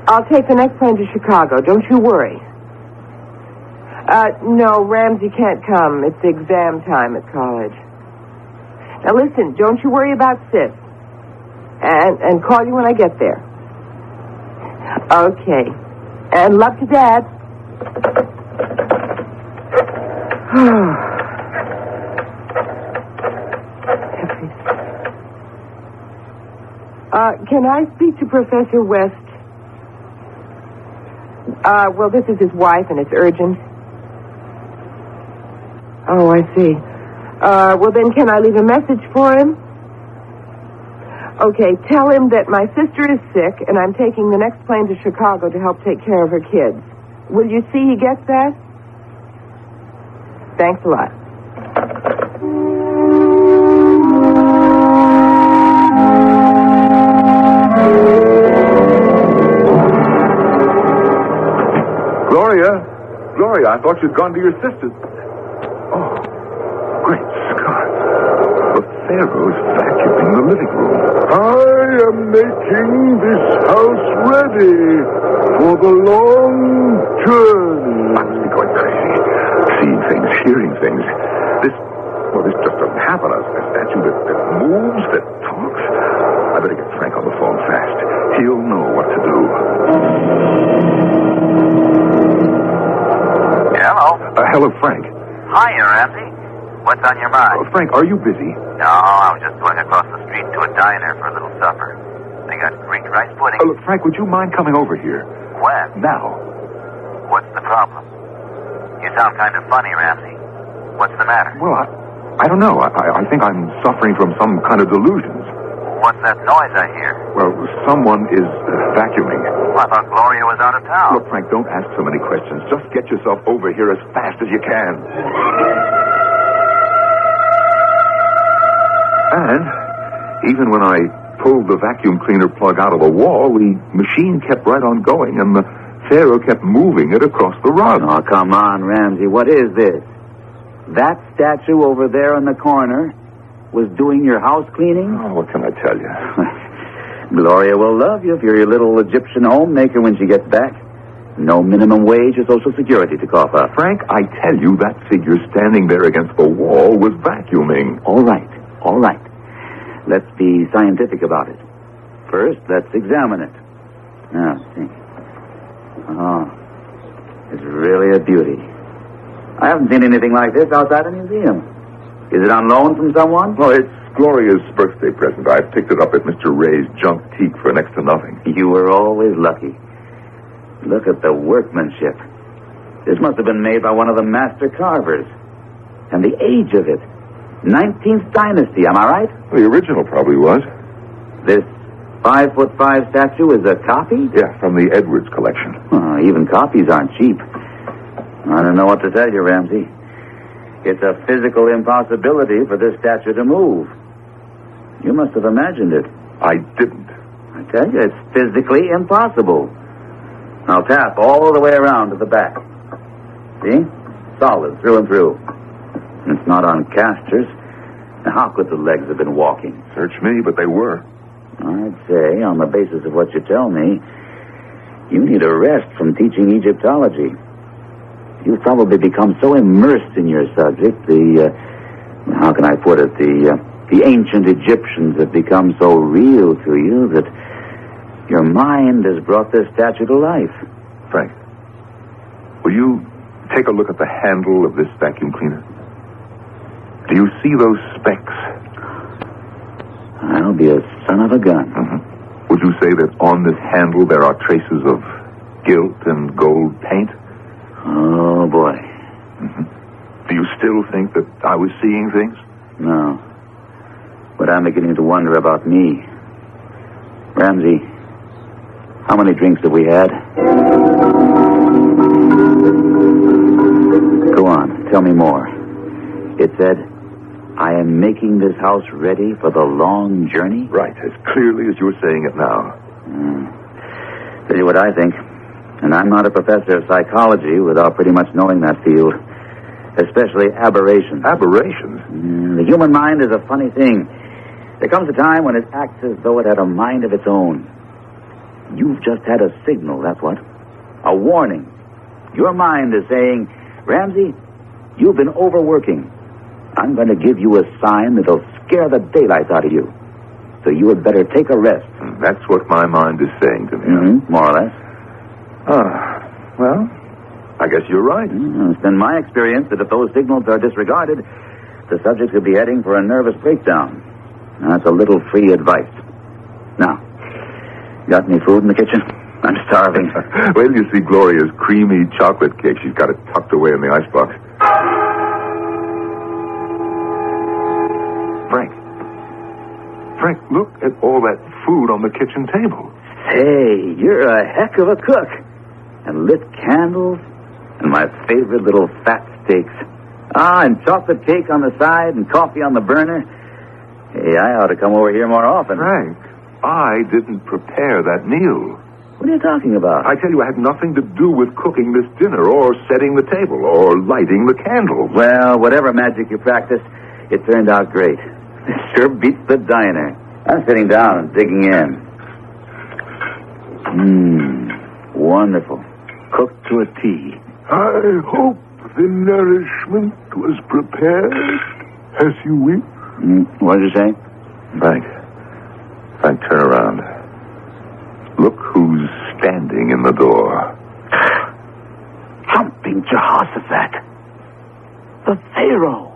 I'll take the next plane to Chicago. Don't you worry. No, Ramsey can't come. It's exam time at college. Now, listen, don't you worry about Sis. And call you when I get there. Okay. And love to Dad. Can I speak to Professor West? Well, this is his wife, and it's urgent. Oh, I see. Well, then can I leave a message for him? Okay, tell him that my sister is sick, and I'm taking the next plane to Chicago to help take care of her kids. Will you see he gets that? Thanks a lot. Gloria, I thought you'd gone to your sister's. Oh, great Scott. The Pharaoh's vacuuming the living room. I am making this house ready for the long journey. I must be going crazy. Seeing things, hearing things. This just doesn't happen. A statue that moves, that talks. I better get Frank on the phone fast. He'll know what to do. Hello. Hello, Frank. Hiya, Ramsey. What's on your mind? Frank, are you busy? No, I was just going across the street to a diner for a little supper. They got Greek rice pudding. Look, Frank, would you mind coming over here? When? Now. What's the problem? You sound kind of funny, Ramsey. What's the matter? Well, I don't know. I think I'm suffering from some kind of delusions. What's that noise I hear? Well, someone is vacuuming. Well, I thought Gloria was out of town. Look, Frank, don't ask so many questions. Just get yourself over here as fast as you can. And even when I pulled the vacuum cleaner plug out of the wall, the machine kept right on going, and the Pharaoh kept moving it across the rug. Oh, come on, Ramsey. What is this? That statue over there in the corner was doing your house cleaning? Oh, what can I tell you? Gloria will love you if you're your little Egyptian homemaker when she gets back. No minimum wage or Social Security to cough up. Frank, I tell you, that figure standing there against the wall was vacuuming. All right. Let's be scientific about it. First, let's examine it. Now, see. Oh, it's really a beauty. I haven't seen anything like this outside a museum. Is it on loan from someone? Oh, it's Gloria's birthday present. I picked it up at Mr. Ray's junk teak for next to nothing. You were always lucky. Look at the workmanship. This must have been made by one of the master carvers. And the age of it. 19th dynasty, am I right? The original probably was. This 5'5" statue is a copy? Yeah, from the Edwards collection. Oh, even copies aren't cheap. I don't know what to tell you, Ramsey. It's a physical impossibility for this statue to move. You must have imagined it. I didn't. I tell you, it's physically impossible. Now tap all the way around to the back. See? Solid, through and through. And it's not on casters. Now, how could the legs have been walking? Search me, but they were. I'd say, on the basis of what you tell me, you need a rest from teaching Egyptology. You've probably become so immersed in your subject, how can I put it, the ancient Egyptians have become so real to you that your mind has brought this statue to life. Frank, will you take a look at the handle of this vacuum cleaner? Do you see those specks? I'll be a son of a gun. Mm-hmm. Would you say that on this handle there are traces of gilt and gold paint? Oh, boy. Mm-hmm. Do you still think that I was seeing things? No. But I'm beginning to wonder about me. Ramsey, how many drinks have we had? Go on, tell me more. It said, I am making this house ready for the long journey? Right, as clearly as you're saying it now. Tell you what I think. And I'm not a professor of psychology without pretty much knowing that field. Especially aberrations. Aberrations? The human mind is a funny thing. There comes a time when it acts as though it had a mind of its own. You've just had a signal, that's what. A warning. Your mind is saying, Ramsey, you've been overworking. I'm going to give you a sign that'll scare the daylights out of you. So you had better take a rest. That's what my mind is saying to me. Mm-hmm, more or less. Well, I guess you're right. It's been my experience that if those signals are disregarded, the subject could be heading for a nervous breakdown. That's a little free advice. Now, got any food in the kitchen? I'm starving. Wait till you see Gloria's creamy chocolate cake. She's got it tucked away in the icebox. Frank, look at all that food on the kitchen table. Hey, you're a heck of a cook. And lit candles, and my favorite little fat steaks. And chocolate cake on the side, and coffee on the burner. Hey, I ought to come over here more often. Frank, I didn't prepare that meal. What are you talking about? I tell you, I had nothing to do with cooking this dinner, or setting the table, or lighting the candles. Well, whatever magic you practiced, it turned out great. It sure beats the diner. I'm sitting down and digging in. Wonderful. Cooked to a T. I hope the nourishment was prepared as you wish. What did you say? Frank, turn around. Look who's standing in the door. Jumping Jehoshaphat. The Pharaoh.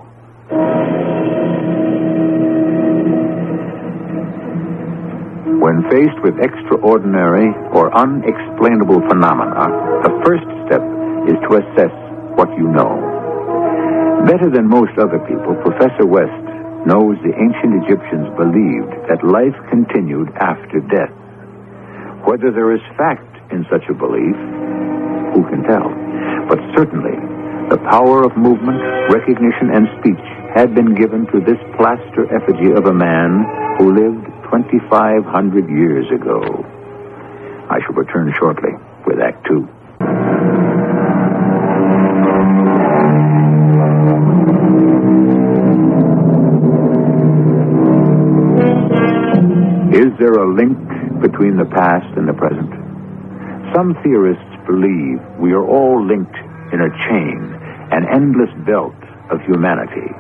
When faced with extraordinary or unexplainable phenomena, the first step is to assess what you know. Better than most other people, Professor West knows the ancient Egyptians believed that life continued after death. Whether there is fact in such a belief, who can tell? But certainly, the power of movement, recognition, and speech had been given to this plaster effigy of a man who lived 2,500 years ago. I shall return shortly with Act 2. there a link between the past and the present? Some theorists believe we are all linked in a chain, an endless belt of humanity,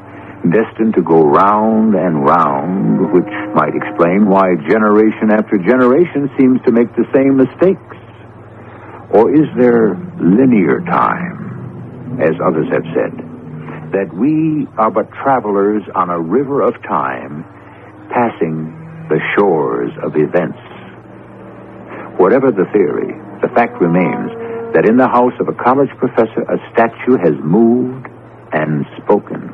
destined to go round and round, which might explain why generation after generation seems to make the same mistakes. Or is there linear time, as others have said, that we are but travelers on a river of time, passing the shores of events? Whatever the theory, the fact remains that in the house of a college professor, a statue has moved and spoken.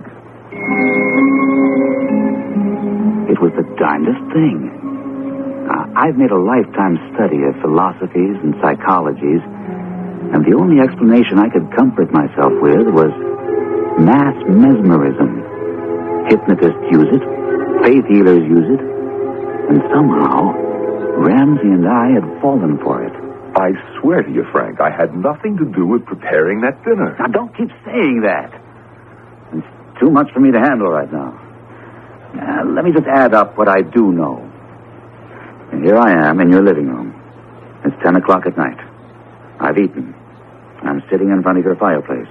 It was the darndest thing. I've made a lifetime study of philosophies and psychologies, and the only explanation I could comfort myself with was mass mesmerism. Hypnotists use it, faith healers use it, and somehow Ramsey and I had fallen for it. I swear to you, Frank, I had nothing to do with preparing that dinner. Now, don't keep saying that. It's too much for me to handle right now. Let me just add up what I do know. And here I am in your living room. It's 10 o'clock at night. I've eaten. I'm sitting in front of your fireplace.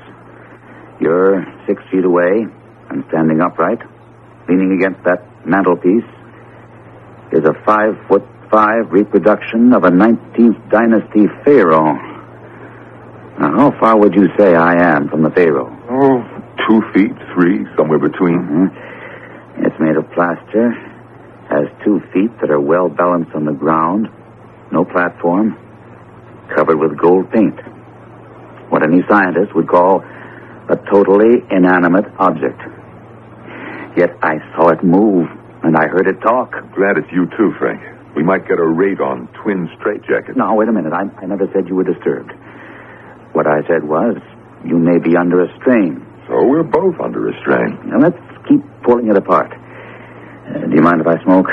You're 6 feet away. I'm standing upright. Leaning against that mantelpiece is a 5'5" reproduction of a 19th dynasty pharaoh. Now, how far would you say I am from the pharaoh? Oh, 2 feet, 3, somewhere between. Mm-hmm. It's made of plaster, has 2 feet that are well balanced on the ground, no platform, covered with gold paint. What any scientist would call a totally inanimate object. Yet I saw it move, and I heard it talk. Glad it's you too, Frank. We might get a raid on twin straitjackets. Now, wait a minute. I never said you were disturbed. What I said was, you may be under a strain. So we're both under a strain. Now, let's keep pulling it apart. Do you mind if I smoke?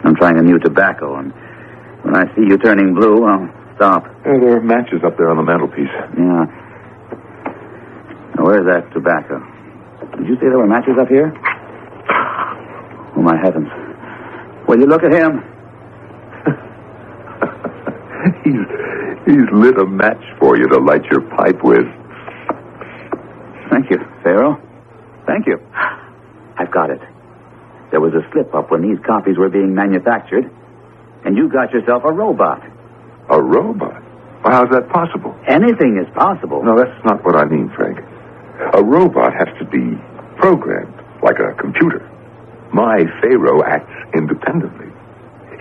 I'm trying a new tobacco, and when I see you turning blue, I'll stop. There are matches up there on the mantelpiece. Yeah. Now, where's that tobacco? Did you say there were matches up here? Oh, my heavens. Will you look at him? He's lit a match for you to light your pipe with. Thank you, Pharaoh. Thank you. I've got it. There was a slip-up when these copies were being manufactured, and you got yourself a robot. A robot? Well, how's that possible? Anything is possible. No, that's not what I mean, Frank. A robot has to be programmed, like a computer. My Pharaoh acts independently.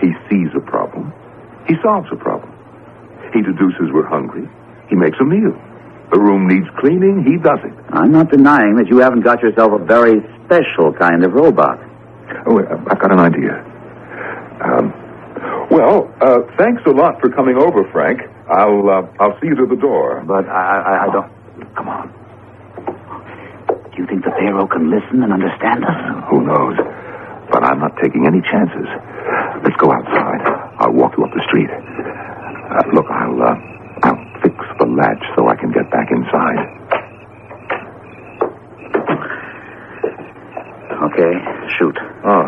He sees a problem. He solves a problem. He deduces we're hungry. He makes a meal. The room needs cleaning. He does it. I'm not denying that you haven't got yourself a very special kind of robot. Oh, I've got an idea. Thanks a lot for coming over, Frank. I'll see you to the door. But I don't... Come on. Do you think the Pharaoh can listen and understand us? Who knows? But I'm not taking any chances. Let's go outside. I'll walk you up the street. Look, I'll fix the latch so I can get back inside. Okay, shoot. Oh.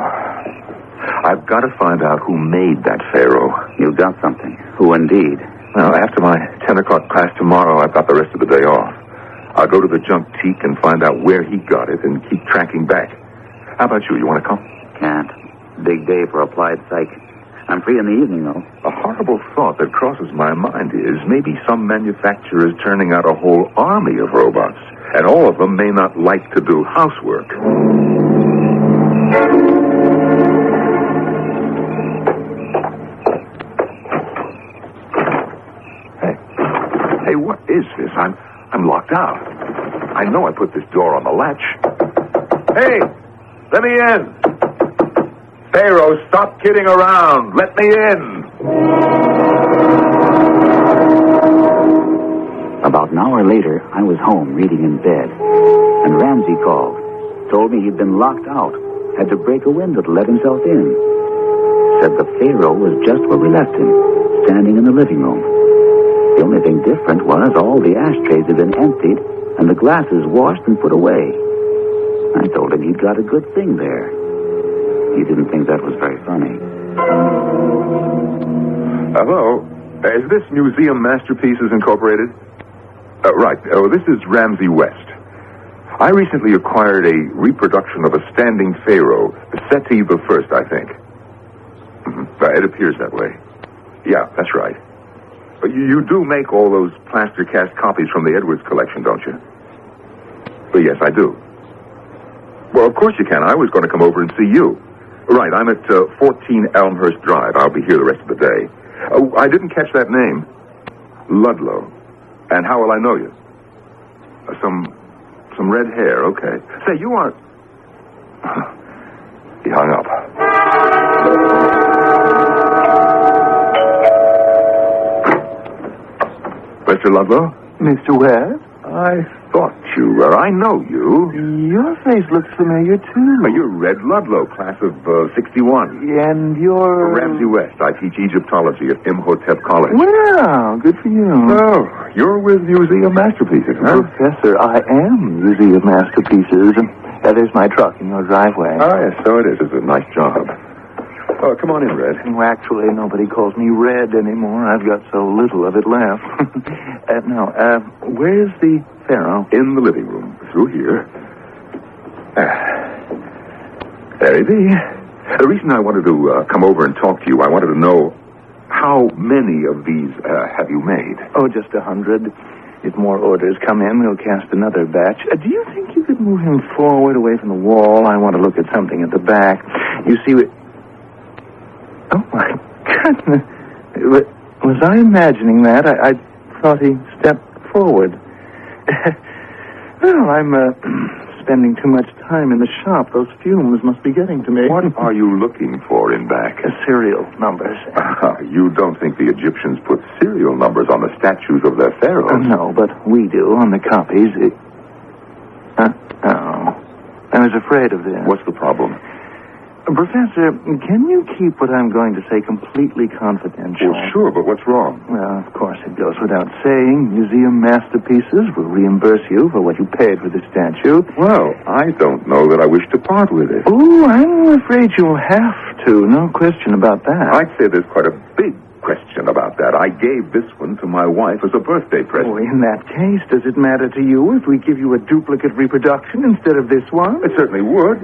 I've got to find out who made that Pharaoh. You've got something. Who indeed? Now, after my 10 o'clock class tomorrow, I've got the rest of the day off. I'll go to the junk-teak and find out where he got it and keep tracking back. How about you? You want to come? Can't. Big day for applied psych. I'm free in the evening, though. A horrible thought that crosses my mind is maybe some manufacturer is turning out a whole army of robots, and all of them may not like to do housework. Hey, what is this? I'm locked out. I know I put this door on the latch. Hey, let me in. Pharaoh, stop kidding around. Let me in. About an hour later, I was home reading in bed, and Ramsey called. Told me he'd been locked out. Had to break a window to let himself in. Said the Pharaoh was just where we left him, standing in the living room. The only thing different was all the ashtrays had been emptied and the glasses washed and put away. I told him he'd got a good thing there. He didn't think that was very funny. Hello. Is this Museum Masterpieces Incorporated? Right. Oh, this is Ramsey West. I recently acquired a reproduction of a standing pharaoh, Seti the First, I think. It appears that way. Yeah, that's right. You do make all those plaster cast copies from the Edwards collection, don't you? Yes, I do. Well, of course you can. I was going to come over and see you. Right, I'm at 14 Elmhurst Drive. I'll be here the rest of the day. I didn't catch that name. Ludlow. And how will I know you? Some red hair, okay. Say, you aren't... He hung up. Mr. Ludlow? Mr. West? I thought you were. I know you. Your face looks familiar, too. You're Red Ludlow, class of 61. And you're... Ramsey West. I teach Egyptology at Imhotep College. Well, good for you. Oh, you're with Museum Masterpieces, huh? Professor, I am Museum Masterpieces. There's my truck in your driveway. Oh, yes, so it is. It's a nice job. Oh, come on in, Red. Well, actually, nobody calls me Red anymore. I've got so little of it left. Where's the pharaoh? In the living room. Through here. There he be. The reason I wanted to come over and talk to you, I wanted to know how many of these have you made? Oh, just 100. If more orders come in, we'll cast another batch. Do you think you could move him forward away from the wall? I want to look at something at the back. You see, oh, my goodness. Was I imagining that? I thought he stepped forward. Well, I'm spending too much time in the shop. Those fumes must be getting to me. What are you looking for in back? Serial numbers. You don't think the Egyptians put serial numbers on the statues of their pharaohs? No, but we do on the copies. I was afraid of this. What's the problem? Professor, can you keep what I'm going to say completely confidential? Well, sure, but what's wrong? Well, of course, it goes without saying. Museum Masterpieces will reimburse you for what you paid for the statue. Well, I don't know that I wish to part with it. Oh, I'm afraid you'll have to. No question about that. I'd say there's quite a big question about that. I gave this one to my wife as a birthday present. Oh, in that case, does it matter to you if we give you a duplicate reproduction instead of this one? It certainly would.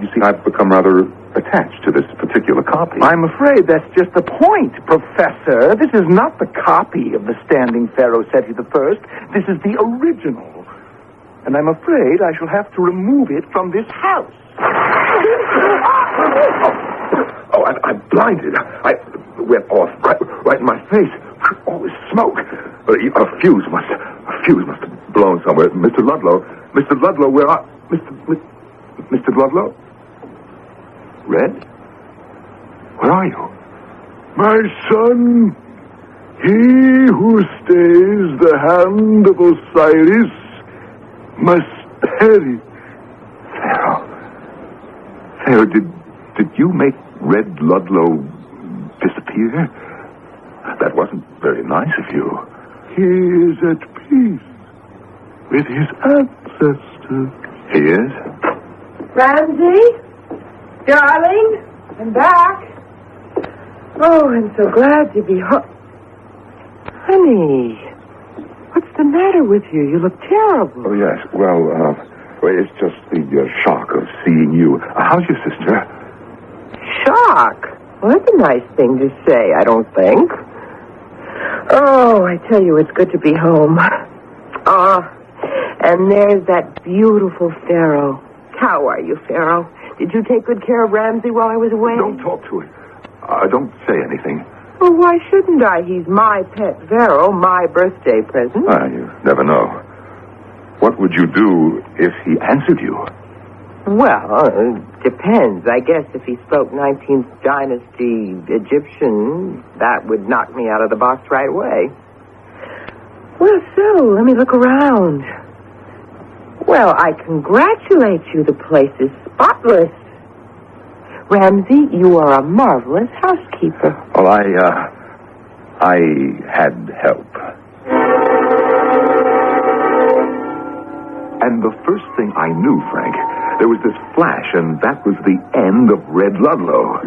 You see, I've become rather attached to this particular copy. I'm afraid that's just the point, Professor. This is not the copy of the standing pharaoh Seti the First. This is the original. And I'm afraid I shall have to remove it from this house. I'm blinded. I went off right in my face. All this smoke. A fuse must have blown somewhere. Mr. Ludlow, where are... Mr. Ludlow? Red? Where are you? My son, he who stays the hand of Osiris must perish. Pharaoh, did you make Red Ludlow disappear? That wasn't very nice of you. He is at peace with his ancestors. He is? Ramsey? Darling? I'm back. Oh, I'm so glad to be home. Honey, what's the matter with you? You look terrible. Oh, yes. Well, it's just the shock of seeing you. How's your sister? Shock? Well, that's a nice thing to say, I don't think. Oh, I tell you, it's good to be home. And there's that beautiful pharaoh. How are you, Pharaoh? Did you take good care of Ramsey while I was away? Don't talk to him. Don't say anything. Well, why shouldn't I? He's my pet pharaoh, my birthday present. You never know. What would you do if he answered you? Well, depends. I guess if he spoke 19th dynasty Egyptian, that would knock me out of the box right away. Well, so, let me look around. Well, I congratulate you. The place is spotless. Ramsey, you are a marvelous housekeeper. Well, I had help. And the first thing I knew, Frank, There was this flash, and that was the end of Red Ludlow.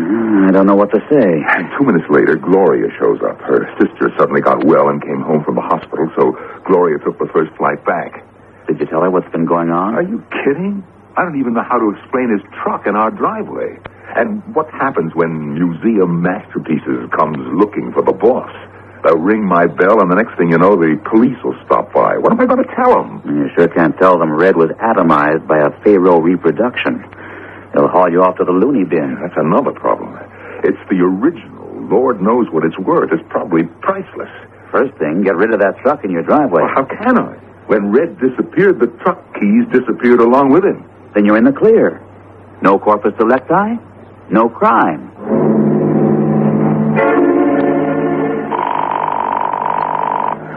I don't know what to say. And 2 minutes later, Gloria shows up. Her sister suddenly got well and came home from the hospital, so Gloria took the first flight back. Did you tell her what's been going on? Are you kidding? I don't even know how to explain his truck in our driveway. And what happens when Museum Masterpieces comes looking for the boss? They'll ring my bell, and the next thing you know, the police will stop by. What am I going to tell them? You sure can't tell them Red was atomized by a Pharaoh reproduction. They'll haul you off to the loony bin. That's another problem. It's the original. Lord knows what it's worth. It's probably priceless. First thing, get rid of that truck in your driveway. Well, how can I? When Red disappeared, the truck keys disappeared along with him. Then you're in the clear. No corpus delicti, no crime.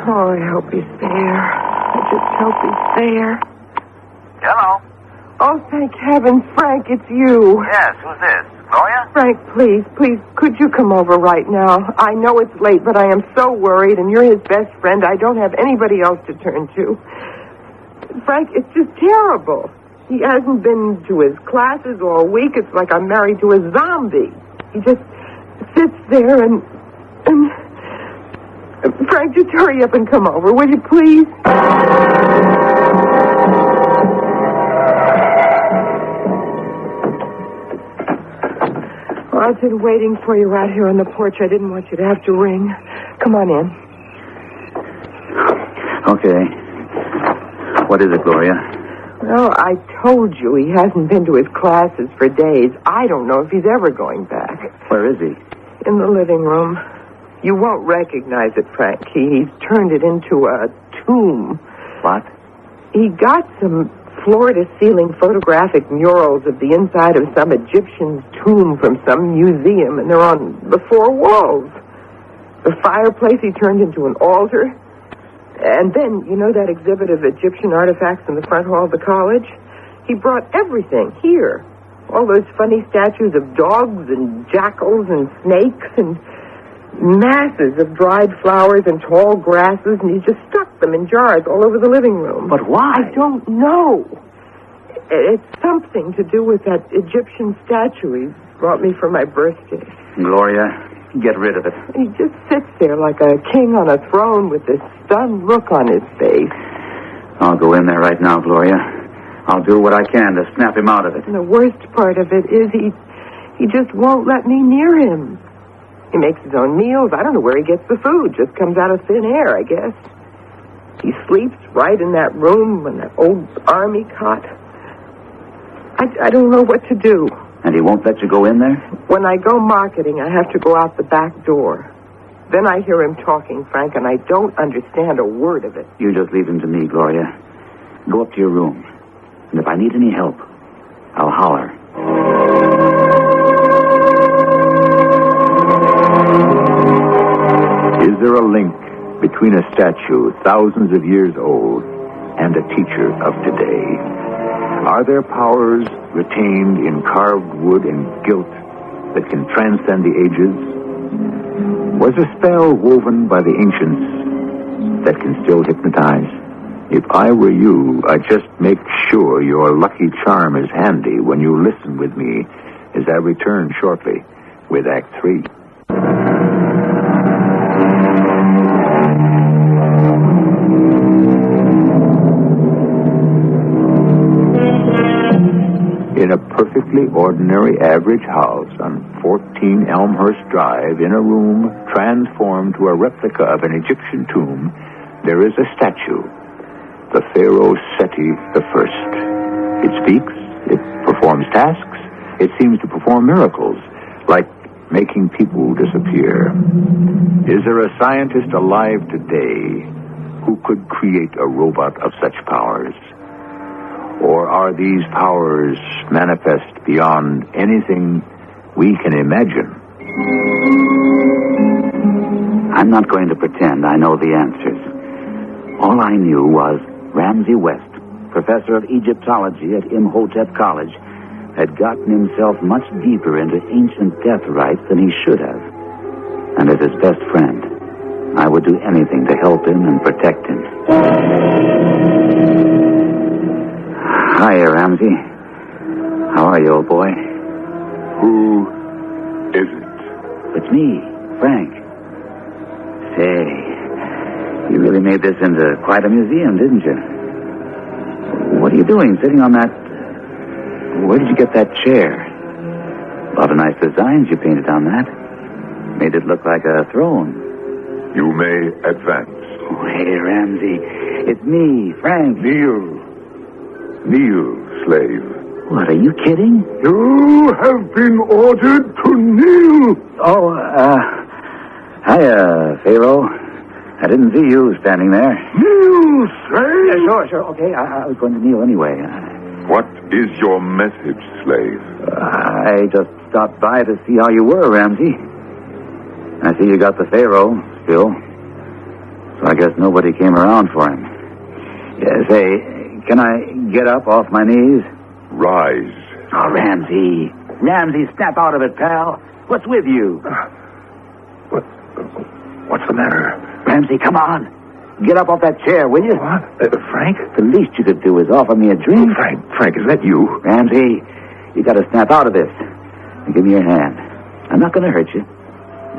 Oh, I hope he's there. I just hope he's there. Hello? Oh, thank heaven, Frank, it's you. Yes, who's this? Gloria? Frank, please, could you come over right now? I know it's late, but I am so worried, and you're his best friend. I don't have anybody else to turn to. Frank, it's just terrible. He hasn't been to his classes all week. It's like I'm married to a zombie. He just sits there and... Frank, just hurry up and come over, will you, please? Oh, I've been waiting for you out here on the porch. I didn't want you to have to ring. Come on in. Okay. What is it, Gloria? Well, I told you he hasn't been to his classes for days. I don't know if he's ever going back. Where is he? In the living room. You won't recognize it, Frank. He's turned it into a tomb. What? He got some floor-to-ceiling photographic murals of the inside of some Egyptian's tomb from some museum, and they're on the four walls. The fireplace he turned into an altar. And then, you know that exhibit of Egyptian artifacts in the front hall of the college? He brought everything here. All those funny statues of dogs and jackals and snakes and masses of dried flowers and tall grasses, and he just stuck them in jars all over the living room. But why? I don't know. It's something to do with that Egyptian statue he brought me for my birthday. Gloria, get rid of it. He just sits there like a king on a throne with this stunned look on his face. I'll go in there right now, Gloria. I'll do what I can to snap him out of it. And the worst part of it is he just won't let me near him. He makes his own meals. I don't know where he gets the food. Just comes out of thin air, I guess. He sleeps right in that room in that old army cot. I don't know what to do. And he won't let you go in there? When I go marketing, I have to go out the back door. Then I hear him talking, Frank, and I don't understand a word of it. You just leave him to me, Gloria. Go up to your room. And if I need any help, I'll holler. Is there a link between a statue thousands of years old and a teacher of today? Are there powers retained in carved wood and gilt that can transcend the ages? Was a spell woven by the ancients that can still hypnotize? If I were you, I'd just make sure your lucky charm is handy when you listen with me as I return shortly with Act 3. In a perfectly ordinary average house on 14 Elmhurst Drive, in a room transformed to a replica of an Egyptian tomb, there is a statue, the Pharaoh Seti I. It speaks, it performs tasks, it seems to perform miracles, like making people disappear. Is there a scientist alive today who could create a robot of such powers? Or are these powers manifest beyond anything we can imagine? I'm not going to pretend I know the answers. All I knew was Ramsey West, professor of Egyptology at Imhotep College, had gotten himself much deeper into ancient death rites than he should have. And as his best friend, I would do anything to help him and protect him. Hiya, Ramsey. How are you, old boy? Who is it? It's me, Frank. Say, you really made this into quite a museum, didn't you? What are you doing sitting on that... Where did you get that chair? A lot of nice designs you painted on that. Made it look like a throne. You may advance. Oh, hey, Ramsey. It's me, Frank. Kneel, slave. What, are you kidding? You have been ordered to kneel. Oh, hiya, Pharaoh. I didn't see you standing there. Kneel, slave. Sure. Okay, I was going to kneel anyway. What is your message, slave? I just stopped by to see how you were, Ramsey. I see you got the Pharaoh still. So I guess nobody came around for him. Yeah, say, can I get up off my knees? Rise. Oh, Ramsey. Ramsey, snap out of it, pal. What's with you? What's the matter? Ramsey, come on. Get up off that chair, will you? What? Frank? The least you could do is offer me a drink. Frank, is that you? Ramsey, you got to snap out of this. Now, give me your hand. I'm not going to hurt you.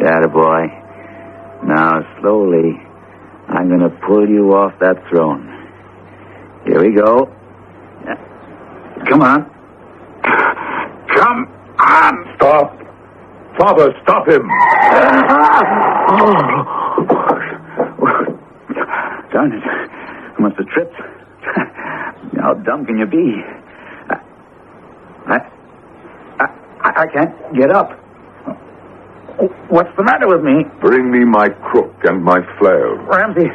Attaboy. Now, slowly, I'm going to pull you off that throne. Here we go. Come on. Come on. Stop. Father, stop him. Darn it. I must have tripped. How dumb can you be? I can't get up. What's the matter with me? Bring me my crook and my flail. Ramsey,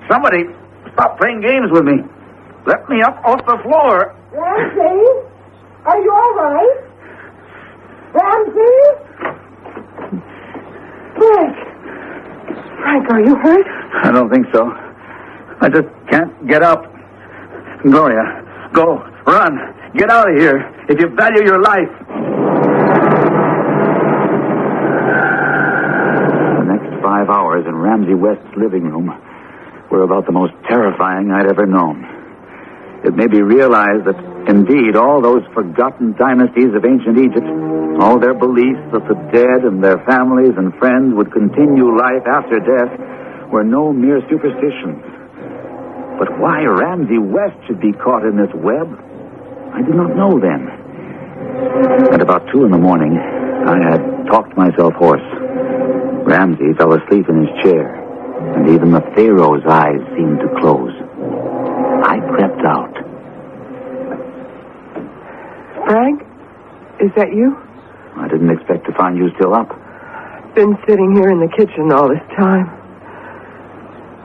somebody stop playing games with me. Let me up off the floor. Ramsey? Are you all right? Ramsey? Frank, are you hurt? I don't think so. I just can't get up. Gloria, go, run, get out of here if you value your life. The next 5 hours in Ramsey West's living room were about the most terrifying I'd ever known. It made me realize that, indeed, all those forgotten dynasties of ancient Egypt, all their beliefs that the dead and their families and friends would continue life after death, were no mere superstitions. But why Ramsey West should be caught in this web, I did not know then. At about 2 a.m, I had talked myself hoarse. Ramsey fell asleep in his chair, and even the Pharaoh's eyes seemed to close. I crept out. Frank, is that you? I didn't expect to find you still up. Been sitting here in the kitchen all this time.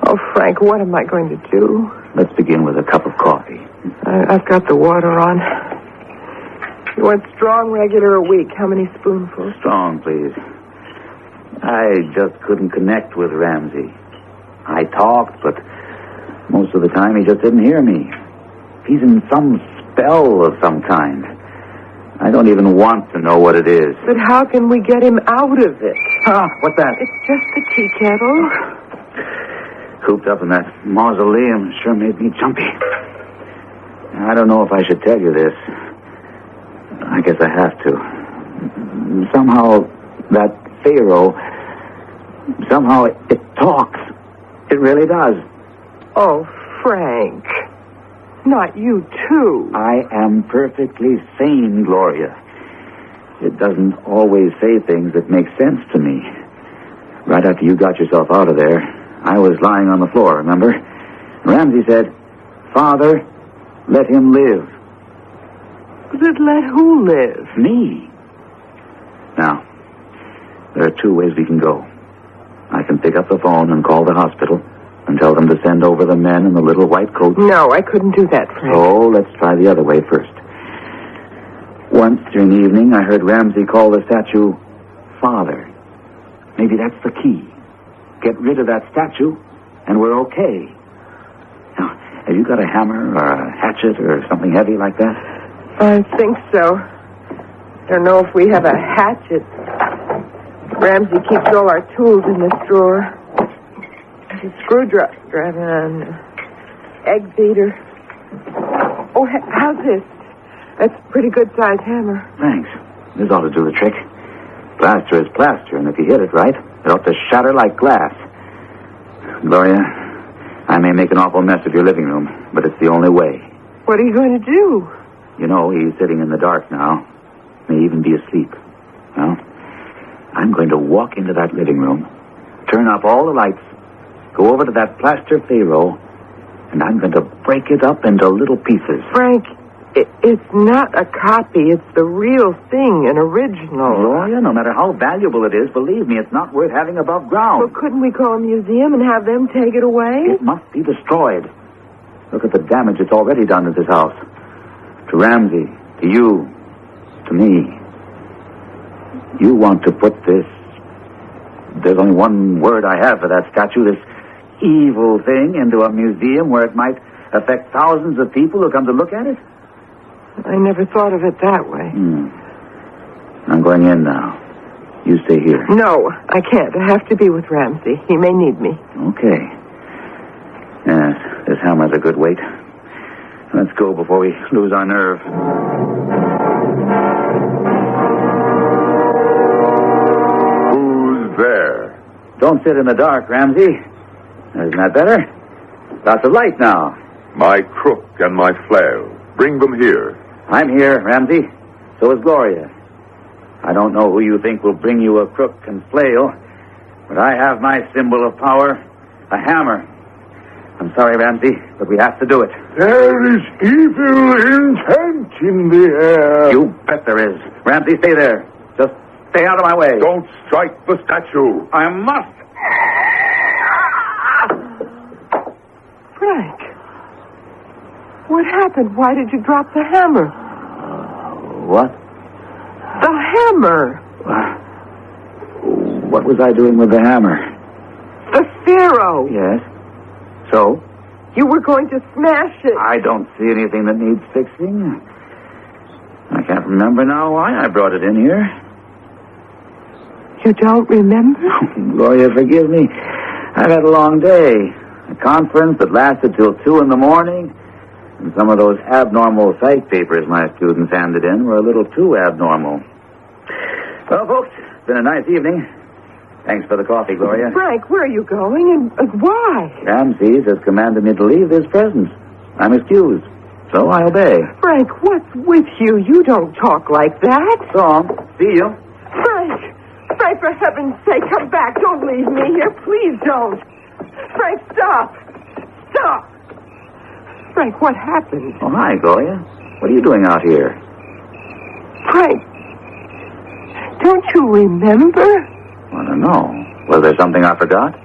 Oh, Frank, what am I going to do? Let's begin with a cup of coffee. I've got the water on. You want strong, regular, or weak? How many spoonfuls? Strong, please. I just couldn't connect with Ramsey. I talked, but most of the time he just didn't hear me. He's in some spell of some kind. I don't even want to know what it is. But how can we get him out of it? What's that? It's just the tea kettle. Cooped up in that mausoleum sure made me jumpy. I don't know if I should tell you this. I guess I have to. Somehow, that Pharaoh, somehow it talks. It really does. Oh, Frank. Not you, too. I am perfectly sane, Gloria. It doesn't always say things that make sense to me. Right after you got yourself out of there, I was lying on the floor, remember? Ramsey said, "Father, let him live." But let who live? Me. Now, there are 2 ways we can go. I can pick up the phone and call the hospital and tell them to send over the men in the little white coats. No, I couldn't do that, Frank. So let's try the other way first. Once during the evening, I heard Ramsey call the statue Father. Maybe that's the key. Get rid of that statue, and we're okay. Now, have you got a hammer or a hatchet or something heavy like that? I think so. Don't know if we have a hatchet. Ramsey keeps all our tools in this drawer. A screwdriver and an egg beater. Oh, how's this? That's a pretty good-sized hammer. Thanks. This ought to do the trick. Plaster is plaster, and if you hit it right, it ought to shatter like glass. Gloria, I may make an awful mess of your living room, but it's the only way. What are you going to do? You know, he's sitting in the dark now. May even be asleep. Well, I'm going to walk into that living room, turn off all the lights, go over to that plaster Pharaoh, and I'm going to break it up into little pieces. Frank, it's not a copy. It's the real thing, an original. Gloria, no matter how valuable it is, believe me, it's not worth having above ground. Well, couldn't we call a museum and have them take it away? It must be destroyed. Look at the damage it's already done to this house. To Ramsey, to you, to me. You want to put this... There's only one word I have for that statue, this evil thing, into a museum where it might affect thousands of people who come to look at it? I never thought of it that way. I'm going in now. You stay here. No, I can't. I have to be with Ramsey. He may need me. Okay. Yes, this hammer's a good weight. Let's go before we lose our nerve. Who's there? Don't sit in the dark, Ramsey. Isn't that better? Lots of light now. My crook and my flail. Bring them here. I'm here, Ramsey. So is Gloria. I don't know who you think will bring you a crook and flail, but I have my symbol of power, a hammer. I'm sorry, Ramsey, but we have to do it. There is evil intent in the air. You bet there is. Ramsey, stay there. Just stay out of my way. Don't strike the statue. I must. Frank, what happened? Why did you drop the hammer? What? The hammer. What was I doing with the hammer? The Pharaoh. Yes. So? You were going to smash it. I don't see anything that needs fixing. I can't remember now why I brought it in here. You don't remember? Gloria, forgive me. I've had a long day. A conference that lasted till 2 in the morning. And some of those abnormal psych papers my students handed in were a little too abnormal. Well, folks, it's been a nice evening. Thanks for the coffee, Gloria. Frank, where are you going and why? Ramses has commanded me to leave this presence. I'm excused, so I obey. Frank, what's with you? You don't talk like that. So long. See you. Frank, for heaven's sake, come back. Don't leave me here. Please don't. Frank, stop. Stop. Frank, what happened? Oh, hi, Gloria. What are you doing out here? Frank, don't you remember? I don't know. Was there something I forgot?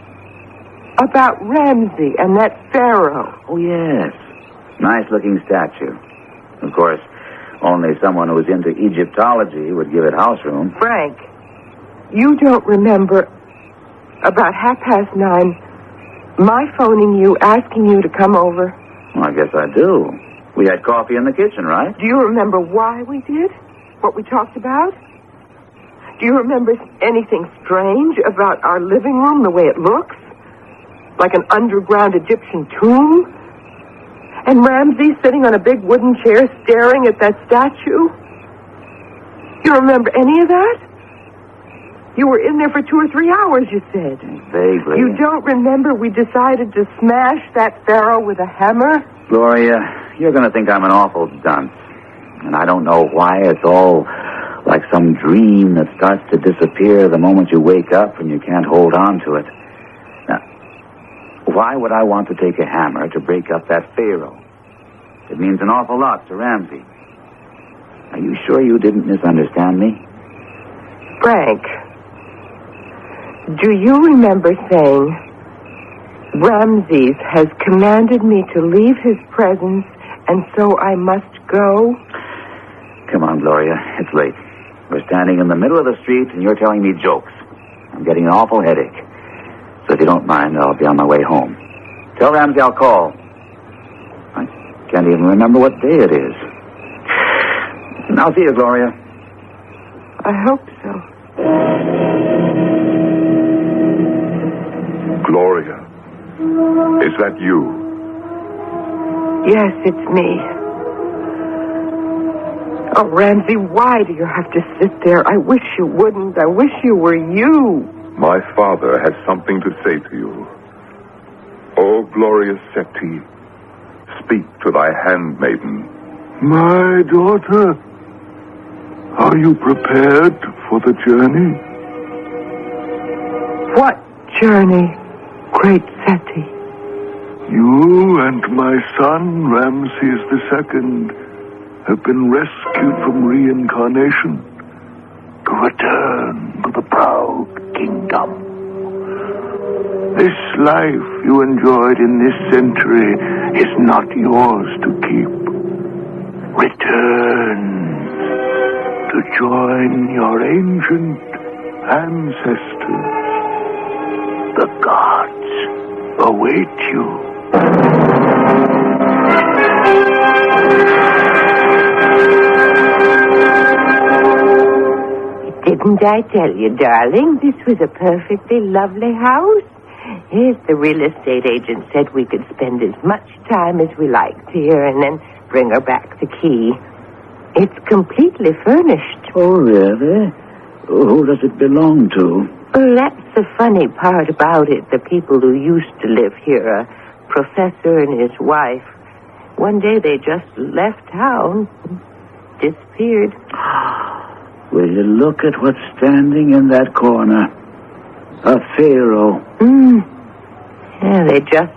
About Ramsey and that Pharaoh. Oh, yes. Nice-looking statue. Of course, only someone who's into Egyptology would give it house room. Frank, you don't remember about 9:30 my phoning you, asking you to come over? Well, I guess I do. We had coffee in the kitchen, right? Do you remember why we did? What we talked about? Do you remember anything strange about our living room, the way it looks? Like an underground Egyptian tomb? And Ramsey sitting on a big wooden chair staring at that statue? You remember any of that? You were in there for 2 or 3 hours, you said. Vaguely. You don't remember we decided to smash that Pharaoh with a hammer? Gloria, you're going to think I'm an awful dunce. And I don't know why it's all like some dream that starts to disappear the moment you wake up and you can't hold on to it. Now, why would I want to take a hammer to break up that Pharaoh? It means an awful lot to Ramsey. Are you sure you didn't misunderstand me? Frank, do you remember saying, Ramses has commanded me to leave his presence, and so I must go? Come on, Gloria. It's late. We're standing in the middle of the street, and you're telling me jokes. I'm getting an awful headache. So if you don't mind, I'll be on my way home. Tell Ramsey I'll call. I can't even remember what day it is. I'll see you, Gloria. I hope so. Gloria, is that you? Yes, it's me. Oh, Ramsey, why do you have to sit there? I wish you wouldn't. I wish you were you. My father has something to say to you. O glorious Seti, speak to thy handmaiden. My daughter, are you prepared for the journey? What journey, great Seti? You and my son, Ramses II, have been rescued from reincarnation to return to the proud kingdom. This life you enjoyed in this century is not yours to keep. Return to join your ancient ancestors. The gods await you. Didn't I tell you, darling, this was a perfectly lovely house? Yes, the real estate agent said we could spend as much time as we liked here and then bring her back the key. It's completely furnished. Oh, really? Who does it belong to? Well, that's the funny part about it. The people who used to live here, a professor and his wife, one day they just left town, disappeared. Will you look at what's standing in that corner? A pharaoh. Yeah, they just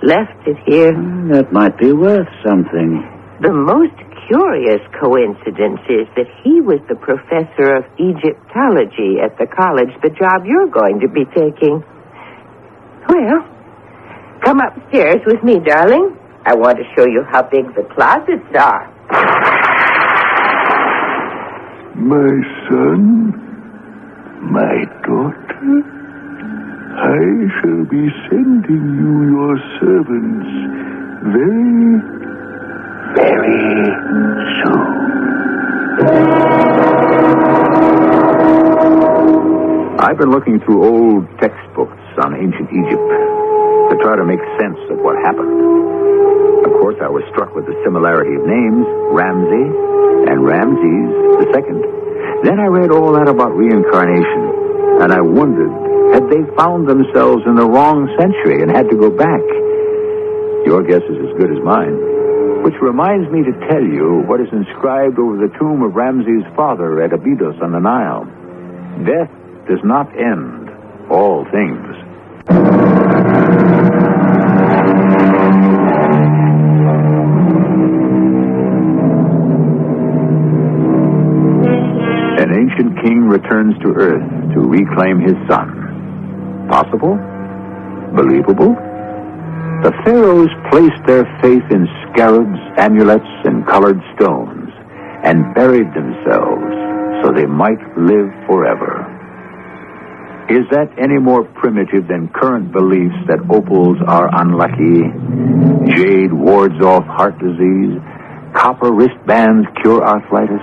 left it here. That might be worth something. The most curious coincidence is that he was the professor of Egyptology at the college, the job you're going to be taking. Well, come upstairs with me, darling. I want to show you how big the closets are. My son, my daughter, I shall be sending you your servants very I've been looking through old textbooks on ancient Egypt to try to make sense of what happened. Of course, I was struck with the similarity of names, Ramsey and Ramses II. Then I read all that about reincarnation, and I wondered, had they found themselves in the wrong century and had to go back? Your guess is as good as mine. Which reminds me to tell you what is inscribed over the tomb of Ramses' father at Abydos on the Nile. Death does not end all things. An ancient king returns to Earth to reclaim his son. Possible? Believable? The pharaohs placed their faith in scarabs, amulets, and colored stones, and buried themselves so they might live forever. Is that any more primitive than current beliefs that opals are unlucky, jade wards off heart disease, copper wristbands cure arthritis?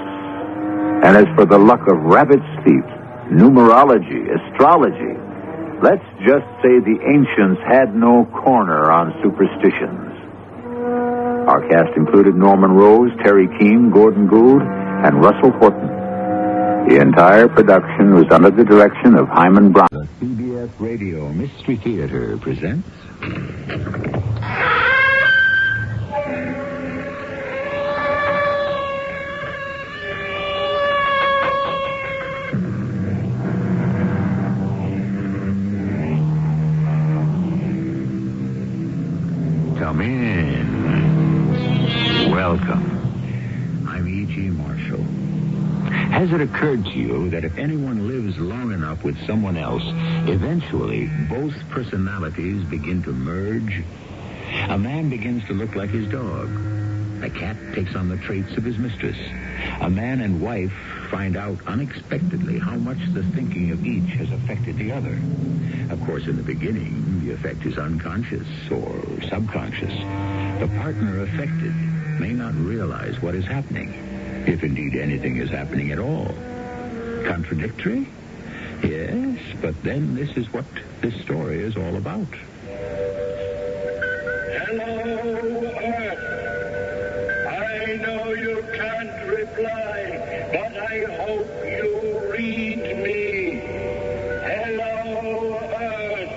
And as for the luck of rabbit's feet, numerology, astrology, let's just say the ancients had no corner on superstitions. Our cast included Norman Rose, Terry Keane, Gordon Gould, and Russell Horton. The entire production was under the direction of Hyman Brown. The CBS Radio Mystery Theater presents... Come in. Welcome. I'm E.G. Marshall. Has it occurred to you that if anyone lives long enough with someone else, eventually both personalities begin to merge? A man begins to look like his dog. A cat takes on the traits of his mistress. A man and wife find out unexpectedly how much the thinking of each has affected the other. Of course, in the beginning, the effect is unconscious or subconscious. The partner affected may not realize what is happening, if indeed anything is happening at all. Contradictory? Yes, but then this is what this story is all about. Hello, Earth. I know you can't reply. hope you read me. Hello, Earth.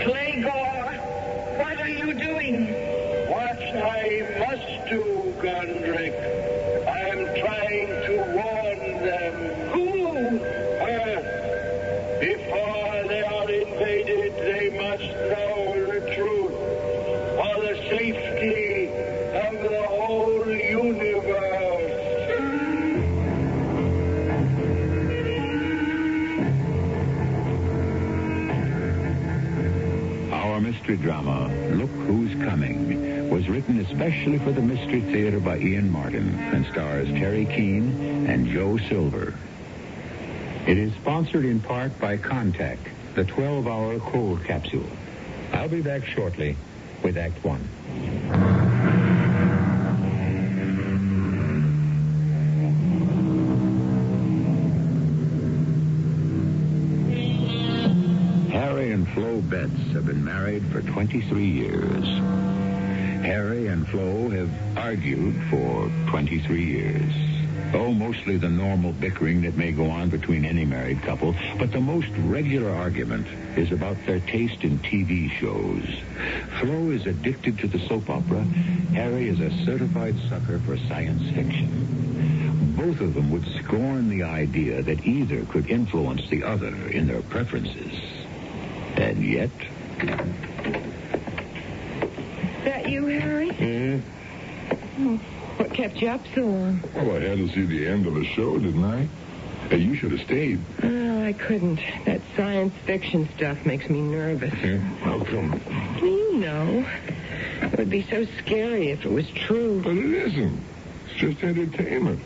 Clegor, what are you doing? What I must do, Gondrick. I'm trying to warn them. Who? Earth. Before they are invaded, they must know the truth. For the safety of the whole universe. Our mystery drama, Look Who's Coming, was written especially for the Mystery Theater by Ian Martin and stars Terry Keane and Joe Silver. It is sponsored in part by Contact, the 12-hour cold capsule. I'll be back shortly with Act One. Harry and Flo Betts have been married for 23 years. Harry and Flo have argued for 23 years. Oh, mostly the normal bickering that may go on between any married couple, but the most regular argument is about their taste in TV shows. Flo is addicted to the soap opera. Harry is a certified sucker for science fiction. Both of them would scorn the idea that either could influence the other in their preferences. And yet... Is that you, Harry? Mm-hmm. Oh, what kept you up so long? Well, I had to see the end of the show, didn't I? Hey, you should have stayed. Oh, I couldn't. That science fiction stuff makes me nervous. Yeah? How come? You know. It would be so scary if it was true. But it isn't. It's just entertainment.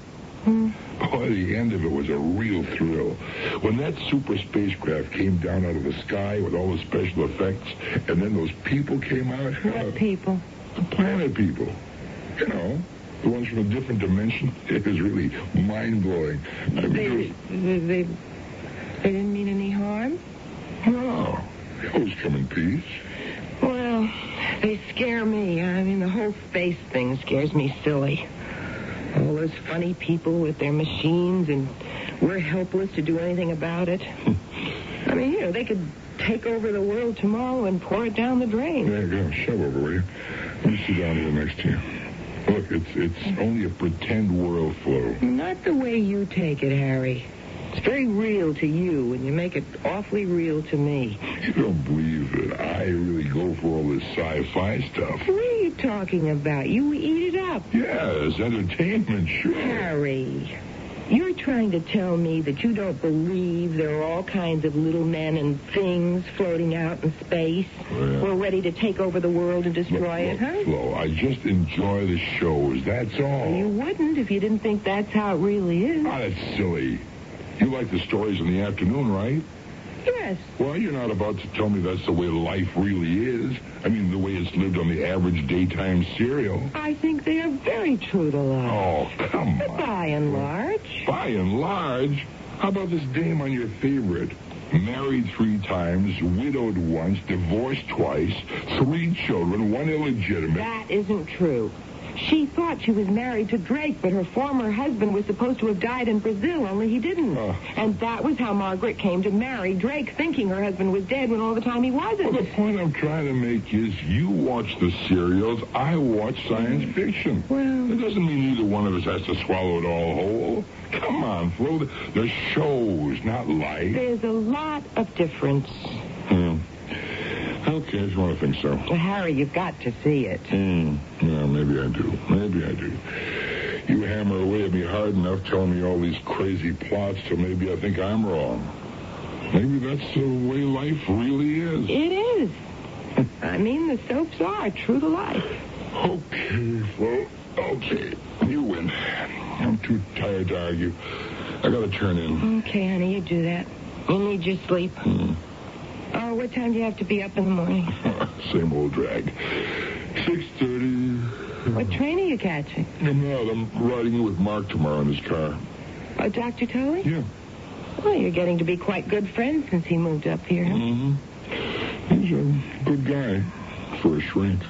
Boy, the end of it was a real thrill. When that super spacecraft came down out of the sky with all the special effects, and then those people came out. What people? The planet people. You know, the ones from a different dimension. It was really mind-blowing. They didn't mean any harm? No. They always come in peace. Well, they scare me. I mean, the whole space thing scares me silly. All those funny people with their machines, and we're helpless to do anything about it. I mean, you know, they could take over the world tomorrow and pour it down the drain. There you go. Shove over, will you? Let me sit down here next to you. Look, it's only a pretend world, Flo. Not the way you take it, Harry. It's very real to you, and you make it awfully real to me. You don't believe that I really go for all this sci-fi stuff. What are you talking about? You eat it up. Yes, entertainment, sure. Harry, you're trying to tell me that you don't believe there are all kinds of little men and things floating out in space? Well, we're ready to take over the world and destroy it, huh? Flo, I just enjoy the shows, that's all. Well, you wouldn't if you didn't think that's how it really is. Oh, that's silly. You like the stories in the afternoon, right? Yes. Well, you're not about to tell me that's the way life really is. I mean, the way it's lived on the average daytime serial. I think they are very true to life. Oh, come on. By and large. By and large? How about this dame on your favorite? Married 3 times, widowed once, divorced twice, 3 children, 1 illegitimate. That isn't true. She thought she was married to Drake, but her former husband was supposed to have died in Brazil, only he didn't. And that was how Margaret came to marry Drake, thinking her husband was dead when all the time he wasn't. Well, the point I'm trying to make is you watch the serials, I watch science fiction. Well... It doesn't mean either one of us has to swallow it all whole. Come on, Flo. They're shows, not life. There's a lot of difference. Okay, I just want to think so. Well, Harry, you've got to see it. Yeah, maybe I do. Maybe I do. You hammer away at me hard enough telling me all these crazy plots till maybe I think I'm wrong. Maybe that's the way life really is. It is. I mean, the soaps are true to life. Okay, Flo. Okay. You win. I'm too tired to argue. I gotta turn in. Okay, honey, you do that. You need your sleep. Oh, what time do you have to be up in the morning? Same old drag. 6:30. What train are you catching? I'm riding with Mark tomorrow in his car. Oh, Dr. Tolley? Yeah. Well, you're getting to be quite good friends since he moved up here. He's a good guy for a shrink.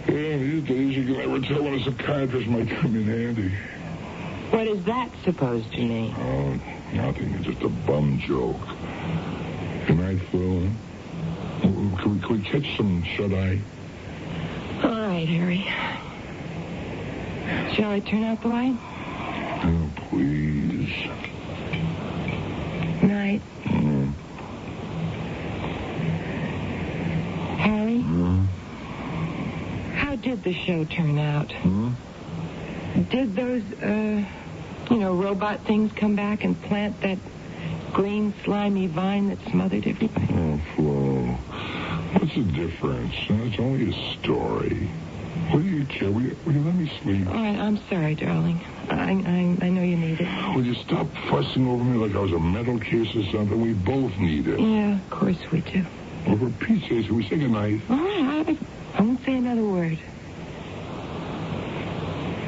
Yeah, these days you can never tell when a psychiatrist might come in handy. What is that supposed to mean? Oh, nothing. It's just a bum joke. Good night, Phil. Can we catch some shut-eye? All right, Harry. Shall I turn out the light? Oh, please. Night. Harry? How did the show turn out? Did those, robot things come back and plant that green, slimy vine that smothered everybody? Oh, Flo. What's the difference? It's only a story. What do you care? Will you let me sleep? All right, I'm sorry, darling. I know you need it. Will you stop fussing over me like I was a mental case or something? We both need it. Yeah, of course we do. Well, for Pete's sake, can we say goodnight? All right, I won't say another word.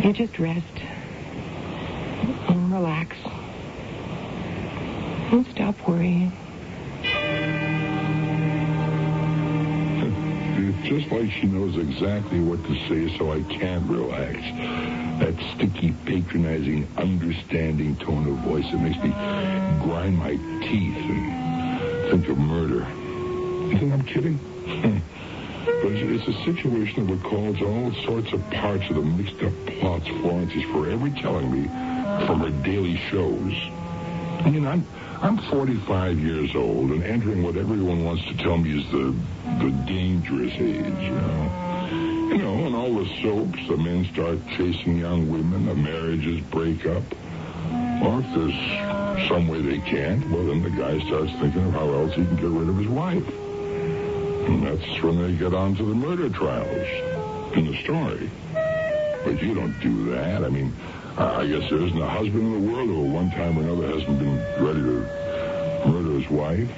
You just rest. And relax. And stop worrying. It's just like she knows exactly what to say, so I can't relax. That sticky, patronizing, understanding tone of voice that makes me grind my teeth and think of murder. You think I'm kidding? But it's a situation that recalls all sorts of parts of the mixed-up plots Florence is forever telling me from her daily shows. I mean, I'm 45 years old and entering what everyone wants to tell me is the dangerous age, you know. You know, in all the soaps, the men start chasing young women, the marriages break up. Or if there's some way they can't, well, then the guy starts thinking of how else he can get rid of his wife. And that's when they get on to the murder trials in the story. But you don't do that. I mean, I guess there isn't a husband in the world who at one time or another hasn't been ready to murder his wife.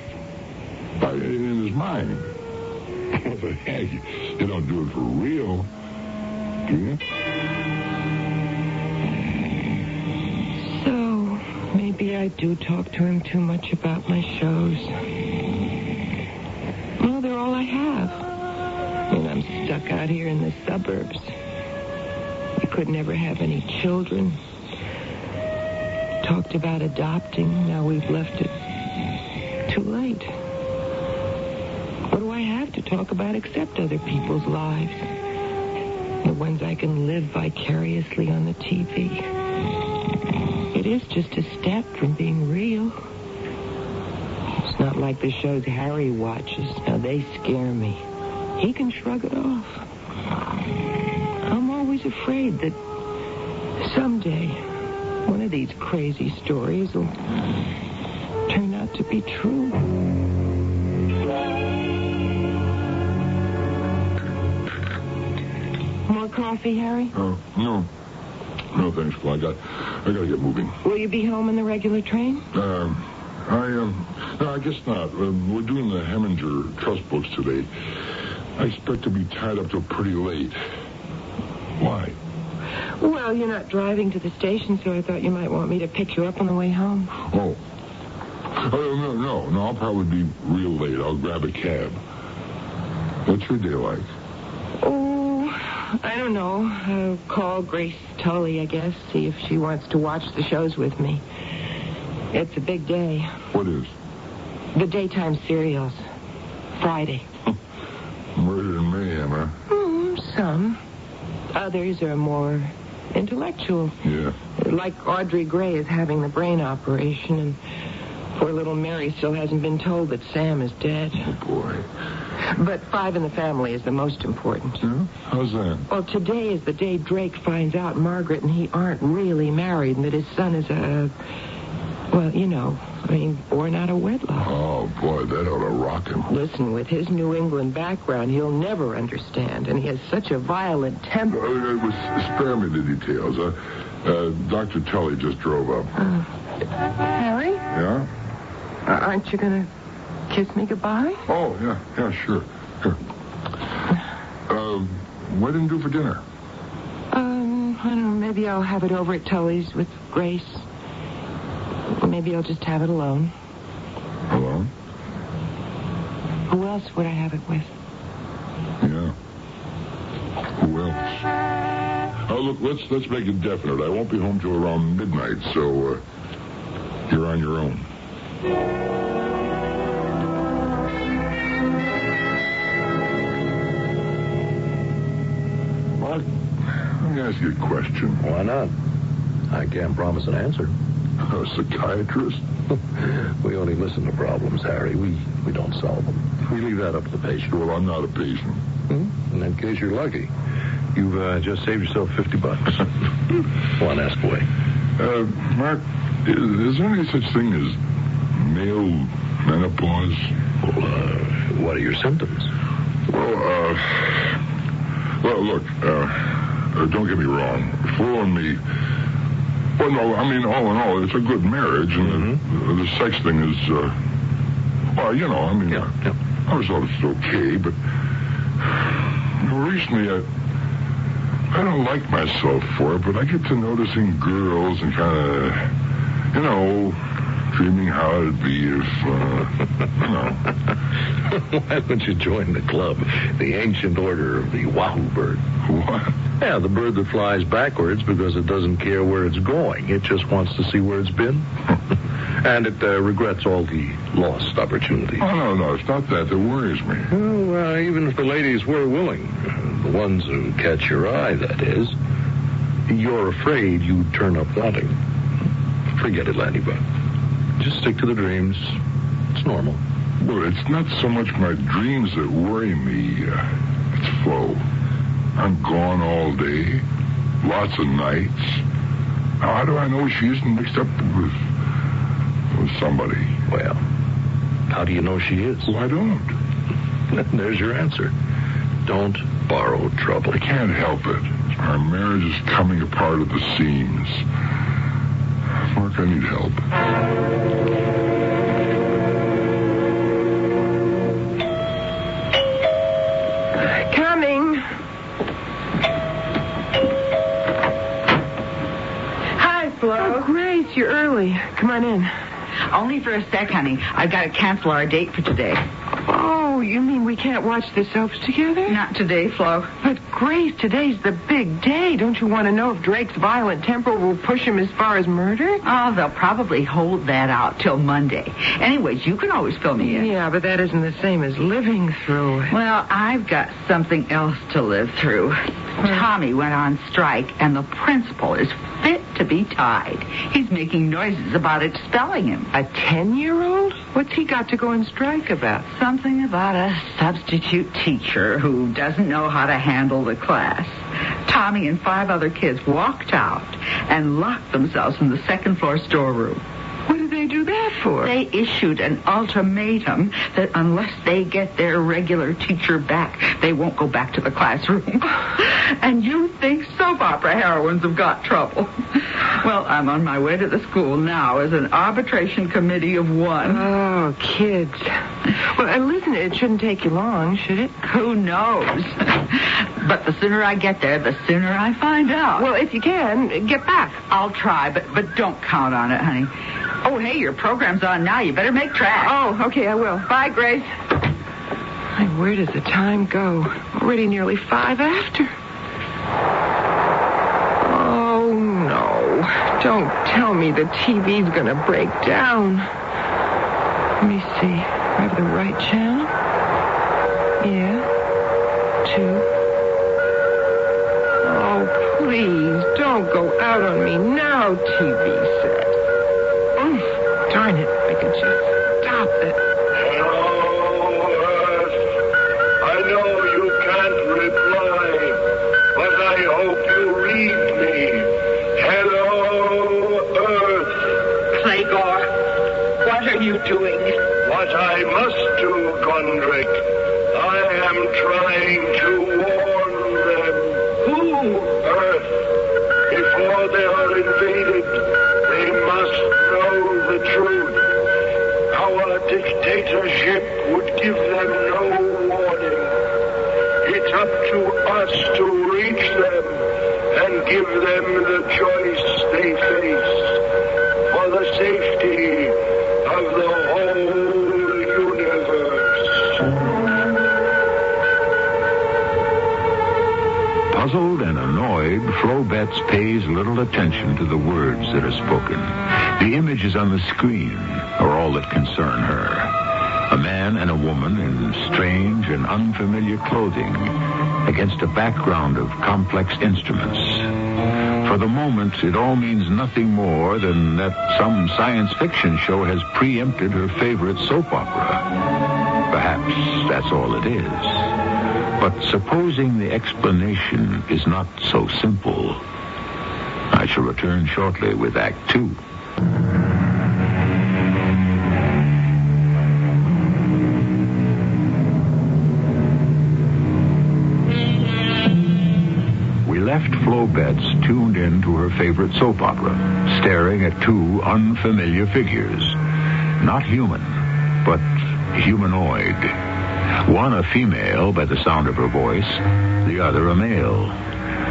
In his mind. What the heck? You don't do it for real, do you? So, maybe I do talk to him too much about my shows. Well, they're all I have. And I'm stuck out here in the suburbs. I could never have any children. Talked about adopting. Now we've left it too late. What do I have to talk about except other people's lives? The ones I can live vicariously on the TV. It is just a step from being real. It's not like the shows Harry watches. Now, they scare me. He can shrug it off. I'm always afraid that someday one of these crazy stories will turn out to be true. More coffee, Harry? No. No, thanks, Flo. I gotta get moving. Will you be home on the regular train? No, I guess not. We're doing the Heminger Trust books today. I expect to be tied up till pretty late. Why? Well, you're not driving to the station, so I thought you might want me to pick you up on the way home. Oh. No, I'll probably be real late. I'll grab a cab. What's your day like? Oh, I don't know. I'll call Grace Tully, I guess, see if she wants to watch the shows with me. It's a big day. What is? The daytime serials. Friday. Murder and mayhem, huh? Some. Others are more intellectual. Yeah. Like Audrey Gray is having the brain operation, and poor little Mary still hasn't been told that Sam is dead. Oh, boy. But 5 in the family is the most important. Yeah? How's that? Well, today is the day Drake finds out Margaret and he aren't really married, and that his son is born out of wedlock. Oh, boy, that ought to rock him. Listen, with his New England background, he'll never understand, and he has such a violent temper. Spare me the details. Dr. Tully just drove up. Harry? Yeah? Aren't you going to kiss me goodbye? Oh, yeah, sure. Here. What didn't do for dinner? I don't know, maybe I'll have it over at Tully's with Grace. Maybe I'll just have it alone. Alone? Who else would I have it with? Yeah. Who else? look, let's make it definite. I won't be home till around midnight, so you're on your own. Mark, let me ask you a question. Why not? I can't promise an answer. A psychiatrist? We only listen to problems, Harry. We don't solve them. We leave that up to the patient. Well, I'm not a patient. In that case, you're lucky. You've just saved yourself $50. Go on, ask away. Mark, is there any such thing as male menopause? Well, what are your symptoms? Well, look, don't get me wrong. Fooling me. Well, no, I mean, all in all, it's a good marriage, and the sex thing is, well, you know, I mean, I always thought it's okay, but recently I don't like myself for it, but I get to noticing girls and kind of, you know, dreaming how it'd be if, you know. Why don't you join the club, the ancient order of the wahoo bird? What? Yeah, the bird that flies backwards because it doesn't care where it's going. It just wants to see where it's been. And it regrets all the lost opportunities. Oh, no, it's not that worries me. Well, even if the ladies were willing, the ones who catch your eye, that is, you're afraid you'd turn up wanting. Forget it, Landybug. Just stick to the dreams. It's normal. Well, it's not so much my dreams that worry me. It's Flo. I'm gone all day. Lots of nights. Now, how do I know she isn't mixed up with somebody? Well, how do you know she is? Well, I don't. There's your answer. Don't borrow trouble. I can't help it. Our marriage is coming apart at the seams. Mark, I need help. Coming. Hi, Flo. Oh, Grace, you're early. Come on in. Only for a sec, honey. I've got to cancel our date for today. Oh, you mean we can't watch the soaps together? Not today, Flo. But, Grace, today's the big day. Don't you want to know if Drake's violent temper will push him as far as murder? Oh, they'll probably hold that out till Monday. Anyways, you can always fill me in. Yeah, but that isn't the same as living through it. Well, I've got something else to live through. Tommy went on strike, and the principal is fit to be tied. He's making noises about expelling him. A 10-year-old? What's he got to go on strike about? Something about a substitute teacher who doesn't know how to handle the class. Tommy and 5 other kids walked out and locked themselves in the second-floor storeroom. What did they do that for? They issued an ultimatum that unless they get their regular teacher back, they won't go back to the classroom. And you think soap opera heroines have got trouble. Well, I'm on my way to the school now as an arbitration committee of 1. Oh, kids. Well, listen, it shouldn't take you long, should it? Who knows? But the sooner I get there, the sooner I find out. Well, if you can, get back. I'll try, but don't count on it, honey. Oh, hey, your program's on now. You better make tracks. Oh, okay, I will. Bye, Grace. Where does the time go? Already nearly 5 after. Oh, no. Don't tell me the TV's going to break down. Let me see. I have the right channel? Yeah. 2. Oh, please, don't go out on me now, TV set. Darn it, I could just stop it. Hello, Earth. I know you can't reply, but I hope you read me. Hello, Earth. Playgore, what are you doing? What I must do, Gondrick. I am trying to warn them. Who? Earth. Before they are invaded, they must know the truth. Our dictatorship would give them no warning. It's up to us to reach them and give them the choice they face for the safety of the whole universe. Puzzled and annoyed annoyed, Flo Betts pays little attention to the words that are spoken. The images on the screen are all that concern her. A man and a woman in strange and unfamiliar clothing against a background of complex instruments. For the moment, it all means nothing more than that some science fiction show has preempted her favorite soap opera. Perhaps that's all it is. But supposing the explanation is not so simple, I shall return shortly with Act 2. We left Flo Betts tuned in to her favorite soap opera, staring at two unfamiliar figures. Not human, but humanoid. One a female by the sound of her voice, the other a male.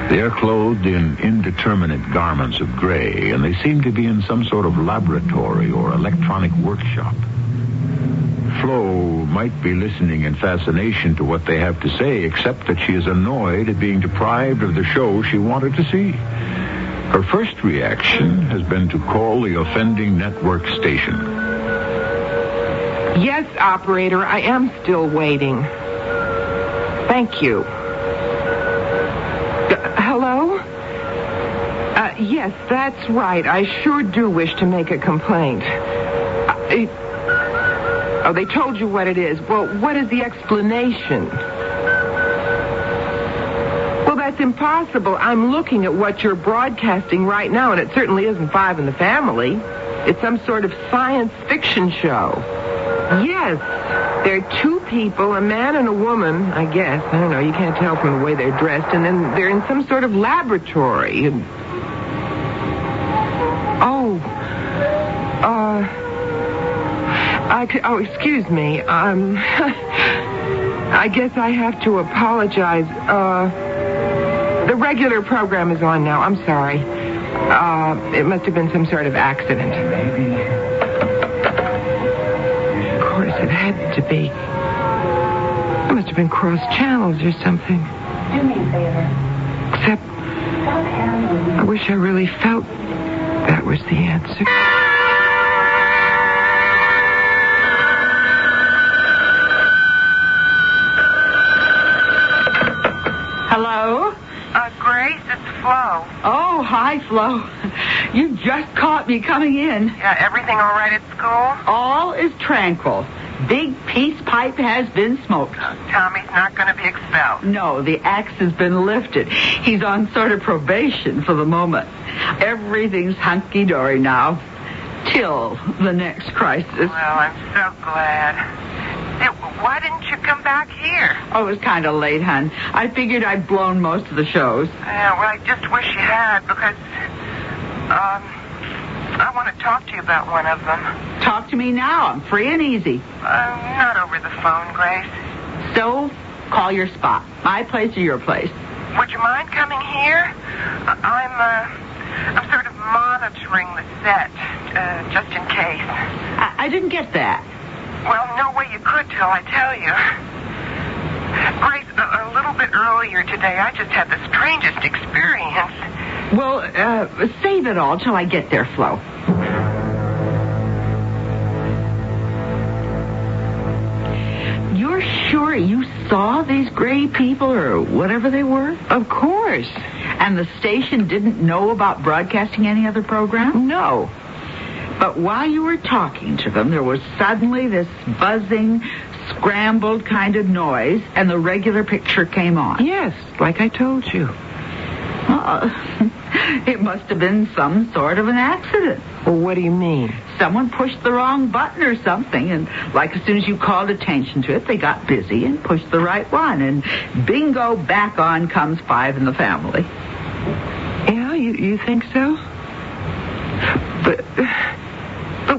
They are clothed in indeterminate garments of gray, and they seem to be in some sort of laboratory or electronic workshop. Flo might be listening in fascination to what they have to say, except that she is annoyed at being deprived of the show she wanted to see. Her first reaction has been to call the offending network station. Yes, operator, I am still waiting. Thank you. Hello? Yes, that's right. I sure do wish to make a complaint. Oh, they told you what it is. Well, what is the explanation? Well, that's impossible. I'm looking at what you're broadcasting right now, and it certainly isn't Five in the Family. It's some sort of science fiction show. Yes, there are two people, a man and a woman, I guess. I don't know, you can't tell from the way they're dressed. And then they're in some sort of laboratory. Excuse me. I guess I have to apologize. The regular program is on now. I'm sorry. It must have been some sort of accident. Maybe. It had to be. It must have been cross channels or something. Do me a favor. Except, I wish I really felt that was the answer. Hello? Grace, it's Flo. Oh, hi, Flo. You just caught me coming in. Yeah, everything all right at school? All is tranquil. Big peace pipe has been smoked. Tommy's not going to be expelled. No, the axe has been lifted. He's on sort of probation for the moment. Everything's hunky-dory now. Till the next crisis. Well, I'm so glad. Hey, why didn't you come back here? Oh, it was kind of late, hon. I figured I'd blown most of the shows. Yeah, well, I just wish you had, because, I want to talk to you about one of them. Talk to me now. I'm free and easy. Not over the phone, Grace. So, call your spot. My place or your place. Would you mind coming here? I'm sort of monitoring the set, just in case. I didn't get that. Well, no way you could till I tell you. Grace, a little bit earlier today, I just had the strangest experience. Well, save it all till I get there, Flo. You're sure you saw these gray people or whatever they were? Of course. And the station didn't know about broadcasting any other program? No. But while you were talking to them, there was suddenly this buzzing, scrambled kind of noise, and the regular picture came on. Yes, like I told you. It must have been some sort of an accident. Well, what do you mean? Someone pushed the wrong button or something, and like as soon as you called attention to it, they got busy and pushed the right one, and bingo, back on comes Five in the Family. Yeah, you think so? But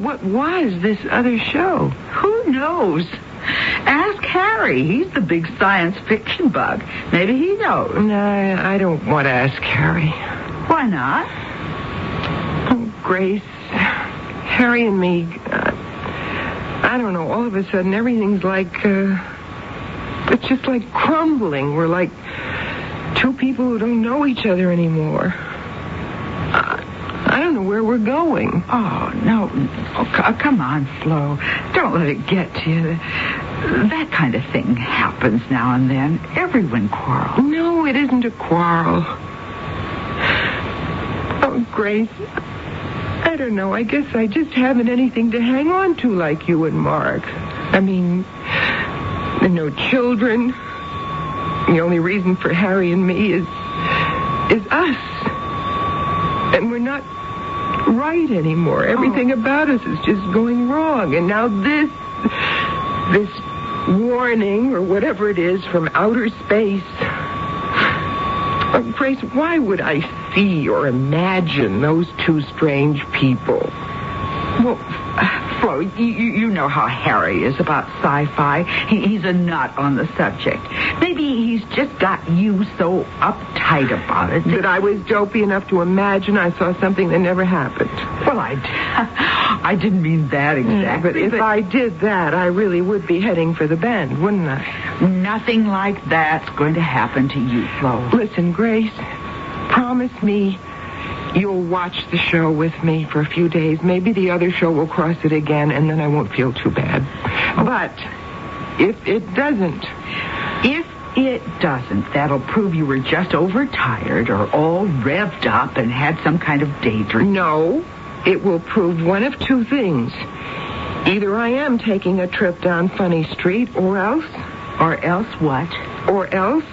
what was this other show? Who knows? Ask Harry. He's the big science fiction bug. Maybe he knows. No, I don't want to ask Harry. Why not? Oh, Grace, Harry and me, I don't know, all of a sudden everything's like, it's just like crumbling. We're like two people who don't know each other anymore. I don't know where we're going. Oh, no. Oh, come on, Flo. Don't let it get to you. That kind of thing happens now and then. Everyone quarrels. No, it isn't a quarrel. Oh, Grace, I don't know. I guess I just haven't anything to hang on to like you and Mark. I mean, no children. The only reason for Harry and me is us. And we're not right anymore. Everything about us is just going wrong. And now this warning, or whatever it is, from outer space. Oh, Grace, why would I see or imagine those two strange people? Well, Flo, you know how Harry is about sci-fi. He's a nut on the subject. Maybe he's just got you so uptight about it that I was dopey enough to imagine I saw something that never happened. Well, I didn't mean that exactly. But if I did that, I really would be heading for the bend, wouldn't I? Nothing like that's going to happen to you, Flo. Listen, Grace, promise me you'll watch the show with me for a few days. Maybe the other show will cross it again, and then I won't feel too bad. But if it doesn't... If it doesn't, that'll prove you were just overtired or all revved up and had some kind of daydream. No, it will prove one of two things. Either I am taking a trip down Funny Street, or else... Or else what? Or else...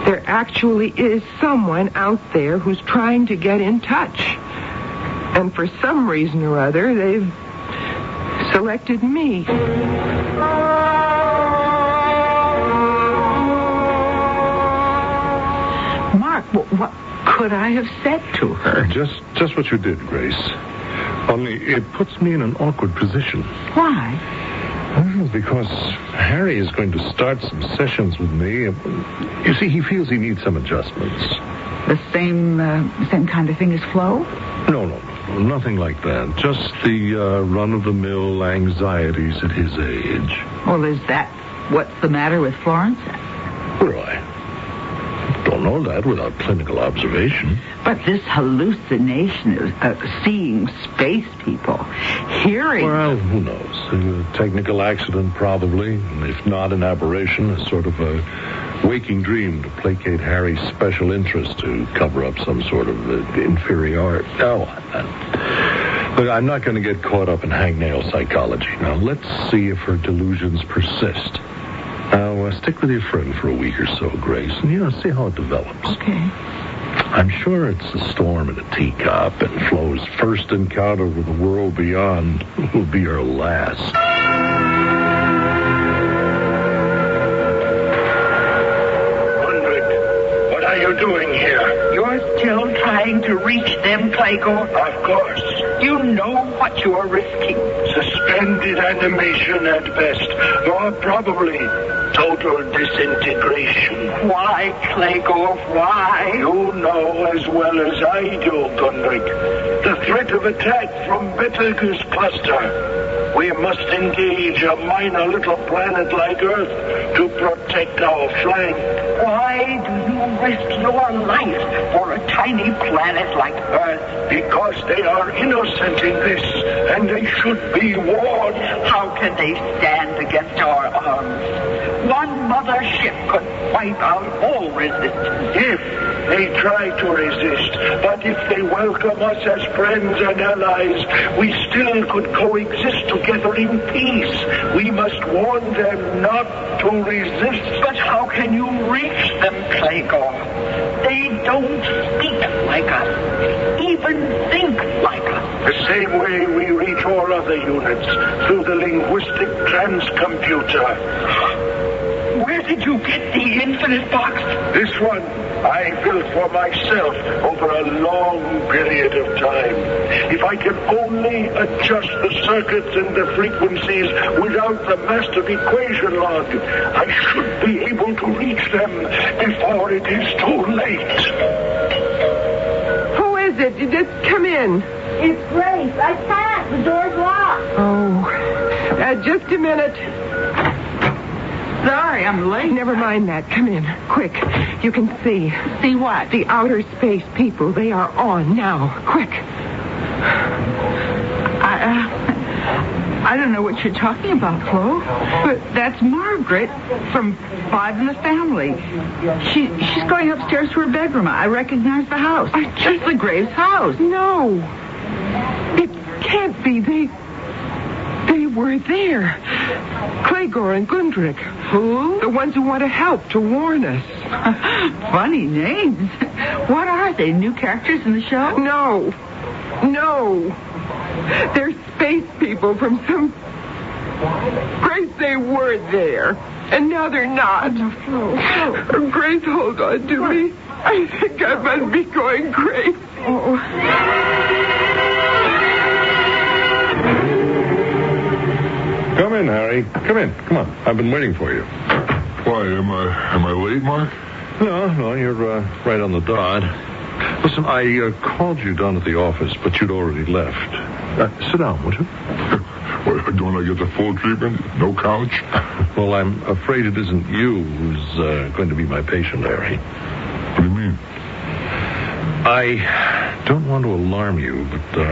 there actually is someone out there who's trying to get in touch. And for some reason or other, they've selected me. Mark, what could I have said to her? Just what you did, Grace. Only it puts me in an awkward position. Why? Well, because Harry is going to start some sessions with me. You see, he feels he needs some adjustments. The same kind of thing as Flo? No, nothing like that. Just the run-of-the-mill anxieties at his age. Well, is that what's the matter with Florence? Well, I don't know that without clinical observation. But this hallucination of seeing space people, hearing... Well, who knows? A technical accident, probably. And if not an aberration, a sort of a waking dream to placate Harry's special interest, to cover up some sort of inferiority. Oh, look, I'm not going to get caught up in hangnail psychology. Now, let's see if her delusions persist. Now, stick with your friend for a week or so, Grace, and, see how it develops. Okay. I'm sure it's a storm in a teacup, and Flo's first encounter with the world beyond will be her last. What are you doing here? You're still trying to reach them, Clayco? Of course. You know what you're risking. Suspended animation at best, or probably total disintegration. Why, Clayco, why? You know as well as I do, Gunrick. The threat of attack from Betelgeuse cluster. We must engage a minor little planet like Earth to protect our flank. Why do you risk your life for a tiny planet like Earth? Because they are innocent in this, and they should be warned. How can they stand against our arms? One mother ship could wipe out all resistance. If they try to resist, but if they welcome us as friends and allies, we still could coexist together in peace. We must warn them not to resist. But how can you reach them, Clayco? They don't speak like us, even think like us. The same way we reach all other units, through the linguistic transcomputer. Where did you get the infinite box? This one I built for myself over a long period of time. If I can only adjust the circuits and the frequencies without the master equation log, I should be able to reach them before it is too late. Who is it? Just come in. It's Grace. I can't. The door's locked. Oh, just a minute. Sorry, I'm late. Never mind that. Come in. Quick. You can see. See what? The outer space people. They are on now. Quick. I don't know what you're talking about, Flo. But that's Margaret from Five in the Family. She's going upstairs to her bedroom. I recognize the house. It's the Graves' house. No. It can't be. They were there. Clegor and Gundrick. Who? The ones who want to help, to warn us. Funny names. What are they? New characters in the show? No. They're space people from some... Grace, they were there. And now they're not. Oh, Grace, hold on to me. I think I must be going crazy. Oh. Come in, Harry. Come in. Come on. I've been waiting for you. Why, am I late, Mark? No, you're right on the dot. Listen, I called you down at the office, but you'd already left. Sit down, would you? Well, don't I get the full treatment? No couch? Well, I'm afraid it isn't you who's going to be my patient, Harry. What do you mean? I don't want to alarm you, but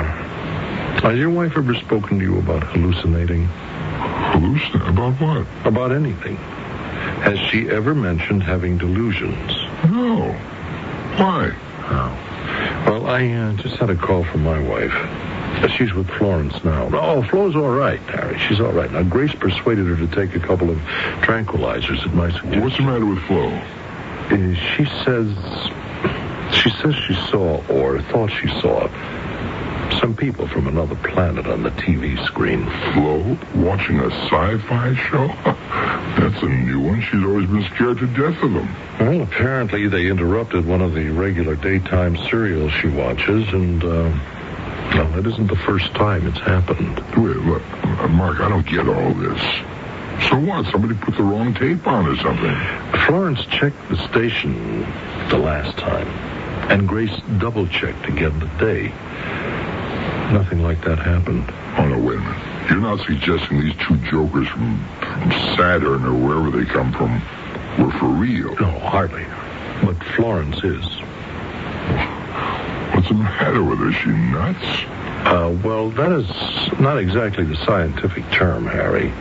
has your wife ever spoken to you about hallucinating? Hallucinate? About what? About anything. Has she ever mentioned having delusions? No. Why? Oh. Well, I just had a call from my wife. She's with Florence now. Oh, Flo's all right, Harry. She's all right. Now, Grace persuaded her to take a couple of tranquilizers at my suggestion. What's the matter with Flo? She says she saw, or thought she saw, some people from another planet on the TV screen. Flo? Watching a sci-fi show? That's a new one. She's always been scared to death of them. Well, apparently they interrupted one of the regular daytime serials she watches, and, well, it isn't the first time it's happened. Wait, look, Mark, I don't get all this. So what? Somebody put the wrong tape on or something? Florence checked the station the last time, and Grace double-checked again today. Nothing like that happened. Oh, no, wait a minute. You're not suggesting these two jokers from Saturn or wherever they come from were for real? No, hardly. But Florence is. What's the matter with her? Is she nuts? Well, that is not exactly the scientific term, Harry.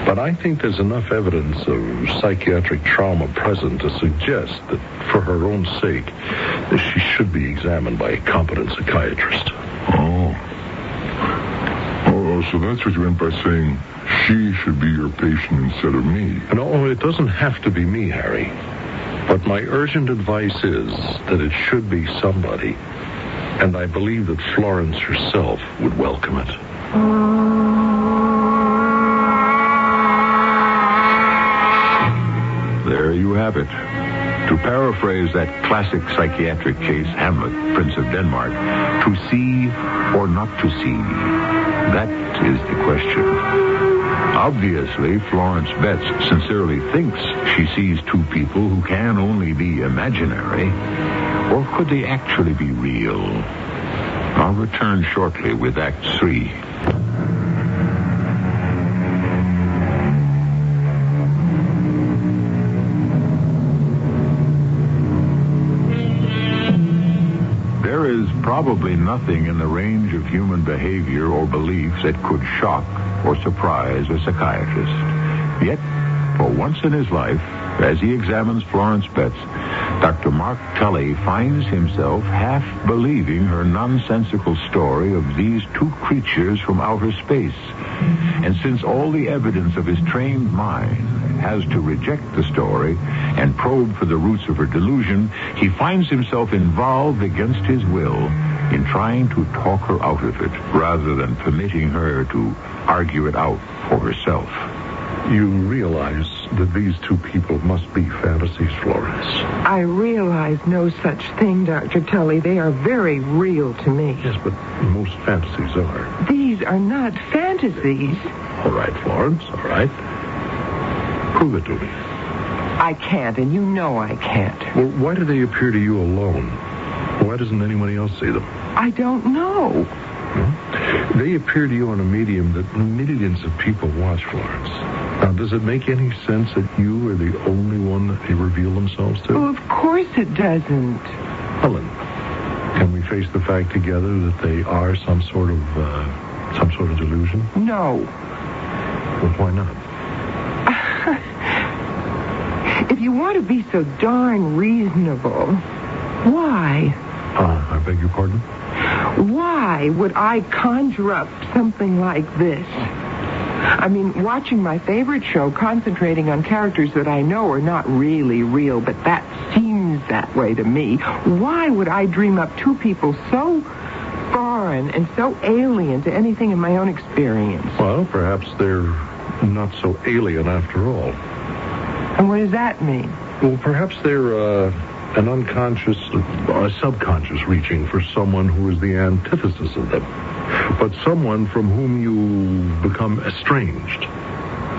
But I think there's enough evidence of psychiatric trauma present to suggest that, for her own sake, that she should be examined by a competent psychiatrist. Oh, so that's what you meant by saying she should be your patient instead of me. No, it doesn't have to be me, Harry. But my urgent advice is that it should be somebody. And I believe that Florence herself would welcome it. There you have it. To paraphrase that classic psychiatric case, Hamlet, Prince of Denmark, to see or not to see, that is the question. Obviously, Florence Betts sincerely thinks she sees two people who can only be imaginary. Or could they actually be real? I'll return shortly with Act 3. There is probably nothing in the range of human behavior or beliefs that could shock or surprise a psychiatrist. Yet, for once in his life, as he examines Florence Betts, Dr. Mark Tully finds himself half believing her nonsensical story of these two creatures from outer space. And since all the evidence of his trained mind has to reject the story and probe for the roots of her delusion, he finds himself involved against his will in trying to talk her out of it, rather than permitting her to argue it out for herself. You realize that these two people must be fantasies, Florence. I realize no such thing, Dr. Tully. They are very real to me. Yes, but most fantasies are. These are not fantasies. All right, Florence, all right. Prove it to me. I can't, and you know I can't. Well, why do they appear to you alone? Why doesn't anybody else see them? I don't know. They appear to you on a medium that millions of people watch, Florence. Now, does it make any sense that you are the only one that they reveal themselves to? Well, of course it doesn't. Helen, can we face the fact together that they are some sort of delusion? No. Well, why not? If you want to be so darn reasonable, why? I beg your pardon? Why would I conjure up something like this? I mean, watching my favorite show, concentrating on characters that I know are not really real, but that seems that way to me. Why would I dream up two people so foreign and so alien to anything in my own experience? Well, perhaps they're not so alien after all. And what does that mean? Well, perhaps they're an unconscious, a subconscious reaching for someone who is the antithesis of them. But someone from whom you become estranged.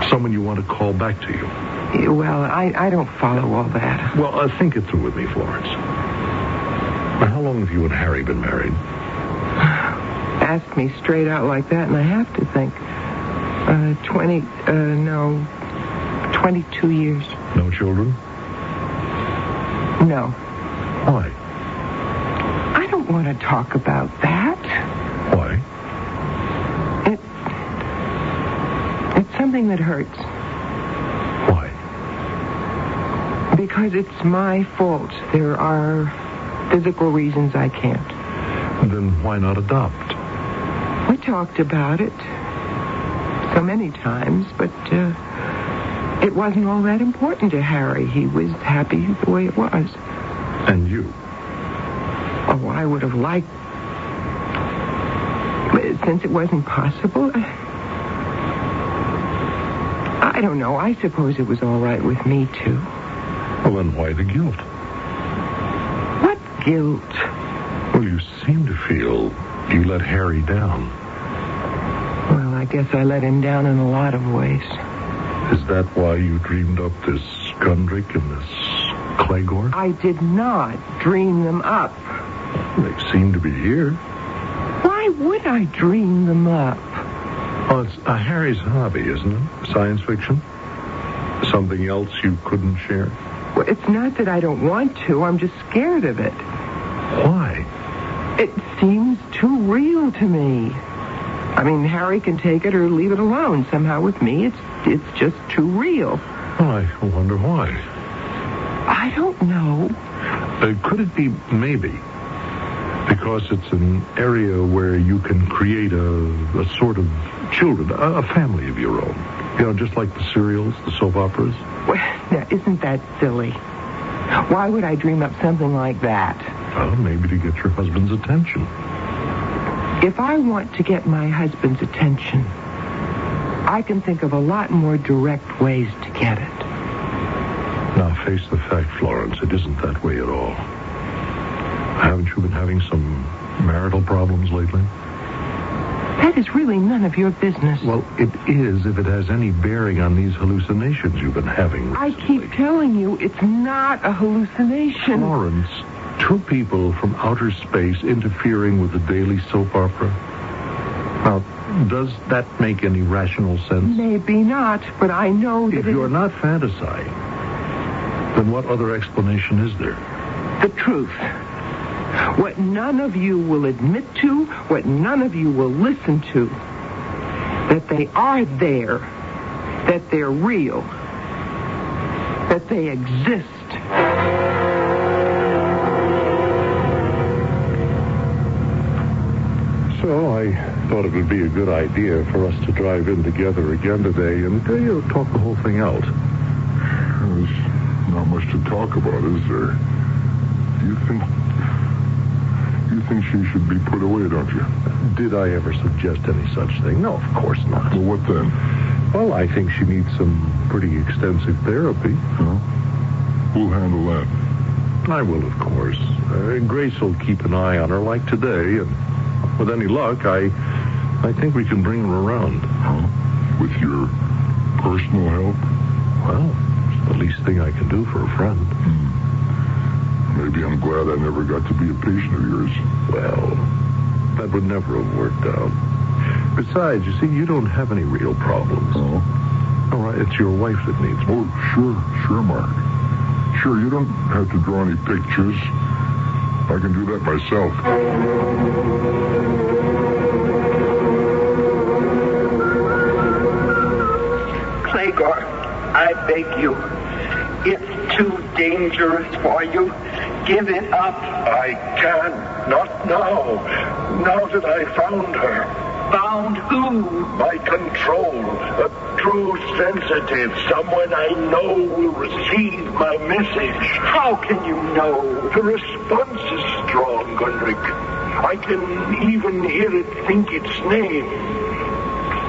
Someone you want to call back to you. Well, I don't follow all that. Well, think it through with me, Florence. Now, how long have you and Harry been married? Ask me straight out like that, and I have to think. 22 years. No children? No. Why? I don't want to talk about that. Why? It's something that hurts. Why? Because it's my fault. There are physical reasons I can't. Then why not adopt? We talked about it so many times, but it wasn't all that important to Harry. He was happy the way it was. And you? Oh, I would have liked... Since it wasn't possible, I don't know. I suppose it was all right with me, too. Well, then why the guilt? What guilt? Well, you seem to feel you let Harry down. Well, I guess I let him down in a lot of ways. Is that why you dreamed up this Gundrick and this Claygorn? I did not dream them up. They seem to be here. Why would I dream them up? Well, it's Harry's hobby, isn't it? Science fiction? Something else you couldn't share? Well, it's not that I don't want to. I'm just scared of it. Why? It seems too real to me. I mean, Harry can take it or leave it alone. Somehow with me, it's just too real. Well, I wonder why. I don't know. Could it be maybe because it's an area where you can create a sort of children, a family of your own? You know, just like the serials, the soap operas? Well, now, isn't that silly? Why would I dream up something like that? Well, maybe to get your husband's attention. If I want to get my husband's attention, I can think of a lot more direct ways to get it. Now, face the fact, Florence, it isn't that way at all. Haven't you been having some marital problems lately? That is really none of your business. Well, it is if it has any bearing on these hallucinations you've been having recently. I keep telling you, it's not a hallucination. Florence, two people from outer space interfering with the daily soap opera. Now, does that make any rational sense? Maybe not, but I know that if you're not fantasizing, then what other explanation is there? The truth. What none of you will admit to, what none of you will listen to. That they are there. That they're real. That they exist. So I thought it would be a good idea for us to drive in together again today and talk the whole thing out. There's not much to talk about, is there? You think she should be put away, don't you? Did I ever suggest any such thing? No, of course not. Well, what then? Well, I think she needs some pretty extensive therapy. Huh? Who'll handle that? I will, of course. Grace will keep an eye on her like today, and with any luck, I think we can bring her around. Huh? With your personal help? Well, it's the least thing I can do for a friend. Maybe I'm glad I never got to be a patient of yours. Well, that would never have worked out. Besides, you see, you don't have any real problems. Oh? Oh, it's your wife that needs me. Oh, sure, Mark. Sure, you don't have to draw any pictures. I can do that myself. Clegor, I beg you. It's too dangerous for you. Give it up. I can't. Not now. Now that I found her. Found who? My control. A true sensitive. Someone I know will receive my message. How can you know? The response is strong, Gunrick. I can even hear it think its name.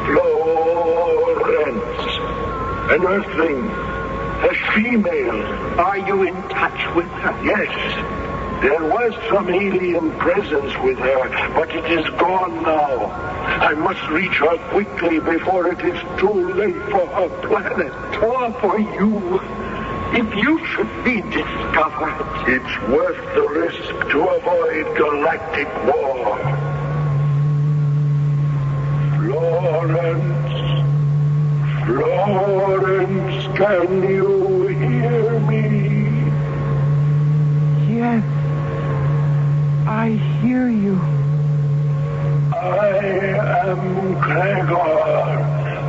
Florence. An earthling. A female. Are you in touch with her? Yes. There was some alien presence with her, but it is gone now. I must reach her quickly before it is too late for her planet. Or for you. If you should be discovered. It's worth the risk to avoid galactic war. Florence, can you hear me? Yes, I hear you. I am Gregor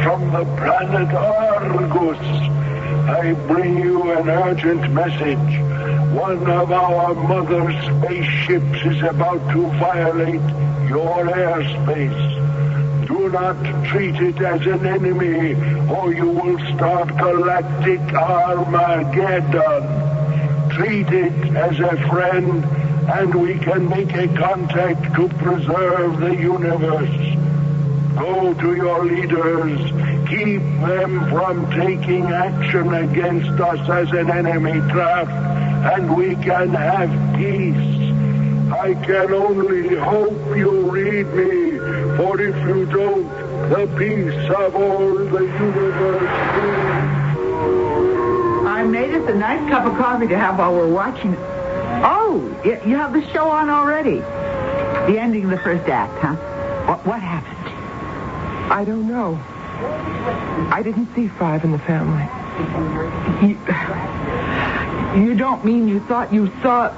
from the planet Argus. I bring you an urgent message. One of our mother spaceships is about to violate your airspace. Do not treat it as an enemy, or you will start galactic Armageddon. Treat it as a friend, and we can make a contact to preserve the universe. Go to your leaders. Keep them from taking action against us as an enemy craft, and we can have peace. I can only hope you read me. For if you don't, the peace of all the universe I made us a nice cup of coffee to have while we're watching. Oh, you have the show on already. The ending of the first act, huh? What happened? I don't know. I didn't see Five in the family. You don't mean you thought you saw...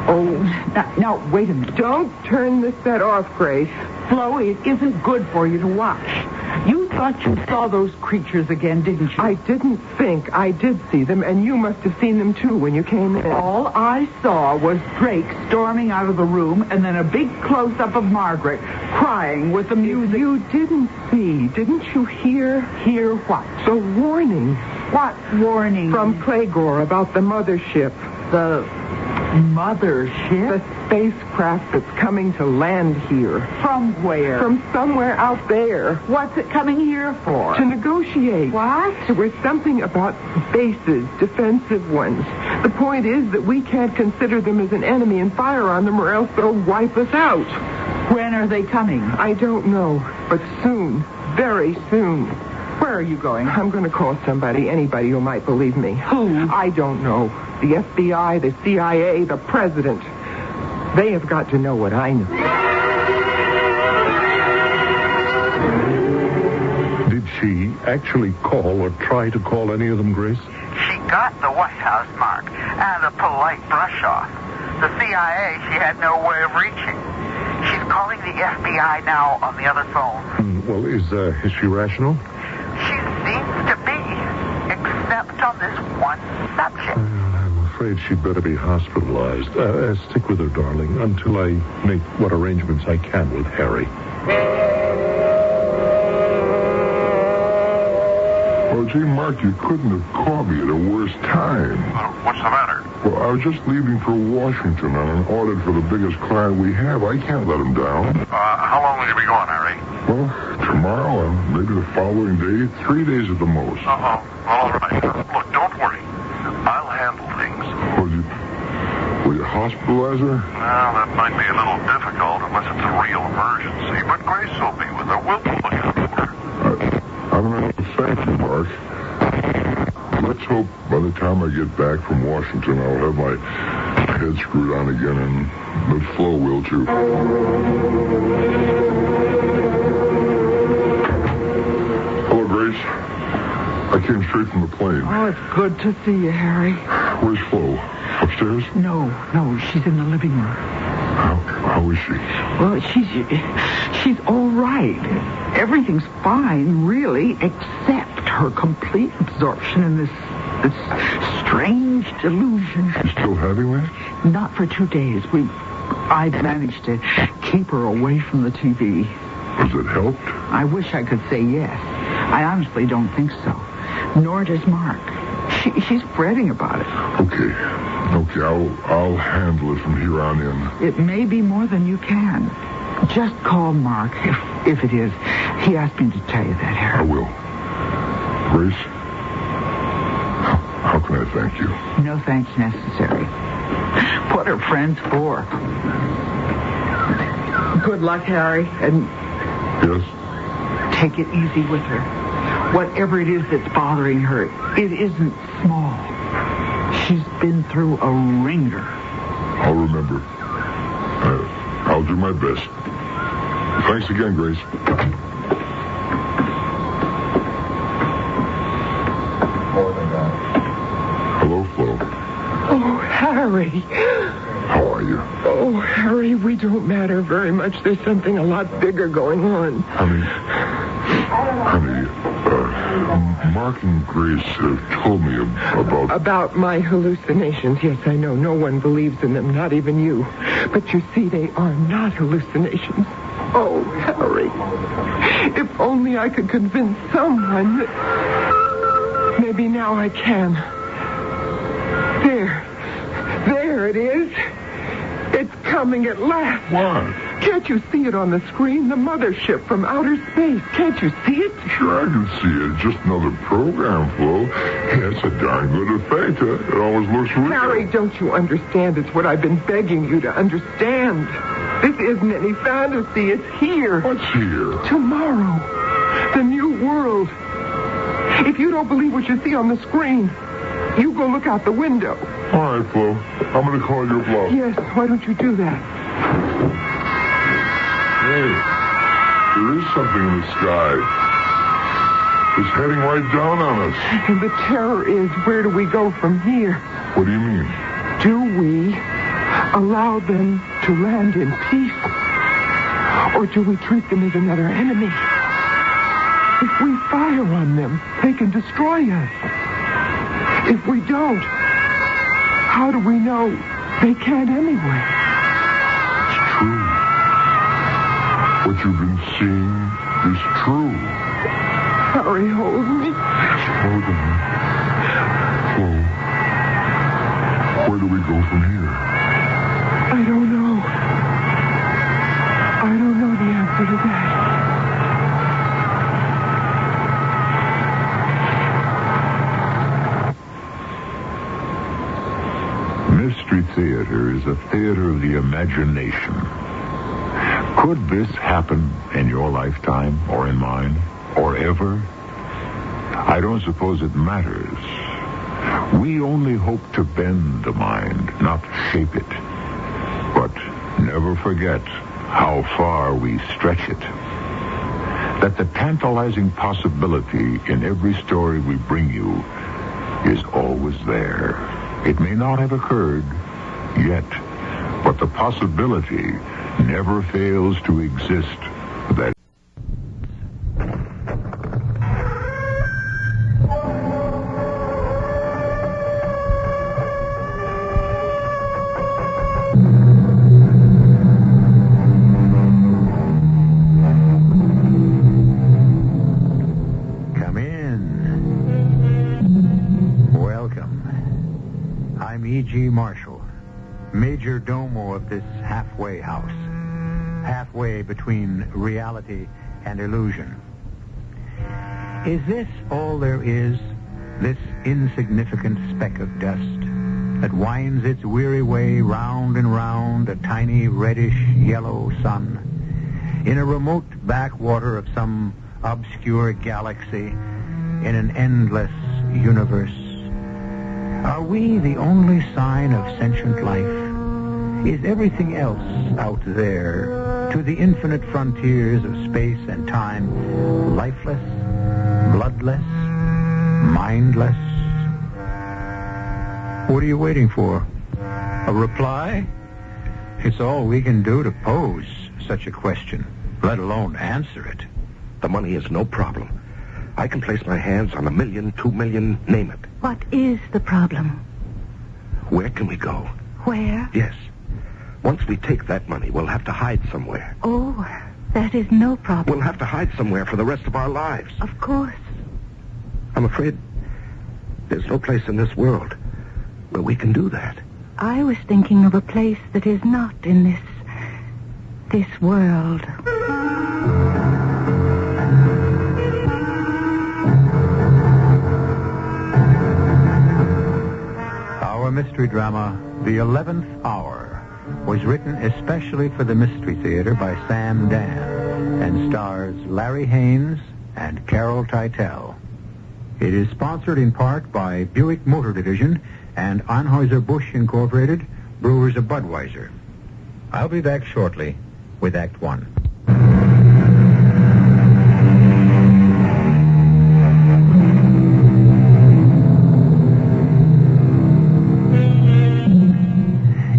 Oh, now, wait a minute. Don't turn the set off, Grace. Flo, it isn't good for you to watch. You thought you saw those creatures again, didn't you? I didn't think. I did see them, and you must have seen them, too, when you came in. All I saw was Drake storming out of the room, and then a big close-up of Margaret crying with the music. You didn't see. Didn't you hear? Hear what? The warning. What warning? From Clegor about the mothership. The mothership? The spacecraft that's coming to land here. From where? From somewhere out there. What's it coming here for? To negotiate. What? There was something about bases, defensive ones. The point is that we can't consider them as an enemy and fire on them, or else they'll wipe us out. When are they coming? I don't know, but soon. Very soon. Where are you going? I'm going to call somebody, anybody who might believe me. Who? I don't know. The FBI, the CIA, the president. They have got to know what I know. Did she actually call or try to call any of them, Grace? She got the White House, Mark, and a polite brush-off. The CIA, she had no way of reaching. She's calling the FBI now on the other phone. Well, is she rational? She seems to be, except on this one subject. I'm afraid she'd better be hospitalized. Stick with her, darling, until I make what arrangements I can with Harry. Well, gee, Mark, you couldn't have caught me at a worse time. What's the matter? Well, I was just leaving for Washington on an audit for the biggest client we have. I can't let him down. How long will you be gone, Harry? Well, tomorrow and maybe the following day. 3 days at the most. Well, all right. Look, don't worry. I'll handle things. Will you hospitalize her? Well, that might be a little difficult unless it's a real emergency. But Grace will be with her. We'll look after her. I'm going to thank you, Mark. Let's hope by the time I get back from Washington, I'll have my head screwed on again, and that Flo will, too. Hello, Grace. I came straight from the plane. Oh, it's good to see you, Harry. Where's Flo? Upstairs? No, she's in the living room. How is she? Well, she's all right. Everything's fine, really, except her complete absorption in this strange delusion. She's still having that? Not for 2 days. I've managed to keep her away from the TV. Has it helped? I wish I could say yes. I honestly don't think so. Nor does Mark. She's fretting about it. Okay, I'll handle it from here on in. It may be more than you can. Just call Mark, if it is. He asked me to tell you that, Harry. I will. Grace, how can I thank you? No thanks necessary. What are friends for? Good luck, Harry, and... Yes? Take it easy with her. Whatever it is that's bothering her, it isn't small. She's been through a ringer. I'll remember. I'll do my best. Thanks again, Grace. Hello, Flo. Oh, Harry. How are you? Oh, Harry, we don't matter very much. There's something a lot bigger going on. Honey, Mark and Grace have told me about... About my hallucinations. Yes, I know. No one believes in them, not even you. But you see, they are not hallucinations. Oh, Harry, if only I could convince someone that... Maybe now I can. There it is. It's coming at last. What? Can't you see it on the screen? The mothership from outer space. Can't you see it? Sure, I can see it. Just another program, Flo. Yeah, it's a darn good effect. It always looks real. Harry, don't you understand? It's what I've been begging you to understand. This isn't any fantasy. It's here. What's here? Tomorrow. The new world. If you don't believe what you see on the screen, you go look out the window. All right, Flo. I'm going to call your bluff. Yes, why don't you do that? Hey, there is something in the sky. It's heading right down on us. And the terror is, where do we go from here? What do you mean? Do we allow them to land in peace? Or do we treat them as another enemy? If we fire on them, they can destroy us. If we don't, how do we know they can't anyway? It's true. What you've been seeing is true. Harry, hold me. Hold on. Flo, where do we go from here? I don't know. I don't know the answer to that. Mystery Theater is a theater of the imagination. Could this happen in your lifetime, or in mine, or ever? I don't suppose it matters. We only hope to bend the mind, not shape it. But never forget how far we stretch it. That the tantalizing possibility in every story we bring you is always there. It may not have occurred yet, but the possibility never fails to exist. That Come in. Welcome. I'm E.G. Marshall, major domo of this halfway house. Halfway between reality and illusion. Is this all there is? This insignificant speck of dust that winds its weary way round and round a tiny reddish-yellow sun in a remote backwater of some obscure galaxy in an endless universe? Are we the only sign of sentient life? Is everything else out there, to the infinite frontiers of space and time, lifeless, bloodless, mindless? What are you waiting for? A reply? It's all we can do to pose such a question, let alone answer it. The money is no problem. I can place my hands on $1 million, $2 million, name it. What is the problem? Where can we go? Where? Yes. Once we take that money, we'll have to hide somewhere. Oh, that is no problem. We'll have to hide somewhere for the rest of our lives. Of course. I'm afraid there's no place in this world where we can do that. I was thinking of a place that is not in this world. Our mystery drama, The 11th Hour, was written especially for the Mystery Theater by Sam Dan and stars Larry Haynes and Carol Teitel. It is sponsored in part by Buick Motor Division and Anheuser-Busch Incorporated, Brewers of Budweiser. I'll be back shortly with Act One.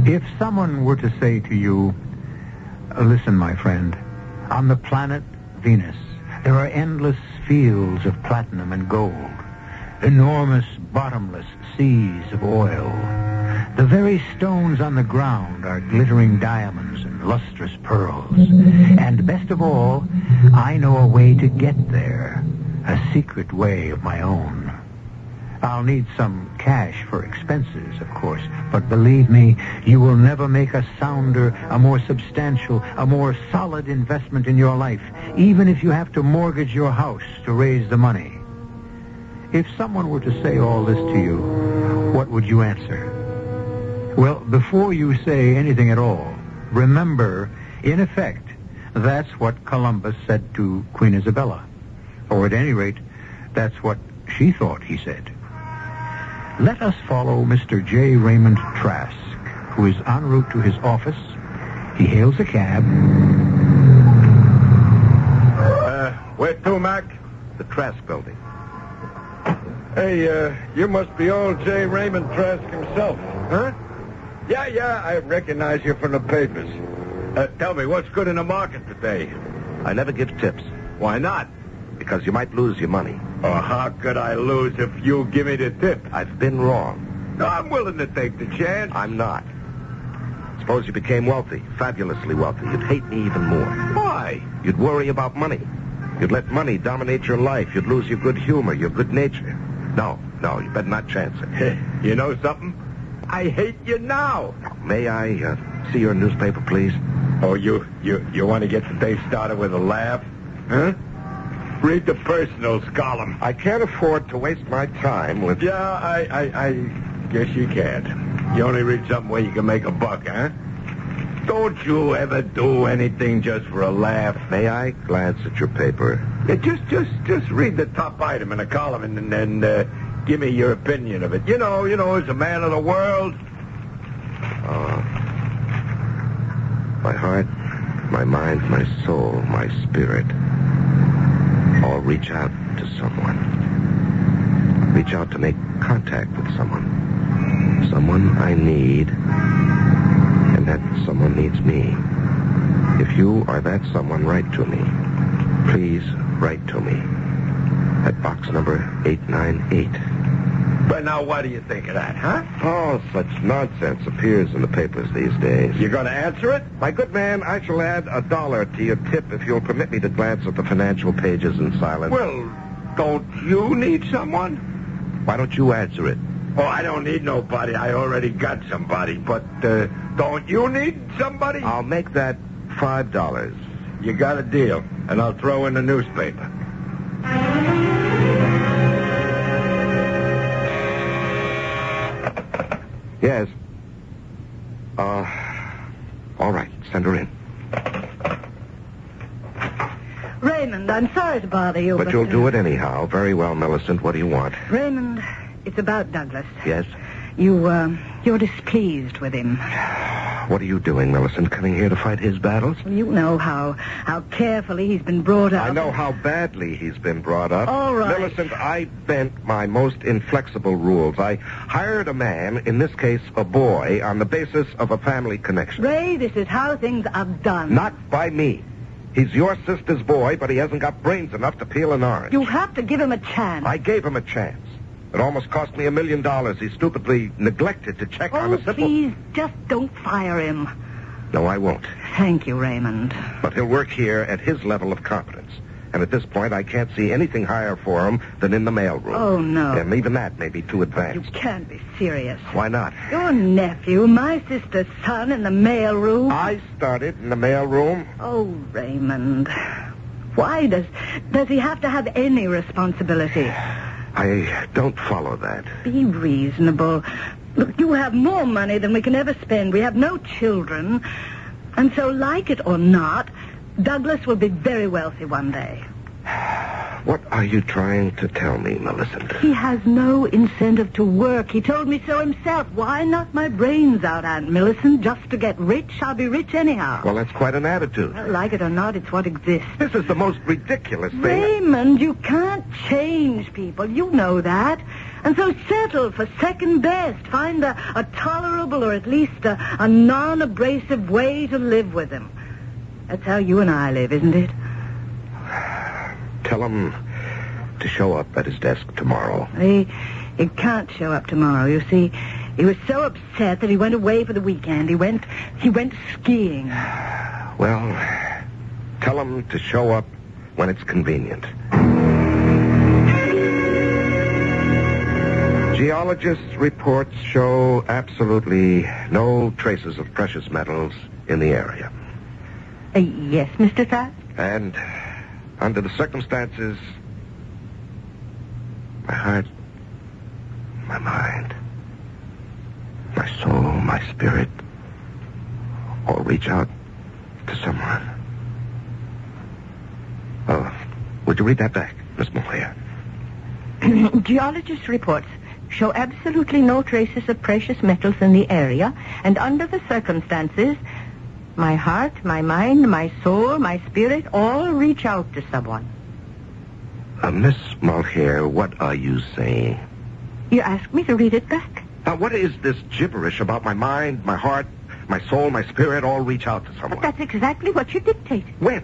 If someone were to say to you, listen, my friend, on the planet Venus, there are endless fields of platinum and gold, enormous bottomless seas of oil. The very stones on the ground are glittering diamonds and lustrous pearls. And best of all, I know a way to get there, a secret way of my own. I'll need some cash for expenses, of course, but believe me, you will never make a sounder, a more substantial, a more solid investment in your life, even if you have to mortgage your house to raise the money. If someone were to say all this to you, what would you answer? Well, before you say anything at all, remember, in effect, that's what Columbus said to Queen Isabella. Or at any rate, that's what she thought he said. Let us follow Mr. J. Raymond Trask, who is en route to his office. He hails a cab. Where to, Mac? The Trask building. Hey, you must be old J. Raymond Trask himself, huh? Yeah, I recognize you from the papers. Tell me, what's good in the market today? I never give tips. Why not? Because you might lose your money. Oh, how could I lose if you give me the tip? I've been wrong. No, I'm willing to take the chance. I'm not. Suppose you became wealthy, fabulously wealthy. You'd hate me even more. Why? You'd worry about money. You'd let money dominate your life. You'd lose your good humor, your good nature. No, you better not chance it. You know something? I hate you now. May I see your newspaper, please? Oh, you want to get the day started with a laugh? Huh? Read the personals column. I can't afford to waste my time with... Yeah, I guess you can't. You only read something where you can make a buck, huh? Don't you ever do anything just for a laugh? May I glance at your paper? Yeah, just read the top item in the column and then give me your opinion of it. You know, as a man of the world. My heart, my mind, my soul, my spirit... all reach out to someone. Reach out to make contact with someone. Someone I need, and that someone needs me. If you are that someone, write to me. Please write to me. At box number 898. But now what do you think of that, huh? Oh, such nonsense appears in the papers these days. You going to answer it? My good man, I shall add $1 to your tip if you'll permit me to glance at the financial pages in silence. Well, don't you need someone? Why don't you answer it? Oh, I don't need nobody. I already got somebody. But don't you need somebody? I'll make that $5. You got a deal, and I'll throw in the newspaper. Yes. All right. Send her in. Raymond, I'm sorry to bother you, but you'll do it anyhow. Very well, Millicent. What do you want? Raymond, it's about Douglas. Yes? You're displeased with him. What are you doing, Millicent? Coming here to fight his battles? You know how carefully he's been brought up. I know how badly he's been brought up. All right. Millicent, I bent my most inflexible rules. I hired a man, in this case a boy, on the basis of a family connection. Ray, this is how things are done. Not by me. He's your sister's boy, but he hasn't got brains enough to peel an orange. You have to give him a chance. I gave him a chance. It almost cost me $1 million. He stupidly neglected to check on a simple... Please, just don't fire him. No, I won't. Thank you, Raymond. But he'll work here at his level of competence. And at this point, I can't see anything higher for him than in the mailroom. Oh, no. And even that may be too advanced. You can't be serious. Why not? Your nephew, my sister's son, in the mailroom. I started in the mailroom. Oh, Raymond. Why does he have to have any responsibility? I don't follow that. Be reasonable. Look, you have more money than we can ever spend. We have no children. And so, like it or not, Douglas will be very wealthy one day. What are you trying to tell me, Millicent? He has no incentive to work. He told me so himself. Why knock my brains out, Aunt Millicent? Just to get rich? I'll be rich anyhow. Well, that's quite an attitude. Well, like it or not, it's what exists. This is the most ridiculous thing. Raymond, you can't change people. You know that. And so settle for second best. Find a tolerable or at least a non-abrasive way to live with him. That's how you and I live, isn't it? Tell him to show up at his desk tomorrow. He can't show up tomorrow. You see, he was so upset that he went away for the weekend. He went skiing. Well, tell him to show up when it's convenient. Geologists' reports show absolutely no traces of precious metals in the area. Yes, Mr. Trask? And under the circumstances, my heart, my mind, my soul, my spirit, all reach out to someone. Would you read that back, Miss Moyer? Geologists' reports show absolutely no traces of precious metals in the area, and under the circumstances, my heart, my mind, my soul, my spirit all reach out to someone. Miss Mulcair, what are you saying? You asked me to read it back. What is this gibberish about my mind, my heart, my soul, my spirit all reach out to someone? But that's exactly what you dictated. When?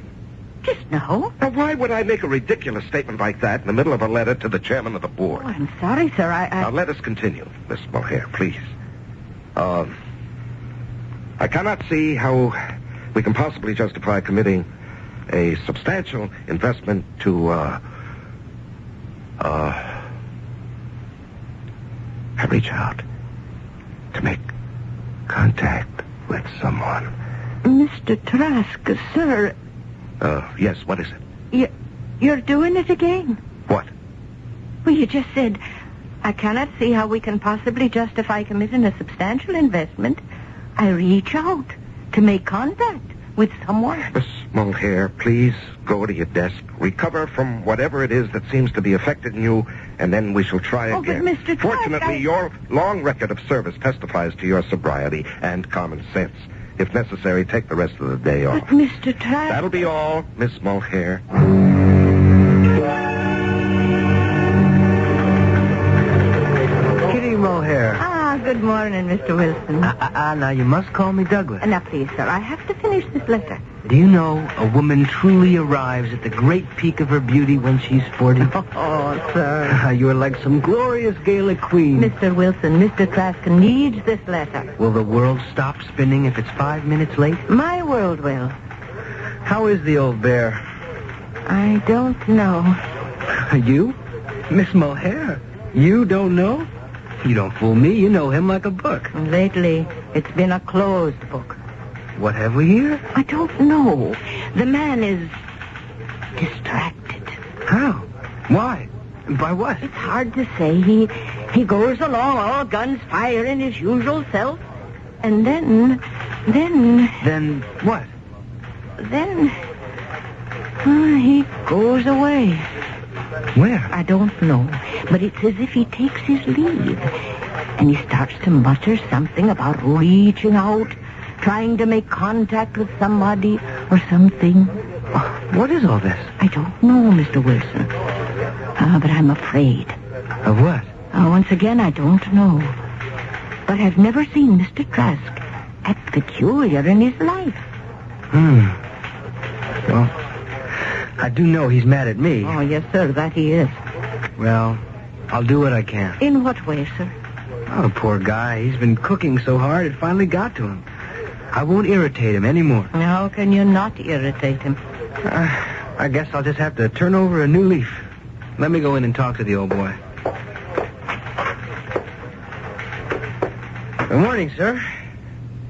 Just now. Now, why would I make a ridiculous statement like that in the middle of a letter to the chairman of the board? Oh, I'm sorry, sir. Now, let us continue, Miss Mulcair, please. I cannot see how we can possibly justify committing a substantial investment to, reach out, to make contact with someone. Mr. Trask, sir. Yes, what is it? You're doing it again. What? Well, you just said, I cannot see how we can possibly justify committing a substantial investment. I reach out to make contact with someone. Miss Mulcair, please go to your desk, recover from whatever it is that seems to be affecting you, and then we shall try again. But Mr. Trask, Fortunately, your long record of service testifies to your sobriety and common sense. If necessary, take the rest of the day off. But Mr. Trask... That'll be all, Miss Mulcair. Kitty Mulcair. Good morning, Mr. Wilson. Now, you must call me Douglas. Now, please, sir, I have to finish this letter. Do you know a woman truly arrives at the great peak of her beauty when she's 40? Oh, sir. You are like some glorious Gaelic queen. Mr. Wilson, Mr. Trask needs this letter. Will the world stop spinning if it's 5 minutes late? My world will. How is the old bear? I don't know. You? Miss Mulcair? You don't know? You don't fool me. You know him like a book. Lately, it's been a closed book. What have we here? I don't know. The man is distracted. How? Why? By what? It's hard to say. He goes along, all guns firing, his usual self. And then... Then what? Then... he goes away. Where? I don't know. But it's as if he takes his leave. And he starts to mutter something about reaching out trying to make contact with somebody or something. What is all this? I don't know, Mr. Wilson. But I'm afraid. Of what? Once again, I don't know. But I've never seen Mr. Trask act peculiar in his life. Well, I do know he's mad at me. Oh, yes, sir, that he is. Well, I'll do what I can. In what way, sir? Oh, poor guy. He's been cooking so hard it finally got to him. I won't irritate him anymore. How can you not irritate him? I guess I'll just have to turn over a new leaf. Let me go in and talk to the old boy. Good morning, sir.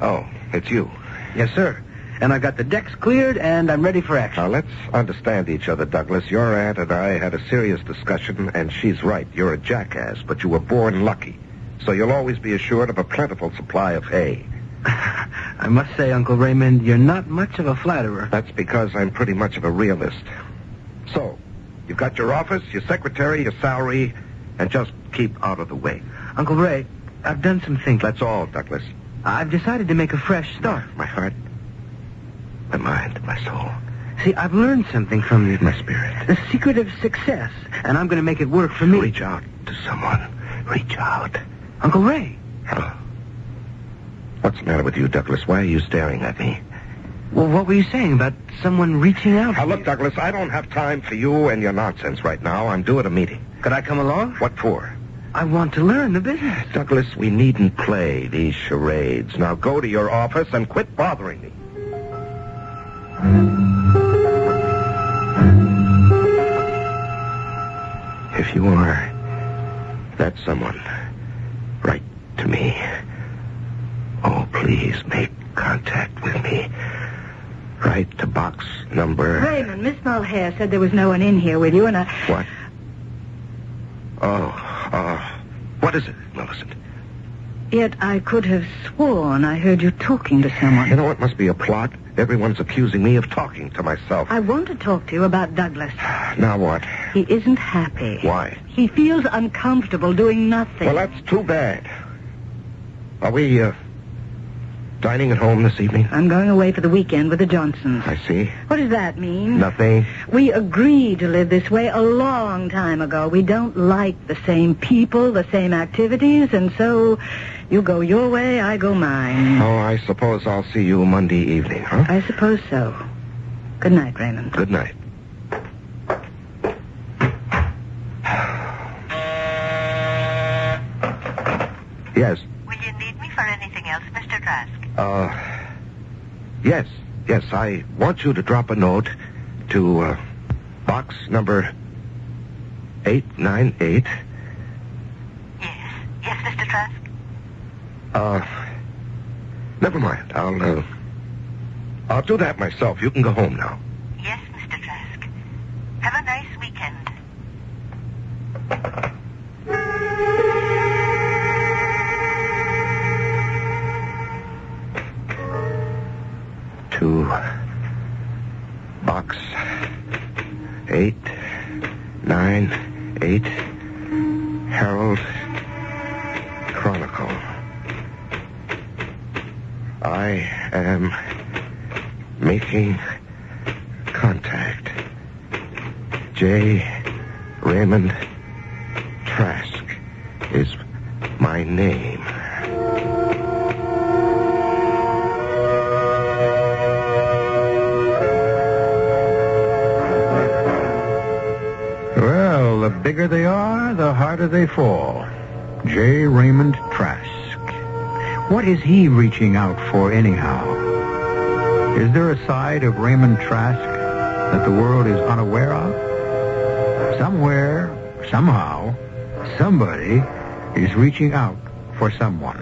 Oh, it's you. Yes, sir. And I got the decks cleared, and I'm ready for action. Now, let's understand each other, Douglas. Your aunt and I had a serious discussion, and she's right. You're a jackass, but you were born lucky. So you'll always be assured of a plentiful supply of hay. I must say, Uncle Raymond, you're not much of a flatterer. That's because I'm pretty much of a realist. So, you've got your office, your secretary, your salary, and just keep out of the way. Uncle Ray, I've done some thinking. That's all, Douglas. I've decided to make a fresh start. My heart, my mind, my soul. See, I've learned something from you. My spirit. The secret of success, and I'm going to make it work for me. Reach out to someone. Reach out. Uncle Ray. Hello. What's the matter with you, Douglas? Why are you staring at me? Well, what were you saying about someone reaching out? Now, look, Douglas, I don't have time for you and your nonsense right now. I'm due at a meeting. Could I come along? What for? I want to learn the business. Douglas, we needn't play these charades. Now go to your office and quit bothering me. If you are that someone, write to me. Oh, please make contact with me. Write to box number... Raymond, Miss Mulhare said there was no one in here with you, and I... What? What is it, Millicent? Yet I could have sworn I heard you talking to someone. You know, it must be a plot. Everyone's accusing me of talking to myself. I want to talk to you about Douglas. Now what? He isn't happy. Why? He feels uncomfortable doing nothing. Well, that's too bad. Are we, dining at home this evening? I'm going away for the weekend with the Johnsons. I see. What does that mean? Nothing. We agreed to live this way a long time ago. We don't like the same people, the same activities, and so you go your way, I go mine. Oh, I suppose I'll see you Monday evening, huh? I suppose so. Good night, Raymond. Good night. Yes. Will you need me for anything else, Mr. Trask? Yes, I want you to drop a note to, box number 898. Yes, Mr. Trask? Never mind. I'll do that myself. You can go home now. Yes, Mr. Trask. Have a nice weekend. To box 898, Herald Chronicle. I am making contact. J. Raymond Trask is my name. Well, the bigger they are, the harder they fall. J. Raymond Trask. What is he reaching out for anyhow? Is there a side of Raymond Trask that the world is unaware of? Somewhere, somehow, somebody is reaching out for someone.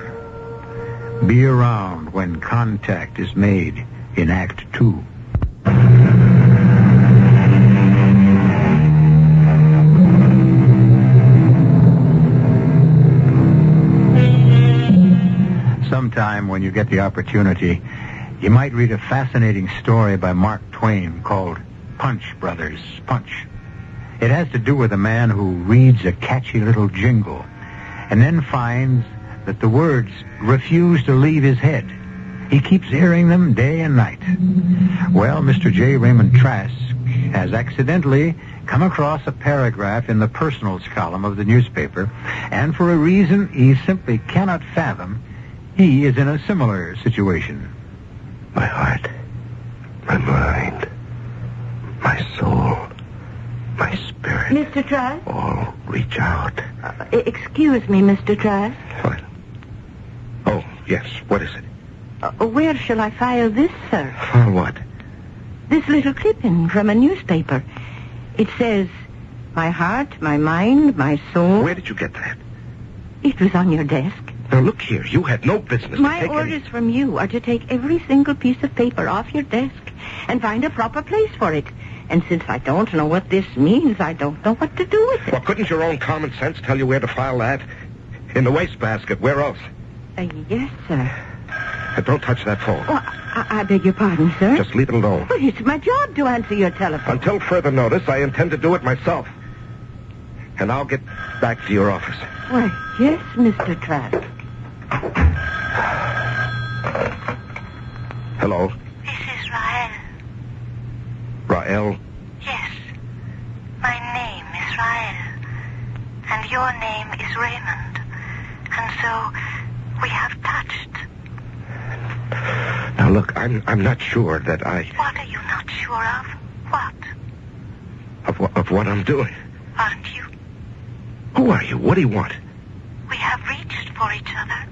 Be around when contact is made in Act 2. Sometime when you get the opportunity, you might read a fascinating story by Mark Twain called Punch, Brothers, Punch. It has to do with a man who reads a catchy little jingle and then finds that the words refuse to leave his head. He keeps hearing them day and night. Well, Mr. J. Raymond Trask has accidentally come across a paragraph in the personals column of the newspaper, and for a reason he simply cannot fathom, he is in a similar situation. My heart, my mind, my soul, my spirit. Mr. Trask? All reach out. Excuse me, Mr. Trask. What? Oh, yes. What is it? Where shall I file this, sir? File what? This little clipping from a newspaper. It says, my heart, my mind, my soul. Where did you get that? It was on your desk. Now, look here. You had no business My to take orders from you are to take every single piece of paper off your desk and find a proper place for it. And since I don't know what this means, I don't know what to do with it. Well, couldn't your own common sense tell you where to file that? In the wastebasket. Where else? Yes, sir. Don't touch that phone. Oh, I beg your pardon, sir. Just leave it alone. But it's my job to answer your telephone. Until further notice, I intend to do it myself. And I'll get back to your office. Why, yes, Mr. Trask. Hello? This is Rael. Rael? Yes. My name is Rael. And your name is Raymond. And so we have touched. Now, look, I'm not sure that I... What are you not sure of? What? Of what I'm doing. Aren't you? Who are you? What do you want? We have reached for each other.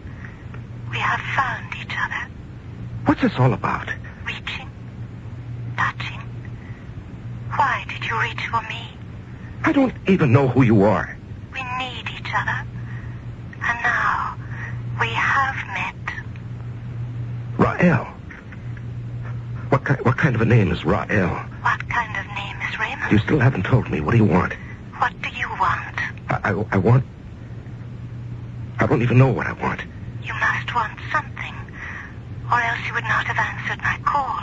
We have found each other. What's this all about? Reaching. Touching. Why did you reach for me? I don't even know who you are. We need each other. And now we have met. Rael. What kind of a name is Rael? What kind of name is Raymond? You still haven't told me. What do you want? What do you want? I want... I don't even know what I want. You must want something, or else you would not have answered my call.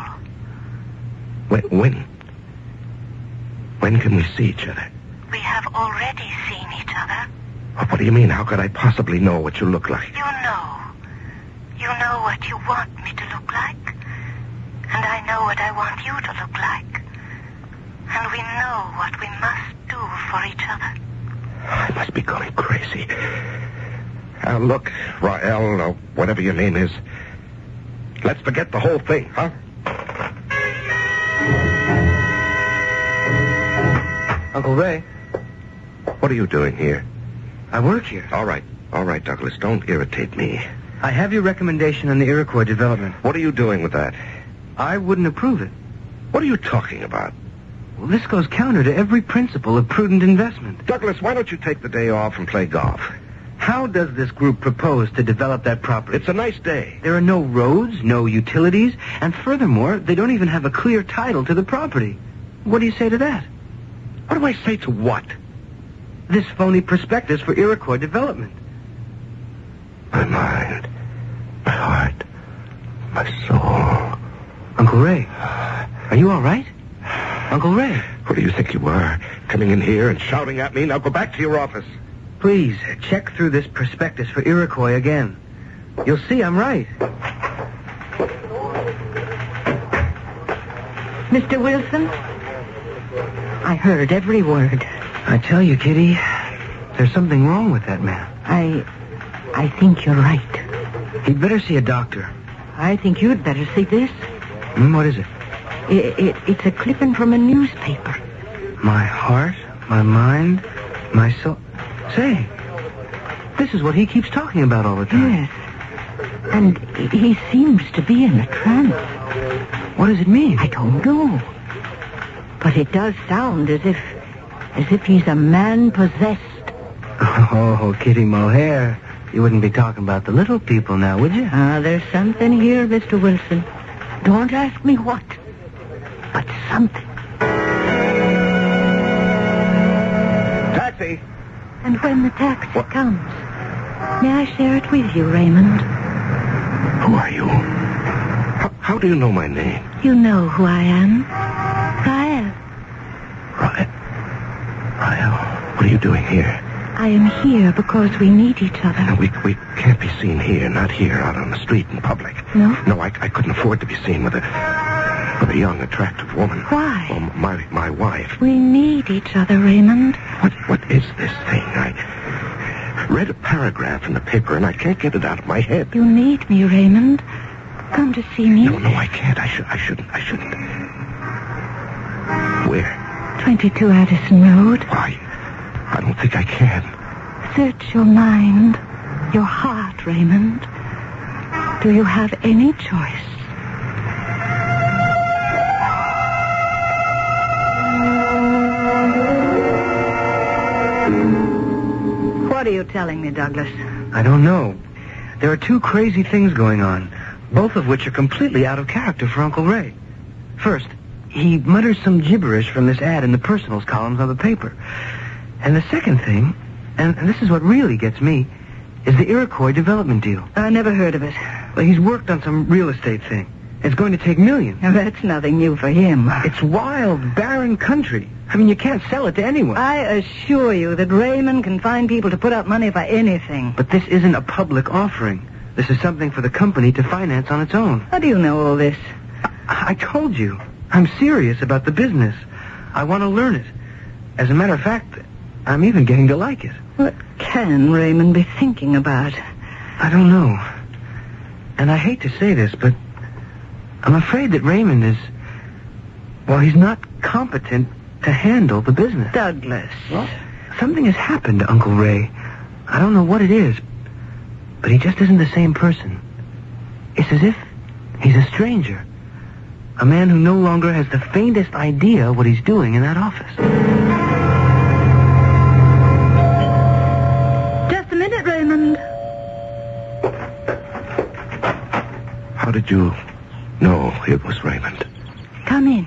When can we see each other? We have already seen each other. What do you mean? How could I possibly know what you look like? You know. You know what you want me to look like. And I know what I want you to look like. And we know what we must do for each other. I must be going crazy. Look, Rael, or whatever your name is, let's forget the whole thing, huh? Uncle Ray. What are you doing here? I work here. All right, Douglas, don't irritate me. I have your recommendation on the Iroquois development. What are you doing with that? I wouldn't approve it. What are you talking about? Well, this goes counter to every principle of prudent investment. Douglas, why don't you take the day off and play golf? How does this group propose to develop that property? It's a nice day. There are no roads, no utilities, and furthermore, they don't even have a clear title to the property. What do you say to that? What do I say to what? This phony prospectus for Iroquois development. My mind, my heart, my soul. Uncle Ray, are you all right? Uncle Ray. Who do you think you are? Coming in here and shouting at me? Now go back to your office. Please, check through this prospectus for Iroquois again. You'll see I'm right. Mr. Wilson? I heard every word. I tell you, Kitty, there's something wrong with that man. I think you're right. He'd better see a doctor. I think you'd better see this. What is it? It's a clipping from a newspaper. My heart, my mind, my soul. Say, this is what he keeps talking about all the time. Yes. And he seems to be in a trance. What does it mean? I don't know. But it does sound as if he's a man possessed. Oh, Kitty Mohair. You wouldn't be talking about the little people now, would you? There's something here, Mr. Wilson. Don't ask me what, but something. Taxi! And when the taxi comes, may I share it with you, Raymond? Who are you? How do you know my name? You know who I am. Rael. Rael, what are you doing here? I am here because we need each other. No, we can't be seen here, not here, out on the street in public. No? No, I couldn't afford to be seen with a young, attractive woman. Why? Well, my wife. We need each other, Raymond. What is this thing? I read a paragraph in the paper, and I can't get it out of my head. You need me, Raymond. Come to see me. No, I can't. I shouldn't. Where? 22 Addison Road. Why? I don't think I can. Search your mind, your heart, Raymond. Do you have any choice? What are you telling me, Douglas? I don't know. There are two crazy things going on, both of which are completely out of character for Uncle Ray. First, he mutters some gibberish from this ad in the personals columns of the paper. And the second thing, and this is what really gets me, is the Iroquois development deal. I never heard of it. Well, he's worked on some real estate thing. It's going to take millions. Now, that's nothing new for him. It's wild, barren country. I mean, you can't sell it to anyone. I assure you that Raymond can find people to put up money for anything. But this isn't a public offering. This is something for the company to finance on its own. How do you know all this? I told you. I'm serious about the business. I want to learn it. As a matter of fact, I'm even getting to like it. What can Raymond be thinking about? I don't know. And I hate to say this, but I'm afraid that Raymond is... Well, he's not competent to handle the business. Douglas. Well, something has happened to Uncle Ray. I don't know what it is, but he just isn't the same person. It's as if he's a stranger. A man who no longer has the faintest idea what he's doing in that office. Just a minute, Raymond. How did you know it was Raymond? Come in.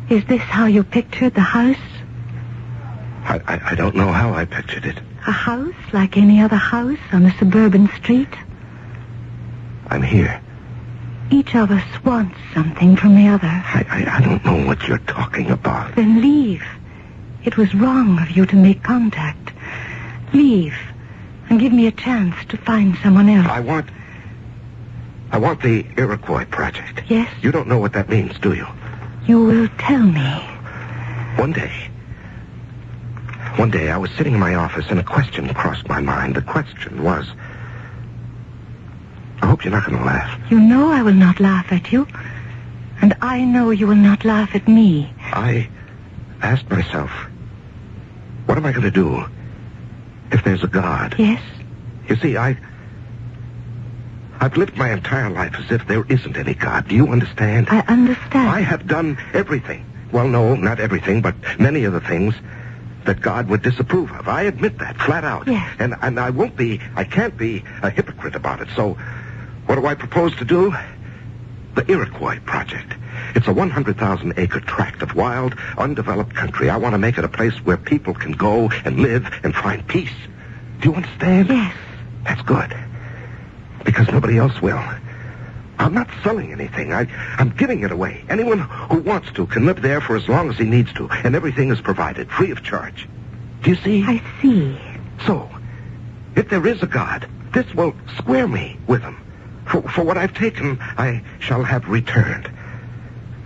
Is this how you pictured the house? I don't know how I pictured it. A house like any other house on a suburban street? I'm here. Each of us wants something from the other. I don't know what you're talking about. Then leave. It was wrong of you to make contact. Leave and give me a chance to find someone else. I want the Iroquois project. Yes? You don't know what that means, do you? You will tell me. One day I was sitting in my office and a question crossed my mind. The question was... I hope you're not going to laugh. You know I will not laugh at you. And I know you will not laugh at me. I asked myself, what am I going to do if there's a God? Yes? You see, I've lived my entire life as if there isn't any God. Do you understand? I understand. I have done everything. Well, no, not everything, but many of the things that God would disapprove of. I admit that, flat out. Yes. And I can't be a hypocrite about it. So, what do I propose to do? The Iroquois project. It's a 100,000-acre tract of wild, undeveloped country. I want to make it a place where people can go and live and find peace. Do you understand? Yes. That's good. Because nobody else will. I'm not selling anything. I'm giving it away. Anyone who wants to can live there for as long as he needs to, and everything is provided, free of charge. Do you see? I see. So, if there is a God, this will square me with him. For what I've taken, I shall have returned.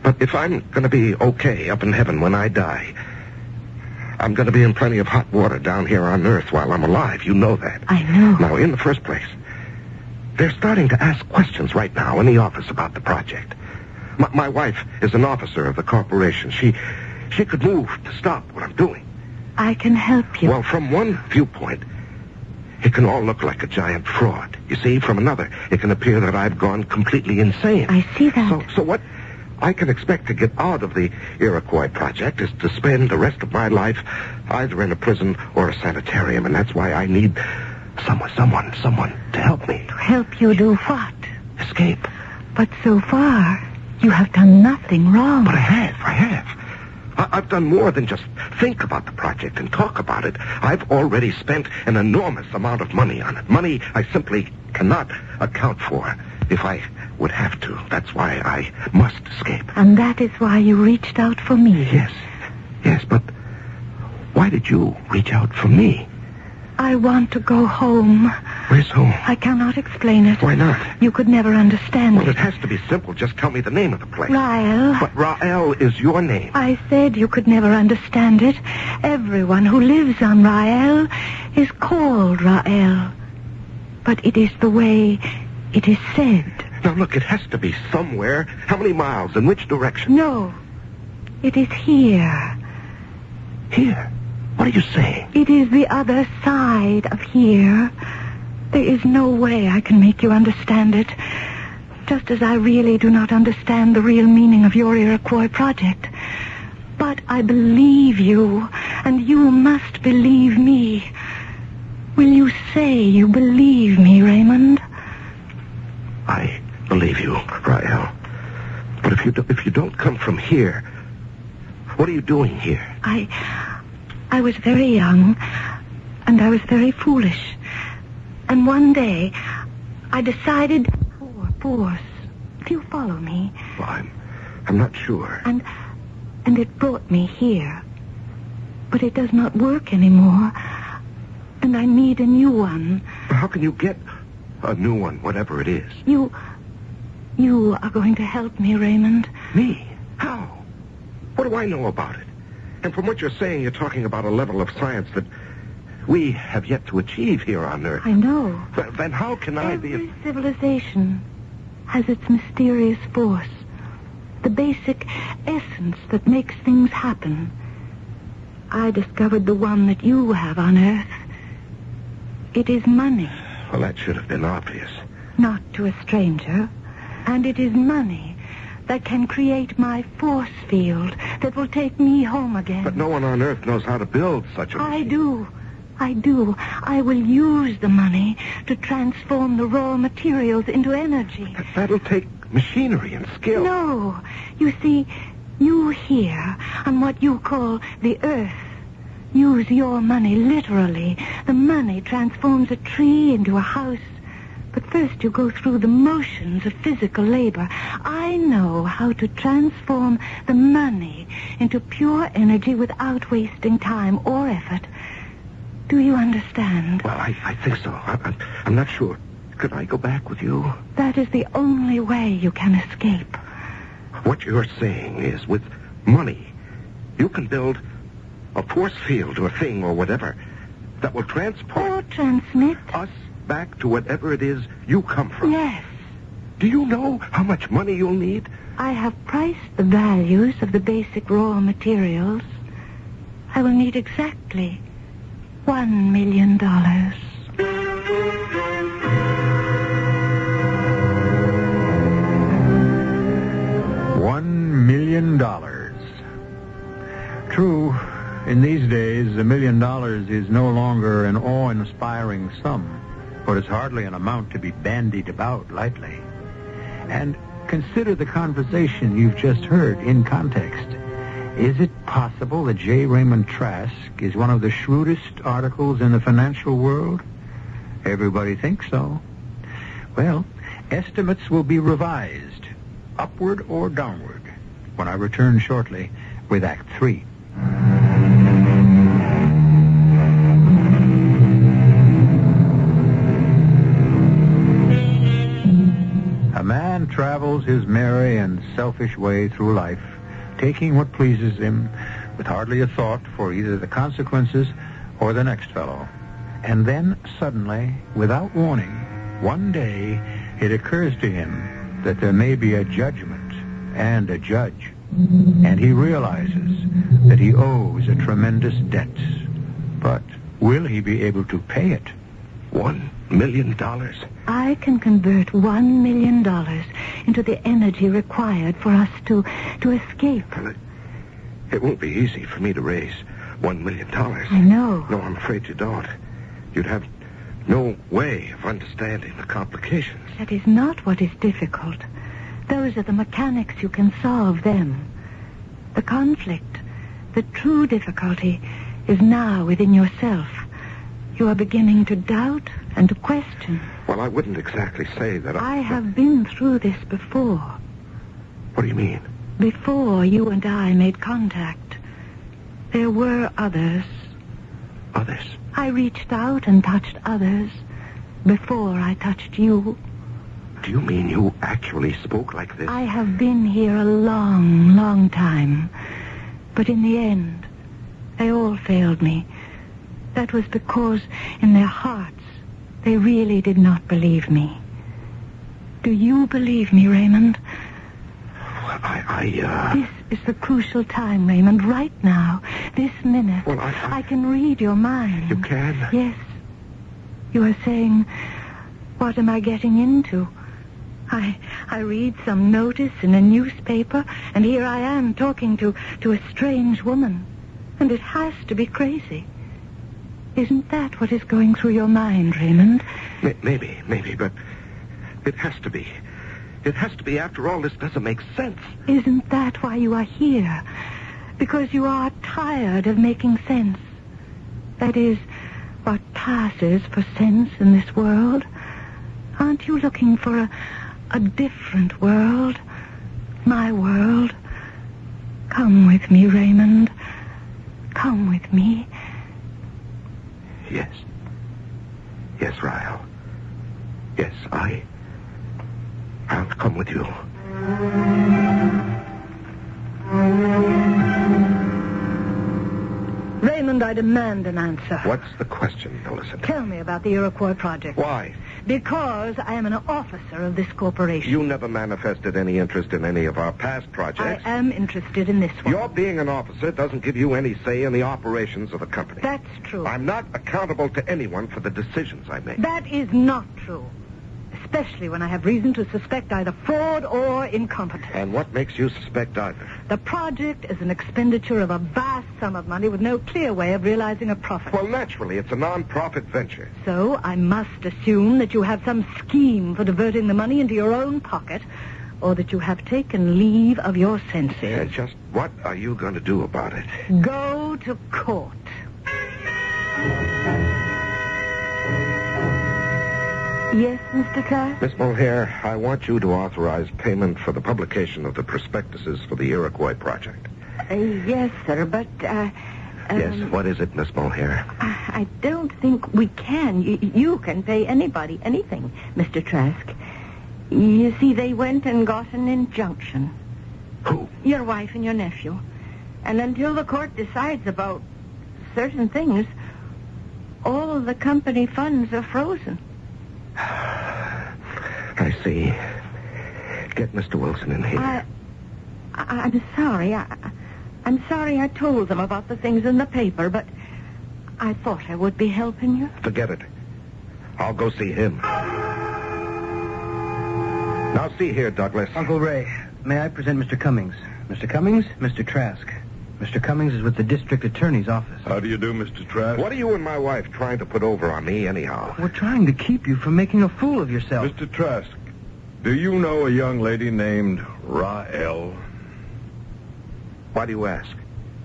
But if I'm going to be okay up in heaven when I die, I'm going to be in plenty of hot water down here on Earth while I'm alive. You know that. I know. Now, in the first place, they're starting to ask questions right now in the office about the project. My wife is an officer of the corporation. She could move to stop what I'm doing. I can help you. Well, from one viewpoint, it can all look like a giant fraud. You see, from another, it can appear that I've gone completely insane. I see that. So what I can expect to get out of the Iroquois project is to spend the rest of my life either in a prison or a sanitarium, and that's why I need someone to help me. To help you do what? Escape. But so far, you have done nothing wrong. But I have. I've done more than just think about the project and talk about it. I've already spent an enormous amount of money on it. Money I simply cannot account for if I would have to. That's why I must escape. And that is why you reached out for me. Yes, but Why did you reach out for me? I want to go home. Where's home? I cannot explain it. Why not? You could never understand Well, it. it has to be simple. Just tell me the name of the place. Rael. But Rael is your name. I said you could never understand it. Everyone who lives on Rael is called Rael. But it is the way it is said. Now, look, it has to be somewhere. How many miles? In which direction? No. It is here. Here? What are you saying? It is the other side of here. There is no way I can make you understand it. Just as I really do not understand the real meaning of your Iroquois project. But I believe you, and you must believe me. Will you say you believe me, Raymond? I believe you, Rael. But if you don't come from here, what are you doing here? I was very young, and I was very foolish. And one day, I decided for force. Do you follow me? Well, I'm not sure. And it brought me here. But it does not work anymore. And I need a new one. How can you get a new one, whatever it is? You are going to help me, Raymond. Me? How? What do I know about it? And from what you're saying, you're talking about a level of science that we have yet to achieve here on Earth. I know. Then how can I be... Every civilization has its mysterious force. The basic essence that makes things happen. I discovered the one that you have on Earth. It is money. Well, that should have been obvious. Not to a stranger. And it is money that can create my force field that will take me home again. But no one on Earth knows how to build such a machine. I do. I will use the money to transform the raw materials into energy. That'll take machinery and skill. No. You see, you here, on what you call the Earth, use your money literally. The money transforms a tree into a house. But first you go through the motions of physical labor. I know how to transform the money into pure energy without wasting time or effort. Do you understand? Well, I think so. I'm not sure. Could I go back with you? That is the only way you can escape. What you're saying is, with money, you can build a force field or thing or whatever that will transport... Or transmit. Us back to whatever it is you come from. Yes. Do you know how much money you'll need? I have priced the values of the basic raw materials. I will need exactly $1 million. $1 million. True, in these days, $1 million is no longer an awe-inspiring sum, but it's hardly an amount to be bandied about lightly. And consider the conversation you've just heard in context. Is it possible that J. Raymond Trask is one of the shrewdest articles in the financial world? Everybody thinks so. Well, estimates will be revised, upward or downward, when I return shortly with Act 3. A man travels his merry and selfish way through life, taking what pleases him with hardly a thought for either the consequences or the next fellow. And then, suddenly, without warning, one day it occurs to him that there may be a judgment and a judge. And he realizes that he owes a tremendous debt. But will he be able to pay it? $1 million? I can convert $1 million into the energy required for us to escape. Well, it won't be easy for me to raise $1 million. I know. No, I'm afraid you don't. You'd have no way of understanding the complications. That is not what is difficult. Those are the mechanics. You can solve them. The conflict, the true difficulty, is now within yourself. You are beginning to doubt and to question. Well, I wouldn't exactly say that I have been through this before. What do you mean? Before you and I made contact, there were others Others? I reached out and touched others before I touched you. Do you mean you actually spoke like this? I have been here a long, long time. But in the end, they all failed me. That was because in their hearts, they really did not believe me. Do you believe me, Raymond? This is the crucial time, Raymond. Right now, this minute, Well, I can read your mind. You can? Yes. You are saying, what am I getting into? I read some notice in a newspaper, and here I am talking to a strange woman. And it has to be crazy. Isn't that what is going through your mind, Raymond? Maybe, but it has to be. It has to be. After all, this doesn't make sense. Isn't that why you are here? Because you are tired of making sense. That is, what passes for sense in this world. Aren't you looking for a different world? My world? Come with me, Raymond. Come with me. Yes. Yes, Ryle. Yes, I'll come with you. Raymond, I demand an answer. What's the question, Millicent? Tell me about the Iroquois project. Why? Because I am an officer of this corporation. You never manifested any interest in any of our past projects. I am interested in this one. Your being an officer doesn't give you any say in the operations of the company. That's true. I'm not accountable to anyone for the decisions I make. That is not true. Especially when I have reason to suspect either fraud or incompetence. And what makes you suspect either? The project is an expenditure of a vast sum of money with no clear way of realizing a profit. Well, naturally, it's a non-profit venture. So I must assume that you have some scheme for diverting the money into your own pocket, or that you have taken leave of your senses. And just what are you going to do about it? Go to court. Yes, Mr. Trask? Miss Mulhare, I want you to authorize payment for the publication of the prospectuses for the Iroquois project. Yes, sir, but, Yes, what is it, Miss Mulhare? I don't think we can. You can pay anybody anything, Mr. Trask. You see, they went and got an injunction. Who? Your wife and your nephew. And until the court decides about certain things, all of the company funds are frozen. I see. Get Mr. Wilson in here. I'm sorry. I'm sorry I told them about the things in the paper, but I thought I would be helping you. Forget it. I'll go see him. Now, see here, Douglas. Uncle Ray, may I present Mr. Cummings? Mr. Cummings, Mr. Trask. Mr. Cummings is with the district attorney's office. How do you do, Mr. Trask? What are you and my wife trying to put over on me, anyhow? We're trying to keep you from making a fool of yourself. Mr. Trask, do you know a young lady named Rael? Why do you ask?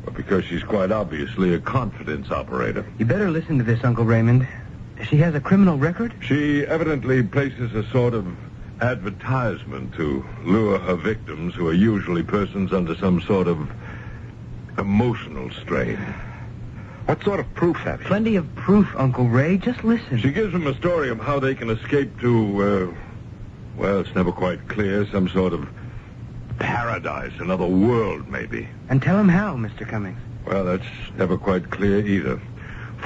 Well, because she's quite obviously a confidence operator. You better listen to this, Uncle Raymond. She has a criminal record? She evidently places a sort of advertisement to lure her victims, who are usually persons under some sort of emotional strain. What sort of proof have you? Plenty of proof, Uncle Ray. Just listen. She gives them a story of how they can escape to, well, it's never quite clear, some sort of paradise, another world, maybe. And tell him how, Mr. Cummings. Well, that's never quite clear either.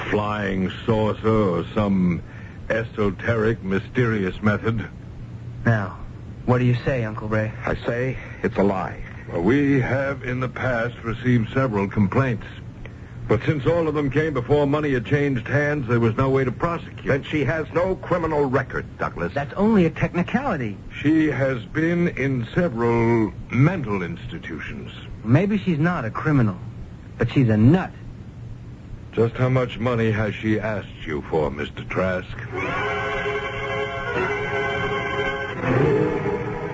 Flying saucer or some esoteric, mysterious method. Now, what do you say, Uncle Ray? I say it's a lie. Well, we have in the past received several complaints. But since all of them came before money had changed hands, there was no way to prosecute. Then she has no criminal record, Douglas. That's only a technicality. She has been in several mental institutions. Maybe she's not a criminal, but she's a nut. Just how much money has she asked you for, Mr. Trask?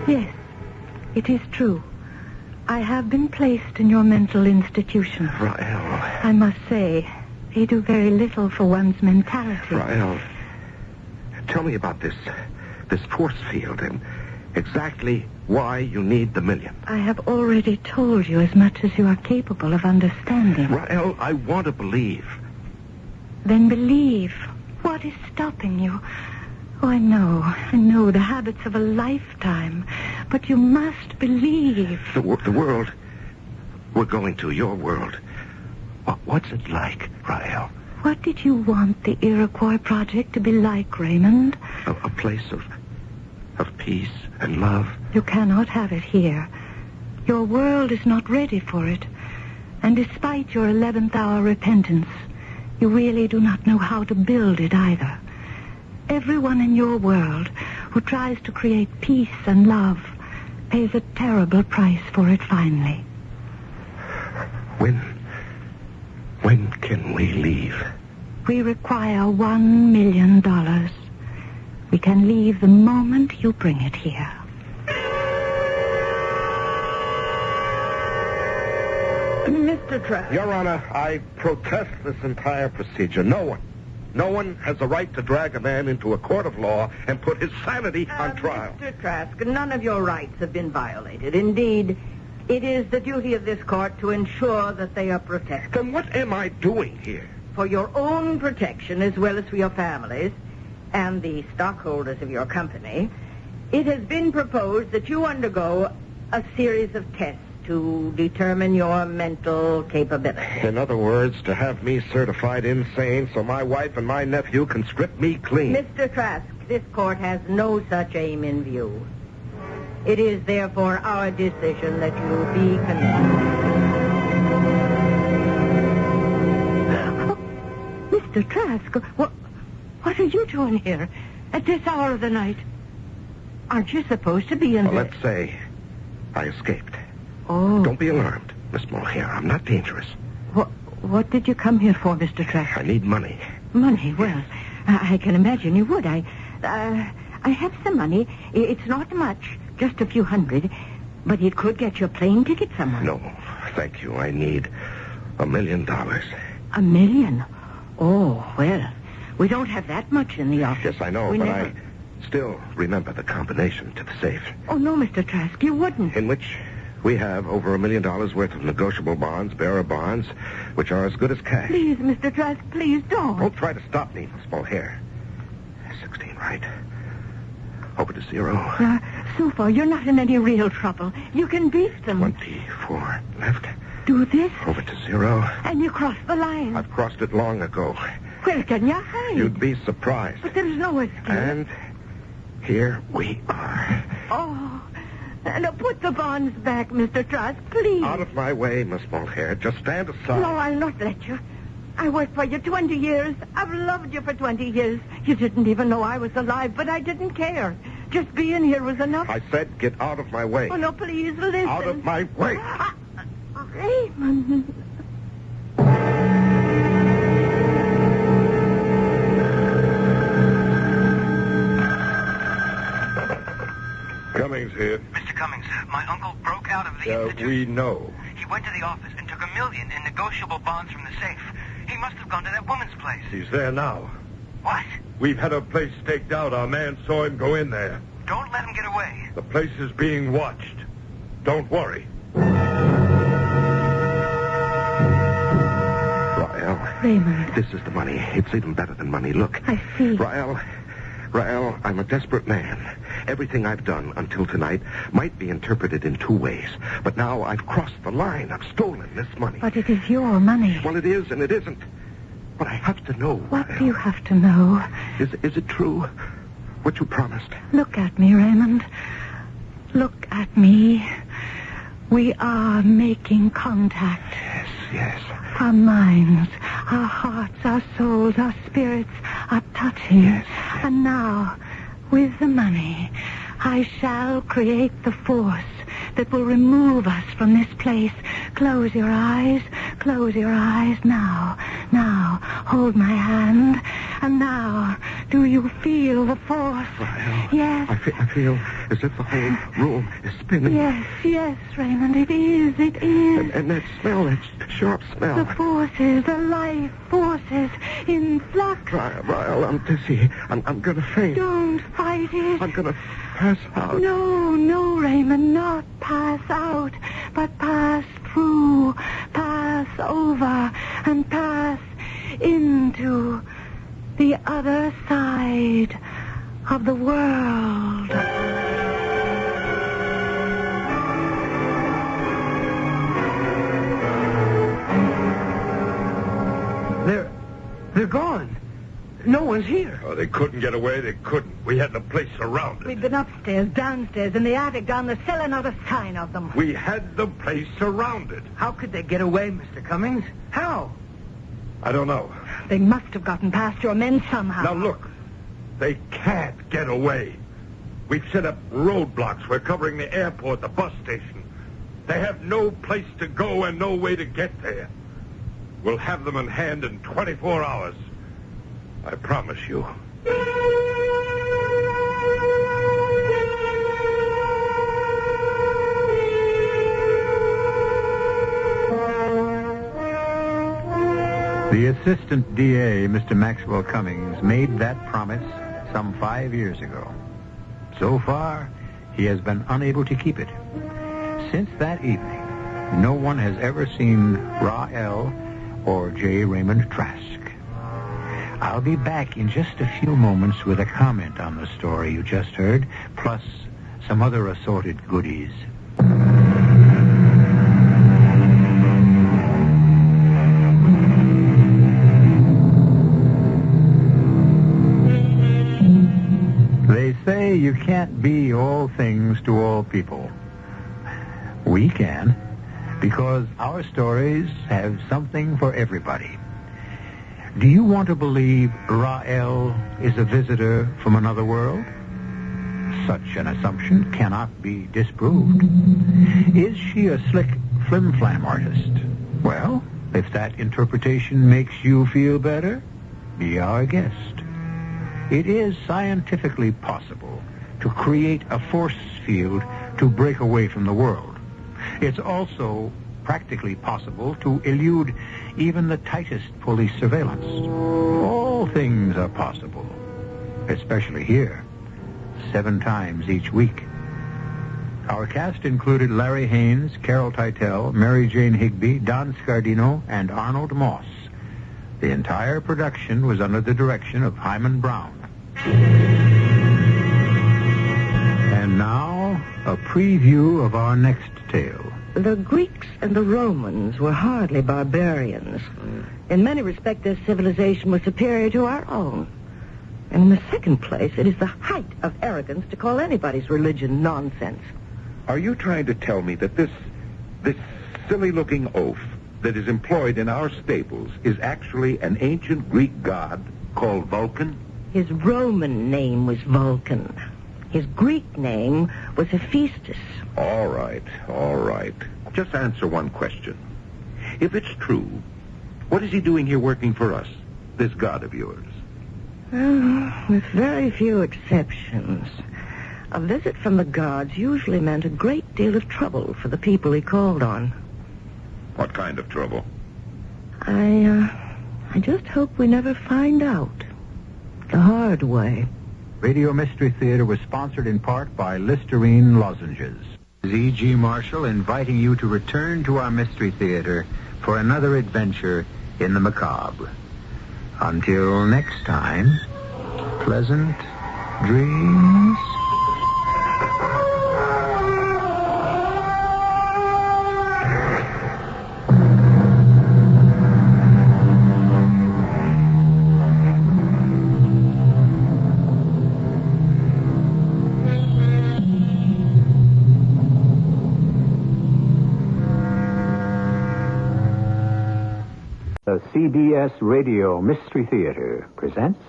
Yes, it is true. I have been placed in your mental institution. Rael. I must say, they do very little for one's mentality. Rael, tell me about this force field and exactly why you need the $1 million. I have already told you as much as you are capable of understanding. Rael, I want to believe. Then believe. What is stopping you? Oh, I know the habits of a lifetime. But you must believe. The world. We're going to your world. What's it like, Rael? What did you want the Iroquois Project to be like, Raymond? A place of peace and love. You cannot have it here. Your world is not ready for it. And despite your 11th hour repentance, you really do not know how to build it either. Everyone in your world who tries to create peace and love pays a terrible price for it finally. When can we leave? We require $1 million. We can leave the moment you bring it here. Mr. Trask. Your Honor, I protest this entire procedure. No one has the right to drag a man into a court of law and put his sanity on trial. Mr. Trask, none of your rights have been violated. Indeed, it is the duty of this court to ensure that they are protected. Then what am I doing here? For your own protection, as well as for your families and the stockholders of your company, it has been proposed that you undergo a series of tests to determine your mental capability. In other words, to have me certified insane so my wife and my nephew can strip me clean. Mr. Trask, this court has no such aim in view. It is therefore our decision that you be convicted. Mr. Trask, what are you doing here at this hour of the night? Aren't you supposed to be in Well, let's say I escaped. Oh. Don't be alarmed, Miss Mulcair. I'm not dangerous. What did you come here for, Mr. Trask? I need money. Money? Well, I can imagine you would. I have some money. It's not much, just a few hundred, but it could get you a plane ticket somewhere. No, thank you. I need $1 million. $1 million? Oh, well, we don't have that much in the office. Yes, I know, but I still remember the combination to the safe. Oh, no, Mr. Trask, you wouldn't. In which we have over $1 million worth of negotiable bonds, bearer bonds, which are as good as cash. Please, Mr. Trask, please don't. Don't try to stop me, Miss Mulcair. 16, right? Over to 0. So far, you're not in any real trouble. You can beat them. 24 left. Do this. Over to 0. And you cross the line. I've crossed it long ago. Where can you hide? You'd be surprised. But there's no escape. And here we are. Oh, now put the bonds back, Mr. Trask, please. Out of my way, Miss Mulcair. Just stand aside. No, I'll not let you. I worked for you 20 years. I've loved you for 20 years. You didn't even know I was alive, but I didn't care. Just being here was enough. I said get out of my way. Oh, no, please, listen. Out of my way. Raymond. Cummings here. Mr. Cummings, my uncle broke out of the institute. We know. He went to the office and took $1 million in negotiable bonds from the safe. He must have gone to that woman's place. He's there now. What? We've had a place staked out. Our man saw him go in there. Don't let him get away. The place is being watched. Don't worry. Rael. Raymond. This is the money. It's even better than money. Look. I see. Rael, I'm a desperate man. Everything I've done until tonight might be interpreted in two ways. But now I've crossed the line. I've stolen this money. But it is your money. Well, it is and it isn't. But I have to know, What Rael. do you have to know? Is it true? What you promised? Look at me, Raymond. Look at me. We are making contact. Yes. Our minds, our hearts, our souls, our spirits are touching. Yes. And now, with the money, I shall create the force that will remove us from this place. Close your eyes. Close your eyes now. Now, hold my hand. And now, do you feel the force? Rael, Yes. I feel as if the whole room is spinning. Yes, Raymond, it is. And that smell, that sharp smell. The forces, the life forces in flux. Rael, I'm dizzy. I'm going to faint. Don't fight it. I'm going to pass out. No, Raymond, not pass out, but pass through, pass over, and pass into the other side of the world. They're gone. No one's here. Oh, they couldn't get away. They couldn't. We had the place surrounded. We've been upstairs, downstairs, in the attic, down the cellar, not a sign of them. We had the place surrounded. How could they get away, Mr. Cummings? How? I don't know. They must have gotten past your men somehow. Now, look. They can't get away. We've set up roadblocks. We're covering the airport, the bus station. They have no place to go and no way to get there. We'll have them in hand in 24 hours. I promise you. The assistant DA, Mr. Maxwell Cummings, made that promise some 5 years ago. So far, he has been unable to keep it. Since that evening, no one has ever seen Rael or J. Raymond Trask. I'll be back in just a few moments with a comment on the story you just heard, plus some other assorted goodies. They say you can't be all things to all people. We can, because our stories have something for everybody. Do you want to believe Rael is a visitor from another world? Such an assumption cannot be disproved. Is she a slick flim-flam artist? Well, if that interpretation makes you feel better, be our guest. It is scientifically possible to create a force field to break away from the world. It's also practically possible to elude even the tightest police surveillance. All things are possible, especially here, 7 times each week. Our cast included Larry Haynes, Carol Teitel, Mary Jane Higby, Don Scardino, and Arnold Moss. The entire production was under the direction of Hyman Brown. And now, a preview of our next tale. The Greeks and the Romans were hardly barbarians. In many respects, their civilization was superior to our own. And in the second place, it is the height of arrogance to call anybody's religion nonsense. Are you trying to tell me that this silly-looking oaf that is employed in our stables is actually an ancient Greek god called Vulcan? His Roman name was Vulcan. His Greek name was Hephaestus. All right. Just answer one question. If it's true, what is he doing here working for us, this god of yours? With very few exceptions. A visit from the gods usually meant a great deal of trouble for the people he called on. What kind of trouble? I just hope we never find out. The hard way. Radio Mystery Theater was sponsored in part by Listerine lozenges. E.G. Marshall inviting you to return to our Mystery Theater for another adventure in the macabre. Until next time, pleasant dreams. The CBS Radio Mystery Theater presents...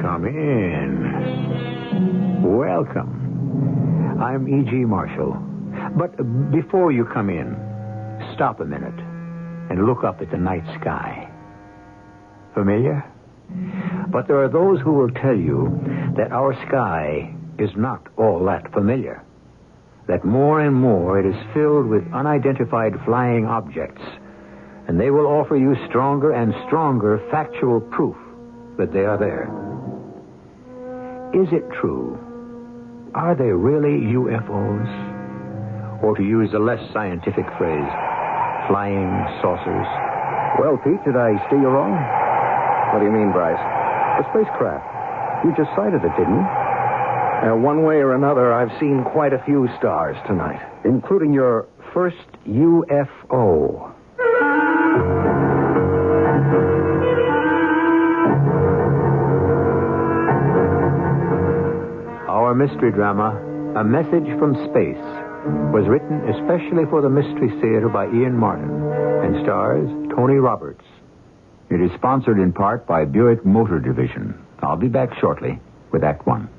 Come in. Welcome. I'm E.G. Marshall. But before you come in, stop a minute and look up at the night sky. Familiar? But there are those who will tell you that our sky is not all that familiar. That more and more it is filled with unidentified flying objects, and they will offer you stronger and stronger factual proof that they are there. Is it true? Are they really UFOs? Or to use a less scientific phrase, flying saucers? Well, Pete, did I steer you wrong? What do you mean, Bryce? A spacecraft. You just sighted it, didn't you? One way or another, I've seen quite a few stars tonight. Including your first UFO. Our mystery drama, A Message from Space, was written especially for the Mystery Theater by Ian Martin and stars Tony Roberts. It is sponsored in part by Buick Motor Division. I'll be back shortly with Act One.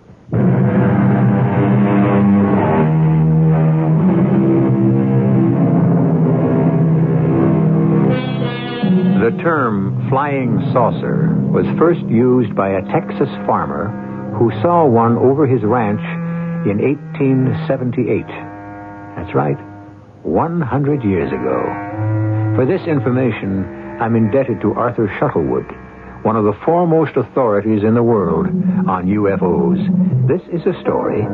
The term flying saucer was first used by a Texas farmer who saw one over his ranch in 1878. That's right, 100 years ago. For this information, I'm indebted to Arthur Shuttlewood, one of the foremost authorities in the world on UFOs. This is a story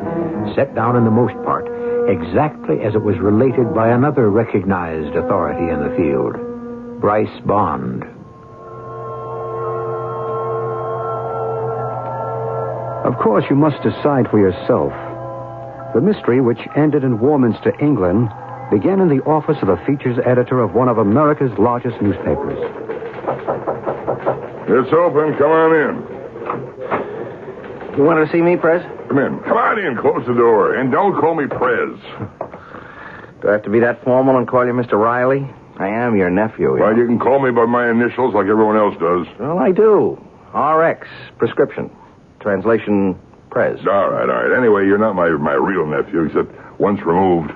set down in the most part exactly as it was related by another recognized authority in the field, Bryce Bond. Of course, you must decide for yourself. The mystery, which ended in Warminster, England, began in the office of the features editor of one of America's largest newspapers. It's open. Come on in. You wanted to see me, Prez? Come in. Come on in. Close the door. And don't call me Prez. Do I have to be that formal and call you Mr. Riley? I am your nephew. Well, you can call me by my initials like everyone else does. Well, I do. RX, prescription. Translation, Prez. All right. Anyway, you're not my real nephew, except once removed.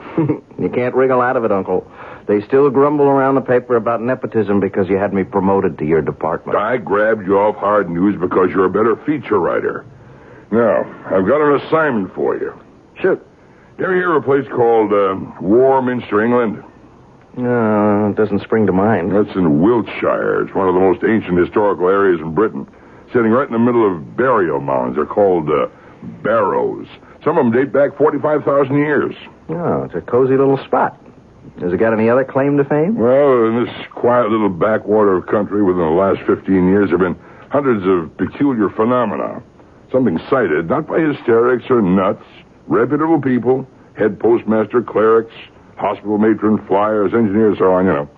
You can't wriggle out of it, Uncle. They still grumble around the paper about nepotism because you had me promoted to your department. I grabbed you off hard news because you're a better feature writer. Now, I've got an assignment for you. Shoot. You ever hear of a place called Warminster, England? No, it doesn't spring to mind. That's in Wiltshire. It's one of the most ancient historical areas in Britain. Sitting right in the middle of burial mounds. They're called barrows. Some of them date back 45,000 years. Oh, it's a cozy little spot. Has it got any other claim to fame? Well, in this quiet little backwater country within the last 15 years, there have been hundreds of peculiar phenomena. Something cited, not by hysterics or nuts, reputable people, head postmaster, clerics, hospital matron, flyers, engineers, so on, you know.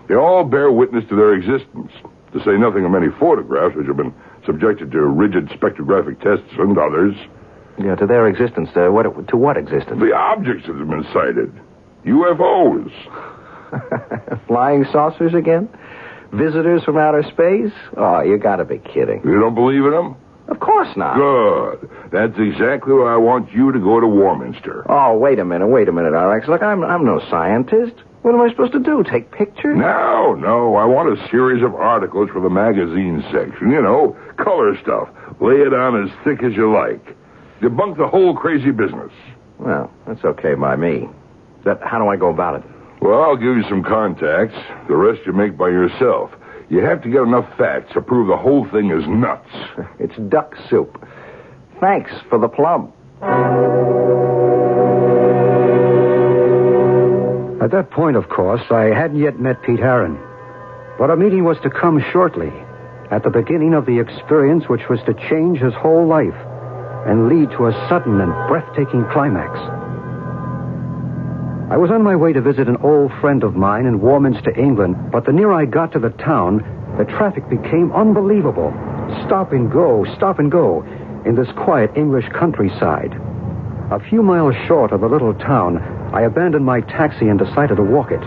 They all bear witness to their existence, to say nothing of many photographs which have been subjected to rigid spectrographic tests and others. Yeah, to their existence. To what existence? The objects that have been cited. UFOs. Flying saucers again? Visitors from outer space? Oh, you gotta be kidding. You don't believe in them? Of course not. Good. That's exactly why I want you to go to Warminster. Oh, wait a minute, RX. Look, I'm no scientist. What am I supposed to do? Take pictures? No. I want a series of articles for the magazine section. You know, color stuff. Lay it on as thick as you like. Debunk the whole crazy business. Well, that's okay by me. How do I go about it? Well, I'll give you some contacts. The rest you make by yourself. You have to get enough facts to prove the whole thing is nuts. It's duck soup. Thanks for the plum. At that point, of course, I hadn't yet met Pete Harron. But a meeting was to come shortly, at the beginning of the experience which was to change his whole life and lead to a sudden and breathtaking climax. I was on my way to visit an old friend of mine in Warminster, England, but the nearer I got to the town, the traffic became unbelievable. Stop and go in this quiet English countryside. A few miles short of the little town, I abandoned my taxi and decided to walk it.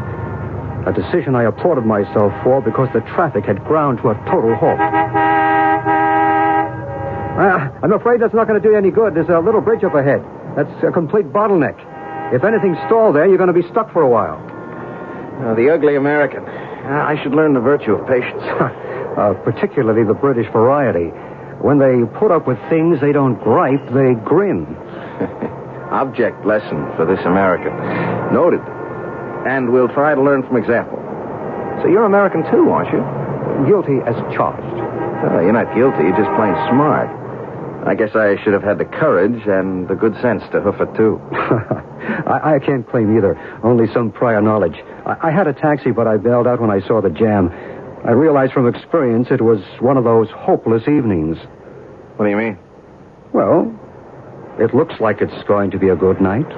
A decision I applauded myself for because the traffic had ground to a total halt. I'm afraid that's not going to do you any good. There's a little bridge up ahead. That's a complete bottleneck. If anything's stalled there, you're going to be stuck for a while. The ugly American. I should learn the virtue of patience. Particularly the British variety. When they put up with things, they don't gripe, they grin. Object lesson for this American. Noted. And we'll try to learn from example. So you're American too, aren't you? Guilty as charged. You're not guilty. You're just plain smart. I guess I should have had the courage and the good sense to hoof it, too. I can't claim either. Only some prior knowledge. I had a taxi, but I bailed out when I saw the jam. I realized from experience it was one of those hopeless evenings. What do you mean? Well, it looks like it's going to be a good night.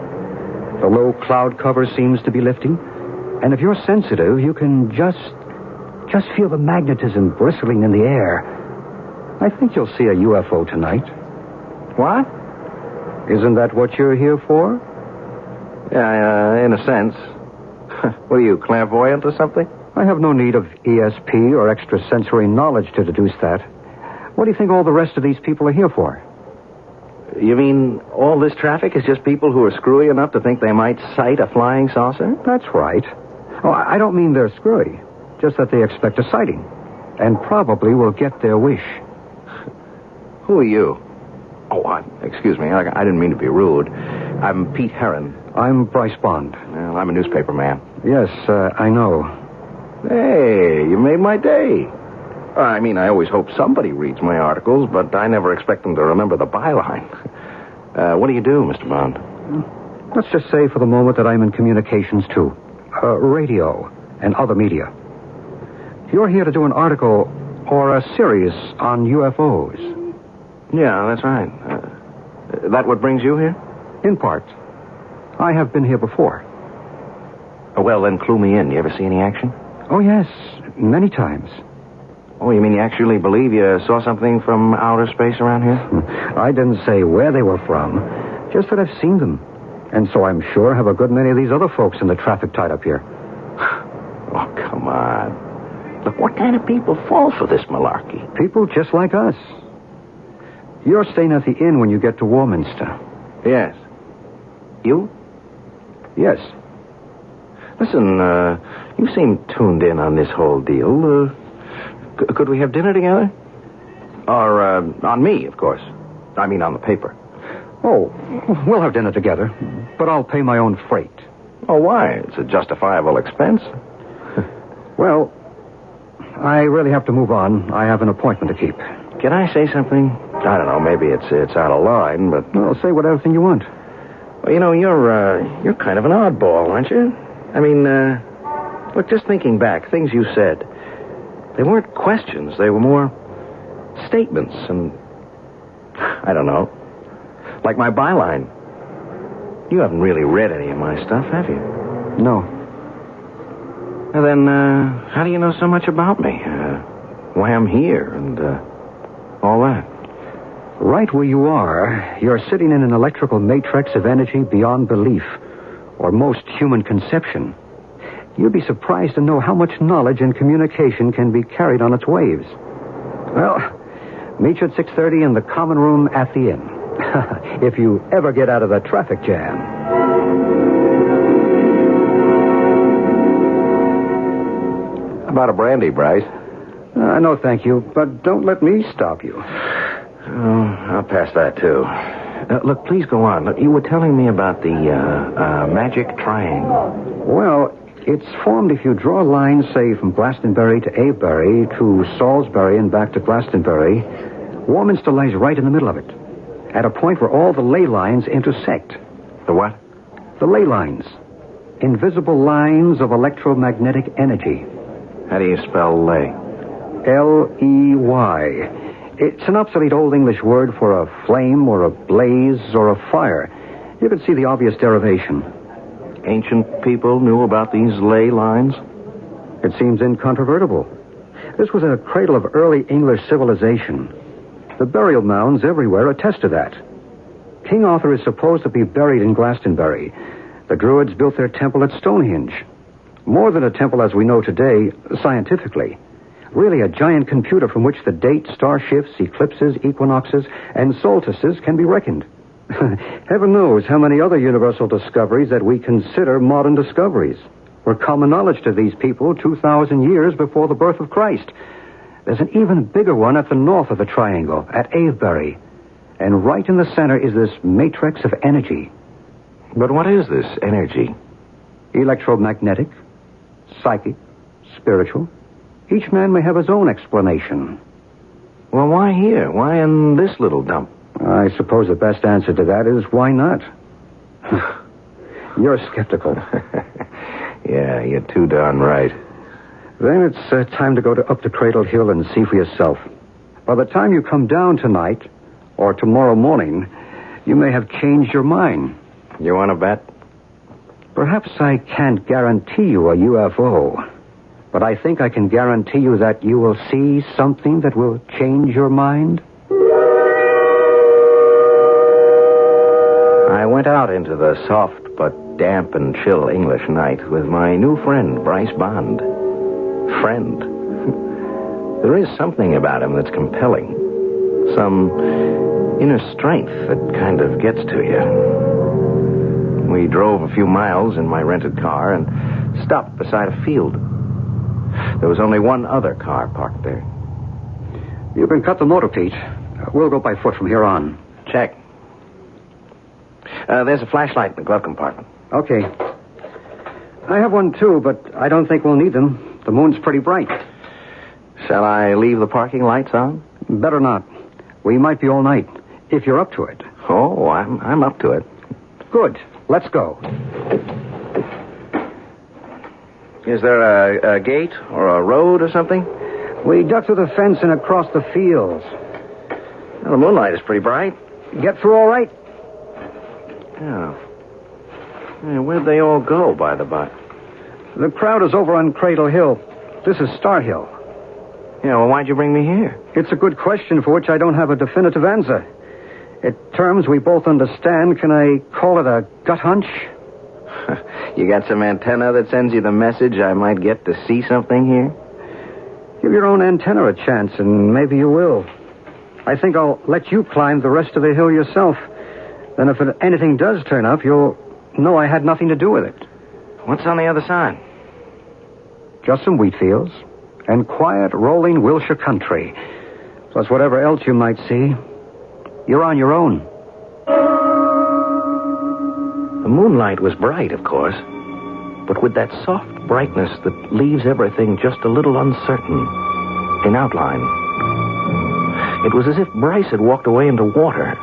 The low cloud cover seems to be lifting. And if you're sensitive, you can just feel the magnetism bristling in the air. I think you'll see a UFO tonight. What? Isn't that what you're here for? Yeah, in a sense. What are you, clairvoyant or something? I have no need of ESP or extrasensory knowledge to deduce that. What do you think all the rest of these people are here for? You mean all this traffic is just people who are screwy enough to think they might sight a flying saucer? That's right. Oh, I don't mean they're screwy. Just that they expect a sighting. And probably will get their wish. Who are you? Oh, excuse me. I didn't mean to be rude. I'm Pete Herron. I'm Bryce Bond. Well, I'm a newspaper man. Yes, I know. Hey, you made my day. I mean, I always hope somebody reads my articles, but I never expect them to remember the byline. What do you do, Mr. Bond? Let's just say for the moment that I'm in communications, too. Radio and other media. You're here to do an article or a series on UFOs. Yeah, that's right. That what brings you here? In part. I have been here before. Well, then clue me in. You ever see any action? Oh, yes. Many times. Oh, you mean you actually believe you saw something from outer space around here? I didn't say where they were from. Just that I've seen them. And so I'm sure have a good many of these other folks in the traffic tied up here. Oh, come on. Look, what kind of people fall for this malarkey? People just like us. You're staying at the inn when you get to Warminster. Yes. You? Yes. Listen, you seem tuned in on this whole deal. Could we have dinner together? Or, on me, of course. I mean, on the paper. Oh, we'll have dinner together, but I'll pay my own freight. Oh, why? It's a justifiable expense. Well, I really have to move on. I have an appointment to keep. Can I say something? I don't know, maybe it's out of line, but... Well, say whatever thing you want. Well, you know, you're kind of an oddball, aren't you? I mean, look, just thinking back, things you said, they weren't questions. They were more statements, and I don't know. Like my byline. You haven't really read any of my stuff, have you? No. Well, then, how do you know so much about me? Why I'm here and all that? Right where you are, you're sitting in an electrical matrix of energy beyond belief, or most human conception. You'd be surprised to know how much knowledge and communication can be carried on its waves. Well, meet you at 6:30 in the common room at the inn. If you ever get out of the traffic jam. How about a brandy, Bryce? No, thank you, but don't let me stop you. Oh, I'll pass that, too. Look, please go on. Look, you were telling me about the magic triangle. Well, it's formed if you draw a line, say, from Glastonbury to Avebury to Salisbury and back to Glastonbury. Warminster lies right in the middle of it, at a point where all the ley lines intersect. The what? The ley lines. Invisible lines of electromagnetic energy. How do you spell ley? L-E-Y. It's an obsolete Old English word for a flame or a blaze or a fire. You can see the obvious derivation. Ancient people knew about these ley lines? It seems incontrovertible. This was a cradle of early English civilization. The burial mounds everywhere attest to that. King Arthur is supposed to be buried in Glastonbury. The Druids built their temple at Stonehenge. More than a temple as we know today, scientifically. Really a giant computer from which the date, star shifts, eclipses, equinoxes, and solstices can be reckoned. Heaven knows how many other universal discoveries that we consider modern discoveries were common knowledge to these people 2,000 years before the birth of Christ. There's an even bigger one at the north of the triangle, at Avebury. And right in the center is this matrix of energy. But what is this energy? Electromagnetic, psychic, spiritual. Each man may have his own explanation. Well, why here? Why in this little dump? I suppose the best answer to that is why not? You're skeptical. Yeah, you're too darn right. Then it's time to go up to Cradle Hill and see for yourself. By the time you come down tonight, or tomorrow morning, you may have changed your mind. You want to bet? Perhaps I can't guarantee you a UFO, but I think I can guarantee you that you will see something that will change your mind. I went out into the soft but damp and chill English night with my new friend, Bryce Bond. Friend. There is something about him that's compelling. Some inner strength that kind of gets to you. We drove a few miles in my rented car and stopped beside a field. There was only one other car parked there. You can cut the motor, Pete. We'll go by foot from here on. Check. There's a flashlight in the glove compartment. Okay. I have one, too, but I don't think we'll need them. The moon's pretty bright. Shall I leave the parking lights on? Better not. We might be all night, if you're up to it. Oh, I'm up to it. Good. Let's go. Is there a gate or a road or something? We duck through the fence and across the fields. Well, the moonlight is pretty bright. Get through all right? Yeah. Where'd they all go, by the by? The crowd is over on Cradle Hill. This is Star Hill. Yeah, well, why'd you bring me here? It's a good question for which I don't have a definitive answer. In terms we both understand, can I call it a gut hunch? You got some antenna that sends you the message I might get to see something here? Give your own antenna a chance, and maybe you will. I think I'll let you climb the rest of the hill yourself. Then if anything does turn up, you'll know I had nothing to do with it. What's on the other side? Just some wheat fields and quiet, rolling Wilshire country. Plus whatever else you might see. You're on your own. The moonlight was bright, of course, but with that soft brightness that leaves everything just a little uncertain in outline. It was as if Bryce had walked away into water.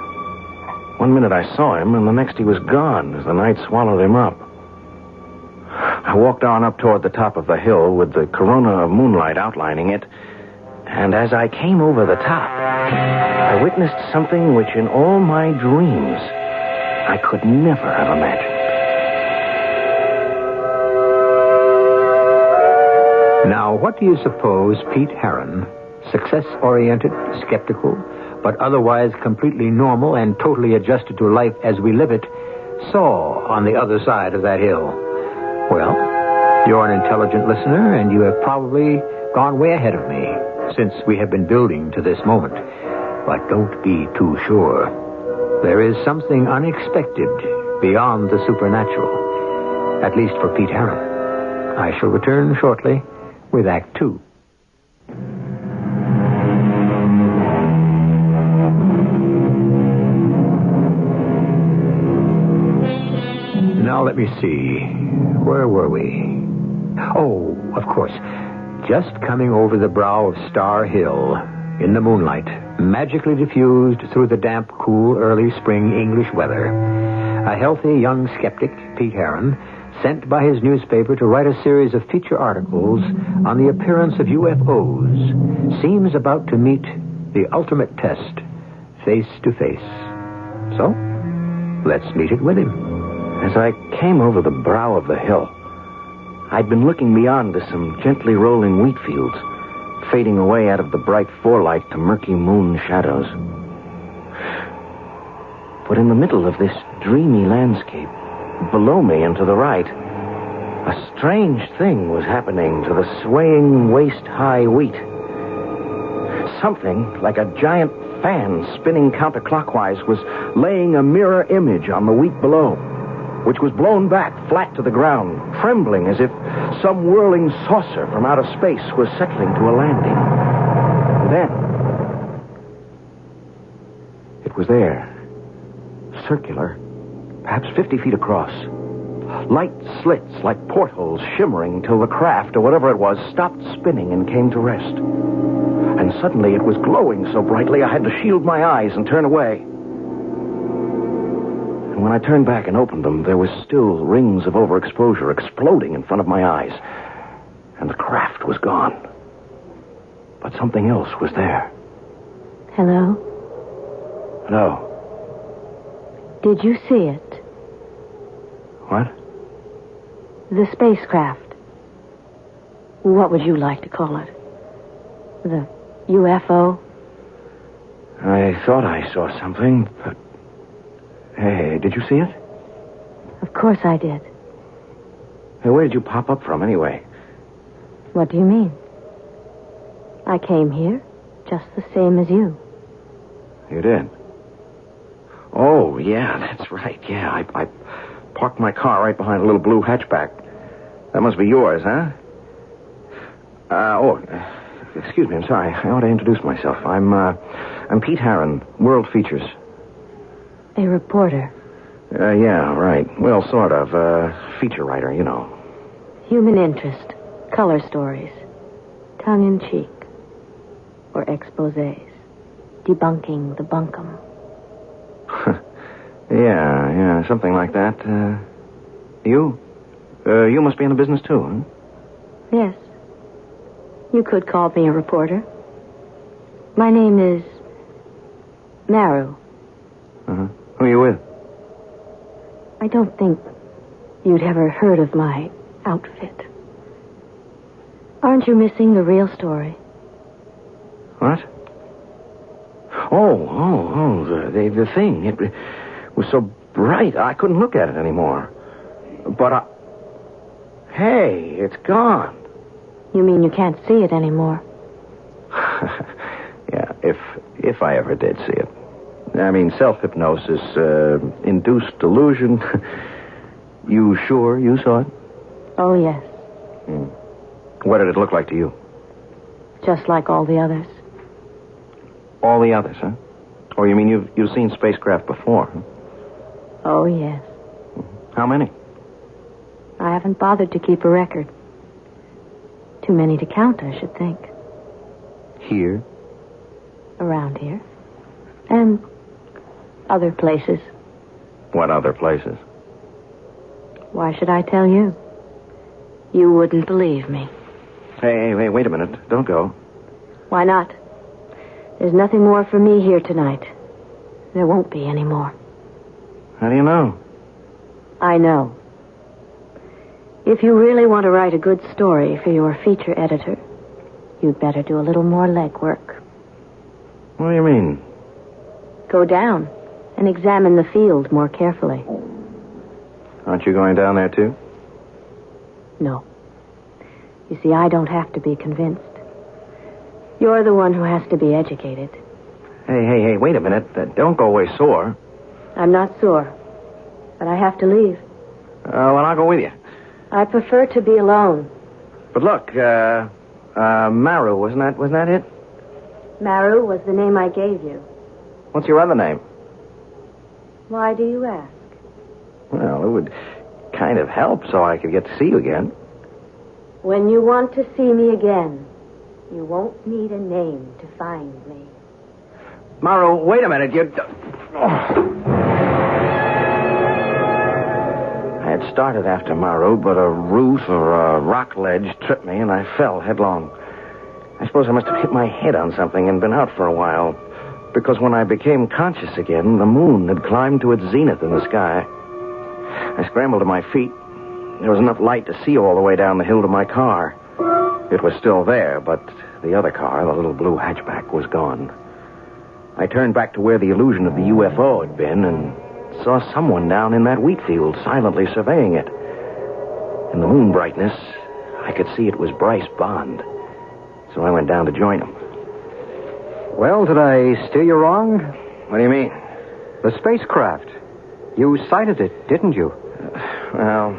One minute I saw him, and the next he was gone as the night swallowed him up. I walked on up toward the top of the hill with the corona of moonlight outlining it, and as I came over the top, I witnessed something which in all my dreams I could never have imagined. Now, what do you suppose Pete Heron, success-oriented, skeptical, but otherwise completely normal and totally adjusted to life as we live it, saw on the other side of that hill? Well, you're an intelligent listener, and you have probably gone way ahead of me since we have been building to this moment. But don't be too sure. There is something unexpected beyond the supernatural, at least for Pete Heron. I shall return shortly with Act 2. Now, let me see. Where were we? Oh, of course. Just coming over the brow of Star Hill in the moonlight, magically diffused through the damp, cool, early spring English weather. A healthy young skeptic, Pete Heron, sent by his newspaper to write a series of feature articles on the appearance of UFOs, seems about to meet the ultimate test, face to face. So, let's meet it with him. As I came over the brow of the hill, I'd been looking beyond to some gently rolling wheat fields, fading away out of the bright forelight to murky moon shadows. But in the middle of this dreamy landscape, below me and to the right, a strange thing was happening to the swaying waist-high wheat. Something like a giant fan spinning counterclockwise was laying a mirror image on the wheat below, which was blown back flat to the ground, trembling as if some whirling saucer from outer space was settling to a landing. And then it was there, circular, perhaps 50 feet across, Light slits like portholes shimmering till the craft, or whatever it was, stopped spinning and came to rest. And suddenly it was glowing so brightly I had to shield my eyes and turn away. And when I turned back and opened them, there was still rings of overexposure exploding in front of my eyes. And the craft was gone. But something else was there. Hello? Hello. Did you see it? What? The spacecraft. What would you like to call it? The UFO? I thought I saw something, but... Hey, did you see it? Of course I did. Hey, where did you pop up from, anyway? What do you mean? I came here just the same as you. You did? Oh, yeah, that's right. Yeah, I parked my car right behind a little blue hatchback. That must be yours, huh? Excuse me, I'm sorry. I ought to introduce myself. I'm Pete Harron, World Features. A reporter. Yeah, right. Well, sort of. Feature writer, you know. Human interest. Color stories. Tongue-in-cheek. Or exposés. Debunking the bunkum. Yeah, something like that. You must be in the business too, huh? Yes. You could call me a reporter. My name is Maru. Uh-huh. Who are you with? I don't think you'd ever heard of my outfit. Aren't you missing the real story? What? Oh, the thing. It was so bright, I couldn't look at it anymore. But hey, it's gone. You mean you can't see it anymore? Yeah, if I ever did see it. I mean, self-hypnosis, induced delusion. You sure you saw it? Oh, yes. What did it look like to you? Just like all the others. All the others, huh? Oh, you mean you've seen spacecraft before, huh? Oh, yes. How many? I haven't bothered to keep a record. Too many to count, I should think. Here? Around here. And other places. What other places? Why should I tell you? You wouldn't believe me. Hey, wait a minute. Don't go. Why not? There's nothing more for me here tonight. There won't be any more. How do you know? I know. If you really want to write a good story for your feature editor, you'd better do a little more legwork. What do you mean? Go down and examine the field more carefully. Aren't you going down there, too? No. You see, I don't have to be convinced. You're the one who has to be educated. Hey, wait a minute. Don't go away sore. I'm not sore, but I have to leave. Well, I'll go with you. I prefer to be alone. But look, Maru, wasn't that it? Maru was the name I gave you. What's your other name? Why do you ask? Well, it would kind of help so I could get to see you again. When you want to see me again, you won't need a name to find me. Maru, wait a minute. I had started after Maru, but a roof or a rock ledge tripped me, and I fell headlong. I suppose I must have hit my head on something and been out for a while, because when I became conscious again, the moon had climbed to its zenith in the sky. I scrambled to my feet. There was enough light to see all the way down the hill to my car. It was still there, but the other car, the little blue hatchback, was gone. I turned back to where the illusion of the UFO had been and saw someone down in that wheat field silently surveying it. In the moon brightness, I could see it was Bryce Bond. So I went down to join him. Well, did I steer you wrong? What do you mean? The spacecraft. You sighted it, didn't you? Well,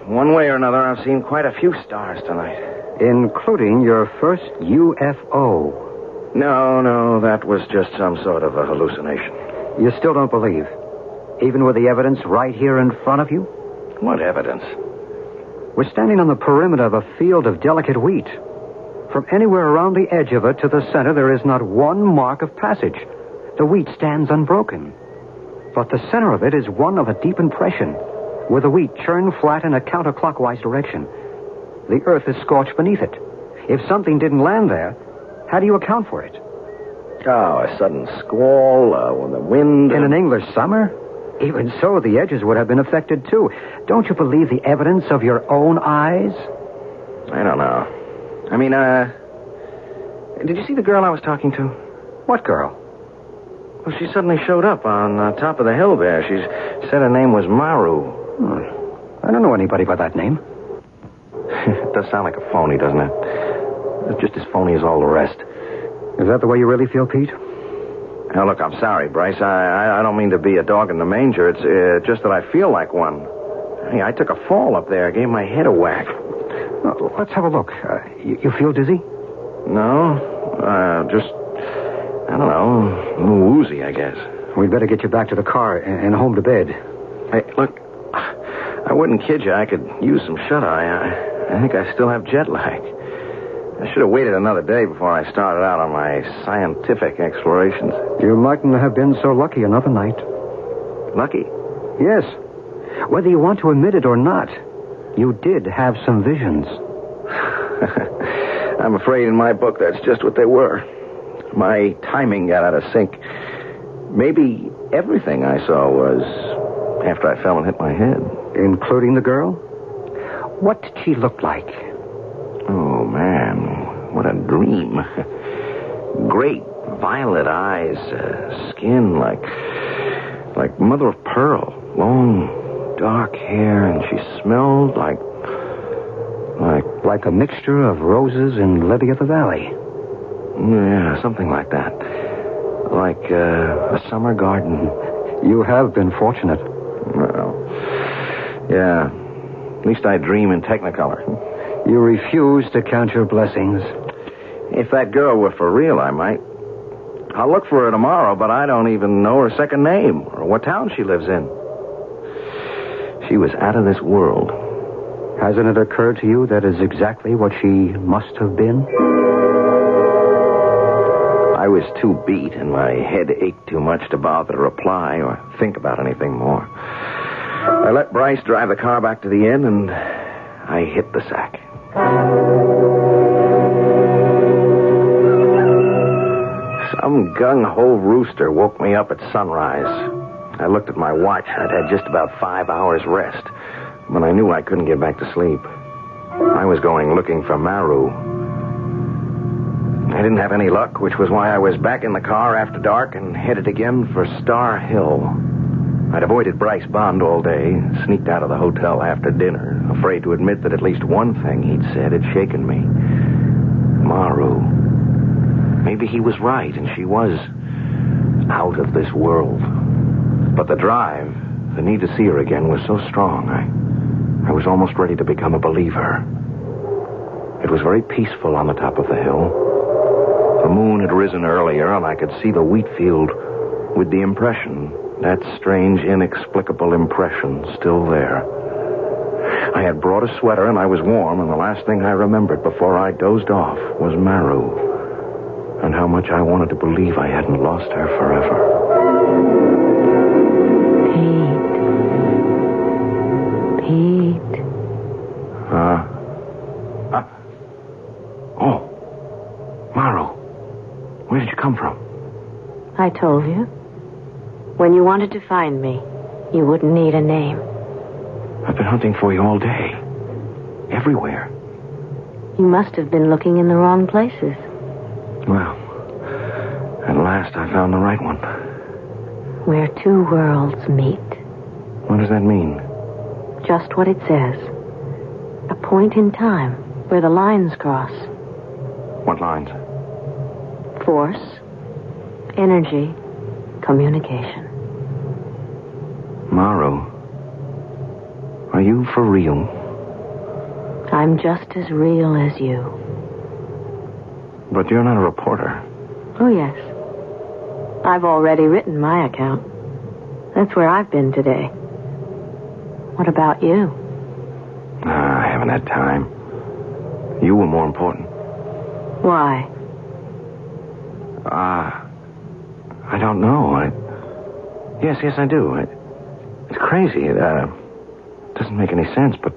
one way or another, I've seen quite a few stars tonight. Including your first UFO. No, that was just some sort of a hallucination. You still don't believe? Even with the evidence right here in front of you? What evidence? We're standing on the perimeter of a field of delicate wheat. From anywhere around the edge of it to the center, there is not one mark of passage. The wheat stands unbroken. But the center of it is one of a deep impression, with the wheat churned flat in a counterclockwise direction. The earth is scorched beneath it. If something didn't land there, how do you account for it? Oh, a sudden squall, when the wind... In an English summer? Even so, the edges would have been affected, too. Don't you believe the evidence of your own eyes? I don't know. I mean, did you see the girl I was talking to? What girl? Well, she suddenly showed up on top of the hill there. She said her name was Maru. I don't know anybody by that name. It does sound like a phony, doesn't it? It's just as phony as all the rest. Is that the way you really feel, Pete? Now, look, I'm sorry, Bryce. I don't mean to be a dog in the manger. It's just that I feel like one. Hey, I took a fall up there. I gave my head a whack. Oh, let's have a look. You feel dizzy? No. Just, I don't know, a little woozy, I guess. We'd better get you back to the car and home to bed. Hey, look, I wouldn't kid you. I could use some shut-eye. I think I still have jet lag. I should have waited another day before I started out on my scientific explorations. You mightn't have been so lucky another night. Lucky? Yes. Whether you want to admit it or not, you did have some visions. I'm afraid in my book that's just what they were. My timing got out of sync. Maybe everything I saw was after I fell and hit my head. Including the girl? What did she look like? Oh, man, what a dream. Great violet eyes, skin like mother of pearl, long, dark hair, and she smelled like a mixture of roses and lily of the valley. Yeah, something like that. Like a summer garden. You have been fortunate. Well, yeah. At least I dream in Technicolor. You refuse to count your blessings. If that girl were for real, I might. I'll look for her tomorrow, but I don't even know her second name or what town she lives in. She was out of this world. Hasn't it occurred to you that is exactly what she must have been? I was too beat and my head ached too much to bother to reply or think about anything more. I let Bryce drive the car back to the inn and I hit the sack. Some gung-ho rooster woke me up at sunrise. I looked at my watch. I'd had just about 5 hours rest, but I knew I couldn't get back to sleep. I was going looking for Maru. I didn't have any luck, which was why I was back in the car after dark and headed again for Star Hill. I'd avoided Bryce Bond all day, sneaked out of the hotel after dinner, afraid to admit that at least one thing he'd said had shaken me. Maru. Maybe he was right, and she was out of this world. But the drive, the need to see her again, was so strong, I was almost ready to become a believer. It was very peaceful on the top of the hill. The moon had risen earlier, and I could see the wheat field with the impression, that strange, inexplicable impression, still there. I had brought a sweater, and I was warm, and the last thing I remembered before I dozed off was Maru, and how much I wanted to believe I hadn't lost her forever. Pete. Oh. Maru. Where did you come from? I told you. When you wanted to find me, you wouldn't need a name. I've been hunting for you all day. Everywhere. You must have been looking in the wrong places. Well, at last I found the right one. Where two worlds meet. What does that mean? Just what it says. A point in time where the lines cross. What lines? Force, energy, communication. Maru, are you for real? I'm just as real as you. But you're not a reporter. Oh, yes. I've already written my account. That's where I've been today. What about you? I haven't had time. You were more important. Why? I don't know. Yes, I do. It's crazy. It doesn't make any sense, but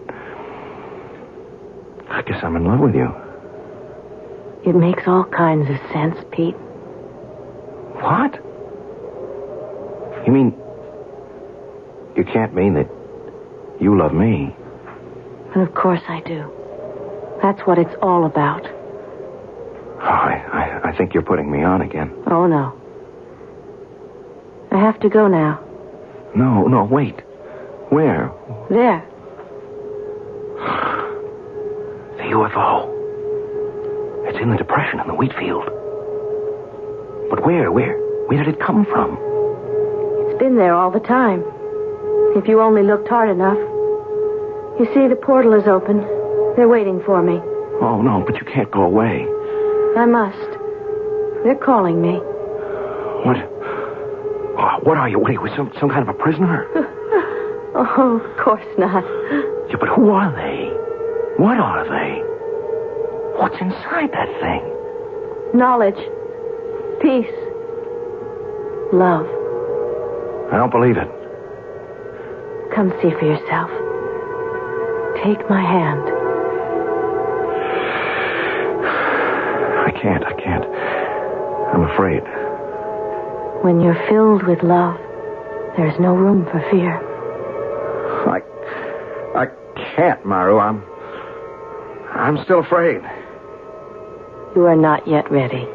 I guess I'm in love with you. It makes all kinds of sense, Pete. What? You mean... You can't mean that you love me? And of course I do. That's what it's all about. Oh, I think you're putting me on again. Oh, no. I have to go now. No, wait. Where? There. The UFO. It's in the depression in the wheat field. But where did it come from? It's been there all the time. If you only looked hard enough. You see, the portal is open. They're waiting for me. Oh, no, but you can't go away. I must. They're calling me. What are you? What are you, some kind of a prisoner? Oh, of course not. Yeah, but who are they? What are they? What's inside that thing? Knowledge. Peace. Love. I don't believe it. Come see for yourself. Take my hand. I can't. I'm afraid. When you're filled with love, there's no room for fear. I can't, Maru. I'm still afraid. You are not yet ready.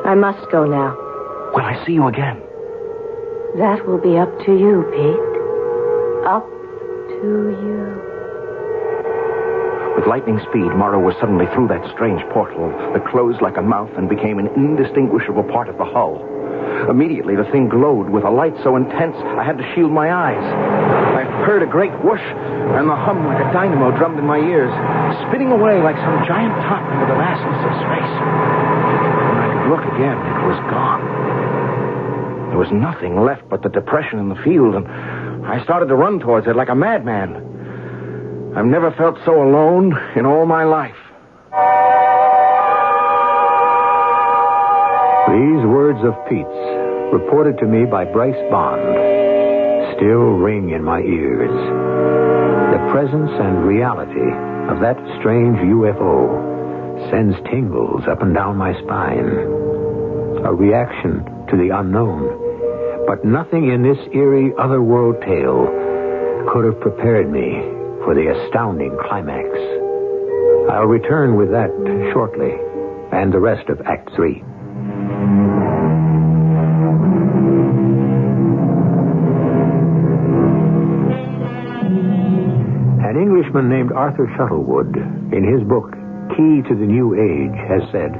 I must go now. Will I see you again? That will be up to you, Pete. Up to you. With lightning speed, Maru was suddenly through that strange portal that closed like a mouth and became an indistinguishable part of the hull. Immediately, the thing glowed with a light so intense I had to shield my eyes. I heard a great whoosh, and the hum like a dynamo drummed in my ears, spinning away like some giant top into the vastness of space. When I could look again, it was gone. There was nothing left but the depression in the field, and I started to run towards it like a madman. I've never felt so alone in all my life. These words of Pete's, reported to me by Bryce Bond, still ring in my ears. The presence and reality of that strange UFO sends tingles up and down my spine. A reaction to the unknown. But nothing in this eerie otherworld tale could have prepared me for the astounding climax. I'll return with that shortly, and the rest of Act 3. An Englishman named Arthur Shuttlewood, in his book, Key to the New Age, has said,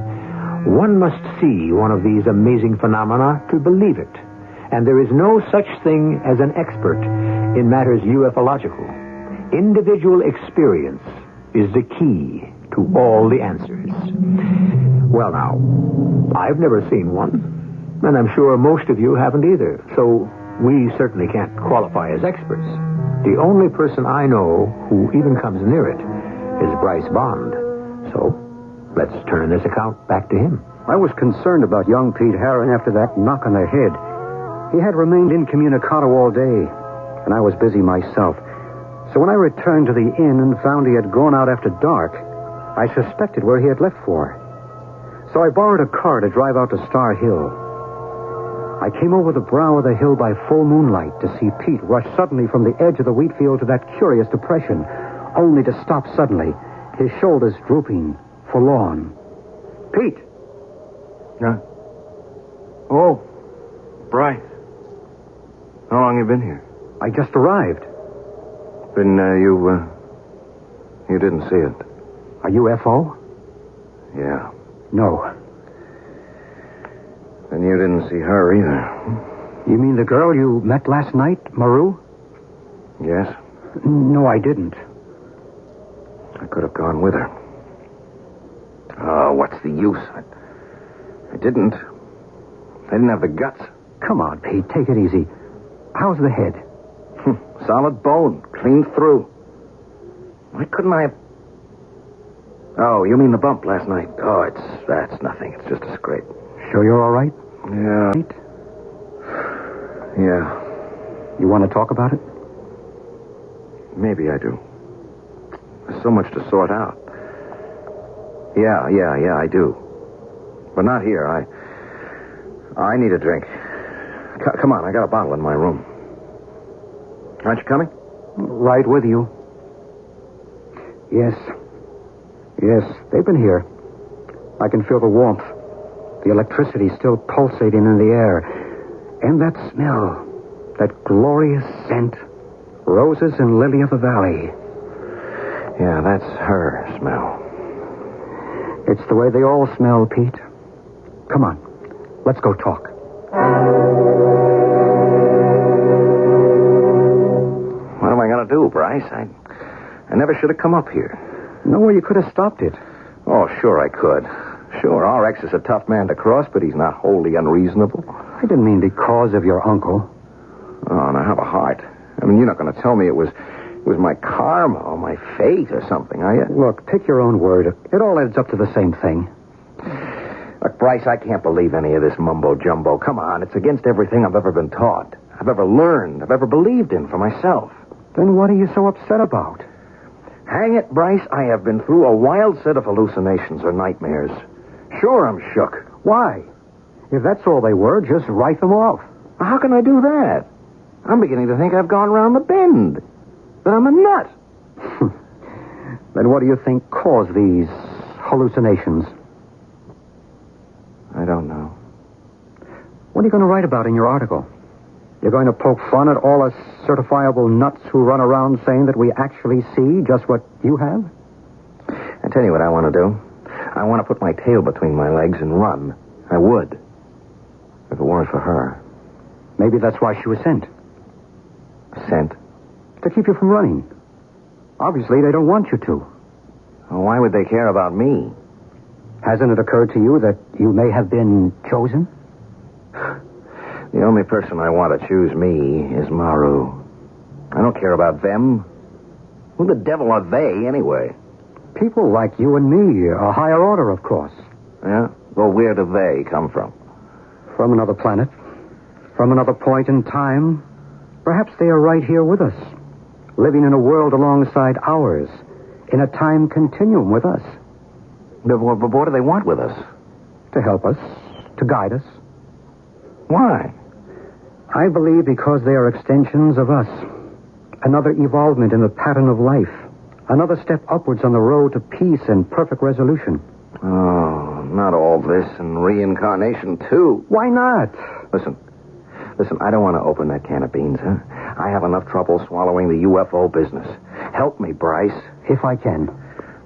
"One must see one of these amazing phenomena to believe it, and there is no such thing as an expert in matters ufological. Individual experience is the key to all the answers." Well, now, I've never seen one, and I'm sure most of you haven't either, so we certainly can't qualify as experts. The only person I know who even comes near it is Bryce Bond. So, let's turn this account back to him. I was concerned about young Pete Harron after that knock on the head. He had remained incommunicado all day, and I was busy myself. So when I returned to the inn and found he had gone out after dark, I suspected where he had left for. So I borrowed a car to drive out to Star Hill. I came over the brow of the hill by full moonlight to see Pete rush suddenly from the edge of the wheat field to that curious depression, only to stop suddenly, his shoulders drooping, forlorn. "Pete!" Yeah? Oh, Bryce. How long you been here? "I just arrived." Then, you didn't see it? "A UFO?" Yeah. "No." And you didn't see her either? "You mean the girl you met last night, Maru?" Yes. "No, I didn't." I could have gone with her. Oh, what's the use? I didn't. I didn't have the guts. Come on, Pete, take it easy. How's the head? solid bone, clean through. Why couldn't I have... Oh, you mean the bump last night? Oh, that's nothing. It's just a scrape. Sure you're all right? Yeah. Yeah. You want to talk about it? Maybe I do. There's so much to sort out. Yeah, I do. But not here. I need a drink. Come on, I got a bottle in my room. Aren't you coming? Right with you. Yes, they've been here. I can feel the warmth. The electricity still pulsating in the air. And that smell, that glorious scent. Roses and lily of the valley. Yeah, that's her smell. It's the way they all smell, Pete. Come on, let's go talk. What am I going to do, Bryce? I never should have come up here. No way you could have stopped it. Oh, sure I could. Sure, RX is a tough man to cross, but he's not wholly unreasonable. I didn't mean because of your uncle. Oh, now have a heart. I mean, you're not going to tell me it was my karma or my fate or something, are you? Look, pick your own word. It all adds up to the same thing. Look, Bryce, I can't believe any of this mumbo-jumbo. Come on, it's against everything I've ever been taught, I've ever learned, I've ever believed in for myself. Then what are you so upset about? Hang it, Bryce, I have been through a wild set of hallucinations or nightmares. Sure, I'm shook. Why? If that's all they were, just write them off. How can I do that? I'm beginning to think I've gone around the bend. That I'm a nut. Then what do you think caused these hallucinations? I don't know. What are you going to write about in your article? You're going to poke fun at all us certifiable nuts who run around saying that we actually see just what you have? I tell you what I want to do. I want to put my tail between my legs and run. I would. If it weren't for her. Maybe that's why she was sent. Sent? To keep you from running. Obviously, they don't want you to. Well, why would they care about me? Hasn't it occurred to you that you may have been chosen? The only person I want to choose me is Maru. I don't care about them. Who the devil are they, anyway? People like you and me, a higher order, of course. Yeah? Well, where do they come from? From another planet. From another point in time. Perhaps they are right here with us. Living in a world alongside ours. In a time continuum with us. But what do they want with us? To help us. To guide us. Why? I believe because they are extensions of us. Another evolvement in the pattern of life. Another step upwards on the road to peace and perfect resolution. Oh, not all this and reincarnation, too. Why not? Listen, I don't want to open that can of beans, huh? I have enough trouble swallowing the UFO business. Help me, Bryce. If I can.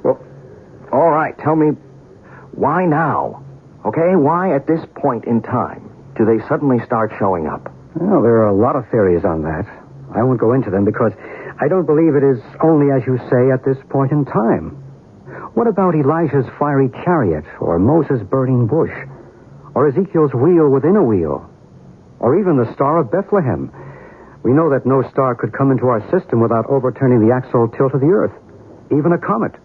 Well, all right, tell me, why now? Okay, why at this point in time do they suddenly start showing up? Well, there are a lot of theories on that. I won't go into them because I don't believe it is only, as you say, at this point in time. What about Elijah's fiery chariot, or Moses' burning bush, or Ezekiel's wheel within a wheel, or even the Star of Bethlehem? We know that no star could come into our system without overturning the axial tilt of the Earth, even a comet.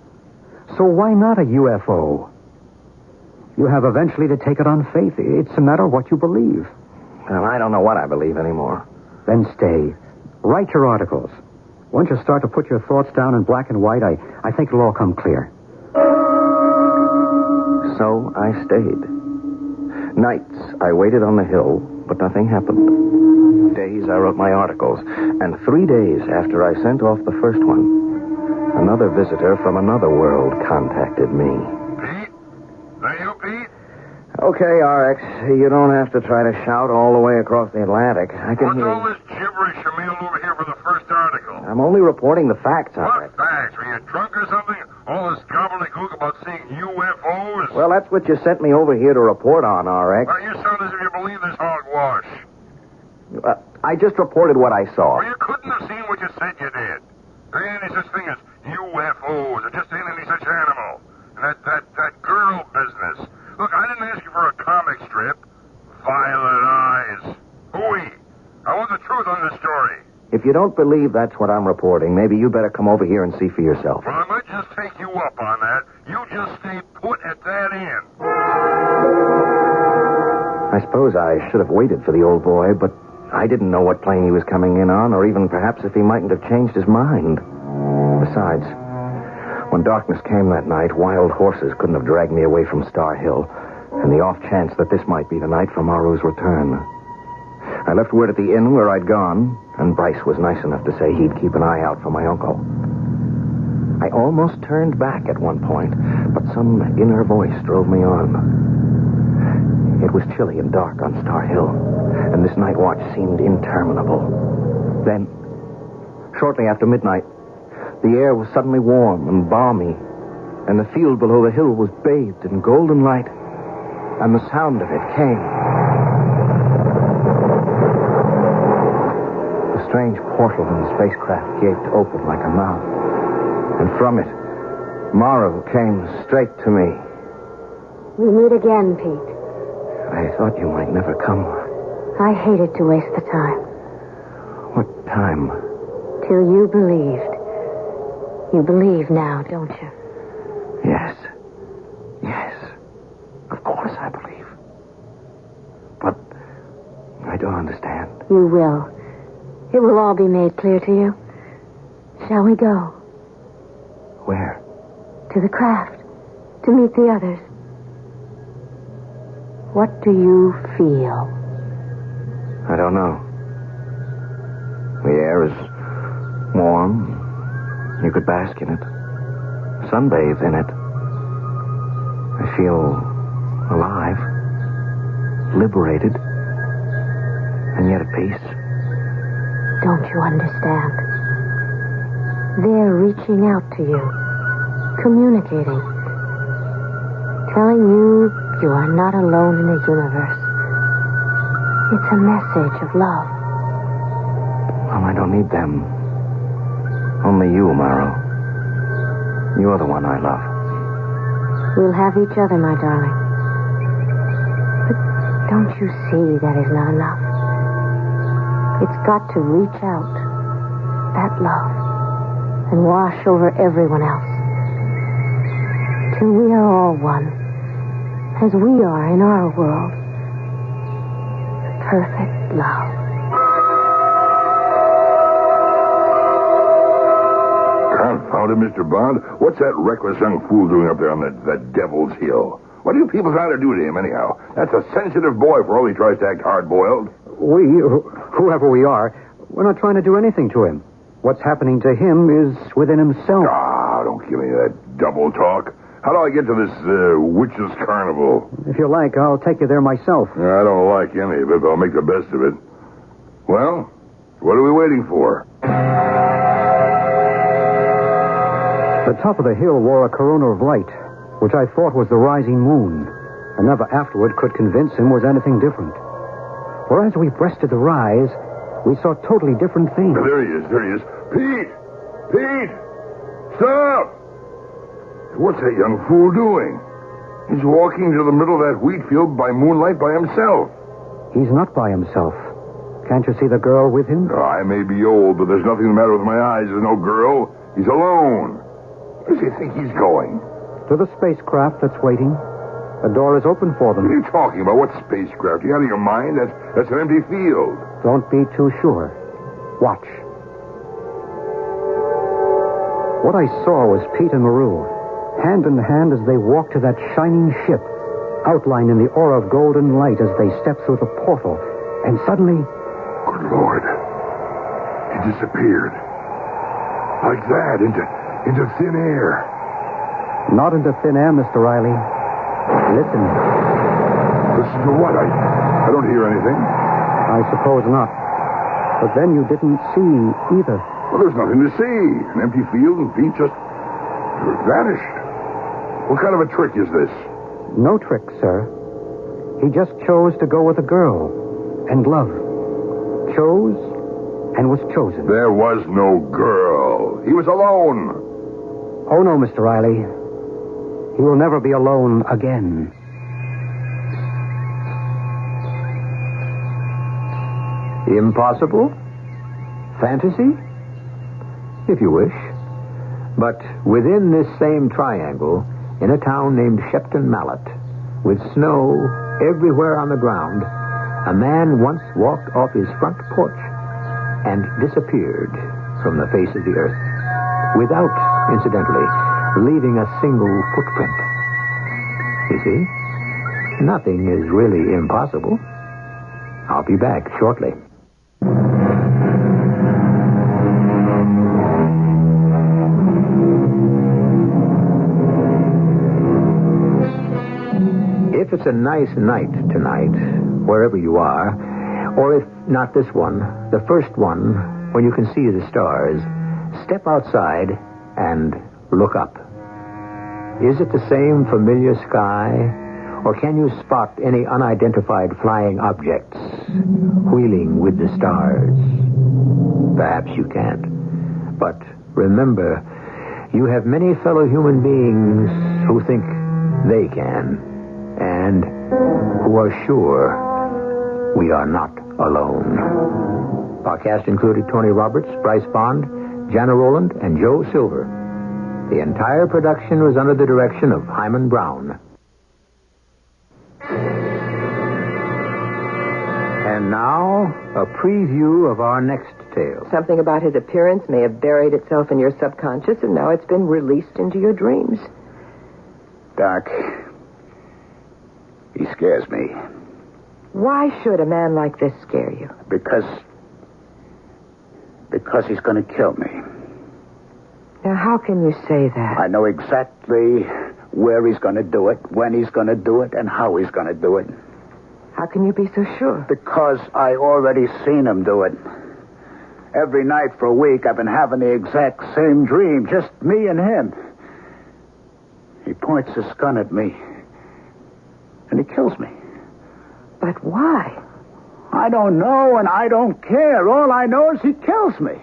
So why not a UFO? You have eventually to take it on faith. It's a matter of what you believe. Well, I don't know what I believe anymore. Then stay. Write your articles. Once you start to put your thoughts down in black and white, I think it'll all come clear. So I stayed. Nights, I waited on the hill, but nothing happened. Days, I wrote my articles. And 3 days after I sent off the first one, another visitor from another world contacted me. Pete? Are you Pete? Okay, RX. You don't have to try to shout all the way across the Atlantic. I can hear you. What's all this gibberish you mailed over here for the first article? I'm only reporting the facts, RX. What facts? Were you drunk or something? All this gobbledygook about seeing UFOs? Well, that's what you sent me over here to report on, RX. Well, you sound as if you believe this hogwash. I just reported what I saw. Well, you couldn't have seen what you said you did. There ain't any such thing as UFOs. There just ain't any such animal. And that girl business. Look, I didn't ask you for a comic strip. Violet eyes. Hooey. I want the truth on this story. If you you don't believe that's what I'm reporting, maybe you better come over here and see for yourself. Well, I might just take you up on that. You just stay put at that end. I suppose I should have waited for the old boy, but I didn't know what plane he was coming in on, or even perhaps if he mightn't have changed his mind. Besides, when darkness came that night, wild horses couldn't have dragged me away from Star Hill, and the off chance that this might be the night for Maru's return. I left word at the inn where I'd gone, and Bryce was nice enough to say he'd keep an eye out for my uncle. I almost turned back at one point, but some inner voice drove me on. It was chilly and dark on Star Hill, and this night watch seemed interminable. Then, shortly after midnight, the air was suddenly warm and balmy, and the field below the hill was bathed in golden light, and the sound of it came. The strange portal in the spacecraft gaped open like a mouth, and from it, Maru came straight to me. We meet again, Pete. I thought you might never come. I hated to waste the time. What time? Till you believed. You believe now, don't you? Yes. Yes. Of course I believe. But I don't understand. You will. It will all be made clear to you. Shall we go? Where? To the craft. To meet the others. What do you feel? I don't know. The air is warm. You could bask in it. Sunbathe in it. I feel alive. Liberated. And yet at peace. Don't you understand? They're reaching out to you. Communicating. Telling you you are not alone in the universe. It's a message of love. Well, I don't need them. Only you, Maru. You're the one I love. We'll have each other, my darling. But don't you see that is not enough? It's got to reach out, that love, and wash over everyone else. Till we are all one, as we are in our world. Perfect love. Confound it, Mr. Bond. What's that reckless young fool doing up there on that Devil's Hill? What are you people trying to do to him, anyhow? That's a sensitive boy for all he tries to act hard-boiled. We, whoever we are, we're not trying to do anything to him. What's happening to him is within himself. Ah, don't give me that double talk. How do I get to this witches' carnival? If you like, I'll take you there myself. I don't like any of it, but I'll make the best of it. Well, what are we waiting for? The top of the hill wore a corona of light, which I thought was the rising moon, and never afterward could convince him was anything different. For as we breasted the rise, we saw totally different things. There he is. Pete! Pete! Stop! What's that young fool doing? He's walking to the middle of that wheat field by moonlight by himself. He's not by himself. Can't you see the girl with him? Oh, I may be old, but there's nothing the matter with my eyes. There's no girl. He's alone. Where does he think he's going? To the spacecraft that's waiting. The door is open for them. What are you talking about? What spacecraft? You out of your mind? That's an empty field. Don't be too sure. Watch. What I saw was Pete and Maru, hand in hand as they walked to that shining ship, outlined in the aura of golden light as they stepped through the portal. And suddenly... Good Lord. He disappeared. Like that, into thin air. Not into thin air, Mr. Riley. Listen. Listen to what? I don't hear anything. I suppose not. But then you didn't see either. Well, there's nothing to see. An empty field and Pete just vanished. What kind of a trick is this? No trick, sir. He just chose to go with a girl and love. Chose and was chosen. There was no girl. He was alone. Oh, no, Mr. Riley. He will never be alone again. Impossible? Fantasy? If you wish. But within this same triangle, in a town named Shepton Mallet, with snow everywhere on the ground, a man once walked off his front porch and disappeared from the face of the earth, without, incidentally, leaving a single footprint. You see, nothing is really impossible. I'll be back shortly. If it's a nice night tonight, wherever you are, or if not this one, the first one, when you can see the stars, step outside and look up. Is it the same familiar sky, or can you spot any unidentified flying objects wheeling with the stars? Perhaps you can't. But remember, you have many fellow human beings who think they can, and who are sure we are not alone. Our cast included Tony Roberts, Bryce Bond, Jana Rowland, and Joe Silver. The entire production was under the direction of Hyman Brown. And now, a preview of our next tale. Something about his appearance may have buried itself in your subconscious, and now it's been released into your dreams. Doc, he scares me. Why should a man like this scare you? Because he's going to kill me. Now, how can you say that? I know exactly where he's going to do it, when he's going to do it, and how he's going to do it. How can you be so sure? Because I already seen him do it. Every night for a week, I've been having the exact same dream, just me and him. He points his gun at me, and he kills me. But why? I don't know, and I don't care. All I know is he kills me.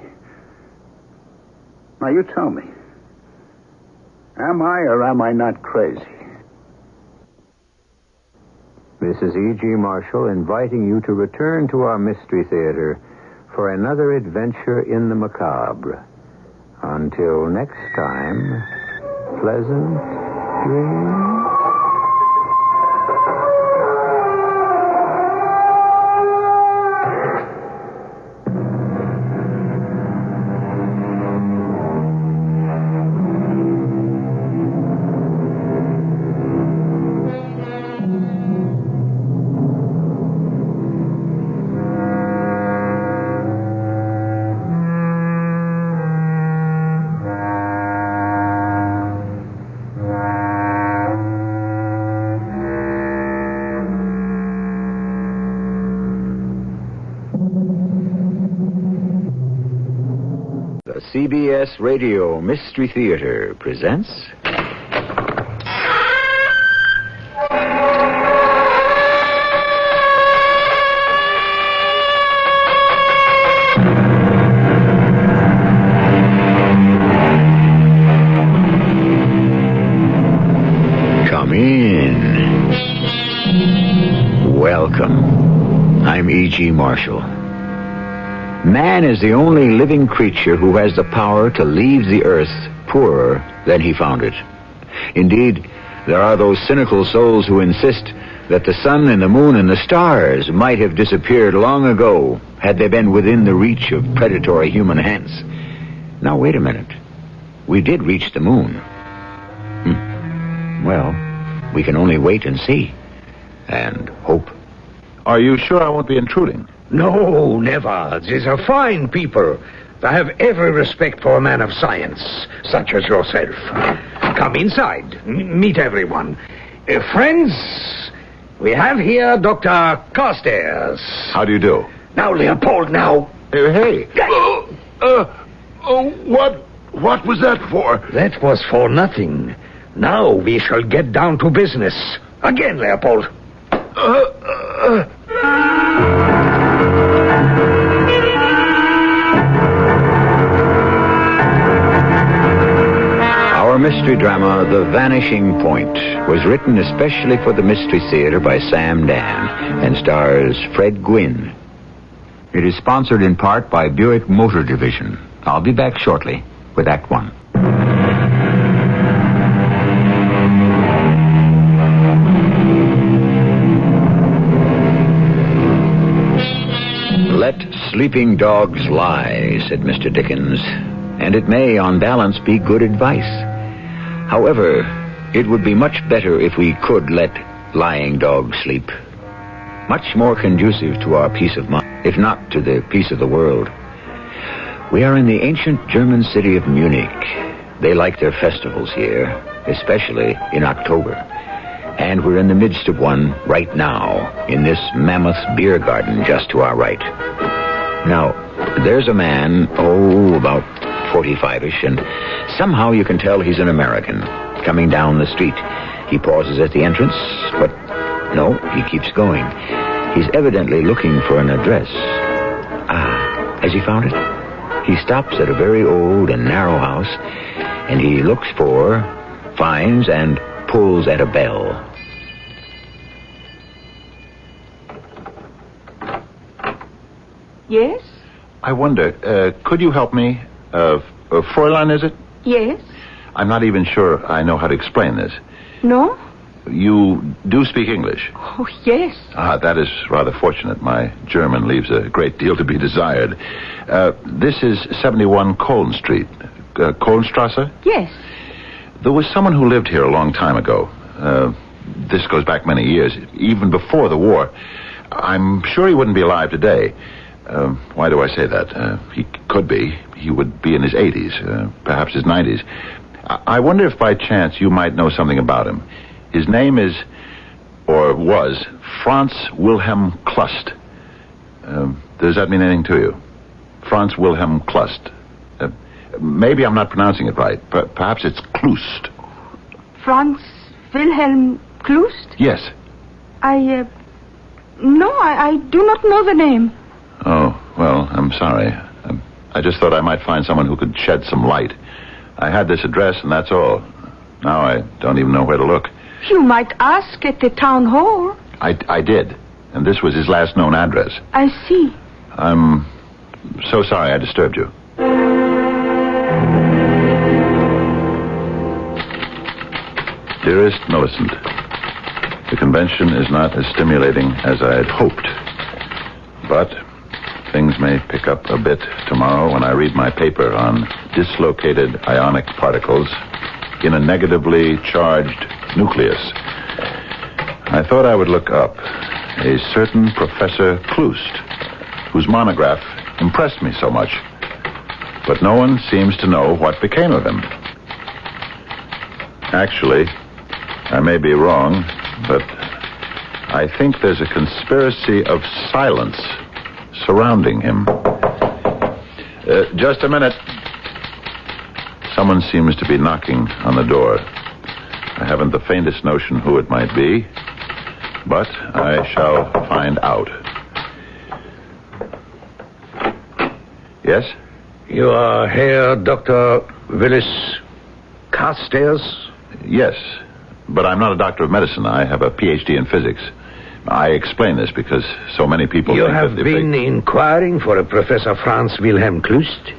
Now, you tell me. Am I or am I not crazy? This is E.G. Marshall inviting you to return to our Mystery Theater for another adventure in the macabre. Until next time, pleasant dreams. CBS Radio Mystery Theater presents... Come in. Welcome. I'm E.G. Marshall. Man is the only living creature who has the power to leave the earth poorer than he found it. Indeed, there are those cynical souls who insist that the sun and the moon and the stars might have disappeared long ago had they been within the reach of predatory human hands. Now, wait a minute. We did reach the moon. Well, we can only wait and see. And hope. Are you sure I won't be intruding? No, never. These are fine people. I have every respect for a man of science, such as yourself. Come inside. Meet everyone. Friends, we have here Dr. Carstairs. How do you do? Now, Leopold, now. Hey. What was that for? That was for nothing. Now we shall get down to business. Again, Leopold. Our mystery drama, The Vanishing Point, was written especially for the Mystery Theater by Sam Dan and stars Fred Gwynne. It is sponsored in part by Buick Motor Division. I'll be back shortly with Act One. Let sleeping dogs lie, said Mr. Dickens, and it may, on balance, be good advice. However, it would be much better if we could let lying dogs sleep. Much more conducive to our peace of mind, if not to the peace of the world. We are in the ancient German city of Munich. They like their festivals here, especially in October. And we're in the midst of one right now, in this mammoth beer garden just to our right. Now, there's a man, about 45-ish, and somehow you can tell he's an American, coming down the street. He pauses at the entrance, but no, he keeps going. He's evidently looking for an address. Has he found it? He stops at a very old and narrow house, and he looks for, finds, and pulls at a bell. Yes? I wonder, could you help me? Fräulein, is it? Yes? I'm not even sure I know how to explain this. No? You do speak English? Oh, yes. That is rather fortunate. My German leaves a great deal to be desired. This is 71 Kohn Street. Kohnstrasse? Yes. There was someone who lived here a long time ago. This goes back many years, even before the war. I'm sure he wouldn't be alive today. Why do I say that? He could be. He would be in his 80s, perhaps his 90s. I wonder if by chance you might know something about him. His name is, or was, Franz Wilhelm Klust. Does that mean anything to you? Franz Wilhelm Klust. Maybe I'm not pronouncing it right. Perhaps it's Klust. Franz Wilhelm Klust? Yes. No, I do not know the name. Oh, well, I'm sorry. I just thought I might find someone who could shed some light. I had this address, and that's all. Now I don't even know where to look. You might ask at the town hall. I did, and this was his last known address. I see. I'm so sorry I disturbed you. Dearest Millicent, the convention is not as stimulating as I had hoped, but things may pick up a bit tomorrow when I read my paper on dislocated ionic particles in a negatively charged nucleus. I thought I would look up a certain Professor Klust, whose monograph impressed me so much, but no one seems to know what became of him. Actually, I may be wrong, but I think there's a conspiracy of silence surrounding him. Just a minute. Someone seems to be knocking on the door. I haven't the faintest notion who it might be, but I shall find out. Yes? You are Herr Dr. Willis Carstairs? Yes, but I'm not a doctor of medicine. I have a PhD in physics. I explain this because so many people You think have that been inquiring for a Professor Franz Wilhelm Klust?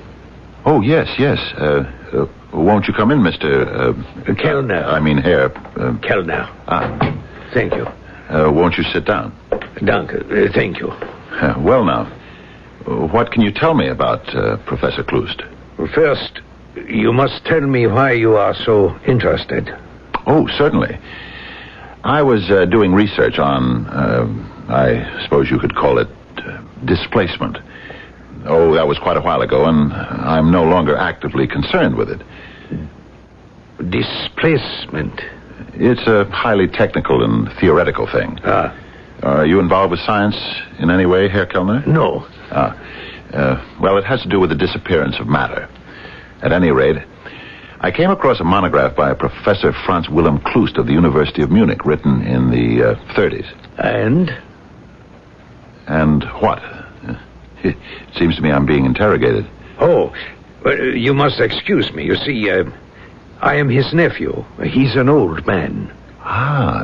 Oh, yes. Won't you come in, Mr. Kellner. I mean, Herr... Kellner. Thank you. Won't you sit down? Danke. Thank you. Well, now, what can you tell me about Professor Klust? First, you must tell me why you are so interested. Oh, certainly. I was doing research on, I suppose you could call it, displacement. Oh, that was quite a while ago, and I'm no longer actively concerned with it. Displacement? It's a highly technical and theoretical thing. Are you involved with science in any way, Herr Kellner? No. Well, it has to do with the disappearance of matter. At any rate, I came across a monograph by Professor Franz Wilhelm Klust of the University of Munich, written in the 30s. And? And what? It seems to me I'm being interrogated. Oh, you must excuse me. You see, I am his nephew. He's an old man.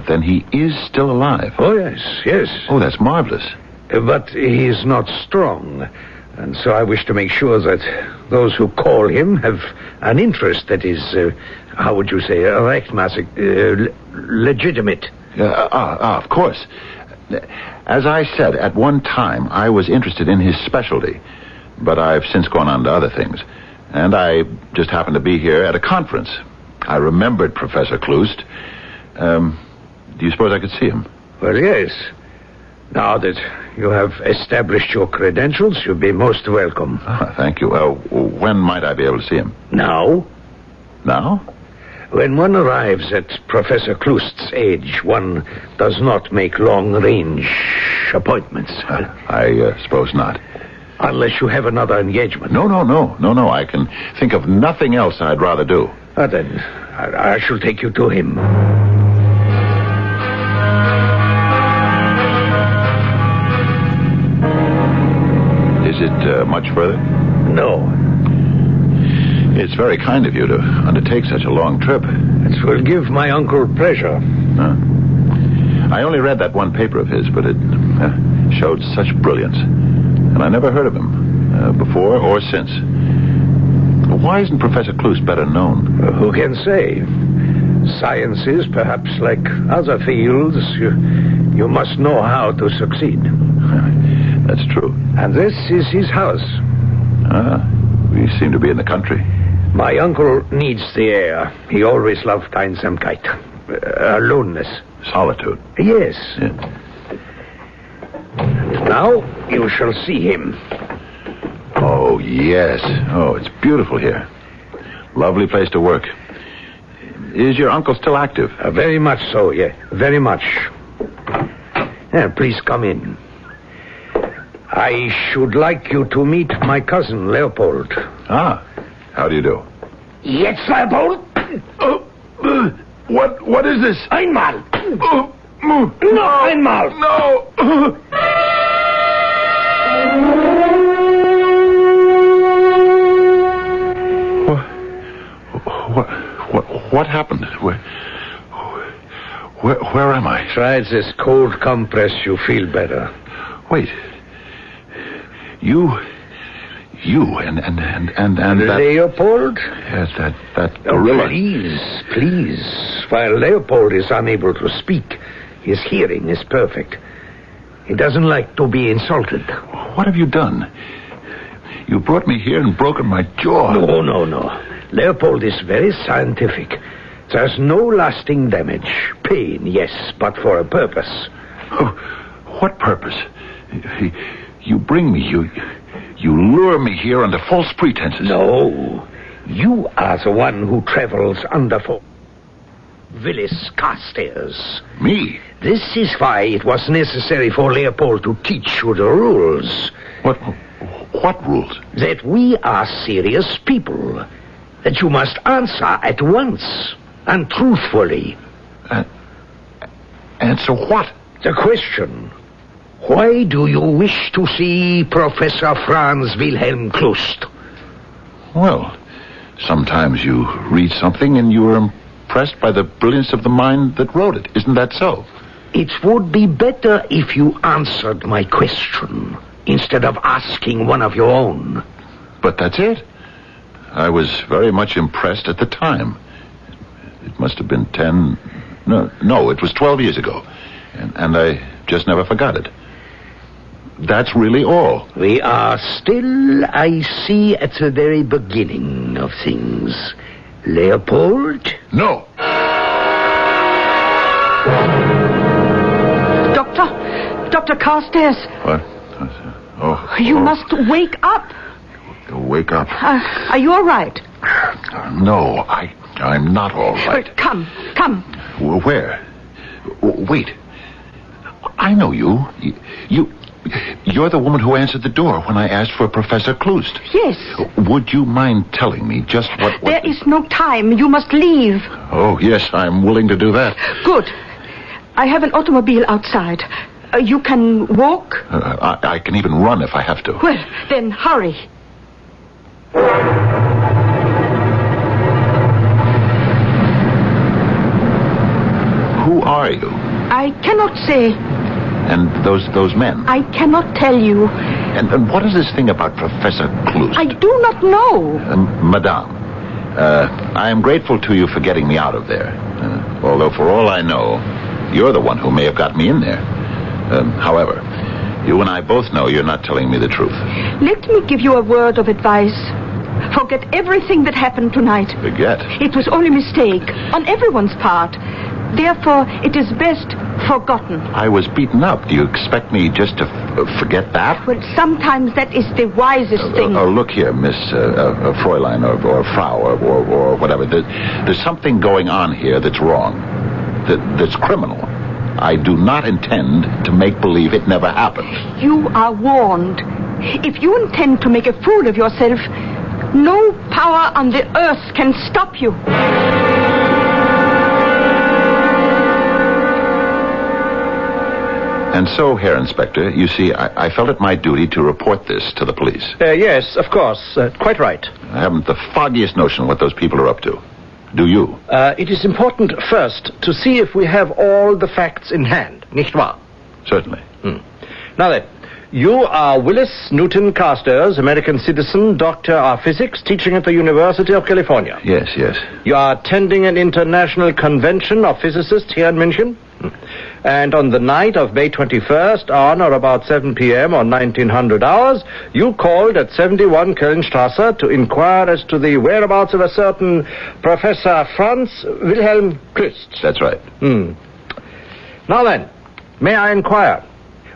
Then he is still alive. Oh, yes. Oh, that's marvelous. But he is not strong. And so I wish to make sure that those who call him have an interest that is, how would you say, legitimate. Of course. As I said, at one time, I was interested in his specialty. But I've since gone on to other things. And I just happened to be here at a conference. I remembered Professor Kloost. Do you suppose I could see him? Well, yes. Now that you have established your credentials, you'll be most welcome. Thank you. When might I be able to see him? Now. Now? When one arrives at Professor Kloost's age, one does not make long-range appointments. I suppose not. Unless you have another engagement. No. I can think of nothing else I'd rather do. Then I shall take you to him. Is it much further? No. It's very kind of you to undertake such a long trip. It will give my uncle pleasure. I only read that one paper of his, but it showed such brilliance. And I never heard of him before or since. Why isn't Professor Kloost better known? Who can say? Science is perhaps like other fields. You must know how to succeed. That's true. And this is his house. We seem to be in the country. My uncle needs the air. He always loved Einsamkeit. Aloneness. Solitude. Yes. Now you shall see him. Oh, yes. Oh, it's beautiful here. Lovely place to work. Is your uncle still active? Very much so, yeah. Very much. Please come in. I should like you to meet my cousin, Leopold. How do you do? Yes, Leopold. What is this? Einmal. No, einmal. No. What happened? Where am I? Try this cold compress. You feel better. Wait. You and that... Leopold? Yes, that gorilla. Please. While Leopold is unable to speak, his hearing is perfect. He doesn't like to be insulted. What have you done? You brought me here and broken my jaw. No. Leopold is very scientific. There's no lasting damage. Pain, yes, but for a purpose. Oh, what purpose? You bring me, you lure me here under false pretenses. No, you are the one who travels under Willis Carstairs. Me? This is why it was necessary for Leopold to teach you the rules. What rules? That we are serious people. That you must answer at once and truthfully. Answer what? The question. Why do you wish to see Professor Franz Wilhelm Kloost? Well, sometimes you read something and you are impressed by the brilliance of the mind that wrote it. Isn't that so? It would be better if you answered my question instead of asking one of your own. But that's it. I was very much impressed at the time. It must have been 10... No, it was 12 years ago. And I just never forgot it. That's really all. We are still, I see, at the very beginning of things. Leopold? No. Dr. Carstairs. What? Oh. You must wake up. Wake up. Are you all right? No, I'm not all right. Come. Where? Wait. I know you. You're the woman who answered the door when I asked for Professor Kloost. Yes. Would you mind telling me just what... There is no time. You must leave. Oh, yes, I'm willing to do that. Good. I have an automobile outside. You can walk? I can even run if I have to. Well, then hurry. Who are you? I cannot say. And those men? I cannot tell you. And what is this thing about Professor Klust? I do not know. Madame, I am grateful to you for getting me out of there. Although for all I know, you're the one who may have got me in there. However, you and I both know you're not telling me the truth. Let me give you a word of advice. Forget everything that happened tonight. Forget? It was only a mistake on everyone's part. Therefore, it is best forgotten. I was beaten up. Do you expect me just to forget that? Well, sometimes that is the wisest thing. Look here, Miss Fräulein or Frau or whatever. There's something going on here that's wrong, that's criminal. I do not intend to make believe it never happened. You are warned. If you intend to make a fool of yourself, no power on the earth can stop you. And so, Herr Inspector, you see, I felt it my duty to report this to the police. Yes, of course. Quite right. I haven't the foggiest notion what those people are up to. Do you? It is important first to see if we have all the facts in hand, nicht wahr? Certainly. Now then, you are Willis Newton Carstairs, American citizen, doctor of physics, teaching at the University of California. Yes. You are attending an international convention of physicists here in München. And on the night of May 21st, on or about 7 p.m. on 1900 hours, you called at 71 Kölnstrasse to inquire as to the whereabouts of a certain Professor Franz Wilhelm Klust. That's right. Now then, may I inquire,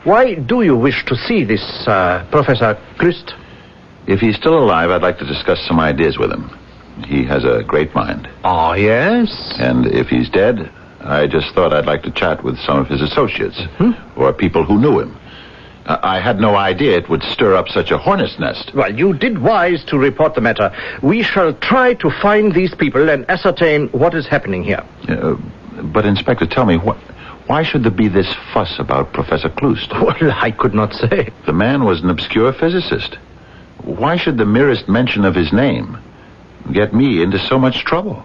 why do you wish to see this Professor Klust? If he's still alive, I'd like to discuss some ideas with him. He has a great mind. Oh, yes? And if he's dead, I just thought I'd like to chat with some of his associates or people who knew him. I had no idea it would stir up such a hornet's nest. Well, you did wise to report the matter. We shall try to find these people and ascertain what is happening here. But, Inspector, tell me, why should there be this fuss about Professor Klust? Well, I could not say. The man was an obscure physicist. Why should the merest mention of his name get me into so much trouble?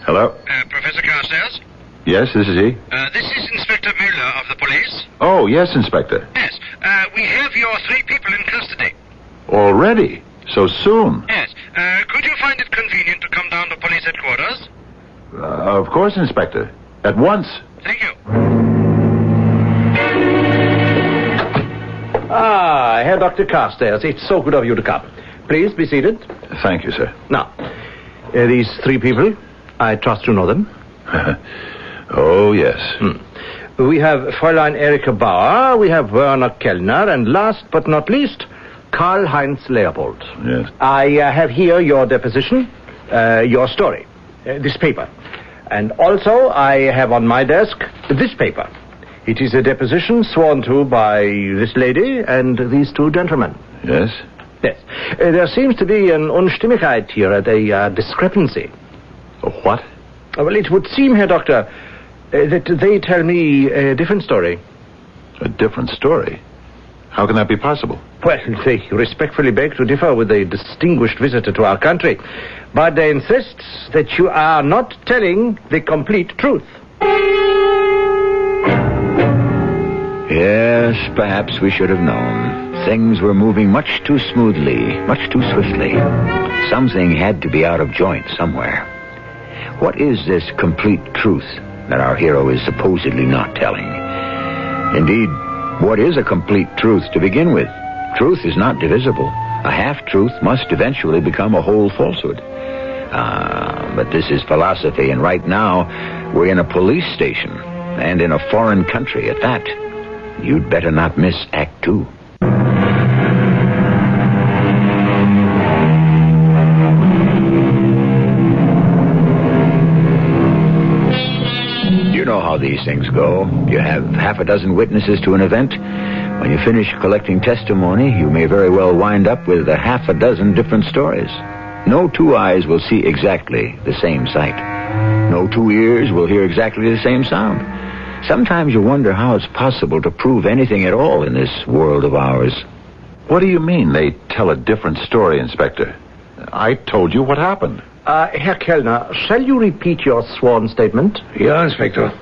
Hello? Professor Carstairs? Yes, this is he. This is Inspector Mueller of the police. Oh, yes, Inspector. Yes. We have your 3 people in custody. Already? So soon? Yes. Could you find it convenient to come down to police headquarters? Of course, Inspector. At once. Thank you. Herr Dr. Carstairs, it's so good of you to come. Please be seated. Thank you, sir. Now, these 3 people, I trust you know them. Oh, yes. We have Fräulein Erika Bauer, we have Werner Kellner, and last but not least, Karl-Heinz Leopold. Yes. I have here your deposition, your story, this paper. And also, I have on my desk this paper. It is a deposition sworn to by this lady and these 2 gentlemen. Yes? Yes. There seems to be an Unstimmigkeit here, a discrepancy. A what? Well, it would seem, Herr Doctor, that they tell me a different story. A different story? How can that be possible? Well, they respectfully beg to differ with a distinguished visitor to our country. But they insist that you are not telling the complete truth. Yes, perhaps we should have known. Things were moving much too smoothly, much too swiftly. Something had to be out of joint somewhere. What is this complete truth that our hero is supposedly not telling? Indeed, what is a complete truth to begin with? Truth is not divisible. A half-truth must eventually become a whole falsehood. But this is philosophy, and right now we're in a police station, and in a foreign country at that. You'd better not miss Act 2. You know how these things go. You have half a dozen witnesses to an event. When you finish collecting testimony, you may very well wind up with a half a dozen different stories. No 2 eyes will see exactly the same sight. No 2 ears will hear exactly the same sound. Sometimes you wonder how it's possible to prove anything at all in this world of ours. What do you mean they tell a different story, Inspector? I told you what happened. Herr Kellner, shall you repeat your sworn statement? Yeah, Inspector.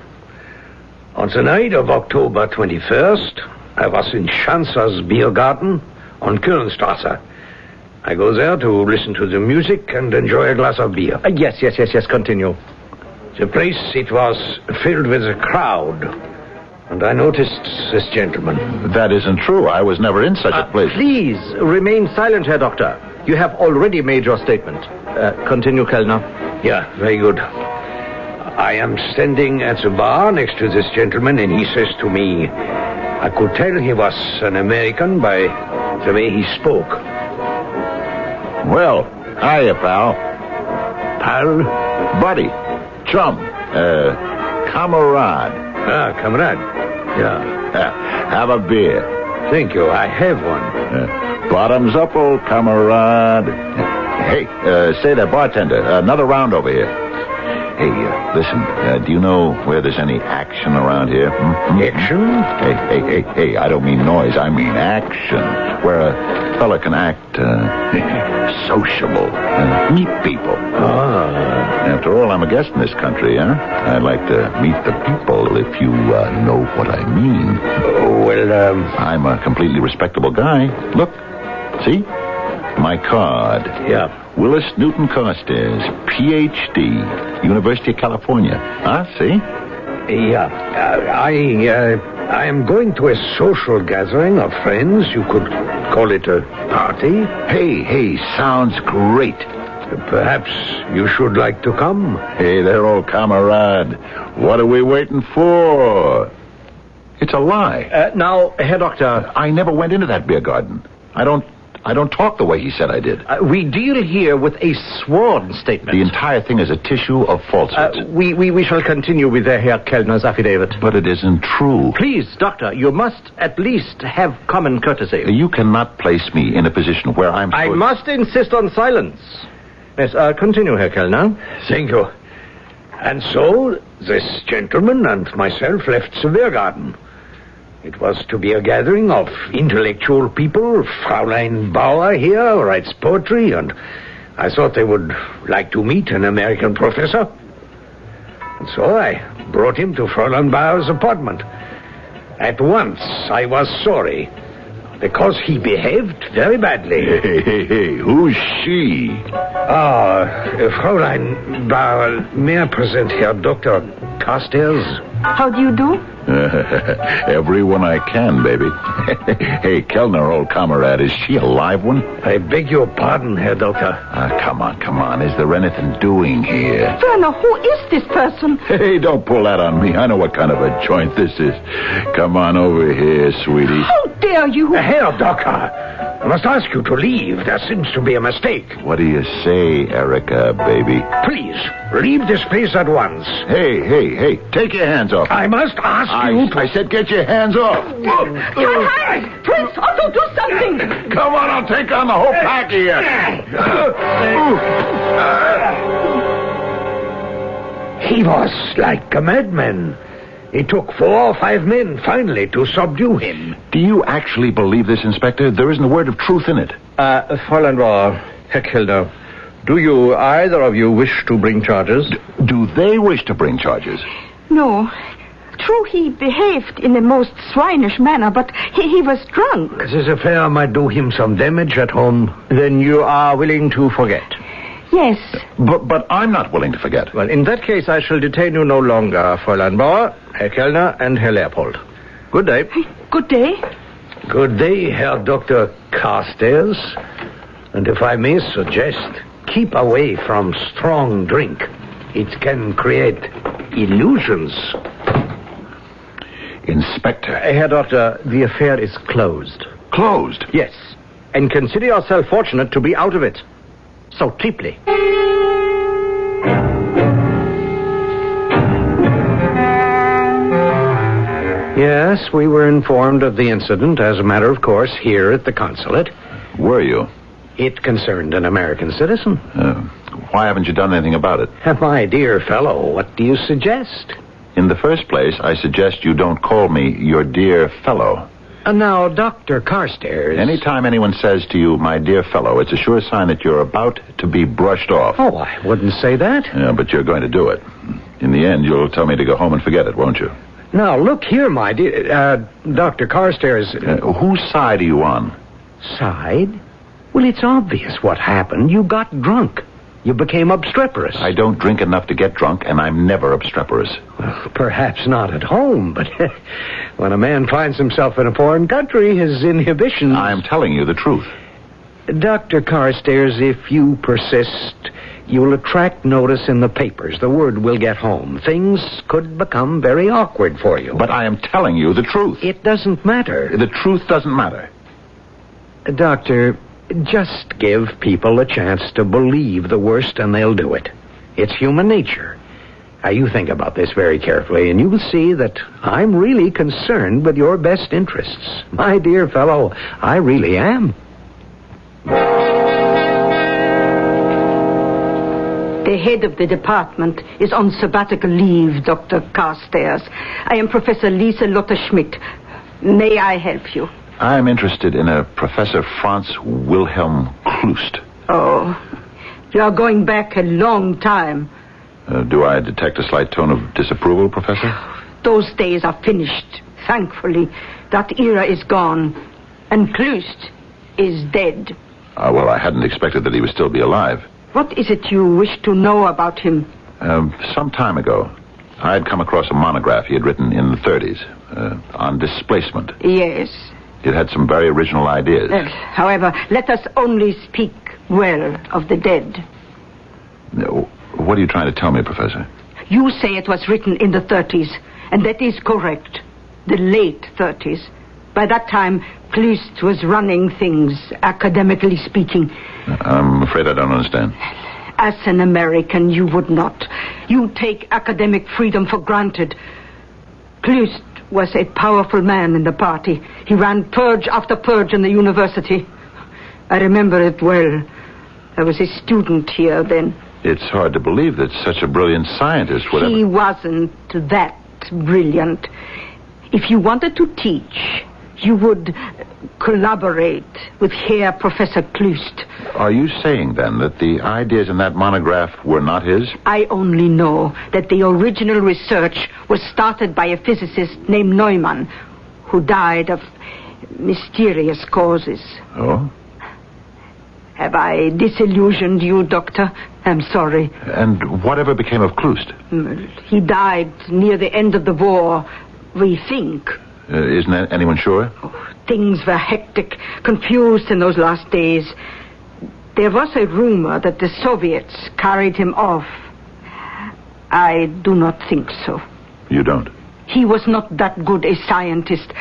On the night of October 21st, I was in Schanzer's beer garden on Kölnstrasse. I go there to listen to the music and enjoy a glass of beer. Yes, continue. The place, it was filled with a crowd. And I noticed this gentleman. That isn't true. I was never in such a place. Please, remain silent, Herr Doctor. You have already made your statement. Continue, Kellner. Yeah, very good. I am standing at the bar next to this gentleman, and he says to me, I could tell he was an American by the way he spoke. Well, hiya, pal. Pal? Buddy. Chum. Comrade. Comrade. Yeah. Have a beer. Thank you. I have one. Bottoms up, old comrade. Hey, say that, bartender. Another round over here. Hey, listen. Do you know where there's any action around here? Action? Hey, I don't mean noise. I mean action. Where a fella can act sociable. Meet people. After all, I'm a guest in this country, huh? I'd like to meet the people, if you know what I mean. I'm a completely respectable guy. Look. See? My card. Yeah. Willis Newton Carstairs, Ph.D., University of California. See? Yeah. I am going to a social gathering of friends. You could call it a party. Hey, sounds great. Perhaps you should like to come. Hey there, old comrade. What are we waiting for? It's a lie. Now, Herr Doctor... I never went into that beer garden. I don't talk the way he said I did. We deal here with a sworn statement. The entire thing is a tissue of falsehoods. We shall continue with Herr Kellner's affidavit. But it isn't true. Please, Doctor, you must at least have common courtesy. You cannot place me in a position where I'm supposed... I must insist on silence. Yes, continue, Herr Kellner. Thank you. And so, this gentleman and myself left the beer garden. It was to be a gathering of intellectual people. Fräulein Bauer here writes poetry, and I thought they would like to meet an American professor. And so I brought him to Fräulein Bauer's apartment. At once, I was sorry, because he behaved very badly. Hey, who's she? Fräulein Bauer, may I present Herr Dr. Carstairs? How do you do? Everyone I can, baby. Hey, Kellner, old comrade, is she a live one? I beg your pardon, Herr Doctor. Come on. Is there anything doing here? Werner, who is this person? Hey, don't pull that on me. I know what kind of a joint this is. Come on over here, sweetie. How dare you? Herr Doctor, I must ask you to leave. There seems to be a mistake. What do you say, Erica, baby? Please, leave this place at once. Hey, take your hands off. I must ask you to... I said get your hands off. Your hands! Prince Otto, do something! Come on, I'll take on the whole pack here. He was like a madman. It took 4 or 5 men, finally, to subdue him. Do you actually believe this, Inspector? There isn't a word of truth in it. Fräulein Bauer, Herr Kellner, do you, either of you, wish to bring charges? Do they wish to bring charges? No. True, he behaved in the most swinish manner, but he was drunk. This affair might do him some damage at home. Then you are willing to forget? Yes. But I'm not willing to forget. Well, in that case, I shall detain you no longer, Fräulein Bauer, Herr Kellner, and Herr Leopold. Good day. Good day. Good day, Herr Dr. Carstairs. And if I may suggest, keep away from strong drink. It can create illusions. Inspector. Herr Doctor, the affair is closed. Closed? Yes. And consider yourself fortunate to be out of it. So cheaply. Yes, we were informed of the incident, as a matter of course, here at the consulate. Were you? It concerned an American citizen. Why haven't you done anything about it? My dear fellow, what do you suggest? In the first place, I suggest you don't call me your dear fellow. Now, Dr. Carstairs... Anytime anyone says to you, my dear fellow, it's a sure sign that you're about to be brushed off. Oh, I wouldn't say that. Yeah, but you're going to do it. In the end, you'll tell me to go home and forget it, won't you? Now, look here, my dear... Dr. Carstairs... whose side are you on? Side? Well, it's obvious what happened. You got drunk. You became obstreperous. I don't drink enough to get drunk, and I'm never obstreperous. Well, perhaps not at home, but when a man finds himself in a foreign country, his inhibitions... I'm telling you the truth. Dr. Carstairs, if you persist, you'll attract notice in the papers. The word will get home. Things could become very awkward for you. But I am telling you the truth. It doesn't matter. The truth doesn't matter. Doctor... just give people a chance to believe the worst and they'll do it. It's human nature. Now, you think about this very carefully and you will see that I'm really concerned with your best interests. My dear fellow, I really am. The head of the department is on sabbatical leave, Dr. Carstairs. I am Professor Lisa Lotte Schmidt. May I help you? I'm interested in a Professor Franz Wilhelm Klust. Oh, you are going back a long time. Do I detect a slight tone of disapproval, Professor? Those days are finished, thankfully. That era is gone. And Klust is dead. Well, I hadn't expected that he would still be alive. What is it you wish to know about him? Some time ago, I had come across a monograph he had written in the 30s on displacement. Yes. It had some very original ideas. However, let us only speak well of the dead. What are you trying to tell me, Professor? You say it was written in the 30s, and that is correct. The late 30s. By that time, Klust was running things, academically speaking. I'm afraid I don't understand. As an American, you would not. You take academic freedom for granted. Klust was a powerful man in the party. He ran purge after purge in the university. I remember it well. I was a student here then. It's hard to believe that such a brilliant scientist would He wasn't that brilliant. If you wanted to teach, you would collaborate with Herr Professor Klust. Are you saying, then, that the ideas in that monograph were not his? I only know that the original research was started by a physicist named Neumann, who died of mysterious causes. Oh? Have I disillusioned you, Doctor? I'm sorry. And whatever became of Klust? He died near the end of the war, we think. Isn't anyone sure? Things were hectic, confused in those last days. There was a rumor that the Soviets carried him off. I do not think so. You don't? He was not that good a scientist.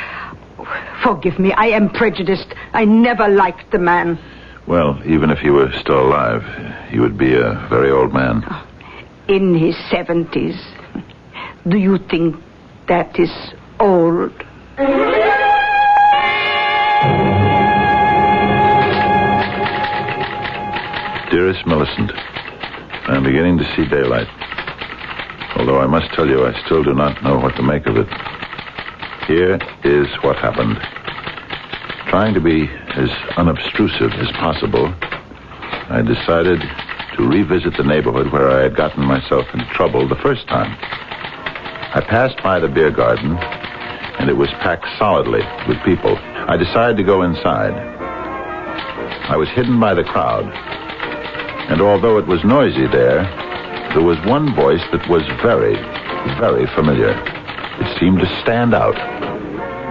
Forgive me, I am prejudiced. I never liked the man. Well, even if he were still alive, he would be a very old man. In his 70s. Do you think that is old? Dearest Millicent, I'm beginning to see daylight. Although I must tell you, I still do not know what to make of it. Here is what happened. Trying to be as unobtrusive as possible, I decided to revisit the neighborhood where I had gotten myself into trouble the first time. I passed by the beer garden, and it was packed solidly with people. I decided to go inside. I was hidden by the crowd, and although it was noisy there was one voice that was very, very familiar. It seemed to stand out.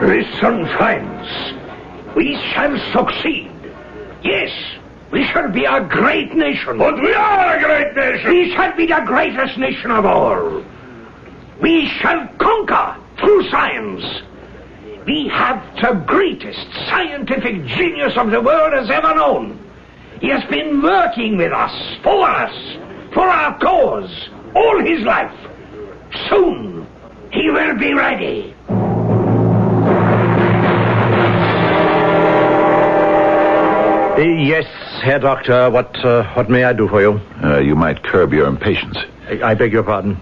Listen, friends. We shall succeed. Yes, we shall be a great nation. But we are a great nation. We shall be the greatest nation of all. We shall conquer through science. We have the greatest scientific genius of the world has ever known. He has been working with us, for our cause, all his life. Soon, he will be ready. Yes, Herr Doctor. What may I do for you? You might curb your impatience. I beg your pardon?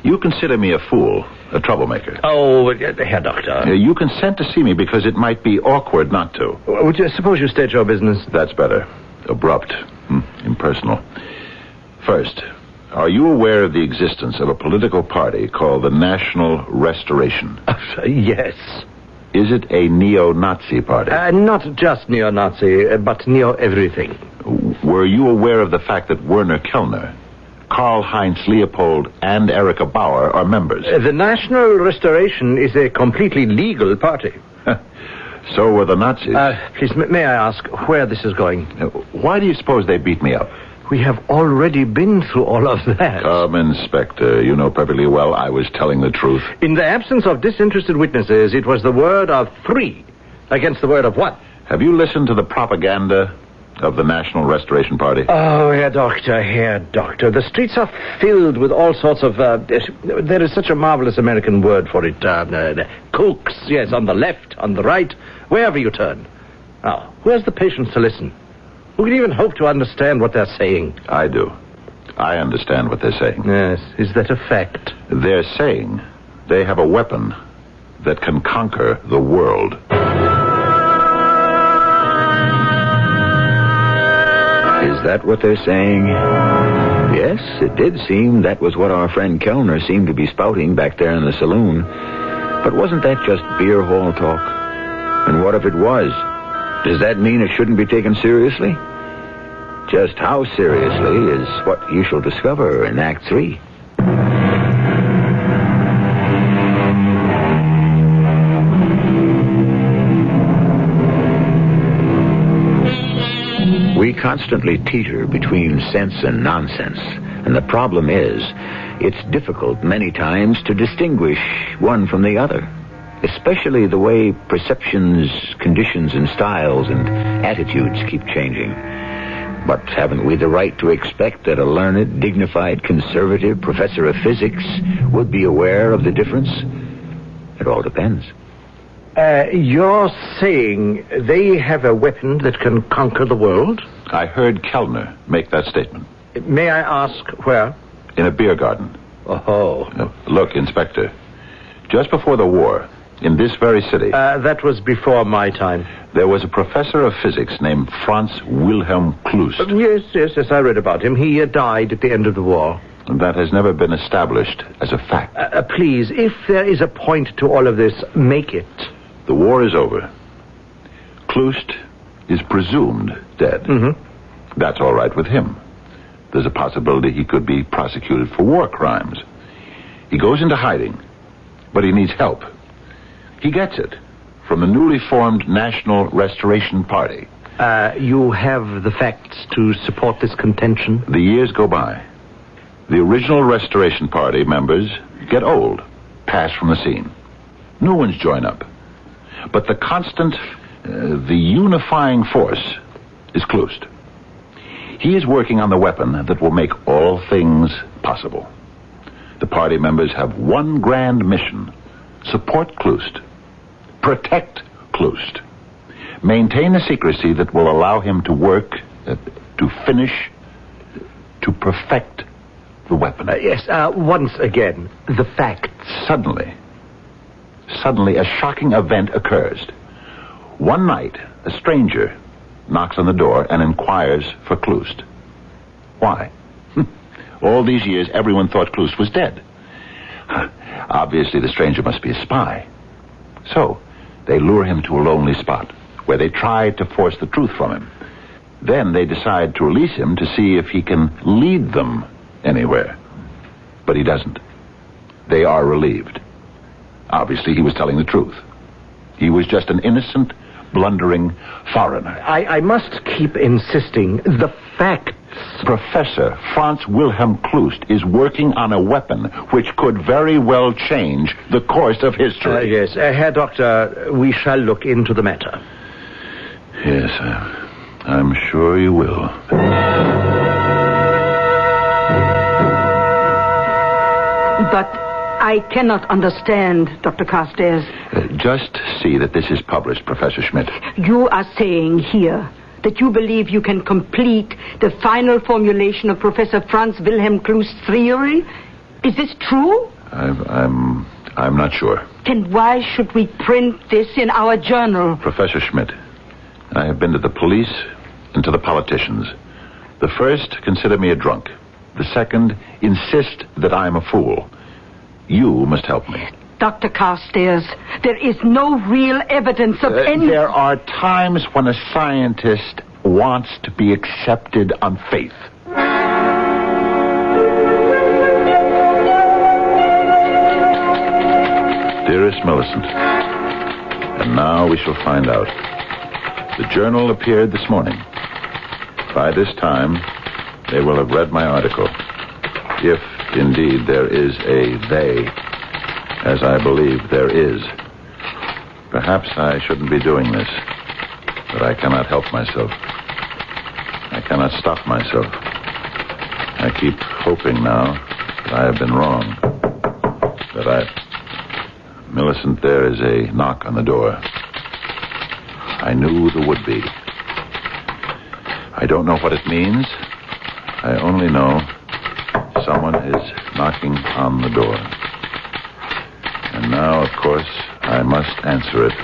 You consider me a fool. a troublemaker. Oh, Herr Doctor. You consent to see me because it might be awkward not to. Would you suppose you state your business? That's better. Abrupt. Impersonal. First, are you aware of the existence of a political party called the National Restoration? Yes. Is it a neo-Nazi party? Not just neo-Nazi, but neo-everything. Were you aware of the fact that Werner Kellner, Karl-Heinz Leopold, and Erika Bauer are members? The National Restoration is a completely legal party. So were the Nazis. Please, may I ask where this is going? Why do you suppose they beat me up? We have already been through all of that. Come, Inspector. You know perfectly well I was telling the truth. In the absence of disinterested witnesses, it was the word of 3 against the word of 1. Have you listened to the propaganda of the National Restoration Party? Oh, Herr Doctor. The streets are filled with all sorts of... there is such a marvelous American word for it. Kooks, yes, on the left, on the right, wherever you turn. Now, who has the patience to listen? Who can even hope to understand what they're saying? I do. I understand what they're saying. Yes, is that a fact? They're saying they have a weapon that can conquer the world. Is that what they're saying? Yes, it did seem that was what our friend Kellner seemed to be spouting back there in the saloon. But wasn't that just beer hall talk? And what if it was? Does that mean it shouldn't be taken seriously? Just how seriously is what you shall discover in Act 3. We constantly teeter between sense and nonsense, and the problem is, it's difficult many times to distinguish one from the other, especially the way perceptions, conditions, and styles and attitudes keep changing. But haven't we the right to expect that a learned, dignified, conservative professor of physics would be aware of the difference? It all depends. You're saying they have a weapon that can conquer the world? I heard Kellner make that statement. May I ask where? In a beer garden. Oh. Look, Inspector, just before the war, in this very city... that was before my time. There was a professor of physics named Franz Wilhelm Klust. Yes, I read about him. He died at the end of the war. And that has never been established as a fact. Please, if there is a point to all of this, make it. The war is over. Klust is presumed dead. Mm-hmm. That's all right with him. There's a possibility he could be prosecuted for war crimes. He goes into hiding, but he needs help. He gets it from the newly formed National Restoration Party. You have the facts to support this contention? The years go by. The original Restoration Party members get old, pass from the scene. New ones join up. But the constant, the unifying force is Klust. He is working on the weapon that will make all things possible. The party members have one grand mission: support Klust, protect Klust, maintain a secrecy that will allow him to work, to finish, to perfect the weapon. Yes, once again, the facts. Suddenly, a shocking event occurs. One night, a stranger knocks on the door and inquires for Klust. Why? All these years, everyone thought Klust was dead. Obviously, the stranger must be a spy. So, they lure him to a lonely spot, where they try to force the truth from him. Then they decide to release him to see if he can lead them anywhere. But he doesn't. They are relieved. Obviously, he was telling the truth. He was just an innocent, blundering foreigner. I must keep insisting. The facts. Professor Franz Wilhelm Klust is working on a weapon which could very well change the course of history. Yes, Herr Doctor, we shall look into the matter. Yes, I'm sure you will. But I cannot understand, Dr. Carstairs. Just see that this is published, Professor Schmidt. You are saying here that you believe you can complete the final formulation of Professor Franz Wilhelm Klust's theory? Is this true? I'm not sure. Then why should we print this in our journal? Professor Schmidt, I have been to the police and to the politicians. The first consider me a drunk. The second insist that I'm a fool. You must help me. Dr. Carstairs, there is no real evidence of any... There are times when a scientist wants to be accepted on faith. Dearest Millicent, and now we shall find out. The journal appeared this morning. By this time, they will have read my article. If, indeed, there is a they, as I believe there is. Perhaps I shouldn't be doing this, but I cannot help myself. I cannot stop myself. I keep hoping now that I have been wrong. Millicent, there is a knock on the door. I knew there would be. I don't know what it means. I only know someone is knocking on the door. And now, of course, I must answer it.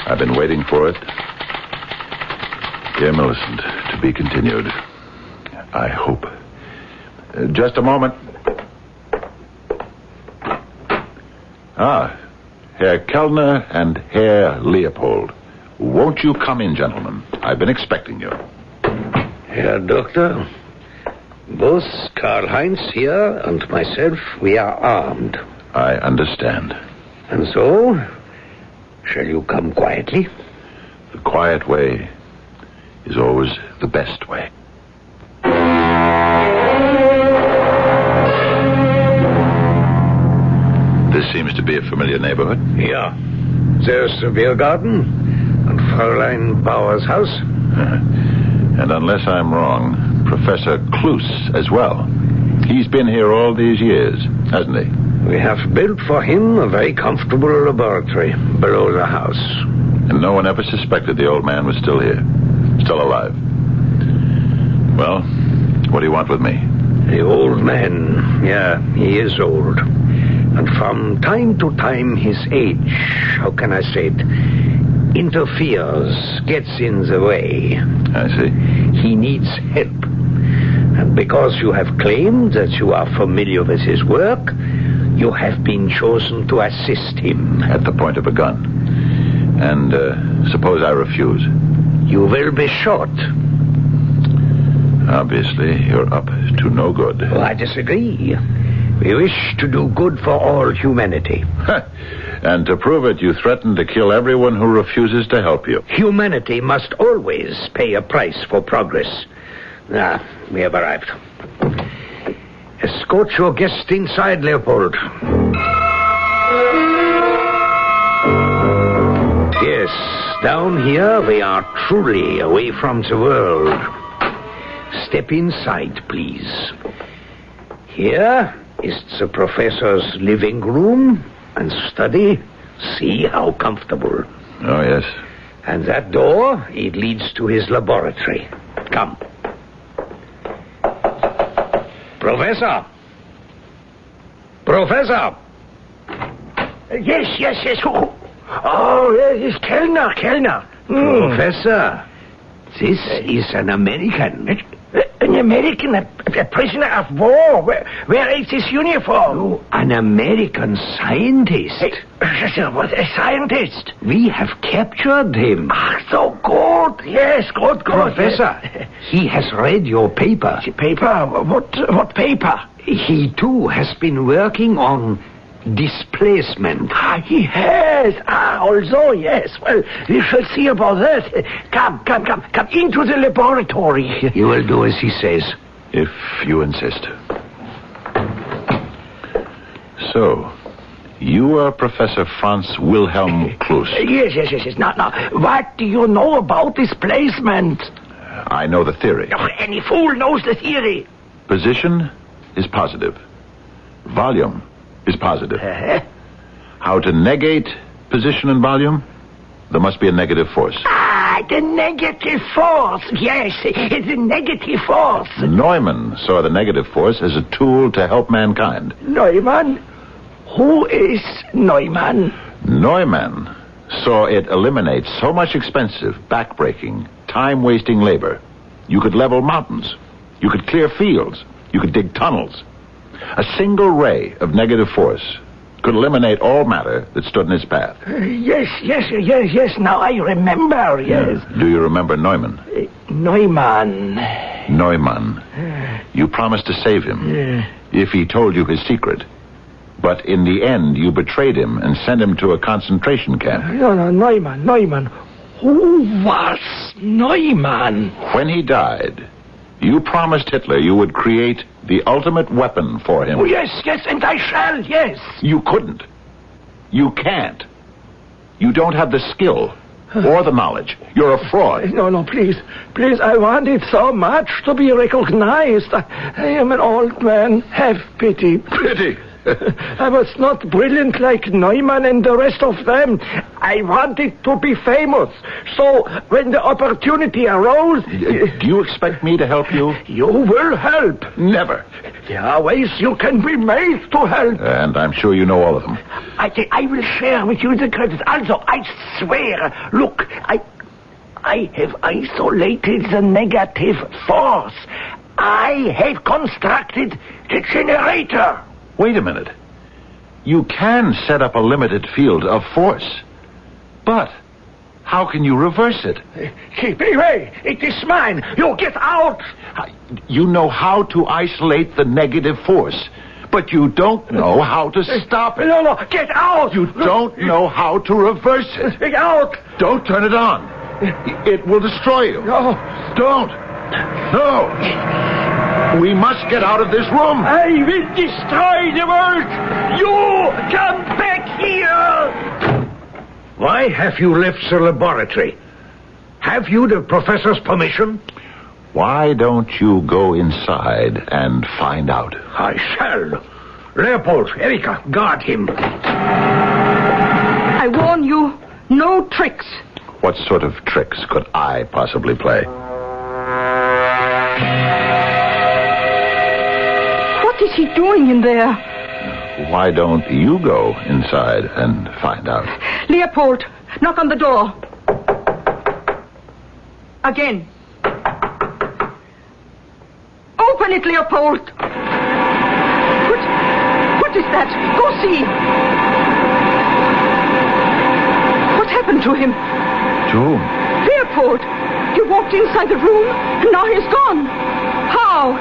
I've been waiting for it. Dear Millicent, to be continued. I hope. Just a moment. Herr Kellner and Herr Leopold. Won't you come in, gentlemen? I've been expecting you. Herr Doctor, both Karl-Heinz here and myself, we are armed. I understand. And so, shall you come quietly? The quiet way is always the best way. This seems to be a familiar neighborhood. Yeah. There's the beer garden and Fräulein Bauer's house. And unless I'm wrong, Professor Kloos as well. He's been here all these years, hasn't he? We have built for him a very comfortable laboratory below the house. And no one ever suspected the old man was still here, still alive. Well, what do you want with me? The old man, yeah, he is old. And from time to time his age, how can I say it, interferes, gets in the way. I see. He needs help. And because you have claimed that you are familiar with his work, you have been chosen to assist him. At the point of a gun. And suppose I refuse? You will be shot. Obviously, you're up to no good. Oh, I disagree. We wish to do good for all humanity. And to prove it, you threaten to kill everyone who refuses to help you. Humanity must always pay a price for progress. We have arrived. Escort your guest inside, Leopold. Yes, down here we are truly away from the world. Step inside, please. Here is the professor's living room and study. See how comfortable. Oh, yes. And that door, it leads to his laboratory. Come. Professor! Professor! Yes. Oh, yes, Kellner. Professor, this is an American. An American? A prisoner of war? Where is his uniform? No, an American scientist. What, a scientist? We have captured him. So good. Yes, good. Professor, he has read your paper. Paper? What paper? He, too, has been working on displacement. He has. Also, yes. Well, we shall see about that. Come into the laboratory. You will do as he says. If you insist. So, you are Professor Franz Wilhelm Kloos. Yes. Now, what do you know about displacement? I know the theory. Any fool knows the theory. Position is positive. Volume is positive. How to negate position and volume? There must be a negative force. The negative force. Yes, it's a negative force. Neumann saw the negative force as a tool to help mankind. Neumann? Who is Neumann? Neumann saw it eliminate so much expensive, backbreaking, time-wasting labor. You could level mountains. You could clear fields. You could dig tunnels. A single ray of negative force could eliminate all matter that stood in its path. Yes. Now I remember, yes. Do you remember Neumann? Neumann. You promised to save him if he told you his secret. But in the end, you betrayed him and sent him to a concentration camp. No, Neumann. Who was Neumann? When he died, you promised Hitler you would create the ultimate weapon for him. Oh, yes, and I shall, yes. You couldn't. You can't. You don't have the skill or the knowledge. You're a fraud. No, please, I want it so much to be recognized. I am an old man. Have pity. Pity? I was not brilliant like Neumann and the rest of them. I wanted to be famous. So when the opportunity arose... Do you expect me to help you? You will help. Never. There are ways you can be made to help. And I'm sure you know all of them. I will share with you the credit. Also, I swear, look, I have isolated the negative force. I have constructed the generator. Wait a minute. You can set up a limited field of force. But how can you reverse it? Keep away. It is mine. You get out. You know how to isolate the negative force, but you don't know how to stop it. No, get out. You don't know how to reverse it. Get out. Don't turn it on. It will destroy you. No. Don't. No. We must get out of this room. I will destroy the world. You come back here. Why have you left the laboratory? Have you the professor's permission? Why don't you go inside and find out? I shall. Leopold, Erika, guard him. I warn you, no tricks. What sort of tricks could I possibly play? What is he doing in there? Why don't you go inside and find out? Leopold, knock on the door. Again. Open it, Leopold. What is that? Go see. What happened to him? To whom? Leopold. He walked inside the room, and now he's gone. How?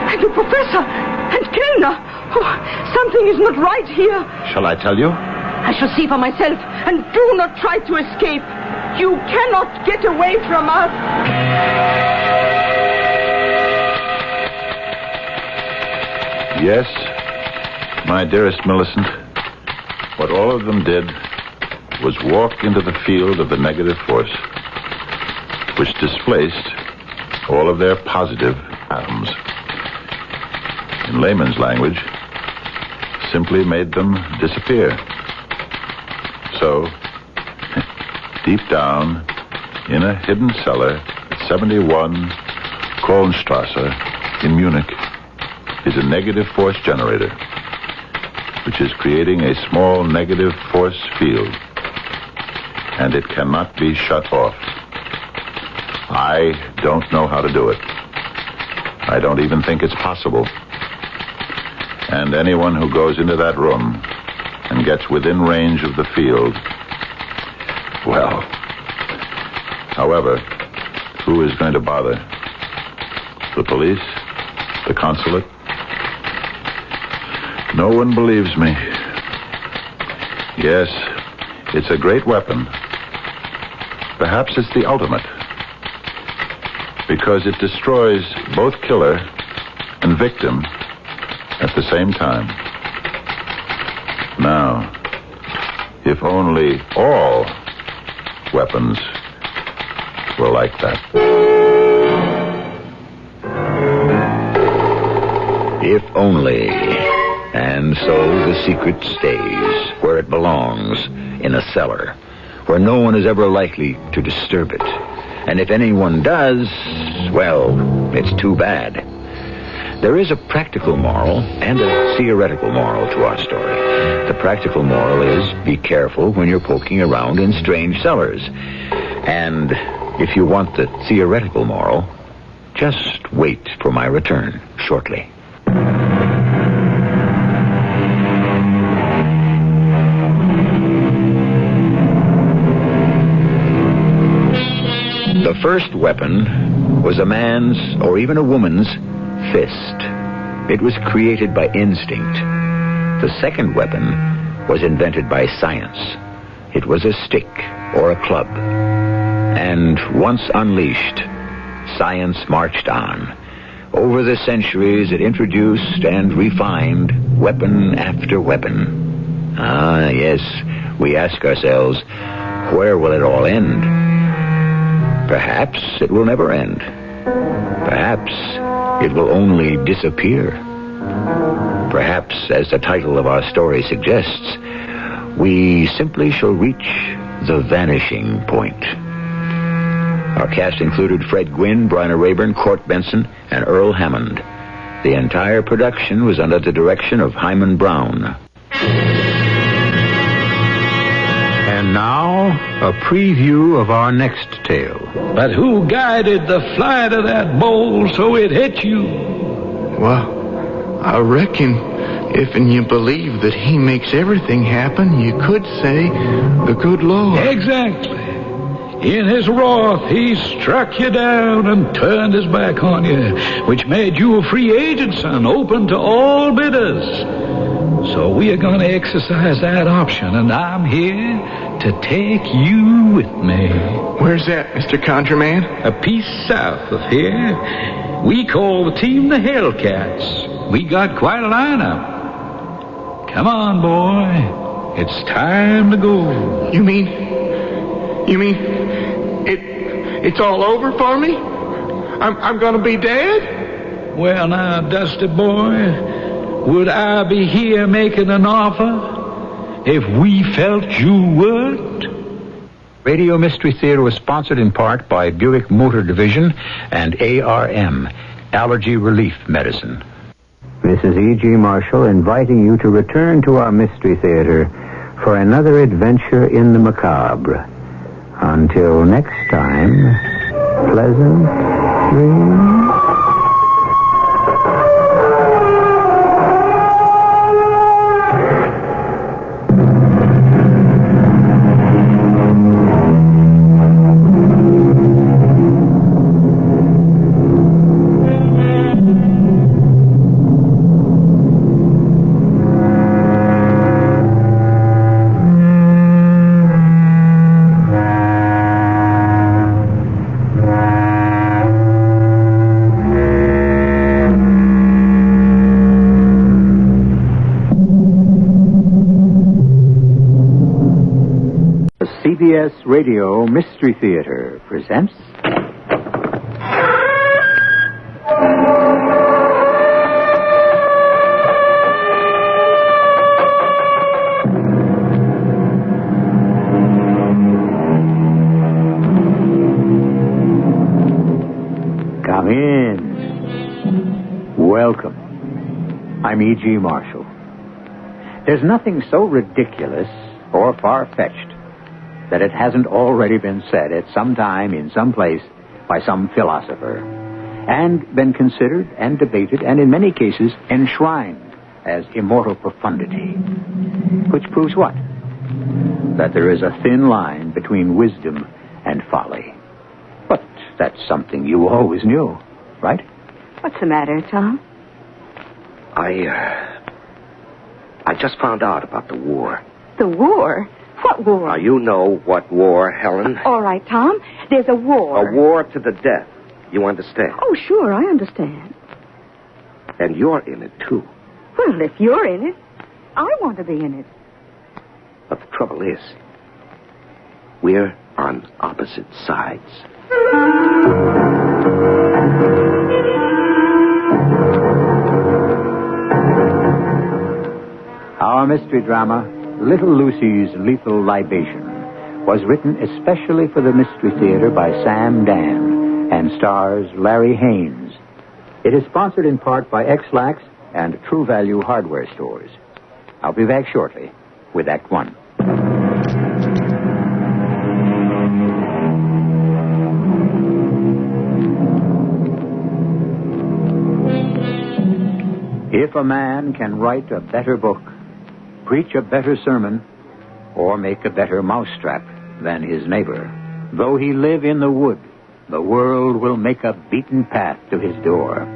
And the professor and Kellner. Oh, something is not right here. Shall I tell you? I shall see for myself, and do not try to escape. You cannot get away from us. Yes, my dearest Millicent, what all of them did was walk into the field of the negative force, which displaced all of their positive atoms. In layman's language, simply made them disappear. So, deep down, in a hidden cellar at 71 Kronstrasse in Munich, is a negative force generator, which is creating a small negative force field, and it cannot be shut off. I don't know how to do it. I don't even think it's possible. And anyone who goes into that room and gets within range of the field, well, however, who is going to bother? The police? The consulate? No one believes me. Yes, it's a great weapon. Perhaps it's the ultimate. Because it destroys both killer and victim at the same time. Now, if only all weapons were like that. If only. And so the secret stays where it belongs, in a cellar, where no one is ever likely to disturb it. And if anyone does, well, it's too bad. There is a practical moral and a theoretical moral to our story. The practical moral is be careful when you're poking around in strange cellars. And if you want the theoretical moral, just wait for my return shortly. The first weapon was a man's or even a woman's fist. It was created by instinct. The second weapon was invented by science. It was a stick or a club. And once unleashed, science marched on. Over the centuries, it introduced and refined weapon after weapon. Ah, yes, we ask ourselves, where will it all end? Perhaps it will never end. Perhaps it will only disappear. Perhaps, as the title of our story suggests, we simply shall reach the vanishing point. Our cast included Fred Gwynne, Bryna Rayburn, Court Benson, and Earl Hammond. The entire production was under the direction of Hyman Brown. And now, a preview of our next tale. But who guided the flight of that bowl so it hit you? Well, I reckon if you believe that he makes everything happen, you could say the good Lord. Exactly. In his wrath, he struck you down and turned his back on you, which made you a free agent, son, open to all bidders. So we are going to exercise that option, and I'm here to take you with me. Where's that, Mr. Conjurman? A piece south of here. We call the team the Hellcats. We got quite a lineup. Come on, boy. It's time to go. You mean it's all over for me? I'm going to be dead? Well, now, Dusty boy, would I be here making an offer if we felt you would? Radio Mystery Theater was sponsored in part by Buick Motor Division and ARM, Allergy Relief Medicine. This is E.G. Marshall inviting you to return to our Mystery Theater for another adventure in the macabre. Until next time, pleasant dreams. CBS Radio Mystery Theater presents... Come in. Welcome. I'm E.G. Marshall. There's nothing so ridiculous or far-fetched that it hasn't already been said at some time in some place by some philosopher, and been considered and debated and in many cases enshrined as immortal profundity. Which proves what? That there is a thin line between wisdom and folly. But that's something you always knew, right? What's the matter, Tom? I just found out about the war. The war? What war? Now, you know what war, Helen. All right, Tom. There's a war. A war to the death. You understand? Oh, sure, I understand. And you're in it, too. Well, if you're in it, I want to be in it. But the trouble is, we're on opposite sides. Our mystery drama, Little Lucy's Lethal Libation, was written especially for the Mystery Theater by Sam Dan and stars Larry Haynes. It is sponsored in part by X-Lax and True Value Hardware Stores. I'll be back shortly with Act One. If a man can write a better book, preach a better sermon, or make a better mousetrap than his neighbor, though he live in the wood, the world will make a beaten path to his door.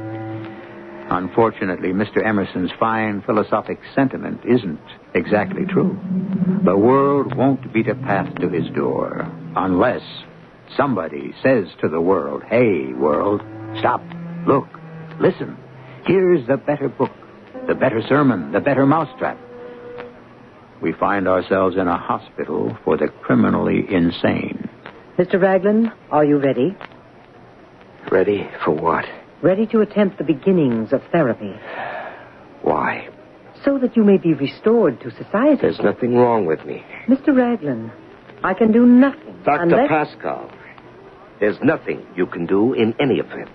Unfortunately, Mr. Emerson's fine philosophic sentiment isn't exactly true. The world won't beat a path to his door unless somebody says to the world, "Hey, world, stop, look, listen. Here's the better book, the better sermon, the better mousetrap." We find ourselves in a hospital for the criminally insane. Mr. Raglan, are you ready? Ready for what? Ready to attempt the beginnings of therapy. Why? So that you may be restored to society. There's nothing wrong with me. Mr. Raglan, I can do nothing. Dr. Pascal, there's nothing you can do in any event.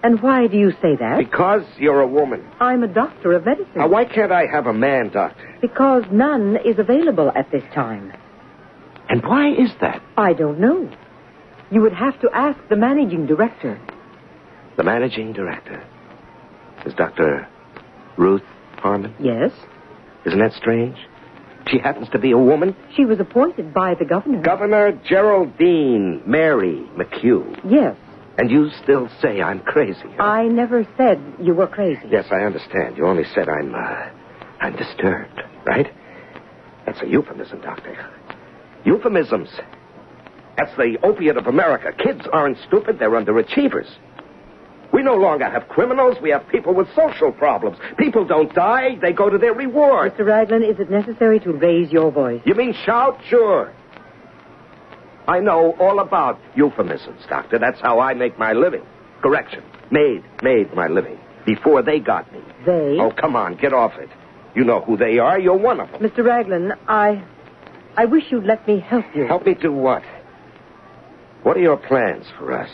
And why do you say that? Because you're a woman. I'm a doctor of medicine. Now, why can't I have a man doctor? Because none is available at this time. And why is that? I don't know. You would have to ask the managing director. The managing director is Dr. Ruth Harmon? Yes. Isn't that strange? She happens to be a woman? She was appointed by the governor. Governor Geraldine Mary McHugh. Yes. And you still say I'm crazy. Huh? I never said you were crazy. Yes, I understand. You only said I'm disturbed, right? That's a euphemism, Doctor. Euphemisms. That's the opiate of America. Kids aren't stupid. They're underachievers. We no longer have criminals. We have people with social problems. People don't die. They go to their reward. Mr. Raglan, is it necessary to raise your voice? You mean shout? Sure. I know all about euphemisms, Doctor. That's how I make my living. Correction. Made my living. Before they got me. They? Oh, come on. Get off it. You know who they are. You're one of them. Mr. Raglan, I wish you'd let me help you. Help me do what? What are your plans for us?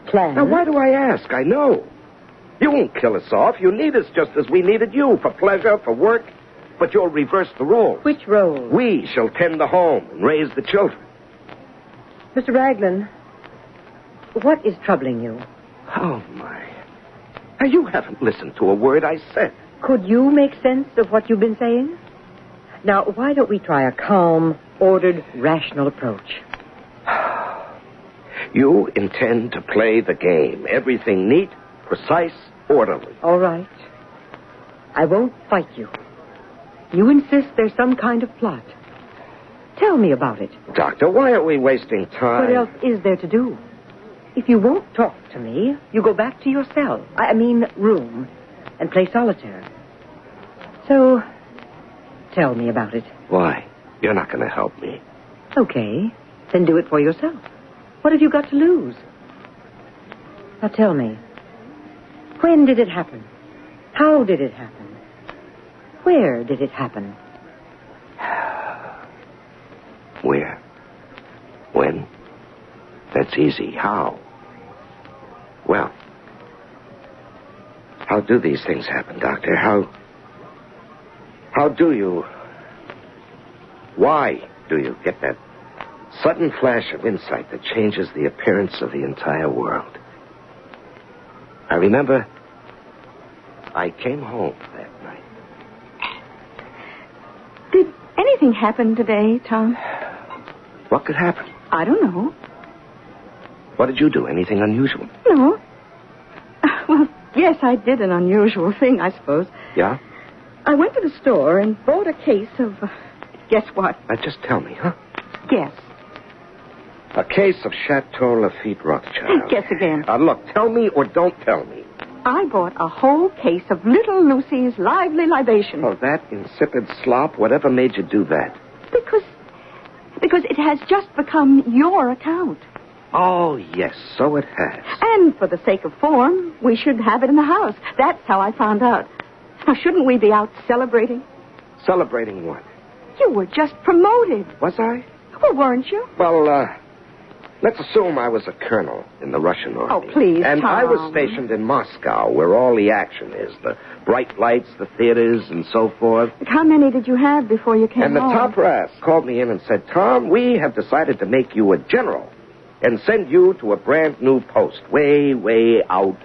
Plans? Now, why do I ask? I know. You won't kill us off. You need us just as we needed you, for pleasure, for work. But you'll reverse the role. Which role? We shall tend the home and raise the children. Mr. Raglan, what is troubling you? Oh, my. Now, you haven't listened to a word I said. Could you make sense of what you've been saying? Now, why don't we try a calm, ordered, rational approach? You intend to play the game. Everything neat, precise, orderly. All right. I won't fight you. You insist there's some kind of plot. Tell me about it. Doctor, why are we wasting time? What else is there to do? If you won't talk to me, you go back to your cell. I mean room. And play solitaire. So, tell me about it. Why? You're not going to help me. Okay. Then do it for yourself. What have you got to lose? Now tell me. When did it happen? How did it happen? Where did it happen? Where? When? That's easy. How? Well, how do these things happen, Doctor? How do you... Why do you get that sudden flash of insight that changes the appearance of the entire world? I remember I came home that night. Did anything happen today, Tom? What could happen? I don't know. What did you do? Anything unusual? No. Well, yes, I did an unusual thing, I suppose. Yeah? I went to the store and bought a case of... guess what? Just tell me, huh? Guess. A case of Chateau Lafite Rothschild. Guess again. Look, tell me or don't tell me. I bought a whole case of Little Lucy's Lively Libation. Oh, that insipid slop? Whatever made you do that? Because it has just become your account. Oh, yes, so it has. And for the sake of form, we should have it in the house. That's how I found out. Now, shouldn't we be out celebrating? Celebrating what? You were just promoted. Was I? Well, weren't you? Well, Let's assume I was a colonel in the Russian army. Oh, please, And Tom. I was stationed in Moscow, where all the action is. The bright lights, the theaters, and so forth. How many did you have before you came And the home? top brass called me in and said, Tom, we have decided to make you a general and send you to a brand new post way, way out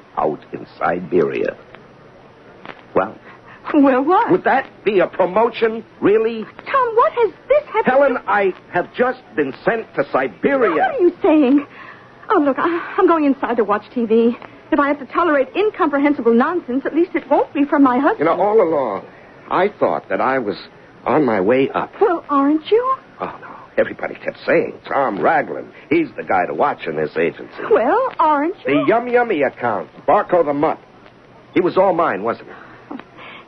in Siberia. Well, what? Would that be a promotion, really? Tom, what has this happened? Helen, I have just been sent to Siberia. What are you saying? Oh, look, I'm going inside to watch TV. If I have to tolerate incomprehensible nonsense, at least it won't be from my husband. You know, all along, I thought that I was on my way up. Well, aren't you? Oh, no. Everybody kept saying, Tom Raglan, he's the guy to watch in this agency. Well, aren't you? The Yum Yummy account, Barco the Mutt. He was all mine, wasn't he?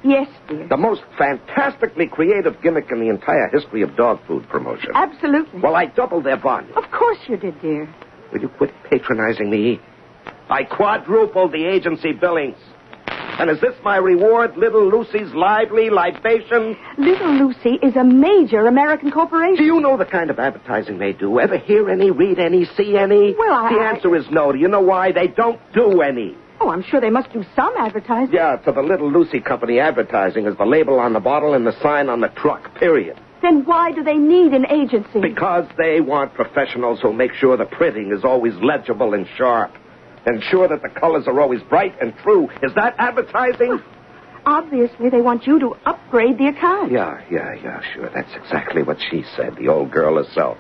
Yes, dear. The most fantastically creative gimmick in the entire history of dog food promotion. Absolutely. Well, I doubled their bond. Of course you did, dear. Will you quit patronizing me? I quadrupled the agency billings. And is this my reward, Little Lucy's lively libation? Little Lucy is a major American corporation. Do you know the kind of advertising they do? Ever hear any, read any, see any? Well, The answer is no. Do you know why? They don't do any. Oh, I'm sure they must do some advertising. Yeah, to the Little Lucy Company, advertising is the label on the bottle and the sign on the truck, period. Then why do they need an agency? Because they want professionals who make sure the printing is always legible and sharp. Ensure that the colors are always bright and true. Is that advertising? Obviously, they want you to upgrade the account. Yeah, sure. That's exactly what she said, the old girl herself.